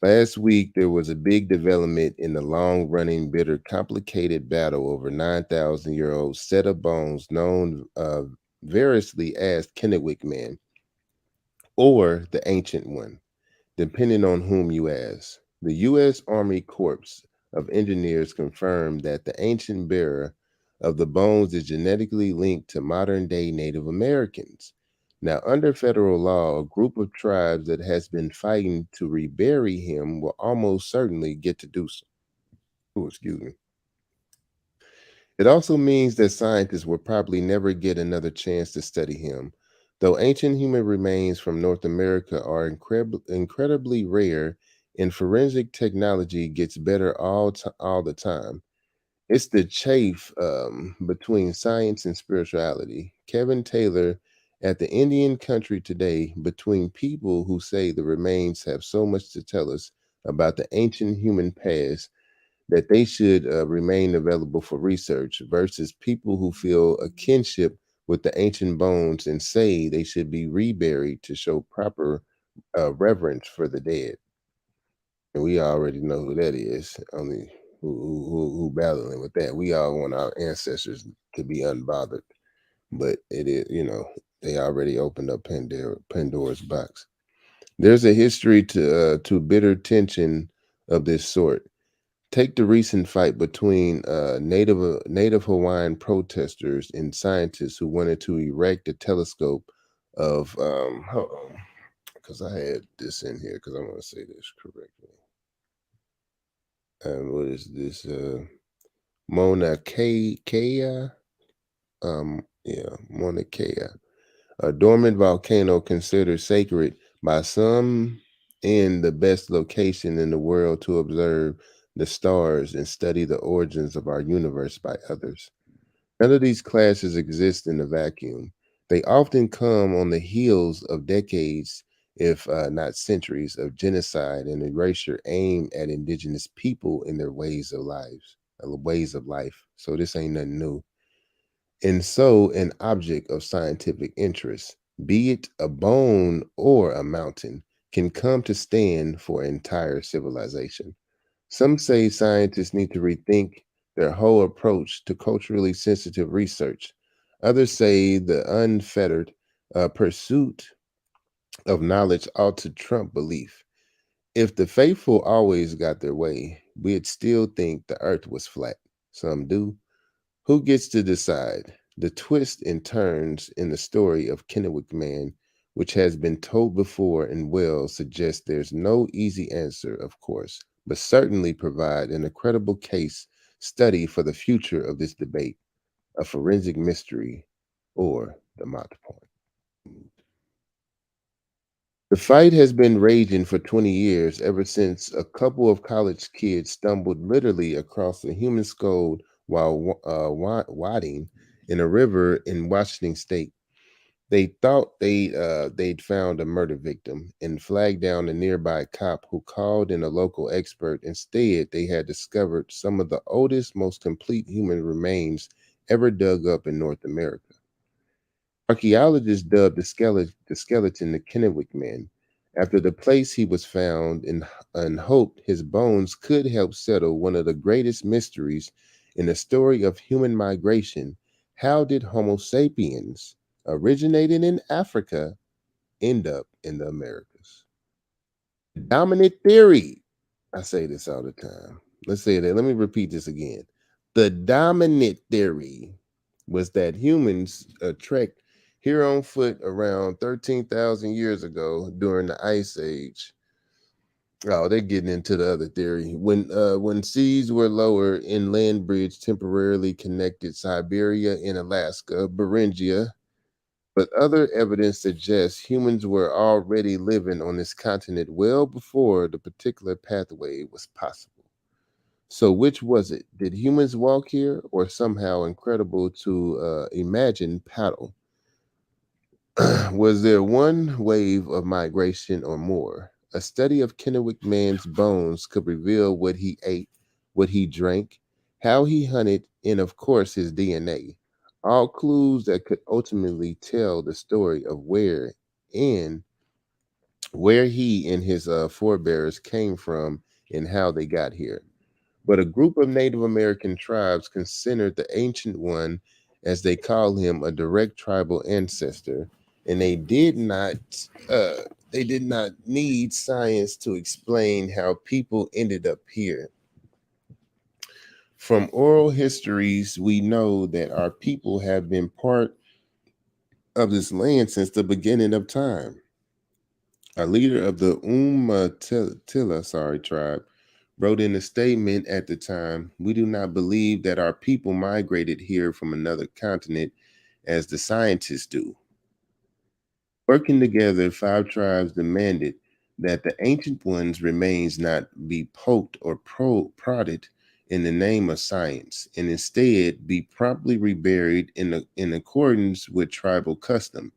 Last week, there was a big development in the long-running, bitter, complicated battle over 9,000-year-old set of bones known variously as Kennewick man, or the Ancient One, depending on whom you ask. The U.S. Army Corps of Engineers confirmed that the ancient bearer of the bones is genetically linked to modern-day Native Americans. Now, under federal law, a group of tribes that has been fighting to rebury him will almost certainly get to do so. Oh, excuse me. It also means that scientists will probably never get another chance to study him. Though ancient human remains from North America are incredibly rare, and forensic technology gets better all the time, it's the chafe between science and spirituality. Kevin Taylor at the Indian Country Today, between people who say the remains have so much to tell us about the ancient human past that they should remain available for research, versus people who feel a kinship with the ancient bones and say they should be reburied to show proper reverence for the dead. And we already know who that is. Only who battling with that. We all want our ancestors to be unbothered, but it is, they already opened up Pandora's box. There's a history to bitter tension of this sort. Take the recent fight between Native Hawaiian protesters and scientists who wanted to erect a telescope of hold on, because I had this in here because I want to say this correctly. What is this? Mauna Kea? Mauna Kea. A dormant volcano considered sacred by some and the best location in the world to observe the stars and study the origins of our universe by others. None of these classes exist in a vacuum. They often come on the heels of decades, if not centuries, of genocide and erasure aimed at indigenous people in their ways of life. So this ain't nothing new. And so an object of scientific interest, be it a bone or a mountain, can come to stand for entire civilization. Some say scientists need to rethink their whole approach to culturally sensitive research. Others say the unfettered pursuit of knowledge ought to trump belief. If the faithful always got their way, we'd still think the earth was flat. Some do. Who gets to decide? The twists and turns in the story of Kennewick Man, which has been told before and will, suggest there's no easy answer, of course, but certainly provide an incredible case study for the future of this debate, a forensic mystery, or the Mott point. The fight has been raging for 20 years, ever since a couple of college kids stumbled literally across a human skull while wading in a river in Washington State. They thought they'd found a murder victim and flagged down a nearby cop who called in a local expert. Instead, they had discovered some of the oldest, most complete human remains ever dug up in North America. Archaeologists dubbed the skeleton the Kennewick Man, after the place he was found, and hoped his bones could help settle one of the greatest mysteries in the story of human migration. How did Homo sapiens, originating in Africa, end up in the Americas? The dominant theory, I say this all the time. Let's say that. Let me repeat this again. The dominant theory was that humans trekked here on foot around 13,000 years ago during the Ice Age. Oh, they're getting into the other theory. When seas were lower and land bridge temporarily connected Siberia and Alaska, Beringia, but other evidence suggests humans were already living on this continent well before the particular pathway was possible. So which was it? Did humans walk here, or somehow incredible to imagine paddle? Was there one wave of migration or more? A study of Kennewick man's bones could reveal what he ate, what he drank, how he hunted, and of course his DNA. All clues that could ultimately tell the story of where he and his forebears came from and how they got here. But a group of Native American tribes considered the Ancient One, as they call him, a direct tribal ancestor, and they did not need science to explain how people ended up here. From oral histories, we know that our people have been part of this land since the beginning of time. A leader of the Umatilla tribe wrote in a statement at the time, "We do not believe that our people migrated here from another continent as the scientists do." Working together, 5 tribes demanded that the Ancient One's remains not be poked or prodded in the name of science, and instead be promptly reburied in accordance with tribal custom.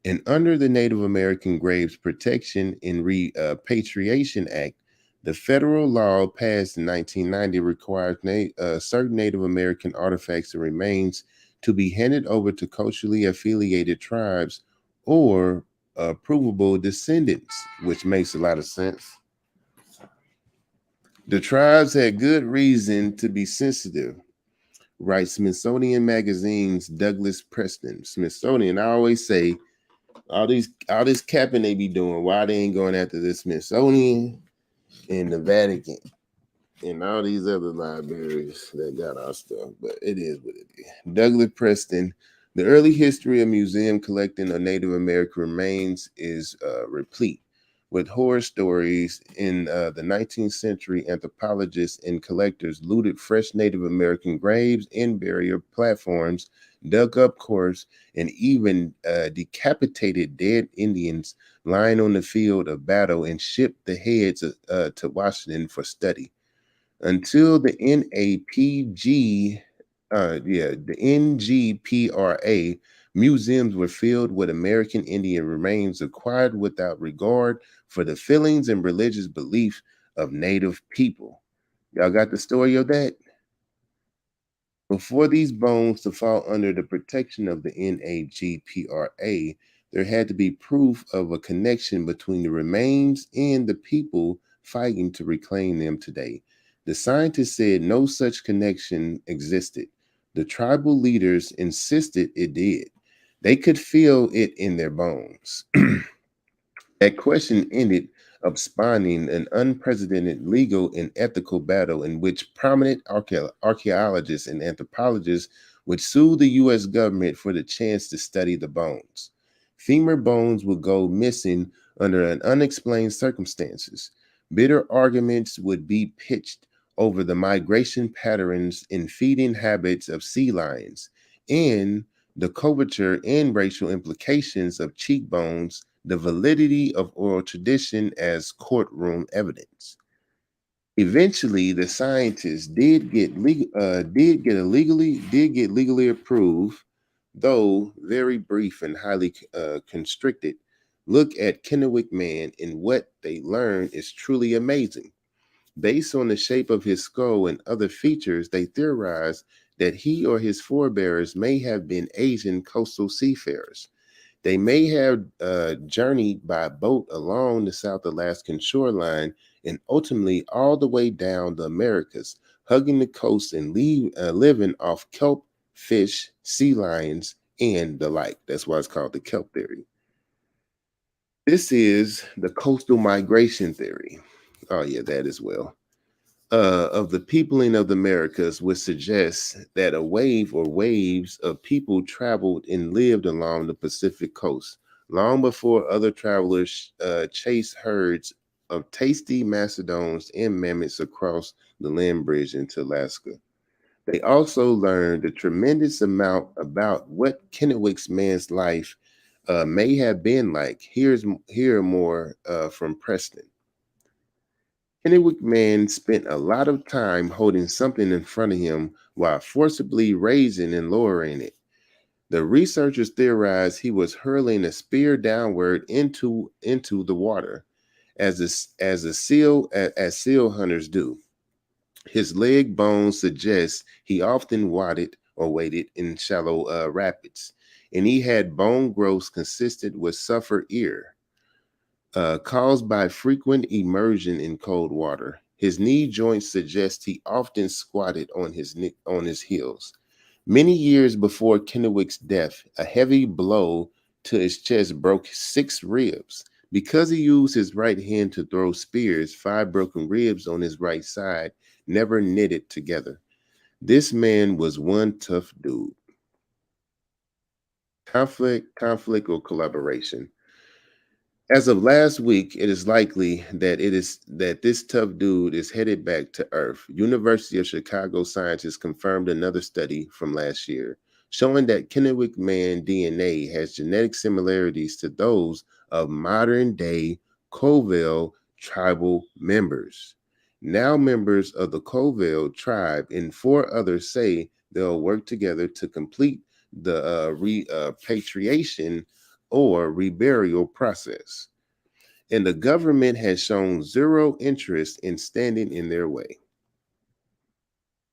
And under the Native American Graves Protection and Repatriation Act, the federal law passed in 1990 requires certain Native American artifacts and remains to be handed over to culturally affiliated tribes or provable descendants, which makes a lot of sense. The tribes had good reason to be sensitive, writes Smithsonian Magazine's Douglas Preston. Smithsonian, I always say, all this capping they be doing, why they ain't going after the Smithsonian and the Vatican and all these other libraries that got our stuff, but it is what it is. Douglas Preston, the early history of museum collecting of Native American remains is replete with horror stories. In the 19th century, anthropologists and collectors looted fresh Native American graves and burial platforms, dug up corpses, and even decapitated dead Indians lying on the field of battle and shipped the heads to Washington for study. Until the NGPRA, museums were filled with American Indian remains acquired without regard for the feelings and religious belief of Native people. Y'all got the story of that? Before these bones to fall under the protection of the NAGPRA, there had to be proof of a connection between the remains and the people fighting to reclaim them today. The scientists said no such connection existed. The tribal leaders insisted it did. They could feel it in their bones. That question ended up spawning an unprecedented legal and ethical battle in which prominent archaeologists and anthropologists would sue the U.S. government for the chance to study the bones. Femur bones would go missing under unexplained circumstances. Bitter arguments would be pitched over the migration patterns and feeding habits of sea lions, and the coverture and racial implications of cheekbones, the validity of oral tradition as courtroom evidence. Eventually, the scientists did get legally approved, though very brief and highly constricted, look at Kennewick Man, and what they learned is truly amazing. Based on the shape of his skull and other features, they theorized that he or his forebears may have been Asian coastal seafarers. They may have journeyed by boat along the South Alaskan shoreline and ultimately all the way down the Americas, hugging the coast and living off kelp, fish, sea lions, and the like. That's why it's called the kelp theory. This is the coastal migration theory. Oh yeah, that as well. Of the peopling of the Americas, which suggests that a wave or waves of people traveled and lived along the Pacific coast long before other travelers chased herds of tasty mastodons and mammoths across the land bridge into Alaska. They also learned a tremendous amount about what Kennewick's man's life may have been like. Here more from Preston. Kennewick man spent a lot of time holding something in front of him while forcibly raising and lowering it. The researchers theorized he was hurling a spear downward into the water, as seal hunters do. His leg bones suggest he often waded in shallow rapids, and he had bone growths consistent with sulfur ear, caused by frequent immersion in cold water. His knee joints suggest he often squatted on his heels. Many years before Kennewick's death, a heavy blow to his chest broke 6 ribs. Because he used his right hand to throw spears, 5 broken ribs on his right side never knitted together. This man was one tough dude. Conflict or collaboration. As of last week, it is likely that this tough dude is headed back to Earth. University of Chicago scientists confirmed another study from last year, showing that Kennewick man DNA has genetic similarities to those of modern-day Colville tribal members. Now members of the Colville tribe and 4 others say they'll work together to complete the repatriation or reburial process. And the government has shown zero interest in standing in their way.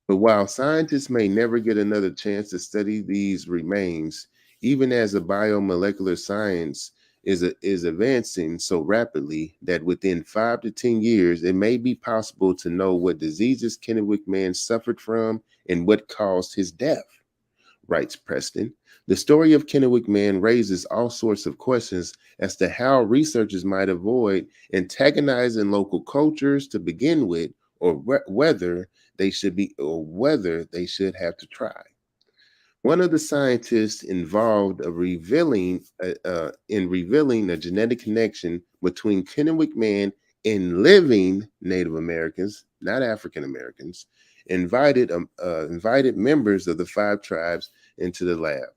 But while scientists may never get another chance to study these remains, even as a biomolecular science is advancing so rapidly that within 5 to 10 years, it may be possible to know what diseases Kennewick man suffered from and what caused his death, writes Preston. The story of Kennewick man raises all sorts of questions as to how researchers might avoid antagonizing local cultures to begin with, or whether they should have to try. One of the scientists involved in revealing a genetic connection between Kennewick man and living Native Americans, not African Americans, invited members of the 5 tribes into the lab,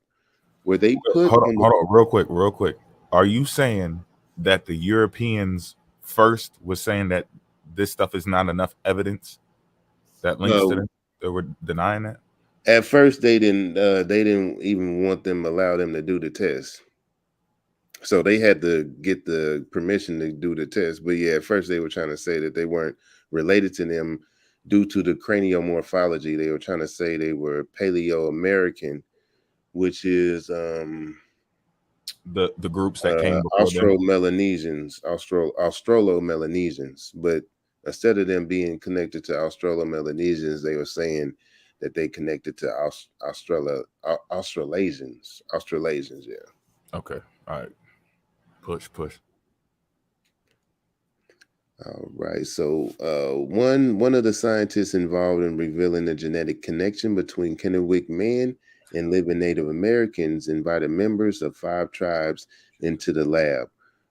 where they put hold on, real quick. Are you saying that the Europeans first was saying that this stuff is not enough evidence that links to them? They were denying that? At first, they didn't even allow them to do the test. So they had to get the permission to do the test. But yeah, at first they were trying to say that they weren't related to them due to the craniomorphology. They were trying to say they were Paleo-American, which is the groups that came before Australo-Melanesians. But instead of them being connected to Australo-Melanesians, they were saying that they connected to Australasians. Yeah. Okay. All right. Push. All right. So one of the scientists involved in revealing the genetic connection between Kennewick man and living Native Americans invited members of 5 tribes into the lab,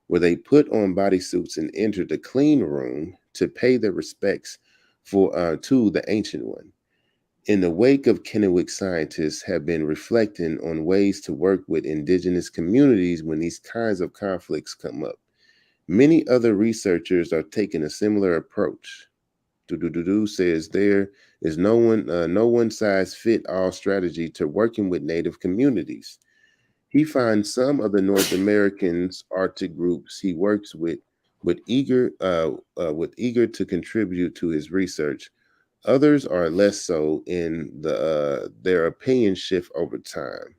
where they put on bodysuits and entered the clean room to pay their respects to the ancient one. In the wake of Kennewick, scientists have been reflecting on ways to work with indigenous communities when these kinds of conflicts come up. Many other researchers are taking a similar approach. Says there is no one size fit all strategy to working with Native communities. He finds some of the North Americans Arctic groups he works with eager to contribute to his research. Others are less so in their opinions shift over time.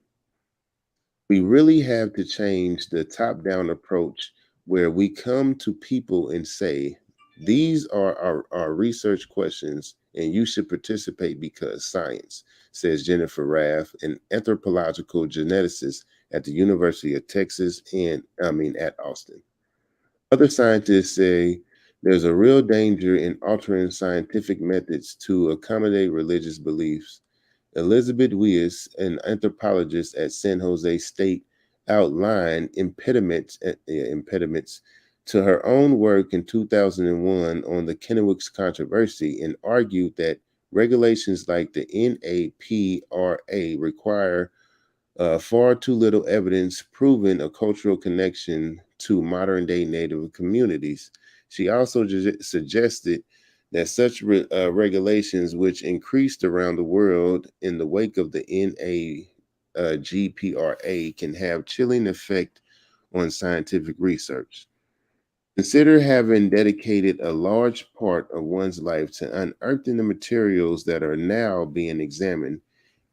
We really have to change the top-down approach where we come to people and say, these are our research questions and you should participate because science, says Jennifer Raff, an anthropological geneticist at the University of Texas at Austin. Other scientists say there's a real danger in altering scientific methods to accommodate religious beliefs. Elizabeth Weiss, an anthropologist at San Jose State, outlined impediments to her own work in 2001 on the Kennewick's controversy and argued that regulations like the NAPRA require far too little evidence proving a cultural connection to modern day Native communities. She also suggested that such regulations, which increased around the world in the wake of the NAGPRA, can have chilling effect on scientific research. Consider having dedicated a large part of one's life to unearthing the materials that are now being examined,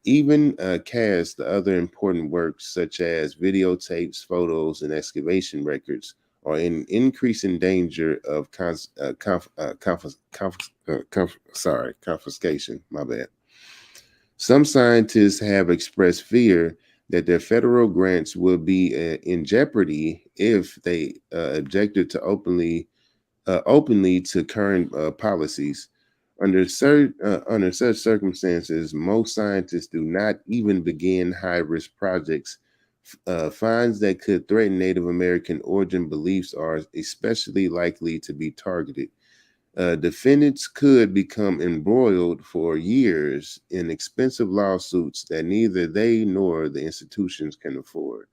even cast the other important works such as videotapes, photos, and excavation records are in increasing danger of confiscation. My bad. Some scientists have expressed fear that their federal grants will be in jeopardy if they objected to openly to current policies. Under such circumstances, most scientists do not even begin high-risk projects. Finds that could threaten Native American origin beliefs are especially likely to be targeted. Defendants could become embroiled for years in expensive lawsuits that neither they nor the institutions can afford.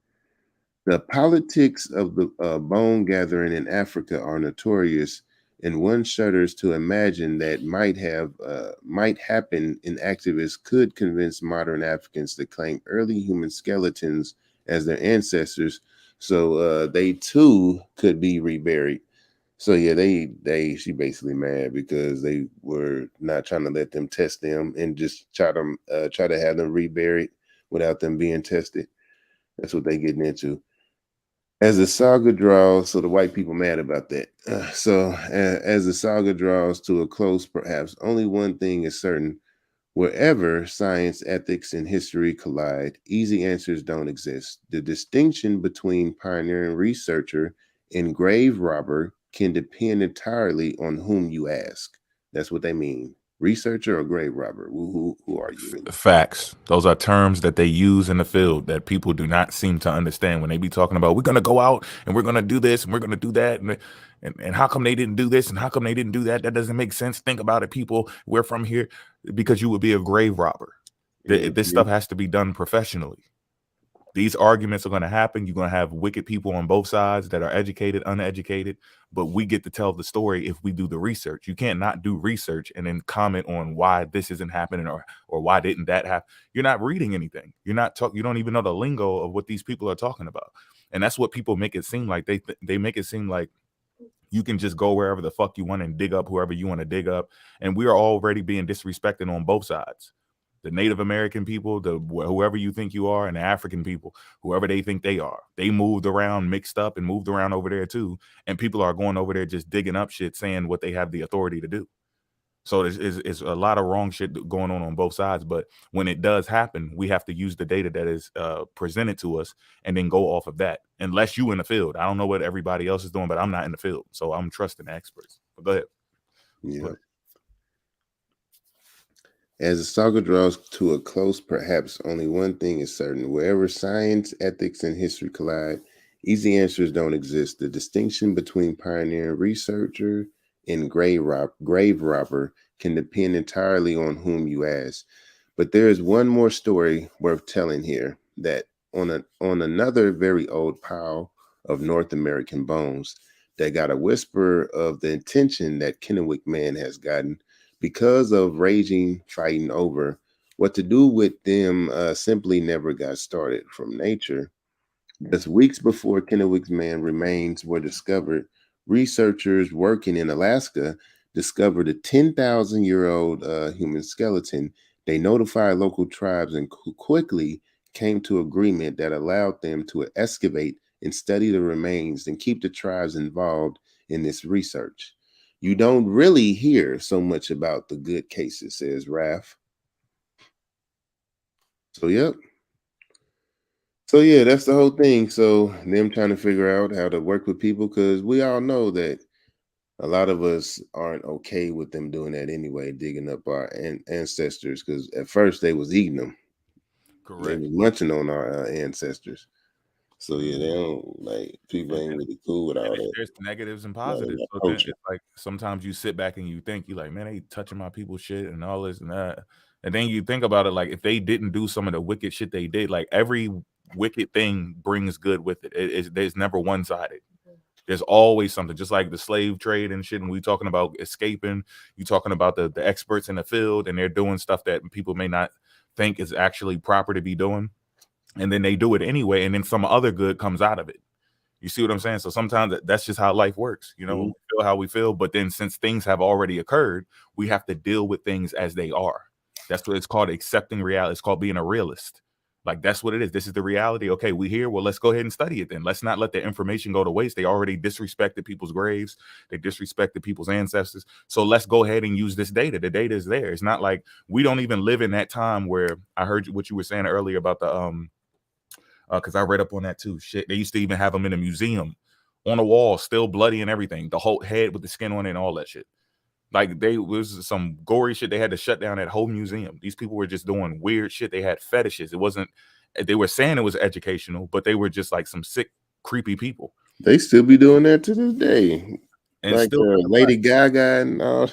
The politics of the bone gathering in Africa are notorious, and one shudders to imagine that might happen. And activists could convince modern Africans to claim early human skeletons as their ancestors, so they too could be reburied. So yeah, she basically mad because they were not trying to let them test them and just try to have them reburied without them being tested. That's what they getting into. As the saga draws, so the white people mad about that. As the saga draws to a close, perhaps only one thing is certain: wherever science, ethics, and history collide, easy answers don't exist. The distinction between pioneering researcher and grave robber can depend entirely on whom you ask. That's what they mean. Researcher or grave robber? Who are you? Facts. Those are terms that they use in the field that people do not seem to understand when they be talking about, we're going to go out and we're going to do this and we're going to do that. And how come they didn't do this? And how come they didn't do that? That doesn't make sense. Think about it, people. We're from here. Because you would be a grave robber. This stuff has to be done professionally. These arguments are going to happen. You're going to have wicked people on both sides that are educated, uneducated, but we get to tell the story if we do the research. You can't not do research and then comment on why this isn't happening or why didn't that happen. You're not reading anything. You don't even know the lingo of what these people are talking about. And that's what people make it seem like. They make it seem like you can just go wherever the fuck you want and dig up whoever you want to dig up. And we are already being disrespected on both sides. The Native American people, whoever you think you are, and the African people, whoever they think they are. They moved around, mixed up, and moved around over there too. And people are going over there just digging up shit, saying what they have the authority to do. So it's a lot of wrong shit going on both sides. But when it does happen, we have to use the data that is presented to us and then go off of that. Unless you in the field. I don't know what everybody else is doing, but I'm not in the field. So I'm trusting the experts. But go ahead. Yeah. As the saga draws to a close, perhaps only one thing is certain: wherever science, ethics, and history collide, easy answers don't exist. The distinction between pioneering researcher and grave robber can depend entirely on whom you ask. But there is one more story worth telling here, that on another very old pile of North American bones that got a whisper of the intention that Kennewick man has gotten because of raging, fighting over what to do with them, simply never got started from nature. Just weeks before Kennewick's man remains were discovered, researchers working in Alaska discovered a 10,000-year-old human skeleton. They notified local tribes and quickly came to agreement that allowed them to excavate and study the remains and keep the tribes involved in this research. You don't really hear so much about the good cases, says Raph. So, yep. So, yeah, that's the whole thing. So, them trying to figure out how to work with people, because we all know that a lot of us aren't okay with them doing that anyway, digging up our ancestors, because at first they was eating them. Correct. They was munching on our ancestors. So yeah, they don't like, people ain't really cool with all that. There's negatives and positives. So it's like sometimes you sit back and you think, you're like, man, they touching my people's shit and all this and that. And then you think about it, like if they didn't do some of the wicked shit they did, like every wicked thing brings good with it. There's never one-sided. There's always something, just like the slave trade and shit. And we talking about escaping, you talking about the experts in the field, and they're doing stuff that people may not think is actually proper to be doing. And then they do it anyway, and then some other good comes out of it. You see what I'm saying? So sometimes that's just how life works. You know, we feel how we feel, but then since things have already occurred, we have to deal with things as they are. That's what it's called, accepting reality. It's called being a realist. Like, that's what it is. This is the reality. Okay, we here. Well, let's go ahead and study it then. Let's not let the information go to waste. They already disrespected people's graves. They disrespected people's ancestors. So let's go ahead and use this data. The data is there. It's not like we don't even live in that time where I heard what you were saying earlier about the because I read up on that too. Shit, they used to even have them in a museum on a wall, still bloody and everything. The whole head with the skin on it and all that shit. Like, they was some gory shit. They had to shut down that whole museum. These people were just doing weird shit. They had fetishes. It wasn't, they were saying it was educational, but they were just like some sick, creepy people. They still be doing that to this day. And like still Lady Gaga and all.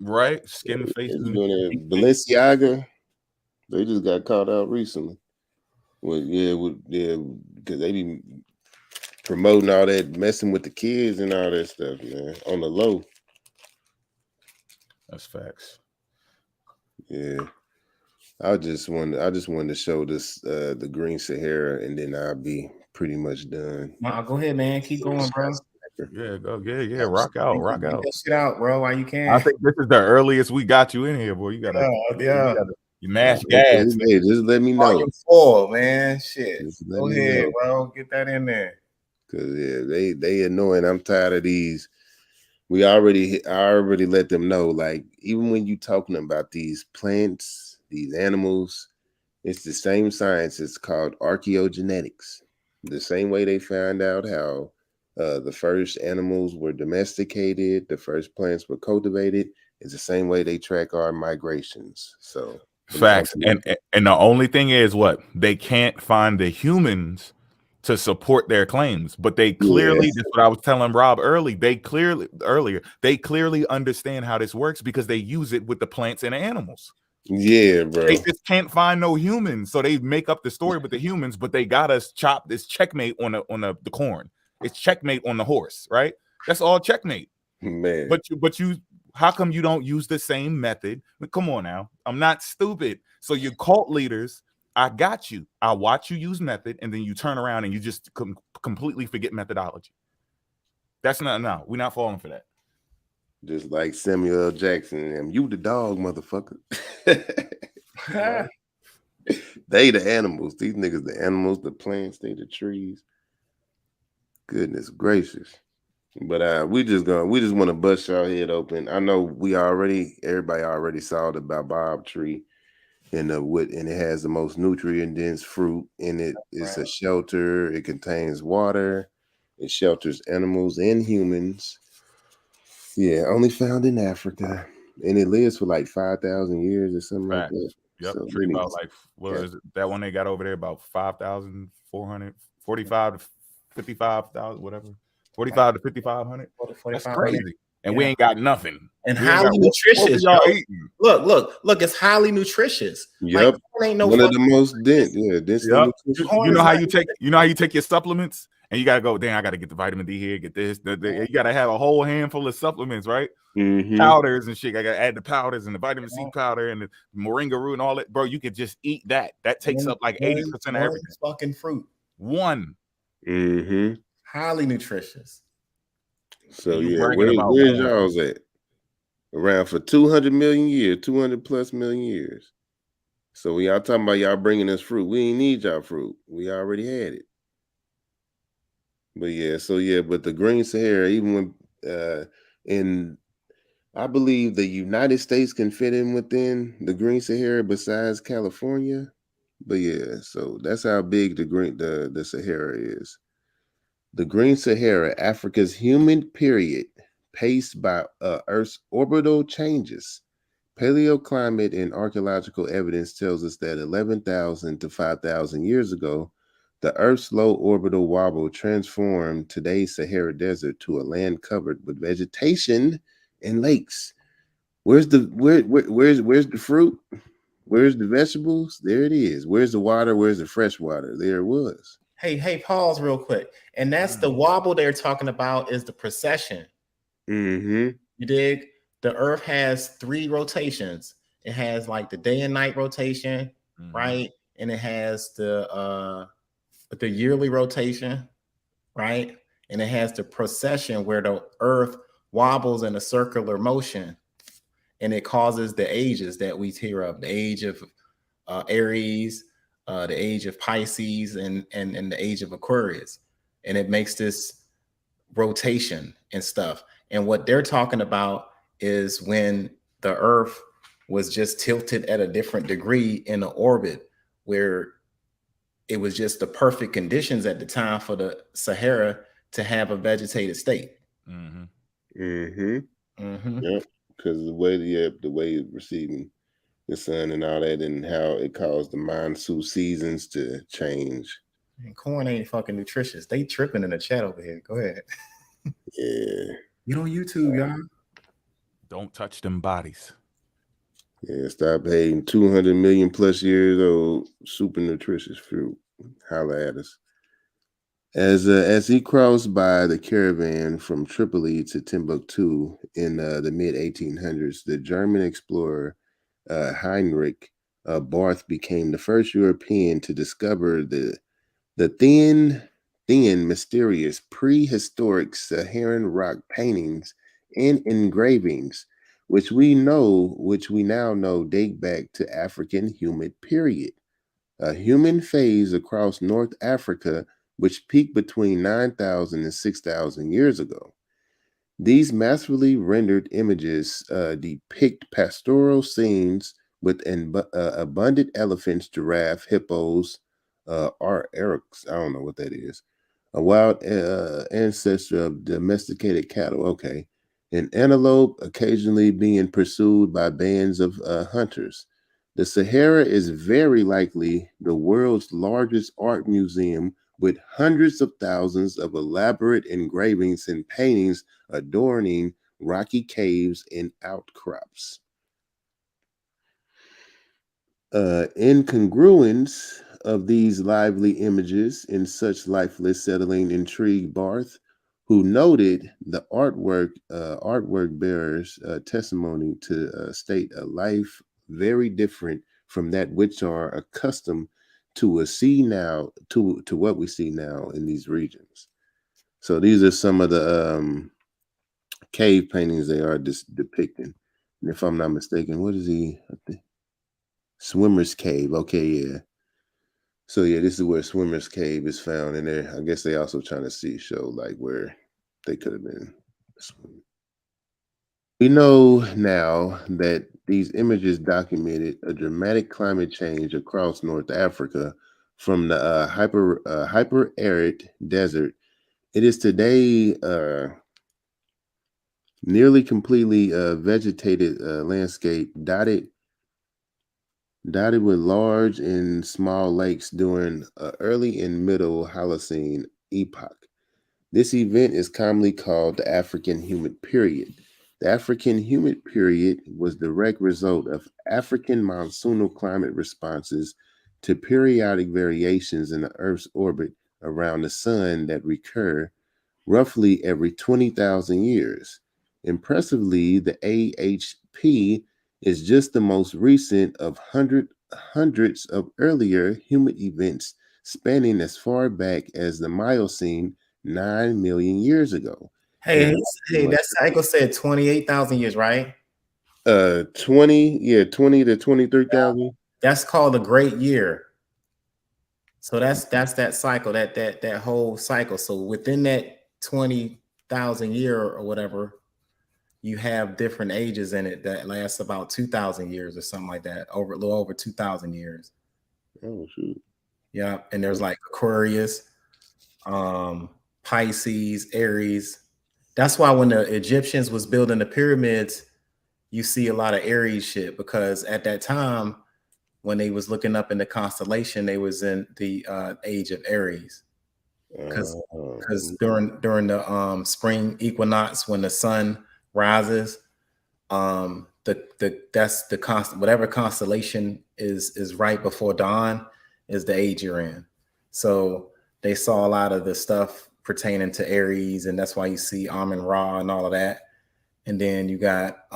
Right? Skin face. Doing it. Balenciaga. They just got caught out recently. Well, because they be promoting all that, messing with the kids and all that stuff, man, on the low. That's facts. Yeah, I just wanted to show this the Green Sahara, and then I'll be pretty much done. Go ahead, man. Keep going, bro. Yeah, go. Yeah. Rock out. Get out, bro. While you can. I think this is the earliest we got you in here, boy. You gotta, you mash gas. Hey, just let me know. Volume 4, man. Shit. Go ahead, bro. Get that in there. Cause they annoying. I'm tired of these. I already let them know. Like, even when you talking about these plants, these animals, it's the same science. It's called archaeogenetics. The same way they found out how the first animals were domesticated, the first plants were cultivated, is the same way they track our migrations. So facts. And the only thing is what? They can't find the humans to support their claims, but they clearly, that's what I was telling Rob earlier, they clearly understand how this works because they use it with the plants and the animals. Yeah, bro. They just can't find no humans, so they make up the story with the humans, but they got us chop this checkmate on the corn. It's checkmate on the horse, right? That's all checkmate. Man. But you how come you don't use the same method? Come on now. I'm not stupid. So your cult leaders, I got you. I watch you use method, and then you turn around and you just completely forget methodology. That's not, no, we're not falling for that. Just like Samuel L. Jackson, you the dog, motherfucker. They the animals. These niggas the animals, the plants, they the trees. Goodness gracious. But we just want to bust y'all head open. I know everybody already saw the baobab tree. And it has the most nutrient-dense fruit in it. It's a shelter. It contains water. It shelters animals and humans. Yeah, only found in Africa, and it lives for like 5,000 years or something like that. Yep, so tree about like is it, that one they got over there about 5,400, 45 to 55,000, whatever, 45 to 5,500. That's crazy. And we ain't got nothing. And highly nutritious. Look, it's highly nutritious. Yep. Like, ain't no one of the most dense. Yeah, dense. Yep. You know how you take your supplements and you gotta go, dang, I gotta get the vitamin D here, get this. You gotta have a whole handful of supplements, right? Powders and shit. I gotta add the powders and the vitamin C powder and the moringa root and all that. Bro, you could just eat that. That takes up like 80% of everything. Fucking fruit. One. Highly nutritious. So yeah, where's y'all's at? Around for 200 million years, 200 plus million years. So when y'all talking about y'all bringing us fruit, we ain't need y'all fruit. We already had it. But the Green Sahara, even when I believe the United States can fit in within the Green Sahara besides California. But yeah, so that's how big the Sahara is. The Green Sahara, Africa's humid period, paced by Earth's orbital changes. Paleoclimate and archaeological evidence tells us that 11,000 to 5,000 years ago, the Earth's low orbital wobble transformed today's Sahara Desert to a land covered with vegetation and lakes, Where's the fruit? Where's the vegetables? There it is. Where's the water? Where's the fresh water? There it was. Hey, pause real quick. And that's the wobble they're talking about is the precession. Mm-hmm. You dig? The Earth has 3 rotations. It has like the day and night rotation, right? And it has the yearly rotation, right? And it has the precession where the Earth wobbles in a circular motion, and it causes the ages that we hear of: the age of Aries, the age of Pisces, and the age of Aquarius. And it makes this rotation and stuff. And what they're talking about is when the Earth was just tilted at a different degree in the orbit, where it was just the perfect conditions at the time for the Sahara to have a vegetated state. Yep. Because the way it's receiving the sun and all that, and how it caused the monsoon seasons to change. And corn ain't fucking nutritious. They tripping in the chat over here. Go ahead. Yeah. Get on YouTube, y'all. Don't touch them bodies. Yeah, stop hating. 200 million plus years old, super nutritious fruit. Holla at us. As he crossed by the caravan from Tripoli to Timbuktu in the mid 1800s, the German explorer Heinrich Barth became the first European to discover the thin, mysterious prehistoric Saharan rock paintings and engravings, which we now know date back to African humid period, a human phase across North Africa, which peaked between 9,000 and 6,000 years ago. These masterfully rendered images depict pastoral scenes with abundant elephants, giraffe, hippos, eryx, I don't know what that is, a wild ancestor of domesticated cattle, okay, an antelope occasionally being pursued by bands of hunters. The Sahara is very likely the world's largest art museum, with hundreds of thousands of elaborate engravings and paintings adorning rocky caves and outcrops. Incongruence of these lively images in such lifeless settling intrigued Barth, who noted the artwork bearers testimony to state a life very different from that which are accustomed to what we see now in these regions. So these are some of the cave paintings they are depicting. And if I'm not mistaken, what is he? Swimmer's Cave. Okay, yeah. So yeah, this is where Swimmer's Cave is found in there. I guess they also trying to show like where they could have been swimming. We know now that these images documented a dramatic climate change across North Africa from the hyper arid desert. It is today nearly completely vegetated landscape dotted with large and small lakes during early and middle Holocene epoch. This event is commonly called the African humid period. The African humid period was the direct result of African monsoonal climate responses to periodic variations in the Earth's orbit around the sun that recur roughly every 20,000 years. Impressively, the AHP is just the most recent of hundreds of earlier humid events spanning as far back as the Miocene 9 million years ago. Hey, that cycle said 28,000 years, right? 20 to 23,000. That's called a great year. So that's that cycle, that whole cycle. So within that 20,000 year or whatever, you have different ages in it that lasts about 2,000 years or something like that, a little over 2,000 years. Oh shoot. Yeah, and there's like Aquarius, Pisces, Aries. That's why when the Egyptians was building the pyramids, you see a lot of Aries shit, because at that time, when they was looking up in the constellation, they was in the age of Aries. Because during the spring equinox, when the sun rises, that's the constant, whatever constellation is right before dawn is the age you're in. So they saw a lot of the stuff pertaining to Aries, and that's why you see Amun Ra and all of that. And then you got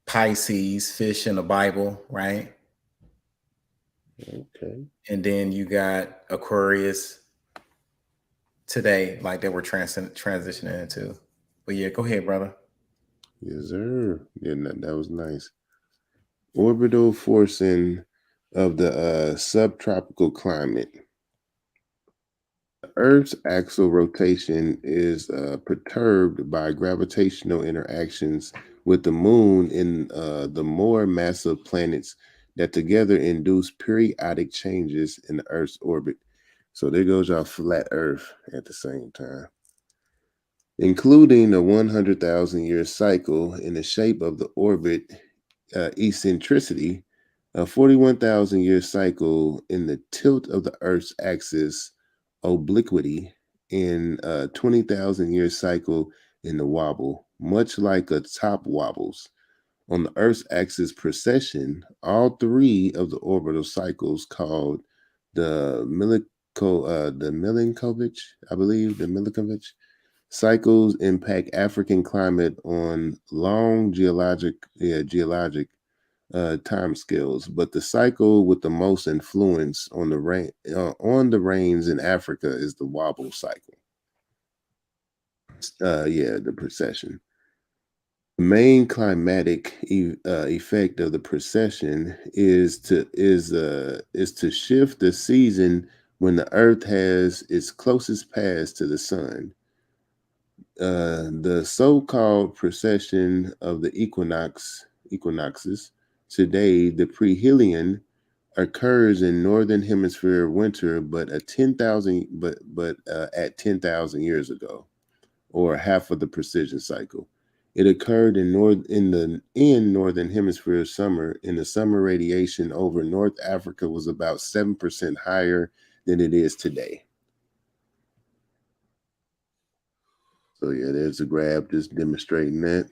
Pisces, fish in the Bible, right? Okay. And then you got Aquarius today, like they were transitioning into. But yeah, go ahead, brother. Yes, sir. Yeah, that was nice. Orbital forcing of the subtropical climate. The Earth's axial rotation is perturbed by gravitational interactions with the moon and the more massive planets that together induce periodic changes in the Earth's orbit. So there goes our flat Earth at the same time, including a 100,000-year cycle in the shape of the orbit eccentricity, a 41,000-year cycle in the tilt of the Earth's axis obliquity, and a 20,000-year cycle in the wobble, much like a top wobbles. On the Earth's axis precession, all three of the orbital cycles called the Milankovitch, I believe, the Milankovitch cycles impact African climate on long geologic time scales, but the cycle with the most influence on the rains in Africa is the wobble cycle. The precession. The main climatic effect of the precession is to shift the season when the Earth has its closest pass to the sun. The so-called precession of the equinoxes today, the perihelion, occurs in northern hemisphere winter, but at 10,000 years ago, or half of the precession cycle. It occurred in northern hemisphere summer. In the summer, radiation over North Africa was about 7% higher than it is today. So yeah, there's a graph just demonstrating that.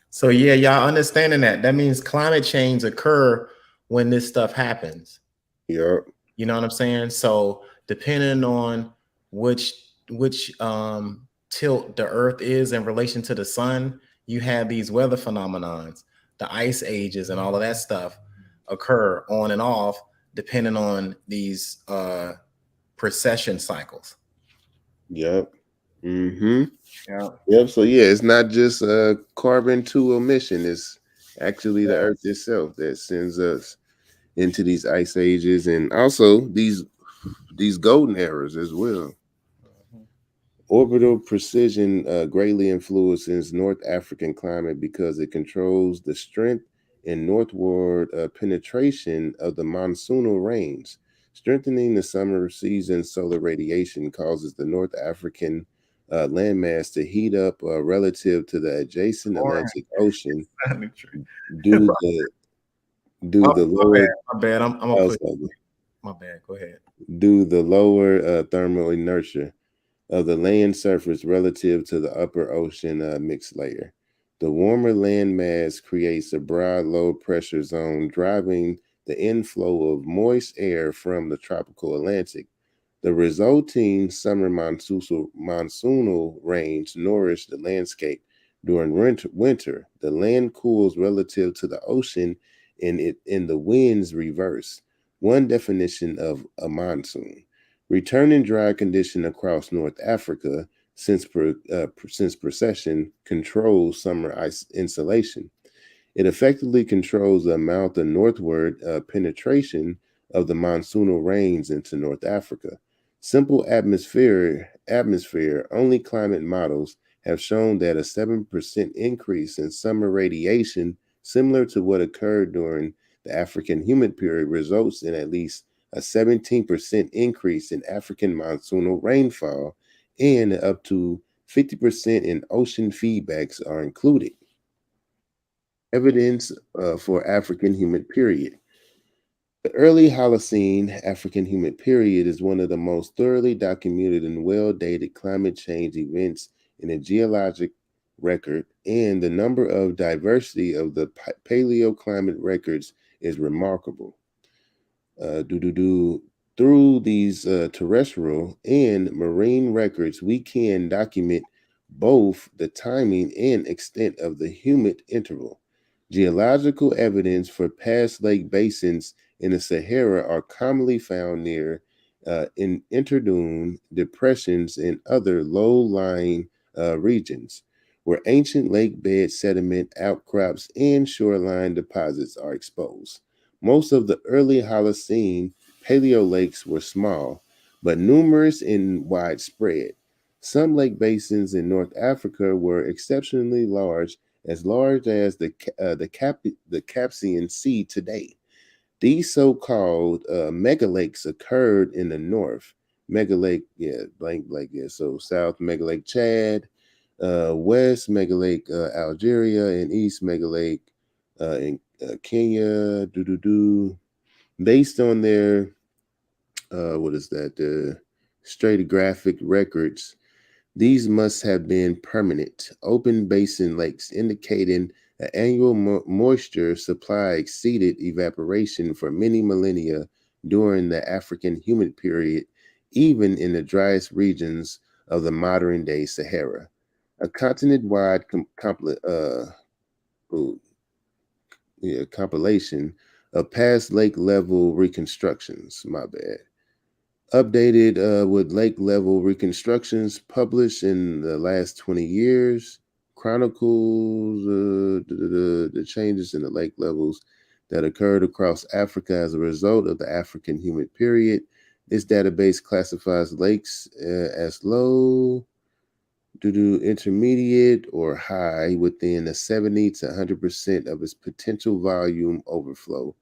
So yeah, y'all understanding that means climate change occur when this stuff happens. Yeah. You know what I'm saying? So depending on which tilt the Earth is in relation to the sun, you have these weather phenomenons, the ice ages and all of that stuff occur on and off depending on these precession cycles. Yep. Mm-hmm. Yeah. Yep. So yeah, it's not just carbon to emission. It's actually the Earth itself that sends us into these ice ages, and also these golden eras as well. Orbital precision greatly influences North African climate because it controls the strength and northward penetration of the monsoonal rains. Strengthening the summer season solar radiation causes the North African landmass to heat up relative to the adjacent Atlantic Ocean due the lower. My bad. I'm gonna put. My bad. Go ahead. Due the lower thermal inertia of the land surface relative to the upper ocean mixed layer. The warmer land mass creates a broad low pressure zone, driving the inflow of moist air from the tropical Atlantic. The resulting summer monsoonal rains nourish the landscape. During winter, the land cools relative to the ocean, and the winds reverse. One definition of a monsoon. Returning dry condition across North Africa since precession controls summer ice insulation. It effectively controls the amount of northward penetration of the monsoonal rains into North Africa. Simple atmosphere only climate models have shown that a 7% increase in summer radiation, similar to what occurred during the African humid period, results in at least a 17% increase in African monsoonal rainfall, and up to 50% in ocean feedbacks are included. Evidence for African humid period. The early Holocene African humid period is one of the most thoroughly documented and well-dated climate change events in the record, and the number of diversity of the paleoclimate records is remarkable. Through these terrestrial and marine records, we can document both the timing and extent of the humid interval. Geological evidence for past lake basins in the Sahara are commonly found near in interdune depressions and other low-lying regions, where ancient lake bed sediment outcrops and shoreline deposits are exposed. Most of the early Holocene paleo lakes were small, but numerous and widespread. Some lake basins in North Africa were exceptionally large as the Caspian Sea today. These so-called megalakes occurred in the north. Megalake, so south Megalake Chad, west Megalake Algeria, and east Megalake in Kenya. Based on their stratigraphic records, these must have been permanent, open basin lakes, indicating an annual moisture supply exceeded evaporation for many millennia during the African humid period, even in the driest regions of the modern-day Sahara. A continent-wide compilation of past lake level reconstructions. Updated with lake level reconstructions published in the last 20 years, chronicles the changes in the lake levels that occurred across Africa as a result of the African humid period. This database classifies lakes as low, intermediate, or high within the 70 to 100% of its potential volume overflow.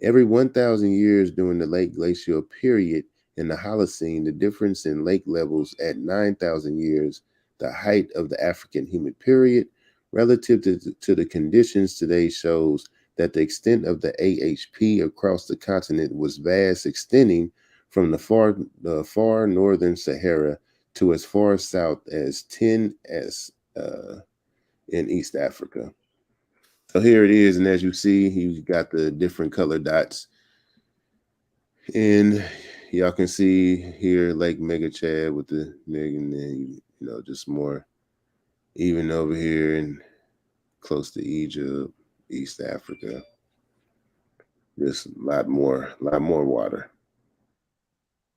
Every 1,000 years during the late glacial period in the Holocene, the difference in lake levels at 9,000 years, the height of the African humid period, relative to the conditions today, shows that the extent of the AHP across the continent was vast, extending from the far northern Sahara to as far south as 10s in East Africa. So here it is, and as you see, you've got the different color dots. And y'all can see here Lake Mega Chad with the Meg, and then just more even over here and close to Egypt, East Africa. Just a lot more water.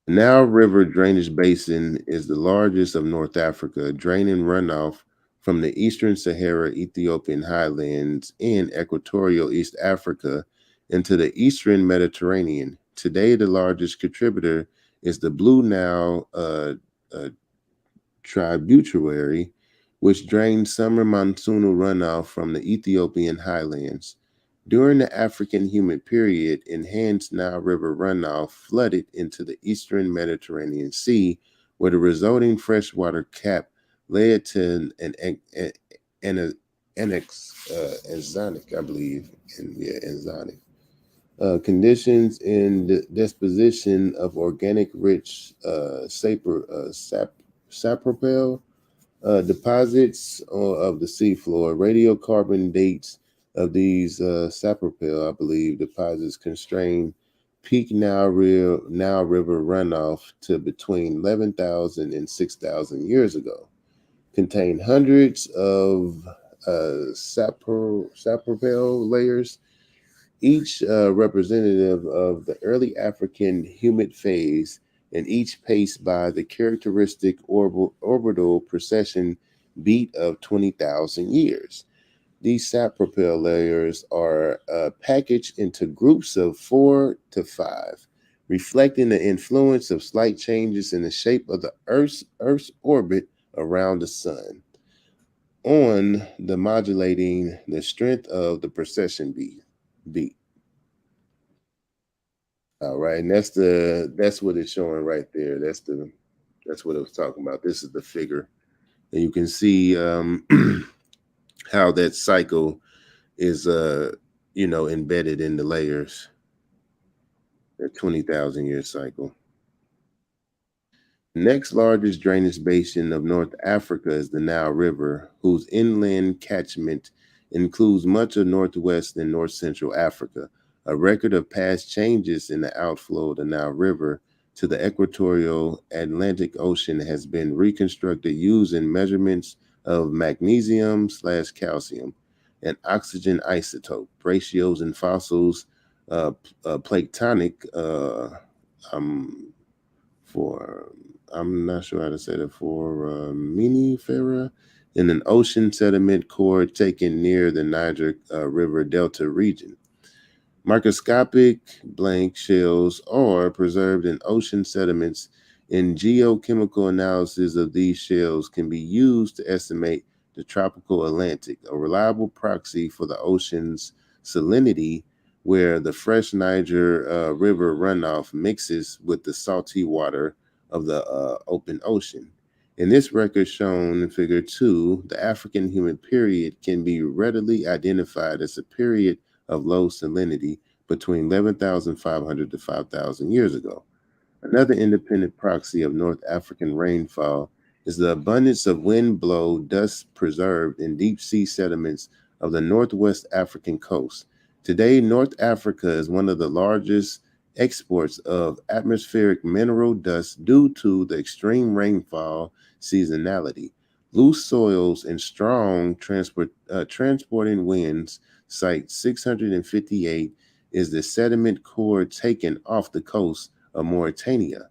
The Nile River drainage basin is the largest of North Africa, draining runoff from the eastern Sahara, Ethiopian highlands, and equatorial East Africa into the eastern Mediterranean. Today, the largest contributor is the Blue Nile tributary, which drains summer monsoonal runoff from the Ethiopian highlands. During the African humid period, enhanced Nile River runoff flooded into the eastern Mediterranean Sea, where the resulting freshwater cap led to an enzonic, I believe, enzonic conditions in the disposition of organic rich sapropel deposits of the seafloor. Radiocarbon dates of these sapropel, I believe, deposits constrain peak Nile River runoff to between 11,000 and 6,000 years ago. Contain hundreds of sapropel layers, each representative of the early African humid phase, and each paced by the characteristic orbital precession beat of 20,000 years. These sapropel layers are packaged into groups of 4 to 5, reflecting the influence of slight changes in the shape of the Earth's orbit around the sun on the modulating the strength of the precession beat. All right, and that's what it's showing right there. That's what it was talking about. This is the figure, and you can see how that cycle is embedded in the layers. That 20,000 year cycle. Next largest drainage basin of North Africa is the Nile River, whose inland catchment includes much of northwest and north central Africa. A record of past changes in the outflow of the Nile River to the equatorial Atlantic Ocean has been reconstructed using measurements of magnesium/calcium and oxygen isotope ratios in fossils, planktonic, I'm not sure how to say that, foraminifera in an ocean sediment core taken near the Niger River Delta region. Microscopic blank shells are preserved in ocean sediments, and geochemical analysis of these shells can be used to estimate the tropical Atlantic, a reliable proxy for the ocean's salinity, where the fresh Niger River runoff mixes with the salty water of the open ocean. In this record shown in Figure 2, the African humid period can be readily identified as a period of low salinity between 11,500 to 5,000 years ago. Another independent proxy of North African rainfall is the abundance of wind-blow dust preserved in deep-sea sediments of the northwest African coast. Today, North Africa is one of the largest exports of atmospheric mineral dust due to the extreme rainfall seasonality. Loose soils and strong transporting winds, Site 658, is the sediment core taken off the coast of Mauritania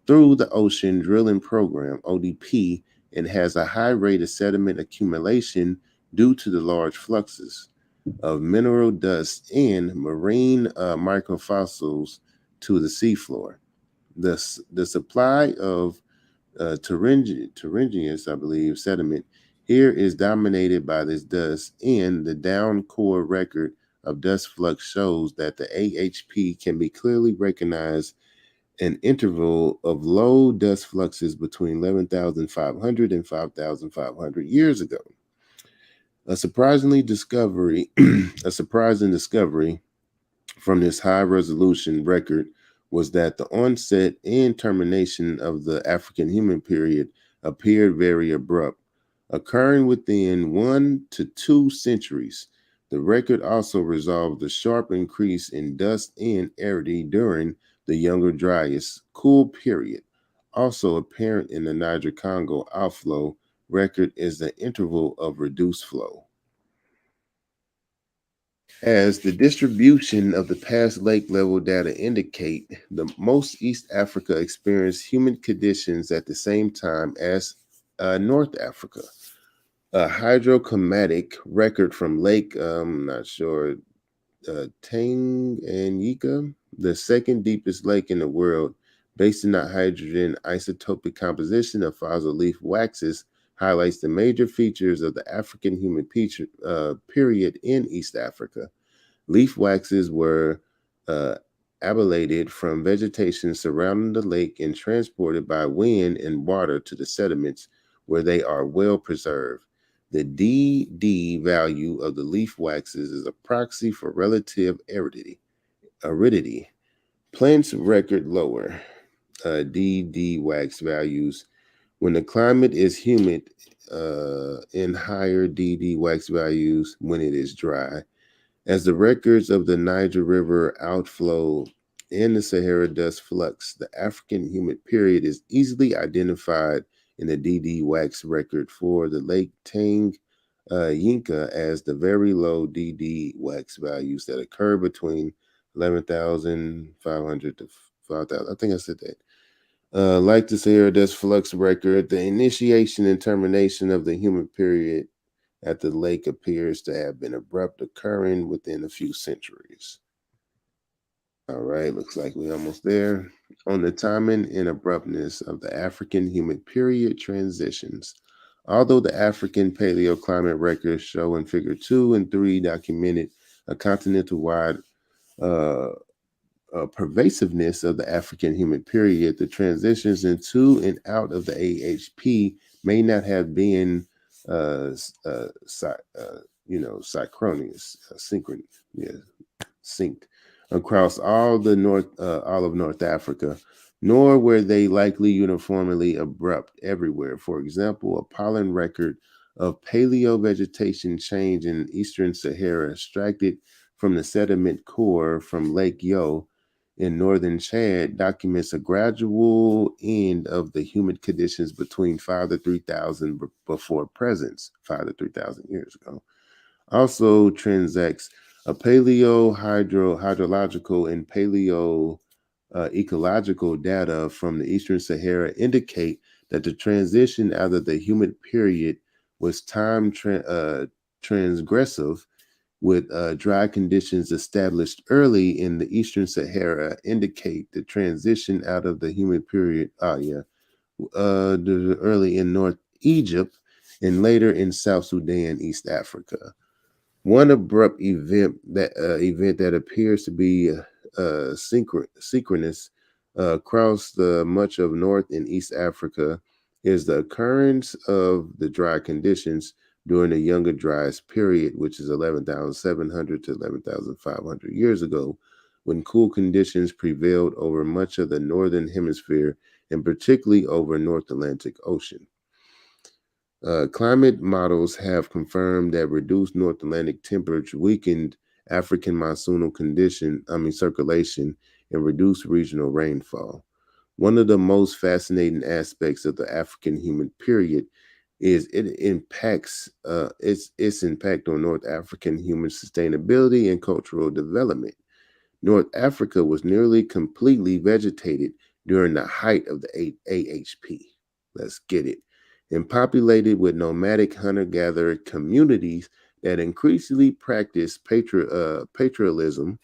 through the Ocean Drilling Program, ODP, and has a high rate of sediment accumulation due to the large fluxes of mineral dust and marine microfossils to the seafloor. The supply of terraneous, I believe, sediment here is dominated by this dust, and the down core record of dust flux shows that the AHP can be clearly recognized an interval of low dust fluxes between 11,500 and 5,500 years ago. A surprising discovery from this high resolution record was that the onset and termination of the African human period appeared very abrupt, occurring within 1 to 2 centuries. The record also resolved the sharp increase in dust and aridity during the Younger Dryas cool period. Also apparent in the Niger-Congo outflow record is the interval of reduced flow. As the distribution of the past lake level data indicate, the most East Africa experienced humid conditions at the same time as North Africa. A hydroclimatic record from Lake, Tanganyika, the second deepest lake in the world, based on the hydrogen isotopic composition of fossil leaf waxes, highlights the major features of the African humid period in East Africa. Leaf waxes were ablated from vegetation surrounding the lake and transported by wind and water to the sediments, where they are well preserved. The DD value of the leaf waxes is a proxy for relative aridity. Plants record lower DD wax values when the climate is humid, and higher DD wax values when it is dry. As the records of the Niger River outflow and the Sahara dust flux, the African humid period is easily identified in the DD wax record for the Lake Tanganyika as the very low DD wax values that occur between 11,500 to 5,000. I think I said that. Like the Sahara dust flux record, the initiation and termination of the humid period at the lake appears to have been abrupt, occurring within a few centuries. All right, looks like we're almost there. On the timing and abruptness of the African humid period transitions. Although the African paleoclimate records show in Figure 2 and 3 documented a continental-wide pervasiveness of the African humid period, the transitions into and out of the AHP may not have been synced across all of North Africa. nor were they likely uniformly abrupt everywhere. For example, a pollen record of paleo-vegetation change in eastern Sahara extracted from the sediment core from Lake Yo in northern Chad documents a gradual end of the humid conditions between 5 to 3,000 before presence, 5 to 3,000 years ago. Also transacts a hydrological and ecological data from the Eastern Sahara indicate that the transition out of the humid period was time transgressive, with dry conditions established early in the Eastern Sahara indicate the transition out of the humid period. Early in North Egypt and later in South Sudan, East Africa. One abrupt event that appears to be synchronous across much of North and East Africa is the occurrence of the dry conditions during the Younger Dryas period, which is 11,700 to 11,500 years ago, when cool conditions prevailed over much of the northern hemisphere and particularly over North Atlantic Ocean. Climate models have confirmed that reduced North Atlantic temperature weakened African monsoonal circulation and reduced regional rainfall. One of the most fascinating aspects of the African humid period is its impact on North African human sustainability and cultural development. North Africa was nearly completely vegetated during the height of the AHP. Let's get it. And populated with nomadic hunter-gatherer communities that increasingly practice patriotism.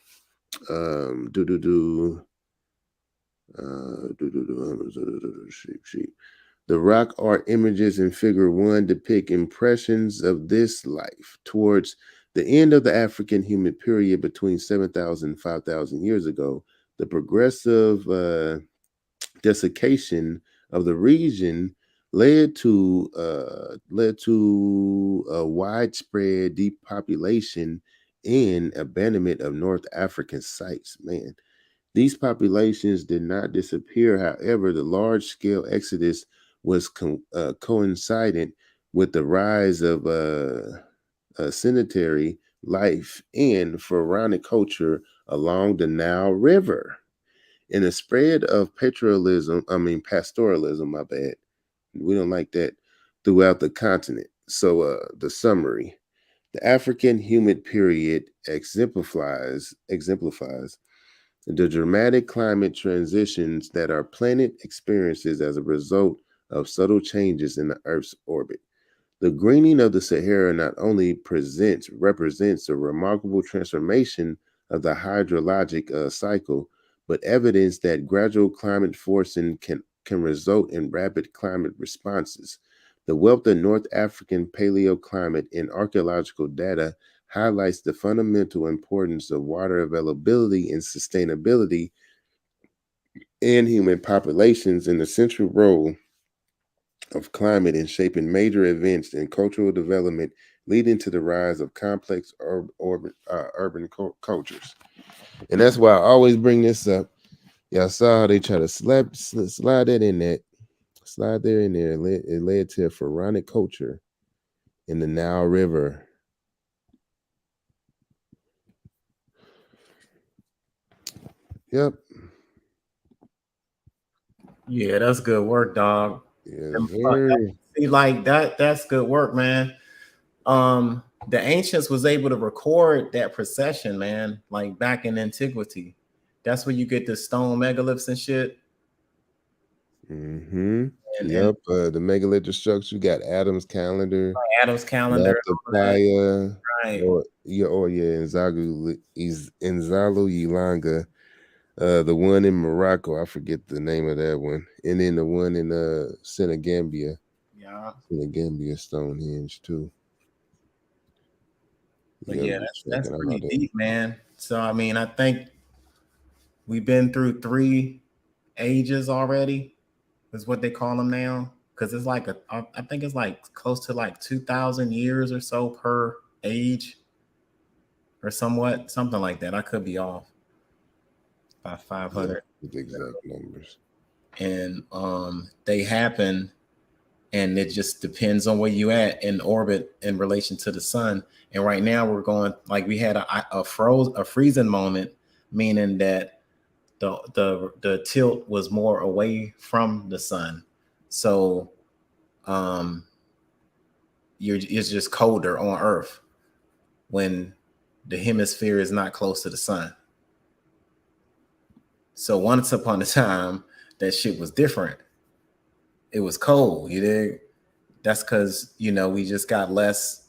The rock art images in Figure 1 depict impressions of this life towards the end of the African humid period between 7,000 and 5,000 years ago. The progressive desiccation of the region led to a widespread depopulation and abandonment of North African sites. Man, these populations did not disappear. However, the large-scale exodus was coincident with the rise of sedentary life and pharaonic culture along the Nile River. And the spread of pastoralism, my bad. We don't like that, throughout the continent. So the summary, the African humid period exemplifies the dramatic climate transitions that our planet experiences as a result of subtle changes in the Earth's orbit. The greening of the Sahara not only represents a remarkable transformation of the hydrologic cycle, but evidence that gradual climate forcing can result in rapid climate responses. The wealth of North African paleoclimate and archaeological data highlights the fundamental importance of water availability and sustainability in human populations and the central role of climate in shaping major events and cultural development, leading to the rise of complex urban cultures. And that's why I always bring this up. Y'all saw how they try to slide that in there. Slide there in there. It led to a pharaonic culture in the Nile River. Yep. Yeah, that's good work, dog. Yeah, see, like that's good work, man. The ancients was able to record that procession, man, like back in antiquity. That's where you get the stone megaliths and shit. Mm-hmm. Yep. The megalithic structure, you got Adam's calendar. Adam's calendar. Playa, right. Nzalu Yilanga. The one in Morocco, I forget the name of that one. And then the one in Senegambia. Yeah. Senegambia Stonehenge too. But yeah, that's pretty deep, man. So I mean, I think we've been through 3 ages already, is what they call them now. Because it's like I think it's like close to like 2,000 years or so per age, or something like that. I could be off by 500. Yeah, the exact numbers. and they happen, and it just depends on where you at in orbit in relation to the sun. And right now we're going, like, we had a freezing moment, meaning that the tilt was more away from the sun, so it's just colder on Earth when the hemisphere is not close to the sun. So once upon a time, that shit was different. It was cold, you dig? That's because, you know, we just got less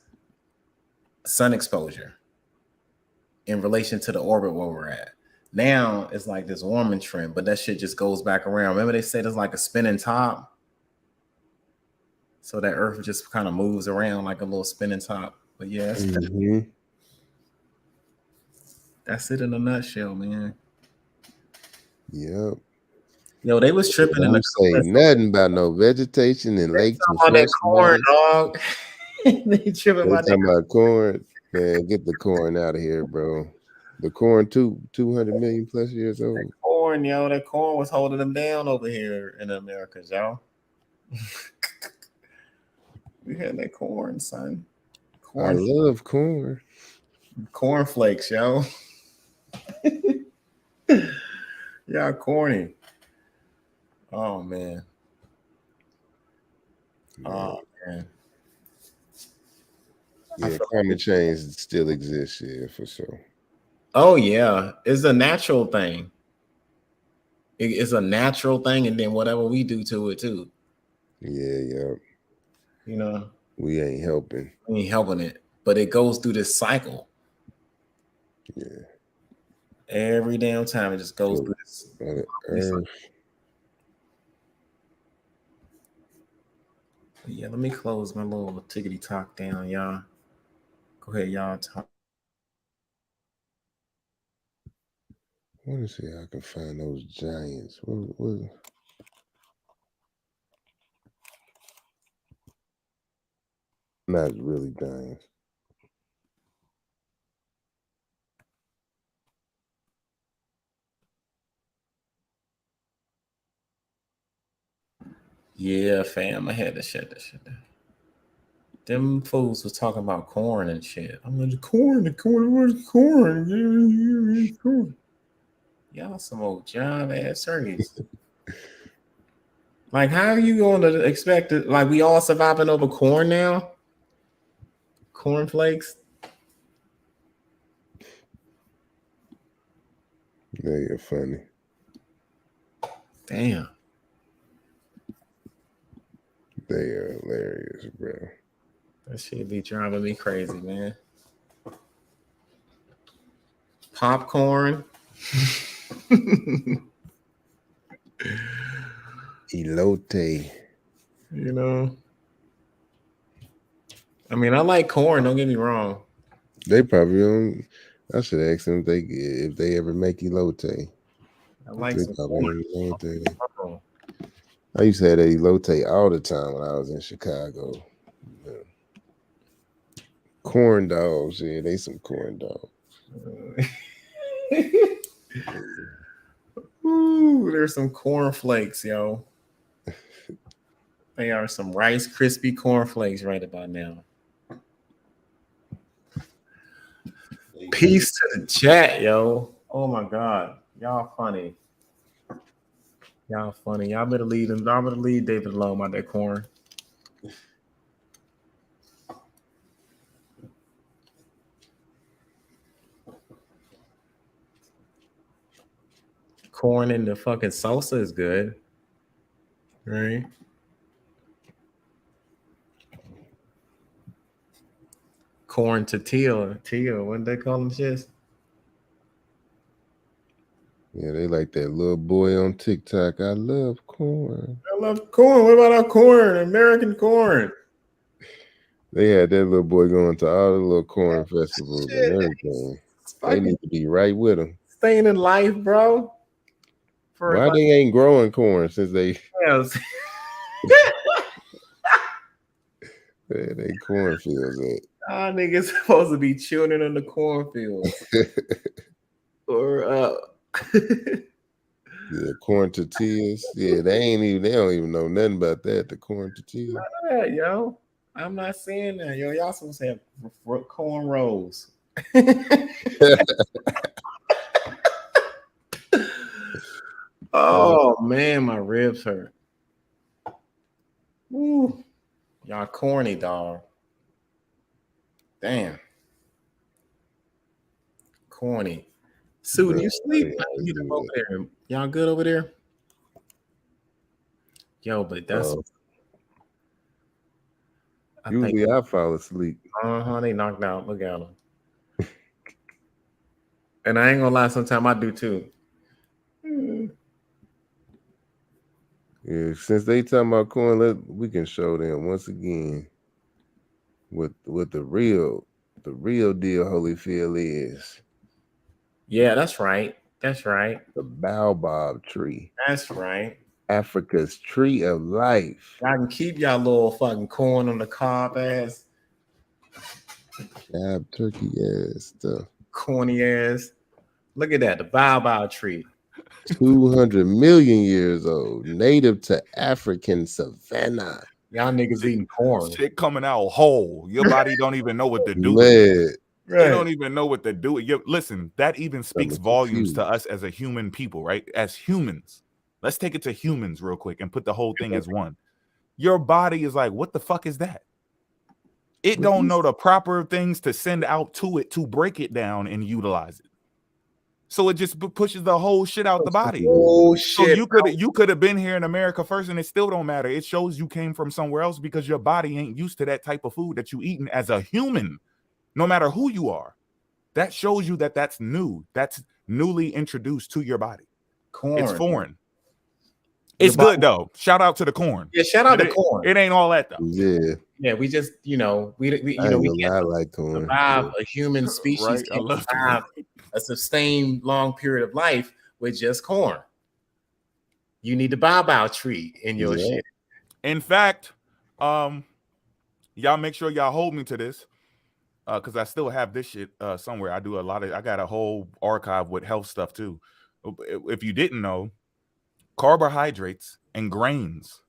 sun exposure in relation to the orbit where we're at. Now it's like this warming trend, but that shit just goes back around. Remember they said it's like a spinning top? So that Earth just kind of moves around like a little spinning top. But yeah, that's it in a nutshell, man. Yep. Yo, they was tripping in the say nothing about no vegetation and lakes and on that corn, dog. They tripping about that. Talking about corn. Man, get the corn out of here, bro. The corn 200 million plus years old. That corn, yo, that corn was holding them down over here in the Americas, y'all. We had that corn, son. I love corn. Cornflakes, yo. Y'all corny. Oh man. Oh man. Yeah, climate change still exists, yeah, for sure. Oh yeah, it's a natural thing. It's a natural thing, and then whatever we do to it too. Yeah. You know, we ain't helping. We ain't helping it, but it goes through this cycle. Yeah. Every damn time it just goes through this. Yeah, let me close my little tickety talk down, y'all. Go ahead, y'all talk. I want to see how I can find those giants. What? Not really giants. Yeah, fam, I had to shut that shit down. Them fools was talking about corn and shit. I'm like, the corn, where's corn? Y'all some old job ass turkeys. Like, how are you going to expect it? Like, we all surviving over corn now? Cornflakes? They are funny. Damn. They are hilarious, bro. That shit be driving me crazy, man. Popcorn. Elote. You know. I mean, I like corn, don't get me wrong. They probably don't. I should ask them if they ever make elote. I like some corn. Elote. I used to have that elote all the time when I was in Chicago. Yeah. Corn dogs, yeah, they some corn dogs. Ooh, there's some cornflakes, yo. They are some Rice Krispie cornflakes right about now. Peace to the chat, yo. Oh my God. Y'all funny. Y'all funny. Y'all better leave them. Y'all better leave David alone about that corn. Corn in the fucking salsa is good. Right? Corn tortilla. What they call them shits? Yeah, they like that little boy on TikTok. I love corn. I love corn. What about our corn? American corn. They had that little boy going to all the little corn festivals and everything. They need to be right with him. Staying in life, bro. Why they ain't growing corn since they... Yes. They cornfields at. Niggas supposed to be children in the cornfields. Or Yeah, corn tortillas. Yeah, they don't even know nothing about that. The corn tortillas. Yeah, yo. I'm not saying that, yo. Y'all supposed to have corn rolls. Oh man, my ribs hurt. Woo. Y'all corny, dog. Damn. Corny. Sue, do you sleep? Get them over there. Y'all good over there? Yo, but that's usually I fall asleep. They knocked out. Look at them. And I ain't gonna lie, sometimes I do too. Yeah, since they talking about corn, we can show them once again what the real deal Holyfield is. Yeah, that's right. That's right. The baobab tree. That's right. Africa's tree of life. I can keep y'all little fucking corn on the cob ass. Dab turkey ass stuff. Corny ass. Look at that, the baobab tree. 200 million years old, native to African savanna. Y'all niggas eating corn. Shit coming out whole. Your body don't even know what to do. Man. Right. You don't even know what to do. Listen, that even speaks volumes to us as a human people, right? As humans. Let's take it to humans real quick and put the whole thing as one. Your body is like, what the fuck is that? It don't know the proper things to send out to it to break it down and utilize it. So it just pushes the whole shit out the body. Oh shit! So you could have been here in America first, and it still don't matter. It shows you came from somewhere else because your body ain't used to that type of food that you eating as a human, no matter who you are. That shows you that that's new. That's newly introduced to your body. Corn. It's foreign. It's good though. Shout out to the corn. Yeah, shout out to corn. It ain't all that though. Yeah, we just we can't like corn. Survive a human species Right? can survive a sustained long period of life with just corn. You need the baobab tree in your shit. In fact, y'all make sure y'all hold me to this, because I still have this shit somewhere. I got a whole archive with health stuff too. If you didn't know, carbohydrates and grains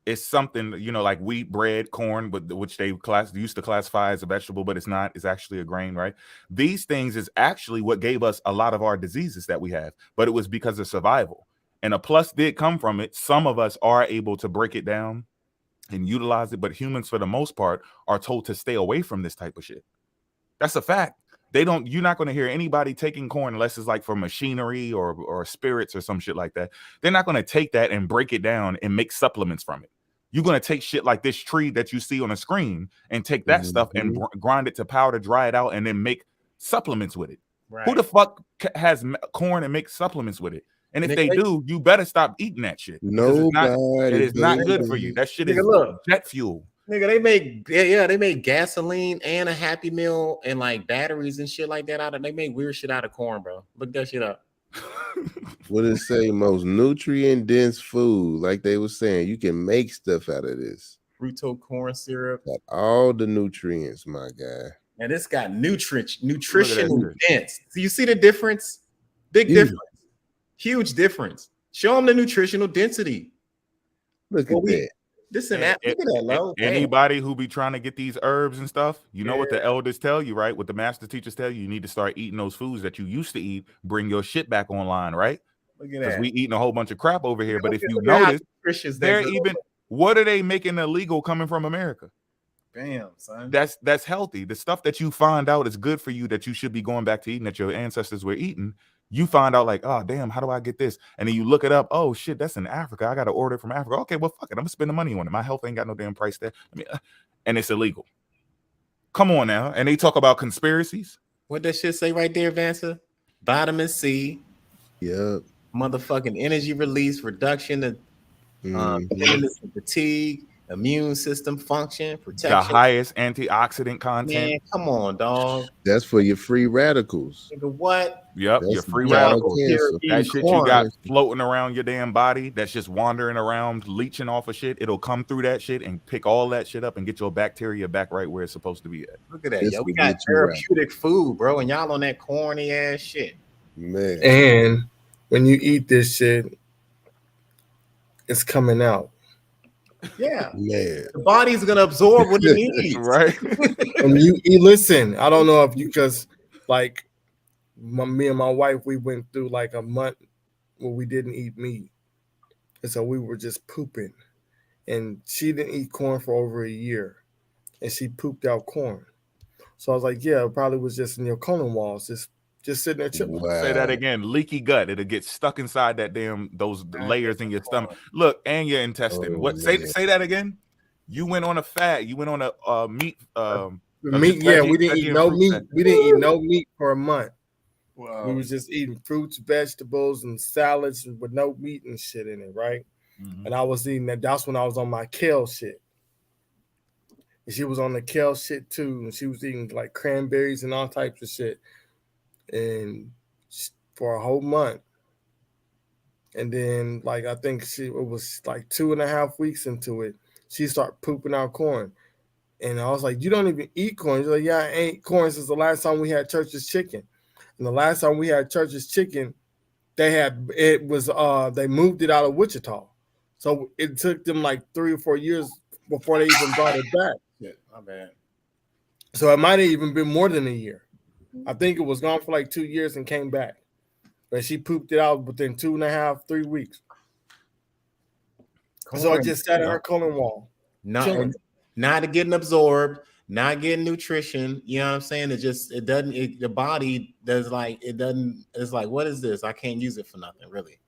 is something, like wheat, bread, corn, which they used to classify as a vegetable, but it's not. It's actually a grain, right? These things is actually what gave us a lot of our diseases that we have, but it was because of survival. And a plus did come from it. Some of us are able to break it down and utilize it, but humans, for the most part, are told to stay away from this type of shit. That's a fact. You're not going to hear anybody taking corn unless it's like for machinery or spirits or some shit like that. They're not going to take that and break it down and make supplements from it. You're going to take shit like this tree that you see on a screen and take that stuff and grind it to powder, dry it out, and then make supplements with it. Right. Who the fuck has corn and makes supplements with it? And if they do, you better stop eating that shit. Nobody. It is not good for you. That shit is jet fuel. Nigga, they make gasoline and a Happy Meal and like batteries and shit like that they make weird shit out of corn, bro. Look that shit up. What did it say? Most nutrient dense food, like they were saying, you can make stuff out of this. Fructose corn syrup. Got all the nutrients, my guy. And it's got nutritional dense. So you see the difference? Big difference. Huge difference. Show them the nutritional density. Look at that. Look at that, Lo. Anybody who be trying to get these herbs and stuff, you know what the elders tell you, right? What the master teachers tell you, you need to start eating those foods that you used to eat. Bring your shit back online, right? Look at that. Because we eating a whole bunch of crap over here. But if you notice, what are they making illegal coming from America? Damn, son. That's healthy. The stuff that you find out is good for you, that you should be going back to eating, that your ancestors were eating. You find out like, oh, damn, how do I get this? And then you look it up. Oh, shit, that's in Africa. I got to order it from Africa. Okay, well, fuck it. I'm going to spend the money on it. My health ain't got no damn price there. And it's illegal. Come on now. And they talk about conspiracies. What that shit say right there, Vanessa? Vitamin C. Yep. Motherfucking energy release, reduction of fatigue, immune system function, protection. The highest antioxidant content. Man, come on, dog. That's for your free radicals. Nigga, what? Yep, your free radicals. That shit you got floating around your damn body, that's just wandering around, leeching off of shit. It'll come through that shit and pick all that shit up and get your bacteria back right where it's supposed to be at. Look at that, yo. We got therapeutic food, bro, and y'all on that corny ass shit. Man. And when you eat this shit, it's coming out. Yeah, man. the body's gonna absorb what it needs, right? When you listen, I don't know if you, because like me and my wife, we went through like a month where we didn't eat meat, and so we were just pooping, and she didn't eat corn for over a year, and she pooped out corn. So I was like, yeah, it probably was just in your colon walls, just sitting there chilling. Wow. Say that again. Leaky gut. It'll get stuck inside that those layers in your stomach. Look, and your intestine. What? Say that again. You went on a fat. You went on a meat. Meat. Yeah, we didn't eat no meat. We didn't eat no meat for a month. Wow. We was just eating fruits, vegetables, and salads with no meat and shit in it, right? Mm-hmm. And I was eating that. That's when I was on my kale shit. And she was on the kale shit too, and she was eating like cranberries and all types of shit, and for a whole month. And then, like, I think it was like 2.5 weeks into it, she started pooping out corn, and I was like, "You don't even eat corn?" She's like, "Yeah, I ate corn since the last time we had Church's chicken." And the last time we had Church's chicken, they moved it out of Wichita, so it took them like 3 or 4 years before they even brought it back. Shit, my bad. So it might have even been more than a year. I think it was gone for like 2 years and came back. But she pooped it out within 2.5, 3 weeks. So it just sat in her colon wall. Not getting absorbed, not getting nutrition. You know what I'm saying? The body does like, it doesn't, it's like, what is this? I can't use it for nothing, really.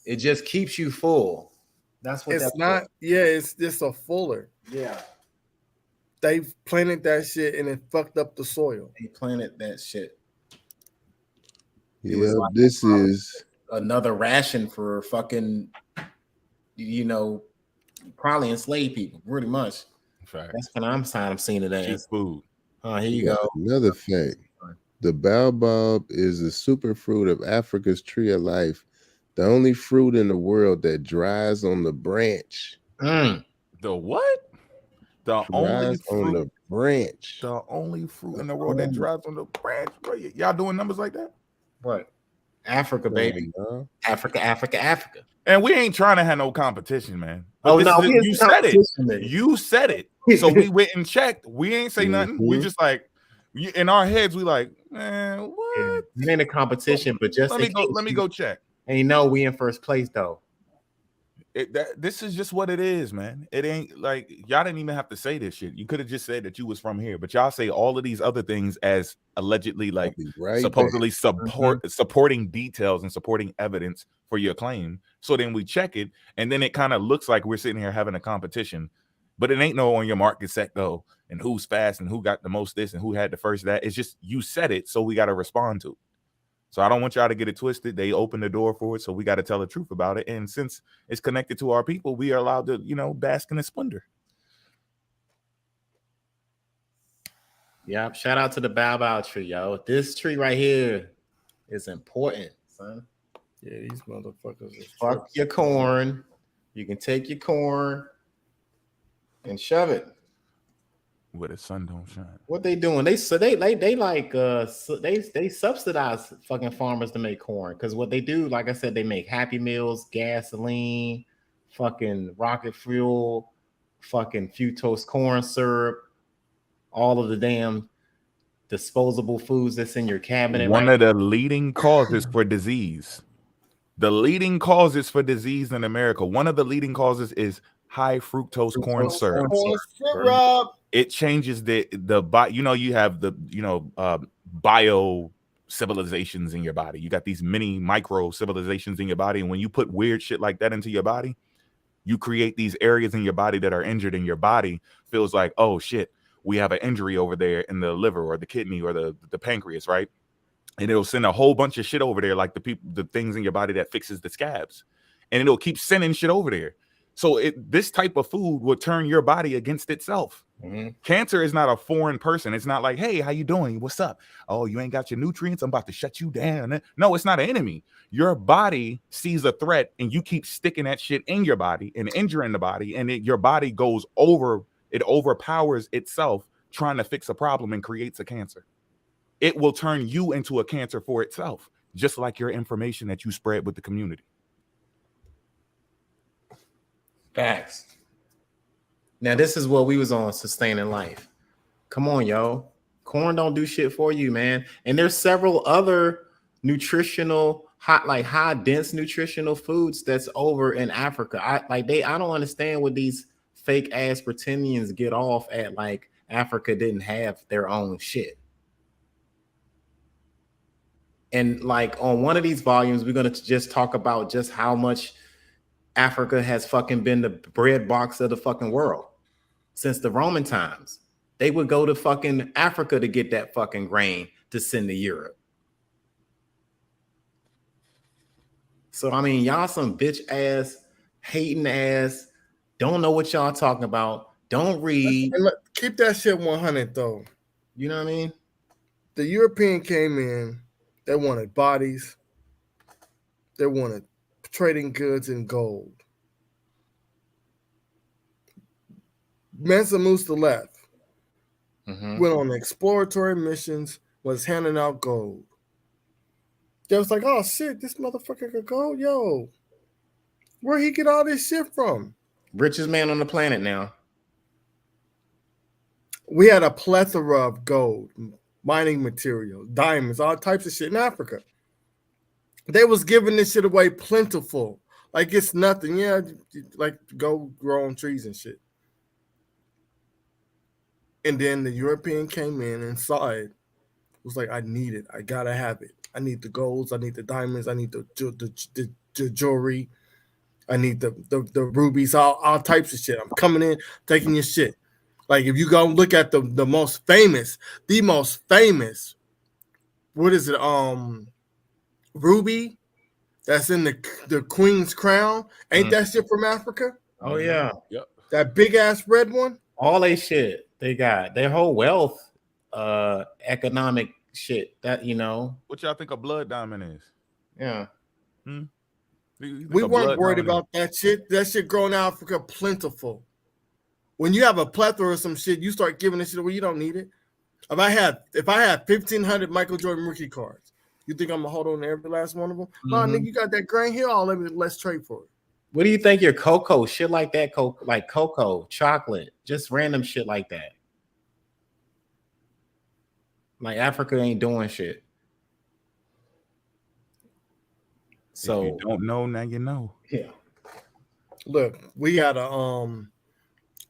It just keeps you full. That's what it's not. Yeah, it's just a fuller. Yeah. They planted that shit and it fucked up the soil. They planted that shit. Yeah, like this is another ration for fucking, probably enslaved people, pretty much. Fact. That's what I'm seeing it as. Food. Here you go. Another fact. The baobab is a superfruit of Africa's tree of life, the only fruit in the world that dries on the branch. The what? The only fruit on the branch. The only fruit in the world that dries on the branch. Bro, y'all doing numbers like that? What? Africa, baby. Africa. And we ain't trying to have no competition, man. But you said it. You said it. So we went and checked. We ain't say nothing. We just like, in our heads, we like, man, what? Yeah, it ain't a competition, but just let me go check. And we in first place though. This is just what it is, man. It ain't like y'all didn't even have to say this shit. You could have just said that you was from here, but y'all say all of these other things as allegedly like supposedly supporting details and supporting evidence for your claim. So then we check it, and then it kind of looks like we're sitting here having a competition, but it ain't no on your mark, get set, go, and who's fast and who got the most this and who had the first that. It's just you said it, so we got to respond to it. So I don't want y'all to get it twisted. They opened the door for it, so we got to tell the truth about it. And since it's connected to our people, we are allowed to, bask in its splendor. Yeah, shout out to the baobab tree, yo. This tree right here is important, son. Yeah, these motherfuckers. Fuck your corn. You can take your corn and shove it where the sun don't shine. What they doing? They subsidize fucking farmers to make corn, because what they do, like I said, they make Happy Meals, gasoline, fucking rocket fuel, fucking fructose corn syrup, all of the damn disposable foods that's in your cabinet. One of the leading causes for disease. The leading causes for disease in America. One of the leading causes is high fructose corn syrup. It changes the you have the bio civilizations in your body. You got these mini micro civilizations in your body, and when you put weird shit like that into your body, you create these areas in your body that are injured, and your body feels like, oh shit, we have an injury over there in the liver or the kidney or the pancreas, right? And it'll send a whole bunch of shit over there, like the things in your body that fixes the scabs, and it'll keep sending shit over there. So this type of food will turn your body against itself. Mm-hmm. Cancer is not a foreign person. It's not like, hey, how you doing? What's up? Oh, you ain't got your nutrients? I'm about to shut you down. No, it's not an enemy. Your body sees a threat, and you keep sticking that shit in your body and injuring the body, and your body goes over. It overpowers itself trying to fix a problem and creates a cancer. It will turn you into a cancer for itself. just like your information that you spread with the community. Facts. Now this is what we was on, sustaining life. Come on, yo. Corn don't do shit for you, man. And there's several other nutritional, high dense nutritional foods that's over in Africa. I don't understand what these fake ass pretendians get off at, like Africa didn't have their own shit. And like on one of these volumes, we're gonna just talk about just how much Africa has fucking been the bread box of the fucking world since the Roman times. They would go to fucking Africa to get that fucking grain to send to Europe. So I mean, y'all some bitch ass, hating ass, don't know what y'all talking about, don't read. And look, keep that shit 100 though. You know what I mean? The European came in, they wanted bodies, they wanted trading goods and gold. Mansa Musa left, went on exploratory missions, was handing out gold. They was like, oh shit, this motherfucker got gold, yo. Where he get all this shit from? Richest man on the planet now. We had a plethora of gold, mining material, diamonds, all types of shit in Africa. They was giving this shit away plentiful. Like it's nothing. Yeah, like go grow on trees and shit. And then the European came in and saw it. It was like, I need it. I gotta have it. I need the golds. I need the diamonds. I need the jewelry. I need the rubies, all types of shit. I'm coming in, taking your shit. Like if you go look at the most famous, what is it? Ruby that's in the Queen's crown. Ain't that shit from Africa? Oh yeah. Yep. That big ass red one. All they shit. They got their whole wealth, economic shit. That you know. What y'all think a blood diamond is? Yeah. We weren't worried about that shit. That shit growing in Africa plentiful. When you have a plethora of some shit, you start giving this shit away. You don't need it. If I had 1,500 Michael Jordan rookie cards, you think I'm gonna hold on to every last one of them? No, nigga, you got that grain here. Oh, let's trade for it. What do you think your cocoa shit like that? Like cocoa, chocolate, just random shit like that. Like Africa ain't doing shit. So if you don't know, now you know. Yeah. Look, we had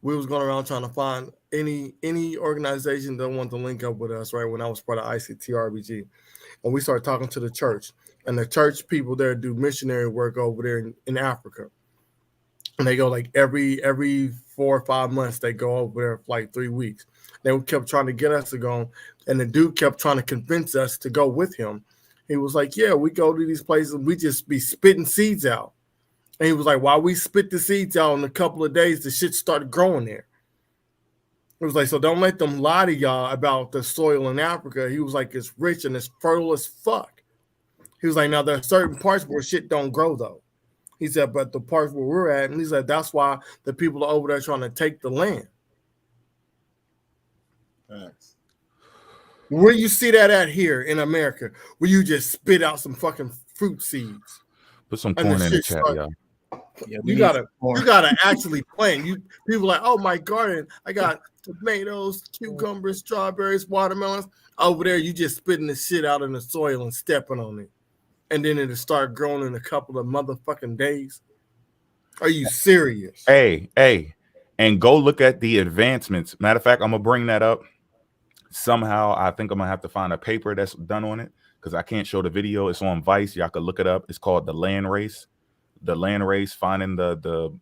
we was going around trying to find any organization that wanted to link up with us, right? When I was part of ICT RBG. And we started talking to the church. And the church people there do missionary work over there in Africa. And they go like every 4 or 5 months, they go over there for like 3 weeks. They kept trying to get us to go. And the dude kept trying to convince us to go with him. He was like, yeah, we go to these places. We just be spitting seeds out. And he was like, while we spit the seeds out in a couple of days, the shit started growing there. It was like, so don't let them lie to y'all about the soil in Africa. He was like, it's rich and it's fertile as fuck. He was like, now there are certain parts where shit don't grow though. He said, but the parts where we're at, and he said, that's why the people are over there trying to take the land. Thanks. Where you see that at here in America, where you just spit out some fucking fruit seeds. Put some corn in the chat, y'all. Yeah, you gotta actually plant. People like, oh, my garden, I got tomatoes, cucumbers, strawberries, watermelons. Over there, you just spitting the shit out in the soil and stepping on it. And then it'll start growing in a couple of motherfucking days. Are you serious? Hey, and go look at the advancements. Matter of fact, I'm gonna bring that up. Somehow, I think I'm gonna have to find a paper that's done on it because I can't show the video. It's on Vice. Y'all can look it up. It's called The Land Race. The Land Race, finding the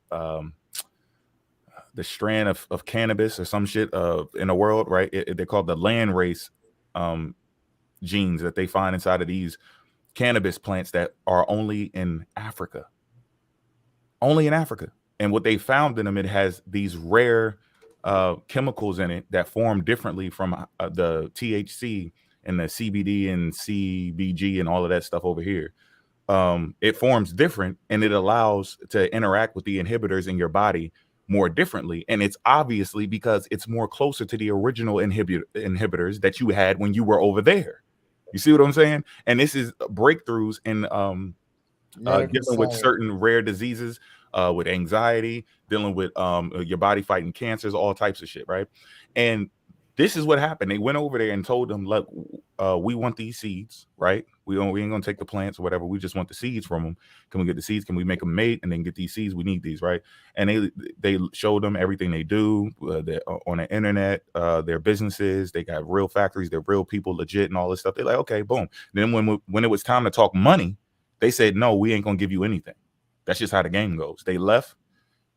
strand of cannabis or some shit in the world, right? They're called the land race genes that they find inside of these cannabis plants that are only in Africa. Only in Africa. And what they found in them, it has these rare chemicals in it that form differently from the THC and the CBD and CBG and all of that stuff over here. It forms different and it allows to interact with the inhibitors in your body more differently. And it's obviously because it's more closer to the original inhibitors that you had when you were over there. You see what I'm saying? And this is breakthroughs in dealing with certain rare diseases, with anxiety, dealing with your body fighting cancers, all types of shit, right? And this is what happened. They went over there and told them, look, we want these seeds, right? We ain't gonna take the plants or whatever. We just want the seeds from them. Can we get the seeds? Can we make them mate and then get these seeds? We need these, right? And they showed them everything they do on the internet, their businesses. They got real factories. They're real people, legit, and all this stuff. They're like, okay, boom. Then when it was time to talk money, they said, no, we ain't gonna give you anything. That's just how the game goes. They left.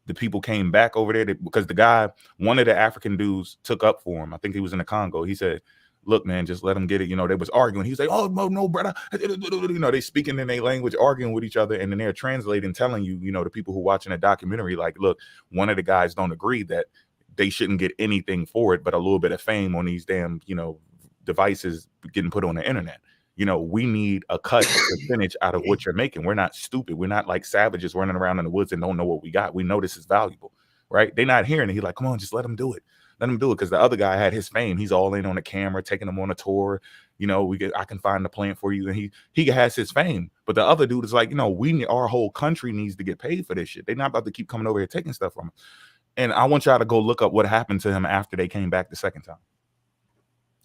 The people came back over there because the guy, one of the African dudes, took up for him. I think he was in the Congo. He said, look, man, just let them get it. You know, they was arguing. He was like, oh, no, brother. You know, they speaking in their language, arguing with each other. And then they're translating, telling you, you know, the people who watching a documentary, like, look, one of the guys don't agree that they shouldn't get anything for it, but a little bit of fame on these damn, you know, devices getting put on the internet. You know, we need a cut percentage out of what you're making. We're not stupid. We're not like savages running around in the woods and don't know what we got. We know this is valuable, right? They're not hearing it. He's like, come on, just let them do it. Let him do it. Because the other guy had his fame. He's all in on the camera, taking them on a tour. You know, I can find the plant for you. And he has his fame. But the other dude is like, you know, our whole country needs to get paid for this shit. They're not about to keep coming over here taking stuff from him. And I want y'all to go look up what happened to him after they came back the second time.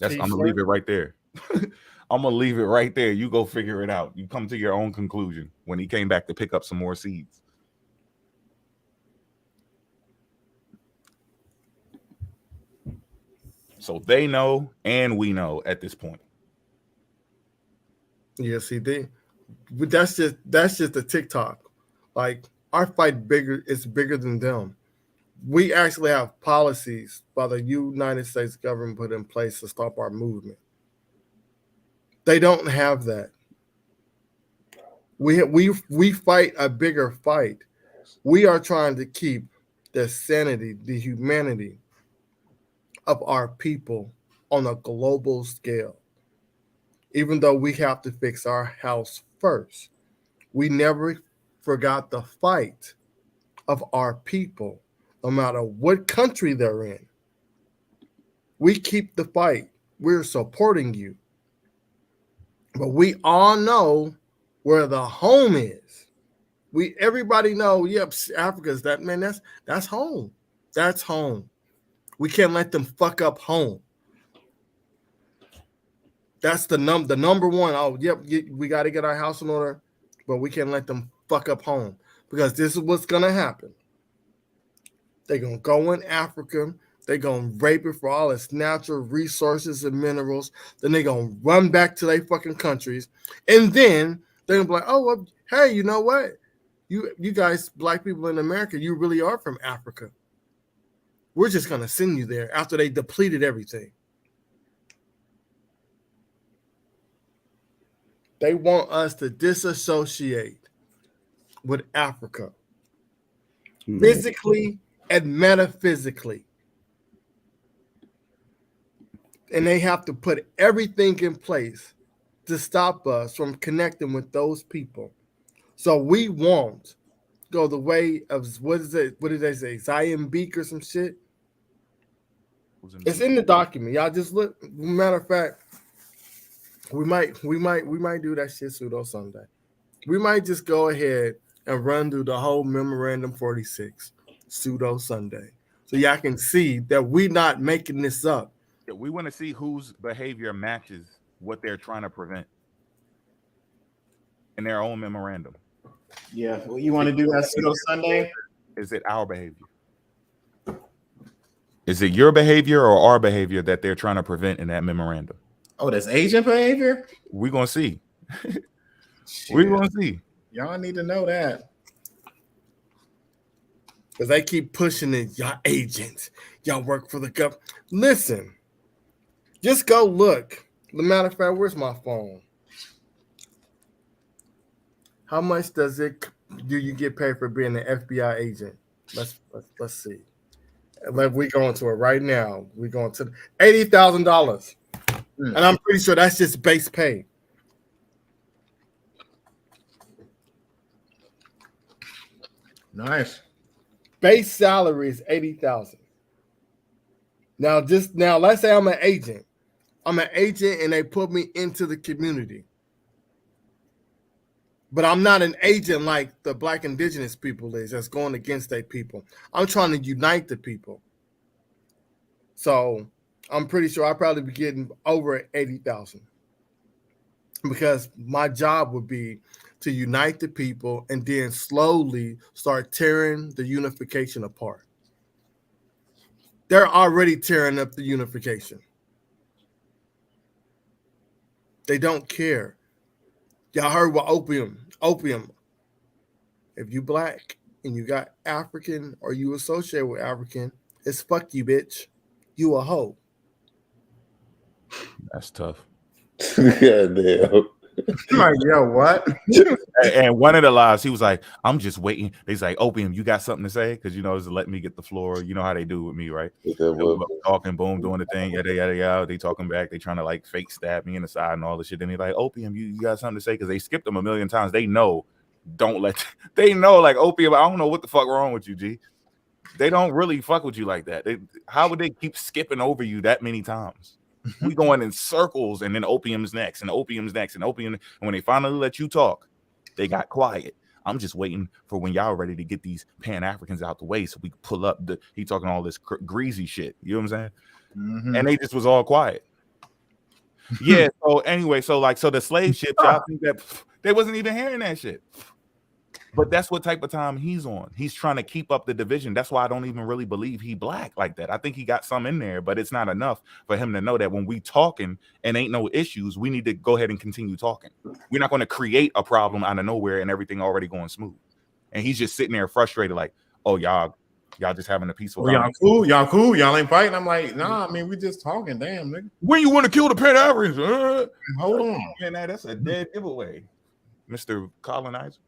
I'm gonna leave it right there. I'm gonna leave it right there. You go figure it out. You come to your own conclusion when he came back to pick up some more seeds. So they know and we know at this point. Yes, he did. But that's just the TikTok. Like our fight is bigger than them. We actually have policies by the United States government put in place to stop our movement. They don't have that. We fight a bigger fight. We are trying to keep the sanity, the humanity of our people on a global scale. Even though we have to fix our house first, we never forgot the fight of our people, no matter what country they're in. We keep the fight. We're supporting you. But we all know where the home is. Everybody know, yep, Africa's that, man, that's home. That's home. We can't let them fuck up home. That's the number one. Oh, yep, we got to get our house in order, but we can't let them fuck up home because this is what's going to happen. They're going to go in Africa. They're going to rape it for all its natural resources and minerals. Then they're going to run back to their fucking countries. And then they're going to be like, oh, well, hey, you know what? You guys, black people in America, you really are from Africa. We're just going to send you there after they depleted everything. They want us to disassociate with Africa, physically and metaphysically. And they have to put everything in place to stop us from connecting with those people. So we won't go the way of, what did they say, Zion Beak or some shit? It's in the document. Y'all just look. Matter of fact, we might do that shit Pseudo Sunday. We might just go ahead and run through the whole Memorandum 46 Pseudo Sunday. So y'all can see that we're not making this up. Yeah, we want to see whose behavior matches what they're trying to prevent in their own memorandum. Yeah, well, you want to do that Pseudo Sunday? Is it our behavior? Is it your behavior or our behavior that they're trying to prevent in that memorandum? Oh, that's agent behavior? We're going to see. We're going to see. Y'all need to know that. Because they keep pushing it. Y'all agents. Y'all work for the government. Listen. Just go look. As a matter of fact, where's my phone? How much do you get paid for being an FBI agent? Let's see. Like we going to it right now. We're going to $80,000. And I'm pretty sure that's just base pay. Nice. Base salary is $80,000. Now let's say I'm an agent. I'm an agent and they put me into the community. But I'm not an agent like the Black Indigenous people is that's going against their people. I'm trying to unite the people. So I'm pretty sure I'll probably be getting over 80,000 because my job would be to unite the people and then slowly start tearing the unification apart. They're already tearing up the unification. They don't care. Y'all heard what opium. If you Black and you got African or you associate with African, it's fuck you, bitch. You a hoe. That's tough. Goddamn. Like, yo, what? And one of the lives, he was like, I'm just waiting. He's like, Opium, you got something to say? Because, you know, it's let me get the floor. You know how they do with me, right? Talking, boom, doing the thing, yada, yada, yada. They talking back. They trying to, like, fake stab me in the side and all this shit. Then he's like, Opium, you got something to say? Because they skipped them a million times. They know, they know, like, Opium, I don't know what the fuck wrong with you, G. They don't really fuck with you like that. How would they keep skipping over you that many times? We going in circles, and then Opium's next, and Opium's next, and Opium. And when they finally let you talk, they got quiet. I'm just waiting for when y'all ready to get these Pan-Africans out the way so we can pull up. He talking all this greasy shit. You know what I'm saying? Mm-hmm. And they just was all quiet. Yeah. So anyway, so the slave ships, y'all think that they wasn't even hearing that shit. But that's what type of time he's on. He's trying to keep up the division. That's why I don't even really believe he Black like that. I think he got some in there, but it's not enough for him to know that when we talking and ain't no issues, we need to go ahead and continue talking. We're not going to create a problem out of nowhere and everything already going smooth. And he's just sitting there frustrated like, oh, y'all just having a peaceful y'all cool, y'all ain't fighting. I'm like, nah, I mean, we just talking, damn, nigga. When you want to kill the Pan-Africans? Hold on. Man, that's a dead giveaway, Mr. Colonizer.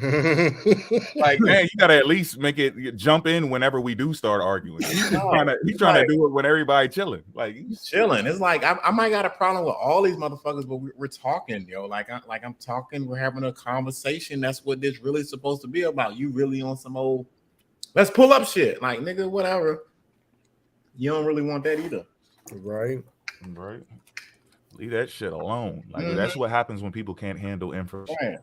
Like, man, you gotta at least make it jump in whenever we do start arguing. He's trying to do it when everybody chilling. Like he's chilling. It's like I might got a problem with all these motherfuckers, but we're talking, yo. Like I'm talking. We're having a conversation. That's what this really supposed to be about. You really on some old let's pull up shit. Like nigga, whatever. You don't really want that either, right? Leave that shit alone. Like that's what happens when people can't handle information. Right.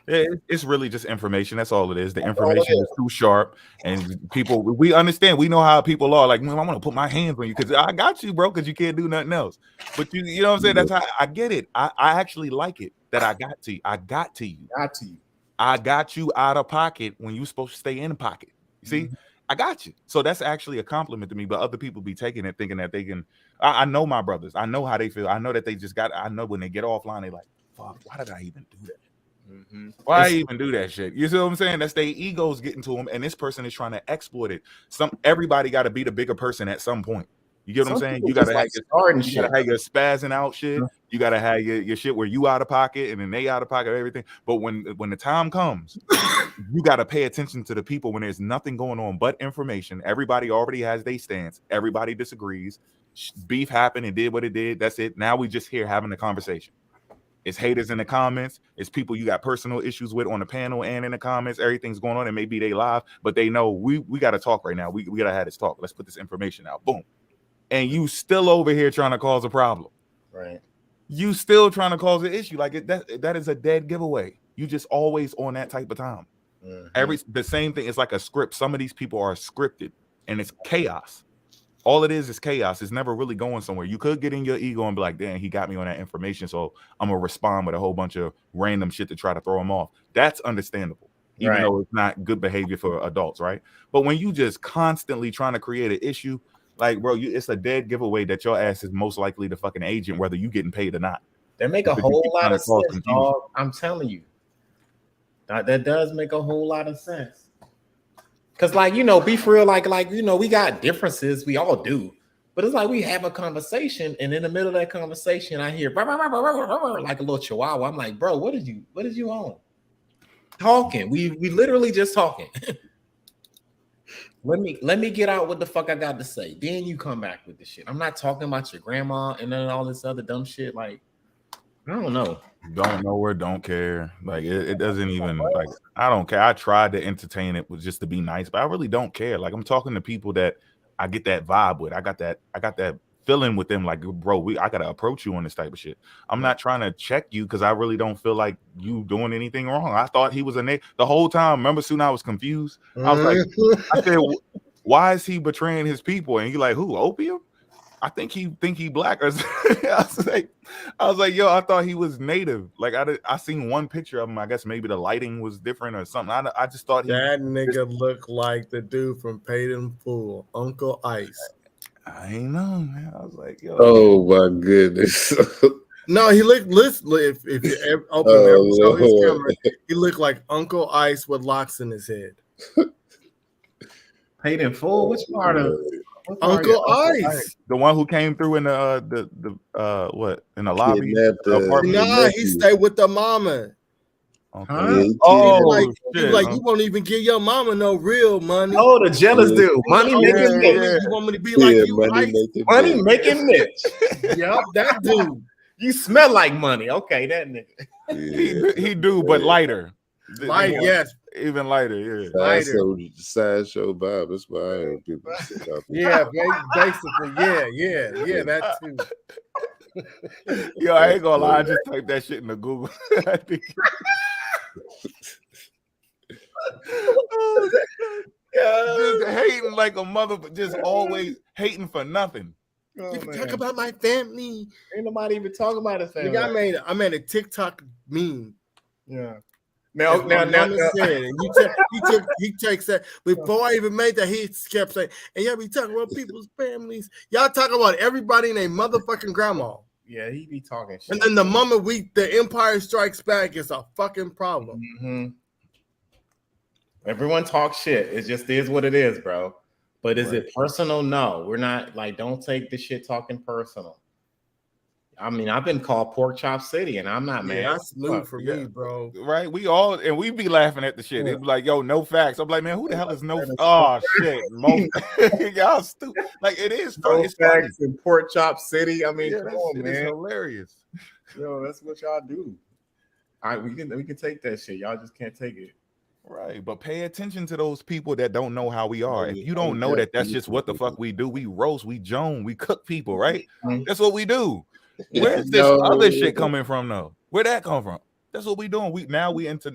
It's really just information. That's all it is. The information is too sharp, and people, we understand. We know how people are. Like, man, I want to put my hands on you because I got you, bro. Because you can't do nothing else. But you know what I'm saying? That's how I get it. I actually like it that I got to you. I got to you. I got you out of pocket when you supposed to stay in the pocket. You see, I got you. So that's actually a compliment to me. But other people be taking it, thinking that they can. I know my brothers. I know how they feel. I know that they just got. I know when they get offline, they like, fuck. Why did I even do that? Why even do that shit? You see what I'm saying? That's their egos getting to them, and this person is trying to exploit it. Everybody got to be the bigger person at some point. You get what I'm saying? You gotta have your spazzing out shit. You gotta have your shit where you out of pocket and then they out of pocket, everything. But when the time comes, you gotta pay attention to the people when there's nothing going on but information. Everybody already has their stance. Everybody disagrees. Beef happened and did what it did. That's it. Now we just here having a conversation. It's haters in the comments. It's people you got personal issues with on the panel and in the comments. Everything's going on. And maybe they live, but they know we got to talk right now. We got to have this talk. Let's put this information out. Boom. And you still over here trying to cause a problem. Right. You still trying to cause an issue. Like that is a dead giveaway. You just always on that type of time. The same thing. It's like a script. Some of these people are scripted and it's chaos. All it is chaos. It's never really going somewhere. You could get in your ego and be like, damn, he got me on that information. So I'm going to respond with a whole bunch of random shit to try to throw him off. That's understandable, even though it's not good behavior for adults, right? But when you just constantly trying to create an issue, like, bro, it's a dead giveaway that your ass is most likely the fucking agent, whether you getting paid or not. That make a whole lot of sense, dog. I'm telling you. That does make a whole lot of sense. Cause like, you know, be for real, like, you know, we got differences, we all do. But it's like we have a conversation, and in the middle of that conversation, I hear like a little chihuahua. I'm like, bro, what is you on? Talking. We literally just talking. Let me get out what the fuck I got to say. Then you come back with the shit. I'm not talking about your grandma and then all this other dumb shit. Like, I don't know. Don't know or don't care. Like it doesn't even like I don't care. I tried to entertain it with just to be nice, but I really don't care. Like I'm talking to people that I get that vibe with. I got that feeling with them like, bro, I gotta approach you on this type of shit. I'm not trying to check you because I really don't feel like you doing anything wrong. I thought he was the whole time. Remember, soon I was confused. I was like, I said, why is he betraying his people? And he like, who, opium? I think he black. Or I was like, yo, I thought he was native. Like I seen one picture of him. I guess maybe the lighting was different or something. I just thought that nigga looked like the dude from Paid in Full, Uncle Ice. I ain't know, man. I was like, yo. Oh my goodness. No, he looked. If you ever open his camera, he looked like Uncle Ice with locks in his head. Paid in Full. Which part of? Uncle Ice, the one who came through in the what in the lobby? Nah, he stayed with the mama. Okay. Huh? Oh, he like you won't even give your mama no real money. Oh, the jealous dude, money making Mitch. You want me to be like you? Money making Mitch. Yep, that dude. You smell like money. Okay, that nigga. Yeah. He do, but lighter. Light, yes. Even lighter, yeah. Sideshow Bob. That's why I heard people sit out there. Yeah, basically, yeah, that too. Yo, I ain't gonna lie, I just typed that shit into Google. I think. Just hating like a mother, but just always hating for nothing. Oh, you talk about my family. Ain't nobody even talking about his family. I made a TikTok meme. Yeah. Now, said, and he takes that. Before I even made that, he kept saying, and y'all be talking about people's families. Y'all talking about everybody and their motherfucking grandma. Yeah, he be talking shit. And then the moment the Empire Strikes Back is a fucking problem. Mm-hmm. Everyone talks shit. It just is what it is, bro. But is it personal? No, we're not like, don't take the shit talking personal. I mean, I've been called Pork Chop City, and I'm not mad. That's new for me, bro. Right? We be laughing at the shit. They be like, yo, no facts. I'm like, man, who the hell is no? Oh shit, y'all stupid. Like it is. No facts in Pork Chop City. I mean, come on, man. It's hilarious. Yo, that's what y'all do. All right, we can take that shit. Y'all just can't take it. Right, but pay attention to those people that don't know how we are. If you don't know that, that's just what the fuck we do. We roast, we joan, we cook people, right? That's what we do. Where's this other shit coming from, though? Where'd that come from? That's what we doing. We into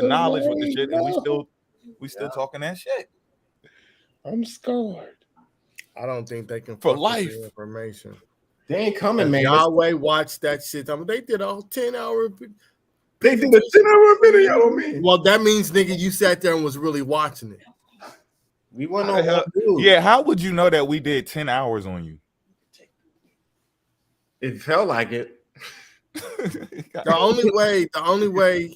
knowledge with the shit, and we still talking that shit. I'm scarred. I don't think they can for life information. They ain't coming, man. Yahweh watched that shit. I mean, they did a whole 10-hour. They did a 10-hour video on me. Well, that means, nigga, you sat there and was really watching it. We want to know. Yeah, how would you know that we did 10 hours on you? It felt like it. The only way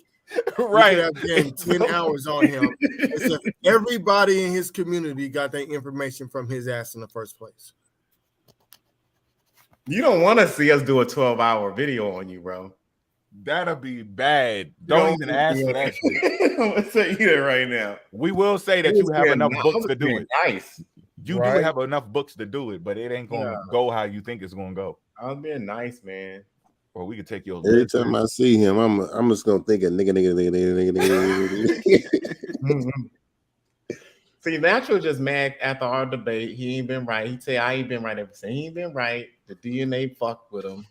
right, have been 10 hours on him is if everybody in his community got that information from his ass in the first place. You don't want to see us do a 12-hour video on you, bro. That'll be bad. Don't even ask for that shit. I'm gonna say that right now. We will say that you have enough books to do it. Nice. You do have enough books to do it, but it ain't gonna go how you think it's gonna go. I'm being nice, man. Or we could take your every time I see him, I'm just gonna think of nigga. See, Natural just mad after our debate. He ain't been right. He say I ain't been right ever since. He ain't been right. The DNA fucked with him.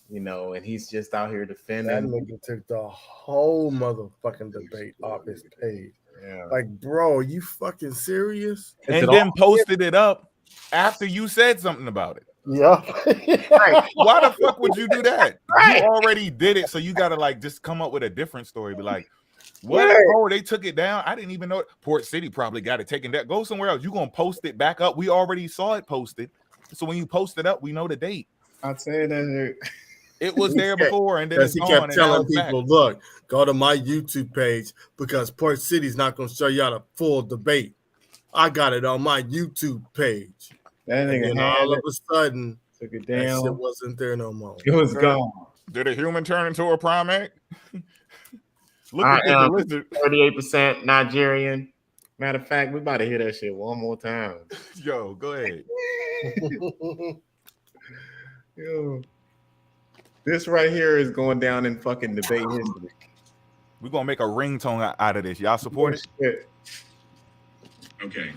You know, and he's just out here defending. That nigga took the whole motherfucking debate off his page. Yeah. Like, bro, are you fucking serious? And then posted it up after you said something about it. Yeah. Right. Why the fuck would you do that? Right. You already did it, so you gotta like just come up with a different story. Be like, what? Right. Oh, they took it down. I didn't even know it. Port City probably got it taken down. Go somewhere else. You gonna post it back up? We already saw it posted. So when you post it up, we know the date. I'd say that it was there before, and then he kept telling people, "Look, go to my YouTube page because Port City's not going to show y'all the full debate. I got it on my YouTube page." That nigga, and all of a sudden, took it that down. shit wasn't there no more. It was gone. Did a human turn into a primate? Look at the lizard. 38% Nigerian. Matter of fact, we about to hear that shit one more time. Yo, go ahead. Yo. This right here is going down in fucking debate history. We're gonna make a ringtone out of this. Y'all support it? Okay.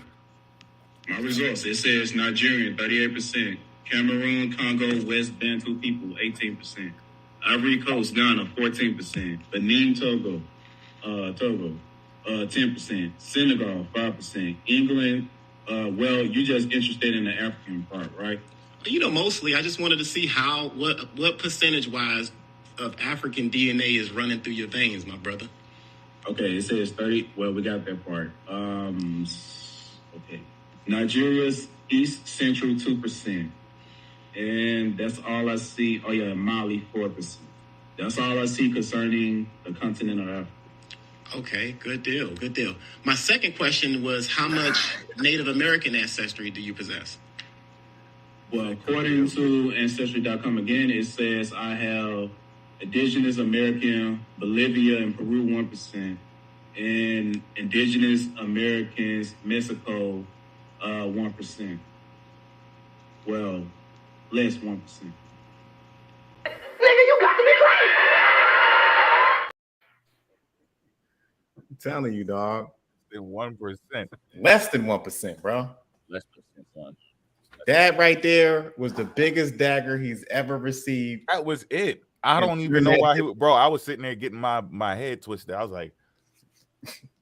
My results, it says Nigerian, 38%. Cameroon, Congo, West Bantu people, 18%. Ivory Coast, Ghana, 14%. Benin, Togo, 10%. Senegal, 5%. England, well, you just interested in the African part, right? You know, mostly I just wanted to see what percentage wise of African DNA is running through your veins, my brother. Okay, it says 30. Well, we got that part. Okay. Nigeria's East Central, 2%. And that's all I see. Oh, yeah, Mali, 4%. That's all I see concerning the continent of Africa. Okay, good deal, good deal. My second question was, how much Native American ancestry do you possess? Well, according to Ancestry.com, again, it says I have Indigenous American, Bolivia and Peru, 1%. And Indigenous Americans, Mexico, 1%. Well, less 1%. Nigga, you got to be crazy. I'm telling you, dog. Than 1%. Less than 1%, bro. Less percent, son. That right there was the biggest dagger he's ever received. That was it. I don't even know why bro. I was sitting there getting my head twisted. I was like,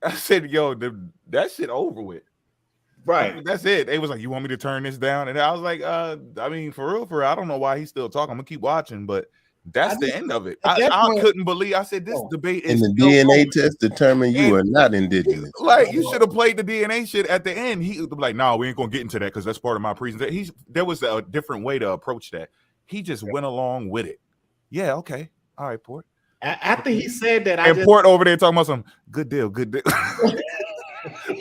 I said, yo, that shit over with. Right. That's it. They was like, you want me to turn this down? And I was like, I mean, for real, I don't know why he's still talking. I'm gonna keep watching, but that's the end of it. I couldn't believe. I said, this debate is and the DNA test determined you are not indigenous. Like, you should have played the DNA shit at the end. He was like, no, we ain't gonna get into that because that's part of my presentation. There was a different way to approach that. He just went along with it. Yeah, okay. All right, Port. After he said that, Port over there talking about some good deal.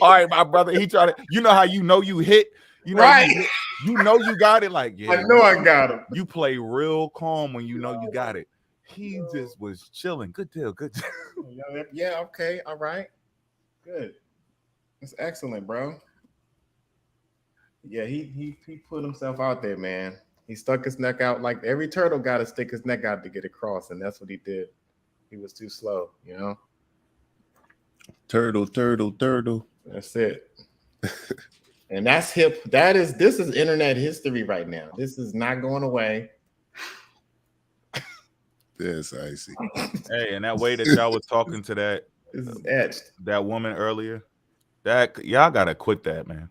All right, my brother. He tried to, you know you hit, you know, right. You got it. Like, yeah, I know I got him. You play real calm when you know you got it. He just was chilling. Good deal. Yeah, okay, all right. Good. That's excellent, bro. Yeah, he put himself out there, man. He stuck his neck out like every turtle got to stick his neck out to get across, and that's what he did. He was too slow, you know. Turtle. That's it. And that's hip. This is internet history right now. This is not going away. Yes, I see. Hey, and that way that y'all was talking to that, this is etched. That woman earlier, that y'all gotta quit that, man.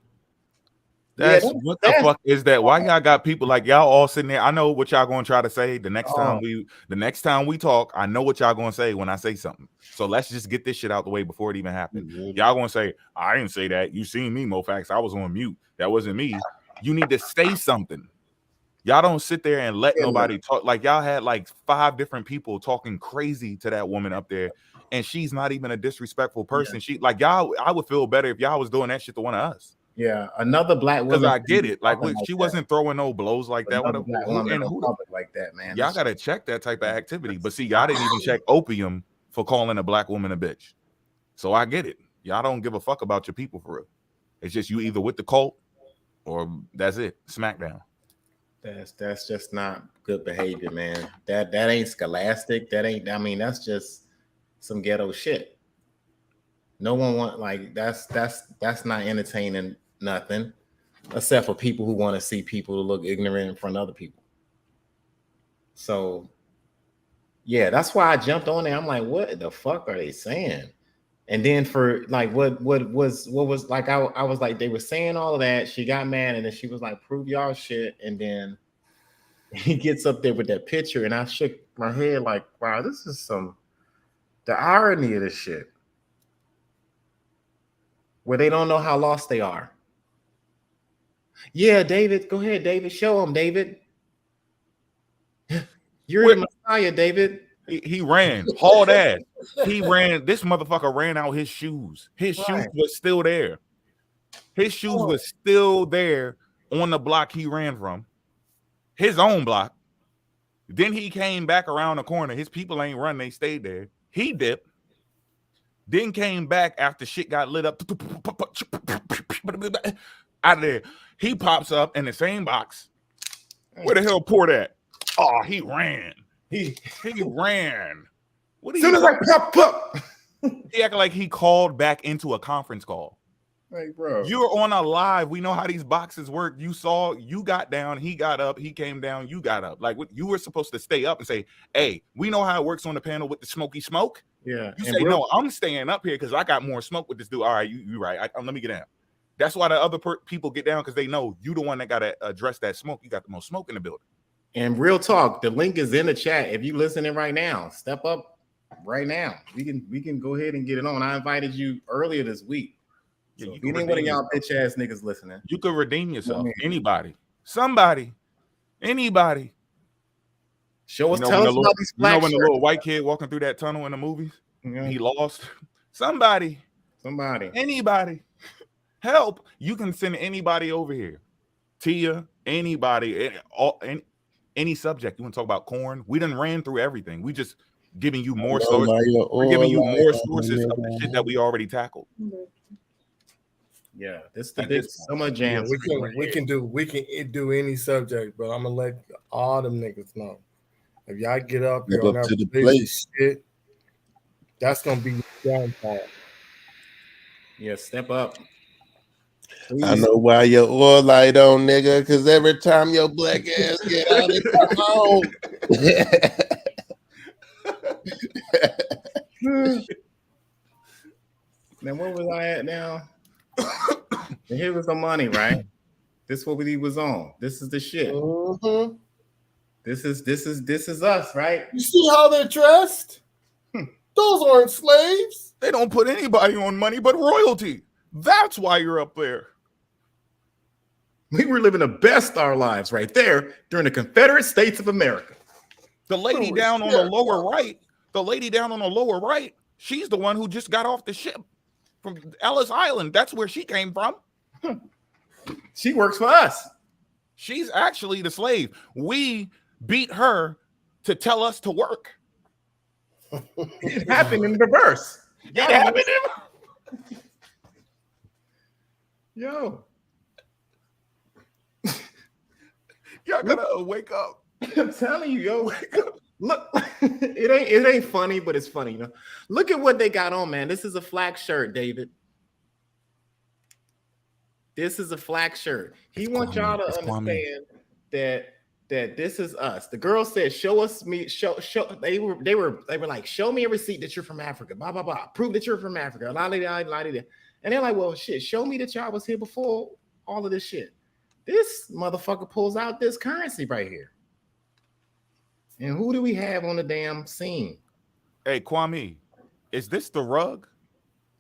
What the fuck is that? Why y'all got people like y'all all sitting there? I know what y'all gonna try to say the next time we talk. I know what y'all gonna say when I say something. So let's just get this shit out the way before it even happened. Y'all gonna say, I didn't say that. You seen me, Mofax. I was on mute. That wasn't me. You need to say something. Y'all don't sit there and let nobody talk. Like y'all had like 5 different people talking crazy to that woman up there, and she's not even a disrespectful person. Yeah. She like y'all. I would feel better if y'all was doing that shit to one of us. Yeah, another black woman. Because I get it. Like she wasn't throwing no blows like that. Who like that, man? Y'all gotta check that type of activity. But see, y'all didn't even check Opium for calling a black woman a bitch. So I get it. Y'all don't give a fuck about your people for real. It's just you either with the cult or that's it. Smackdown. That's just not good behavior, man. That ain't scholastic. That ain't. I mean, that's just some ghetto shit. No one want like that's not entertaining nothing, except for people who want to see people look ignorant in front of other people. So, yeah, that's why I jumped on there. I'm like, what the fuck are they saying? And then for like what was like I was like they were saying all of that. She got mad and then she was like, prove y'all shit. And then he gets up there with that picture and I shook my head like, wow, this is the irony of this shit. Where they don't know how lost they are. Yeah, David, go ahead, David. Show them, David. You're the Messiah, David. He ran, hauled ass. He ran. This motherfucker ran out his shoes. His shoes was still there. His shoes was still there on the block he ran from. His own block. Then he came back around the corner. His people ain't run. They stayed there. He dipped. Then came back after shit got lit up. Out of there. He pops up in the same box. Where the hell Port at? Oh, he ran. He ran. What? As soon as I pop. He acted like he called back into a conference call. Like, bro, you're on a live. We know how these boxes work. You saw, you got down, he got up, he came down, you got up. Like, you were supposed to stay up and say, hey, we know how it works on the panel with the smoky smoke. Yeah. You say, no, I'm staying up here because I got more smoke with this dude. All right, you right. Let me get down. That's why the other people get down, because they know you the one that got to address that smoke. You got the most smoke in the building. And real talk, the link is in the chat. If you listening right now, step up right now. We can go ahead and get it on. I invited you earlier this week. Yeah, so you any one of y'all bitch ass niggas listening, you could redeem yourself. Anybody, somebody, anybody. Show us, tell us about these black when the little white kid walking through that tunnel in the movies, he lost. Somebody, anybody, help. You can send anybody over here. Tia, anybody, any subject. You want to talk about corn? We done ran through everything. We just giving you more sources. We're giving you more sources of the shit that we already tackled. Yeah, this so much jams. Yeah, we can do any subject, but I'm gonna let all them niggas know. If y'all get up here on to the that plate, shit, that's gonna be your downfall. Yeah, step up. Please. I know why your oil light on, nigga, because every time your black ass get out, it come on. Now, where was I at now? And here was the money, right? This is what we was on. This is the shit. Mm-hmm. This is us, right? You see how they're dressed? Those aren't slaves. They don't put anybody on money but royalty. That's why you're up there. We were living the best of our lives right there during the Confederate States of America. The lady down on the lower right, she's the one who just got off the ship from Ellis Island. That's where she came from. She works for us. She's actually the slave. We beat her to tell us to work. It happened in reverse. It happened in Yo. Y'all gotta wake up. I'm telling you, yo, wake up. Look, it ain't funny, but it's funny, you know. Look at what they got on, man. This is a flak shirt, David. This is a flak shirt. He wants y'all to understand that this is us. The girl said, "Show us me." Show. They were like, "Show me a receipt that you're from Africa." Blah blah blah. Prove that you're from Africa. La la la la. And they're like, "Well, shit. Show me that y'all was here before all of this shit." This motherfucker pulls out this currency right here. And who do we have on the damn scene? Hey, Kwame, is this the rug?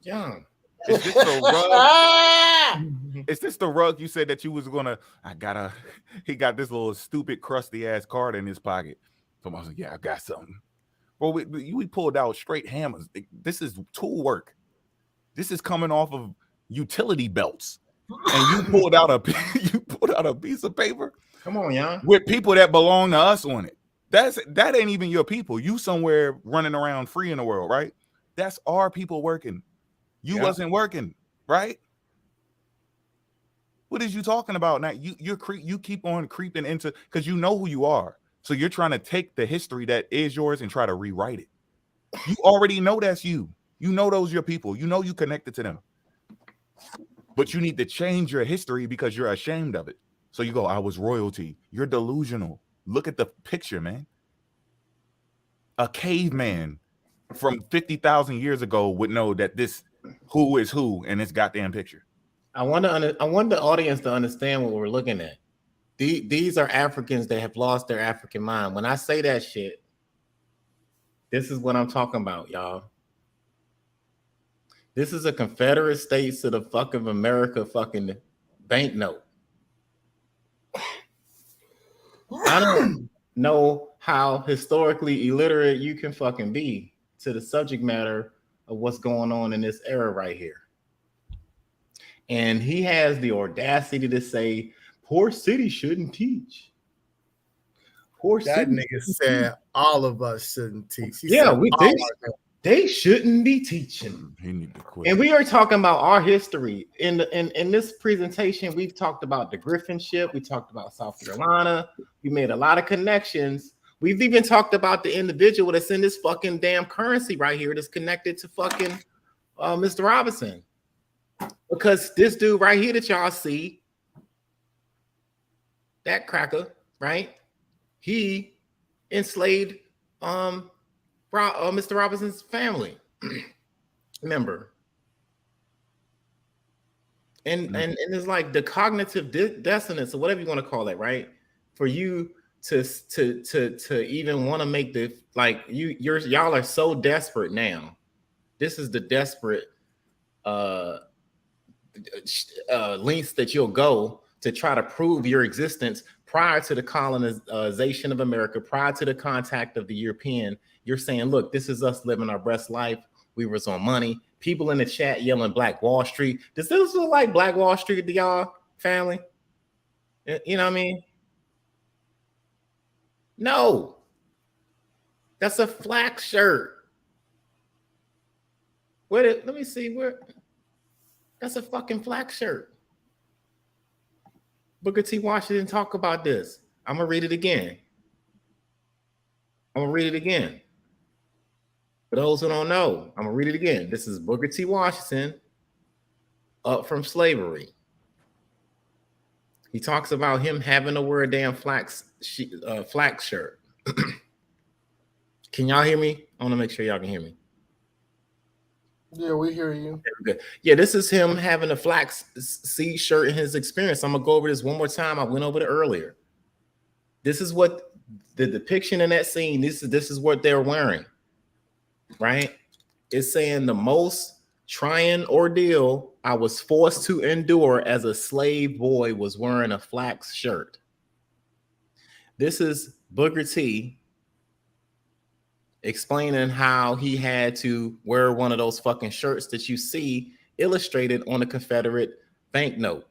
Young. Is this the rug? Is this the rug you said that you was gonna? He got this little stupid crusty ass card in his pocket. So I was like, yeah, I got something. Well, we pulled out straight hammers. This is tool work. This is coming off of utility belts. And you pulled out a piece of paper. Come on, young. With people that belong to us on it. That ain't even your people. You somewhere running around free in the world, right? That's our people working. You wasn't working, right? What is you talking about now? You keep on creeping into, because you know who you are. So you're trying to take the history that is yours and try to rewrite it. You already know that's you. You know those your people. You know you connected to them. But you need to change your history because you're ashamed of it. So you go, I was royalty. You're delusional. Look at the picture, man. A caveman from 50,000 years ago would know that this who is who in this goddamn picture. I want the audience to understand what we're looking at. These are Africans that have lost their African mind. When I say that shit, this is what I'm talking about, y'all. This is a Confederate States of the fucking America fucking banknote. I don't know how historically illiterate you can fucking be to the subject matter of what's going on in this era right here. And he has the audacity to say, poor city shouldn't teach. Poor that city. Nigga said all of us shouldn't teach. They shouldn't be teaching. He need to quit. And we are talking about our history. In this presentation, we've talked about the Griffin ship. We talked about South Carolina. We made a lot of connections. We've even talked about the individual that's in this fucking damn currency right here that's connected to fucking Mr. Robinson. Because this dude right here that y'all see, that cracker, right? He enslaved Mr. Robinson's family member. And it's like the cognitive dissonance or whatever you want to call it, right? For you to even want to make the like y'all are so desperate now. This is the desperate lengths that you'll go to try to prove your existence prior to the colonization of America, prior to the contact of the European. You're saying, look, this is us living our best life. We was on money. People in the chat yelling Black Wall Street. Does this look like Black Wall Street to y'all, family? You know what I mean? No. That's a flak shirt. Let me see where. That's a fucking flak shirt. Booker T. Washington talk about this. I'm going to read it again. For those who don't know, I'm going to read it again. This is Booker T. Washington, Up From Slavery. He talks about him having to wear a damn flak shirt. Can y'all hear me? I want to make sure y'all can hear me. Yeah, we hear you. Good. Yeah, this is him having a flax seed shirt in his experience. I'm going to go over this one more time. I went over it earlier. This is what the depiction in that scene, this is what they're wearing. Right? It's saying the most trying ordeal I was forced to endure as a slave boy was wearing a flax shirt. This is Booker T explaining how he had to wear one of those fucking shirts that you see illustrated on a Confederate banknote.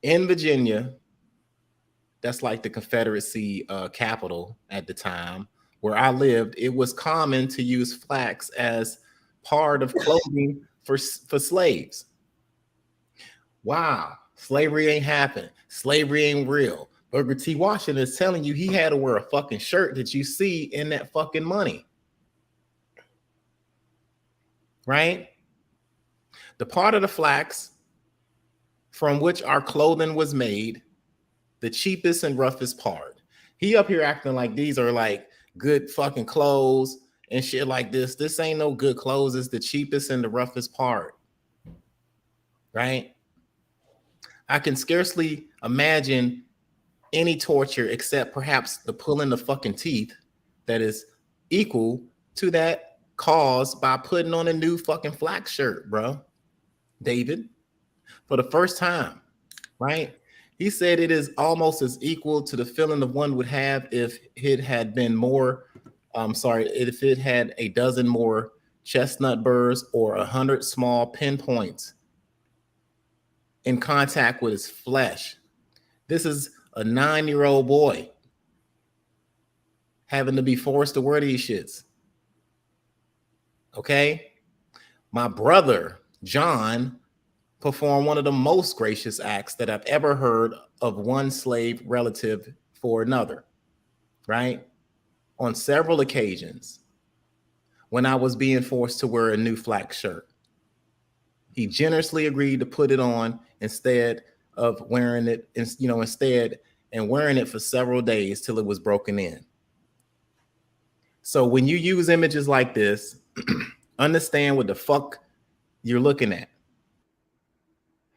In Virginia, that's like the Confederacy capital at the time, where I lived, it was common to use flax as part of clothing for slaves. Wow, slavery ain't happened. Slavery ain't real. Booker T. Washington is telling you he had to wear a fucking shirt that you see in that fucking money. Right? The part of the flax from which our clothing was made, the cheapest and roughest part. He up here acting like these are like good fucking clothes and shit like this. This ain't no good clothes. It's the cheapest and the roughest part. Right? I can scarcely imagine any torture except perhaps the pulling the fucking teeth that is equal to that caused by putting on a new fucking flax shirt, bro. David, for the first time, right? He said it is almost as equal to the feeling the one would have if it had been more, if it had a dozen more chestnut burrs or 100 small pinpoints in contact with his flesh. This is a 9-year-old boy having to be forced to wear these shits. Okay? My brother, John, performed one of the most gracious acts that I've ever heard of one slave relative for another, right? On several occasions, when I was being forced to wear a new flax shirt, he generously agreed to put it on instead of wearing it, and wearing it for several days till it was broken in. So when you use images like this, understand what the fuck you're looking at.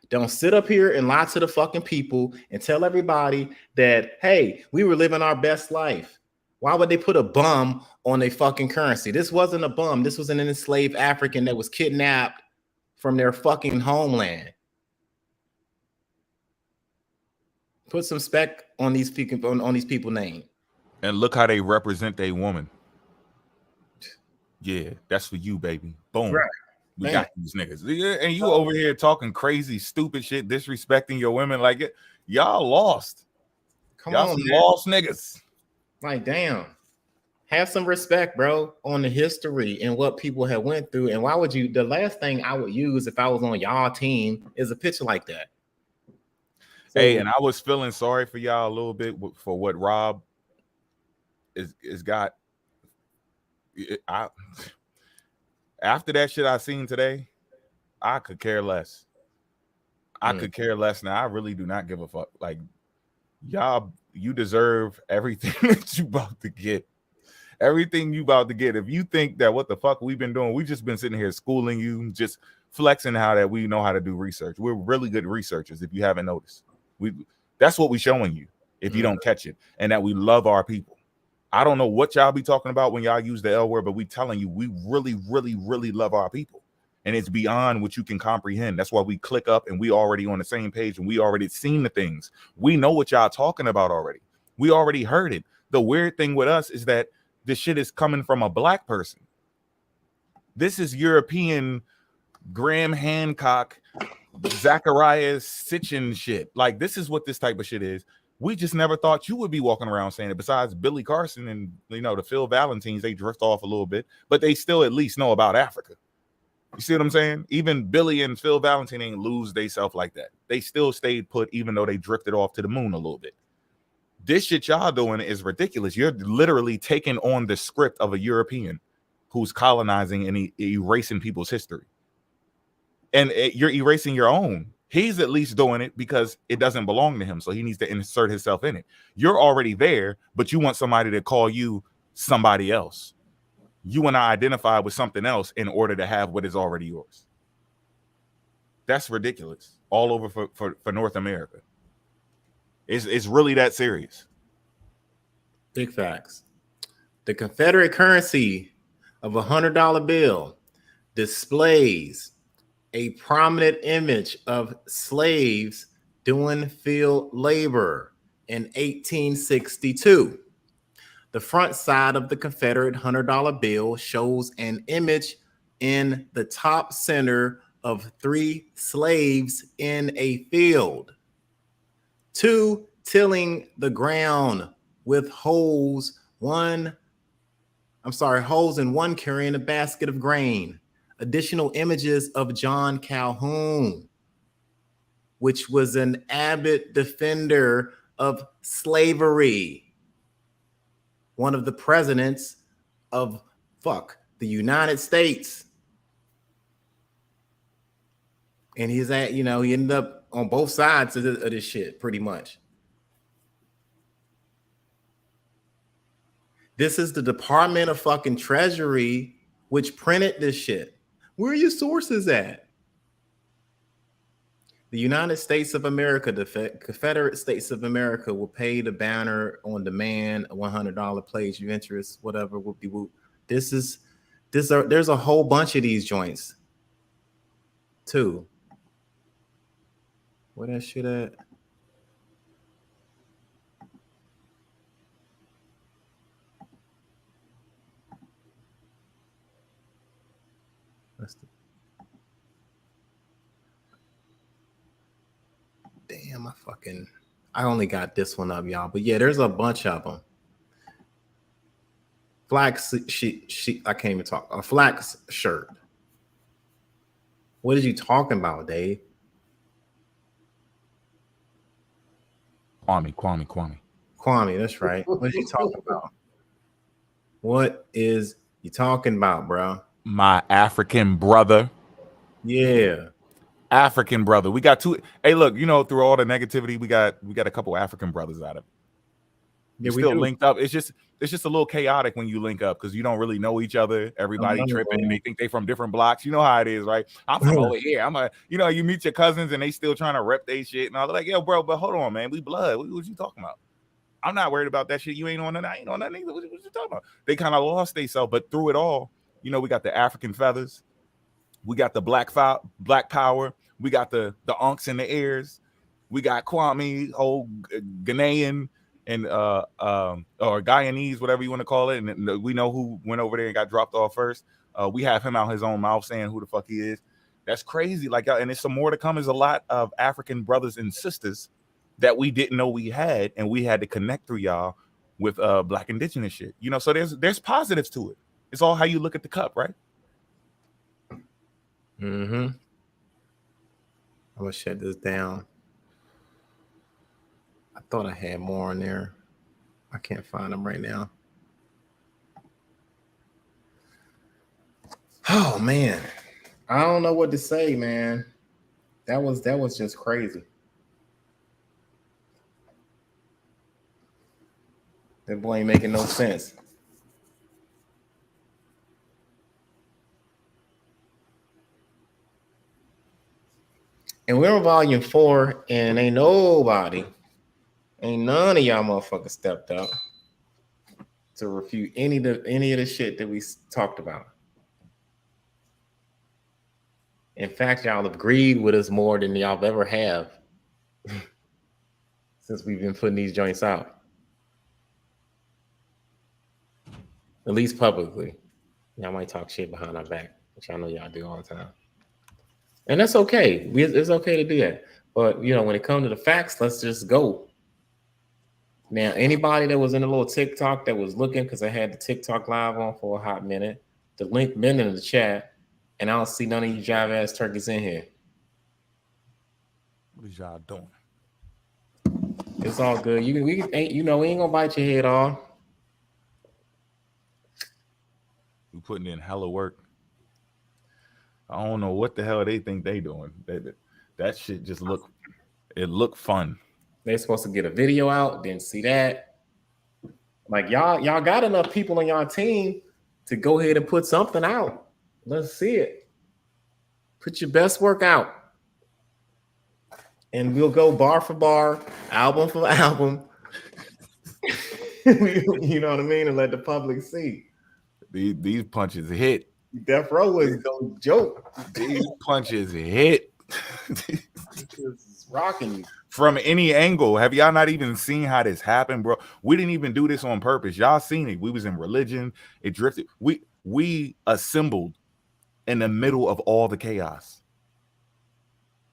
Don't sit up here and lie to the fucking people and tell everybody that, hey, we were living our best life. Why would they put a bum on a fucking currency? This wasn't a bum. This was an enslaved African that was kidnapped from their fucking homeland. Put some spec on these people, on these people's name. And look how they represent a woman. Yeah, that's for you, baby. Boom. Right. We got these niggas. Yeah, and you over here talking crazy, stupid shit, disrespecting your women like it. Y'all lost. Y'all some lost niggas. Like, damn. Have some respect, bro, on the history and what people have went through. And why would you? The last thing I would use if I was on y'all team is a picture like that. So, hey, and I was feeling sorry for y'all a little bit for what Rob is got. After that shit I seen today, I could care less. I could care less now. I really do not give a fuck. Like, y'all, you deserve everything that you about to get. Everything you about to get. If you think that what the fuck we've been doing, we've just been sitting here schooling you, just flexing how that we know how to do research. We're really good researchers, if you haven't noticed. That's what we're showing you, if you don't catch it, and that we love our people. I don't know what y'all be talking about when y'all use the L word, but we telling you we really, really, really love our people. And it's beyond what you can comprehend. That's why we click up and we already on the same page and we already seen the things. We know what y'all talking about already. We already heard it. The weird thing with us is that this shit is coming from a black person. This is European Graham Hancock, Zachariah Sitchin shit. Like, this is what this type of shit is. We just never thought you would be walking around saying it. Besides Billy Carson and, you know, the Phil Valentines, they drift off a little bit, but they still at least know about Africa. You see what I'm saying? Even Billy and Phil Valentine ain't lose they self like that. They still stayed put, even though they drifted off to the moon a little bit. This shit y'all doing is ridiculous. You're literally taking on the script of a European who's colonizing and erasing people's history. And you're erasing your own. He's at least doing it because it doesn't belong to him, so he needs to insert himself in it. You're already there, but you want somebody to call you somebody else. You and I identify with something else in order to have what is already yours. That's ridiculous. All over for North America. It's really that serious. Big facts. The Confederate currency of $100 bill displays a prominent image of slaves doing field labor in 1862. The front side of the Confederate $100 bill shows an image in the top center of 3 slaves in a field, 2 tilling the ground with holes in one carrying a basket of grain. Additional images of John Calhoun, which was an avid defender of slavery, one of the presidents of the United States. And he's he ended up on both sides of this shit, pretty much. This is the Department of fucking Treasury, which printed this shit. Where are your sources at? The United States of America, the Confederate States of America will pay the banner on demand, a $100 pledge of interest, whatever, whoop-de-whoop. There's a whole bunch of these joints, too. Where that shit at? Damn, I only got this one up, y'all. But yeah, there's a bunch of them. Flax sheet. I can't even talk. A flax shirt. What are you talking about, Dave? Kwame, that's right. What are you talking about? What is you talking about, bro? My African brother. Yeah. African brother. We got 2. Hey, look, through all the negativity, we got a couple African brothers out of it. Yeah, we still linked up. It's just a little chaotic when you link up because you don't really know each other. Everybody tripping and they think they from different blocks. You know how it is, right? I'm from over here. You meet your cousins and they still trying to rep their shit and all. They're like, yo, bro, but hold on, man. We blood. What you talking about? I'm not worried about that shit. You ain't on that. I ain't on that either. What you talking about? They kind of lost themselves, but through it all, we got the African feathers. We got the black power. We got the unks in the airs. We got Kwame, old Ghanaian and or Guyanese, whatever you want to call it. And we know who went over there and got dropped off first. We have him out his own mouth saying who the fuck he is. That's crazy. And there's some more to come. There's a lot of African brothers and sisters that we didn't know we had, and we had to connect through y'all with Black Indigenous shit. So there's positives to it. It's all how you look at the cup, right? Mm-hmm. I'm gonna shut this down. I thought I had more on there. I can't find them right now. Oh man. I don't know what to say, man. That was just crazy. That boy ain't making no sense. And we're on volume 4, and ain't none of y'all motherfuckers stepped up to refute any of the shit that we talked about. In fact, y'all agreed with us more than y'all ever have since we've been putting these joints out. At least publicly. Y'all might talk shit behind our back, which I know y'all do all the time. And that's okay. It's okay to do that. But, you know, when it comes to the facts, let's just go. Now, anybody that was in a little TikTok that was looking, because I had the TikTok live on for a hot minute, the link been in the chat, and I don't see none of you jive ass turkeys in here. What is y'all doing? It's all good. We ain't gonna bite your head off. We putting in hella work. I don't know what the hell they think they doing. That shit just looked fun. They're supposed to get a video out, didn't see that. Like y'all got enough people on y'all team to go ahead and put something out. Let's see it. Put your best work out. And we'll go bar for bar, album for album. You know what I mean? And let the public see. These punches hit. Death Row is no joke. These punches hit. It's rocking you. From any angle. Have y'all not even seen how this happened, bro? We didn't even do this on purpose. Y'all seen it. We was in religion. It drifted. We assembled in the middle of all the chaos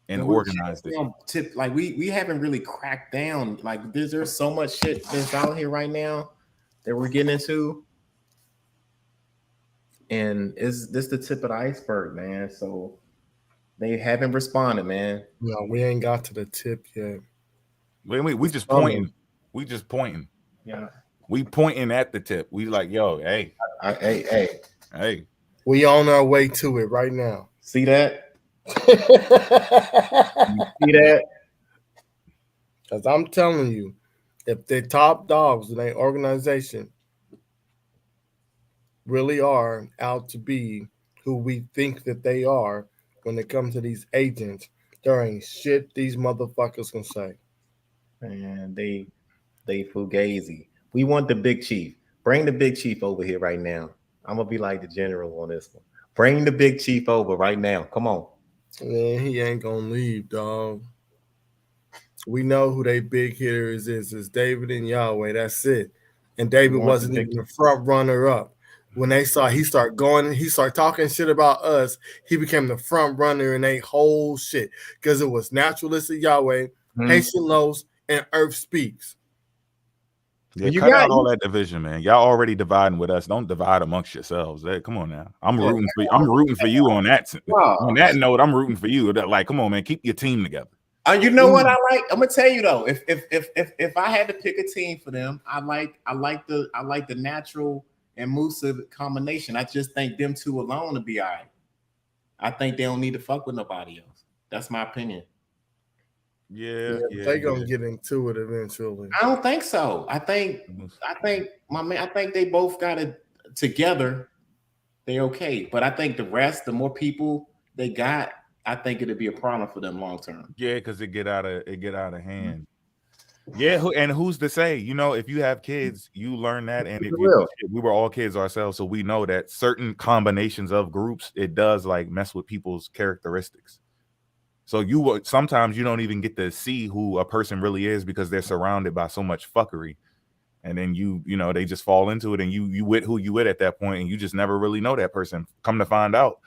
and organized it. Like we haven't really cracked down. Like there's so much shit that's out here right now that we're getting into. And is this the tip of the iceberg, man? So they haven't responded, man. No, we ain't got to the tip yet. Wait, we just pointing. We just pointing. Yeah. We pointing at the tip. We like, yo, hey. Hey. We on our way to it right now. See that? You see that? Because I'm telling you, if the top dogs in their organization really are out to be who we think that they are when it comes to these agents, there ain't shit these motherfuckers can say. Man, they fugazi. We want the big chief. Bring the big chief over here right now. I'm gonna be like the general on this one. Bring the big chief over right now. Come on. Man, he ain't gonna leave, dog. We know who they big hitters is. It's David and Yahweh. That's it. And David wasn't even the front runner up. When they saw he started talking shit about us, he became the front runner in a whole shit. Because it was Naturalistic Yahweh, Haitian Los, and Earth Speaks. Yeah, cut out all that division, man. Y'all already dividing with us. Don't divide amongst yourselves. Come on now. I'm rooting for you. I'm rooting for you on that. On that note, I'm rooting for you. Like, come on, man. Keep your team together. You know what I like? I'm gonna tell you though. If I had to pick a team for them, I like the Natural and Musa combination. I just think them two alone to be all right. I think they don't need to fuck with nobody else. That's my opinion. Yeah, they're gonna get into it eventually. I don't think so. I think my man. I think they both got it together. They okay, but I think the rest, the more people they got, I think it'd be a problem for them long term. Yeah, because it get out of hand. Yeah, and who's to say? You know, if you have kids, you learn that, and if we were all kids ourselves, so we know that certain combinations of groups, it does like mess with people's characteristics. So sometimes you don't even get to see who a person really is because they're surrounded by so much fuckery, and then you know they just fall into it, and you with who you with at that point, and you just never really know that person. Come to find out,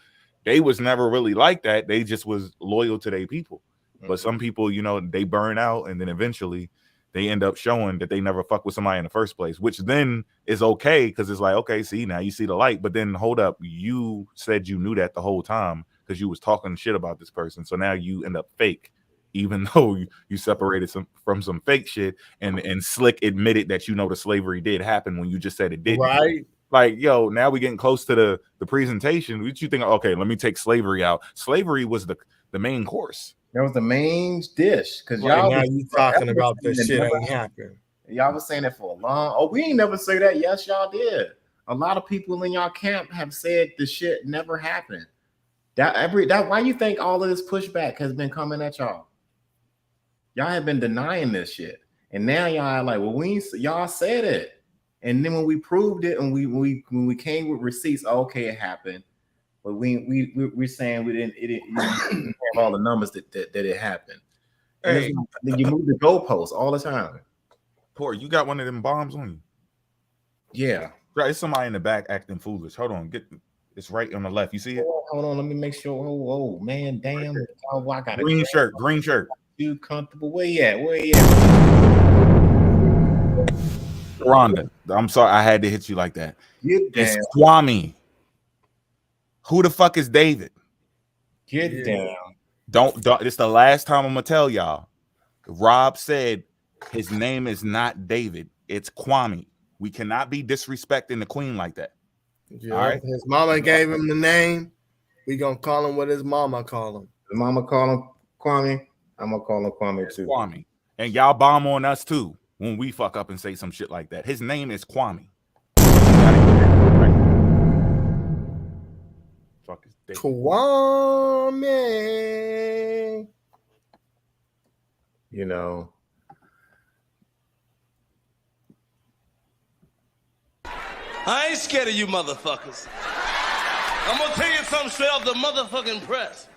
they was never really like that. They just was loyal to their people. But some people, you know, they burn out, and then eventually they end up showing that they never fuck with somebody in the first place, which then is okay because it's like, okay, see, now you see the light. But then hold up, you said you knew that the whole time because you was talking shit about this person. So now you end up fake, even though you separated from some fake shit, and Slick admitted that, you know, the slavery did happen when you just said it didn't. Like, yo, now we're getting close to the presentation. What you think? Okay, let me take slavery out. Slavery was the main course. That was the main dish. Because Right y'all now was you talking about saying this it shit never ain't happened. Y'all was saying it for a long. Oh, we ain't never say that. Yes, y'all did. A lot of people in y'all camp have said the shit never happened. That why you think all of this pushback has been coming at y'all? Y'all have been denying this shit, and now y'all like, well, y'all said it, and then when we proved it, and when we came with receipts, okay, it happened, but we're saying we didn't. It didn't you have all the numbers that it happened. And Hey, you move the goalposts all the time. Poor, you got one of them bombs on you. Yeah, right. It's somebody in the back acting foolish. Hold on, it's right on the left. You see it? Hold on, let me make sure. Oh man, damn! Oh, I got green shirt. Too comfortable. Where you at? Rhonda. I'm sorry, I had to hit you like that. It's down. Kwame. Who the fuck is David? Get down. Don't. It's the last time I'm gonna tell y'all. Rob said his name is not David. It's Kwame. We cannot be disrespecting the queen like that. Yeah, all right. His mama gave him the name. We gonna call him what his mama call him. The mama call him Kwame. I'm gonna call him Kwame too. Kwame. And y'all bomb on us too when we fuck up and say some shit like that. His name is Kwame. Fuck is David. Kwame. You know. I ain't scared of you motherfuckers. I'm gonna tell you something straight off the motherfucking press.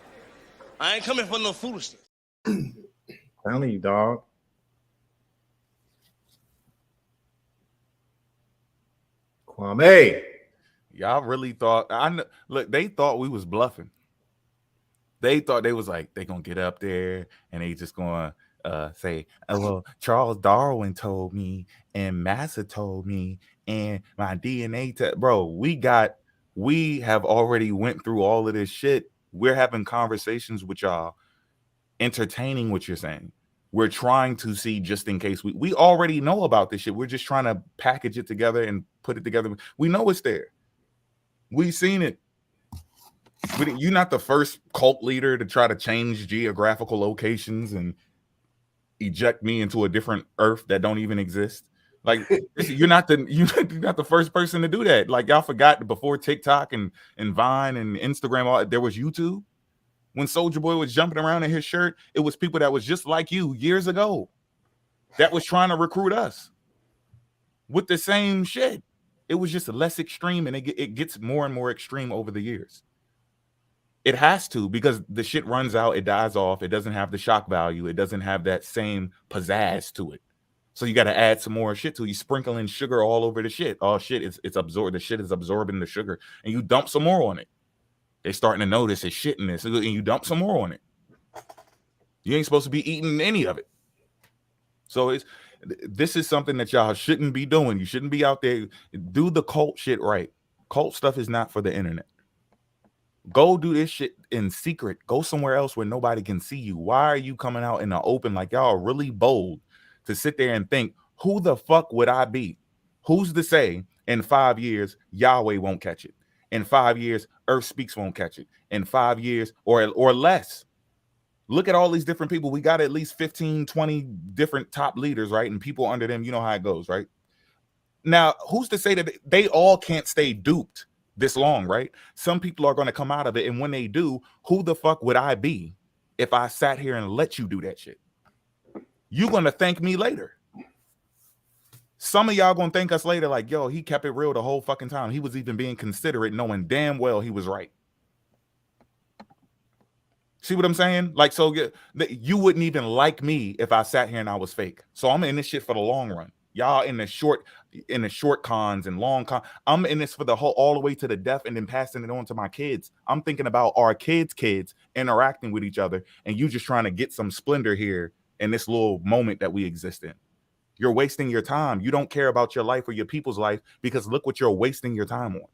I ain't coming for no foolishness. Telling you, dog. Kwame. Y'all really thought look, they thought we was bluffing. They thought they was like, they gonna get up there and they just gonna say, oh, well, Charles Darwin told me and Massa told me and my DNA bro, we have already went through all of this shit. We're having conversations with y'all, entertaining what you're saying. We're trying to see, just in case we already know about this shit. We're just trying to package it together and put it together. We know it's there. We've seen it. You're not the first cult leader to try to change geographical locations and eject me into a different Earth that don't even exist. Like, you're not the first person to do that. Like, y'all forgot before TikTok and Vine and Instagram, there was YouTube. When Soulja Boy was jumping around in his shirt, it was people that was just like you years ago that was trying to recruit us with the same shit. It was just less extreme, and it gets more and more extreme over the years. It has to, because the shit runs out, it dies off, it doesn't have the shock value, it doesn't have that same pizzazz to it. So you got to add some more shit to it. You sprinkle in sugar all over the shit. Oh shit, it's absorbed. The shit is absorbing the sugar, and you dump some more on it. They're starting to notice it's shit in this, and you dump some more on it. You ain't supposed to be eating any of it. So this is something that y'all shouldn't be doing. You shouldn't be out there. Do the cult shit right. Cult stuff is not for the internet. Go do this shit in secret. Go somewhere else where nobody can see you. Why are you coming out in the open like y'all are really bold to sit there and think, who the fuck would I be? Who's to say in 5 years Yahweh won't catch it? In 5 years, Earth Speaks won't catch it. In 5 years or less. Look at all these different people. We got at least 15, 20 different top leaders, right? And people under them, you know how it goes, right? Now, who's to say that they all can't stay duped this long, right? Some people are going to come out of it. And when they do, who the fuck would I be if I sat here and let you do that shit? You're going to thank me later. Some of y'all going to thank us later like, yo, he kept it real the whole fucking time. He was even being considerate, knowing damn well he was right. See what I'm saying? Like, so you wouldn't even like me if I sat here and I was fake. So I'm in this shit for the long run. Y'all in the short cons and long con. I'm in this for the whole, all the way to the death, and then passing it on to my kids. I'm thinking about our kids interacting with each other, and you just trying to get some splendor here in this little moment that we exist in. You're wasting your time. You don't care about your life or your people's life, because look what you're wasting your time on.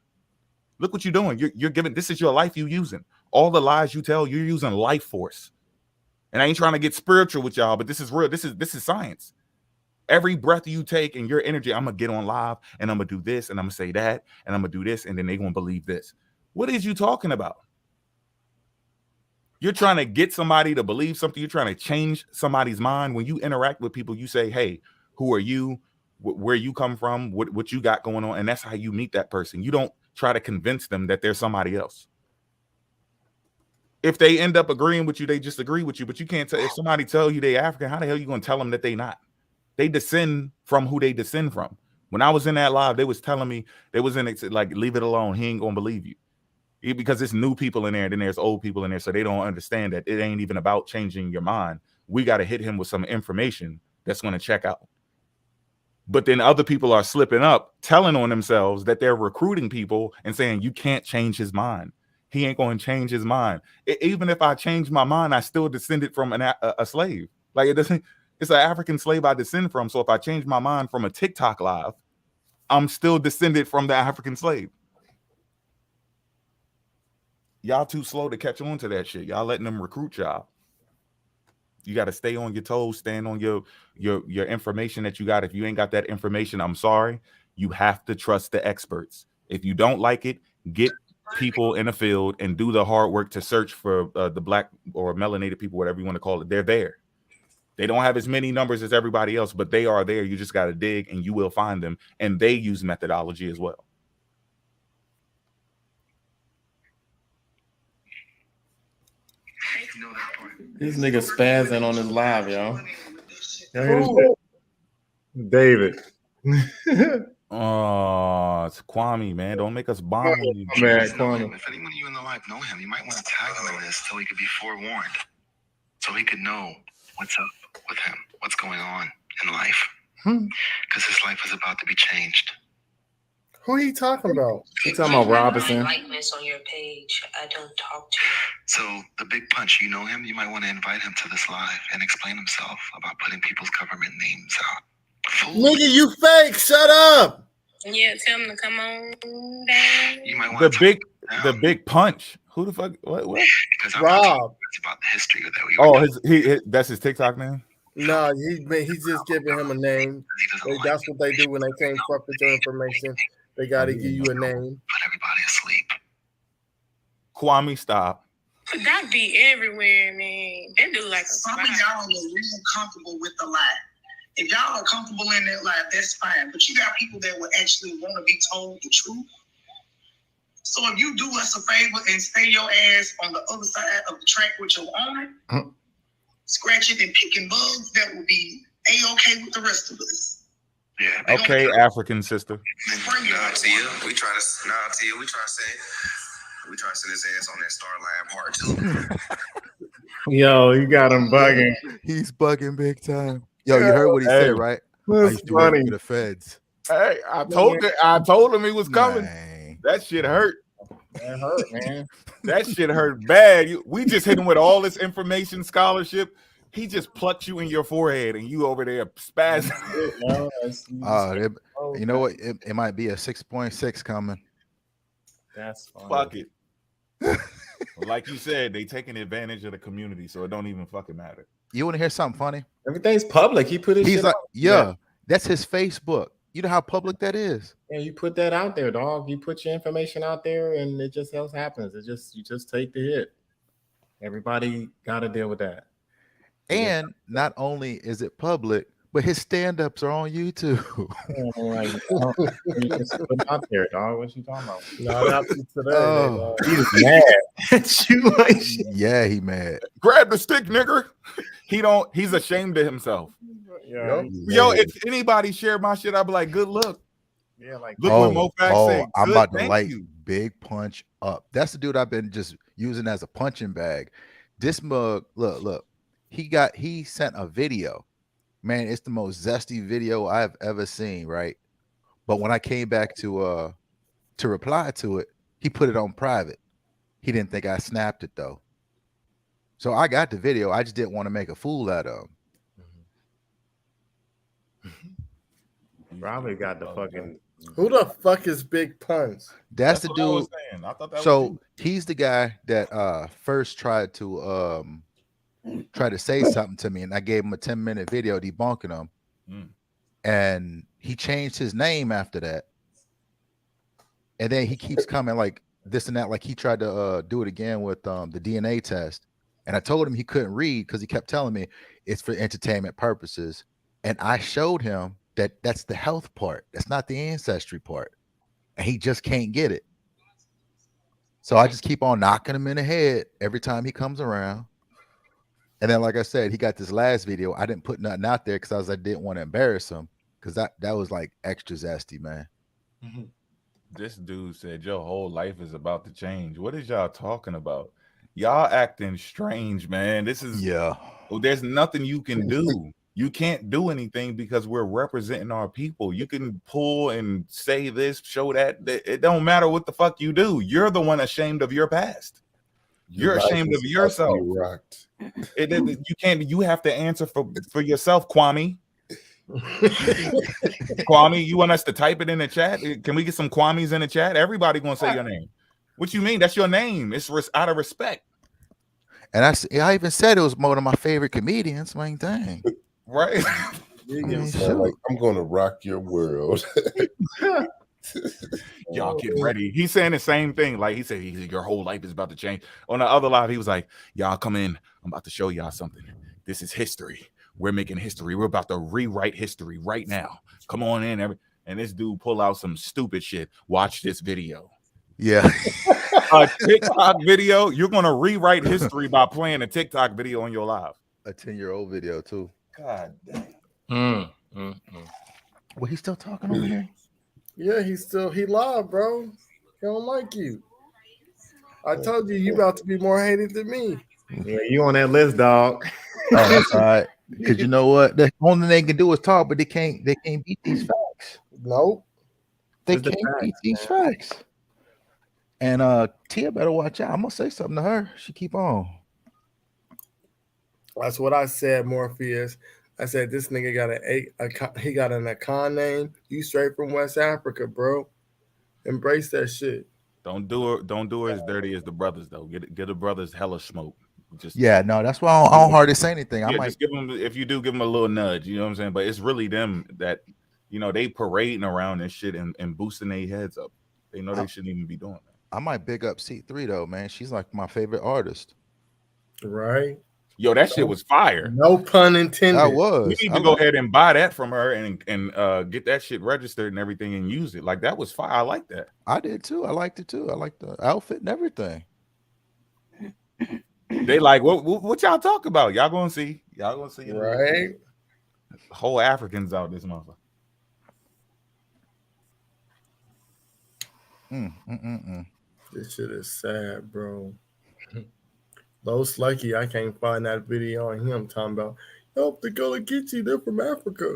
Look what you're doing. You're giving, this is your life you using. All the lies you tell, you're using life force. And I ain't trying to get spiritual with y'all, but this is real. This is science. Every breath you take and your energy, I'm gonna get on live and I'm gonna do this and I'm gonna say that and I'm gonna do this and then they're gonna believe this. What is you talking about? You're trying to get somebody to believe something. You're trying to change somebody's mind. When you interact with people, you say, hey, who are you? Where you come from? What you got going on? And that's how you meet that person. You don't try to convince them that they're somebody else. If they end up agreeing with you, they just agree with you. But you can't tell. If somebody tell you they African, how the hell are you going to tell them that they not? They descend from who they descend from. When I was in that live, they was telling me, they was in it like, leave it alone. He ain't going to believe you. Because it's new people in there, and then there's old people in there, so they don't understand that it ain't even about changing your mind. We got to hit him with some information that's going to check out. But then other people are slipping up, telling on themselves that they're recruiting people and saying, you can't change his mind. He ain't going to change his mind. Even if I change my mind, I still descended from a slave. Like it doesn't. It's an African slave I descend from. So if I change my mind from a TikTok live, I'm still descended from the African slave. Y'all too slow to catch on to that shit. Y'all letting them recruit y'all. You got to stay on your toes, stand on your information that you got. If you ain't got that information, I'm sorry. You have to trust the experts. If you don't like it, get people in the field and do the hard work to search for the black or melanated people, whatever you want to call it. They're there. They don't have as many numbers as everybody else, but they are there. You just got to dig and you will find them. And they use methodology as well. This nigga spazzing on his live, y'all. David. Oh, it's Kwame, man. Don't make us bomb you. Man, Kwame. If anyone of you in the live know him, you might want to tag him in this so he could be forewarned. So he could know what's up with him, what's going on in life. Because his life is about to be changed. Who are you talking about? You talking about Robinson? Likeness on your page. I don't talk to you. So the big punch, you know him? You might want to invite him to this live and explain himself about putting people's government names out. Nigga, you fake. Shut up. Yeah, tell him to come on down. You might want the big punch. Who the fuck? What? Rob. It's about the history of that. Oh, that's his TikTok name? No, he's just giving him a name. That's what they do when they can't fuck with your information. They got to give you a name. Put everybody asleep. Kwame, stop. That be everywhere, man. That do like a Some of y'all are real comfortable with the lie. If y'all are comfortable in that lie, that's fine. But you got people that will actually want to be told the truth. So if you do us a favor and stay your ass on the other side of the track with your owner, scratching and picking bugs, that will be A-okay with the rest of us. Yeah. Okay, African sister. We try to say, we try to send his ass on that Starline part too. Yo, you got him bugging. He's bugging big time. Yo, you heard what he said, right? I used to work for the feds. Hey, I told him he was coming. Man. That shit hurt. That hurt, man. That shit hurt bad. We just hit him with all this information scholarship. He just plucked you in your forehead and you over there spazzing. You know what? It might be a 6.6 coming. That's funny. Fuck it. Like you said, they taking advantage of the community, so it don't even fucking matter. You want to hear something funny? Everything's public. He put his He's shit like, out. yeah, that's his Facebook. You know how public that is? Yeah, you put that out there, dog. You put your information out there, and it just else happens. You just take the hit. Everybody got to deal with that. And not only is it public, but his stand-ups are on YouTube. You just put it out there, dog. What you talking about? No, not today. He's mad at you. Yeah, he mad. Grab the stick, nigger. He's ashamed of himself. Yeah, Yo, if anybody share my shit, I'd be like, good look. Yeah, like look what Mofax said. I'm about to light Big Punch up. That's the dude I've been just using as a punching bag. This mug, look. He sent a video. Man, it's the most zesty video I've ever seen, right? But when I came back to reply to it, he put it on private. He didn't think I snapped it though. So I got the video. I just didn't want to make a fool out of him. Probably got the fucking. Who the fuck is Big Punch? That's the what I was dude. saying. I thought that So was he's the guy that first tried to say something to me, and I gave him a 10-minute video debunking him. and he changed his name after that. And then he keeps coming like this and that, like he tried to do it again with the DNA test. And I told him he couldn't read because he kept telling me it's for entertainment purposes. And I showed him that that's the health part. That's not the ancestry part. And he just can't get it. So I just keep on knocking him in the head every time he comes around. And then, like I said, he got this last video. I didn't put nothing out there because I didn't want to embarrass him, because that was like extra zesty, man. This dude said your whole life is about to change. What is y'all talking about? Y'all acting strange, man. This is there's nothing you can do. You can't do anything because we're representing our people. You can pull and say this, show that. It don't matter what the fuck you do. You're the one ashamed of your past. You're ashamed of yourself. You can't. You have to answer for yourself, Kwame. Kwame, you want us to type it in the chat? Can we get some Kwames in the chat? Everybody gonna say your name. What you mean? That's your name. It's out of respect. And I even said it was one of my favorite comedians. Man, dang. Right. Like, I'm gonna rock your world. Y'all get ready. He's saying the same thing. Like he said, your whole life is about to change. On the other live, he was like, y'all come in. I'm about to show y'all something. This is history. We're making history. We're about to rewrite history right now. Come on in. And this dude pull out some stupid shit. Watch this video. Yeah. A TikTok video. You're going to rewrite history by playing a TikTok video on your live. A 10-year-old video too. God damn. Well, he's still talking over here. Yeah, he live, bro. He don't like you. I told you about to be more hated than me. Yeah, you on that list, dog. Oh, that's all right. Because you know what? The only thing they can do is talk, but they can't beat these facts. Nope. They can't beat these facts. And Tia better watch out. I'm gonna say something to her. She keep on. That's what I said, Morpheus. I said this nigga got an Akan name. You straight from West Africa, bro. Embrace that shit. Don't do it as dirty as the brothers though. Get the brothers hella smoke. Just that's why I don't hardly say anything. I might just give them, if you do, give them a little nudge. You know what I'm saying? But it's really them that, they parading around this shit and boosting their heads up. They know they shouldn't even be doing that. I might big up C3 though, man. She's like my favorite artist. Right. Yo, that shit was fire. No pun intended. That was. We need to go ahead and buy that from her and get that shit registered and everything and use it. Like that was fire. I like that. I did too. I liked it too. I liked the outfit and everything. They like what y'all talk about? Y'all gonna see. Right. Whole Africans out this motherfucker. This shit is sad, bro. Those lucky I can't find that video on him talking about, help the gonna get you. They're from Africa.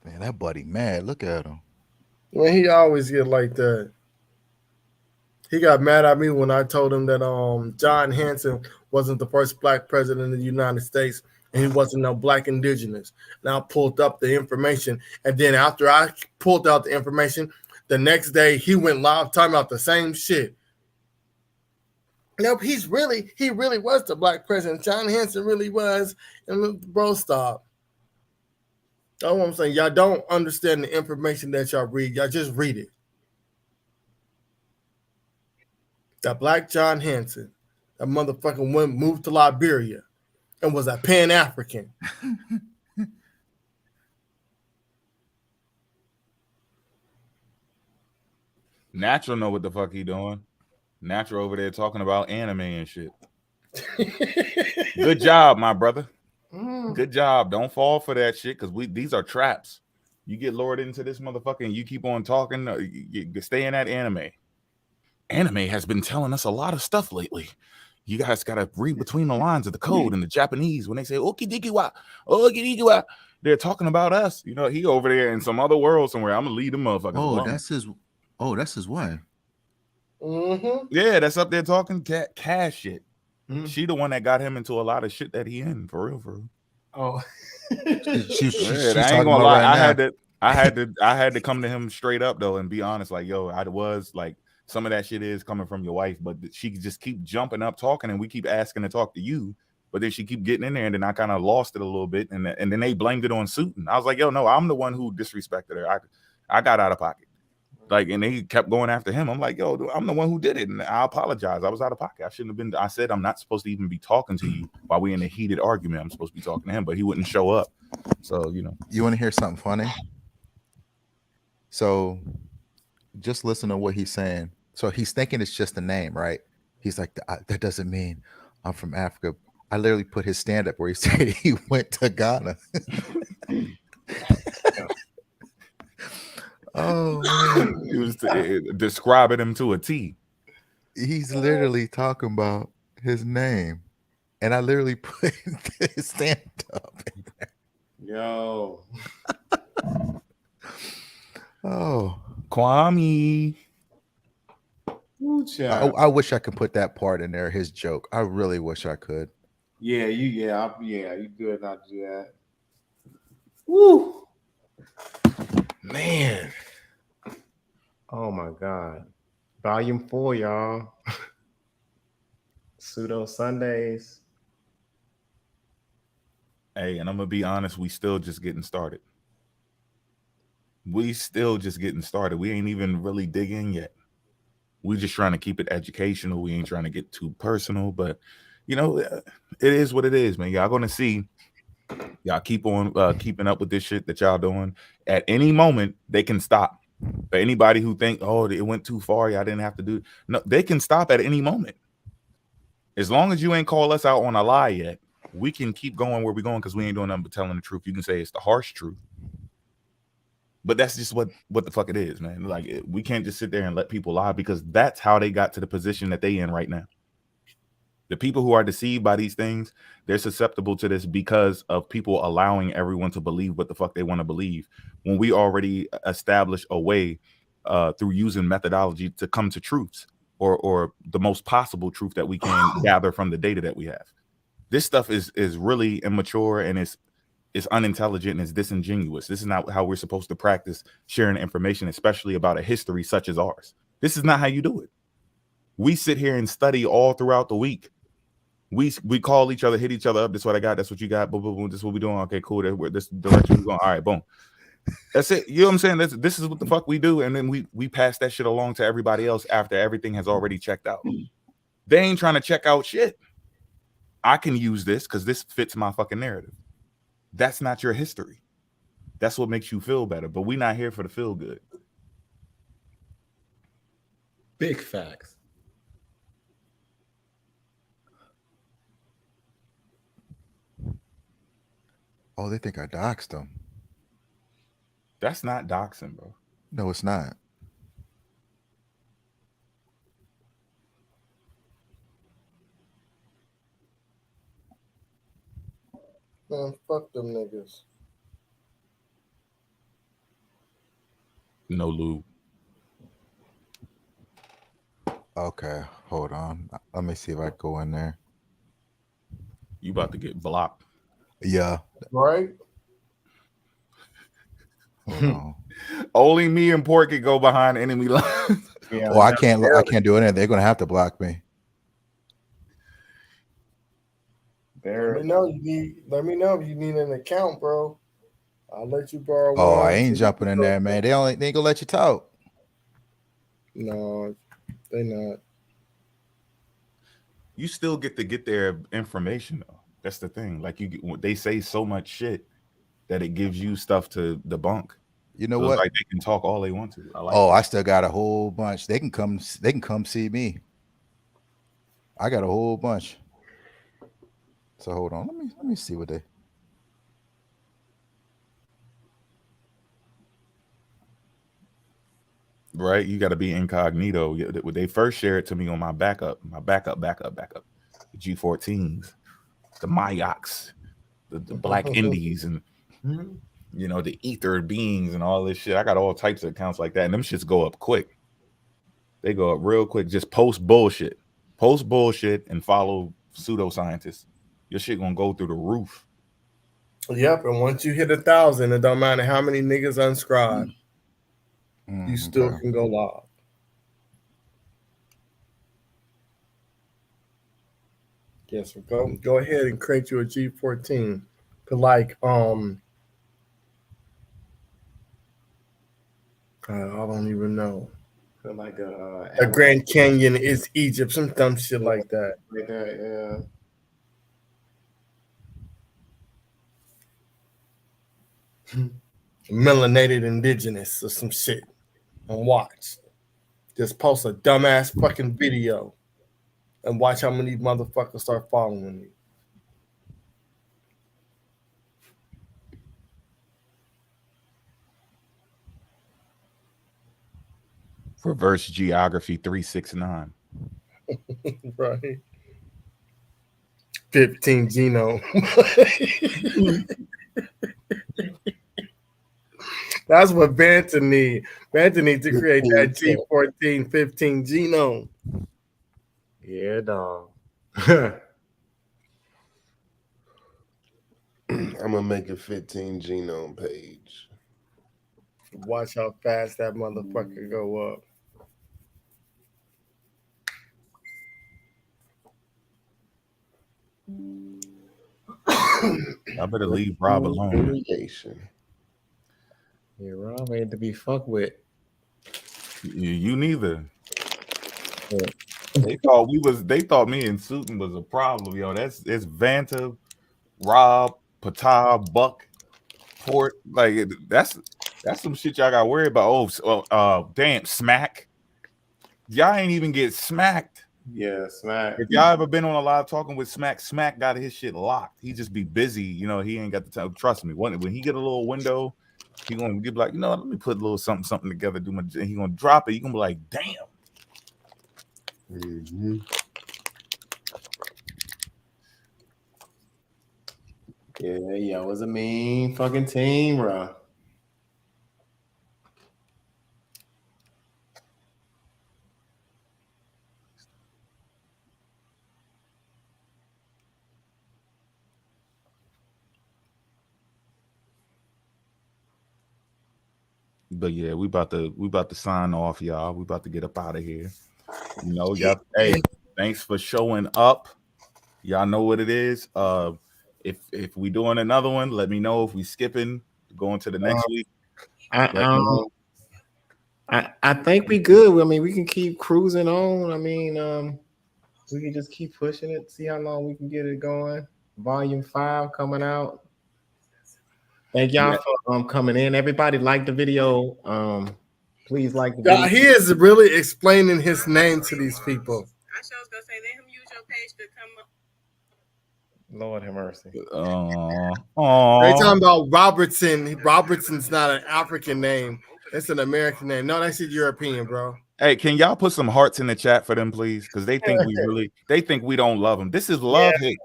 Man, that buddy mad. Look at him. Well, he always get like that. He got mad at me when I told him that John Hanson wasn't the first black president of the United States and he wasn't no black indigenous. And I pulled up the information. And then after I pulled out the information, the next day he went live talking about the same shit. Nope, he really was the black president. John Hanson really was. And bro, stop. That's what I'm saying. Y'all don't understand the information that y'all read. Y'all just read it. That black John Hanson, that motherfucker moved to Liberia and was a Pan-African. Natural know what the fuck he doing. Natural over there talking about anime and shit. Good job, my brother. Good job. Don't fall for that shit because these are traps. You get lured into this motherfucker and you keep on talking. You stay in that anime. Anime has been telling us a lot of stuff lately. You guys got to read between the lines of the code in the Japanese when they say okidikiwa, okidikiwa. They're talking about us. He over there in some other world somewhere. I'm gonna lead them motherfuckers. That's his wife. Mm-hmm. Yeah, that's up there talking cash shit. Mm-hmm. She the one that got him into a lot of shit that he in for real. Oh, she's I ain't gonna lie. I had to come to him straight up though and be honest. Like, yo, I was like, some of that shit is coming from your wife, but she just keep jumping up talking, and we keep asking to talk to you, But then she keep getting in there, and then I kind of lost it a little bit, and then they blamed it on Suiton. I was like, yo, no, I'm the one who disrespected her. I got out of pocket. Like, and they kept going after him. I'm like, yo, I'm the one who did it, and I apologize. I was out of pocket. I shouldn't have been. I said I'm not supposed to even be talking to you while we're in a heated argument. I'm supposed to be talking to him, but he wouldn't show up. So, you know. You want to hear something funny? So just listen to what he's saying. So he's thinking it's just a name, right? He's like, that doesn't mean I'm from Africa. I literally put his stand-up where he said he went to Ghana. Oh, man. He was describing him to a T. He's literally talking about his name. And I literally put his stand-up in there. Yo. Oh. Kwame. I wish I could put that part in there, his joke. I really wish I could. Yeah, you good not to do that. Woo. Man. Oh my God. Volume 4, y'all. Pseudo Sundays. Hey, and I'm gonna be honest, we still just getting started. We ain't even really digging yet. We just trying to keep it educational. We ain't trying to get too personal, but you know, it is what it is, man. Y'all gonna see. Y'all keep on keeping up with this shit that y'all doing. At any moment, they can stop. For anybody who think, oh, it went too far, y'all didn't have to do. No, they can stop at any moment. As long as you ain't call us out on a lie yet, we can keep going where we're going because we ain't doing nothing but telling the truth. You can say it's the harsh truth, but that's just what the fuck it is, man. Like, we can't just sit there and let people lie because that's how they got to the position that they in right now. The people who are deceived by these things, they're susceptible to this because of people allowing everyone to believe what the fuck they want to believe when we already established a way through using methodology to come to truths or the most possible truth that we can gather from the data that we have. This stuff is really immature and it's unintelligent and it's disingenuous. This is not how we're supposed to practice sharing information, especially about a history such as ours. This is not how you do it. We sit here and study all throughout the week. We call each other, hit each other up. This is what I got. That's what you got. Boom, boom, boom. This is what we're doing. Okay, cool. This direction we're going. All right, boom. That's it. You know what I'm saying? This is what the fuck we do. And then we pass that shit along to everybody else after everything has already checked out. They ain't trying to check out shit. I can use this because this fits my fucking narrative. That's not your history. That's what makes you feel better. But we're not here for the feel good. Big facts. Oh, they think I doxed them. That's not doxing, bro. No, it's not. Man, fuck them niggas. No lube. Okay, hold on. Let me see if I can go in there. You about to get blocked. Yeah. Right? Only me and Porky go behind enemy lines. Yeah, oh, I can't do it. They're gonna have to block me. Let me know if you need an account, bro. I'll let you borrow. Oh, I ain't jumping in there, man. They ain't gonna let you talk. No, they not. You still get to get their information though. That's the thing. Like they say so much shit that it gives you stuff to debunk. You know so what? Like they can talk all they want to. I still got a whole bunch. They can come see me. I got a whole bunch. So hold on. Let me see what they. Right, you got to be incognito. They first shared it to me on my backup, the G14s, the Mayaks, the Black Indies, and you know, the ether beings and all this shit. I got all types of accounts like that, and them shits go up quick. They go up real quick. Just post bullshit, and follow pseudoscientists. Your shit gonna go through the roof. Yep, and once you hit 1,000, it don't matter how many niggas unscribe. You still can go live. Yes, go ahead and create you a G14. Like I don't even know. Like the Grand Canyon is Egypt, some dumb shit like that. Like that, yeah. Melanated Indigenous or some shit. And watch. Just post a dumbass fucking video and watch how many motherfuckers start following you. Reverse Geography 369. Right. 15 genome. That's what Vanta need. Vanta needs to create that G14 15 genome. Yeah, dog. I'm gonna make a 15 genome page. Watch how fast that motherfucker go up. I better leave Rob alone. Yeah, Rob ain't to be fucked with. You neither. Yeah. They thought me and Suitin was a problem, yo. It's Vanta, Rob, Patah, Buck, Port. Like that's some shit y'all got worried about. Oh, damn, Smack. Y'all ain't even get smacked. Yeah, Smack. If y'all ever been on a live talking with Smack, Smack got his shit locked. He just be busy, you know. He ain't got the time. Trust me, when he get a little window, he gonna get like, let me put a little something together. He gonna drop it. You gonna be like, damn. Mm-hmm. Yeah, it was a mean fucking team, bro. But yeah, we about to sign off, y'all. We about to get up out of here. Y'all. Hey, thanks for showing up. Y'all know what it is. If we doing another one, let me know. If we skipping, going to the next week. I think we good. I mean, we can keep cruising on. I mean, we can just keep pushing it. See how long we can get it going. Volume 5 coming out. Thank y'all for coming in. Everybody like the video. Please like the video. He is really explaining his name to these people. I was gonna say, let him use your page to come up. Lord have mercy. They talking about Robertson. Robertson's not an African name. It's an American name. No, that's European, bro. Hey, can y'all put some hearts in the chat for them, please? Because they think we don't love them. This is love hits.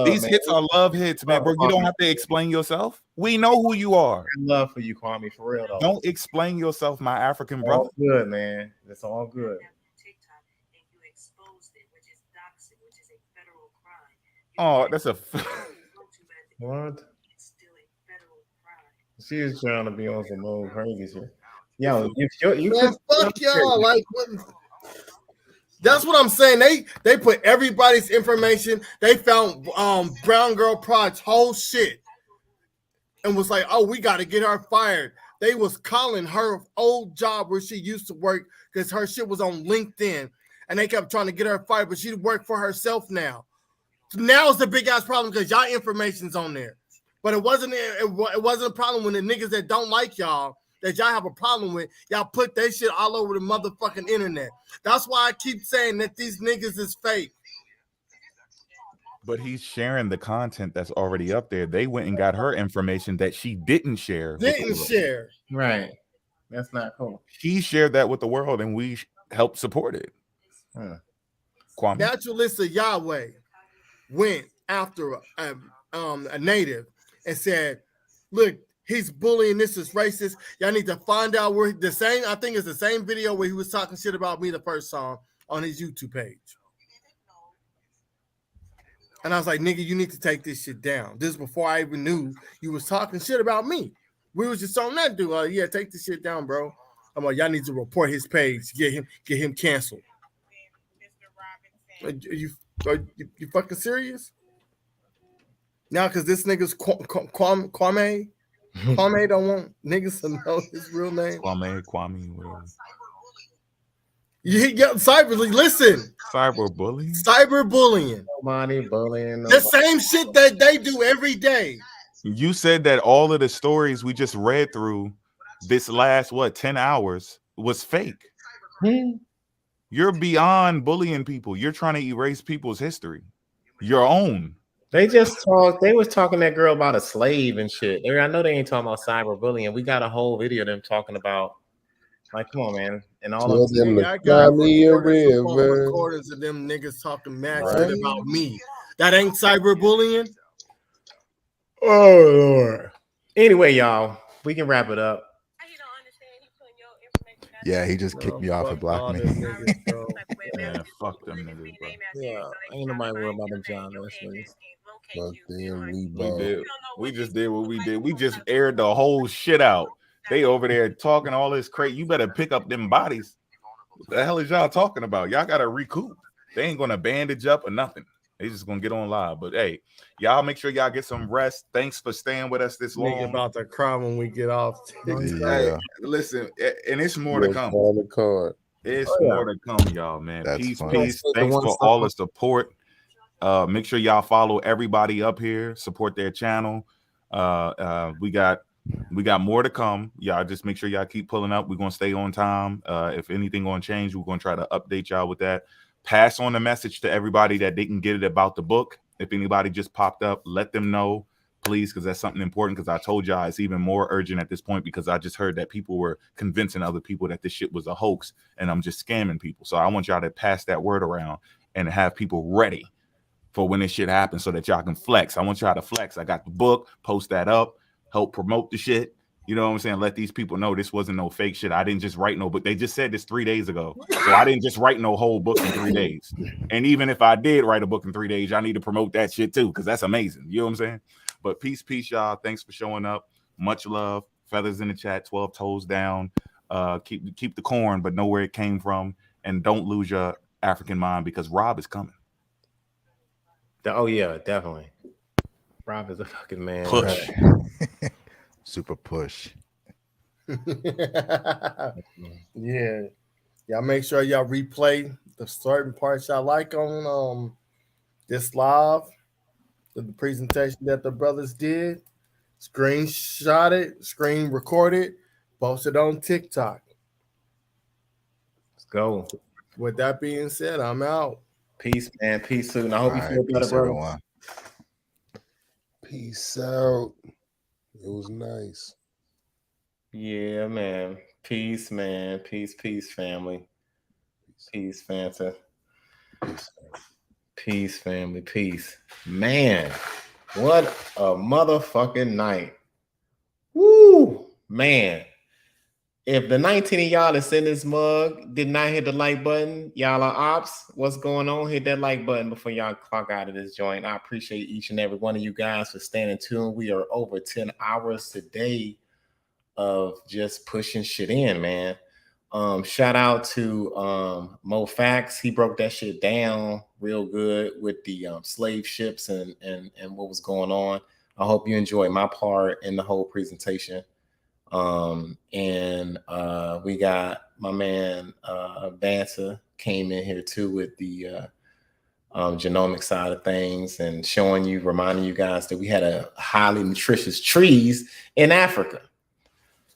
These hits are love hits, man. Bro, you don't have to explain yourself. We know who you are. Love for you, Kwame, for real though. Don't explain yourself, my African brother. All good, man. It's all good. Oh, that's a what? She is trying to be on some old crazy shit. Yo, man, fuck y'all. Like, what? That's what I'm saying. They put everybody's information. They found Brown Girl Proj's whole shit and was like, oh, we got to get her fired. They was calling her old job where she used to work because her shit was on LinkedIn, and they kept trying to get her fired, but she worked for herself now. So now it's the big ass problem because y'all information's on there, but it wasn't a problem when the niggas that don't like y'all, that y'all have a problem with, y'all put that shit all over the motherfucking internet. That's why I keep saying that these niggas is fake. But he's sharing the content that's already up there. They went and got her information that she didn't share. Right. That's not cool. He shared that with the world, and we helped support it. Kwame. Naturalist Yahweh went after a native and said, look, he's bullying, this is racist. Y'all need to find out where I think it's the same video where he was talking shit about me the first song on his YouTube page. And I was like, nigga, you need to take this shit down. This is before I even knew you was talking shit about me. We was just on that dude. Yeah, take this shit down, bro. I'm like, y'all need to report his page, get him canceled. Are you fucking serious? Now, because this nigga's Kwame don't want niggas to know his real name. Kwame, whatever. Yeah, listen. Cyberbullying. Nobody bullying. The same shit that they do every day. You said that all of the stories we just read through this last 10 hours was fake. You're beyond bullying people. You're trying to erase people's history. Your own. They just talked. They was talking to that girl about a slave and shit. I know they ain't talking about cyberbullying. We got a whole video of them talking about. Like, come on, man. And all of them to cry me a river. Recordings of them niggas talking mad shit about me. That ain't cyberbullying. Oh Lord. Anyway, y'all, we can wrap it up. Yeah, he just kicked me off and blocked me. Yeah, fuck them niggas, bro. Yeah, ain't nobody worried about them John niggas. We just did what we did. We just aired the whole shit out. They over there talking all this crate. You better pick up them bodies. What the hell is y'all talking about? Y'all gotta recoup. They ain't gonna bandage up or nothing. They just gonna get on live. But hey, y'all make sure y'all get some rest. Thanks for staying with us this long. Nigga about to cry when we get off. Hey, listen, and it's more to come. It's more to come, y'all, man. Peace. Thanks for all the support. Make sure y'all follow everybody up here. Support their channel. We got more to come. Y'all just make sure y'all keep pulling up. We're gonna stay on time. If anything gonna change, we're gonna try to update y'all with that. Pass on the message to everybody that didn't get it about the book. If anybody just popped up, let them know, please, because that's something important. Because I told y'all it's even more urgent at this point because I just heard that people were convincing other people that this shit was a hoax and I'm just scamming people. So I want y'all to pass that word around and have people ready for when this shit happens so that y'all can flex. I want y'all to flex. I got the book, post that up, help promote the shit. You know what I'm saying? Let these people know this wasn't no fake shit. I didn't just write no book. They just said this 3 days ago. So I didn't just write no whole book in 3 days. And even if I did write a book in 3 days, y'all need to promote that shit too, because that's amazing. You know what I'm saying? But peace, y'all. Thanks for showing up. Much love. Feathers in the chat, 12 toes down. Keep the corn, but know where it came from. And don't lose your African mind because Rob is coming. Oh, yeah, definitely. Rob is a fucking man. Push. Super push. Yeah. Y'all make sure y'all replay the certain parts y'all like on this live, the presentation that the brothers did. Screenshot it, screen record it, post it on TikTok. Let's go. With that being said, I'm out. Peace, man. Peace soon. I hope you feel better, bro. Everyone. Peace out. It was nice. Yeah, man. Peace, man. Peace, family. Peace, Fanta. Peace, family. Peace. Man, what a motherfucking night. Woo! Man. If the 19 of y'all that's in this mug did not hit the like button, y'all are ops. What's going on? Hit that like button before y'all clock out of this joint. I appreciate each and every one of you guys for staying tuned. We are over 10 hours today of just pushing shit in, man. Shout out to Mo Fax. He broke that shit down real good with the slave ships and what was going on. I hope you enjoyed my part in the whole presentation. We got my man Vansa came in here too with the genomic side of things and reminding you guys that we had a highly nutritious trees in Africa.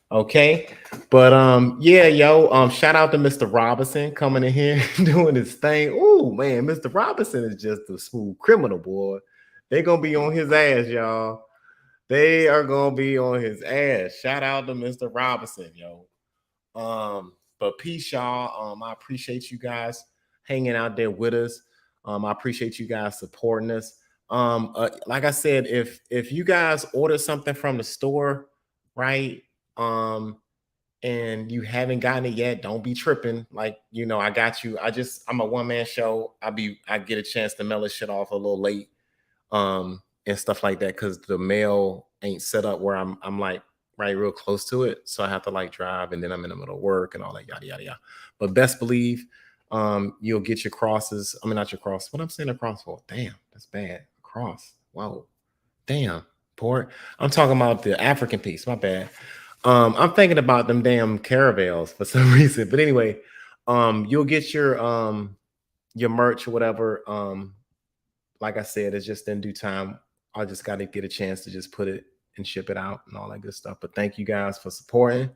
Okay, but yeah, yo, shout out to Mr. Robinson coming in here doing his thing. Oh man, Mr. Robinson is just a smooth criminal, boy. They're gonna be on his ass, y'all. They are gonna be on his ass. Shout out to Mr. Robinson, yo. But peace, y'all. I appreciate you guys hanging out there with us. I appreciate you guys supporting us. Like I said, if you guys order something from the store, right? And you haven't gotten it yet, don't be tripping. Like, you know, I got you. I'm a one-man show. I get a chance to mail this shit off a little late. And stuff like that, because the mail ain't set up where I'm like right real close to it. So I have to like drive and then I'm in the middle of work and all that yada yada yada. But best believe you'll get your crosses. I mean, not your cross. What I'm saying a cross for? Damn, that's bad. Cross. Whoa. Damn. Port. I'm talking about the African piece. My bad. I'm thinking about them damn caravels for some reason. But anyway, you'll get your merch or whatever. Like I said, it's just in due time. I just got to get a chance to just put it and ship it out and all that good stuff. But thank you guys for supporting.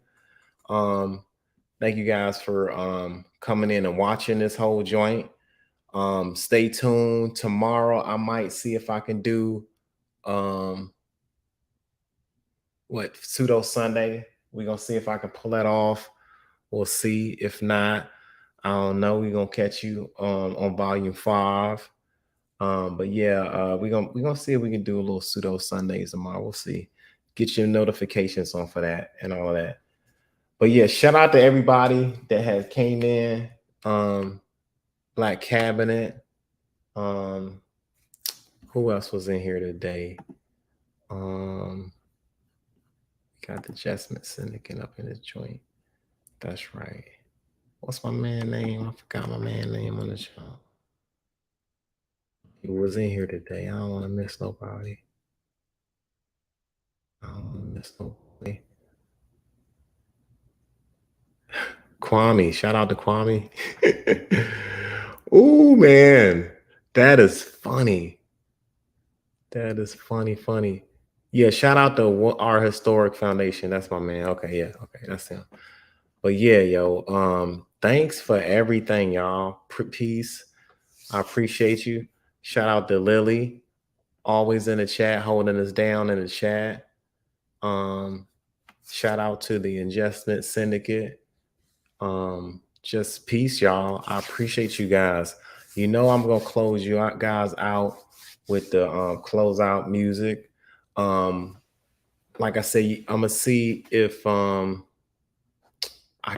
Thank you guys for coming in and watching this whole joint. Stay tuned. Tomorrow I might see if I can do Pseudo Sunday. We're gonna see if I can pull that off. We'll see. If not, I don't know. We're gonna catch you on volume 5. But yeah, we're gonna see if we can do a little Pseudo Sundays tomorrow. We'll see. Get your notifications on for that and all of that. But yeah, shout out to everybody that has came in. Black Cabinet. Who else was in here today? Got the Adjustment Syndicate up in the joint. That's right. What's my man name? I forgot my man name on the show. He was in here today. I don't want to miss nobody. Kwame. Shout out to Kwame. Oh man, that is funny. That is funny. Yeah, shout out to our historic foundation. That's my man. Okay, yeah, okay, that's him. But yeah, yo, thanks for everything, y'all. Peace. I appreciate you. Shout out to Lily, always in the chat, holding us down in the chat. Shout out to the Adjustment Syndicate. Just peace, y'all. I appreciate you guys. You know I'm gonna close you guys out with the closeout music. Like I say, I'm gonna see if I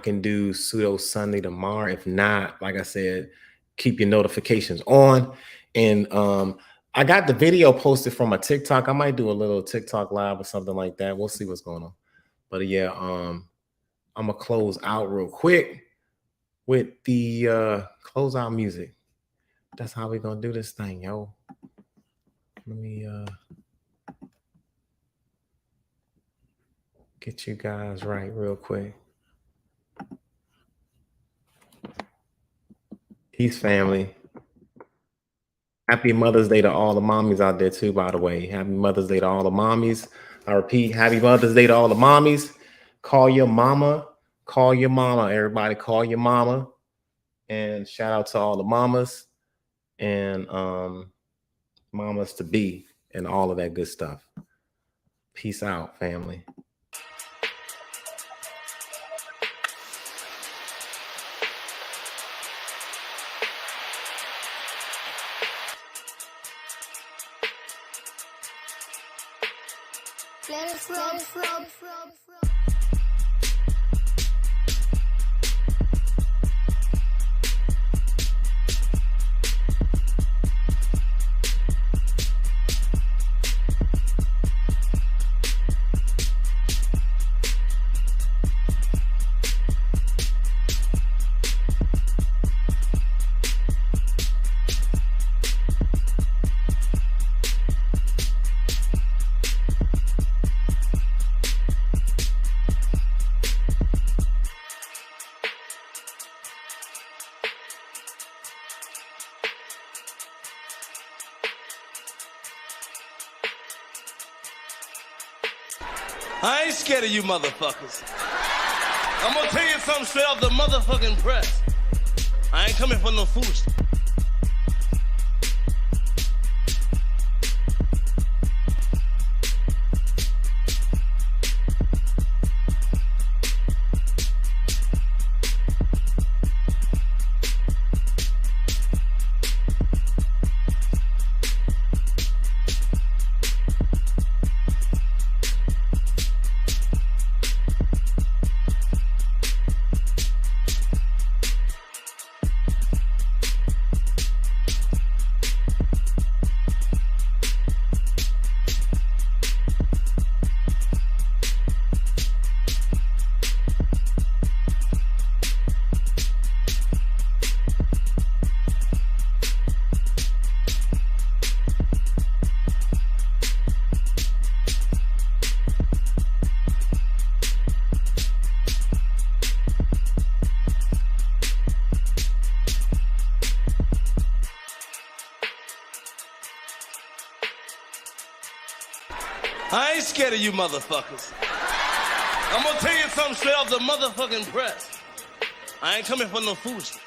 can do Pseudo Sunday tomorrow. If not, like I said, keep your notifications on. And I got the video posted from a TikTok. I might do a little TikTok live or something like that. We'll see what's going on. But yeah, I'm gonna close out real quick with the closeout music. That's how we're gonna do this thing, yo. Let me get you guys right real quick. Peace, family. Happy Mother's Day to all the mommies out there too, by the way. Happy Mother's Day to all the mommies. I repeat, happy Mother's Day to all the mommies. Call your mama. Call your mama, everybody. Call your mama. And shout out to all the mamas and mamas to be and all of that good stuff. Peace out, family. Let us rub. I ain't scared of you motherfuckers. I'm gonna tell you something straight off the motherfucking press. I ain't coming for no foolishness. ain't scared of you motherfuckers. I'm gonna tell you something straight off the motherfucking press. I ain't coming for no foolishness.